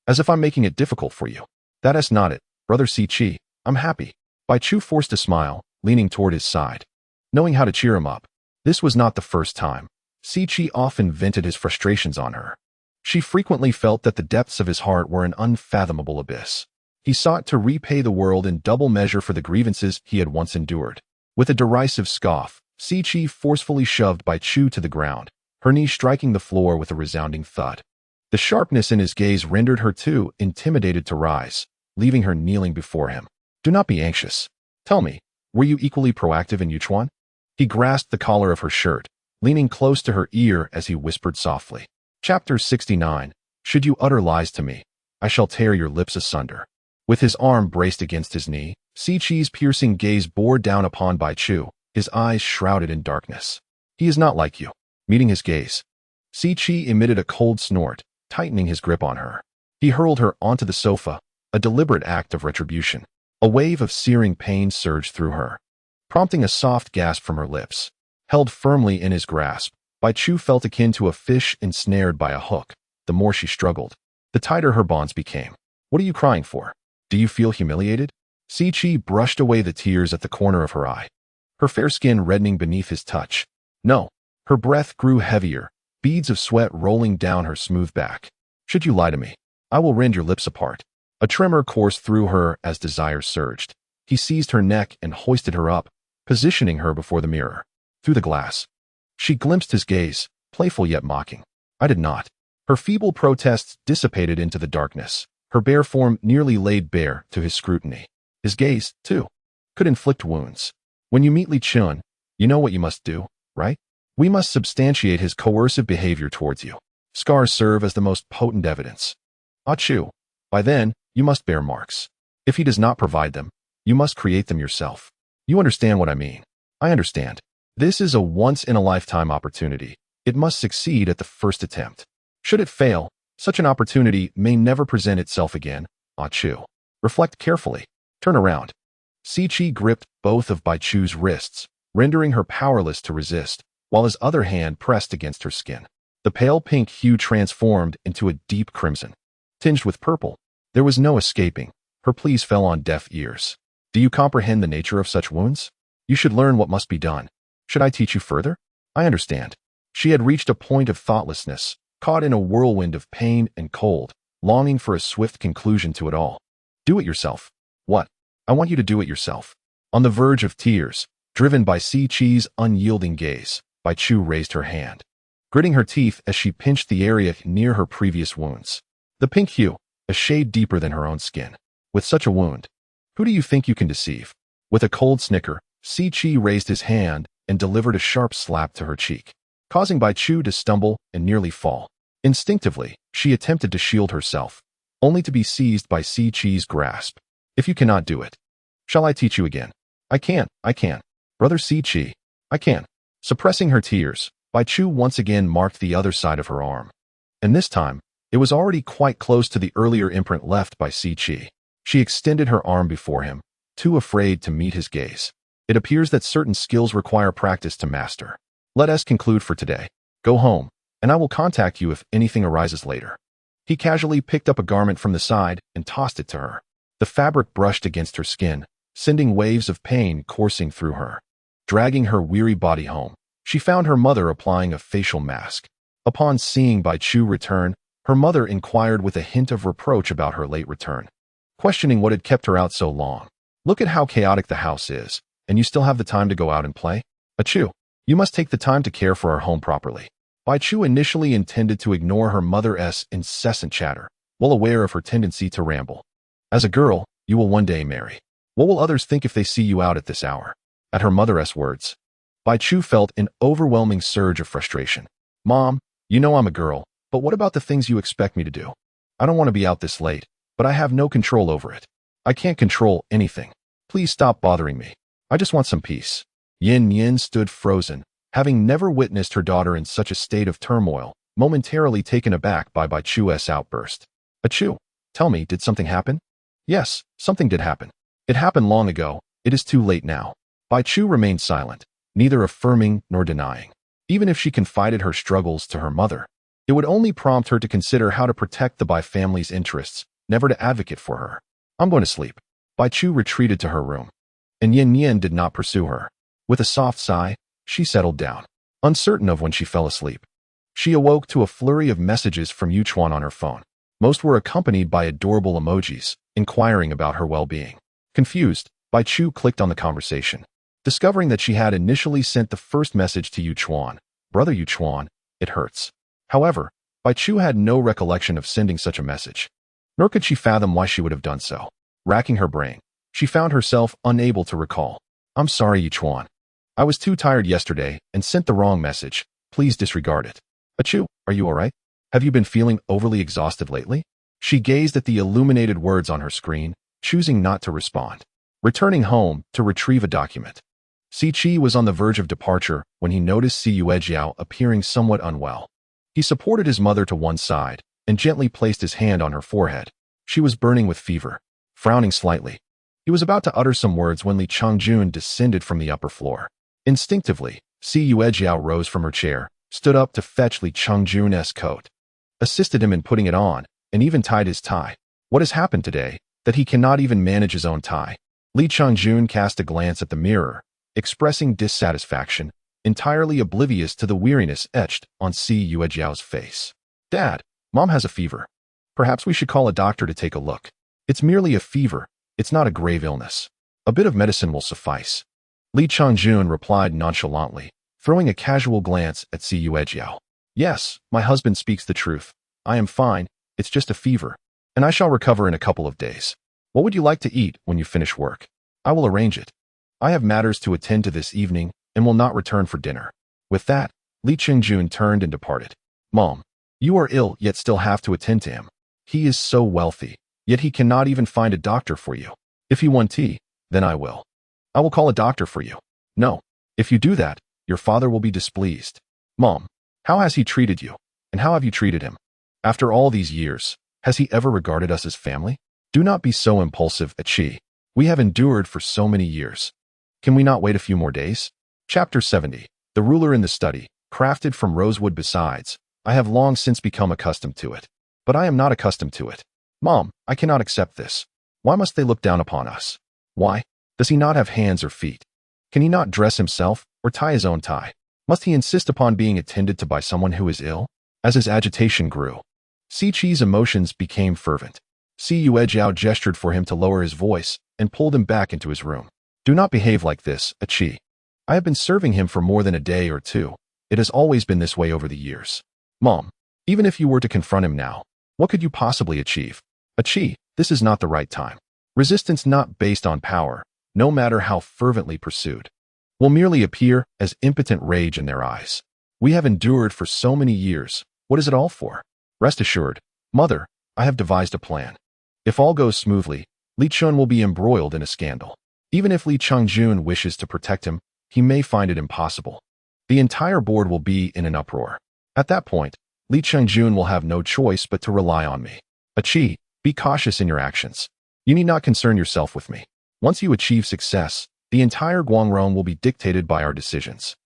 Speaker 1: As if I'm making it difficult for you. That is not it, brother Siqi. I'm happy. Bai Chu forced a smile, leaning toward his side. Knowing how to cheer him up. This was not the first time. Siqi often vented his frustrations on her. She frequently felt that the depths of his heart were an unfathomable abyss. He sought to repay the world in double measure for the grievances he had once endured. With a derisive scoff, Siqi forcefully shoved Bai Chu to the ground, her knee striking the floor with a resounding thud. The sharpness in his gaze rendered her too intimidated to rise, leaving her kneeling before him. Do not be anxious. Tell me, were you equally proactive in Yuchuan? He grasped the collar of her shirt, leaning close to her ear as he whispered softly. Chapter 69. Should you utter lies to me, I shall tear your lips asunder. With his arm braced against his knee, Siqi's piercing gaze bore down upon Bai Chu, his eyes shrouded in darkness. He is not like you. Meeting his gaze, Siqi emitted a cold snort, tightening his grip on her. He hurled her onto the sofa, a deliberate act of retribution. A wave of searing pain surged through her, prompting a soft gasp from her lips. Held firmly in his grasp, Bai Chu felt akin to a fish ensnared by a hook. The more she struggled, the tighter her bonds became. What are you crying for? Do you feel humiliated? Siqi brushed away the tears at the corner of her eye, her fair skin reddening beneath his touch. No. Her breath grew heavier, beads of sweat rolling down her smooth back. Should you lie to me, I will rend your lips apart. A tremor coursed through her as desire surged. He seized her neck and hoisted her up, positioning her before the mirror. Through the glass, she glimpsed his gaze, playful yet mocking. I did not. Her feeble protests dissipated into the darkness, her bare form nearly laid bare to his scrutiny. His gaze, too, could inflict wounds. When you meet Li Chen, you know what you must do, right? We must substantiate his coercive behavior towards you. Scars serve as the most potent evidence. Ah Chu, by then, you must bear marks. If he does not provide them, you must create them yourself. You understand what I mean. I understand. This is a once-in-a-lifetime opportunity. It must succeed at the first attempt. Should it fail, such an opportunity may never present itself again. Ah Chu. Reflect carefully. Turn around. Siqi gripped both of Bai Chu's wrists, rendering her powerless to resist, while his other hand pressed against her skin. The pale pink hue transformed into a deep crimson, tinged with purple. There was no escaping. Her pleas fell on deaf ears. Do you comprehend the nature of such wounds? You should learn what must be done. Should I teach you further? I understand. She had reached a point of thoughtlessness, caught in a whirlwind of pain and cold, longing for a swift conclusion to it all. Do it yourself. What? I want you to do it yourself. On the verge of tears, driven by Siqi's unyielding gaze, Bai Chu raised her hand, gritting her teeth as she pinched the area near her previous wounds. The pink hue, a shade deeper than her own skin. With such a wound, who do you think you can deceive? With a cold snicker, Siqi raised his hand and delivered a sharp slap to her cheek, causing Bai Chu to stumble and nearly fall. Instinctively, she attempted to shield herself, only to be seized by Siqi's grasp. If you cannot do it, shall I teach you again? I can. Brother Siqi, I can. Suppressing her tears, Bai Chu once again marked the other side of her arm. And this time, it was already quite close to the earlier imprint left by Siqi. She extended her arm before him, too afraid to meet his gaze. It appears that certain skills require practice to master. Let us conclude for today. Go home, and I will contact you if anything arises later. He casually picked up a garment from the side and tossed it to her. The fabric brushed against her skin, sending waves of pain coursing through her. Dragging her weary body home, she found her mother applying a facial mask. Upon seeing Bai Chu return, her mother inquired with a hint of reproach about her late return, questioning what had kept her out so long. Look at how chaotic the house is, and you still have the time to go out and play? Chu, you must take the time to care for our home properly. Bai Chu initially intended to ignore her mother's incessant chatter, well aware of her tendency to ramble. As a girl, you will one day marry. What will others think if they see you out at this hour? At her mother's words, Bai Chu felt an overwhelming surge of frustration. Mom, you know I'm a girl, but what about the things you expect me to do? I don't want to be out this late, but I have no control over it. I can't control anything. Please stop bothering me. I just want some peace. Yin stood frozen, having never witnessed her daughter in such a state of turmoil, momentarily taken aback by Bai Chu's outburst. Chu, tell me, did something happen? Yes, something did happen. It happened long ago. It is too late now. Bai Chu remained silent, neither affirming nor denying. Even if she confided her struggles to her mother, it would only prompt her to consider how to protect the Bai family's interests, never to advocate for her. I'm going to sleep. Bai Chu retreated to her room, and Yin did not pursue her. With a soft sigh, she settled down, uncertain of when she fell asleep. She awoke to a flurry of messages from Yu Chuan on her phone. Most were accompanied by adorable emojis, inquiring about her well-being. Confused, Bai Chu clicked on the conversation, discovering that she had initially sent the first message to Yu Chuan. Brother Yu Chuan, it hurts. However, Bai Chu had no recollection of sending such a message, nor could she fathom why she would have done so. Racking her brain, she found herself unable to recall. I'm sorry, Yu Chuan. I was too tired yesterday and sent the wrong message. Please disregard it. Chu, are you all right? Have you been feeling overly exhausted lately? She gazed at the illuminated words on her screen, choosing not to respond. Returning home to retrieve a document, Si Chi was on the verge of departure when he noticed Si Yuejiao appearing somewhat unwell. He supported his mother to one side and gently placed his hand on her forehead. She was burning with fever. Frowning slightly, he was about to utter some words when Li Changjun descended from the upper floor. Instinctively, Si Yuejiao rose from her chair, stood up to fetch Li Changjun's coat, assisted him in putting it on, and even tied his tie. What has happened today, that he cannot even manage his own tie? Li Changjun cast a glance at the mirror, expressing dissatisfaction, entirely oblivious to the weariness etched on Si Yuejiao's face. Dad, Mom has a fever. Perhaps we should call a doctor to take a look. It's merely a fever. It's not a grave illness. A bit of medicine will suffice. Li Changjun replied nonchalantly, throwing a casual glance at Si Yuejiao. Yes, my husband speaks the truth. I am fine. It's just a fever, and I shall recover in a couple of days. What would you like to eat when you finish work? I will arrange it. I have matters to attend to this evening and will not return for dinner. With that, Li Changjun turned and departed. Mom, you are ill yet still have to attend to him. He is so wealthy, yet he cannot even find a doctor for you. If you want tea, then I will. I will call a doctor for you. No, if you do that, your father will be displeased. Mom, how has he treated you? And how have you treated him? After all these years, has he ever regarded us as family? Do not be so impulsive, Chi. We have endured for so many years. Can we not wait a few more days? Chapter 70. The Ruler in the Study, crafted from rosewood. Besides, I have long since become accustomed to it. But I am not accustomed to it. Mom, I cannot accept this. Why must they look down upon us? Why? Does he not have hands or feet? Can he not dress himself or tie his own tie? Must he insist upon being attended to by someone who is ill? As his agitation grew, Si Chi's emotions became fervent. Si Yuejiao gestured for him to lower his voice and pulled him back into his room. Do not behave like this, Chi. I have been serving him for more than a day or two. It has always been this way over the years. Mom, even if you were to confront him now, what could you possibly achieve? Chi, this is not the right time. Resistance not based on power, no matter how fervently pursued, will merely appear as impotent rage in their eyes. We have endured for so many years. What is it all for? Rest assured, Mother, I have devised a plan. If all goes smoothly, Li Chen will be embroiled in a scandal. Even if Li Changjun wishes to protect him, he may find it impossible. The entire board will be in an uproar. At that point, Li Changjun will have no choice but to rely on me. Chi, be cautious in your actions. You need not concern yourself with me. Once you achieve success, the entire Guangdong will be dictated by our decisions.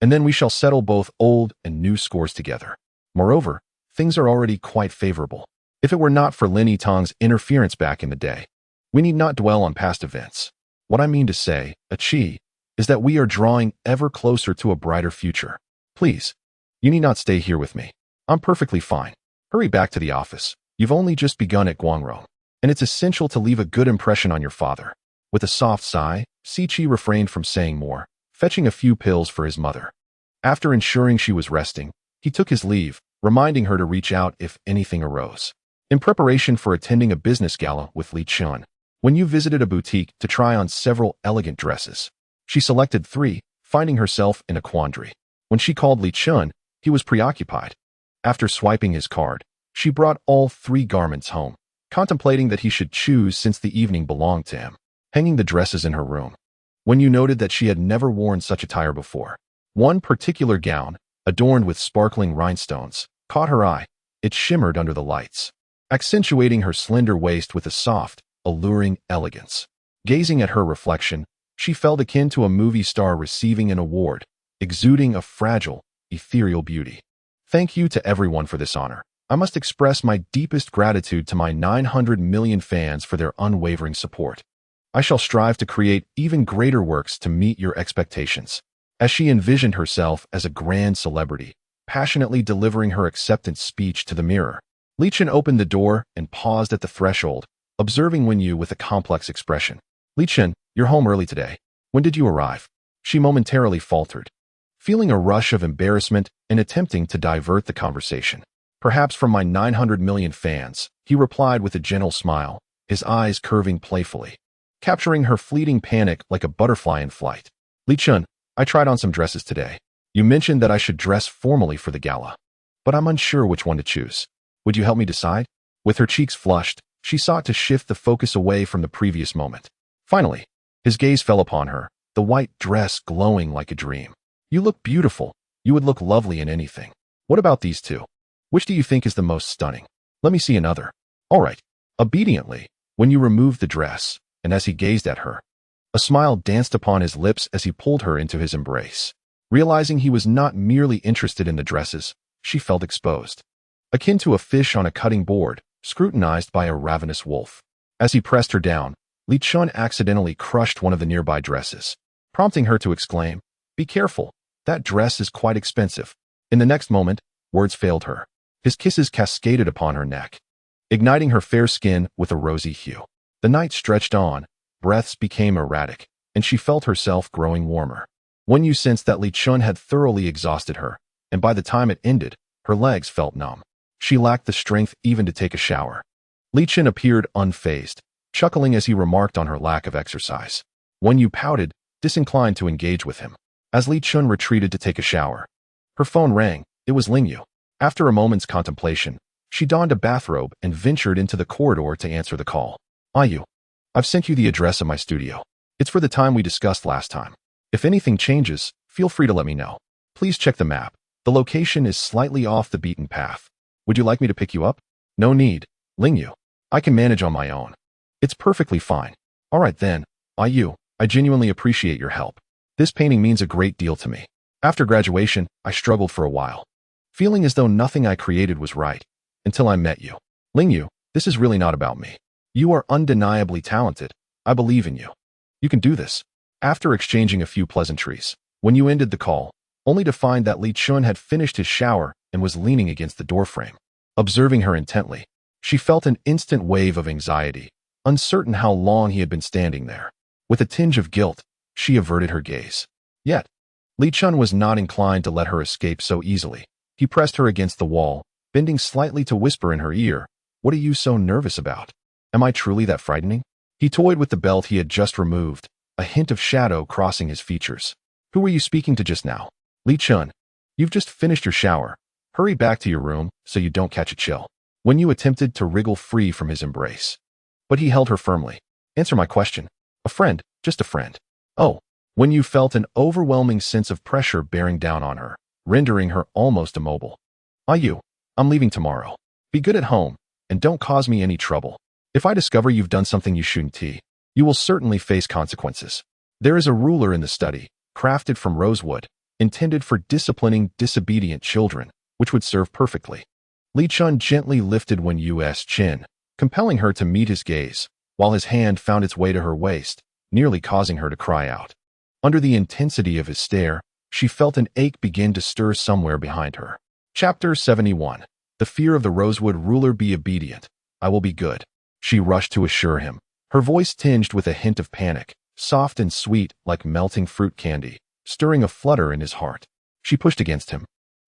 Speaker 1: And then we shall settle both old and new scores together. Moreover, things are already quite favorable. If it were not for Lin Yitang's interference back in the day, we need not dwell on past events. What I mean to say, Chi, is that we are drawing ever closer to a brighter future. Please, you need not stay here with me. I'm perfectly fine. Hurry back to the office. You've only just begun at Guangdong, and it's essential to leave a good impression on your father. With a soft sigh, Si Chi refrained from saying more, fetching a few pills for his mother. After ensuring she was resting, he took his leave, reminding her to reach out if anything arose. In preparation for attending a business gala with Li Chen, Wen Yu visited a boutique to try on several elegant dresses. She selected 3, finding herself in a quandary. When she called Li Chen, he was preoccupied. After swiping his card, she brought all 3 garments home, contemplating that he should choose since the evening belonged to him. Hanging the dresses in her room, Wen Yu noted that she had never worn such attire before. One particular gown, adorned with sparkling rhinestones, caught her eye. It shimmered under the lights, accentuating her slender waist with a soft, alluring elegance. Gazing at her reflection, she felt akin to a movie star receiving an award, exuding a fragile, ethereal beauty. Thank you to everyone for this honor. I must express my deepest gratitude to my 900 million fans for their unwavering support. I shall strive to create even greater works to meet your expectations. As she envisioned herself as a grand celebrity, passionately delivering her acceptance speech to the mirror, Li Chen opened the door and paused at the threshold, observing Wen Yu with a complex expression. Li Chen, you're home early today. When did you arrive? She momentarily faltered, feeling a rush of embarrassment and attempting to divert the conversation. Perhaps from my 900 million fans, he replied with a gentle smile, his eyes curving playfully, capturing her fleeting panic like a butterfly in flight. Li Chen, I tried on some dresses today. You mentioned that I should dress formally for the gala, but I'm unsure which one to choose. Would you help me decide? With her cheeks flushed, she sought to shift the focus away from the previous moment. Finally, his gaze fell upon her, the white dress glowing like a dream. You look beautiful. You would look lovely in anything. What about these 2? Which do you think is the most stunning? Let me see another. All right. Obediently, Wen Yu removed the dress, and as he gazed at her, a smile danced upon his lips as he pulled her into his embrace. Realizing he was not merely interested in the dresses, she felt exposed, akin to a fish on a cutting board, scrutinized by a ravenous wolf. As he pressed her down, Li Chen accidentally crushed one of the nearby dresses, prompting her to exclaim, "Be careful, that dress is quite expensive." In the next moment, words failed her. His kisses cascaded upon her neck, igniting her fair skin with a rosy hue. The night stretched on, breaths became erratic, and she felt herself growing warmer. Wen Yu sensed that Li Chen had thoroughly exhausted her, and by the time it ended, her legs felt numb. She lacked the strength even to take a shower. Li Chen appeared unfazed, chuckling as he remarked on her lack of exercise. Wen Yu pouted, disinclined to engage with him. As Li Chen retreated to take a shower, her phone rang. It was Li Chen. After a moment's contemplation, she donned a bathrobe and ventured into the corridor to answer the call. Li Chen, I've sent you the address of my studio. It's for the time we discussed last time. If anything changes, feel free to let me know. Please check the map. The location is slightly off the beaten path. Would you like me to pick you up? No need, Li Chen. I can manage on my own. It's perfectly fine. All right then, Li Chen, I genuinely appreciate your help. This painting means a great deal to me. After graduation, I struggled for a while, feeling as though nothing I created was right, until I met you. Li Chen, this is really not about me. You are undeniably talented. I believe in you. You can do this. After exchanging a few pleasantries, Wen Yu ended the call, only to find that Li Chen had finished his shower and was leaning against the doorframe. Observing her intently, she felt an instant wave of anxiety, uncertain how long he had been standing there. With a tinge of guilt, she averted her gaze. Yet, Li Chen was not inclined to let her escape so easily. He pressed her against the wall, bending slightly to whisper in her ear, "What are you so nervous about? Am I truly that frightening?" He toyed with the belt he had just removed, a hint of shadow crossing his features. "Who were you speaking to just now?" "Li Chen, you've just finished your shower. Hurry back to your room so you don't catch a chill." Wen Yu attempted to wriggle free from his embrace, but he held her firmly. "Answer my question. A friend, just a friend." "Oh." Wen Yu felt an overwhelming sense of pressure bearing down on her, rendering her almost immobile. "Li Chen, I'm leaving tomorrow. Be good at home, and don't cause me any trouble. If I discover you've done something you shouldn't, you will certainly face consequences. There is a ruler in the study, crafted from rosewood, intended for disciplining disobedient children, which would serve perfectly." Li Chen gently lifted Wen Yu's chin, compelling her to meet his gaze, while his hand found its way to her waist, nearly causing her to cry out. Under the intensity of his stare, she felt an ache begin to stir somewhere behind her. Chapter 71. The fear of the rosewood ruler. Be obedient. I will be good. She rushed to assure him, her voice tinged with a hint of panic, soft and sweet like melting fruit candy, stirring a flutter in his heart. She pushed against him,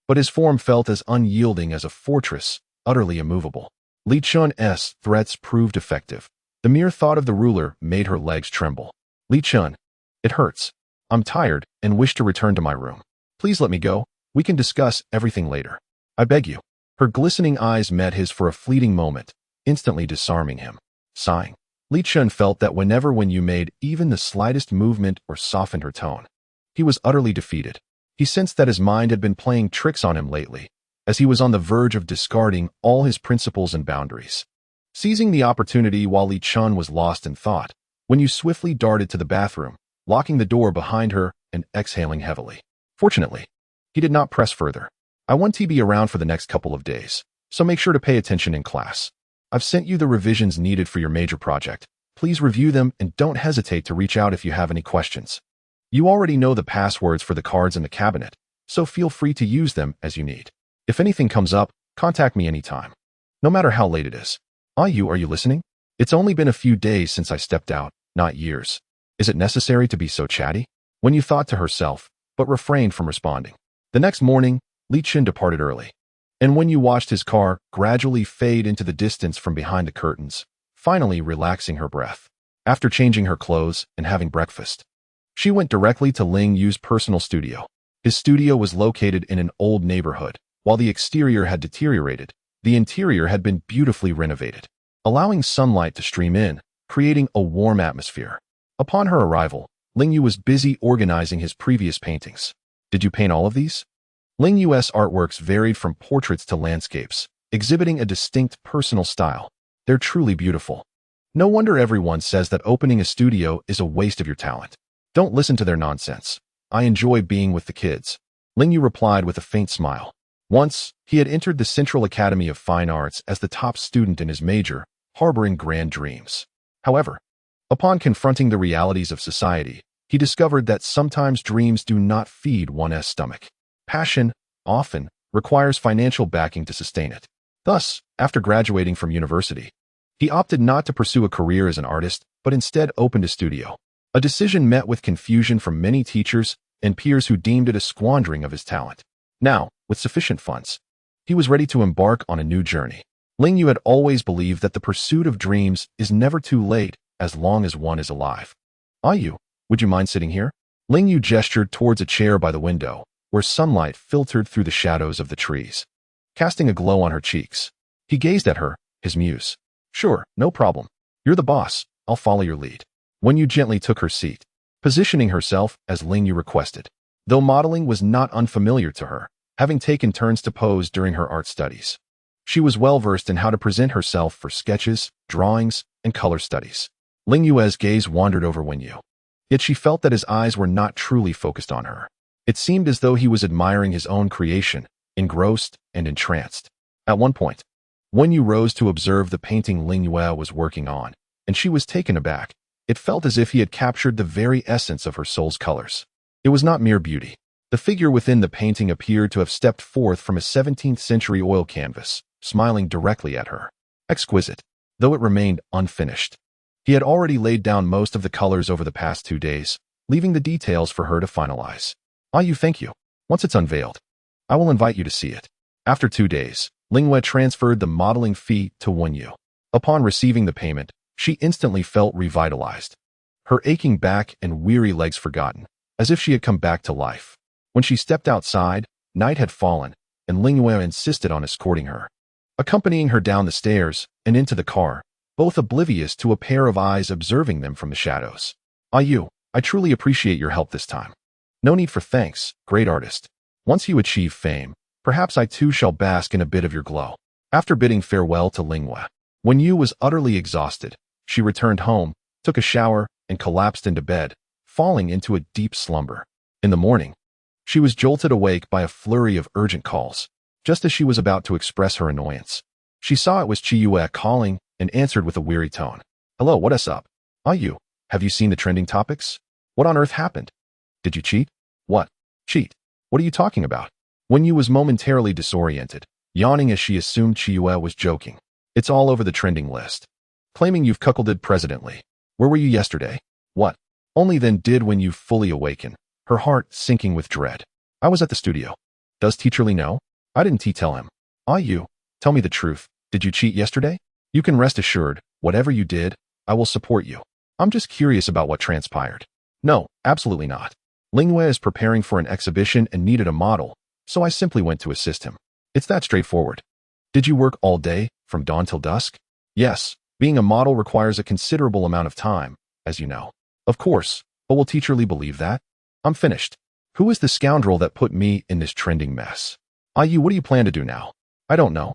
Speaker 1: but his form felt as unyielding as a fortress, utterly immovable. Li Chen's threats proved effective. The mere thought of the ruler made her legs tremble. Li Chen, it hurts. I'm tired and wish to return to my room. Please let me go. We can discuss everything later. I beg you. Her glistening eyes met his for a fleeting moment, instantly disarming him. Sighing, Li Chen felt that whenever Wen Yu made even the slightest movement or softened her tone, he was utterly defeated. He sensed that his mind had been playing tricks on him lately, as he was on the verge of discarding all his principles and boundaries. Seizing the opportunity while Li Chen was lost in thought, Wen Yu swiftly darted to the bathroom, locking the door behind her and exhaling heavily. Fortunately, he did not press further. I want to be around for the next couple of days, so make sure to pay attention in class. I've sent you the revisions needed for your major project. Please review them and don't hesitate to reach out if you have any questions. You already know the passwords for the cards in the cabinet, so feel free to use them as you need. If anything comes up, contact me anytime, no matter how late it is. Are you listening? It's only been a few days since I stepped out, not years. Is it necessary to be so chatty? Wen Yu thought to herself, but refrained from responding. The next morning, Li Chen departed early, and Wen Yu watched his car gradually fade into the distance from behind the curtains, finally relaxing her breath. After changing her clothes and having breakfast, she went directly to Ling Yu's personal studio. His studio was located in an old neighborhood. While the exterior had deteriorated, the interior had been beautifully renovated, allowing sunlight to stream in, creating a warm atmosphere. Upon her arrival, Ling Yu was busy organizing his previous paintings. Did you paint all of these? Ling Yu's artworks varied from portraits to landscapes, exhibiting a distinct personal style. They're truly beautiful. No wonder everyone says that opening a studio is a waste of your talent. Don't listen to their nonsense. I enjoy being with the kids. Ling Yu replied with a faint smile. Once, he had entered the Central Academy of Fine Arts as the top student in his major, harboring grand dreams. However, upon confronting the realities of society, he discovered that sometimes dreams do not feed one's stomach. Passion, often, requires financial backing to sustain it. Thus, after graduating from university, he opted not to pursue a career as an artist, but instead opened a studio. A decision met with confusion from many teachers and peers who deemed it a squandering of his talent. Now, with sufficient funds, he was ready to embark on a new journey. Ling Yu had always believed that the pursuit of dreams is never too late as long as one is alive. Would you mind sitting here? Ling Yu gestured towards a chair by the window, where sunlight filtered through the shadows of the trees, casting a glow on her cheeks. He gazed at her, his muse. Sure, no problem. You're the boss. I'll follow your lead. Wen Yu gently took her seat, positioning herself as Ling Yu requested. Though modeling was not unfamiliar to her, having taken turns to pose during her art studies, she was well-versed in how to present herself for sketches, drawings, and color studies. Ling Yu's gaze wandered over Wen Yu, yet she felt that his eyes were not truly focused on her. It seemed as though he was admiring his own creation, engrossed and entranced. At one point, Wen Yu rose to observe the painting Ling Yu was working on, and she was taken aback. It felt as if he had captured the very essence of her soul's colors. It was not mere beauty. The figure within the painting appeared to have stepped forth from a 17th-century oil canvas, smiling directly at her. Exquisite, though it remained unfinished. He had already laid down most of the colors over the past 2 days, leaving the details for her to finalize. Thank you. Once it's unveiled, I will invite you to see it. After 2 days, Ling Yu transferred the modeling fee to Wen Yu. Upon receiving the payment, she instantly felt revitalized. Her aching back and weary legs forgotten, as if she had come back to life. When she stepped outside, night had fallen, and Ling Yu insisted on escorting her, accompanying her down the stairs and into the car, both oblivious to a pair of eyes observing them from the shadows. I truly appreciate your help this time. No need for thanks, great artist. Once you achieve fame, perhaps I too shall bask in a bit of your glow. After bidding farewell to Ling Yu, Wen Yu was utterly exhausted. She returned home, took a shower, and collapsed into bed, falling into a deep slumber. In the morning, she was jolted awake by a flurry of urgent calls. Just as she was about to express her annoyance, she saw it was Chi Yue calling and answered with a weary tone. Hello, what's up? Have you seen the trending topics? What on earth happened? Did you cheat? What? Cheat? What are you talking about? Wen Yu was momentarily disoriented, yawning as she assumed Chi Yue was joking. It's all over the trending list, claiming you've cuckolded President Li. Where were you yesterday? What? Only then did Wen Yu fully awaken, her heart sinking with dread. I was at the studio. Does Teacher Li know? I didn't tell him. Tell me the truth. Did you cheat yesterday? You can rest assured, whatever you did, I will support you. I'm just curious about what transpired. No, absolutely not. Ling Yue is preparing for an exhibition and needed a model, so I simply went to assist him. It's that straightforward. Did you work all day, from dawn till dusk? Yes, being a model requires a considerable amount of time, as you know. Of course, but will Teacher Li believe that? I'm finished. Who is the scoundrel that put me in this trending mess? Yu, what do you plan to do now? I don't know.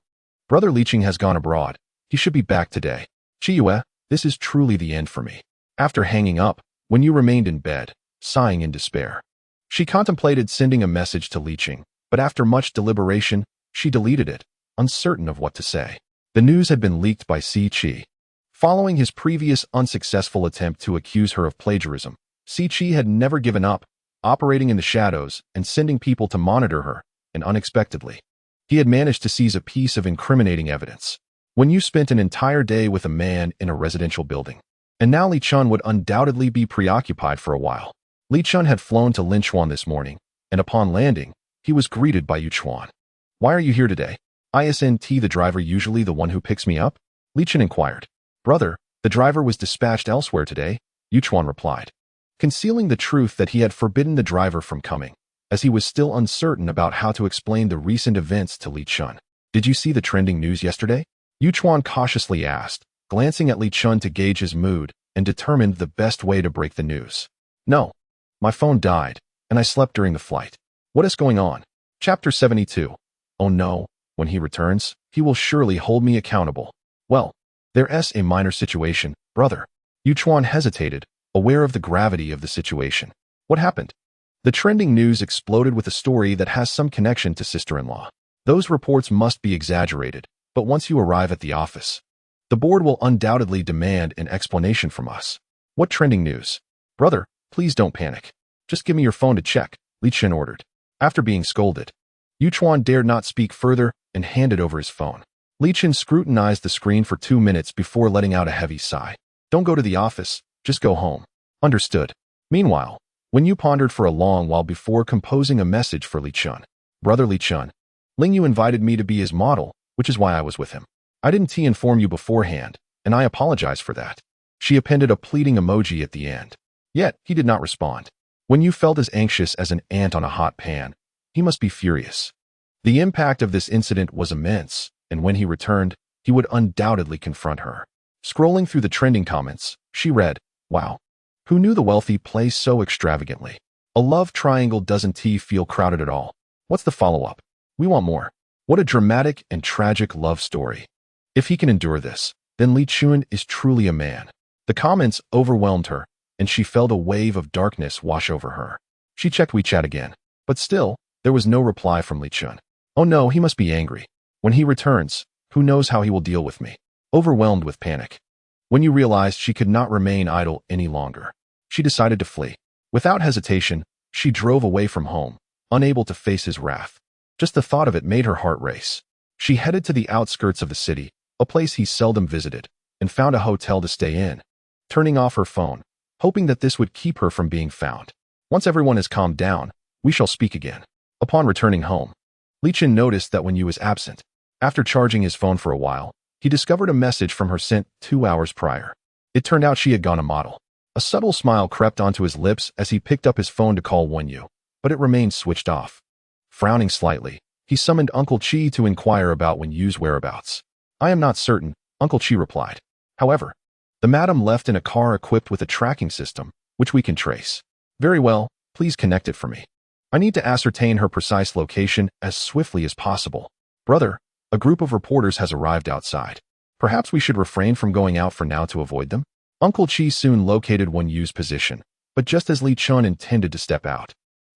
Speaker 1: Brother Li Chen has gone abroad. He should be back today. Yue, this is truly the end for me. After hanging up, Wen Yu remained in bed, sighing in despair. She contemplated sending a message to Li Chen, but after much deliberation, she deleted it, uncertain of what to say. The news had been leaked by Qi. Following his previous unsuccessful attempt to accuse her of plagiarism, Qi had never given up, operating in the shadows and sending people to monitor her, and unexpectedly, he had managed to seize a piece of incriminating evidence. When you spent an entire day with a man in a residential building, and now Li Chen would undoubtedly be preoccupied for a while. Li Chen had flown to Linchuan this morning, and upon landing, he was greeted by Yu Chuan. Why are you here today? Isn't the driver usually the one who picks me up? Li Chen inquired. Brother, the driver was dispatched elsewhere today, Yu Chuan replied, concealing the truth that he had forbidden the driver from coming, as he was still uncertain about how to explain the recent events to Li Chen. Did you see the trending news yesterday? Yu Chuan cautiously asked, glancing at Li Chen to gauge his mood and determined the best way to break the news. No. My phone died, and I slept during the flight. What is going on? Chapter 72. Oh no, when he returns, he will surely hold me accountable. Well, there's a minor situation, brother. Yu Chuan hesitated, aware of the gravity of the situation. What happened? The trending news exploded with a story that has some connection to sister-in-law. Those reports must be exaggerated, but once you arrive at the office, the board will undoubtedly demand an explanation from us. What trending news? Brother, please don't panic. Just give me your phone to check, Li Chen ordered. After being scolded, Yu Chuan dared not speak further and handed over his phone. Li Chen scrutinized the screen for 2 minutes before letting out a heavy sigh. Don't go to the office, just go home. Understood. Meanwhile, Wen Yu pondered for a long while before composing a message for Li Chen. Brother Li Chen, Ling Yu invited me to be his model, which is why I was with him. I didn't inform you beforehand, and I apologize for that. She appended a pleading emoji at the end. Yet, he did not respond. Wen Yu felt as anxious as an ant on a hot pan. He must be furious. The impact of this incident was immense, and when he returned, he would undoubtedly confront her. Scrolling through the trending comments, she read, wow. Who knew the wealthy play so extravagantly? A love triangle doesn't feel crowded at all. What's the follow-up? We want more. What a dramatic and tragic love story. If he can endure this, then Li Chen is truly a man. The comments overwhelmed her, and she felt a wave of darkness wash over her. She checked WeChat again, but still, there was no reply from Li Chen. Oh no, he must be angry. When he returns, who knows how he will deal with me? Overwhelmed with panic, Wen Yu realized she could not remain idle any longer. She decided to flee. Without hesitation, she drove away from home, unable to face his wrath. Just the thought of it made her heart race. She headed to the outskirts of the city, a place he seldom visited, and found a hotel to stay in, turning off her phone, hoping that this would keep her from being found. Once everyone has calmed down, we shall speak again. Upon returning home, Li Chen noticed that Wen Yu was absent. After charging his phone for a while, he discovered a message from her sent 2 hours prior. It turned out she had gone a model. A subtle smile crept onto his lips as he picked up his phone to call Wen Yu, but it remained switched off. Frowning slightly, he summoned Uncle Qi to inquire about Wen Yu's whereabouts. I am not certain, Uncle Qi replied. However, the madam left in a car equipped with a tracking system, which we can trace. Very well, please connect it for me. I need to ascertain her precise location as swiftly as possible. Brother, a group of reporters has arrived outside. Perhaps we should refrain from going out for now to avoid them? Uncle Qi soon located Wen Yu's position, but just as Li Chen intended to step out,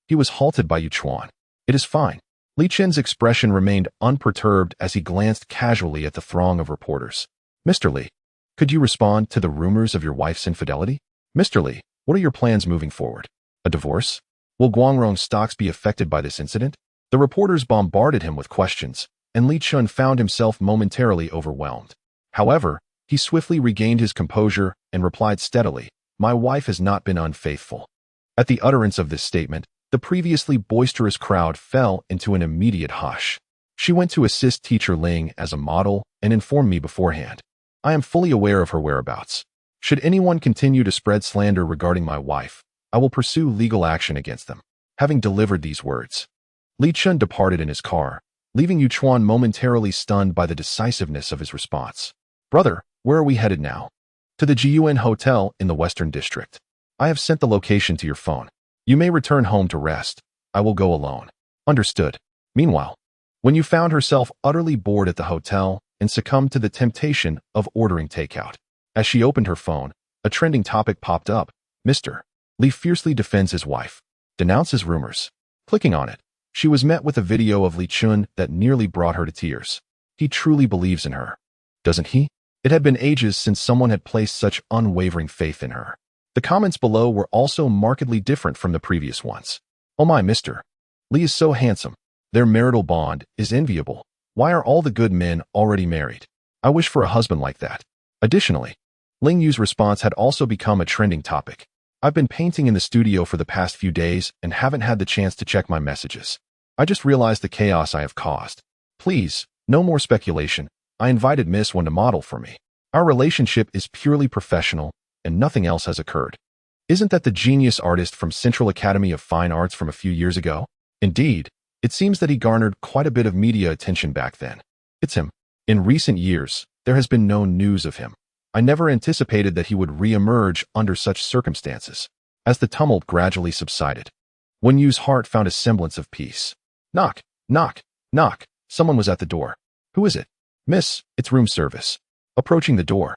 Speaker 1: he was halted by Yu Chuan. It is fine. Li Chen's expression remained unperturbed as he glanced casually at the throng of reporters. Mr. Li, could you respond to the rumors of your wife's infidelity? Mr. Li, what are your plans moving forward? A divorce? Will Guangrong's stocks be affected by this incident? The reporters bombarded him with questions, and Li Chen found himself momentarily overwhelmed. However, he swiftly regained his composure and replied steadily, my wife has not been unfaithful. At the utterance of this statement, the previously boisterous crowd fell into an immediate hush. She went to assist Teacher Ling as a model and informed me beforehand. I am fully aware of her whereabouts. Should anyone continue to spread slander regarding my wife, I will pursue legal action against them. Having delivered these words, Li Chen departed in his car, leaving Yu Chuan momentarily stunned by the decisiveness of his response. Brother, where are we headed now? To the Jiyuan Hotel in the Western District. I have sent the location to your phone. You may return home to rest. I will go alone. Understood. Meanwhile, Wen Yu found herself utterly bored at the hotel and succumbed to the temptation of ordering takeout. As she opened her phone, a trending topic popped up. Mr. Li fiercely defends his wife. Denounces rumors. Clicking on it, she was met with a video of Li Chen that nearly brought her to tears. He truly believes in her. Doesn't he? It had been ages since someone had placed such unwavering faith in her. The comments below were also markedly different from the previous ones. Oh my, Mr. Li is so handsome. Their marital bond is enviable. Why are all the good men already married? I wish for a husband like that. Additionally, Ling Yu's response had also become a trending topic. I've been painting in the studio for the past few days and haven't had the chance to check my messages. I just realized the chaos I have caused. Please, no more speculation. I invited Miss Wen to model for me. Our relationship is purely professional and nothing else has occurred. Isn't that the genius artist from Central Academy of Fine Arts from a few years ago? Indeed, it seems that he garnered quite a bit of media attention back then. It's him. In recent years, there has been no news of him. I never anticipated that he would re-emerge under such circumstances. As the tumult gradually subsided, Wen Yu's heart found a semblance of peace. Knock, knock, knock. Someone was at the door. Who is it? Miss, it's room service. Approaching the door.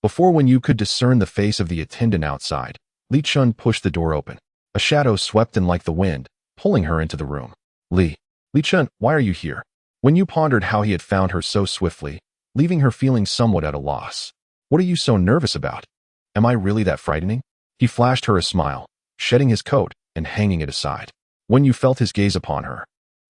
Speaker 1: Before Wen Yu could discern the face of the attendant outside, Li Chen pushed the door open. A shadow swept in like the wind, pulling her into the room. Li Chen, why are you here? Wen Yu pondered how he had found her so swiftly, leaving her feeling somewhat at a loss. What are you so nervous about? Am I really that frightening? He flashed her a smile, shedding his coat and hanging it aside. Wen Yu felt his gaze upon her,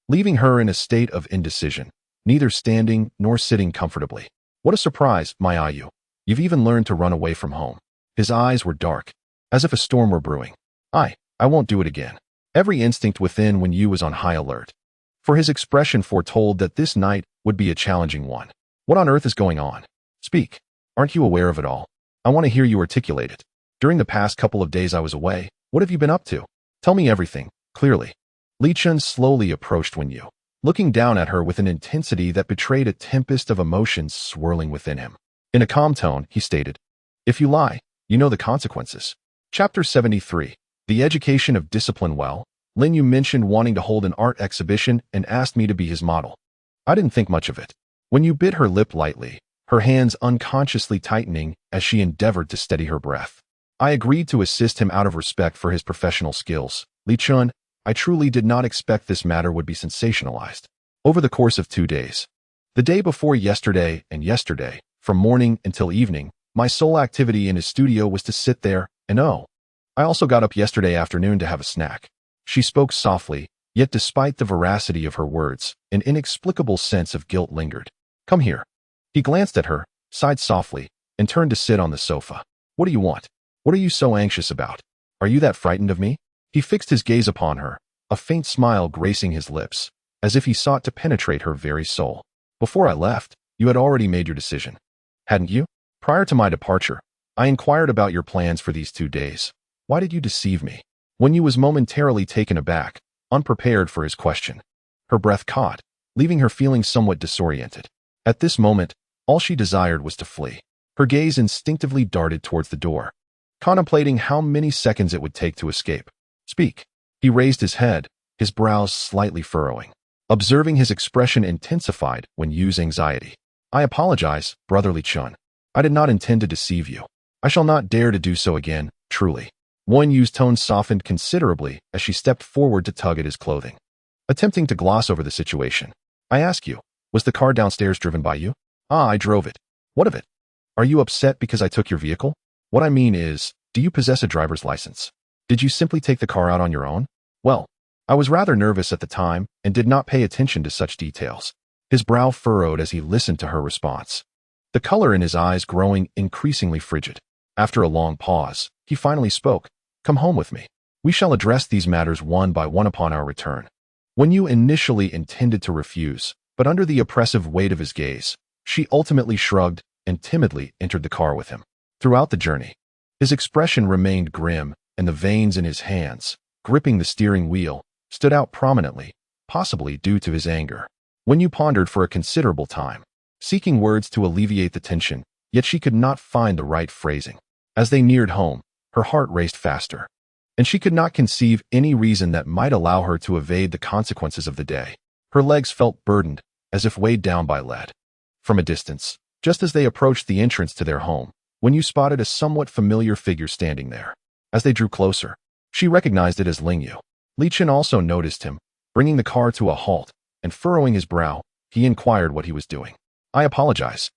Speaker 1: leaving her in a state of indecision, neither standing nor sitting comfortably. What a surprise, my Yu. You've even learned to run away from home. His eyes were dark, as if a storm were brewing. I won't do it again. Every instinct within Wen Yu was on high alert, for his expression foretold that this night would be a challenging one. What on earth is going on? Speak. Aren't you aware of it all? I want to hear you articulate it. During the past couple of days I was away, what have you been up to? Tell me everything, clearly. Li Chen slowly approached Wen Yu, looking down at her with an intensity that betrayed a tempest of emotions swirling within him. In a calm tone, he stated, If you lie, you know the consequences. Chapter 73. The Education of Discipline. Well, Wen Yu mentioned wanting to hold an art exhibition and asked me to be his model. I didn't think much of it. Wen Yu bit her lip lightly, her hands unconsciously tightening as she endeavored to steady her breath. I agreed to assist him out of respect for his professional skills. Li Chen, I truly did not expect this matter would be sensationalized. Over the course of 2 days, the day before yesterday and yesterday, from morning until evening, my sole activity in his studio was to sit there and I also got up yesterday afternoon to have a snack. She spoke softly, yet despite the veracity of her words, an inexplicable sense of guilt lingered. Come here. He glanced at her, sighed softly, and turned to sit on the sofa. What do you want? What are you so anxious about? Are you that frightened of me? He fixed his gaze upon her, a faint smile gracing his lips, as if he sought to penetrate her very soul. Before I left, you had already made your decision. Hadn't you? Prior to my departure, I inquired about your plans for these 2 days. Why did you deceive me? Wen Yu was momentarily taken aback, unprepared for his question. Her breath caught, leaving her feeling somewhat disoriented. At this moment, all she desired was to flee. Her gaze instinctively darted towards the door, contemplating how many seconds it would take to escape. Speak. He raised his head, his brows slightly furrowing. Observing his expression intensified Wen Yu's anxiety. I apologize, Brother Li Chen. I did not intend to deceive you. I shall not dare to do so again, truly. Wen Yu's tone softened considerably as she stepped forward to tug at his clothing, attempting to gloss over the situation. I ask you, was the car downstairs driven by you? I drove it. What of it? Are you upset because I took your vehicle? What I mean is, do you possess a driver's license? Did you simply take the car out on your own? Well, I was rather nervous at the time and did not pay attention to such details. His brow furrowed as he listened to her response, the color in his eyes growing increasingly frigid. After a long pause, he finally spoke. Come home with me. We shall address these matters one by one upon our return. Wen Yu initially intended to refuse, but under the oppressive weight of his gaze, she ultimately shrugged and timidly entered the car with him. Throughout the journey, his expression remained grim, and the veins in his hands, gripping the steering wheel, stood out prominently, possibly due to his anger. Wen Yu pondered for a considerable time, seeking words to alleviate the tension, yet she could not find the right phrasing. As they neared home, her heart raced faster, and she could not conceive any reason that might allow her to evade the consequences of the day. Her legs felt burdened, as if weighed down by lead. From a distance, just as they approached the entrance to their home, Wen Yu spotted a somewhat familiar figure standing there. As they drew closer, she recognized it as Li Chen. Li Chen also noticed him, bringing the car to a halt, and furrowing his brow, he inquired what he was doing. "I apologize.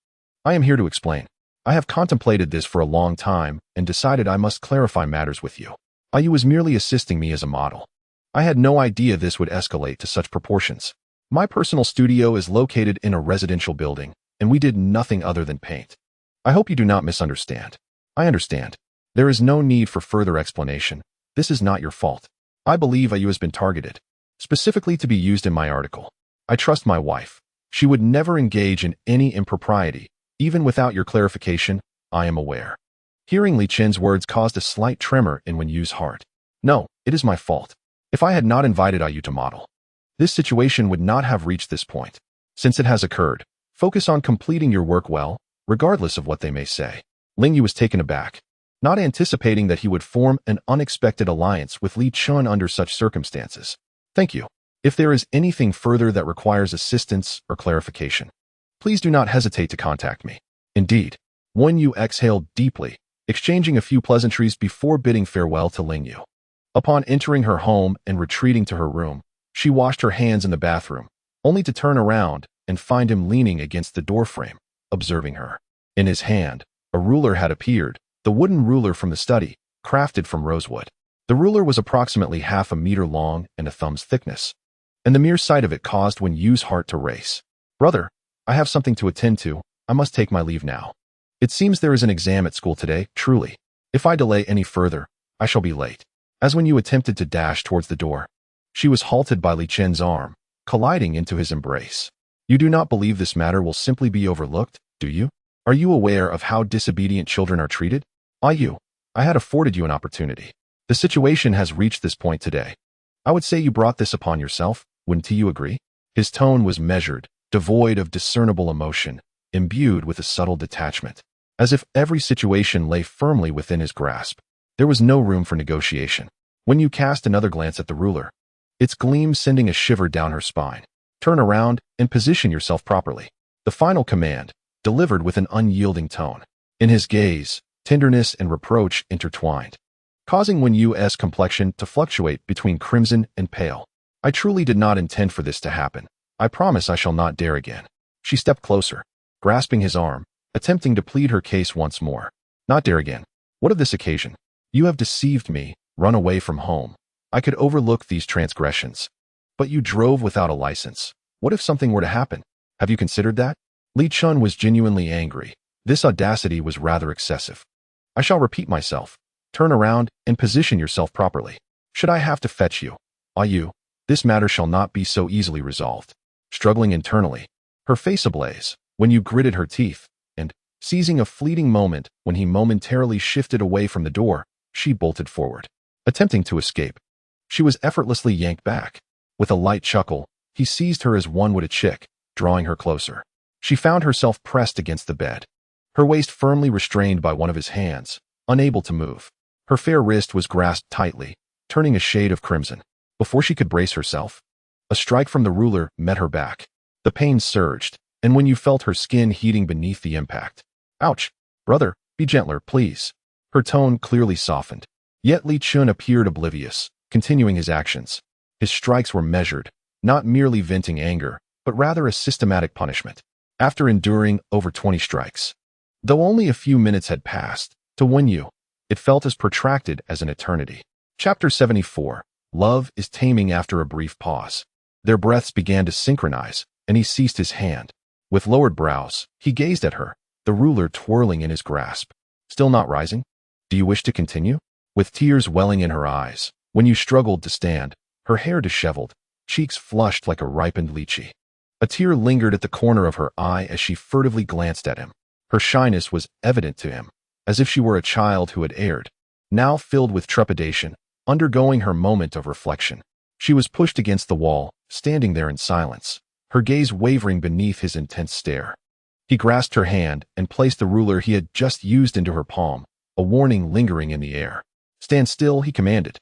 Speaker 1: I am here to explain. I have contemplated this for a long time and decided I must clarify matters with you. Yu was merely assisting me as a model. I had no idea this would escalate to such proportions. My personal studio is located in a residential building, and we did nothing other than paint. I hope you do not misunderstand." "I understand. There is no need for further explanation. This is not your fault. I believe Yu has been targeted, specifically to be used in my article. I trust my wife. She would never engage in any impropriety. Even without your clarification, I am aware." Hearing Li Chen's words caused a slight tremor in Wen Yu's heart. "No, it is my fault. If I had not invited Yu to model, this situation would not have reached this point. Since it has occurred, focus on completing your work well, regardless of what they may say." Li Chen was taken aback, not anticipating that he would form an unexpected alliance with Li Chen under such circumstances. "Thank you. If there is anything further that requires assistance or clarification, please do not hesitate to contact me." Indeed, Wen Yu exhaled deeply, exchanging a few pleasantries before bidding farewell to Li Chen. Upon entering her home and retreating to her room, she washed her hands in the bathroom, only to turn around and find him leaning against the doorframe, observing her. In his hand, a ruler had appeared, the wooden ruler from the study, crafted from rosewood. The ruler was approximately half a meter long and a thumb's thickness, and the mere sight of it caused Wen Yu's heart to race. "Brother, I have something to attend to. I must take my leave now. It seems there is an exam at school today, truly. If I delay any further, I shall be late." As Wen Yu attempted to dash towards the door, she was halted by Li Chen's arm, colliding into his embrace. "You do not believe this matter will simply be overlooked, do you? Are you aware of how disobedient children are treated? Yu, I had afforded you an opportunity. The situation has reached this point today. I would say you brought this upon yourself, wouldn't you agree?" His tone was measured, devoid of discernible emotion, imbued with a subtle detachment, as if every situation lay firmly within his grasp. There was no room for negotiation. Wen Yu cast another glance at the ruler, its gleam sending a shiver down her spine. "Turn around and position yourself properly." The final command, delivered with an unyielding tone. In his gaze, tenderness and reproach intertwined, causing Wen Yu's complexion to fluctuate between crimson and pale. "I truly did not intend for this to happen. I promise I shall not dare again." She stepped closer, grasping his arm, attempting to plead her case once more. "Not dare again? What of this occasion? You have deceived me, run away from home. I could overlook these transgressions. But you drove without a license. What if something were to happen? Have you considered that?" Li Chen was genuinely angry. This audacity was rather excessive. "I shall repeat myself. Turn around and position yourself properly. Should I have to fetch you? Yu, this matter shall not be so easily resolved." Struggling internally, her face ablaze, Wen Yu gritted her teeth, and, seizing a fleeting moment when he momentarily shifted away from the door, she bolted forward. Attempting to escape, she was effortlessly yanked back. With a light chuckle, he seized her as one would a chick, drawing her closer. She found herself pressed against the bed, her waist firmly restrained by one of his hands, unable to move. Her fair wrist was grasped tightly, turning a shade of crimson. Before she could brace herself, a strike from the ruler met her back. The pain surged, and Wen Yu felt her skin heating beneath the impact. "Ouch! Brother, be gentler, please." Her tone clearly softened. Yet Li Chen appeared oblivious, continuing his actions. His strikes were measured, not merely venting anger, but rather a systematic punishment. After enduring over 20 strikes, though only a few minutes had passed, to Wen Yu, it felt as protracted as an eternity. Chapter 74. Love is taming after a brief pause. Their breaths began to synchronize, and he ceased his hand. With lowered brows, he gazed at her, the ruler twirling in his grasp. "Still not rising? Do you wish to continue?" With tears welling in her eyes, Wen Yu struggled to stand, her hair disheveled, cheeks flushed like a ripened lychee. A tear lingered at the corner of her eye as she furtively glanced at him. Her shyness was evident to him, as if she were a child who had erred. Now filled with trepidation, undergoing her moment of reflection. She was pushed against the wall, standing there in silence, her gaze wavering beneath his intense stare. He grasped her hand and placed the ruler he had just used into her palm, a warning lingering in the air. "Stand still," he commanded.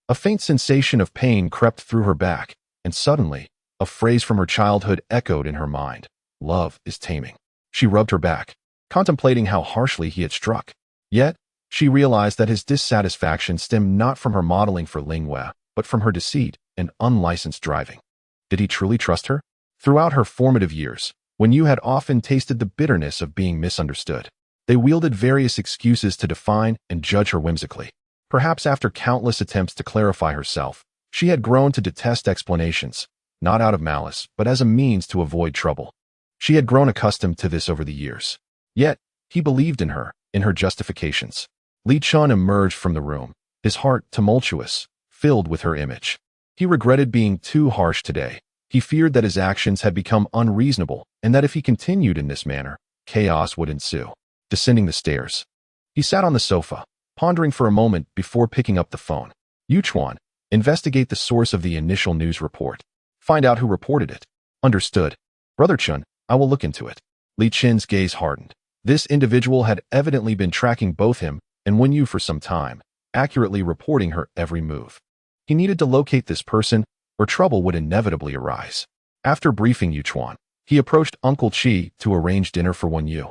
Speaker 1: A faint sensation of pain crept through her back, and suddenly, a phrase from her childhood echoed in her mind. "Love is taming." She rubbed her back, contemplating how harshly he had struck. Yet, she realized that his dissatisfaction stemmed not from her modeling for Lingwei, but from her deceit and unlicensed driving. Did he truly trust her? Throughout her formative years, Wen Yu had often tasted the bitterness of being misunderstood. They wielded various excuses to define and judge her whimsically. Perhaps after countless attempts to clarify herself, she had grown to detest explanations, not out of malice, but as a means to avoid trouble. She had grown accustomed to this over the years. Yet, he believed in her justifications. Li Chen emerged from the room, his heart tumultuous, filled with her image. He regretted being too harsh today. He feared that his actions had become unreasonable, and that if he continued in this manner, chaos would ensue. Descending the stairs, he sat on the sofa, pondering for a moment before picking up the phone. "Yuchuan, investigate the source of the initial news report. Find out who reported it." "Understood. Brother Chen, I will look into it." Li Chen's gaze hardened. This individual had evidently been tracking both him and Wen Yu for some time, accurately reporting her every move. He needed to locate this person, or trouble would inevitably arise. After briefing Yuchuan, he approached Uncle Chi to arrange dinner for Wen Yu,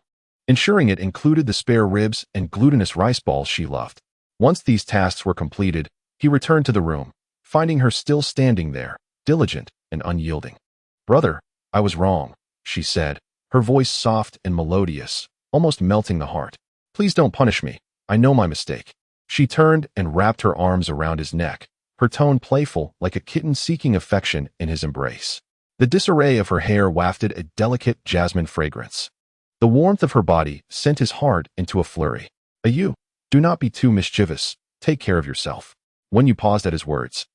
Speaker 1: ensuring it included the spare ribs and glutinous rice balls she loved. Once these tasks were completed, he returned to the room, finding her still standing there, diligent and unyielding. "Brother, I was wrong," she said, her voice soft and melodious, almost melting the heart. "Please don't punish me. I know my mistake." She turned and wrapped her arms around his neck, her tone playful like a kitten seeking affection in his embrace. The disarray of her hair wafted a delicate jasmine fragrance. The warmth of her body sent his heart into a flurry. "You, do not be too mischievous. Take care of yourself." Wen Yu paused at his words,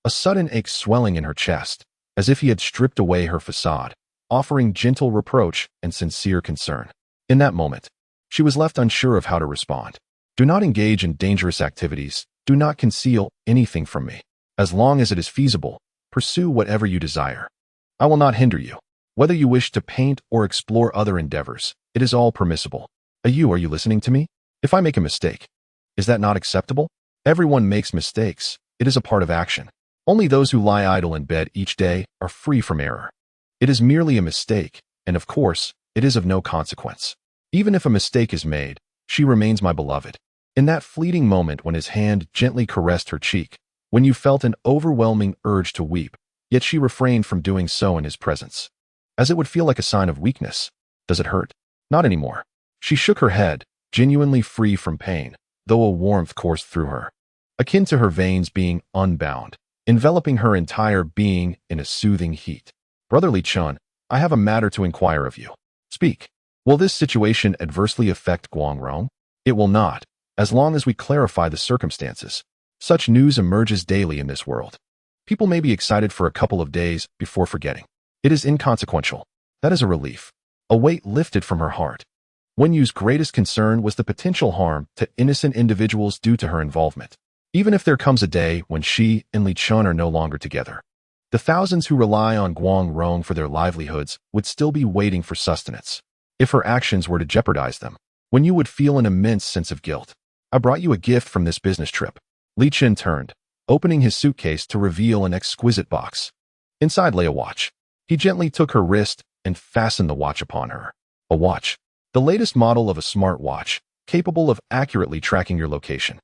Speaker 1: a sudden ache swelling in her chest, as if he had stripped away her facade, offering gentle reproach and sincere concern. In that moment, she was left unsure of how to respond. "Do not engage in dangerous activities. Do not conceal anything from me. As long as it is feasible, pursue whatever you desire. I will not hinder you. Whether you wish to paint or explore other endeavors, it is all permissible." Are you listening to me? If I make a mistake, is that not acceptable? Everyone makes mistakes. It is a part of action. Only those who lie idle in bed each day are free from error. It is merely a mistake, and of course, it is of no consequence. Even if a mistake is made, she remains my beloved. In that fleeting moment when his hand gently caressed her cheek, when you felt an overwhelming urge to weep, yet she refrained from doing so in his presence, as it would feel like a sign of weakness. "Does it hurt?" "Not anymore." She shook her head, genuinely free from pain, though a warmth coursed through her, akin to her veins being unbound, enveloping her entire being in a soothing heat. "Brother Li Chen, I have a matter to inquire of you." "Speak." "Will this situation adversely affect Guangrong?" "It will not, as long as we clarify the circumstances. Such news emerges daily in this world. People may be excited for a couple of days before forgetting. It is inconsequential." That is a relief. A weight lifted from her heart. Wen Yu's greatest concern was the potential harm to innocent individuals due to her involvement. Even if there comes a day when she and Li Chen are no longer together, the thousands who rely on Guangrong for their livelihoods would still be waiting for sustenance. If her actions were to jeopardize them, Wen Yu would feel an immense sense of guilt. "I brought you a gift from this business trip." Li Chen turned, opening his suitcase to reveal an exquisite box. Inside lay a watch. He gently took her wrist and fastened the watch upon her. A watch, the latest model of a smart watch, capable of accurately tracking your location.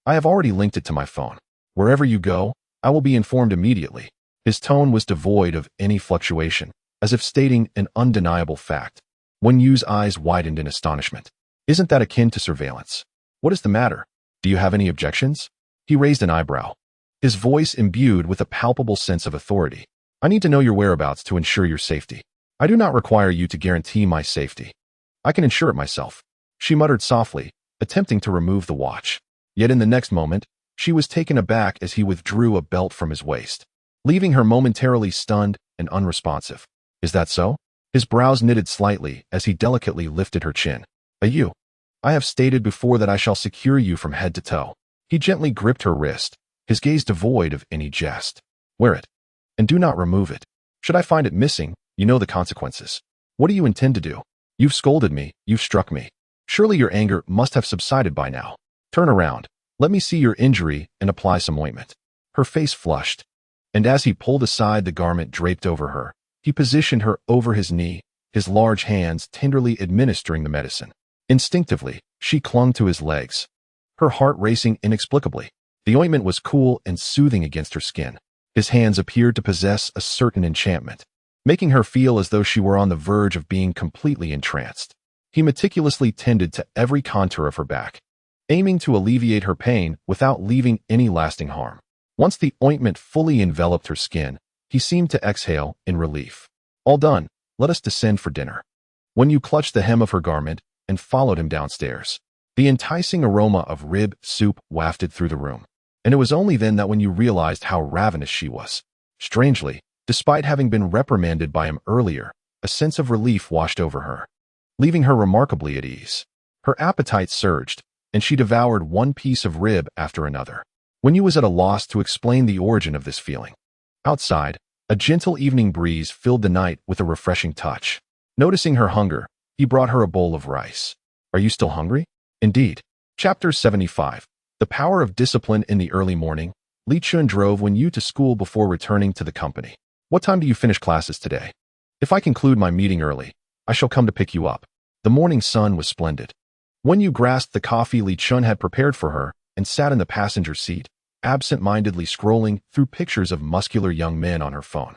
Speaker 1: "I have already linked it to my phone. Wherever you go, I will be informed immediately." His tone was devoid of any fluctuation, as if stating an undeniable fact. Wen Yu's eyes widened in astonishment. "Isn't that akin to surveillance? What is the matter? Do you have any objections?" He raised an eyebrow, his voice imbued with a palpable sense of authority. "I need to know your whereabouts to ensure your safety. I do not require you to guarantee my safety. I can ensure it myself." She muttered softly, attempting to remove the watch. Yet in the next moment, she was taken aback as he withdrew a belt from his waist, leaving her momentarily stunned and unresponsive. "Is that so?" His brows knitted slightly as he delicately lifted her chin. "You." I have stated before that I shall secure you from head to toe. He gently gripped her wrist, his gaze devoid of any jest. Wear it, and do not remove it. Should I find it missing, you know the consequences. What do you intend to do? You've scolded me, you've struck me. Surely your anger must have subsided by now. Turn around, let me see your injury and apply some ointment. Her face flushed, and as he pulled aside the garment draped over her, he positioned her over his knee, his large hands tenderly administering the medicine. Instinctively, she clung to his legs, her heart racing inexplicably. The ointment was cool and soothing against her skin. His hands appeared to possess a certain enchantment, making her feel as though she were on the verge of being completely entranced. He meticulously tended to every contour of her back, aiming to alleviate her pain without leaving any lasting harm. Once the ointment fully enveloped her skin, he seemed to exhale in relief. All done, let us descend for dinner. Wen Yu clutched the hem of her garment and followed him downstairs. The enticing aroma of rib soup wafted through the room, and it was only then that Wen Yu realized how ravenous she was. Strangely, despite having been reprimanded by him earlier, a sense of relief washed over her, leaving her remarkably at ease. Her appetite surged, and she devoured one piece of rib after another. Wen Yu was at a loss to explain the origin of this feeling. Outside, a gentle evening breeze filled the night with a refreshing touch. Noticing her hunger, he brought her a bowl of rice. Are you still hungry? Indeed. Chapter 75. The Power of Discipline. In the early morning, Li Chen drove Wen Yu to school before returning to the company. What time do you finish classes today? If I conclude my meeting early, I shall come to pick you up. The morning sun was splendid. Wen Yu grasped the coffee Li Chen had prepared for her and sat in the passenger seat, absent-mindedly scrolling through pictures of muscular young men on her phone.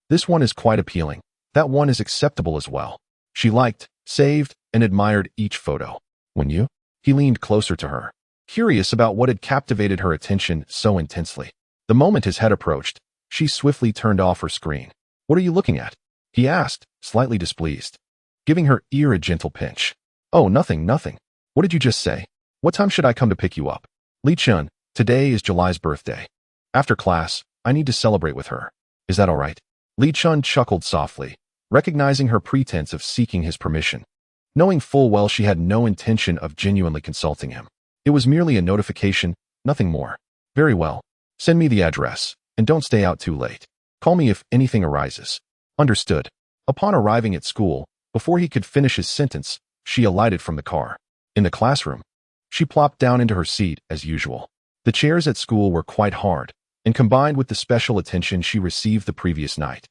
Speaker 1: This one is quite appealing. That one is acceptable as well. She liked, saved, and admired each photo. Wen Yu? He leaned closer to her, curious about what had captivated her attention so intensely. The moment his head approached, she swiftly turned off her screen. What are you looking at? He asked, slightly displeased, giving her ear a gentle pinch. Oh, nothing. What did you just say? What time should I come to pick you up? Li Chen, today is July's birthday. After class, I need to celebrate with her. Is that all right? Li Chen chuckled softly, recognizing her pretense of seeking his permission, knowing full well she had no intention of genuinely consulting him. It was merely a notification, nothing more. Very well. Send me the address, and don't stay out too late. Call me if anything arises. Understood. Upon arriving at school, before he could finish his sentence, she alighted from the car. In the classroom, she plopped down into her seat as usual. The chairs at school were quite hard, and combined with the special attention she received the previous night,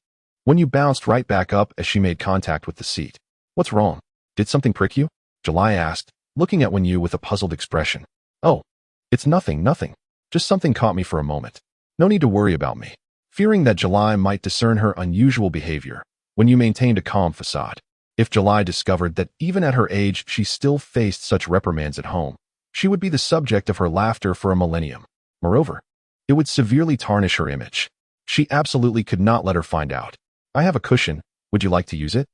Speaker 1: Wen Yu bounced right back up as she made contact with the seat. What's wrong? Did something prick you? July asked, looking at Wen Yu with a puzzled expression. Oh, it's nothing. Just something caught me for a moment. No need to worry about me. Fearing that July might discern her unusual behavior, Wen Yu maintained a calm facade. If July discovered that even at her age she still faced such reprimands at home, she would be the subject of her laughter for a millennium. Moreover, it would severely tarnish her image. She absolutely could not let her find out. I have a cushion. Would you like to use it?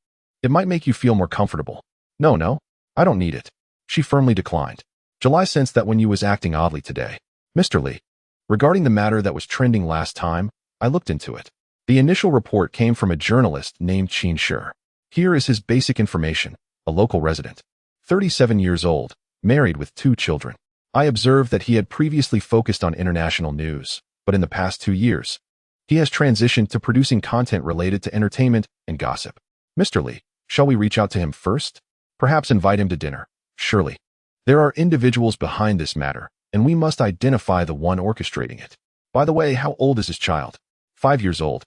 Speaker 1: It might make you feel more comfortable. No, I don't need it. She firmly declined. July sensed that Wen Yu was acting oddly today. Mr. Li, regarding the matter that was trending last time, I looked into it. The initial report came from a journalist named Qin Shi. Here is his basic information: a local resident, 37 years old, married with 2 children. I observed that he had previously focused on international news, but in the past 2 years, he has transitioned to producing content related to entertainment and gossip. Mr. Li, shall we reach out to him first? Perhaps invite him to dinner. Surely. There are individuals behind this matter, and we must identify the one orchestrating it. By the way, how old is his child? 5 years old,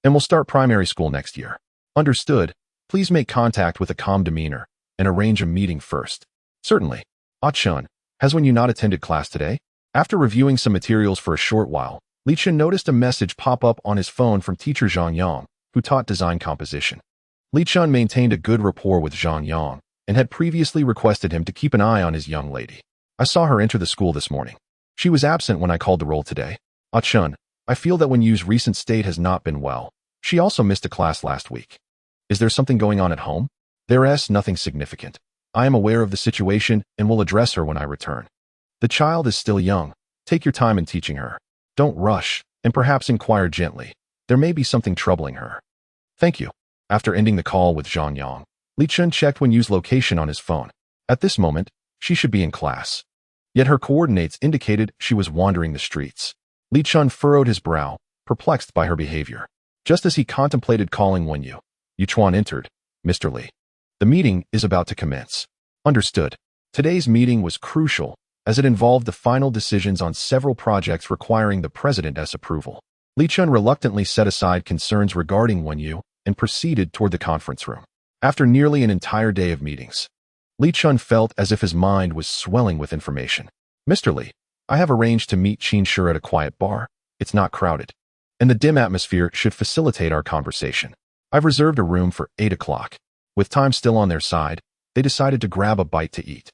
Speaker 1: and will start primary school next year. Understood. Please make contact with a calm demeanor and arrange a meeting first. Certainly. Chen, has Wen Yu not attended class today? After reviewing some materials for a short while, Li Chen noticed a message pop up on his phone from teacher Zhang Yang, who taught design composition. Li Chen maintained a good rapport with Zhang Yang and had previously requested him to keep an eye on his young lady. I saw her enter the school this morning. She was absent when I called the roll today. Chen, I feel that Wen Yu's recent state has not been well. She also missed a class last week. Is there something going on at home? There's nothing significant. I am aware of the situation and will address her when I return. The child is still young. Take your time in teaching her. Don't rush, and perhaps inquire gently. There may be something troubling her. Thank you. After ending the call with Zhang Yang, Li Chen checked Wen Yu's location on his phone. At this moment, She should be in class. Yet her coordinates indicated she was wandering the streets. Li Chen furrowed his brow, perplexed by her behavior. Just as he contemplated calling Wen Yu, Yuchuan entered. Mr. Li. The meeting is about to commence. Understood. Today's meeting was crucial, as it involved the final decisions on several projects requiring the president's approval. Li Chen reluctantly set aside concerns regarding Wen Yu and proceeded toward the conference room. After nearly an entire day of meetings, Li Chen felt as if his mind was swelling with information. Mr. Li, I have arranged to meet Qin Shi at a quiet bar. It's not crowded, and the dim atmosphere should facilitate our conversation. I've reserved a room for 8 o'clock. With time still on their side, they decided to grab a bite to eat.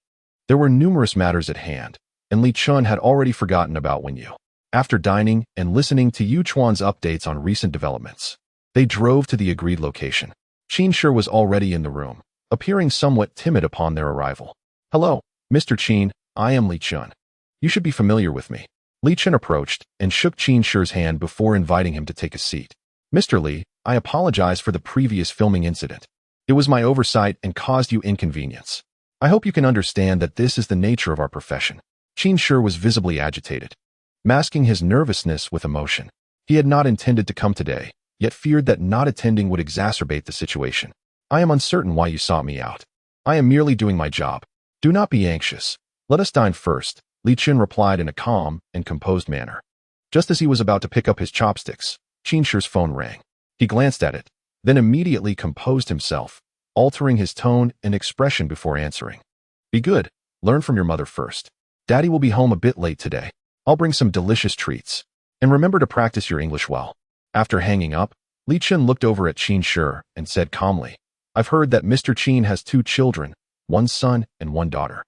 Speaker 1: There were numerous matters at hand, and Li Chen had already forgotten about Wen Yu. After dining and listening to Yuchuan's updates on recent developments, they drove to the agreed location. Qin Shi was already in the room, appearing somewhat timid upon their arrival. Hello, Mr. Qin, I am Li Chen. You should be familiar with me. Li Chen approached and shook Qin Shi's hand before inviting him to take a seat. Mr. Li, I apologize for the previous filming incident. It was my oversight and caused you inconvenience. I hope you can understand that this is the nature of our profession. Qin Shi was visibly agitated, masking his nervousness with emotion. He had not intended to come today, yet feared that not attending would exacerbate the situation. I am uncertain why you sought me out. I am merely doing my job. Do not be anxious. Let us dine first, Li Chen replied in a calm and composed manner. Just as he was about to pick up his chopsticks, Qin Shi's phone rang. He glanced at it, then immediately composed himself, altering his tone and expression before answering. Be good. Learn from your mother first. Daddy will be home a bit late today. I'll bring some delicious treats. And remember to practice your English well. After hanging up, Li Chen looked over at Qin Shi and said calmly, I've heard that Mr. Qin has 2 children, 1 son and 1 daughter.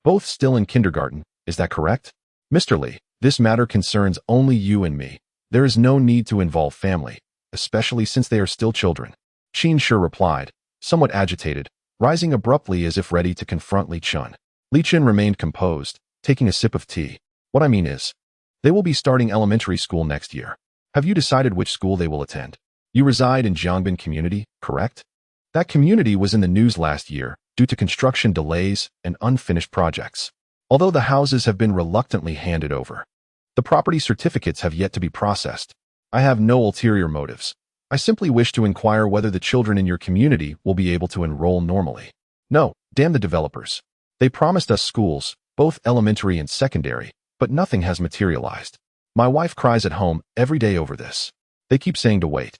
Speaker 1: Both still in kindergarten, is that correct? Mr. Li, this matter concerns only you and me. There is no need to involve family, especially since they are still children. Qin Shi replied, somewhat agitated, rising abruptly as if ready to confront Li Chen. Li Chen remained composed, taking a sip of tea. What I mean is, they will be starting elementary school next year. Have you decided which school they will attend? You reside in Jiangbin community, correct? That community was in the news last year due to construction delays and unfinished projects. Although the houses have been reluctantly handed over, the property certificates have yet to be processed. I have no ulterior motives. I simply wish to inquire whether the children in your community will be able to enroll normally. No, damn the developers. They promised us schools, both elementary and secondary, but nothing has materialized. My wife cries at home every day over this. They keep saying to wait.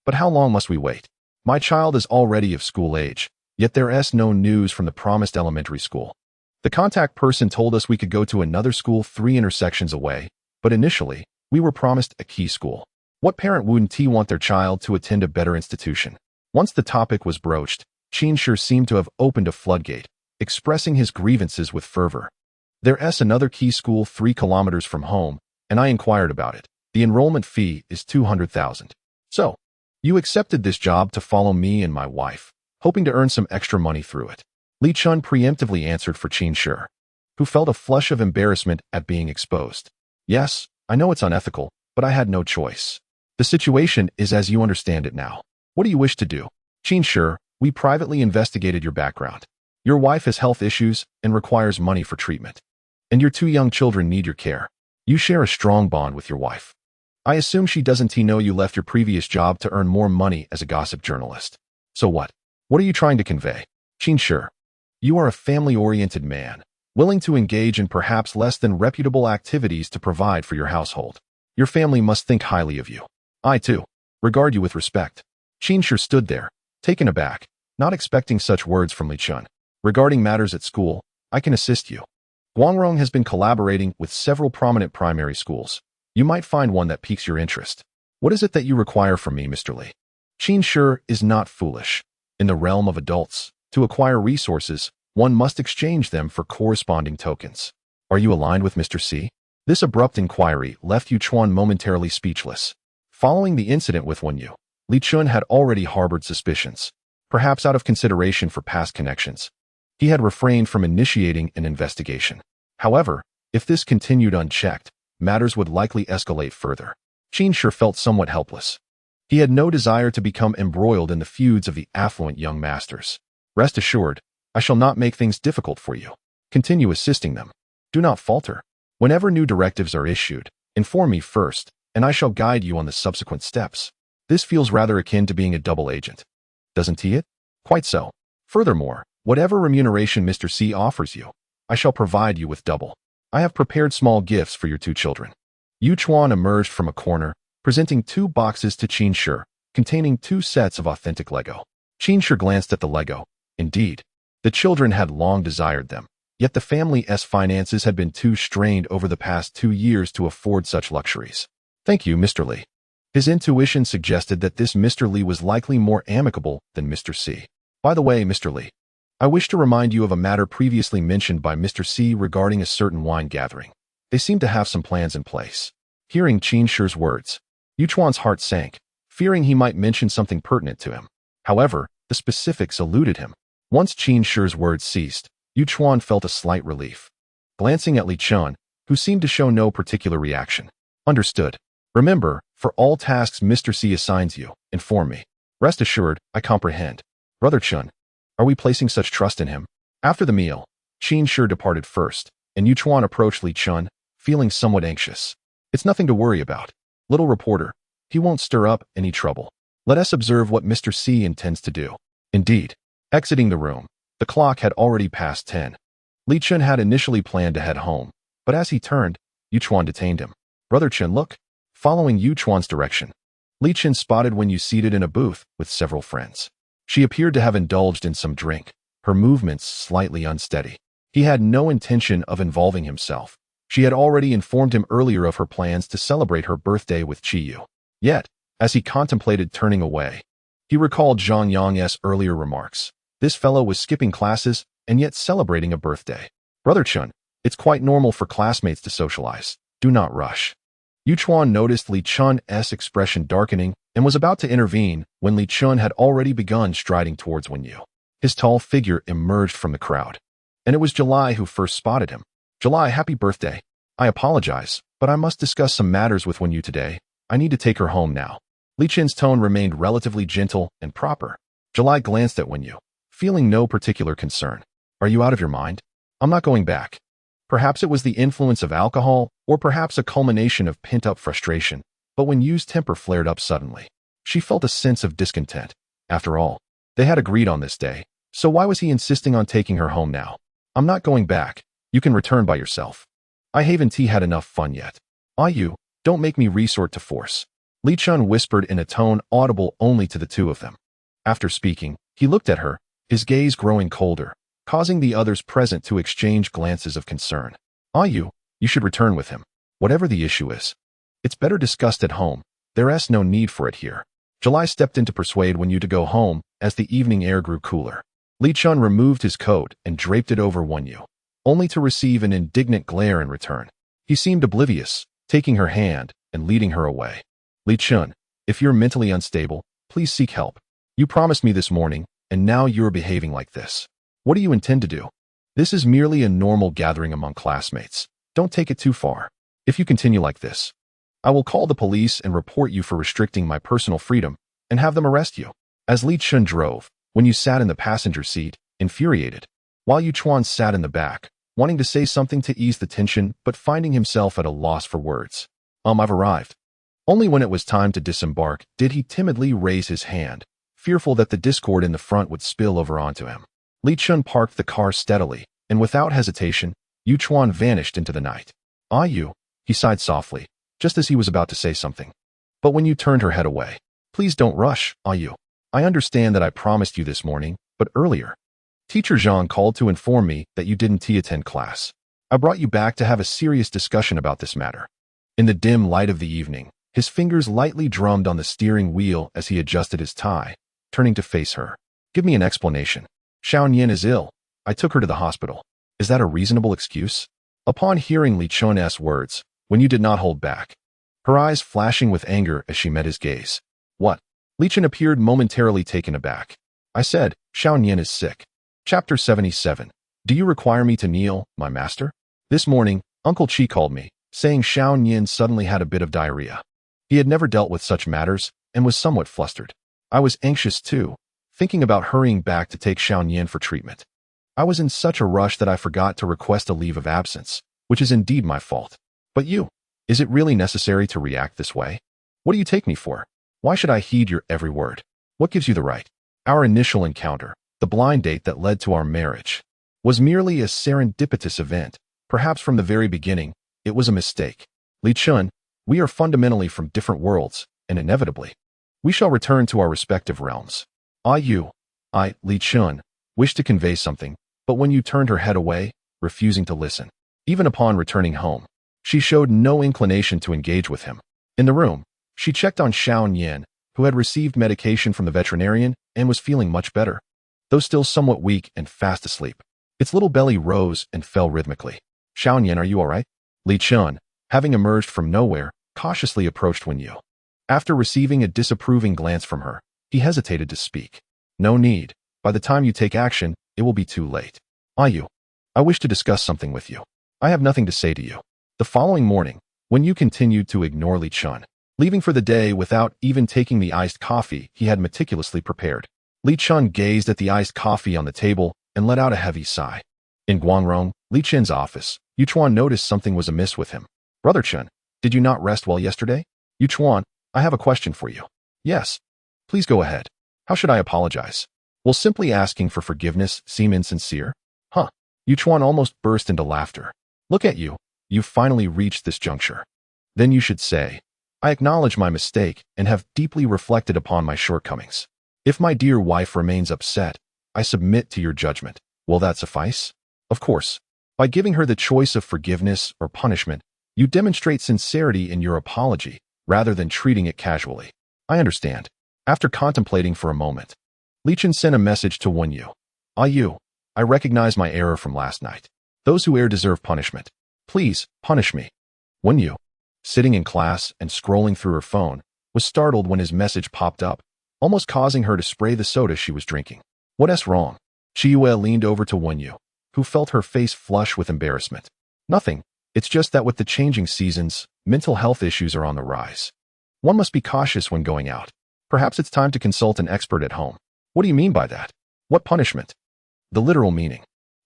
Speaker 1: But how long must we wait? My child is already of school age, yet there is no news from the promised elementary school. The contact person told us we could go to another school 3 intersections away, but initially, we were promised a key school. What parent wouldn't want their child to attend a better institution? Once the topic was broached, Qin Shi seemed to have opened a floodgate, expressing his grievances with fervor. There's another key school 3 kilometers from home, and I inquired about it. The enrollment fee is 200,000. So, you accepted this job to follow me and my wife, hoping to earn some extra money through it. Li Chen preemptively answered for Qin Shi, who felt a flush of embarrassment at being exposed. Yes, I know it's unethical, but I had no choice. The situation is as you understand it now. What do you wish to do? Qin Shi, we privately investigated your background. Your wife has health issues and requires money for treatment. And your 2 young children need your care. You share a strong bond with your wife. I assume she doesn't know you left your previous job to earn more money as a gossip journalist. So what? What are you trying to convey? Qin Shi, you are a family-oriented man, willing to engage in perhaps less than reputable activities to provide for your household. Your family must think highly of you. I, too, regard you with respect. Qin Shi stood there, taken aback, not expecting such words from Li Chen. Regarding matters at school, I can assist you. Guangrong has been collaborating with several prominent primary schools. You might find one that piques your interest. What is it that you require from me, Mr. Li? Qin Shi is not foolish. In the realm of adults, to acquire resources, one must exchange them for corresponding tokens. Are you aligned with Mr. C? This abrupt inquiry left Yuchuan momentarily speechless. Following the incident with Wen Yu, Li Chen had already harbored suspicions, perhaps out of consideration for past connections. He had refrained from initiating an investigation. However, if this continued unchecked, matters would likely escalate further. Qin Shi felt somewhat helpless. He had no desire to become embroiled in the feuds of the affluent young masters. Rest assured, I shall not make things difficult for you. Continue assisting them. Do not falter. Whenever new directives are issued, inform me first, and I shall guide you on the subsequent steps. This feels rather akin to being a double agent. Doesn't he it? Quite so. Furthermore, whatever remuneration Mr. C offers you, I shall provide you with double. I have prepared small gifts for your two children. Yu Chuan emerged from a corner, presenting 2 boxes to Qin Shi, containing 2 sets of authentic Lego. Qin Shi glanced at the Lego. Indeed, the children had long desired them, yet the family's finances had been too strained over the past 2 years to afford such luxuries. Thank you, Mr. Li. His intuition suggested that this Mr. Li was likely more amicable than Mr. C. By the way, Mr. Li, I wish to remind you of a matter previously mentioned by Mr. C regarding a certain wine gathering. They seem to have some plans in place. Hearing Qin Shi's words, Yu Chuan's heart sank, fearing he might mention something pertinent to him. However, the specifics eluded him. Once Qin Shi's words ceased, Yu Chuan felt a slight relief. Glancing at Li Chen, who seemed to show no particular reaction. Understood. Remember, for all tasks Mr. C assigns you, inform me. Rest assured, I comprehend. Brother Chen, are we placing such trust in him? After the meal, Qin Shi departed first, and Yu Chuan approached Li Chen, feeling somewhat anxious. It's nothing to worry about. Little reporter, he won't stir up any trouble. Let us observe what Mr. C intends to do. Indeed. Exiting the room, the clock had already passed 10. Li Chen had initially planned to head home, but as he turned, Yu Chuan detained him. Brother Chen, look. Following Yu Chuan's direction, Li Chen spotted Wen Yu seated in a booth with several friends. She appeared to have indulged in some drink, her movements slightly unsteady. He had no intention of involving himself. She had already informed him earlier of her plans to celebrate her birthday with Qiyu. Yet, as he contemplated turning away, he recalled Zhang Yang's earlier remarks. This fellow was skipping classes and yet celebrating a birthday. Brother Chen, it's quite normal for classmates to socialize. Do not rush. Yu Chuan noticed Li Chen's expression darkening and was about to intervene when Li Chen had already begun striding towards Wen Yu. His tall figure emerged from the crowd. And it was July who first spotted him. July, happy birthday. I apologize, but I must discuss some matters with Wen Yu today. I need to take her home now. Li Chen's tone remained relatively gentle and proper. July glanced at Wen Yu, feeling no particular concern. Are you out of your mind? I'm not going back. Perhaps it was the influence of alcohol, or perhaps a culmination of pent-up frustration, but Wen Yu's temper flared up suddenly. She felt a sense of discontent. After all, they had agreed on this day, so why was he insisting on taking her home now? I'm not going back. You can return by yourself. I haven't had enough fun yet. Yu, don't make me resort to force. Li Chen whispered in a tone audible only to the two of them. After speaking, he looked at her, his gaze growing colder, causing the others present to exchange glances of concern. Yu, you should return with him. Whatever the issue is. It's better discussed at home. There's no need for it here. July stepped in to persuade Wen Yu to go home as the evening air grew cooler. Li Chen removed his coat and draped it over Wen Yu, only to receive an indignant glare in return. He seemed oblivious, taking her hand and leading her away. Li Chen, if you're mentally unstable, please seek help. You promised me this morning, and now you're behaving like this. What do you intend to do? This is merely a normal gathering among classmates. Don't take it too far. If you continue like this, I will call the police and report you for restricting my personal freedom and have them arrest you. As Li Chen drove, Wen Yu sat in the passenger seat, infuriated, while Yu Chuan sat in the back, wanting to say something to ease the tension but finding himself at a loss for words. I've arrived. Only when it was time to disembark did he timidly raise his hand, fearful that the discord in the front would spill over onto him. Li Chen parked the car steadily, and without hesitation, Yu Chuan vanished into the night. Yu, he sighed softly, just as he was about to say something. But when you turned her head away, please don't rush, Yu. I understand that I promised you this morning, but earlier, Teacher Zhang called to inform me that you didn't attend class. I brought you back to have a serious discussion about this matter. In the dim light of the evening, his fingers lightly drummed on the steering wheel as he adjusted his tie, turning to face her. Give me an explanation. Xiaoyan is ill. I took her to the hospital. Is that a reasonable excuse? Upon hearing Li Chen's words, Wen Yu did not hold back, her eyes flashing with anger as she met his gaze. What? Li Chen appeared momentarily taken aback. I said, Xiaoyan is sick. Chapter 77. Do you require me to kneel, my master? This morning, Uncle Qi called me, saying Xiaoyan suddenly had a bit of diarrhea. He had never dealt with such matters and was somewhat flustered. I was anxious too, thinking about hurrying back to take Xiaoyan for treatment. I was in such a rush that I forgot to request a leave of absence, which is indeed my fault. But you, is it really necessary to react this way? What do you take me for? Why should I heed your every word? What gives you the right? Our initial encounter, the blind date that led to our marriage, was merely a serendipitous event. Perhaps from the very beginning, it was a mistake. Li Chen, we are fundamentally from different worlds, and inevitably, we shall return to our respective realms. Li Chen, wished to convey something, but when you turned her head away, refusing to listen. Even upon returning home, she showed no inclination to engage with him. In the room, she checked on Xiaoyan, who had received medication from the veterinarian and was feeling much better, though still somewhat weak and fast asleep. Its little belly rose and fell rhythmically. Xiaoyan, are you all right? Li Chen, having emerged from nowhere, cautiously approached Wen Yu. After receiving a disapproving glance from her, he hesitated to speak. No need. By the time you take action, it will be too late. Yu, I wish to discuss something with you. I have nothing to say to you. The following morning, Wen Yu continued to ignore Li Chen, leaving for the day without even taking the iced coffee he had meticulously prepared. Li Chen gazed at the iced coffee on the table and let out a heavy sigh. In Guangrong, Li Chen's office, Yu Chuan noticed something was amiss with him. Brother Chen, did you not rest well yesterday? Yu Chuan, I have a question for you. Yes. Please go ahead. How should I apologize? Will simply asking for forgiveness seem insincere? Yu Chuan almost burst into laughter. Look at you. You've finally reached this juncture. Then you should say, I acknowledge my mistake and have deeply reflected upon my shortcomings. If my dear wife remains upset, I submit to your judgment. Will that suffice? Of course. By giving her the choice of forgiveness or punishment, you demonstrate sincerity in your apology, rather than treating it casually. I understand. After contemplating for a moment, Li Chen sent a message to Wen Yu. Yu, I recognize my error from last night. Those who err deserve punishment. Please, punish me. Wen Yu, sitting in class and scrolling through her phone, was startled when his message popped up, almost causing her to spray the soda she was drinking. What's wrong? Chiyue leaned over to Wen Yu, who felt her face flush with embarrassment. Nothing. It's just that with the changing seasons, mental health issues are on the rise. One must be cautious when going out. Perhaps it's time to consult an expert at home. What do you mean by that? What punishment? The literal meaning.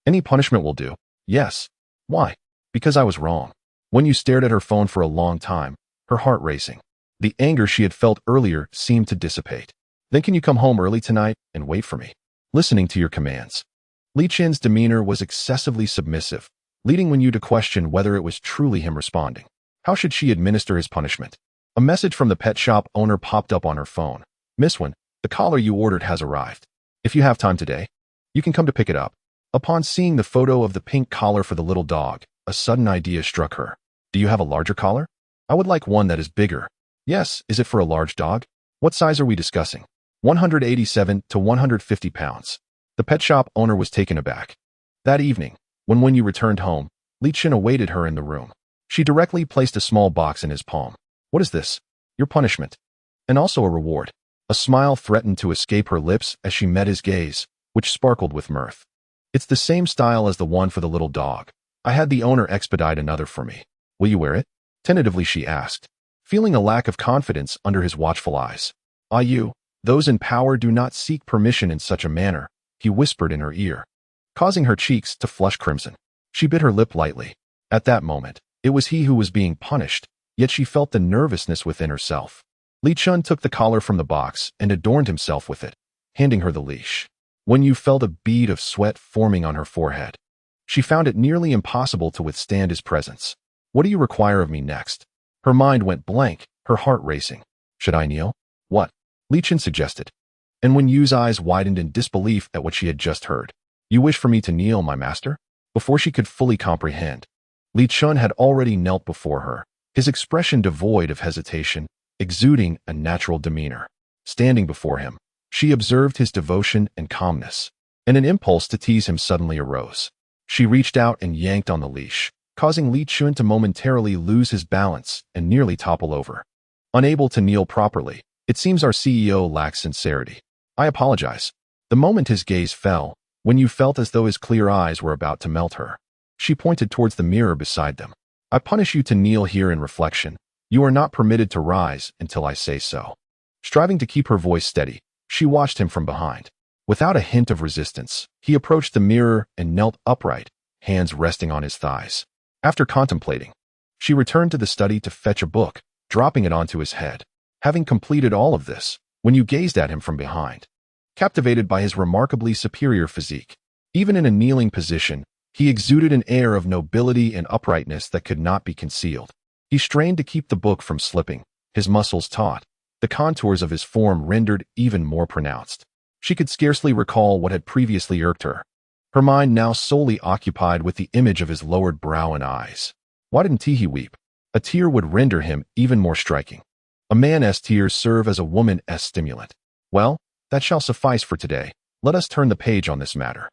Speaker 1: Any punishment will do. Yes. Why? Because I was wrong. Wen Yu stared at her phone for a long time, her heart racing. The anger she had felt earlier seemed to dissipate. Then can you come home early tonight and wait for me? Listening to your commands. Li Chen's demeanor was excessively submissive, leading Wen Yu to question whether it was truly him responding. How should she administer his punishment? A message from the pet shop owner popped up on her phone. Miss Wen, the collar you ordered has arrived. If you have time today, you can come to pick it up. Upon seeing the photo of the pink collar for the little dog, a sudden idea struck her. Do you have a larger collar? I would like one that is bigger. Yes, is it for a large dog? What size are we discussing? 187 to 150 pounds. The pet shop owner was taken aback. That evening, when Wen Yu returned home, Li Chen awaited her in the room. She directly placed a small box in his palm. What is this? Your punishment. And also a reward. A smile threatened to escape her lips as she met his gaze, which sparkled with mirth. It's the same style as the one for the little dog. I had the owner expedite another for me. Will you wear it? Tentatively she asked, feeling a lack of confidence under his watchful eyes. Yu, those in power do not seek permission in such a manner, he whispered in her ear, causing her cheeks to flush crimson. She bit her lip lightly. At that moment, it was he who was being punished, yet she felt the nervousness within herself. Li Chen took the collar from the box and adorned himself with it, handing her the leash. Wen Yu felt a bead of sweat forming on her forehead. She found it nearly impossible to withstand his presence. What do you require of me next? Her mind went blank, her heart racing. Should I kneel? What? Li Chen suggested. And Wen Yu's eyes widened in disbelief at what she had just heard. You wish for me to kneel, my master? Before she could fully comprehend, Li Chen had already knelt before her, his expression devoid of hesitation, exuding a natural demeanor. Standing before him, she observed his devotion and calmness, and an impulse to tease him suddenly arose. She reached out and yanked on the leash, causing Li Chen to momentarily lose his balance and nearly topple over. Unable to kneel properly, it seems our CEO lacks sincerity. I apologize. The moment his gaze fell, Wen Yu felt as though his clear eyes were about to melt her. She pointed towards the mirror beside them. I punish you to kneel here in reflection. You are not permitted to rise until I say so. Striving to keep her voice steady, she watched him from behind. Without a hint of resistance, he approached the mirror and knelt upright, hands resting on his thighs. After contemplating, she returned to the study to fetch a book, dropping it onto his head. Having completed all of this, Wen Yu gazed at him from behind, captivated by his remarkably superior physique. Even in a kneeling position, he exuded an air of nobility and uprightness that could not be concealed. He strained to keep the book from slipping, his muscles taut, the contours of his form rendered even more pronounced. She could scarcely recall what had previously irked her, her mind now solely occupied with the image of his lowered brow and eyes. Why didn't he weep? A tear would render him even more striking. A man's tears serve as a woman's stimulant. Well, that shall suffice for today. Let us turn the page on this matter.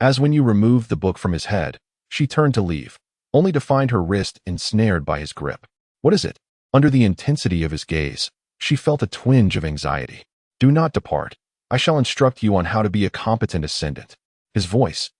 Speaker 1: As Wen Yu removed the book from his head, she turned to leave, only to find her wrist ensnared by his grip. What is it? Under the intensity of his gaze, she felt a twinge of anxiety. Do not depart. I shall instruct you on how to be a competent ascendant. His voice,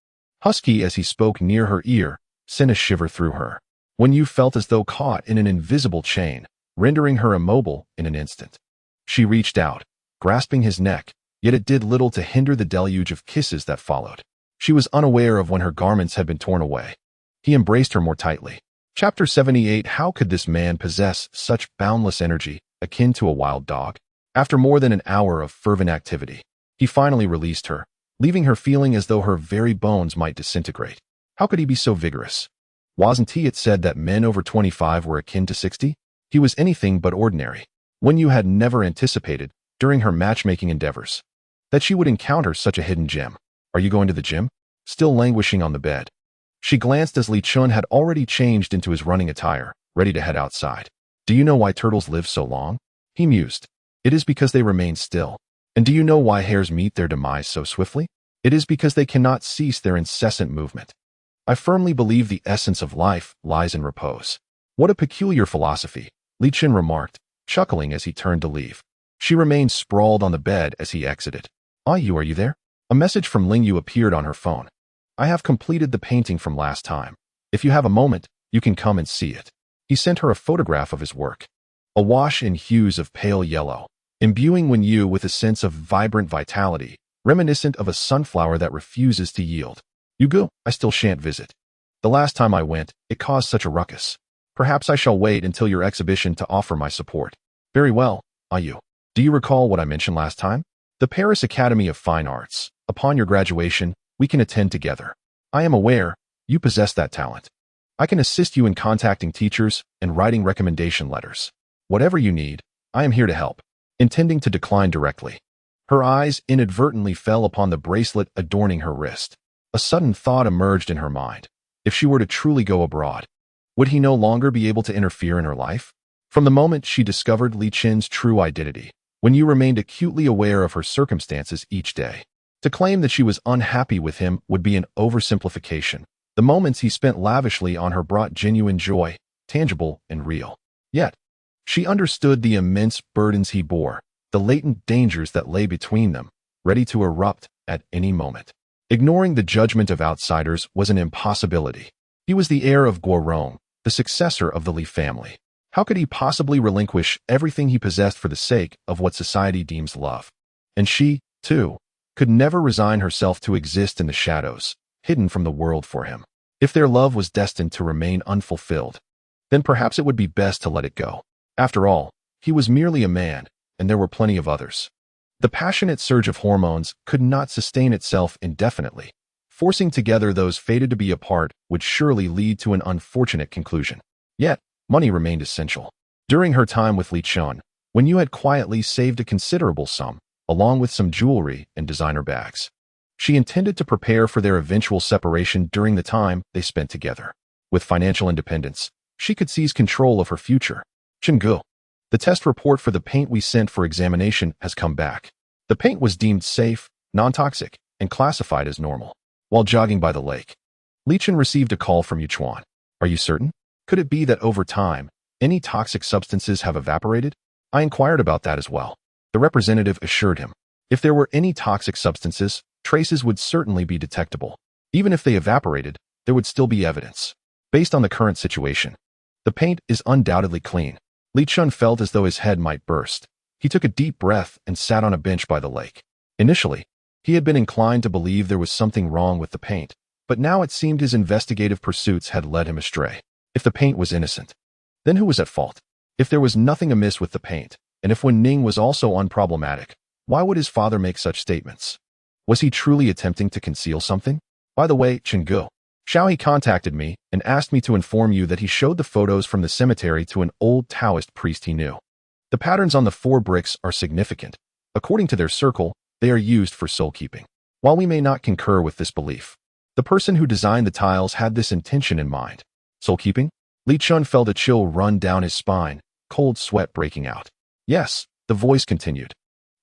Speaker 1: husky as he spoke near her ear, sent a shiver through her. Wen Yu felt as though caught in an invisible chain, rendering her immobile in an instant. She reached out, grasping his neck, yet it did little to hinder the deluge of kisses that followed. She was unaware of when her garments had been torn away. He embraced her more tightly. Chapter 78. How could this man possess such boundless energy, akin to a wild dog? After more than an hour of fervent activity, he finally released her, leaving her feeling as though her very bones might disintegrate. How could he be so vigorous? Wasn't it said that men over 25 were akin to 60? He was anything but ordinary. Wen Yu had never anticipated, during her matchmaking endeavors, that she would encounter such a hidden gem. Are you going to the gym? Still languishing on the bed, she glanced as Li Chen had already changed into his running attire, ready to head outside. Do you know why turtles live so long? He mused. It is because they remain still. And do you know why hares meet their demise so swiftly? It is because they cannot cease their incessant movement. I firmly believe the essence of life lies in repose. What a peculiar philosophy, Li Chen remarked, chuckling as he turned to leave. She remained sprawled on the bed as he exited. Are you there? A message from Ling Yu appeared on her phone. I have completed the painting from last time. If you have a moment, you can come and see it. He sent her a photograph of his work. Awash in hues of pale yellow, imbuing Wen Yu with a sense of vibrant vitality, reminiscent of a sunflower that refuses to yield. You go, I still shan't visit. The last time I went, it caused such a ruckus. Perhaps I shall wait until your exhibition to offer my support. Very well, Ayu. Do you recall what I mentioned last time? The Paris Academy of Fine Arts. Upon your graduation, we can attend together. I am aware you possess that talent. I can assist you in contacting teachers and writing recommendation letters. Whatever you need, I am here to help. Intending to decline directly, her eyes inadvertently fell upon the bracelet adorning her wrist. A sudden thought emerged in her mind. If she were to truly go abroad, would he no longer be able to interfere in her life? From the moment she discovered Li Chen's true identity, Wen Yu remained acutely aware of her circumstances each day. To claim that she was unhappy with him would be an oversimplification. The moments he spent lavishly on her brought genuine joy, tangible and real. Yet, she understood the immense burdens he bore, the latent dangers that lay between them, ready to erupt at any moment. Ignoring the judgment of outsiders was an impossibility. He was the heir of Guorong, the successor of the Li family. How could he possibly relinquish everything he possessed for the sake of what society deems love? And she, too, could never resign herself to exist in the shadows, hidden from the world for him. If their love was destined to remain unfulfilled, then perhaps it would be best to let it go. After all, he was merely a man, and there were plenty of others. The passionate surge of hormones could not sustain itself indefinitely. Forcing together those fated to be apart would surely lead to an unfortunate conclusion. Yet, money remained essential. During her time with Li Chen, Wen Yu had quietly saved a considerable sum, along with some jewelry and designer bags. She intended to prepare for their eventual separation during the time they spent together. With financial independence, she could seize control of her future. Chenggu. The test report for the paint we sent for examination has come back. The paint was deemed safe, non-toxic, and classified as normal. While jogging by the lake, Li Chen received a call from Yuchuan. Are you certain? Could it be that over time, any toxic substances have evaporated? I inquired about that as well. The representative assured him. If there were any toxic substances, traces would certainly be detectable. Even if they evaporated, there would still be evidence. Based on the current situation, the paint is undoubtedly clean. Li Chen felt as though his head might burst. He took a deep breath and sat on a bench by the lake. Initially, He had been inclined to believe there was something wrong with the paint, but now it seemed his investigative pursuits had led him astray. If the paint was innocent, then who was at fault? If there was nothing amiss with the paint, and if Wen Ning was also unproblematic, why would his father make such statements? Was he truly attempting to conceal something? By the way, Chenggu, Xiao He contacted me and asked me to inform you that he showed the photos from the cemetery to an old Taoist priest he knew. The patterns on the 4 bricks are significant. According to their circle, they are used for soul-keeping. While we may not concur with this belief, the person who designed the tiles had this intention in mind. Soul-keeping? Li Chen felt a chill run down his spine, cold sweat breaking out. Yes, the voice continued.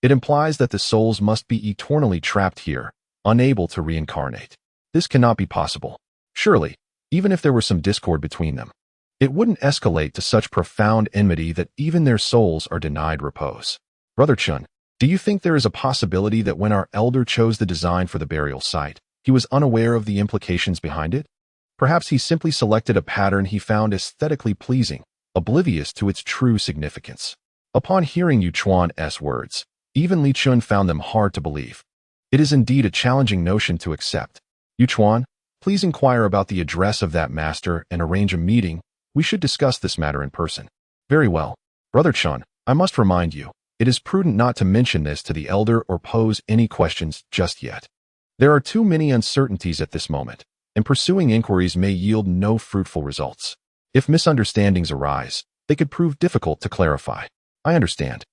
Speaker 1: It implies that the souls must be eternally trapped here, unable to reincarnate. This cannot be possible. Surely, even if there were some discord between them, it wouldn't escalate to such profound enmity that even their souls are denied repose. Brother Chen, do you think there is a possibility that when our elder chose the design for the burial site, he was unaware of the implications behind it? Perhaps he simply selected a pattern he found aesthetically pleasing, oblivious to its true significance. Upon hearing Yu Chuan's words, even Li Chen found them hard to believe. It is indeed a challenging notion to accept. Yu Chuan, please inquire about the address of that master and arrange a meeting. We should discuss this matter in person. Very well. Brother Chen, I must remind you, it is prudent not to mention this to the elder or pose any questions just yet. There are too many uncertainties at this moment, and pursuing inquiries may yield no fruitful results. If misunderstandings arise, they could prove difficult to clarify. I understand.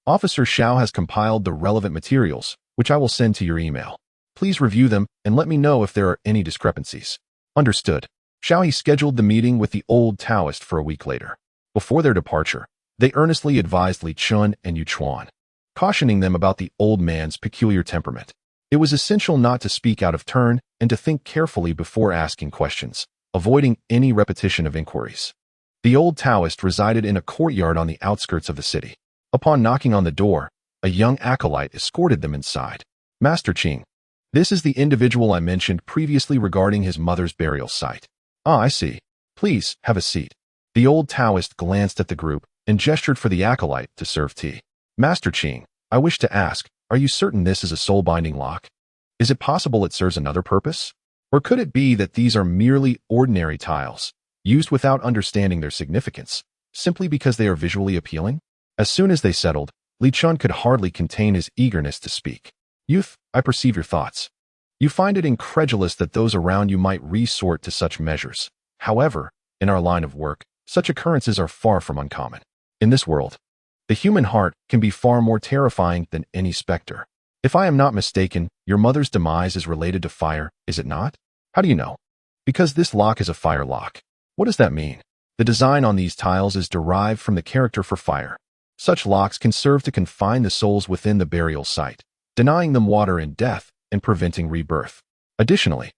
Speaker 1: Officer Xiao has compiled the relevant materials, which I will send to your email. Please review them and let me know if there are any discrepancies. Understood. Xiao He scheduled the meeting with the old Taoist for a week later. Before their departure, they earnestly advised Li Chen and Yu Chuan, cautioning them about the old man's peculiar temperament. It was essential not to speak out of turn and to think carefully before asking questions, avoiding any repetition of inquiries. The old Taoist resided in a courtyard on the outskirts of the city. Upon knocking on the door, a young acolyte escorted them inside. Master Qing, this is the individual I mentioned previously regarding his mother's burial site. Ah, I see. Please, have a seat. The old Taoist glanced at the group and gestured for the acolyte to serve tea. Master Qing, I wish to ask, are you certain this is a soul-binding lock? Is it possible it serves another purpose? Or could it be that these are merely ordinary tiles, used without understanding their significance, simply because they are visually appealing? As soon as they settled, Li Chen could hardly contain his eagerness to speak. Youth, I perceive your thoughts. You find it incredulous that those around you might resort to such measures. However, in our line of work, such occurrences are far from uncommon. In this world, the human heart can be far more terrifying than any specter. If I am not mistaken, your mother's demise is related to fire, is it not? How do you know? Because this lock is a fire lock. What does that mean? The design on these tiles is derived from the character for fire. Such locks can serve to confine the souls within the burial site, denying them water in death and preventing rebirth. Additionally,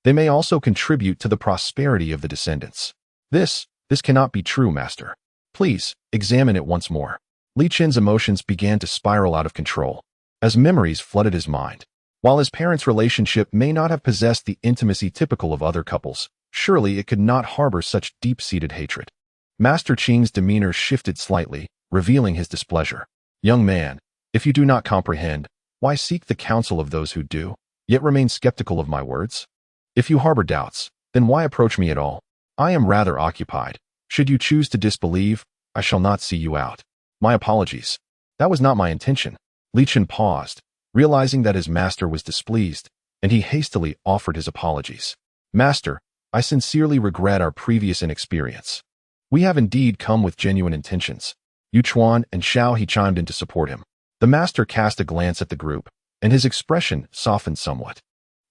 Speaker 1: they may also contribute to the prosperity of the descendants. This cannot be true, Master. Please, examine it once more. Li Chen's emotions began to spiral out of control, as memories flooded his mind. While his parents' relationship may not have possessed the intimacy typical of other couples, surely it could not harbor such deep-seated hatred. Master Qing's demeanor shifted slightly, revealing his displeasure. Young man, if you do not comprehend, why seek the counsel of those who do, yet remain skeptical of my words? If you harbor doubts, then why approach me at all? I am rather occupied. Should you choose to disbelieve, I shall not see you out. My apologies. That was not my intention. Li Chen paused, realizing that his master was displeased, and he hastily offered his apologies. Master, I sincerely regret our previous inexperience. We have indeed come with genuine intentions. Yu Chuan and Xiao He chimed in to support him. The master cast a glance at the group, and his expression softened somewhat.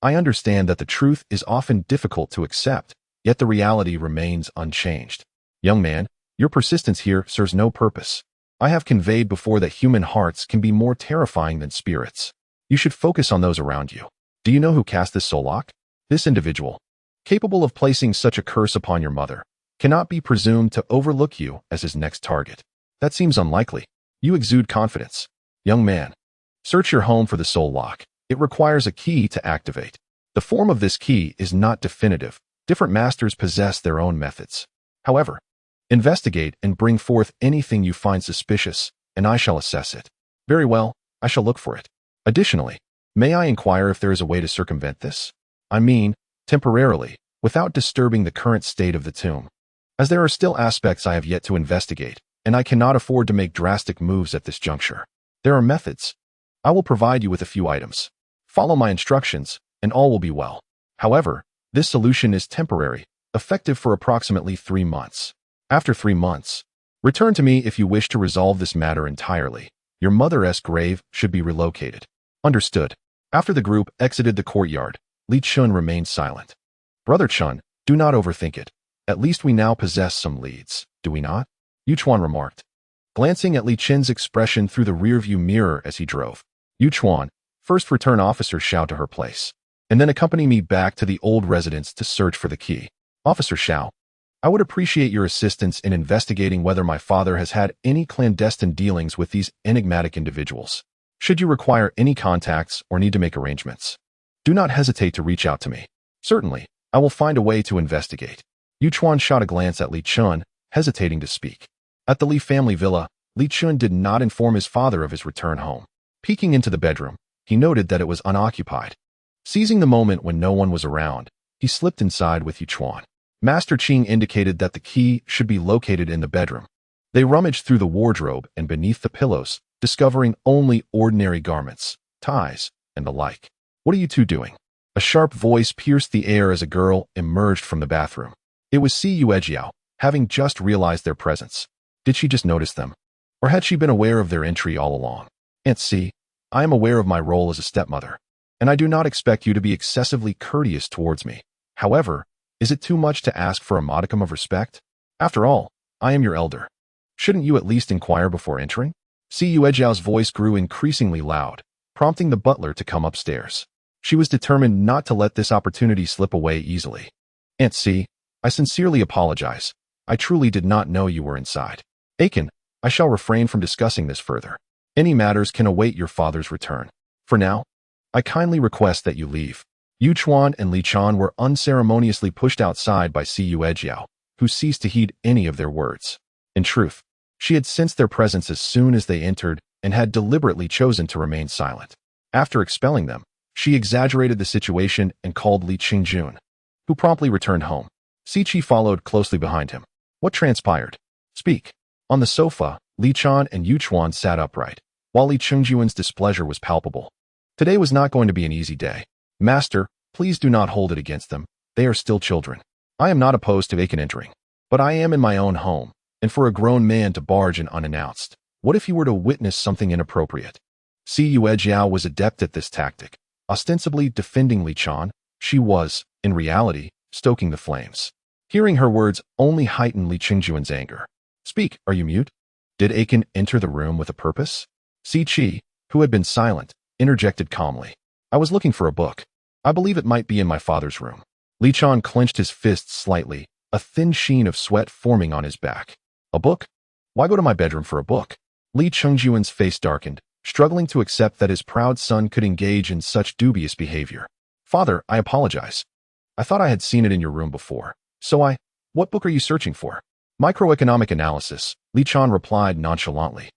Speaker 1: I understand that the truth is often difficult to accept, yet the reality remains unchanged. Young man, your persistence here serves no purpose. I have conveyed before that human hearts can be more terrifying than spirits. You should focus on those around you. Do you know who cast this soul lock? This individual, capable of placing such a curse upon your mother, cannot be presumed to overlook you as his next target. That seems unlikely. You exude confidence. Young man, search your home for the soul lock. It requires a key to activate. The form of this key is not definitive. Different masters possess their own methods. However, investigate and bring forth anything you find suspicious, and I shall assess it. Very well, I shall look for it. Additionally, May I inquire if there is a way to circumvent this? I mean, temporarily, without disturbing the current state of the tomb. As there are still aspects I have yet to investigate, and I cannot afford to make drastic moves at this juncture. There are methods. I will provide you with a few items. Follow my instructions, and all will be well. However, this solution is temporary, effective for approximately 3 months. After 3 months, return to me if you wish to resolve this matter entirely. Your mother's grave should be relocated. Understood. After the group exited the courtyard, Li Chen remained silent. Brother Chen, do not overthink it. At least we now possess some leads, do we not? Yuchuan remarked, glancing at Li Chen's expression through the rearview mirror as he drove. Yuchuan, first return Officer Xiao to her place, and then accompany me back to the old residence to search for the key. Officer Xiao, I would appreciate your assistance in investigating whether my father has had any clandestine dealings with these enigmatic individuals. Should you require any contacts or need to make arrangements, do not hesitate to reach out to me. Certainly, I will find a way to investigate. Yuchuan shot a glance at Li Chen, hesitating to speak. At the Li family villa, Li Chen did not inform his father of his return home. Peeking into the bedroom, he noted that it was unoccupied. Seizing the moment when no one was around, he slipped inside with Yuchuan. Master Qing indicated that the key should be located in the bedroom. They rummaged through the wardrobe and beneath the pillows, discovering only ordinary garments, ties, and the like. What are you two doing? A sharp voice pierced the air as a girl emerged from the bathroom. It was Siyu Ejiao, having just realized their presence. Did she just notice them? Or had she been aware of their entry all along? Aunt C, I am aware of my role as a stepmother, and I do not expect you to be excessively courteous towards me. However, is it too much to ask for a modicum of respect? After all, I am your elder. Shouldn't you at least inquire before entering? Siyu Ejiao's voice grew increasingly loud, prompting the butler to come upstairs. She was determined not to let this opportunity slip away easily. Aunt C, I sincerely apologize. I truly did not know you were inside. Aiken, I shall refrain from discussing this further. Any matters can await your father's return. For now, I kindly request that you leave. Yuchuan and Li Chen were unceremoniously pushed outside by Siyu Ejiao, who ceased to heed any of their words. In truth, she had sensed their presence as soon as they entered and had deliberately chosen to remain silent. After expelling them, she exaggerated the situation and called Li Qingjun, who promptly returned home. Siqi followed closely behind him. What transpired? Speak. On the sofa, Li Chen and Yuchuan sat upright, while Li Qingjun's displeasure was palpable. Today was not going to be an easy day. Master, please do not hold it against them. They are still children. I am not opposed to Aiken entering, but I am in my own home, and for a grown man to barge in unannounced, what if he were to witness something inappropriate? Siyu Ejiao was adept at this tactic. Ostensibly defending Li Chen, she was, in reality, stoking the flames. Hearing her words only heightened Li Qingjun's anger. Speak, are you mute? Did Aiken enter the room with a purpose? Si Chi, who had been silent, interjected calmly. I was looking for a book. I believe it might be in my father's room. Li Chen clenched his fists slightly, a thin sheen of sweat forming on his back. A book? Why go to my bedroom for a book? Li Qingjun's face darkened, struggling to accept that his proud son could engage in such dubious behavior. Father, I apologize. I thought I had seen it in your room before. What book are you searching for? Microeconomic analysis, Li Chen replied nonchalantly.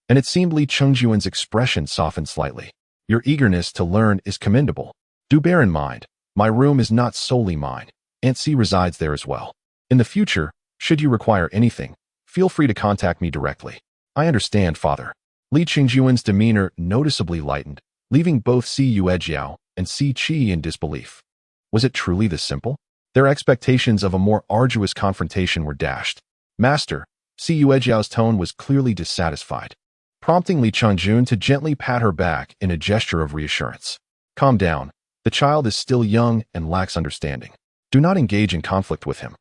Speaker 1: And it seemed Li Qingjun's expression softened slightly. Your eagerness to learn is commendable. Do bear in mind, my room is not solely mine. Aunt C resides there as well. In the future, should you require anything, feel free to contact me directly. I understand, Father. Li Qingjun's demeanor noticeably lightened, leaving both Siyu Ejiao and Si Qi in disbelief. Was it truly this simple? Their expectations of a more arduous confrontation were dashed. Master, Siyu Ejiao's tone was clearly dissatisfied, prompting Li Qingjun to gently pat her back in a gesture of reassurance. Calm down. The child is still young and lacks understanding. Do not engage in conflict with him.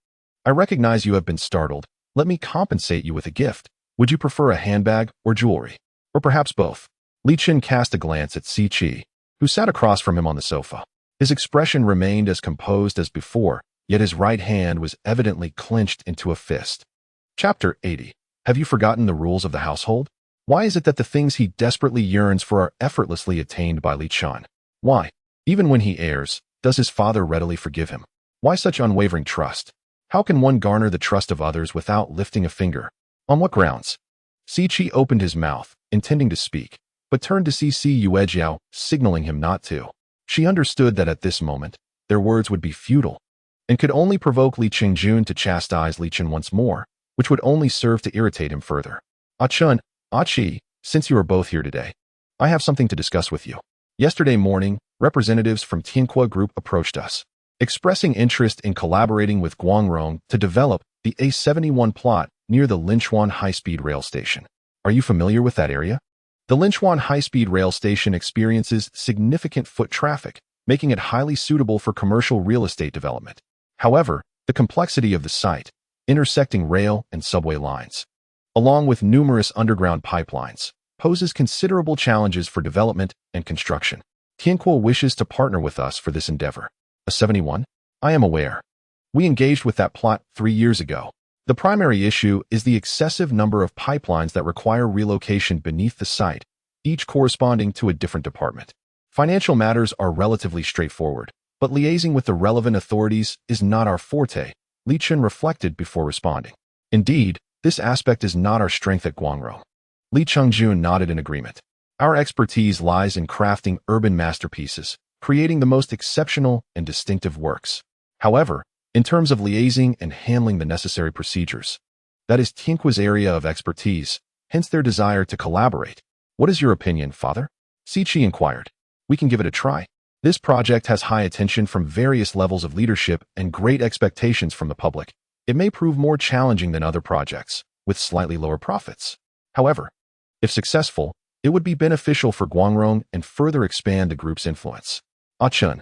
Speaker 1: I recognize you have been startled. Let me compensate you with a gift. Would you prefer a handbag or jewelry? Or perhaps both? Li Chen cast a glance at Si Qi, who sat across from him on the sofa. His expression remained as composed as before, yet his right hand was evidently clenched into a fist. Chapter 80. Have you forgotten the rules of the household? Why is it that the things he desperately yearns for are effortlessly attained by Li Chen? Why, even when he errs, does his father readily forgive him? Why such unwavering trust? How can one garner the trust of others without lifting a finger? On what grounds? Si Qi opened his mouth, intending to speak, but turned to see Yuejiao, signaling him not to. She understood that at this moment, their words would be futile, and could only provoke Li Chengjun to chastise Li Chen once more, which would only serve to irritate him further. Chun, Chi, since you are both here today, I have something to discuss with you. Yesterday morning, representatives from Tianqua Group approached us, expressing interest in collaborating with Guangrong to develop the A71 plot near the Linchuan high-speed rail station. Are you familiar with that area? The Linchuan high-speed rail station experiences significant foot traffic, making it highly suitable for commercial real estate development. However, the complexity of the site, intersecting rail and subway lines, along with numerous underground pipelines, poses considerable challenges for development and construction. Tianqua wishes to partner with us for this endeavor. A71? I am aware. We engaged with that plot 3 years ago. The primary issue is the excessive number of pipelines that require relocation beneath the site, each corresponding to a different department. Financial matters are relatively straightforward, but liaising with the relevant authorities is not our forte, Li Chen reflected before responding. Indeed, this aspect is not our strength at Guangrong. Li Chengjun nodded in agreement. Our expertise lies in crafting urban masterpieces, creating the most exceptional and distinctive works. However, in terms of liaising and handling the necessary procedures, that is Tianqua's area of expertise, hence their desire to collaborate. What is your opinion, Father? Siqi inquired. We can give it a try. This project has high attention from various levels of leadership and great expectations from the public. It may prove more challenging than other projects, with slightly lower profits. However, if successful, it would be beneficial for Guangrong and further expand the group's influence. Chun,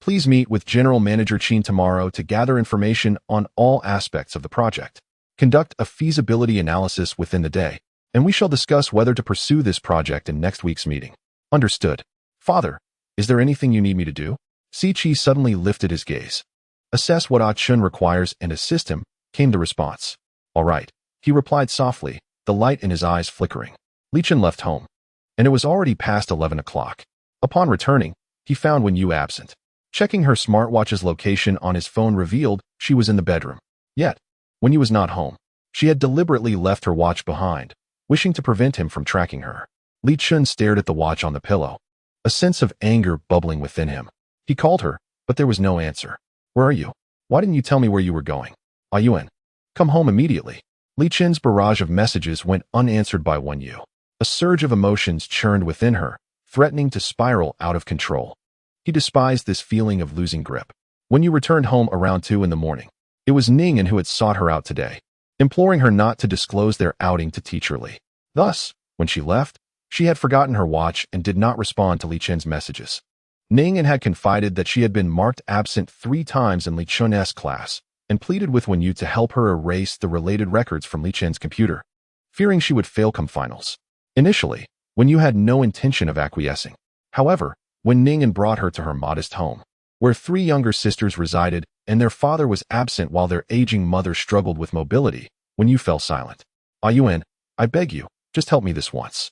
Speaker 1: please meet with General Manager Qin tomorrow to gather information on all aspects of the project. Conduct a feasibility analysis within the day, and we shall discuss whether to pursue this project in next week's meeting. Understood. Father, is there anything you need me to do? Siqi suddenly lifted his gaze. Assess what Chun requires and assist him, came the response. All right, he replied softly, the light in his eyes flickering. Li Chen left home, and it was already past 11 o'clock. Upon returning, he found Wen Yu absent. Checking her smartwatch's location on his phone revealed she was in the bedroom. Yet, when he was not home, she had deliberately left her watch behind, wishing to prevent him from tracking her. Li Chen stared at the watch on the pillow, a sense of anger bubbling within him. He called her, but there was no answer. Where are you? Why didn't you tell me where you were going? Yuan, come home immediately. Li Chen's barrage of messages went unanswered by Wen Yu. A surge of emotions churned within her, threatening to spiral out of control. He despised this feeling of losing grip. Wen Yu returned home around 2 in the morning. It was Ningen who had sought her out today, imploring her not to disclose their outing to Teacher Li. Thus, when she left, she had forgotten her watch and did not respond to Li Chen's messages. Ningen had confided that she had been marked absent 3 times in Li Chen's class and pleaded with Wen Yu to help her erase the related records from Li Chen's computer, fearing she would fail come finals. Initially, Wen Yu had no intention of acquiescing. However, when Ningen brought her to her modest home, where 3 younger sisters resided and their father was absent while their aging mother struggled with mobility, Wen Yu fell silent. Yuan, I beg you, just help me this once.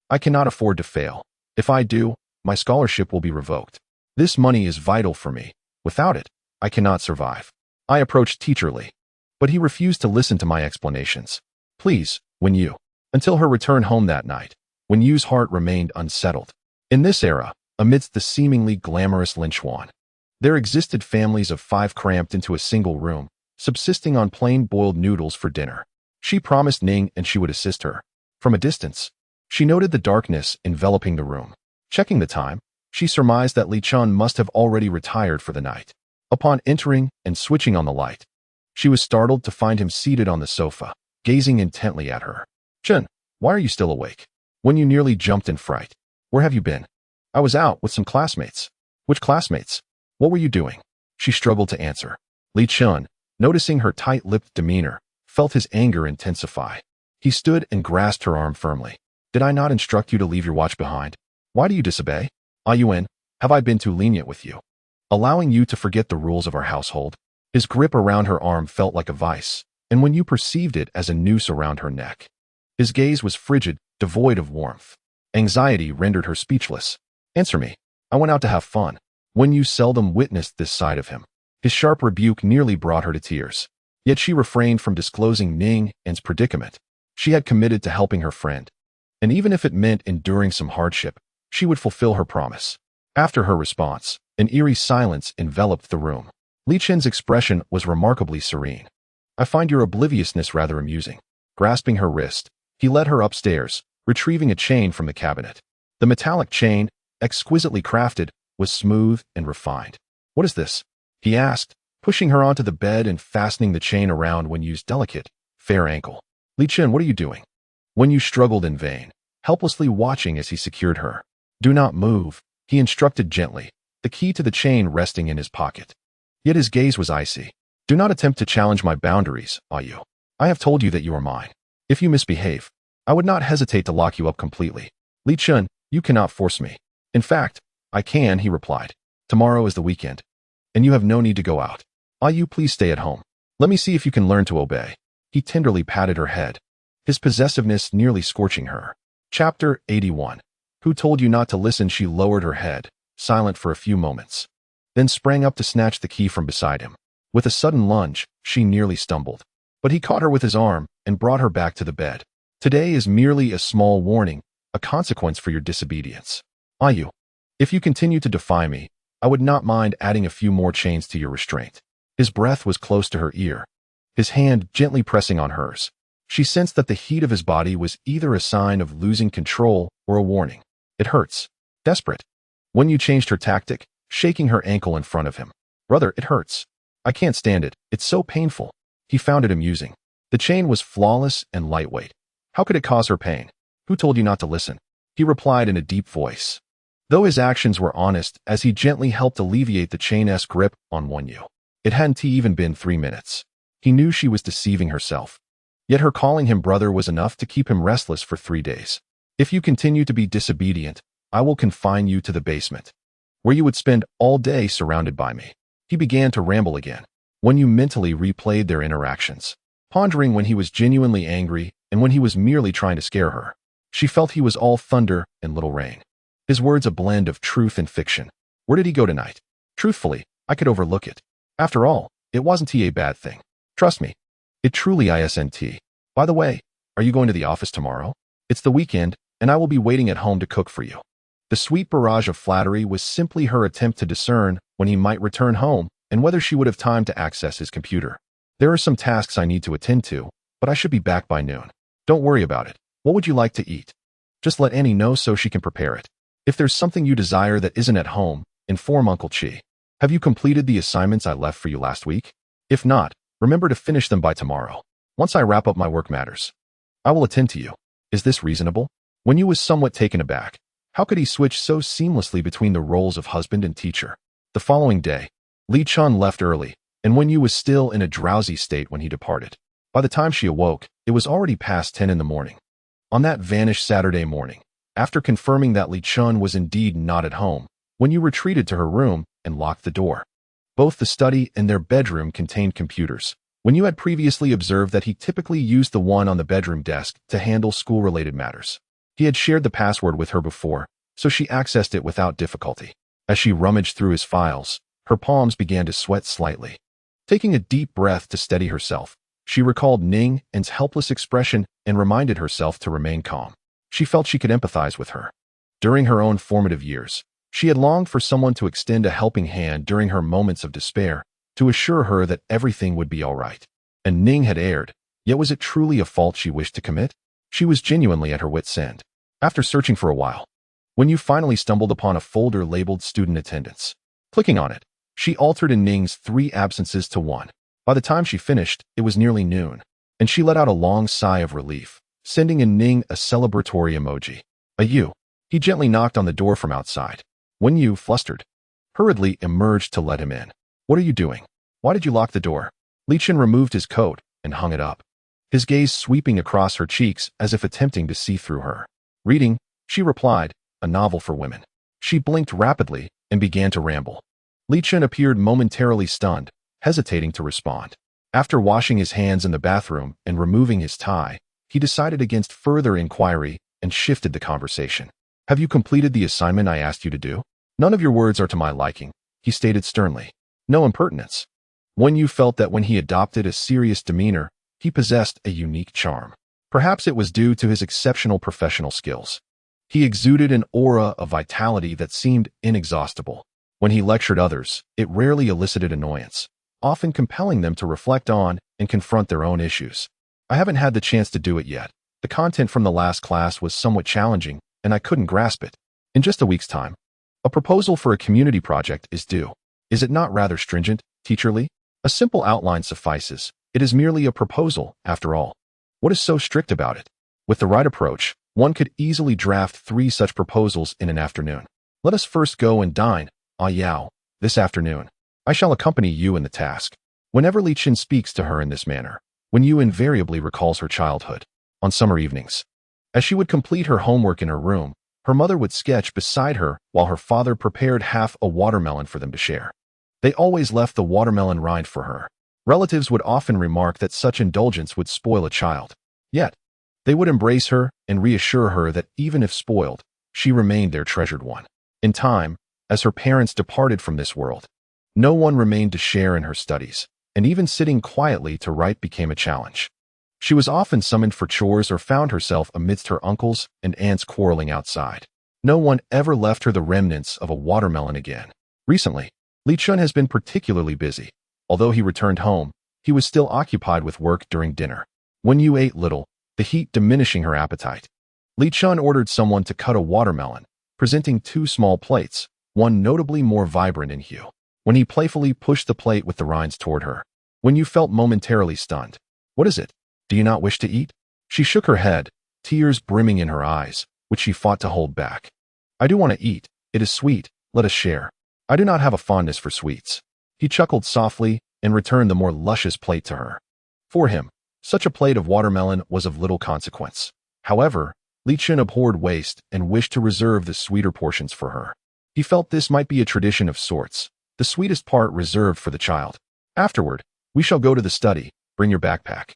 Speaker 1: I cannot afford to fail. If I do, my scholarship will be revoked. This money is vital for me. Without it, I cannot survive. I approached Teacher Li, but he refused to listen to my explanations. Please, Wen Yu. Until her return home that night, Wen Yu's heart remained unsettled. In this era, amidst the seemingly glamorous Linchuan, there existed families of 5 cramped into a single room, subsisting on plain boiled noodles for dinner. She promised Ning and she would assist her. From a distance, she noted the darkness enveloping the room. Checking the time, she surmised that Li Chen must have already retired for the night. Upon entering and switching on the light, she was startled to find him seated on the sofa, gazing intently at her. Chen, why are you still awake? Wen Yu nearly jumped in fright. Where have you been? I was out with some classmates. Which classmates? What were you doing? She struggled to answer. Li Chen, noticing her tight-lipped demeanor, felt his anger intensify. He stood and grasped her arm firmly. Did I not instruct you to leave your watch behind? Why do you disobey? Yuan, have I been too lenient with you, allowing you to forget the rules of our household? His grip around her arm felt like a vice, and Wen Yu perceived it as a noose around her neck. His gaze was frigid, devoid of warmth. Anxiety rendered her speechless. Answer me. I went out to have fun. Wen Yu seldom witnessed this side of him. His sharp rebuke nearly brought her to tears. Yet she refrained from disclosing Ning and's predicament. She had committed to helping her friend, and even if it meant enduring some hardship, she would fulfill her promise. After her response, an eerie silence enveloped the room. Li Chen's expression was remarkably serene. I find your obliviousness rather amusing. Grasping her wrist, he led her upstairs, retrieving a chain from the cabinet. The metallic chain, exquisitely crafted, was smooth and refined. What is this? He asked, pushing her onto the bed and fastening the chain around Wen Yu's delicate, fair ankle. Li Chen, what are you doing? Wen Yu struggled in vain, helplessly watching as he secured her. Do not move, he instructed gently, the key to the chain resting in his pocket. Yet his gaze was icy. Do not attempt to challenge my boundaries, Yu. I have told you that you are mine. If you misbehave, I would not hesitate to lock you up completely. Li Chen, you cannot force me. In fact, I can, he replied. Tomorrow is the weekend, and you have no need to go out. Yu, please stay at home. Let me see if you can learn to obey. He tenderly patted her head, his possessiveness nearly scorching her. Chapter 81. Who told you not to listen? She lowered her head, silent for a few moments, then sprang up to snatch the key from beside him. With a sudden lunge, she nearly stumbled, but he caught her with his arm and brought her back to the bed. Today is merely a small warning, a consequence for your disobedience. Yu, if you continue to defy me, I would not mind adding a few more chains to your restraint. His breath was close to her ear, his hand gently pressing on hers. She sensed that the heat of his body was either a sign of losing control or a warning. It hurts. Desperate. Wen Yu changed her tactic, shaking her ankle in front of him. Brother, it hurts. I can't stand it. It's so painful. He found it amusing. The chain was flawless and lightweight. How could it cause her pain? Who told you not to listen? He replied in a deep voice, though his actions were honest as he gently helped alleviate the chain-esque grip on Wen Yu. It hadn't even been 3 minutes. He knew she was deceiving herself. Yet her calling him brother was enough to keep him restless for 3 days. If you continue to be disobedient, I will confine you to the basement, where you would spend all day surrounded by me. He began to ramble again. Wen Yu mentally replayed their interactions, pondering when he was genuinely angry and when he was merely trying to scare her. She felt he was all thunder and little rain. His words a blend of truth and fiction. Where did he go tonight? Truthfully, I could overlook it. After all, it wasn't a bad thing. Trust me. It truly isn't. By the way, are you going to the office tomorrow? It's the weekend, and I will be waiting at home to cook for you. The sweet barrage of flattery was simply her attempt to discern when he might return home and whether she would have time to access his computer. There are some tasks I need to attend to, but I should be back by noon. Don't worry about it. What would you like to eat? Just let Annie know so she can prepare it. If there's something you desire that isn't at home, inform Uncle Chi. Have you completed the assignments I left for you last week? If not, remember to finish them by tomorrow. Once I wrap up my work matters, I will attend to you. Is this reasonable? Wen Yu was somewhat taken aback. How could he switch so seamlessly between the roles of husband and teacher? The following day, Li Chen left early, and Wen Yu was still in a drowsy state when he departed. By the time she awoke, it was already past 10 in the morning. On that vanished Saturday morning, after confirming that Li Chen was indeed not at home, Wen Yu retreated to her room and locked the door. Both the study and their bedroom contained computers. Wen Yu had previously observed that he typically used the one on the bedroom desk to handle school-related matters. He had shared the password with her before, so she accessed it without difficulty. As she rummaged through his files, her palms began to sweat slightly. Taking a deep breath to steady herself, she recalled Ning An's helpless expression and reminded herself to remain calm. She felt she could empathize with her. During her own formative years, she had longed for someone to extend a helping hand during her moments of despair, to assure her that everything would be all right. And Ning had erred, yet was it truly a fault she wished to commit? She was genuinely at her wit's end. After searching for a while, Wen Yu finally stumbled upon a folder labeled student attendance. Clicking on it, she altered in Ning's 3 absences to 1. By the time she finished, it was nearly noon, and she let out a long sigh of relief, sending in Ning a celebratory emoji. Yu. He gently knocked on the door from outside. Wen Yu, flustered, hurriedly emerged to let him in. What are you doing? Why did you lock the door? Li Chen removed his coat and hung it up, his gaze sweeping across her cheeks as if attempting to see through her. Reading, she replied, a novel for women. She blinked rapidly and began to ramble. Li Chen appeared momentarily stunned, hesitating to respond. After washing his hands in the bathroom and removing his tie, he decided against further inquiry and shifted the conversation. Have you completed the assignment I asked you to do? None of your words are to my liking, he stated sternly. No impertinence. Wen Yu felt that when he adopted a serious demeanor, he possessed a unique charm. Perhaps it was due to his exceptional professional skills. He exuded an aura of vitality that seemed inexhaustible. When he lectured others, it rarely elicited annoyance, often compelling them to reflect on and confront their own issues. I haven't had the chance to do it yet. The content from the last class was somewhat challenging, and I couldn't grasp it. In just a week's time, a proposal for a community project is due. Is it not rather stringent, Teacher Li? A simple outline suffices. It is merely a proposal, after all. What is so strict about it? With the right approach, one could easily draft 3 such proposals in an afternoon. Let us first go and dine, Yao, this afternoon. I shall accompany you in the task. Whenever Li Chen speaks to her in this manner, Wen Yu invariably recalls her childhood. On summer evenings, as she would complete her homework in her room, her mother would sketch beside her while her father prepared half a watermelon for them to share. They always left the watermelon rind for her. Relatives would often remark that such indulgence would spoil a child. Yet, they would embrace her and reassure her that even if spoiled, she remained their treasured one. In time, as her parents departed from this world, no one remained to share in her studies, and even sitting quietly to write became a challenge. She was often summoned for chores or found herself amidst her uncles and aunts quarreling outside. No one ever left her the remnants of a watermelon again. Recently, Li Chen has been particularly busy. Although he returned home, he was still occupied with work during dinner. Wen Yu ate little, the heat diminishing her appetite. Li Chen ordered someone to cut a watermelon, presenting 2 small plates, one notably more vibrant in hue. When he playfully pushed the plate with the rinds toward her, Wen Yu felt momentarily stunned. What is it? Do you not wish to eat? She shook her head, tears brimming in her eyes, which she fought to hold back. I do want to eat. It is sweet. Let us share. I do not have a fondness for sweets. He chuckled softly and returned the more luscious plate to her. For him, such a plate of watermelon was of little consequence. However, Li Chen abhorred waste and wished to reserve the sweeter portions for her. He felt this might be a tradition of sorts, the sweetest part reserved for the child. Afterward, we shall go to the study. Bring your backpack.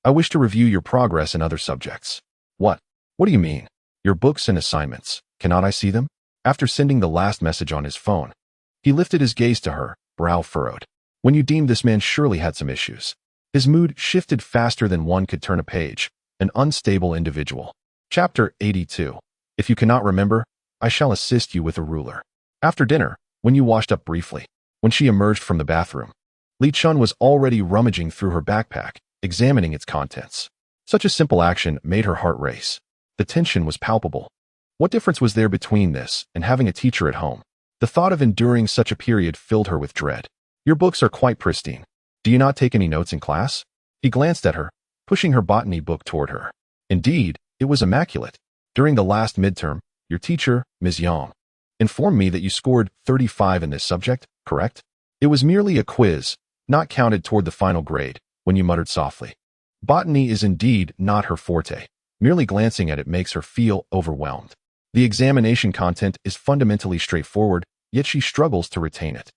Speaker 1: I wish to review your progress in other subjects. What? What do you mean? Your books and assignments. Cannot I see them? After sending the last message on his phone, he lifted his gaze to her, brow furrowed. When you deemed this man surely had some issues. His mood shifted faster than one could turn a page. An unstable individual. Chapter 82. If you cannot remember, I shall assist you with a ruler. After dinner, when you washed up briefly, when she emerged from the bathroom, Li Chen was already rummaging through her backpack, examining its contents. Such a simple action made her heart race. The tension was palpable. What difference was there between this and having a teacher at home? The thought of enduring such a period filled her with dread. Your books are quite pristine. Do you not take any notes in class? He glanced at her, pushing her botany book toward her. Indeed, it was immaculate. During the last midterm, your teacher, Ms. Yang, informed me that you scored 35 in this subject, correct? It was merely a quiz, not counted toward the final grade, when you muttered softly. Botany is indeed not her forte. Merely glancing at it makes her feel overwhelmed. The examination content is fundamentally straightforward, yet she struggles to retain it.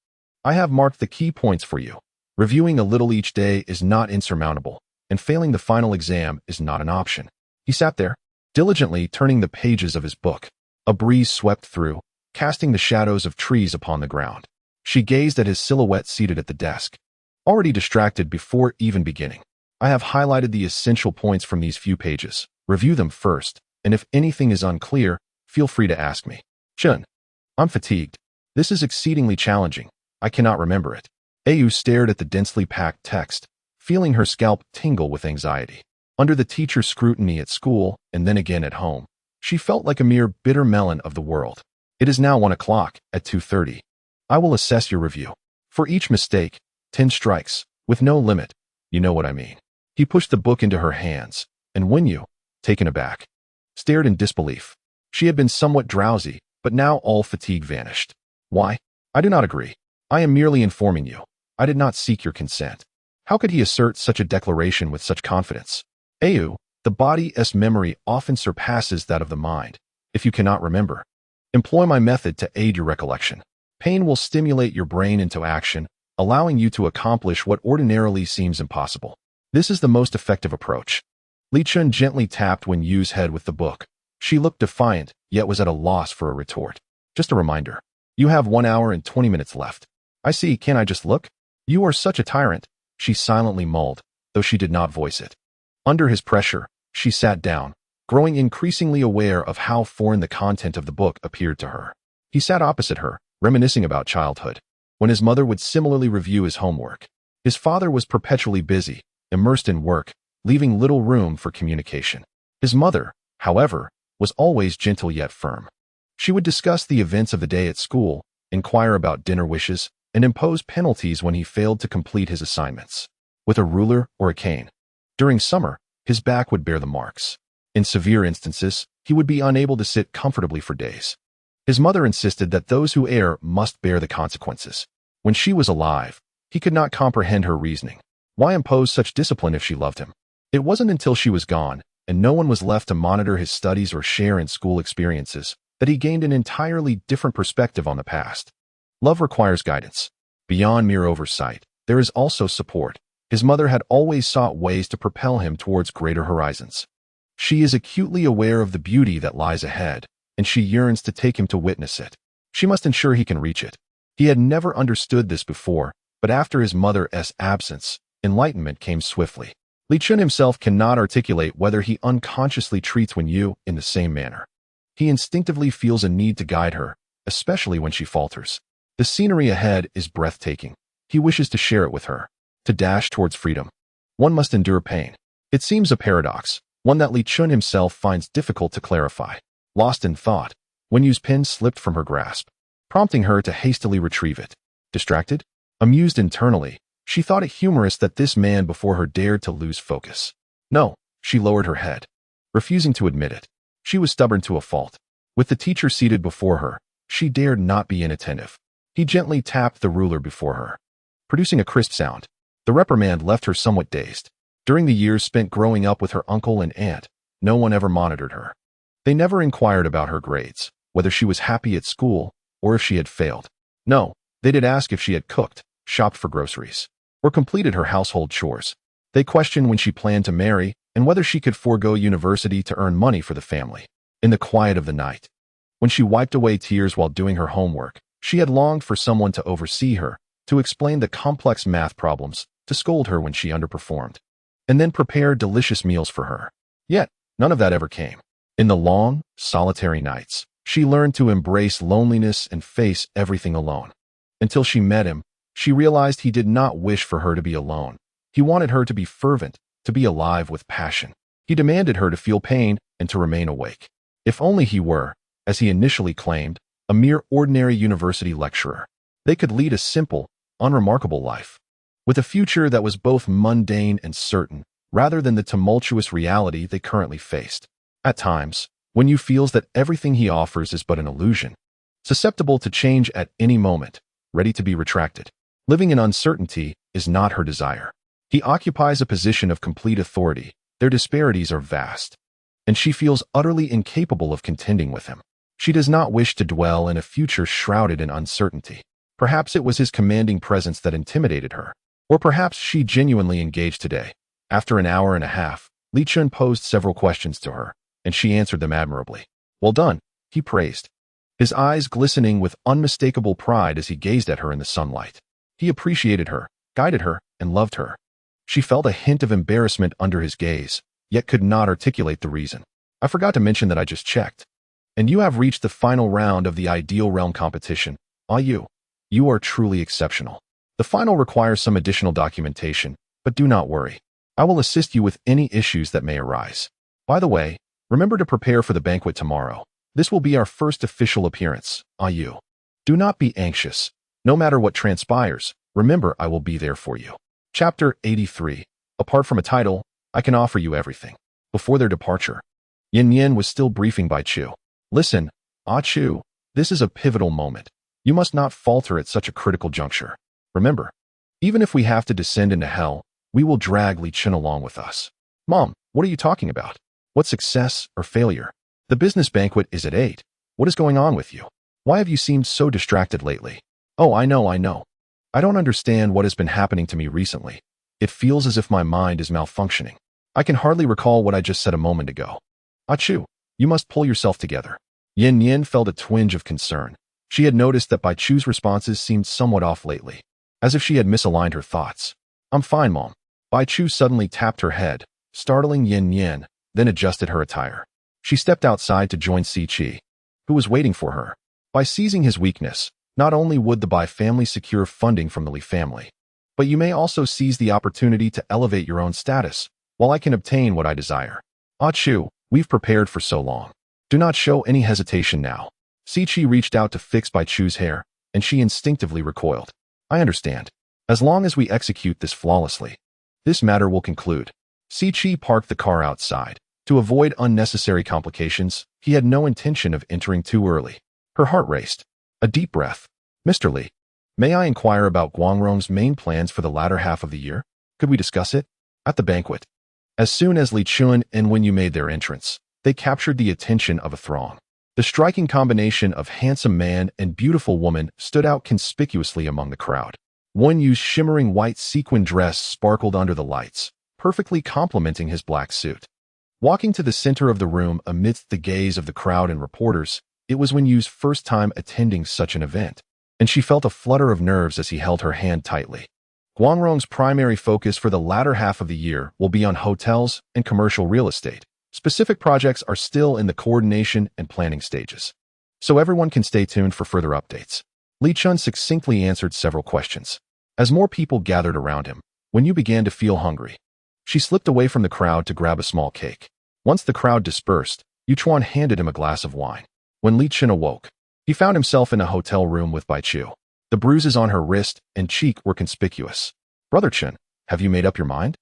Speaker 1: I have marked the key points for you. Reviewing a little each day is not insurmountable, and failing the final exam is not an option. He sat there, diligently turning the pages of his book. A breeze swept through, casting the shadows of trees upon the ground. She gazed at his silhouette seated at the desk, already distracted before even beginning. I have highlighted the essential points from these few pages. Review them first, and if anything is unclear, feel free to ask me. Chen, I'm fatigued. This is exceedingly challenging. I cannot remember it. Ayu stared at the densely packed text, feeling her scalp tingle with anxiety. Under the teacher's scrutiny at school, and then again at home, she felt like a mere bitter melon of the world. It is now 1 o'clock, at 2:30. I will assess your review. For each mistake, 10 strikes, with no limit. You know what I mean. He pushed the book into her hands, and Wen Yu, taken aback, stared in disbelief. She had been somewhat drowsy, but now all fatigue vanished. Why? I do not agree. I am merely informing you. I did not seek your consent. How could he assert such a declaration with such confidence? Ayu, the body's memory often surpasses that of the mind. If you cannot remember, employ my method to aid your recollection. Pain will stimulate your brain into action, allowing you to accomplish what ordinarily seems impossible. This is the most effective approach. Li Chen gently tapped Wen Yu's head with the book. She looked defiant, yet was at a loss for a retort. Just a reminder. You have 1 hour and 20 minutes left. I see, can I just look? You are such a tyrant, she silently mulled, though she did not voice it. Under his pressure, She sat down, growing increasingly aware of how foreign the content of the book appeared to her. He sat opposite her, reminiscing about childhood, when his mother would similarly review his homework. His father was perpetually busy, immersed in work, leaving little room for communication. His mother, however, was always gentle yet firm. She would discuss the events of the day at school, inquire about dinner wishes, and impose penalties when he failed to complete his assignments. With a ruler or a cane. During summer, his back would bear the marks. In severe instances, he would be unable to sit comfortably for days. His mother insisted that those who err must bear the consequences. When she was alive, he could not comprehend her reasoning. Why impose such discipline if she loved him? It wasn't until she was gone, and no one was left to monitor his studies or share in school experiences, that he gained an entirely different perspective on the past. Love requires guidance. Beyond mere oversight, there is also support. His mother had always sought ways to propel him towards greater horizons. She is acutely aware of the beauty that lies ahead, and she yearns to take him to witness it. She must ensure he can reach it. He had never understood this before, but after his mother's absence, enlightenment came swiftly. Li Chen himself cannot articulate whether he unconsciously treats Wen Yu in the same manner. He instinctively feels a need to guide her, especially when she falters. The scenery ahead is breathtaking. He wishes to share it with her. To dash towards freedom, one must endure pain. It seems a paradox, one that Li Chen himself finds difficult to clarify. Lost in thought, Wen Yu's pen slipped from her grasp, prompting her to hastily retrieve it. Distracted? Amused internally, she thought it humorous that this man before her dared to lose focus. No, she lowered her head, refusing to admit it. She was stubborn to a fault. With the teacher seated before her, she dared not be inattentive. He gently tapped the ruler before her, producing a crisp sound. The reprimand left her somewhat dazed. During the years spent growing up with her uncle and aunt, no one ever monitored her. They never inquired about her grades, whether she was happy at school, or if she had failed. No, they did ask if she had cooked, shopped for groceries, or completed her household chores. They questioned when she planned to marry and whether she could forego university to earn money for the family. In the quiet of the night, when she wiped away tears while doing her homework, she had longed for someone to oversee her, to explain the complex math problems, to scold her when she underperformed, and then prepare delicious meals for her. Yet, none of that ever came. In the long, solitary nights, she learned to embrace loneliness and face everything alone. Until she met him, she realized he did not wish for her to be alone. He wanted her to be fervent, to be alive with passion. He demanded her to feel pain and to remain awake. If only he were, as he initially claimed, a mere ordinary university lecturer. They could lead a simple, unremarkable life, with a future that was both mundane and certain, rather than the tumultuous reality they currently faced. At times, Wen Yu feels that everything he offers is but an illusion, susceptible to change at any moment, ready to be retracted. Living in uncertainty is not her desire. He occupies a position of complete authority. Their disparities are vast, and she feels utterly incapable of contending with him. She does not wish to dwell in a future shrouded in uncertainty. Perhaps it was his commanding presence that intimidated her. Or perhaps she genuinely engaged today. After an hour and a half, Li Chen posed several questions to her, and she answered them admirably. Well done, he praised, his eyes glistening with unmistakable pride as he gazed at her in the sunlight. He appreciated her, guided her, and loved her. She felt a hint of embarrassment under his gaze, yet could not articulate the reason. I forgot to mention that I just checked. And you have reached the final round of the Ideal Realm competition. You are truly exceptional. The final requires some additional documentation, but do not worry. I will assist you with any issues that may arise. By the way, remember to prepare for the banquet tomorrow. This will be our first official appearance. Do not be anxious. No matter what transpires, remember I will be there for you. Chapter 83. Apart from a title, I can offer you everything. Before their departure, Yin was still briefing Bai Chu. Listen, Chu, this is a pivotal moment. You must not falter at such a critical juncture. Remember, even if we have to descend into hell, we will drag Li Chen along with us. Mom, what are you talking about? What success or failure? The business banquet is at 8. What is going on with you? Why have you seemed so distracted lately? Oh, I know. I don't understand what has been happening to me recently. It feels as if my mind is malfunctioning. I can hardly recall what I just said a moment ago. Chu, you must pull yourself together. Yin felt a twinge of concern. She had noticed that Bai Chu's responses seemed somewhat off lately, as if she had misaligned her thoughts. I'm fine, Mom. Bai Chu suddenly tapped her head, startling Yin, then adjusted her attire. She stepped outside to join Si Chi, who was waiting for her. By seizing his weakness, not only would the Bai family secure funding from the Li family, but you may also seize the opportunity to elevate your own status, while I can obtain what I desire. Ah Chu, we've prepared for so long. Do not show any hesitation now. Si Chi reached out to fix Bai Chu's hair, and she instinctively recoiled. I understand. As long as we execute this flawlessly, this matter will conclude. Si Chi parked the car outside. To avoid unnecessary complications, he had no intention of entering too early. Her heart raced. A deep breath. Mr. Li, may I inquire about Guangrong's main plans for the latter half of the year? Could we discuss it? At the banquet. As soon as Li Chen and Wen Yu made their entrance, they captured the attention of a throng. The striking combination of handsome man and beautiful woman stood out conspicuously among the crowd. Wen Yu's shimmering white sequin dress sparkled under the lights, perfectly complementing his black suit. Walking to the center of the room amidst the gaze of the crowd and reporters, it was Wen Yu's first time attending such an event, and she felt a flutter of nerves as he held her hand tightly. Guangrong's primary focus for the latter half of the year will be on hotels and commercial real estate. Specific projects are still in the coordination and planning stages, so everyone can stay tuned for further updates. Li Chen succinctly answered several questions. As more people gathered around him, Wen Yu began to feel hungry. She slipped away from the crowd to grab a small cake. Once the crowd dispersed, Yuchuan handed him a glass of wine. When Li Chen awoke, he found himself in a hotel room with Bai Chu. The bruises on her wrist and cheek were conspicuous. Brother Chen, have you made up your mind?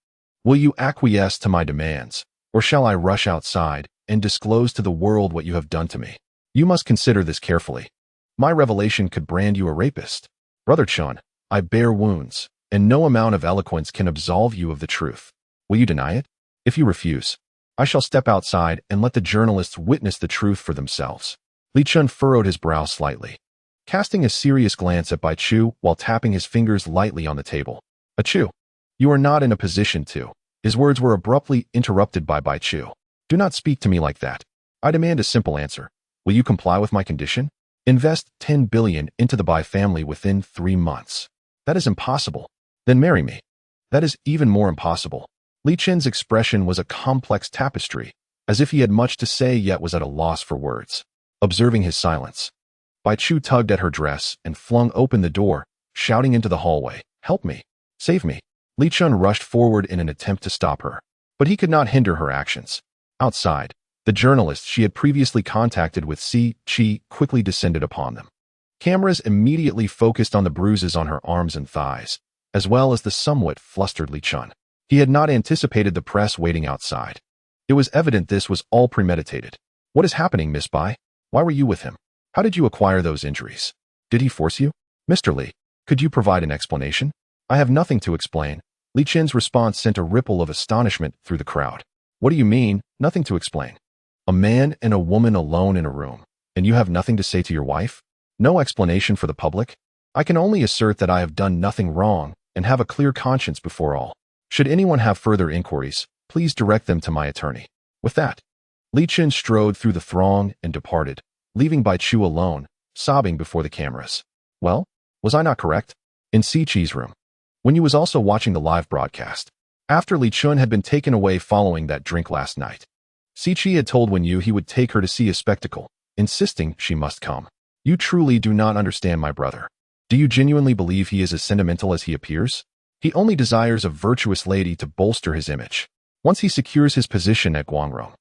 Speaker 1: Will you acquiesce to my demands, or shall I rush outside and disclose to the world what you have done to me? You must consider this carefully. My revelation could brand you a rapist. Brother Chen, I bear wounds, and no amount of eloquence can absolve you of the truth. Will you deny it? If you refuse, I shall step outside and let the journalists witness the truth for themselves. Li Chen furrowed his brow slightly, casting a serious glance at Bai Chu while tapping his fingers lightly on the table. Chu, you are not in a position to. His words were abruptly interrupted by Bai Chu. Do not speak to me like that. I demand a simple answer. Will you comply with my condition? Invest 10 billion into the Bai family within 3 months. That is impossible. Then marry me. That is even more impossible. Li Chen's expression was a complex tapestry, as if he had much to say yet was at a loss for words. Observing his silence, Bai Chu tugged at her dress and flung open the door, shouting into the hallway, "Help me! Save me!" Li Chen rushed forward in an attempt to stop her, but he could not hinder her actions. Outside, the journalist she had previously contacted with Si Chi quickly descended upon them. Cameras immediately focused on the bruises on her arms and thighs, as well as the somewhat flustered Li Chen. He had not anticipated the press waiting outside. It was evident this was all premeditated. What is happening, Miss Bai? Why were you with him? How did you acquire those injuries? Did he force you? Mr. Li, could you provide an explanation? I have nothing to explain. Li Chen's response sent a ripple of astonishment through the crowd. What do you mean, nothing to explain? A man and a woman alone in a room, and you have nothing to say to your wife? No explanation for the public? I can only assert that I have done nothing wrong and have a clear conscience before all. Should anyone have further inquiries, please direct them to my attorney. With that, Li Chen strode through the throng and departed, leaving Bai Chu alone, sobbing before the cameras. Well, was I not correct? In Si Chi's room, Wen Yu was also watching the live broadcast. After Li Chen had been taken away following that drink last night, Si Chi had told Wen Yu he would take her to see a spectacle, insisting she must come. You truly do not understand my brother. Do you genuinely believe he is as sentimental as he appears? He only desires a virtuous lady to bolster his image. Once he secures his position at Guangrong,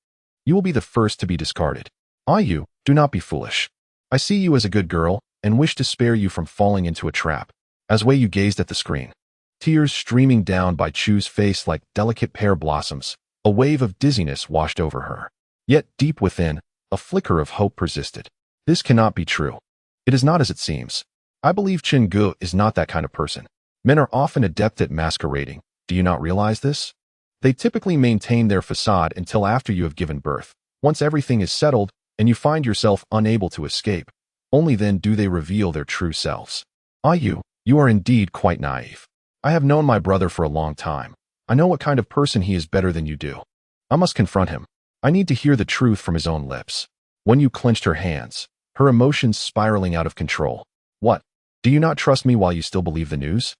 Speaker 1: you will be the first to be discarded. You, do not be foolish. I see you as a good girl and wish to spare you from falling into a trap. As Wei Yu gazed at the screen, tears streaming down Bai Chu's face like delicate pear blossoms, a wave of dizziness washed over her. Yet deep within, a flicker of hope persisted. This cannot be true. It is not as it seems. I believe Chen Gu is not that kind of person. Men are often adept at masquerading. Do you not realize this? They typically maintain their facade until after you have given birth. Once everything is settled and you find yourself unable to escape, only then do they reveal their true selves. You are indeed quite naive. I have known my brother for a long time. I know what kind of person he is better than you do. I must confront him. I need to hear the truth from his own lips. Wen Yu clenched her hands, her emotions spiraling out of control. What? Do you not trust me while you still believe the news?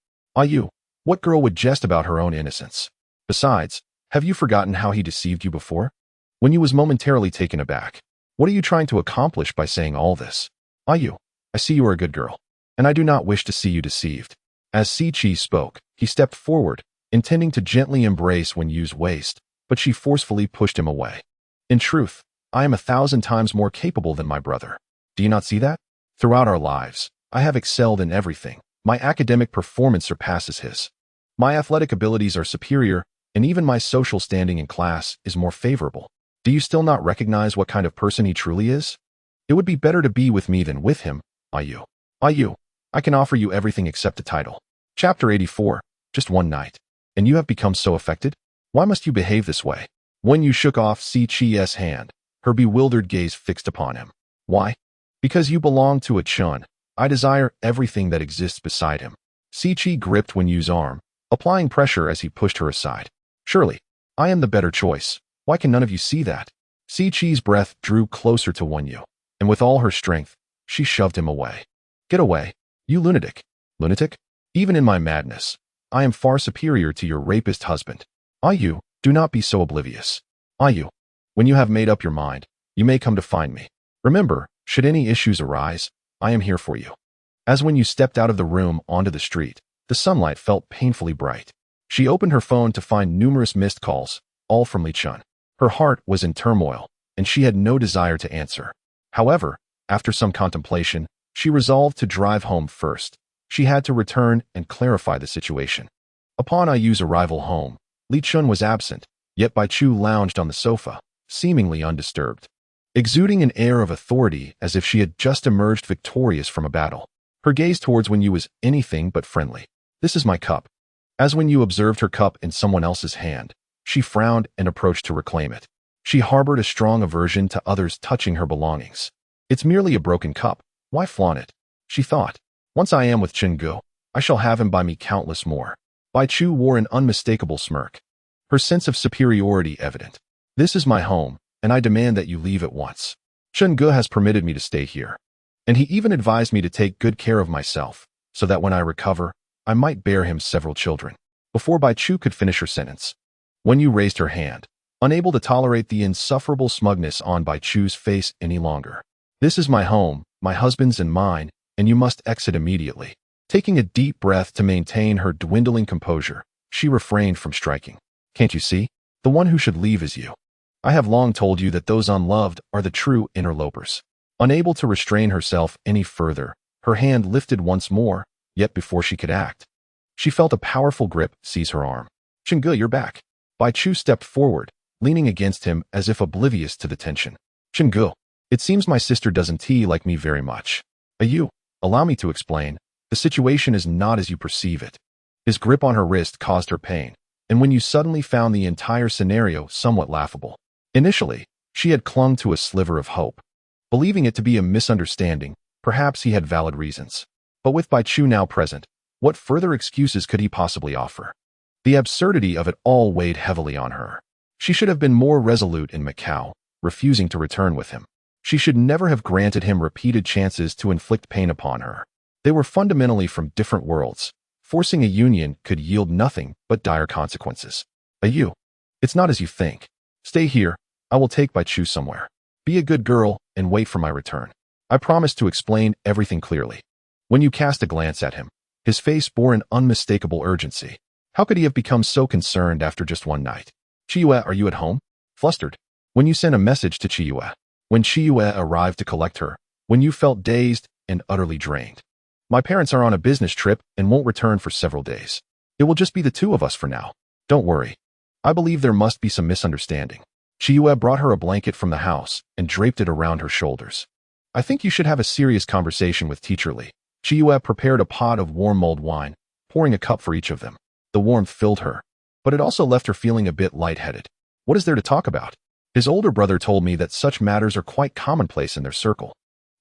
Speaker 1: What girl would jest about her own innocence? Besides, have you forgotten how he deceived you before? Wen Yu was momentarily taken aback. What are you trying to accomplish by saying all this? Yu, I see you are a good girl, and I do not wish to see you deceived. As Si Chi spoke, he stepped forward, intending to gently embrace Wen Yu's waist, but she forcefully pushed him away. In truth, I am 1,000 times more capable than my brother. Do you not see that? Throughout our lives, I have excelled in everything. My academic performance surpasses his. My athletic abilities are superior, and even my social standing in class is more favorable. Do you still not recognize what kind of person he truly is? It would be better to be with me than with him, Yu. Yu, I can offer you everything except a title. Chapter 84, just one night. And you have become so affected? Why must you behave this way? Wen Yu shook off Si Chi's hand, her bewildered gaze fixed upon him. Why? Because you belong to a Chun. I desire everything that exists beside him. Si Chi gripped Wen Yu's arm, applying pressure as he pushed her aside. Surely, I am the better choice. Why can none of you see that? Si Chi's breath drew closer to Wen Yu, and with all her strength, she shoved him away. Get away, you lunatic. Lunatic? Even in my madness, I am far superior to your rapist husband. Yu, do not be so oblivious. Yu, when you have made up your mind, you may come to find me. Remember, should any issues arise, I am here for you. As Wen Yu stepped out of the room onto the street, the sunlight felt painfully bright. She opened her phone to find numerous missed calls, all from Li Chen. Her heart was in turmoil, and she had no desire to answer. However, after some contemplation, she resolved to drive home first. She had to return and clarify the situation. Upon Yu's arrival home, Li Chen was absent, yet Bai Chu lounged on the sofa, seemingly undisturbed, exuding an air of authority as if she had just emerged victorious from a battle. Her gaze towards Wen Yu was anything but friendly. This is my cup. As Wen Yu observed her cup in someone else's hand, she frowned and approached to reclaim it. She harbored a strong aversion to others touching her belongings. It's merely a broken cup. Why flaunt it? She thought. Once I am with Chen Gu, I shall have him buy me countless more. Bai Chu wore an unmistakable smirk, her sense of superiority evident. This is my home, and I demand that you leave at once. Chen Gu has permitted me to stay here, and he even advised me to take good care of myself, so that when I recover, I might bear him several children. Before Bai Chu could finish her sentence, Wen Yu raised her hand, unable to tolerate the insufferable smugness on Bai Chu's face any longer. This is my home, my husband's and mine, and you must exit immediately. Taking a deep breath to maintain her dwindling composure, she refrained from striking. Can't you see? The one who should leave is you. I have long told you that those unloved are the true interlopers. Unable to restrain herself any further, her hand lifted once more, yet before she could act, she felt a powerful grip seize her arm. Chen Gu, you're back. Bai Chu stepped forward, leaning against him as if oblivious to the tension. Chen Gu, it seems my sister doesn't like me very much. Yu, allow me to explain. The situation is not as you perceive it. His grip on her wrist caused her pain, and Wen Yu suddenly found the entire scenario somewhat laughable. Initially, she had clung to a sliver of hope, believing it to be a misunderstanding. Perhaps he had valid reasons. But with Bai Chu now present, what further excuses could he possibly offer? The absurdity of it all weighed heavily on her. She should have been more resolute in Macau, refusing to return with him. She should never have granted him repeated chances to inflict pain upon her. They were fundamentally from different worlds. Forcing a union could yield nothing but dire consequences. Yu, it's not as you think. Stay here. I will take Bai Chu somewhere. Be a good girl and wait for my return. I promise to explain everything clearly. When you cast a glance at him, his face bore an unmistakable urgency. How could he have become so concerned after just one night? Chiyue, are you at home? Flustered. When you sent a message to Chiyue. When Chiyue arrived to collect her, when you felt dazed and utterly drained. My parents are on a business trip and won't return for several days. It will just be the two of us for now. Don't worry. I believe there must be some misunderstanding. Chiyue brought her a blanket from the house and draped it around her shoulders. I think you should have a serious conversation with Teacher Li. Chiyue prepared a pot of warm mulled wine, pouring a cup for each of them. The warmth filled her, but it also left her feeling a bit lightheaded. What is there to talk about? His older brother told me that such matters are quite commonplace in their circle.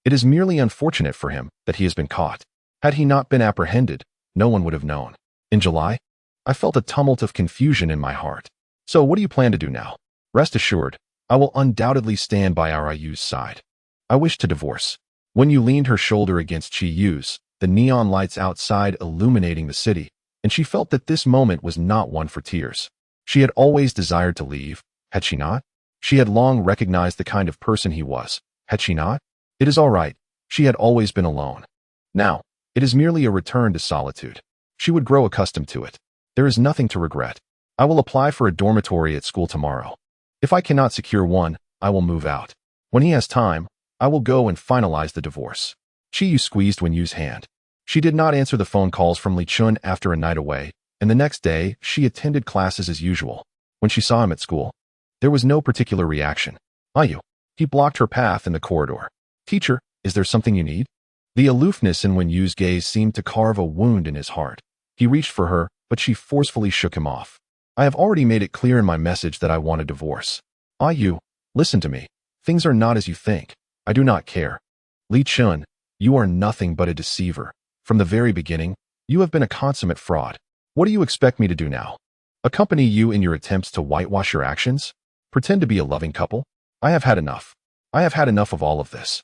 Speaker 1: It is merely unfortunate for him that he has been caught. Had he not been apprehended, no one would have known. In July, I felt a tumult of confusion in my heart. So what do you plan to do now? Rest assured, I will undoubtedly stand by our Yu's side. I wish to divorce. When you leaned her shoulder against Chi Yu's, the neon lights outside illuminating the city, and she felt that this moment was not one for tears. She had always desired to leave, had she not? She had long recognized the kind of person he was, had she not? It is all right. She had always been alone. Now, it is merely a return to solitude. She would grow accustomed to it. There is nothing to regret. I will apply for a dormitory at school tomorrow. If I cannot secure one, I will move out. When he has time, I will go and finalize the divorce. Chi Yu squeezed Wen Yu's hand. She did not answer the phone calls from Li Chen after a night away, and the next day she attended classes as usual. When she saw him at school, there was no particular reaction. Yu. He blocked her path in the corridor. Teacher, is there something you need? The aloofness in Wen Yu's gaze seemed to carve a wound in his heart. He reached for her, but she forcefully shook him off. I have already made it clear in my message that I want a divorce. Yu, listen to me. Things are not as you think. I do not care. Li Chen, you are nothing but a deceiver. From the very beginning, you have been a consummate fraud. What do you expect me to do now? Accompany you in your attempts to whitewash your actions? Pretend to be a loving couple? I have had enough. I have had enough of all of this.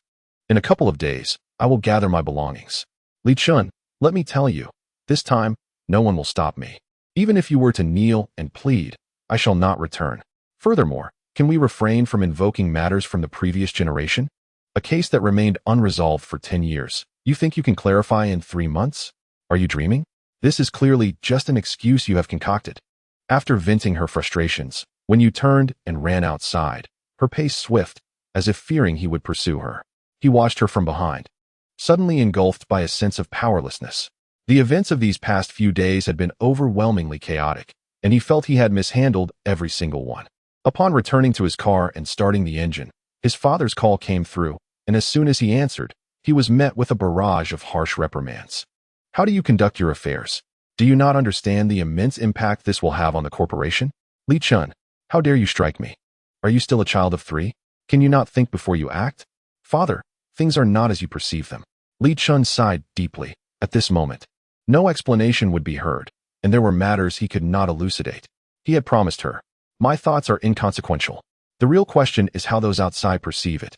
Speaker 1: In a couple of days, I will gather my belongings. Li Chen, let me tell you, this time, no one will stop me. Even if you were to kneel and plead, I shall not return. Furthermore, can we refrain from invoking matters from the previous generation? A case that remained unresolved for 10 years. You think you can clarify in 3 months? Are you dreaming? This is clearly just an excuse you have concocted. After venting her frustrations, Wen Yu turned and ran outside, her pace swift, as if fearing he would pursue her. He watched her from behind, suddenly engulfed by a sense of powerlessness. The events of these past few days had been overwhelmingly chaotic, and he felt he had mishandled every single one. Upon returning to his car and starting the engine, his father's call came through, and as soon as he answered, he was met with a barrage of harsh reprimands. How do you conduct your affairs? Do you not understand the immense impact this will have on the corporation? Li Chen, how dare you strike me? Are you still a child of 3? Can you not think before you act? Father, things are not as you perceive them. Li Chen sighed deeply. At this moment, no explanation would be heard, and there were matters he could not elucidate. He had promised her, my thoughts are inconsequential. The real question is how those outside perceive it.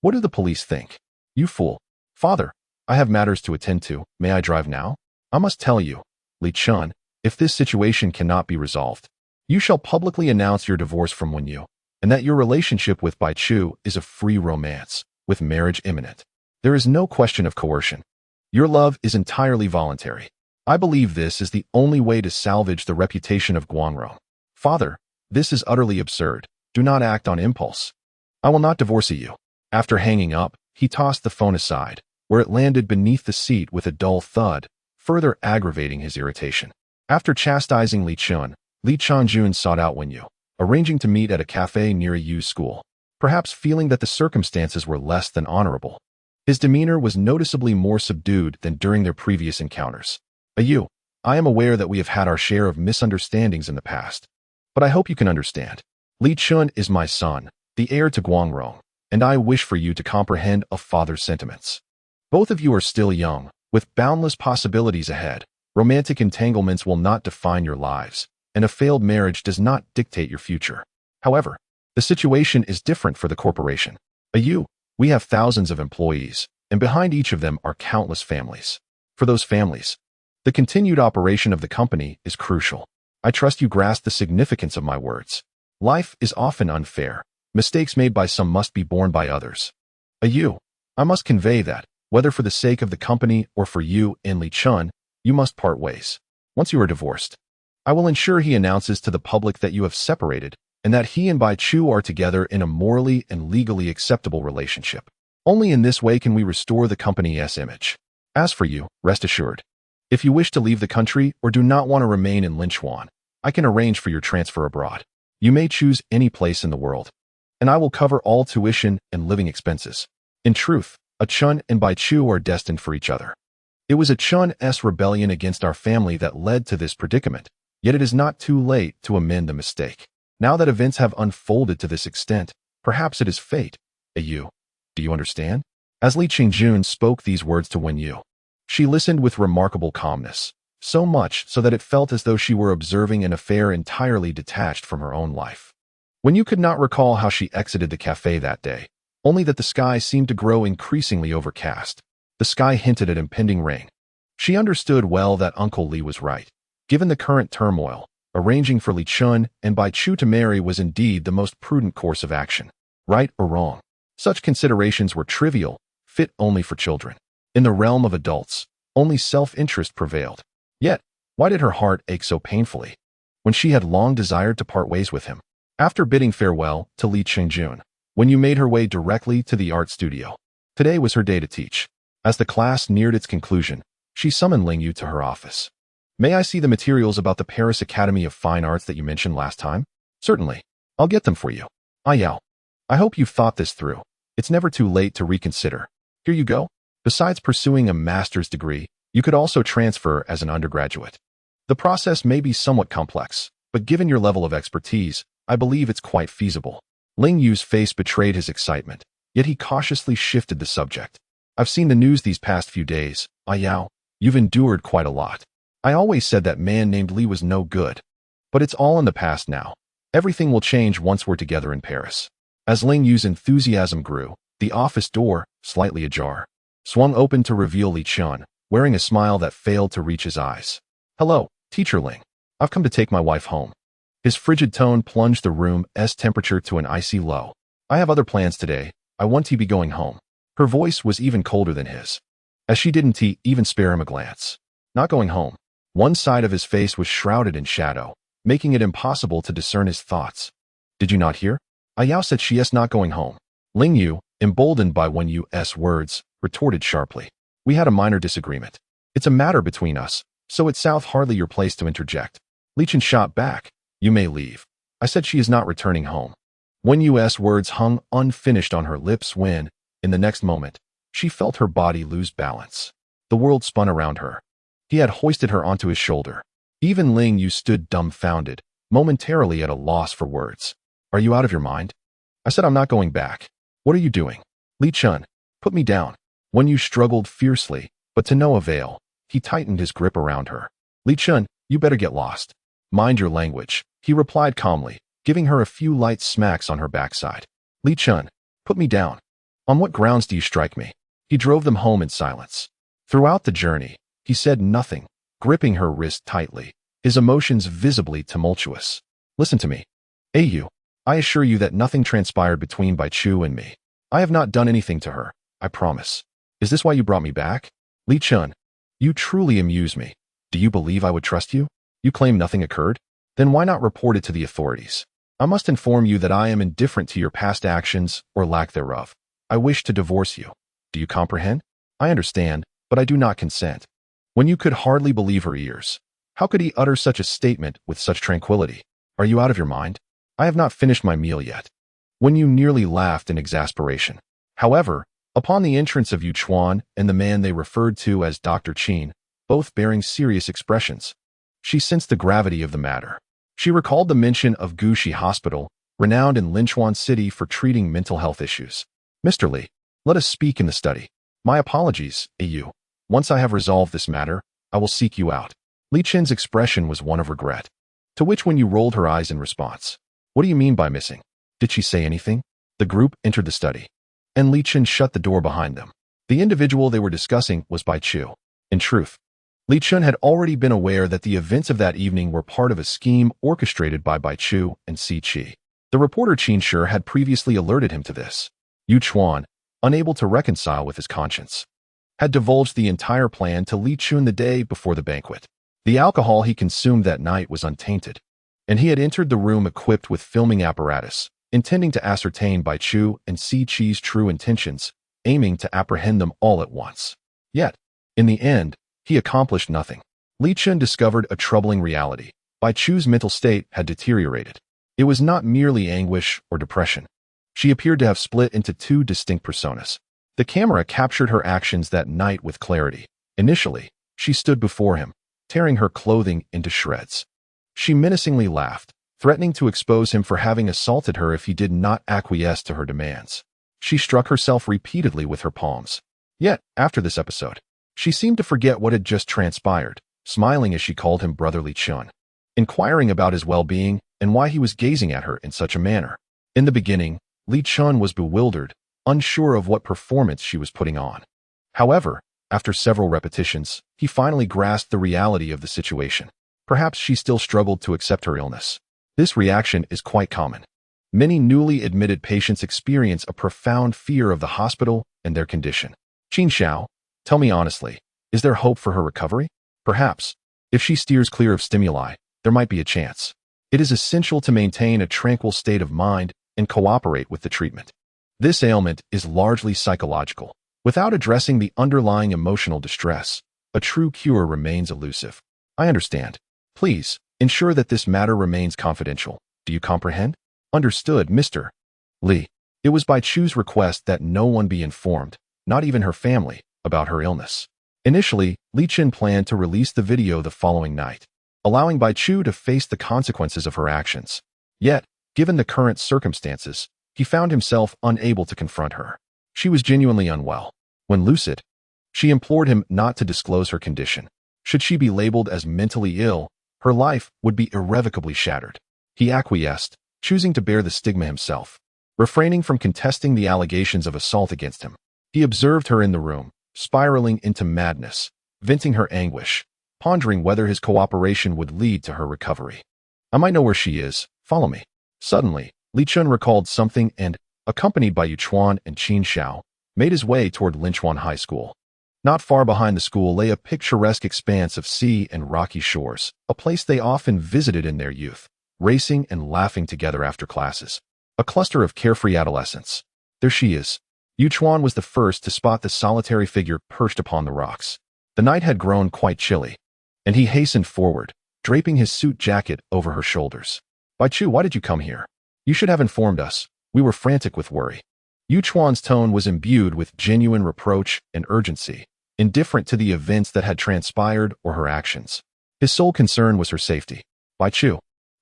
Speaker 1: What do the police think? You fool. Father, I have matters to attend to. May I drive now? I must tell you, Li Chen, if this situation cannot be resolved, you shall publicly announce your divorce from Wen Yu, and that your relationship with Bai Chu is a free romance, with marriage imminent. There is no question of coercion. Your love is entirely voluntary. I believe this is the only way to salvage the reputation of Guangrong. Father, this is utterly absurd. Do not act on impulse. I will not divorce you. After hanging up, he tossed the phone aside, where it landed beneath the seat with a dull thud, further aggravating his irritation. After chastising Li Chen, Li Changjun sought out Wen Yu, arranging to meet at a cafe near Yu's school, perhaps feeling that the circumstances were less than honorable. His demeanor was noticeably more subdued than during their previous encounters. Yu, I am aware that we have had our share of misunderstandings in the past, but I hope you can understand. Li Chen is my son, the heir to Guangrong, and I wish for you to comprehend a father's sentiments. Both of you are still young, with boundless possibilities ahead. Romantic entanglements will not define your lives, and a failed marriage does not dictate your future. However, the situation is different for the corporation. We have thousands of employees, and behind each of them are countless families. For those families, the continued operation of the company is crucial. I trust you grasp the significance of my words. Life is often unfair. Mistakes made by some must be borne by others. I must convey that, whether for the sake of the company or for you and Li Chen, you must part ways. Once you are divorced, I will ensure he announces to the public that you have separated and that he and Bai Chu are together in a morally and legally acceptable relationship. Only in this way can we restore the company's image. As for you, rest assured, if you wish to leave the country or do not want to remain in Linchuan, I can arrange for your transfer abroad. You may choose any place in the world, and I will cover all tuition and living expenses. In truth, a Chen and Bai Chu are destined for each other. It was a Chun's rebellion against our family that led to this predicament, yet it is not too late to amend the mistake. Now that events have unfolded to this extent, perhaps it is fate. Do you understand? As Li Qingjun spoke these words to Wen Yu, she listened with remarkable calmness, so much so that it felt as though she were observing an affair entirely detached from her own life. Wen Yu could not recall how she exited the cafe that day, only that the sky seemed to grow increasingly overcast. The sky hinted at impending rain. She understood well that Uncle Li was right. Given the current turmoil, Arranging for Li Chen and Bai Chu to marry was indeed the most prudent course of action. Right or wrong, such considerations were trivial, fit only for children. In the realm of adults, only self-interest prevailed. Yet, why did her heart ache so painfully when she had long desired to part ways with him? After bidding farewell to Li Chengjun, Wen Yu made her way directly to the art studio. Today was her day to teach. As the class neared its conclusion, she summoned Ling Yu to her office. May I see the materials about the Paris Academy of Fine Arts that you mentioned last time? Certainly. I'll get them for you. Yao. I hope you've thought this through. It's never too late to reconsider. Here you go. Besides pursuing a master's degree, you could also transfer as an undergraduate. The process may be somewhat complex, but given your level of expertise, I believe it's quite feasible. Ling Yu's face betrayed his excitement, yet he cautiously shifted the subject. I've seen the news these past few days. Yao, you've endured quite a lot. I always said that man named Li was no good. But it's all in the past now. Everything will change once we're together in Paris. As Ling Yu's enthusiasm grew, the office door, slightly ajar, swung open to reveal Li Chen, wearing a smile that failed to reach his eyes. Hello, Teacher Ling. I've come to take my wife home. His frigid tone plunged the room's temperature to an icy low. I have other plans today. I want to be going home. Her voice was even colder than his, as she didn't even spare him a glance. Not going home. One side of his face was shrouded in shadow, making it impossible to discern his thoughts. Did you not hear? Yao said she is not going home. Ling Yu, emboldened by Wen Yu's words, retorted sharply. We had a minor disagreement. It's a matter between us, so it's hardly your place to interject. Li Chen shot back. You may leave. I said she is not returning home. Wen Yu's words hung unfinished on her lips when, in the next moment, she felt her body lose balance. The world spun around her. He had hoisted her onto his shoulder. Even Ling Yu stood dumbfounded, momentarily at a loss for words. Are you out of your mind? I said I'm not going back. What are you doing? Li Chen, put me down. Wen Yu struggled fiercely, but to no avail. He tightened his grip around her. Li Chen, you better get lost. Mind your language, he replied calmly, giving her a few light smacks on her backside. Li Chen, put me down. On what grounds do you strike me? He drove them home in silence. Throughout the journey, he said nothing, gripping her wrist tightly, his emotions visibly tumultuous. Listen to me. Yu, I assure you that nothing transpired between Bai Chu and me. I have not done anything to her, I promise. Is this why you brought me back? Li Chen, you truly amuse me. Do you believe I would trust you? You claim nothing occurred? Then why not report it to the authorities? I must inform you that I am indifferent to your past actions or lack thereof. I wish to divorce you. Do you comprehend? I understand, but I do not consent. When you could hardly believe her ears. How could he utter such a statement with such tranquility? Are you out of your mind? I have not finished my meal yet. Wen Yu nearly laughed in exasperation. However, upon the entrance of Yu Chuan and the man they referred to as Dr. Qin, both bearing serious expressions, she sensed the gravity of the matter. She recalled the mention of Gushi Hospital, renowned in Linchuan City for treating mental health issues. Mr. Li, let us speak in the study. My apologies, Yu. Once I have resolved this matter, I will seek you out. Li Chen's expression was one of regret, to which Wen Yu rolled her eyes in response. What do you mean by missing? Did she say anything? The group entered the study, and Li Chen shut the door behind them. The individual they were discussing was Bai Chu. In truth, Li Chen had already been aware that the events of that evening were part of a scheme orchestrated by Bai Chu and Si Qi. The reporter Qin Shi had previously alerted him to this. Yu Chuan, unable to reconcile with his conscience, had divulged the entire plan to Li Chen the day before the banquet. The alcohol he consumed that night was untainted, and he had entered the room equipped with filming apparatus, intending to ascertain Bai Chu and Si Qi's true intentions, aiming to apprehend them all at once. Yet, in the end, he accomplished nothing. Li Chen discovered a troubling reality. Bai Chu's mental state had deteriorated. It was not merely anguish or depression. She appeared to have split into two distinct personas. The camera captured her actions that night with clarity. Initially, she stood before him, tearing her clothing into shreds. She menacingly laughed, threatening to expose him for having assaulted her if he did not acquiesce to her demands. She struck herself repeatedly with her palms. Yet, after this episode, she seemed to forget what had just transpired, smiling as she called him Brother Li Chen, inquiring about his well-being and why he was gazing at her in such a manner. In the beginning, Li Chen was bewildered, unsure of what performance she was putting on. However, after several repetitions, he finally grasped the reality of the situation. Perhaps she still struggled to accept her illness. This reaction is quite common. Many newly admitted patients experience a profound fear of the hospital and their condition. Qin Xiao, tell me honestly, is there hope for her recovery? Perhaps. If she steers clear of stimuli, there might be a chance. It is essential to maintain a tranquil state of mind and cooperate with the treatment. This ailment is largely psychological. Without addressing the underlying emotional distress, a true cure remains elusive. I understand. Please, ensure that this matter remains confidential. Do you comprehend? Understood, Mr. Li. It was Bai Chu's request that no one be informed, not even her family, about her illness. Initially, Li Chen planned to release the video the following night, allowing Bai Chu to face the consequences of her actions. Yet, given the current circumstances, he found himself unable to confront her. She was genuinely unwell. When lucid, she implored him not to disclose her condition. Should she be labeled as mentally ill, her life would be irrevocably shattered. He acquiesced, choosing to bear the stigma himself. Refraining from contesting the allegations of assault against him, he observed her in the room, spiraling into madness, venting her anguish, pondering whether his cooperation would lead to her recovery. I might know where she is. Follow me. Suddenly, Li Chen recalled something and, accompanied by Yuchuan and Qin Xiao, made his way toward Linchuan High School. Not far behind the school lay a picturesque expanse of sea and rocky shores, a place they often visited in their youth, racing and laughing together after classes. A cluster of carefree adolescents. There she is. Yuchuan was the first to spot the solitary figure perched upon the rocks. The night had grown quite chilly, and he hastened forward, draping his suit jacket over her shoulders. Bai Chu, why did you come here? You should have informed us. We were frantic with worry. Yuchuan's tone was imbued with genuine reproach and urgency, indifferent to the events that had transpired or her actions. His sole concern was her safety. Bai Chu,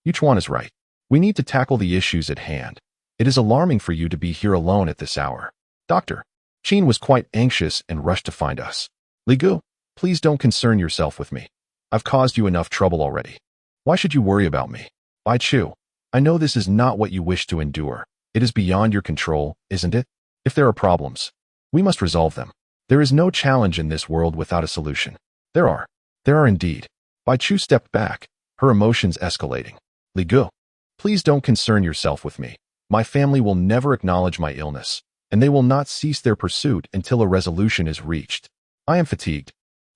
Speaker 1: Yuchuan is right. We need to tackle the issues at hand. It is alarming for you to be here alone at this hour. Doctor, Qin was quite anxious and rushed to find us. Li Gu, please don't concern yourself with me. I've caused you enough trouble already. Why should you worry about me? Bai Chu, I know this is not what you wish to endure. It is beyond your control, isn't it? If there are problems, we must resolve them. There is no challenge in this world without a solution. There are indeed. Bai Chu stepped back, her emotions escalating. Li Gu, please don't concern yourself with me. My family will never acknowledge my illness, and they will not cease their pursuit until a resolution is reached. I am fatigued.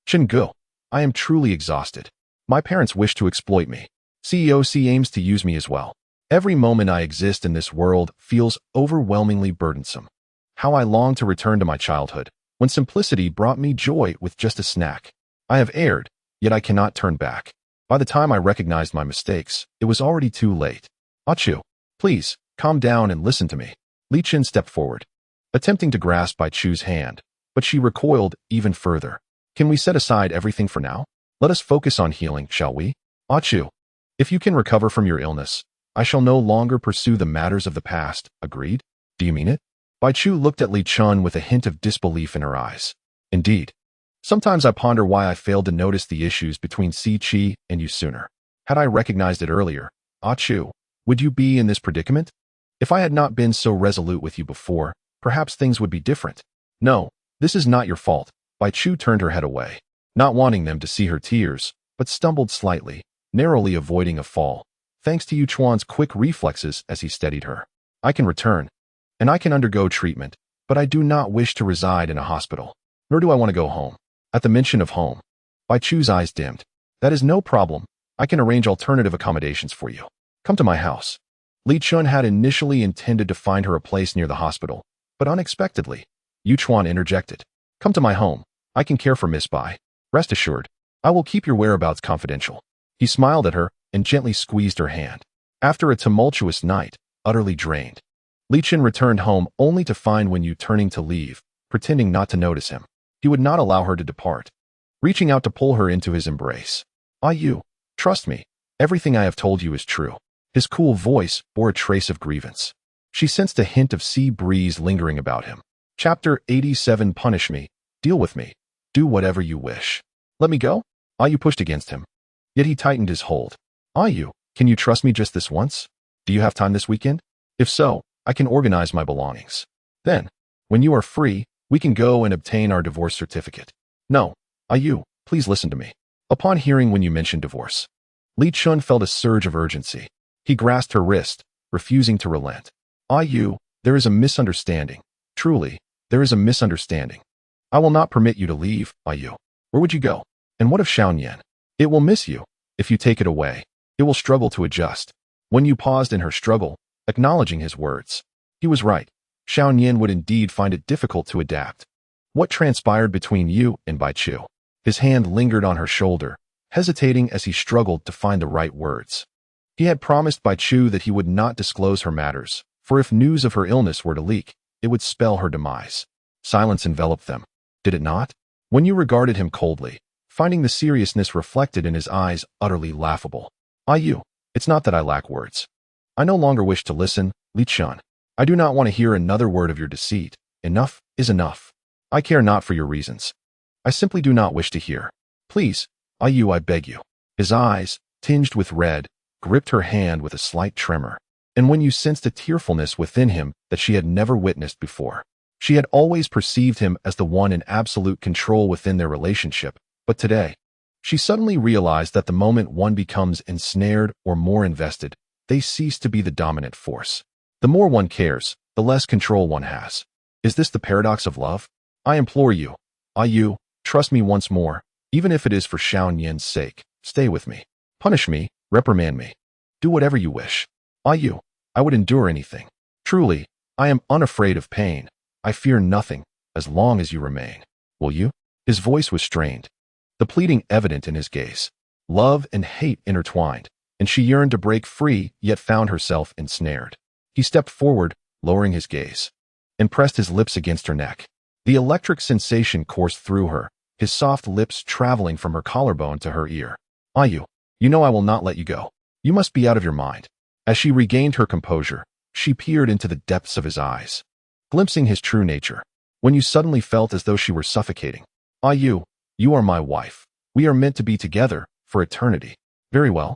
Speaker 1: Chen Gu, I am truly exhausted. My parents wish to exploit me. CEOC aims to use me as well. Every moment I exist in this world feels overwhelmingly burdensome. How I long to return to my childhood, when simplicity brought me joy with just a snack. I have erred, yet I cannot turn back. By the time I recognized my mistakes, it was already too late. Achu, please, calm down and listen to me. Li Chen stepped forward, attempting to grasp Bai Chu's hand, but she recoiled even further. Can we set aside everything for now? Let us focus on healing, shall we? Achu, if you can recover from your illness, I shall no longer pursue the matters of the past. Agreed? Do you mean it? Bai Chu looked at Li Chen with a hint of disbelief in her eyes. Indeed. Sometimes I ponder why I failed to notice the issues between Si Qi and you sooner. Had I recognized it earlier, Achu, would you be in this predicament? If I had not been so resolute with you before, perhaps things would be different. No, this is not your fault. Bai Chu turned her head away, not wanting them to see her tears, but stumbled slightly, narrowly avoiding a fall, thanks to Yuchuan's quick reflexes as he steadied her. I can return, and I can undergo treatment, but I do not wish to reside in a hospital, nor do I want to go home. At the mention of home, Bai Chu's eyes dimmed. That is no problem. I can arrange alternative accommodations for you. Come to my house. Li Chen had initially intended to find her a place near the hospital, but unexpectedly, Yuchuan interjected. Come to my home. I can care for Miss Bai. Rest assured, I will keep your whereabouts confidential. He smiled at her and gently squeezed her hand. After a tumultuous night, utterly drained, Li Chen returned home only to find Wen Yu turning to leave, pretending not to notice him. He would not allow her to depart, reaching out to pull her into his embrace. Ah, you, trust me, everything I have told you is true. His cool voice bore a trace of grievance. She sensed a hint of sea breeze lingering about him. Chapter 87. Punish me. Deal with me. Do whatever you wish. Let me go? Ah, you pushed against him. Yet he tightened his hold. Ah, you, can you trust me just this once? Do you have time this weekend? If so, I can organize my belongings. Then, when you are free, we can go and obtain our divorce certificate. No, Ah, you, please listen to me. Upon hearing when you mentioned divorce, Li Chen felt a surge of urgency. He grasped her wrist, refusing to relent. Yu, there is a misunderstanding. Truly, there is a misunderstanding. I will not permit you to leave, Yu. Where would you go? And what of Xiaoyan? It will miss you. If you take it away, it will struggle to adjust. Wen Yu paused in her struggle, acknowledging his words. He was right. Xiaoyan would indeed find it difficult to adapt. What transpired between you and Bai Chu? His hand lingered on her shoulder, hesitating as he struggled to find the right words. He had promised Bai Chu that he would not disclose her matters, for if news of her illness were to leak, it would spell her demise. Silence enveloped them. Did it not? Wen Yu regarded him coldly, finding the seriousness reflected in his eyes utterly laughable. Yu, it's not that I lack words. I no longer wish to listen, Li Chen. I do not want to hear another word of your deceit. Enough is enough. I care not for your reasons. I simply do not wish to hear. Please, Yu, I beg you. His eyes, tinged with red, gripped her hand with a slight tremor. And Wen Yu sensed a tearfulness within him that she had never witnessed before. She had always perceived him as the one in absolute control within their relationship, but today, she suddenly realized that the moment one becomes ensnared or more invested, they cease to be the dominant force. The more one cares, the less control one has. Is this the paradox of love? I implore you, Yu, trust me once more, even if it is for Xiaoyan's sake. Stay with me. Punish me, reprimand me. Do whatever you wish. Yu, I would endure anything. Truly, I am unafraid of pain. I fear nothing, as long as you remain. Will you? His voice was strained, the pleading evident in his gaze. Love and hate intertwined, and she yearned to break free, yet found herself ensnared. He stepped forward, lowering his gaze, and pressed his lips against her neck. The electric sensation coursed through her, his soft lips traveling from her collarbone to her ear. Yu, you know I will not let you go. You must be out of your mind. As she regained her composure, she peered into the depths of his eyes, glimpsing his true nature. Wen Yu suddenly felt as though she were suffocating. Yu, you are my wife. We are meant to be together, for eternity. Very well.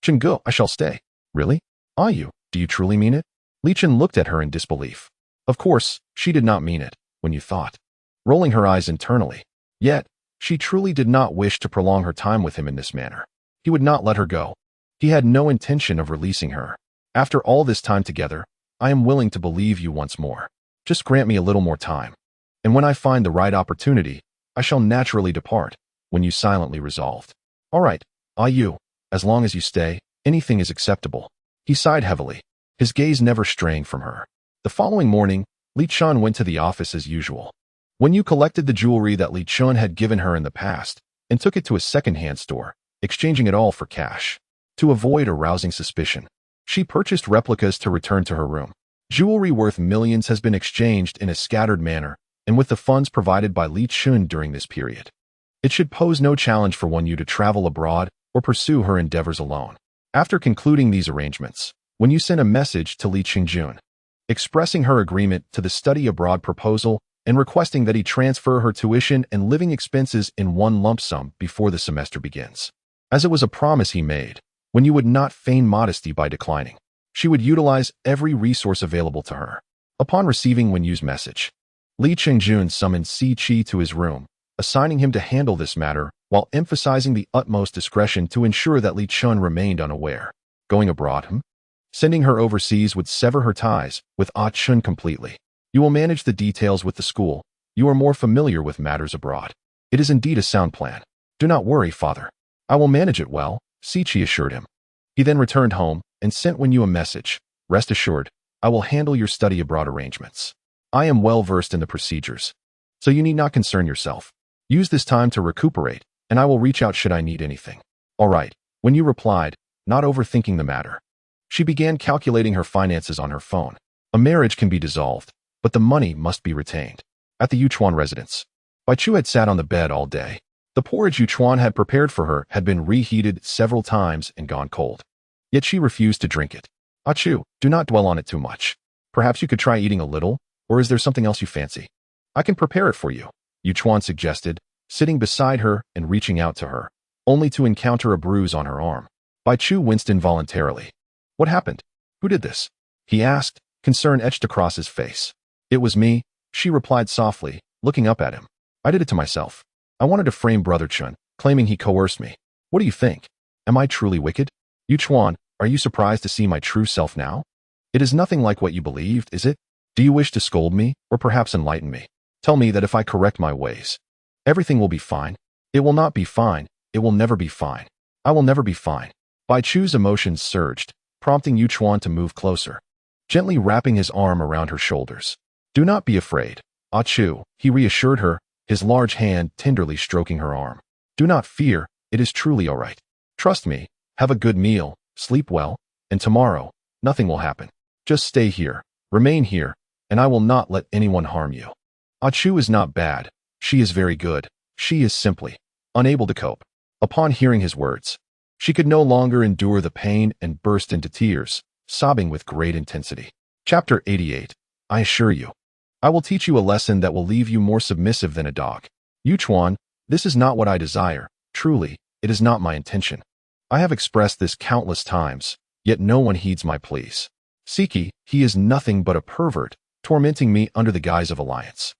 Speaker 1: Chenggu, I shall stay. Really? Yu, do you truly mean it? Li Chen looked at her in disbelief. Of course, she did not mean it, Wen Yu thought, rolling her eyes internally. Yet, she truly did not wish to prolong her time with him in this manner. He would not let her go. He had no intention of releasing her. After all this time together, I am willing to believe you once more. Just grant me a little more time. And when I find the right opportunity, I shall naturally depart, Wen Yu silently resolved. All right, Yu, as long as you stay, anything is acceptable. He sighed heavily, his gaze never straying from her. The following morning, Li Chen went to the office as usual. Wen Yu collected the jewelry that Li Chen had given her in the past and took it to a second-hand store, exchanging it all for cash. To avoid arousing suspicion, she purchased replicas to return to her room. Jewelry worth millions has been exchanged in a scattered manner, and with the funds provided by Li Chen during this period, it should pose no challenge for Wen Yu to travel abroad or pursue her endeavors alone. After concluding these arrangements, Wen Yu sent a message to Li Qingjun, expressing her agreement to the study abroad proposal and requesting that he transfer her tuition and living expenses in one lump sum before the semester begins. As it was a promise he made, Wen Yu would not feign modesty by declining. She would utilize every resource available to her. Upon receiving Wen Yu's message, Li Qingjun summoned Si Qi to his room, assigning him to handle this matter while emphasizing the utmost discretion to ensure that Li Chen remained unaware. Going abroad, Sending her overseas would sever her ties with Chen completely. You will manage the details with the school. You are more familiar with matters abroad. It is indeed a sound plan. Do not worry, father. I will manage it well, Si Qi assured him. He then returned home and sent Wen Yu a message. Rest assured, I will handle your study abroad arrangements. I am well versed in the procedures, so you need not concern yourself. Use this time to recuperate, and I will reach out should I need anything. All right, Wen Yu replied, not overthinking the matter. She began calculating her finances on her phone. A marriage can be dissolved, but the money must be retained. At the Yuchuan residence, Bai Chu had sat on the bed all day. The porridge Yuchuan had prepared for her had been reheated several times and gone cold. Yet she refused to drink it. Chu, do not dwell on it too much. Perhaps you could try eating a little, or is there something else you fancy? I can prepare it for you, Yuchuan suggested, sitting beside her and reaching out to her, only to encounter a bruise on her arm. Bai Chu winced involuntarily. What happened? Who did this? He asked, concern etched across his face. It was me, she replied softly, looking up at him. I did it to myself. I wanted to frame Brother Chen, claiming he coerced me. What do you think? Am I truly wicked? Yu Chuan, are you surprised to see my true self now? It is nothing like what you believed, is it? Do you wish to scold me, or perhaps enlighten me? Tell me that if I correct my ways, everything will be fine. It will not be fine. It will never be fine. I will never be fine. Bai Chu's emotions surged, prompting Yu Chuan to move closer, gently wrapping his arm around her shoulders. Do not be afraid, Ah Chu, he reassured her, his large hand tenderly stroking her arm. Do not fear, it is truly all right. Trust me, have a good meal, sleep well, and tomorrow, nothing will happen. Just stay here, remain here, and I will not let anyone harm you. Ah Chu is not bad, she is very good, she is simply unable to cope. Upon hearing his words, she could no longer endure the pain and burst into tears, sobbing with great intensity. Chapter 88. I assure you, I will teach you a lesson that will leave you more submissive than a dog. Yu Chuan, this is not what I desire. Truly, it is not my intention. I have expressed this countless times, yet no one heeds my pleas. Siki, he is nothing but a pervert, tormenting me under the guise of alliance,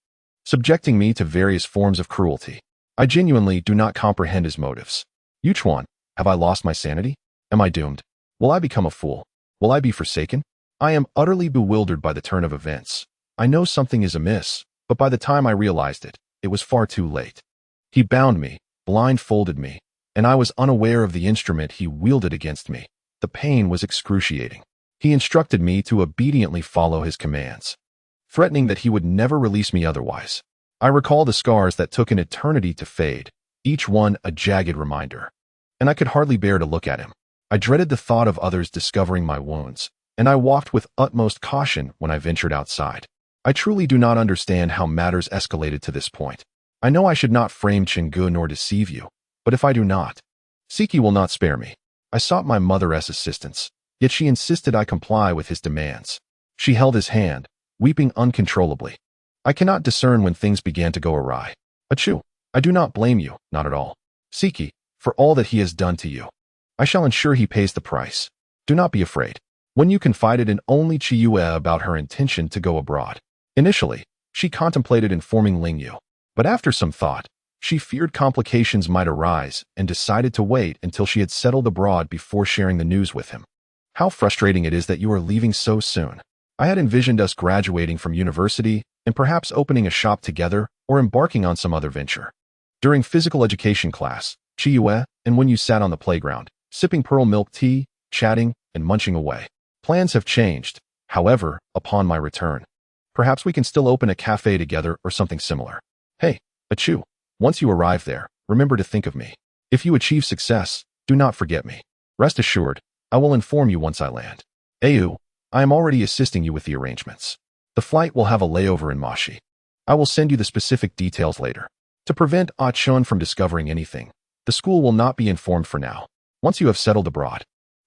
Speaker 1: subjecting me to various forms of cruelty. I genuinely do not comprehend his motives. Yu Chuan, have I lost my sanity? Am I doomed? Will I become a fool? Will I be forsaken? I am utterly bewildered by the turn of events. I know something is amiss, but by the time I realized it, it was far too late. He bound me, blindfolded me, and I was unaware of the instrument he wielded against me. The pain was excruciating. He instructed me to obediently follow his commands, threatening that he would never release me otherwise. I recall the scars that took an eternity to fade, each one a jagged reminder, and I could hardly bear to look at him. I dreaded the thought of others discovering my wounds, and I walked with utmost caution when I ventured outside. I truly do not understand how matters escalated to this point. I know I should not frame Chenggu nor deceive you, but if I do not, Siki will not spare me. I sought my mother's assistance, yet she insisted I comply with his demands. She held his hand, weeping uncontrollably. I cannot discern when things began to go awry. Achu, I do not blame you, not at all. Siki, for all that he has done to you. I shall ensure he pays the price. Do not be afraid. Wen Yu confided in only Chiyue about her intention to go abroad. Initially, she contemplated informing Ling Yu, but after some thought, she feared complications might arise and decided to wait until she had settled abroad before sharing the news with him. How frustrating it is that you are leaving so soon. I had envisioned us graduating from university and perhaps opening a shop together or embarking on some other venture. During physical education class, Chiyue and Wen Yu sat on the playground, sipping pearl milk tea, chatting, and munching away. Plans have changed, however, upon my return. Perhaps we can still open a cafe together or something similar. Hey, Achu, once you arrive there, remember to think of me. If you achieve success, do not forget me. Rest assured, I will inform you once I land. Ayu, I am already assisting you with the arrangements. The flight will have a layover in Mashi. I will send you the specific details later. To prevent Ah Chun from discovering anything, the school will not be informed for now. Once you have settled abroad,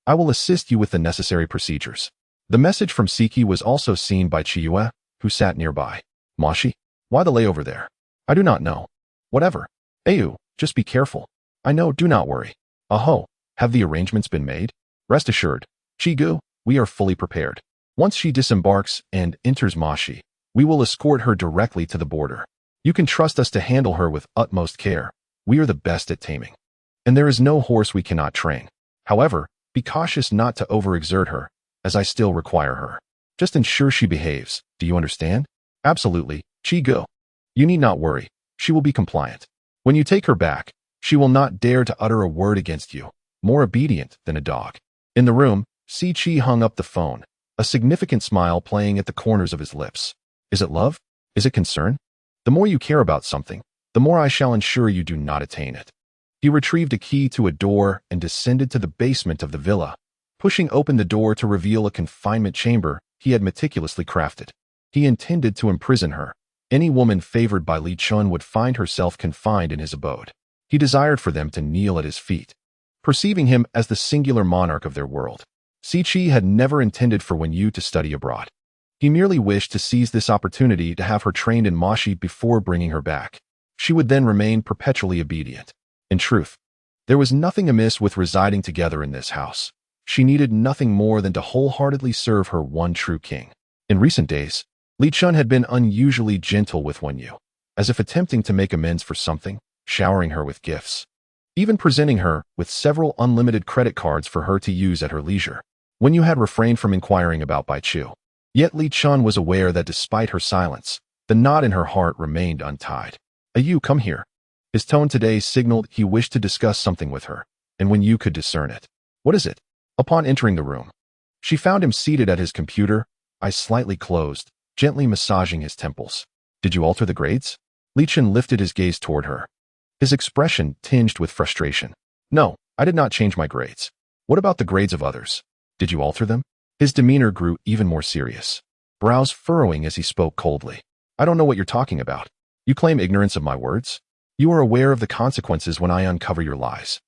Speaker 1: I will assist you with the necessary procedures. The message from Siki was also seen by Chiyue, who sat nearby. Mashi? Why the layover there? I do not know. Whatever. Ayu, just be careful. I know, do not worry. Aho, have the arrangements been made? Rest assured, Chigu, we are fully prepared. Once she disembarks and enters Mashi, we will escort her directly to the border. You can trust us to handle her with utmost care. We are the best at taming. And there is no horse we cannot train. However, be cautious not to overexert her, as I still require her. Just ensure she behaves. Do you understand? Absolutely, Chigu. You need not worry. She will be compliant. When you take her back, she will not dare to utter a word against you, more obedient than a dog. In the room, Si Chi hung up the phone, a significant smile playing at the corners of his lips. Is it love? Is it concern? The more you care about something, the more I shall ensure you do not attain it. He retrieved a key to a door and descended to the basement of the villa, pushing open the door to reveal a confinement chamber he had meticulously crafted. He intended to imprison her. Any woman favored by Li Chen would find herself confined in his abode. He desired for them to kneel at his feet, perceiving him as the singular monarch of their world. Si Chi had never intended for Wen Yu to study abroad. He merely wished to seize this opportunity to have her trained in Mashi before bringing her back. She would then remain perpetually obedient. In truth, there was nothing amiss with residing together in this house. She needed nothing more than to wholeheartedly serve her one true king. In recent days, Li Chen had been unusually gentle with Wen Yu, as if attempting to make amends for something, showering her with gifts. even presenting her with several unlimited credit cards for her to use at her leisure. Wen Yu had refrained from inquiring about Bai Chu. Yet Li Chen was aware that despite her silence, the knot in her heart remained untied. "You, come here." His tone today signaled he wished to discuss something with her, and Wen Yu could discern it. "What is it?" Upon entering the room, she found him seated at his computer, eyes slightly closed, gently massaging his temples. "Did you alter the grades?" Li Chen lifted his gaze toward her, his expression tinged with frustration. "No, I did not change my grades. What about the grades of others? Did you alter them?" His demeanor grew even more serious, brows furrowing as he spoke coldly. "I don't know what you're talking about. You claim ignorance of my words? You are aware of the consequences when I uncover your lies."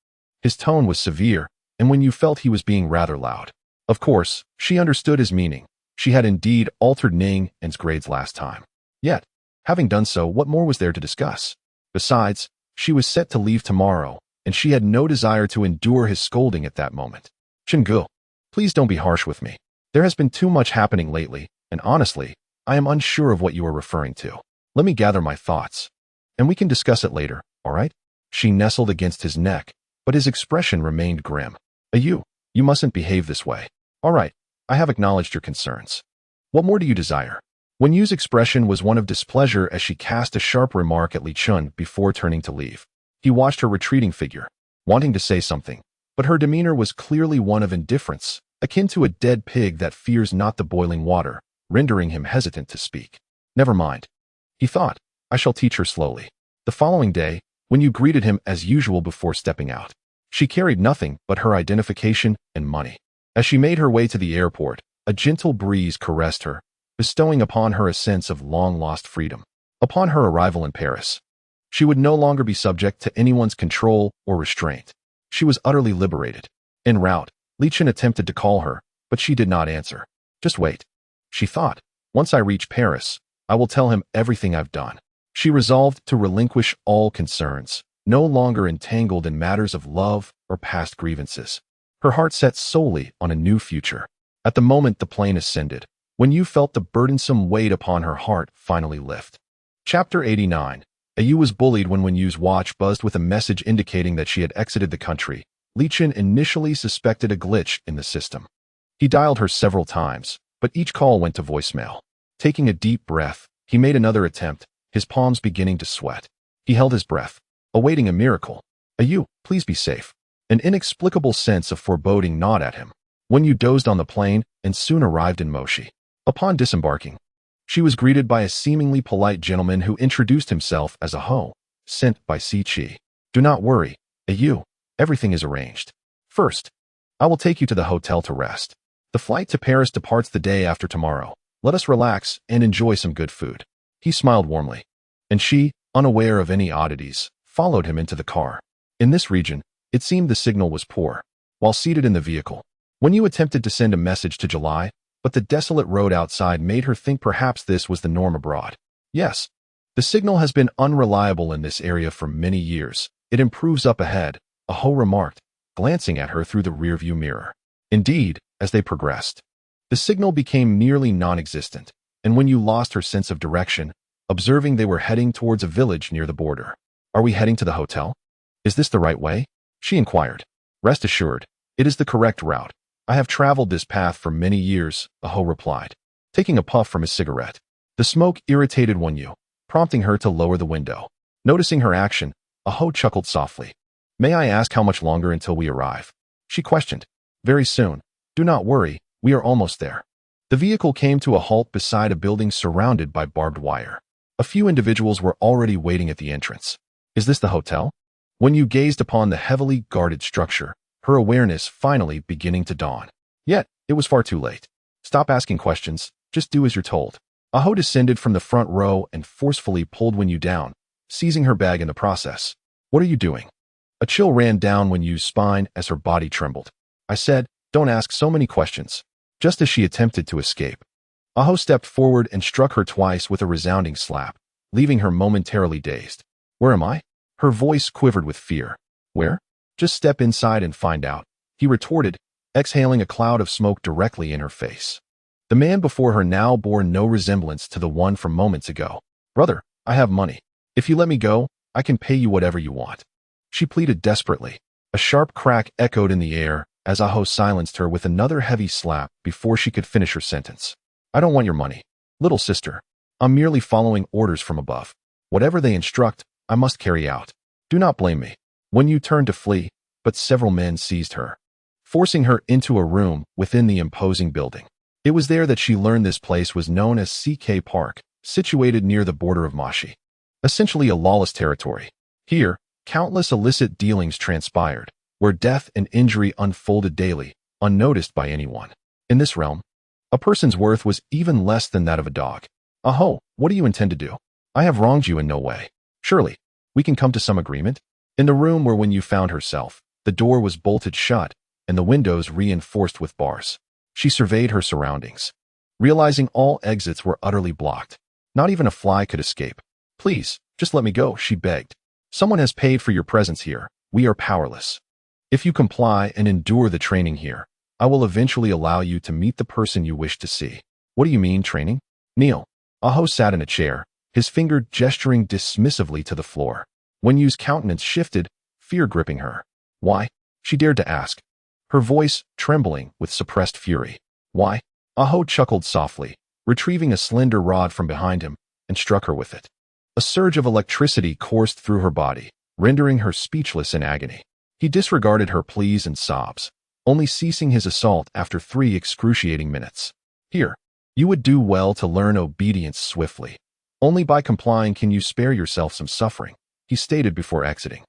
Speaker 1: His tone was severe, and when you felt he was being rather loud. Of course, she understood his meaning. She had indeed altered Ning and's grades last time. Yet, having done so, what more was there to discuss? Besides, she was set to leave tomorrow, and she had no desire to endure his scolding at that moment. "Chenggu, please don't be harsh with me. There has been too much happening lately, and honestly, I am unsure of what you are referring to. Let me gather my thoughts, and we can discuss it later, all right?" She nestled against his neck, but his expression remained grim. You mustn't behave this way." "All right, I have acknowledged your concerns. What more do you desire?" Wen Yu's expression was one of displeasure as she cast a sharp remark at Li Chen before turning to leave. He watched her retreating figure, wanting to say something, but her demeanor was clearly one of indifference, akin to a dead pig that fears not the boiling water, rendering him hesitant to speak. "Never mind," he thought, "I shall teach her slowly." The following day, Wen Yu greeted him as usual before stepping out. She carried nothing but her identification and money. As she made her way to the airport, a gentle breeze caressed her, bestowing upon her a sense of long-lost freedom. Upon her arrival in Paris, she would no longer be subject to anyone's control or restraint. She was utterly liberated. En route, Li Chen attempted to call her, but she did not answer. "Just wait," she thought. "Once I reach Paris, I will tell him everything I've done." She resolved to relinquish all concerns, no longer entangled in matters of love or past grievances. Her heart set solely on a new future. At the moment the plane ascended, Wen Yu felt the burdensome weight upon her heart finally lift. Chapter 89. Yu was bullied when Wen Yu's watch buzzed with a message indicating that she had exited the country. Li Chen initially suspected a glitch in the system. He dialed her several times, but each call went to voicemail. Taking a deep breath, he made another attempt, his palms beginning to sweat. He held his breath, awaiting a miracle. "You, please be safe." An inexplicable sense of foreboding gnawed at him. Wen Yu dozed on the plane and soon arrived in Moshi. Upon disembarking, she was greeted by a seemingly polite gentleman who introduced himself as a Ho, sent by Si Chi. "Do not worry, Yu, everything is arranged. First, I will take you to the hotel to rest. The flight to Paris departs the day after tomorrow. Let us relax and enjoy some good food." He smiled warmly, and she, unaware of any oddities, followed him into the car. In this region, it seemed the signal was poor. While seated in the vehicle, Wen Yu attempted to send a message to July, but the desolate road outside made her think perhaps this was the norm abroad. "Yes, the signal has been unreliable in this area for many years. It improves up ahead," a Ho remarked, glancing at her through the rearview mirror. Indeed, as they progressed, the signal became nearly non-existent, and Wen Yu lost her sense of direction, observing they were heading towards a village near the border. "Are we heading to the hotel? Is this the right way?" she inquired. "Rest assured, it is the correct route. I have traveled this path for many years," a Ho replied, taking a puff from his cigarette. The smoke irritated Wen Yu, prompting her to lower the window. Noticing her action, a Ho chuckled softly. "May I ask how much longer until we arrive?" she questioned. "Very soon. Do not worry, we are almost there." The vehicle came to a halt beside a building surrounded by barbed wire. A few individuals were already waiting at the entrance. "Is this the hotel?" Wen Yu gazed upon the heavily guarded structure, her awareness finally beginning to dawn. Yet, it was far too late. "Stop asking questions, just do as you're told." Aho descended from the front row and forcefully pulled Wen Yu down, seizing her bag in the process. "What are you doing?" A chill ran down Wen Yu's spine as her body trembled. "I said, don't ask so many questions." Just as she attempted to escape, Aho stepped forward and struck her twice with a resounding slap, leaving her momentarily dazed. "Where am I?" Her voice quivered with fear. "Where? Just step inside and find out," he retorted, exhaling a cloud of smoke directly in her face. The man before her now bore no resemblance to the one from moments ago. "Brother, I have money. If you let me go, I can pay you whatever you want." she pleaded desperately. A sharp crack echoed in the air as Aho silenced her with another heavy slap before she could finish her sentence. I don't want your money, little sister. I'm merely following orders from above. Whatever they instruct, I must carry out. Do not blame me. Wen Yu turned to flee, but several men seized her, forcing her into a room within the imposing building. It was there that she learned this place was known as CK Park, situated near the border of Mashi, essentially a lawless territory. Here, countless illicit dealings transpired, where death and injury unfolded daily, unnoticed by anyone. In this realm, a person's worth was even less than that of a dog. Aho, what do you intend to do? I have wronged you in no way. Surely, we can come to some agreement? In the room where Wen Yu found herself, the door was bolted shut and the windows reinforced with bars. She surveyed her surroundings, realizing all exits were utterly blocked. Not even a fly could escape. Please, just let me go, she begged. Someone has paid for your presence here. We are powerless. If you comply and endure the training here, I will eventually allow you to meet the person you wish to see. What do you mean, training? Kneel. Aho sat in a chair, his finger gesturing dismissively to the floor. Wen Yu's countenance shifted, fear gripping her. Why? She dared to ask, her voice trembling with suppressed fury. Why? Aho chuckled softly, retrieving a slender rod from behind him, and struck her with it. A surge of electricity coursed through her body, rendering her speechless in agony. He disregarded her pleas and sobs, only ceasing his assault after 3 excruciating minutes. Here, you would do well to learn obedience swiftly. Only by complying can you spare yourself some suffering, he stated before exiting.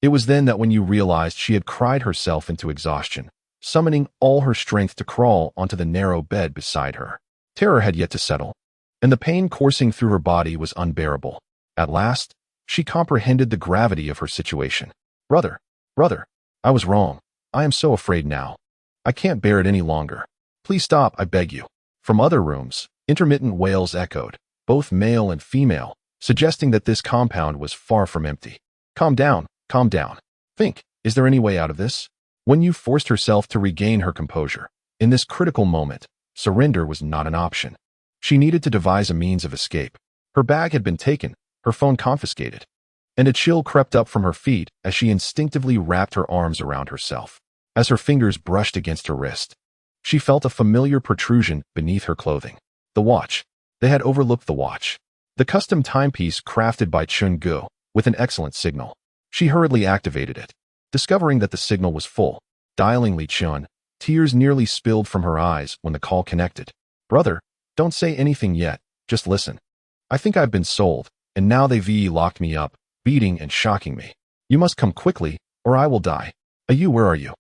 Speaker 1: It was then that Wen Yu realized she had cried herself into exhaustion, summoning all her strength to crawl onto the narrow bed beside her. Terror had yet to settle, and the pain coursing through her body was unbearable. At last, she comprehended the gravity of her situation. Brother, I was wrong. I am so afraid now. I can't bear it any longer. Please stop, I beg you. From other rooms, intermittent wails echoed, both male and female, suggesting that this compound was far from empty. Calm down. Think, is there any way out of this? Wen Yu forced herself to regain her composure. In this critical moment, surrender was not an option. She needed to devise a means of escape. Her bag had been taken, her phone confiscated, and a chill crept up from her feet as she instinctively wrapped her arms around herself. As her fingers brushed against her wrist, she felt a familiar protrusion beneath her clothing. The watch. They had overlooked the watch. The custom timepiece crafted by Chun Gu, with an excellent signal. She hurriedly activated it, discovering that the signal was full. Dialing Li Chen, tears nearly spilled from her eyes when the call connected. Brother, don't say anything yet, just listen. I think I've been sold, and now they've locked me up, beating and shocking me. You must come quickly, or I will die. Ayu, where are you?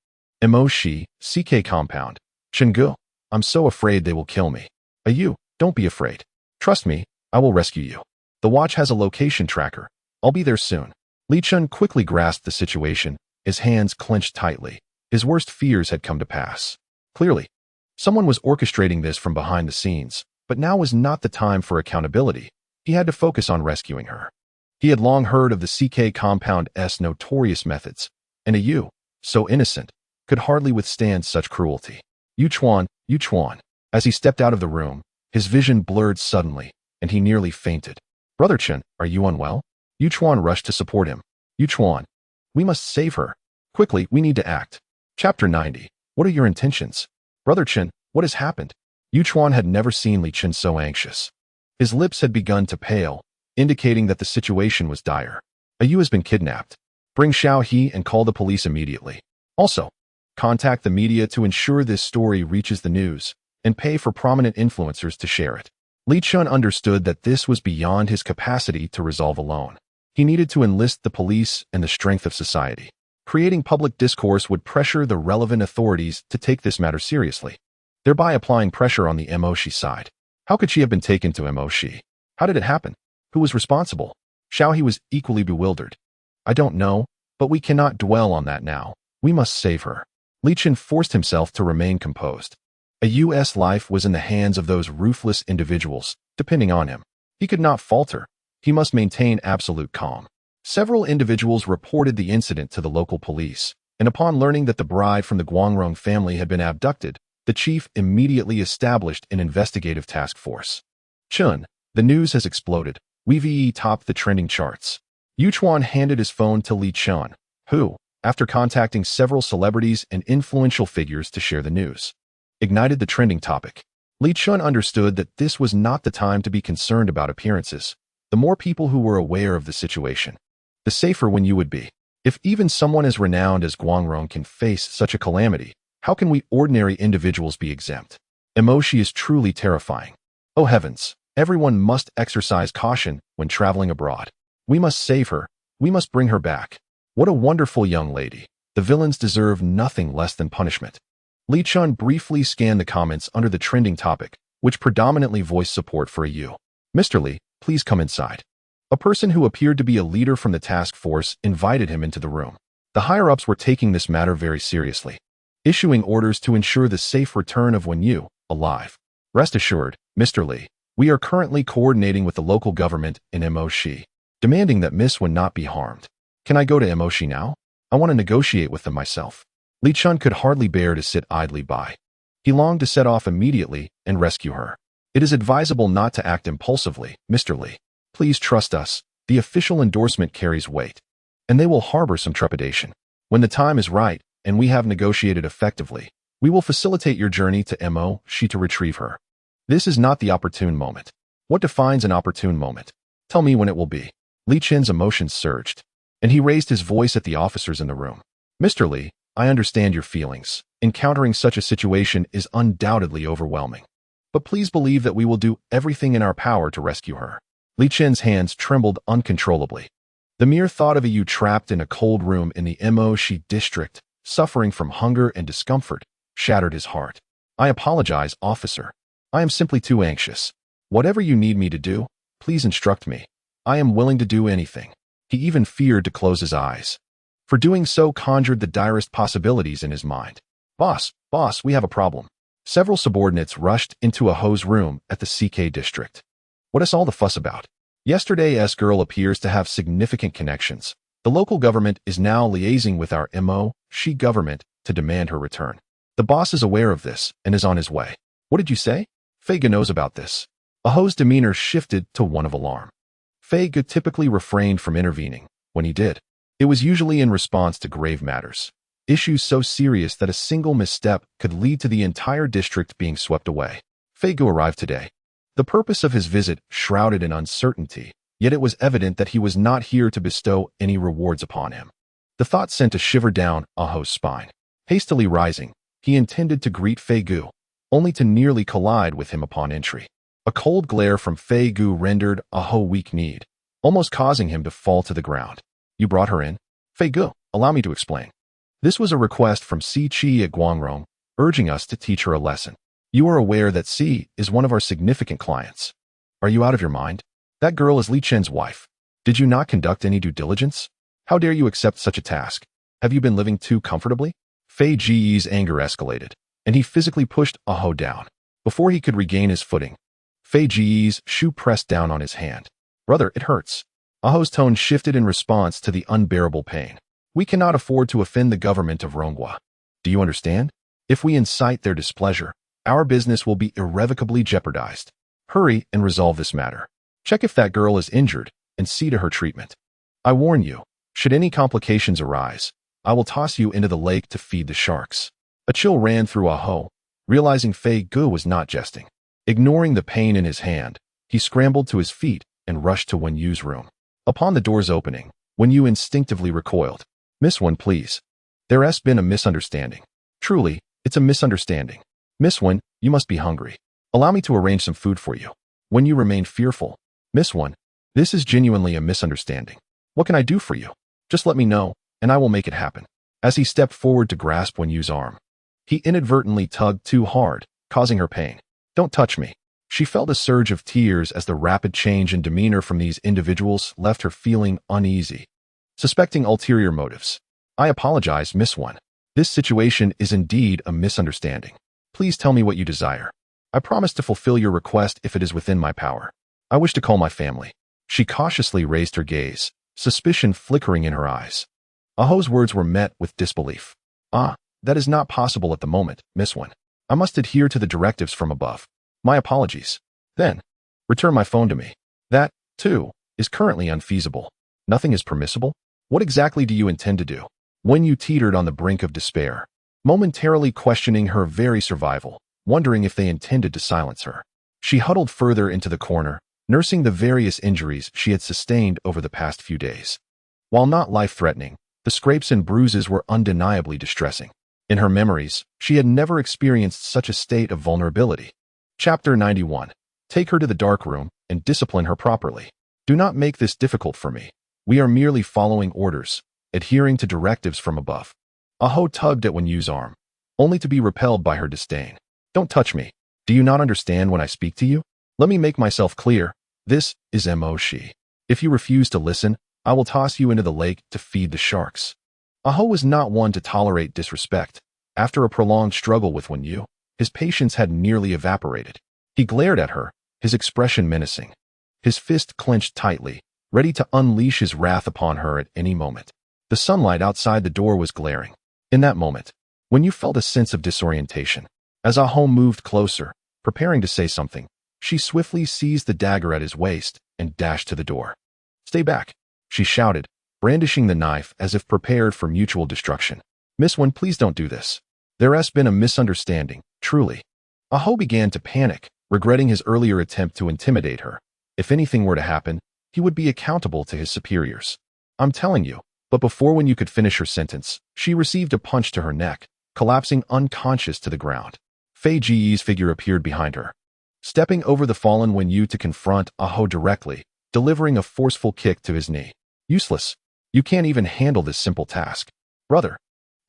Speaker 1: Mo-shi, CK compound. Chenggu, I'm so afraid they will kill me. Ayu, don't be afraid. Trust me, I will rescue you. The watch has a location tracker. I'll be there soon. Li Chen quickly grasped the situation, his hands clenched tightly. His worst fears had come to pass. Clearly, someone was orchestrating this from behind the scenes, but now was not the time for accountability. He had to focus on rescuing her. He had long heard of the CK compound's notorious methods, and Ayu, so innocent, could hardly withstand such cruelty. Yu Chuan. As he stepped out of the room, his vision blurred suddenly, and he nearly fainted. Brother Chen, are you unwell? Yu Chuan rushed to support him. Yu Chuan, we must save her. Quickly, we need to act. Chapter 90. What are your intentions? Brother Chen, what has happened? Yu Chuan had never seen Li Chen so anxious. His lips had begun to pale, indicating that the situation was dire. Ayu has been kidnapped. Bring Xiao He and call the police immediately. Also, contact the media to ensure this story reaches the news, and pay for prominent influencers to share it. Li Chen understood that this was beyond his capacity to resolve alone. He needed to enlist the police and the strength of society. Creating public discourse would pressure the relevant authorities to take this matter seriously, thereby applying pressure on the Mo-shi side. How could she have been taken to Mo-shi? How did it happen? Who was responsible? Xiao He was equally bewildered. I don't know, but we cannot dwell on that now. We must save her. Li Chen forced himself to remain composed. A U.S. life was in the hands of those ruthless individuals, depending on him. He could not falter. He must maintain absolute calm. Several individuals reported the incident to the local police, and upon learning that the bride from the Guangrong family had been abducted, the chief immediately established an investigative task force. Chun, the news has exploded. We've topped the trending charts. Yu Chuan handed his phone to Li Chen, who, after contacting several celebrities and influential figures to share the news, ignited the trending topic. Li Chen understood that this was not the time to be concerned about appearances. The more people who were aware of the situation, the safer Wen Yu would be. If even someone as renowned as Guangrong can face such a calamity, how can we ordinary individuals be exempt? Emoshi is truly terrifying. Oh heavens, everyone must exercise caution when traveling abroad. We must save her. We must bring her back. What a wonderful young lady. The villains deserve nothing less than punishment. Li Chen briefly scanned the comments under the trending topic, which predominantly voiced support for a Yu. Mr. Li, please come inside. A person who appeared to be a leader from the task force invited him into the room. The higher-ups were taking this matter very seriously, issuing orders to ensure the safe return of Wen Yu alive. Rest assured, Mr. Li, we are currently coordinating with the local government in Emoshi, demanding that Miss Wen not be harmed. Can I go to Emoshi now? I want to negotiate with them myself. Li Chen could hardly bear to sit idly by. He longed to set off immediately and rescue her. It is advisable not to act impulsively, Mr. Li. Please trust us. The official endorsement carries weight, and they will harbor some trepidation. When the time is right, and we have negotiated effectively, we will facilitate your journey to Emoshi to retrieve her. This is not the opportune moment. What defines an opportune moment? Tell me when it will be. Li Chen's emotions surged, and he raised his voice at the officers in the room. Mr. Li, I understand your feelings. Encountering such a situation is undoubtedly overwhelming. But please believe that we will do everything in our power to rescue her. Li Chen's hands trembled uncontrollably. The mere thought of a Yu trapped in a cold room in the Emoshi district, suffering from hunger and discomfort, shattered his heart. I apologize, officer. I am simply too anxious. Whatever you need me to do, please instruct me. I am willing to do anything. He even feared to close his eyes, for doing so conjured the direst possibilities in his mind. Boss, we have a problem. Several subordinates rushed into a Ho's room at the CK district. What is all the fuss about? Yesterday's girl appears to have significant connections. The local government is now liaising with our Emoshi government to demand her return. The boss is aware of this and is on his way. What did you say? Fei Ge knows about this. Aho's demeanor shifted to one of alarm. Fei Ge typically refrained from intervening. When he did, it was usually in response to grave matters, issues so serious that a single misstep could lead to the entire district being swept away. Fei Ge arrived today. The purpose of his visit shrouded in uncertainty, yet it was evident that he was not here to bestow any rewards upon him. The thought sent a shiver down Aho's spine. Hastily rising, he intended to greet Fei Ge, only to nearly collide with him upon entry. A cold glare from Fei Ge rendered Aho weak-kneed, almost causing him to fall to the ground. You brought her in? Fei Ge, allow me to explain. This was a request from Si Chi at Guangrong, urging us to teach her a lesson. You are aware that Si is one of our significant clients. Are you out of your mind? That girl is Li Chen's wife. Did you not conduct any due diligence? How dare you accept such a task? Have you been living too comfortably? Fei Ge's anger escalated, and he physically pushed Aho down. Before he could regain his footing, Fei Ge's shoe pressed down on his hand. Brother, it hurts. Aho's tone shifted in response to the unbearable pain. We cannot afford to offend the government of Ronghua. Do you understand? If we incite their displeasure, our business will be irrevocably jeopardized. Hurry and resolve this matter. Check if that girl is injured and see to her treatment. I warn you, should any complications arise, I will toss you into the lake to feed the sharks. A chill ran through Aho, realizing Fei Ge was not jesting. Ignoring the pain in his hand, he scrambled to his feet and rushed to Wen Yu's room. Upon the door's opening, Wen Yu instinctively recoiled. Miss Wen, please. There has been a misunderstanding. Truly, it's a misunderstanding. Miss Wen, you must be hungry. Allow me to arrange some food for you. Wen Yu remained fearful. Miss Wen, this is genuinely a misunderstanding. What can I do for you? Just let me know, and I will make it happen. As he stepped forward to grasp Wen Yu's arm, he inadvertently tugged too hard, causing her pain. Don't touch me. She felt a surge of tears as the rapid change in demeanor from these individuals left her feeling uneasy, suspecting ulterior motives. I apologize, Miss Wen. This situation is indeed a misunderstanding. Please tell me what you desire. I promise to fulfill your request if it is within my power. I wish to call my family. She cautiously raised her gaze, suspicion flickering in her eyes. Aho's words were met with disbelief. That is not possible at the moment, Miss Wen. I must adhere to the directives from above. My apologies. Then, return my phone to me. That, too, is currently unfeasible. Nothing is permissible? What exactly do you intend to do? Wen Yu teetered on the brink of despair, momentarily questioning her very survival, wondering if they intended to silence her. She huddled further into the corner, nursing the various injuries she had sustained over the past few days. While not life-threatening, the scrapes and bruises were undeniably distressing. In her memories, she had never experienced such a state of vulnerability. Chapter 91. Take her to the dark room and discipline her properly. Do not make this difficult for me. We are merely following orders, adhering to directives from above. Aho tugged at Wen Yu's arm, only to be repelled by her disdain. Don't touch me. Do you not understand when I speak to you? Let me make myself clear. This is Mo Shi. If you refuse to listen, I will toss you into the lake to feed the sharks. Aho was not one to tolerate disrespect. After a prolonged struggle with Wen Yu, his patience had nearly evaporated. He glared at her, his expression menacing. His fist clenched tightly, ready to unleash his wrath upon her at any moment. The sunlight outside the door was glaring. In that moment, Wen Yu felt a sense of disorientation. As Aho moved closer, preparing to say something, she swiftly seized the dagger at his waist and dashed to the door. "Stay back," she shouted, brandishing the knife as if prepared for mutual destruction. "Miss Wen, please don't do this. There has been a misunderstanding, truly." Aho began to panic, regretting his earlier attempt to intimidate her. If anything were to happen, he would be accountable to his superiors. "I'm telling you." But before Wen Yu could finish her sentence, she received a punch to her neck, collapsing unconscious to the ground. Fei Ji's figure appeared behind her, stepping over the fallen Wen Yu to confront Aho directly, delivering a forceful kick to his knee. "Useless. You can't even handle this simple task." "Brother."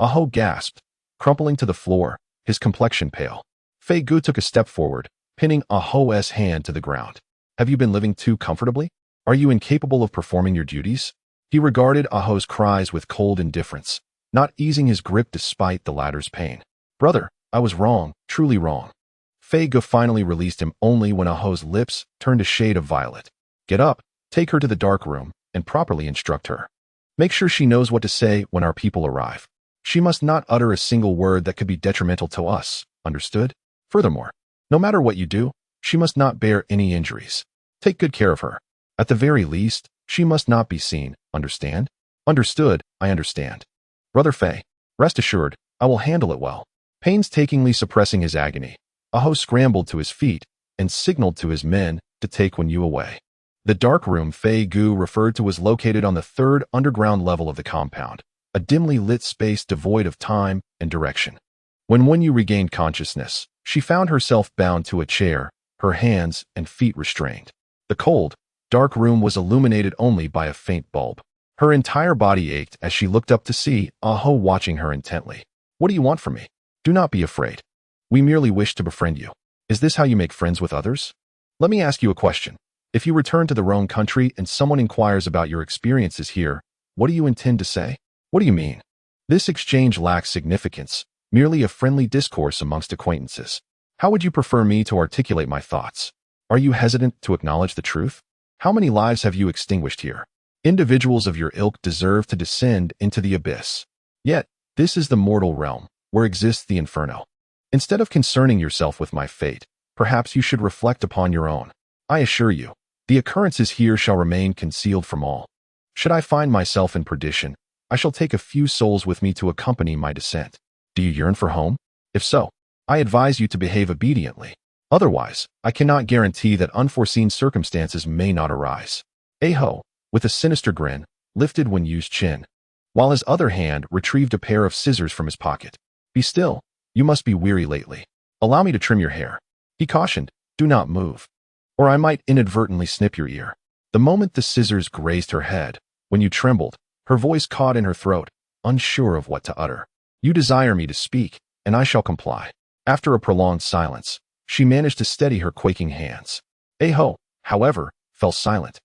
Speaker 1: Aho gasped, crumpling to the floor, his complexion pale. Fei Gu took a step forward, pinning Aho's hand to the ground. "Have you been living too comfortably? Are you incapable of performing your duties?" He regarded Aho's cries with cold indifference, not easing his grip despite the latter's pain. "Brother, I was wrong, truly wrong." Fei Gu finally released him only when Aho's lips turned a shade of violet. "Get up, take her to the dark room, and properly instruct her. Make sure she knows what to say when our people arrive. She must not utter a single word that could be detrimental to us, understood? Furthermore, no matter what you do, she must not bear any injuries. Take good care of her. At the very least, she must not be seen, understand?" "Understood, I understand. Brother Fei, rest assured, I will handle it well." Painstakingly suppressing his agony, Aho scrambled to his feet and signaled to his men to take Wen Yu away. The dark room Fei Gu referred to was located on the third underground level of the compound, a dimly lit space devoid of time and direction. When Wen Yu regained consciousness, she found herself bound to a chair, her hands and feet restrained. The cold, dark room was illuminated only by a faint bulb. Her entire body ached as she looked up to see Aho watching her intently. "What do you want from me? Do not be afraid. We merely wish to befriend you. Is this how you make friends with others? Let me ask you a question. If you return to the Rhone country and someone inquires about your experiences here, what do you intend to say?" "What do you mean?" This exchange lacks significance, merely a friendly discourse amongst acquaintances. "How would you prefer me to articulate my thoughts? Are you hesitant to acknowledge the truth? How many lives have you extinguished here? Individuals of your ilk deserve to descend into the abyss. Yet, this is the mortal realm, where exists the inferno. Instead of concerning yourself with my fate, perhaps you should reflect upon your own. I assure you, the occurrences here shall remain concealed from all. Should I find myself in perdition, I shall take a few souls with me to accompany my descent. Do you yearn for home? If so, I advise you to behave obediently. Otherwise, I cannot guarantee that unforeseen circumstances may not arise." Aho, with a sinister grin, lifted Wen Yu's chin, while his other hand retrieved a pair of scissors from his pocket. "Be still. You must be weary lately. Allow me to trim your hair." He cautioned, "Do not move, or I might inadvertently snip your ear." The moment the scissors grazed her head, Wen Yu trembled, her voice caught in her throat, unsure of what to utter. "You desire me to speak, and I shall comply." After a prolonged silence, she managed to steady her quaking hands. Aho, however, fell silent,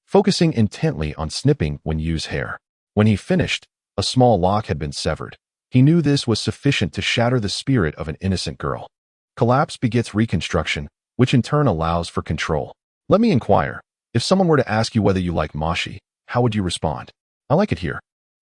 Speaker 1: focusing intently on snipping Wen Yu's hair. When he finished, a small lock had been severed. He knew this was sufficient to shatter the spirit of an innocent girl. Collapse begets reconstruction, which in turn allows for control. Let me inquire, if someone were to ask you whether you like Mashi, how would you respond? "I like it here.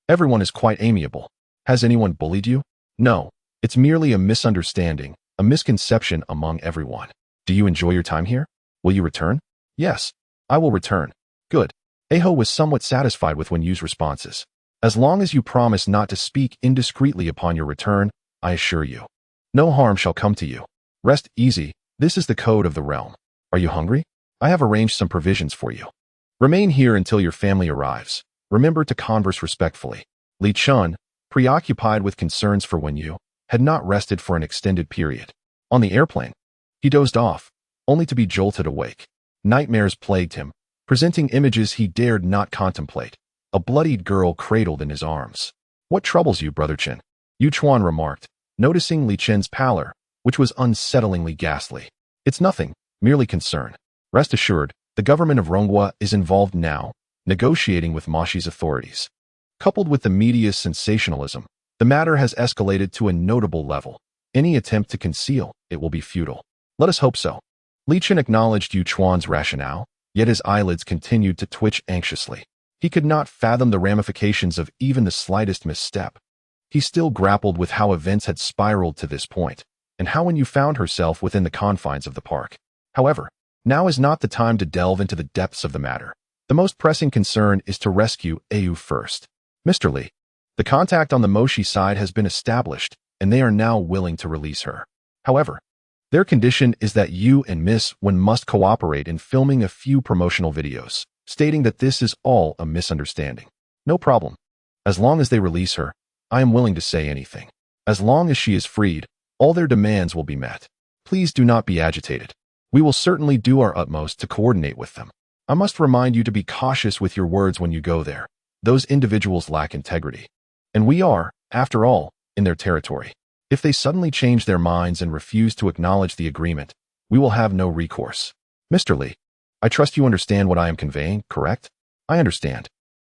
Speaker 1: Everyone is quite amiable. Has anyone bullied you?" "No, it's merely a misunderstanding, a misconception among everyone." "Do you enjoy your time here? Will you return?" "Yes, I will return." "Good." Aho was somewhat satisfied with Wen Yu's responses. As long as you promise not to speak indiscreetly upon your return, I assure you, no harm shall come to you. Rest easy, this is the code of the realm. Are you hungry? I have arranged some provisions for you. Remain here until your family arrives. Remember to converse respectfully. Li Chen, preoccupied with concerns for Wen Yu, had not rested for an extended period. On the airplane, he dozed off, only to be jolted awake. Nightmares plagued him, presenting images he dared not contemplate. A bloodied girl cradled in his arms. What troubles you, Brother Chen? Yu Chuan remarked, noticing Li Chen's pallor, which was unsettlingly ghastly. It's nothing, merely concern. Rest assured, the government of Ronghua is involved now, negotiating with Maxi's authorities. Coupled with the media's sensationalism, the matter has escalated to a notable level. Any attempt to conceal it will be futile. Let us hope so. Li Chen acknowledged Yu Chuan's rationale, yet his eyelids continued to twitch anxiously. He could not fathom the ramifications of even the slightest misstep. He still grappled with how events had spiraled to this point, and how Wen Yu found herself within the confines of the park. However, now is not the time to delve into the depths of the matter. The most pressing concern is to rescue Yu first. Mr. Li, the contact on the Moshi side has been established, and they are now willing to release her. However, their condition is that you and Miss Wen must cooperate in filming a few promotional videos, stating that this is all a misunderstanding. No problem. As long as they release her, I am willing to say anything. As long as she is freed, all their demands will be met. Please do not be agitated. We will certainly do our utmost to coordinate with them. I must remind you to be cautious with your words when you go there. Those individuals lack integrity. And we are, after all, in their territory. If they suddenly change their minds and refuse to acknowledge the agreement, we will have no recourse. Mr. Li, I trust you understand what I am conveying, correct? I understand.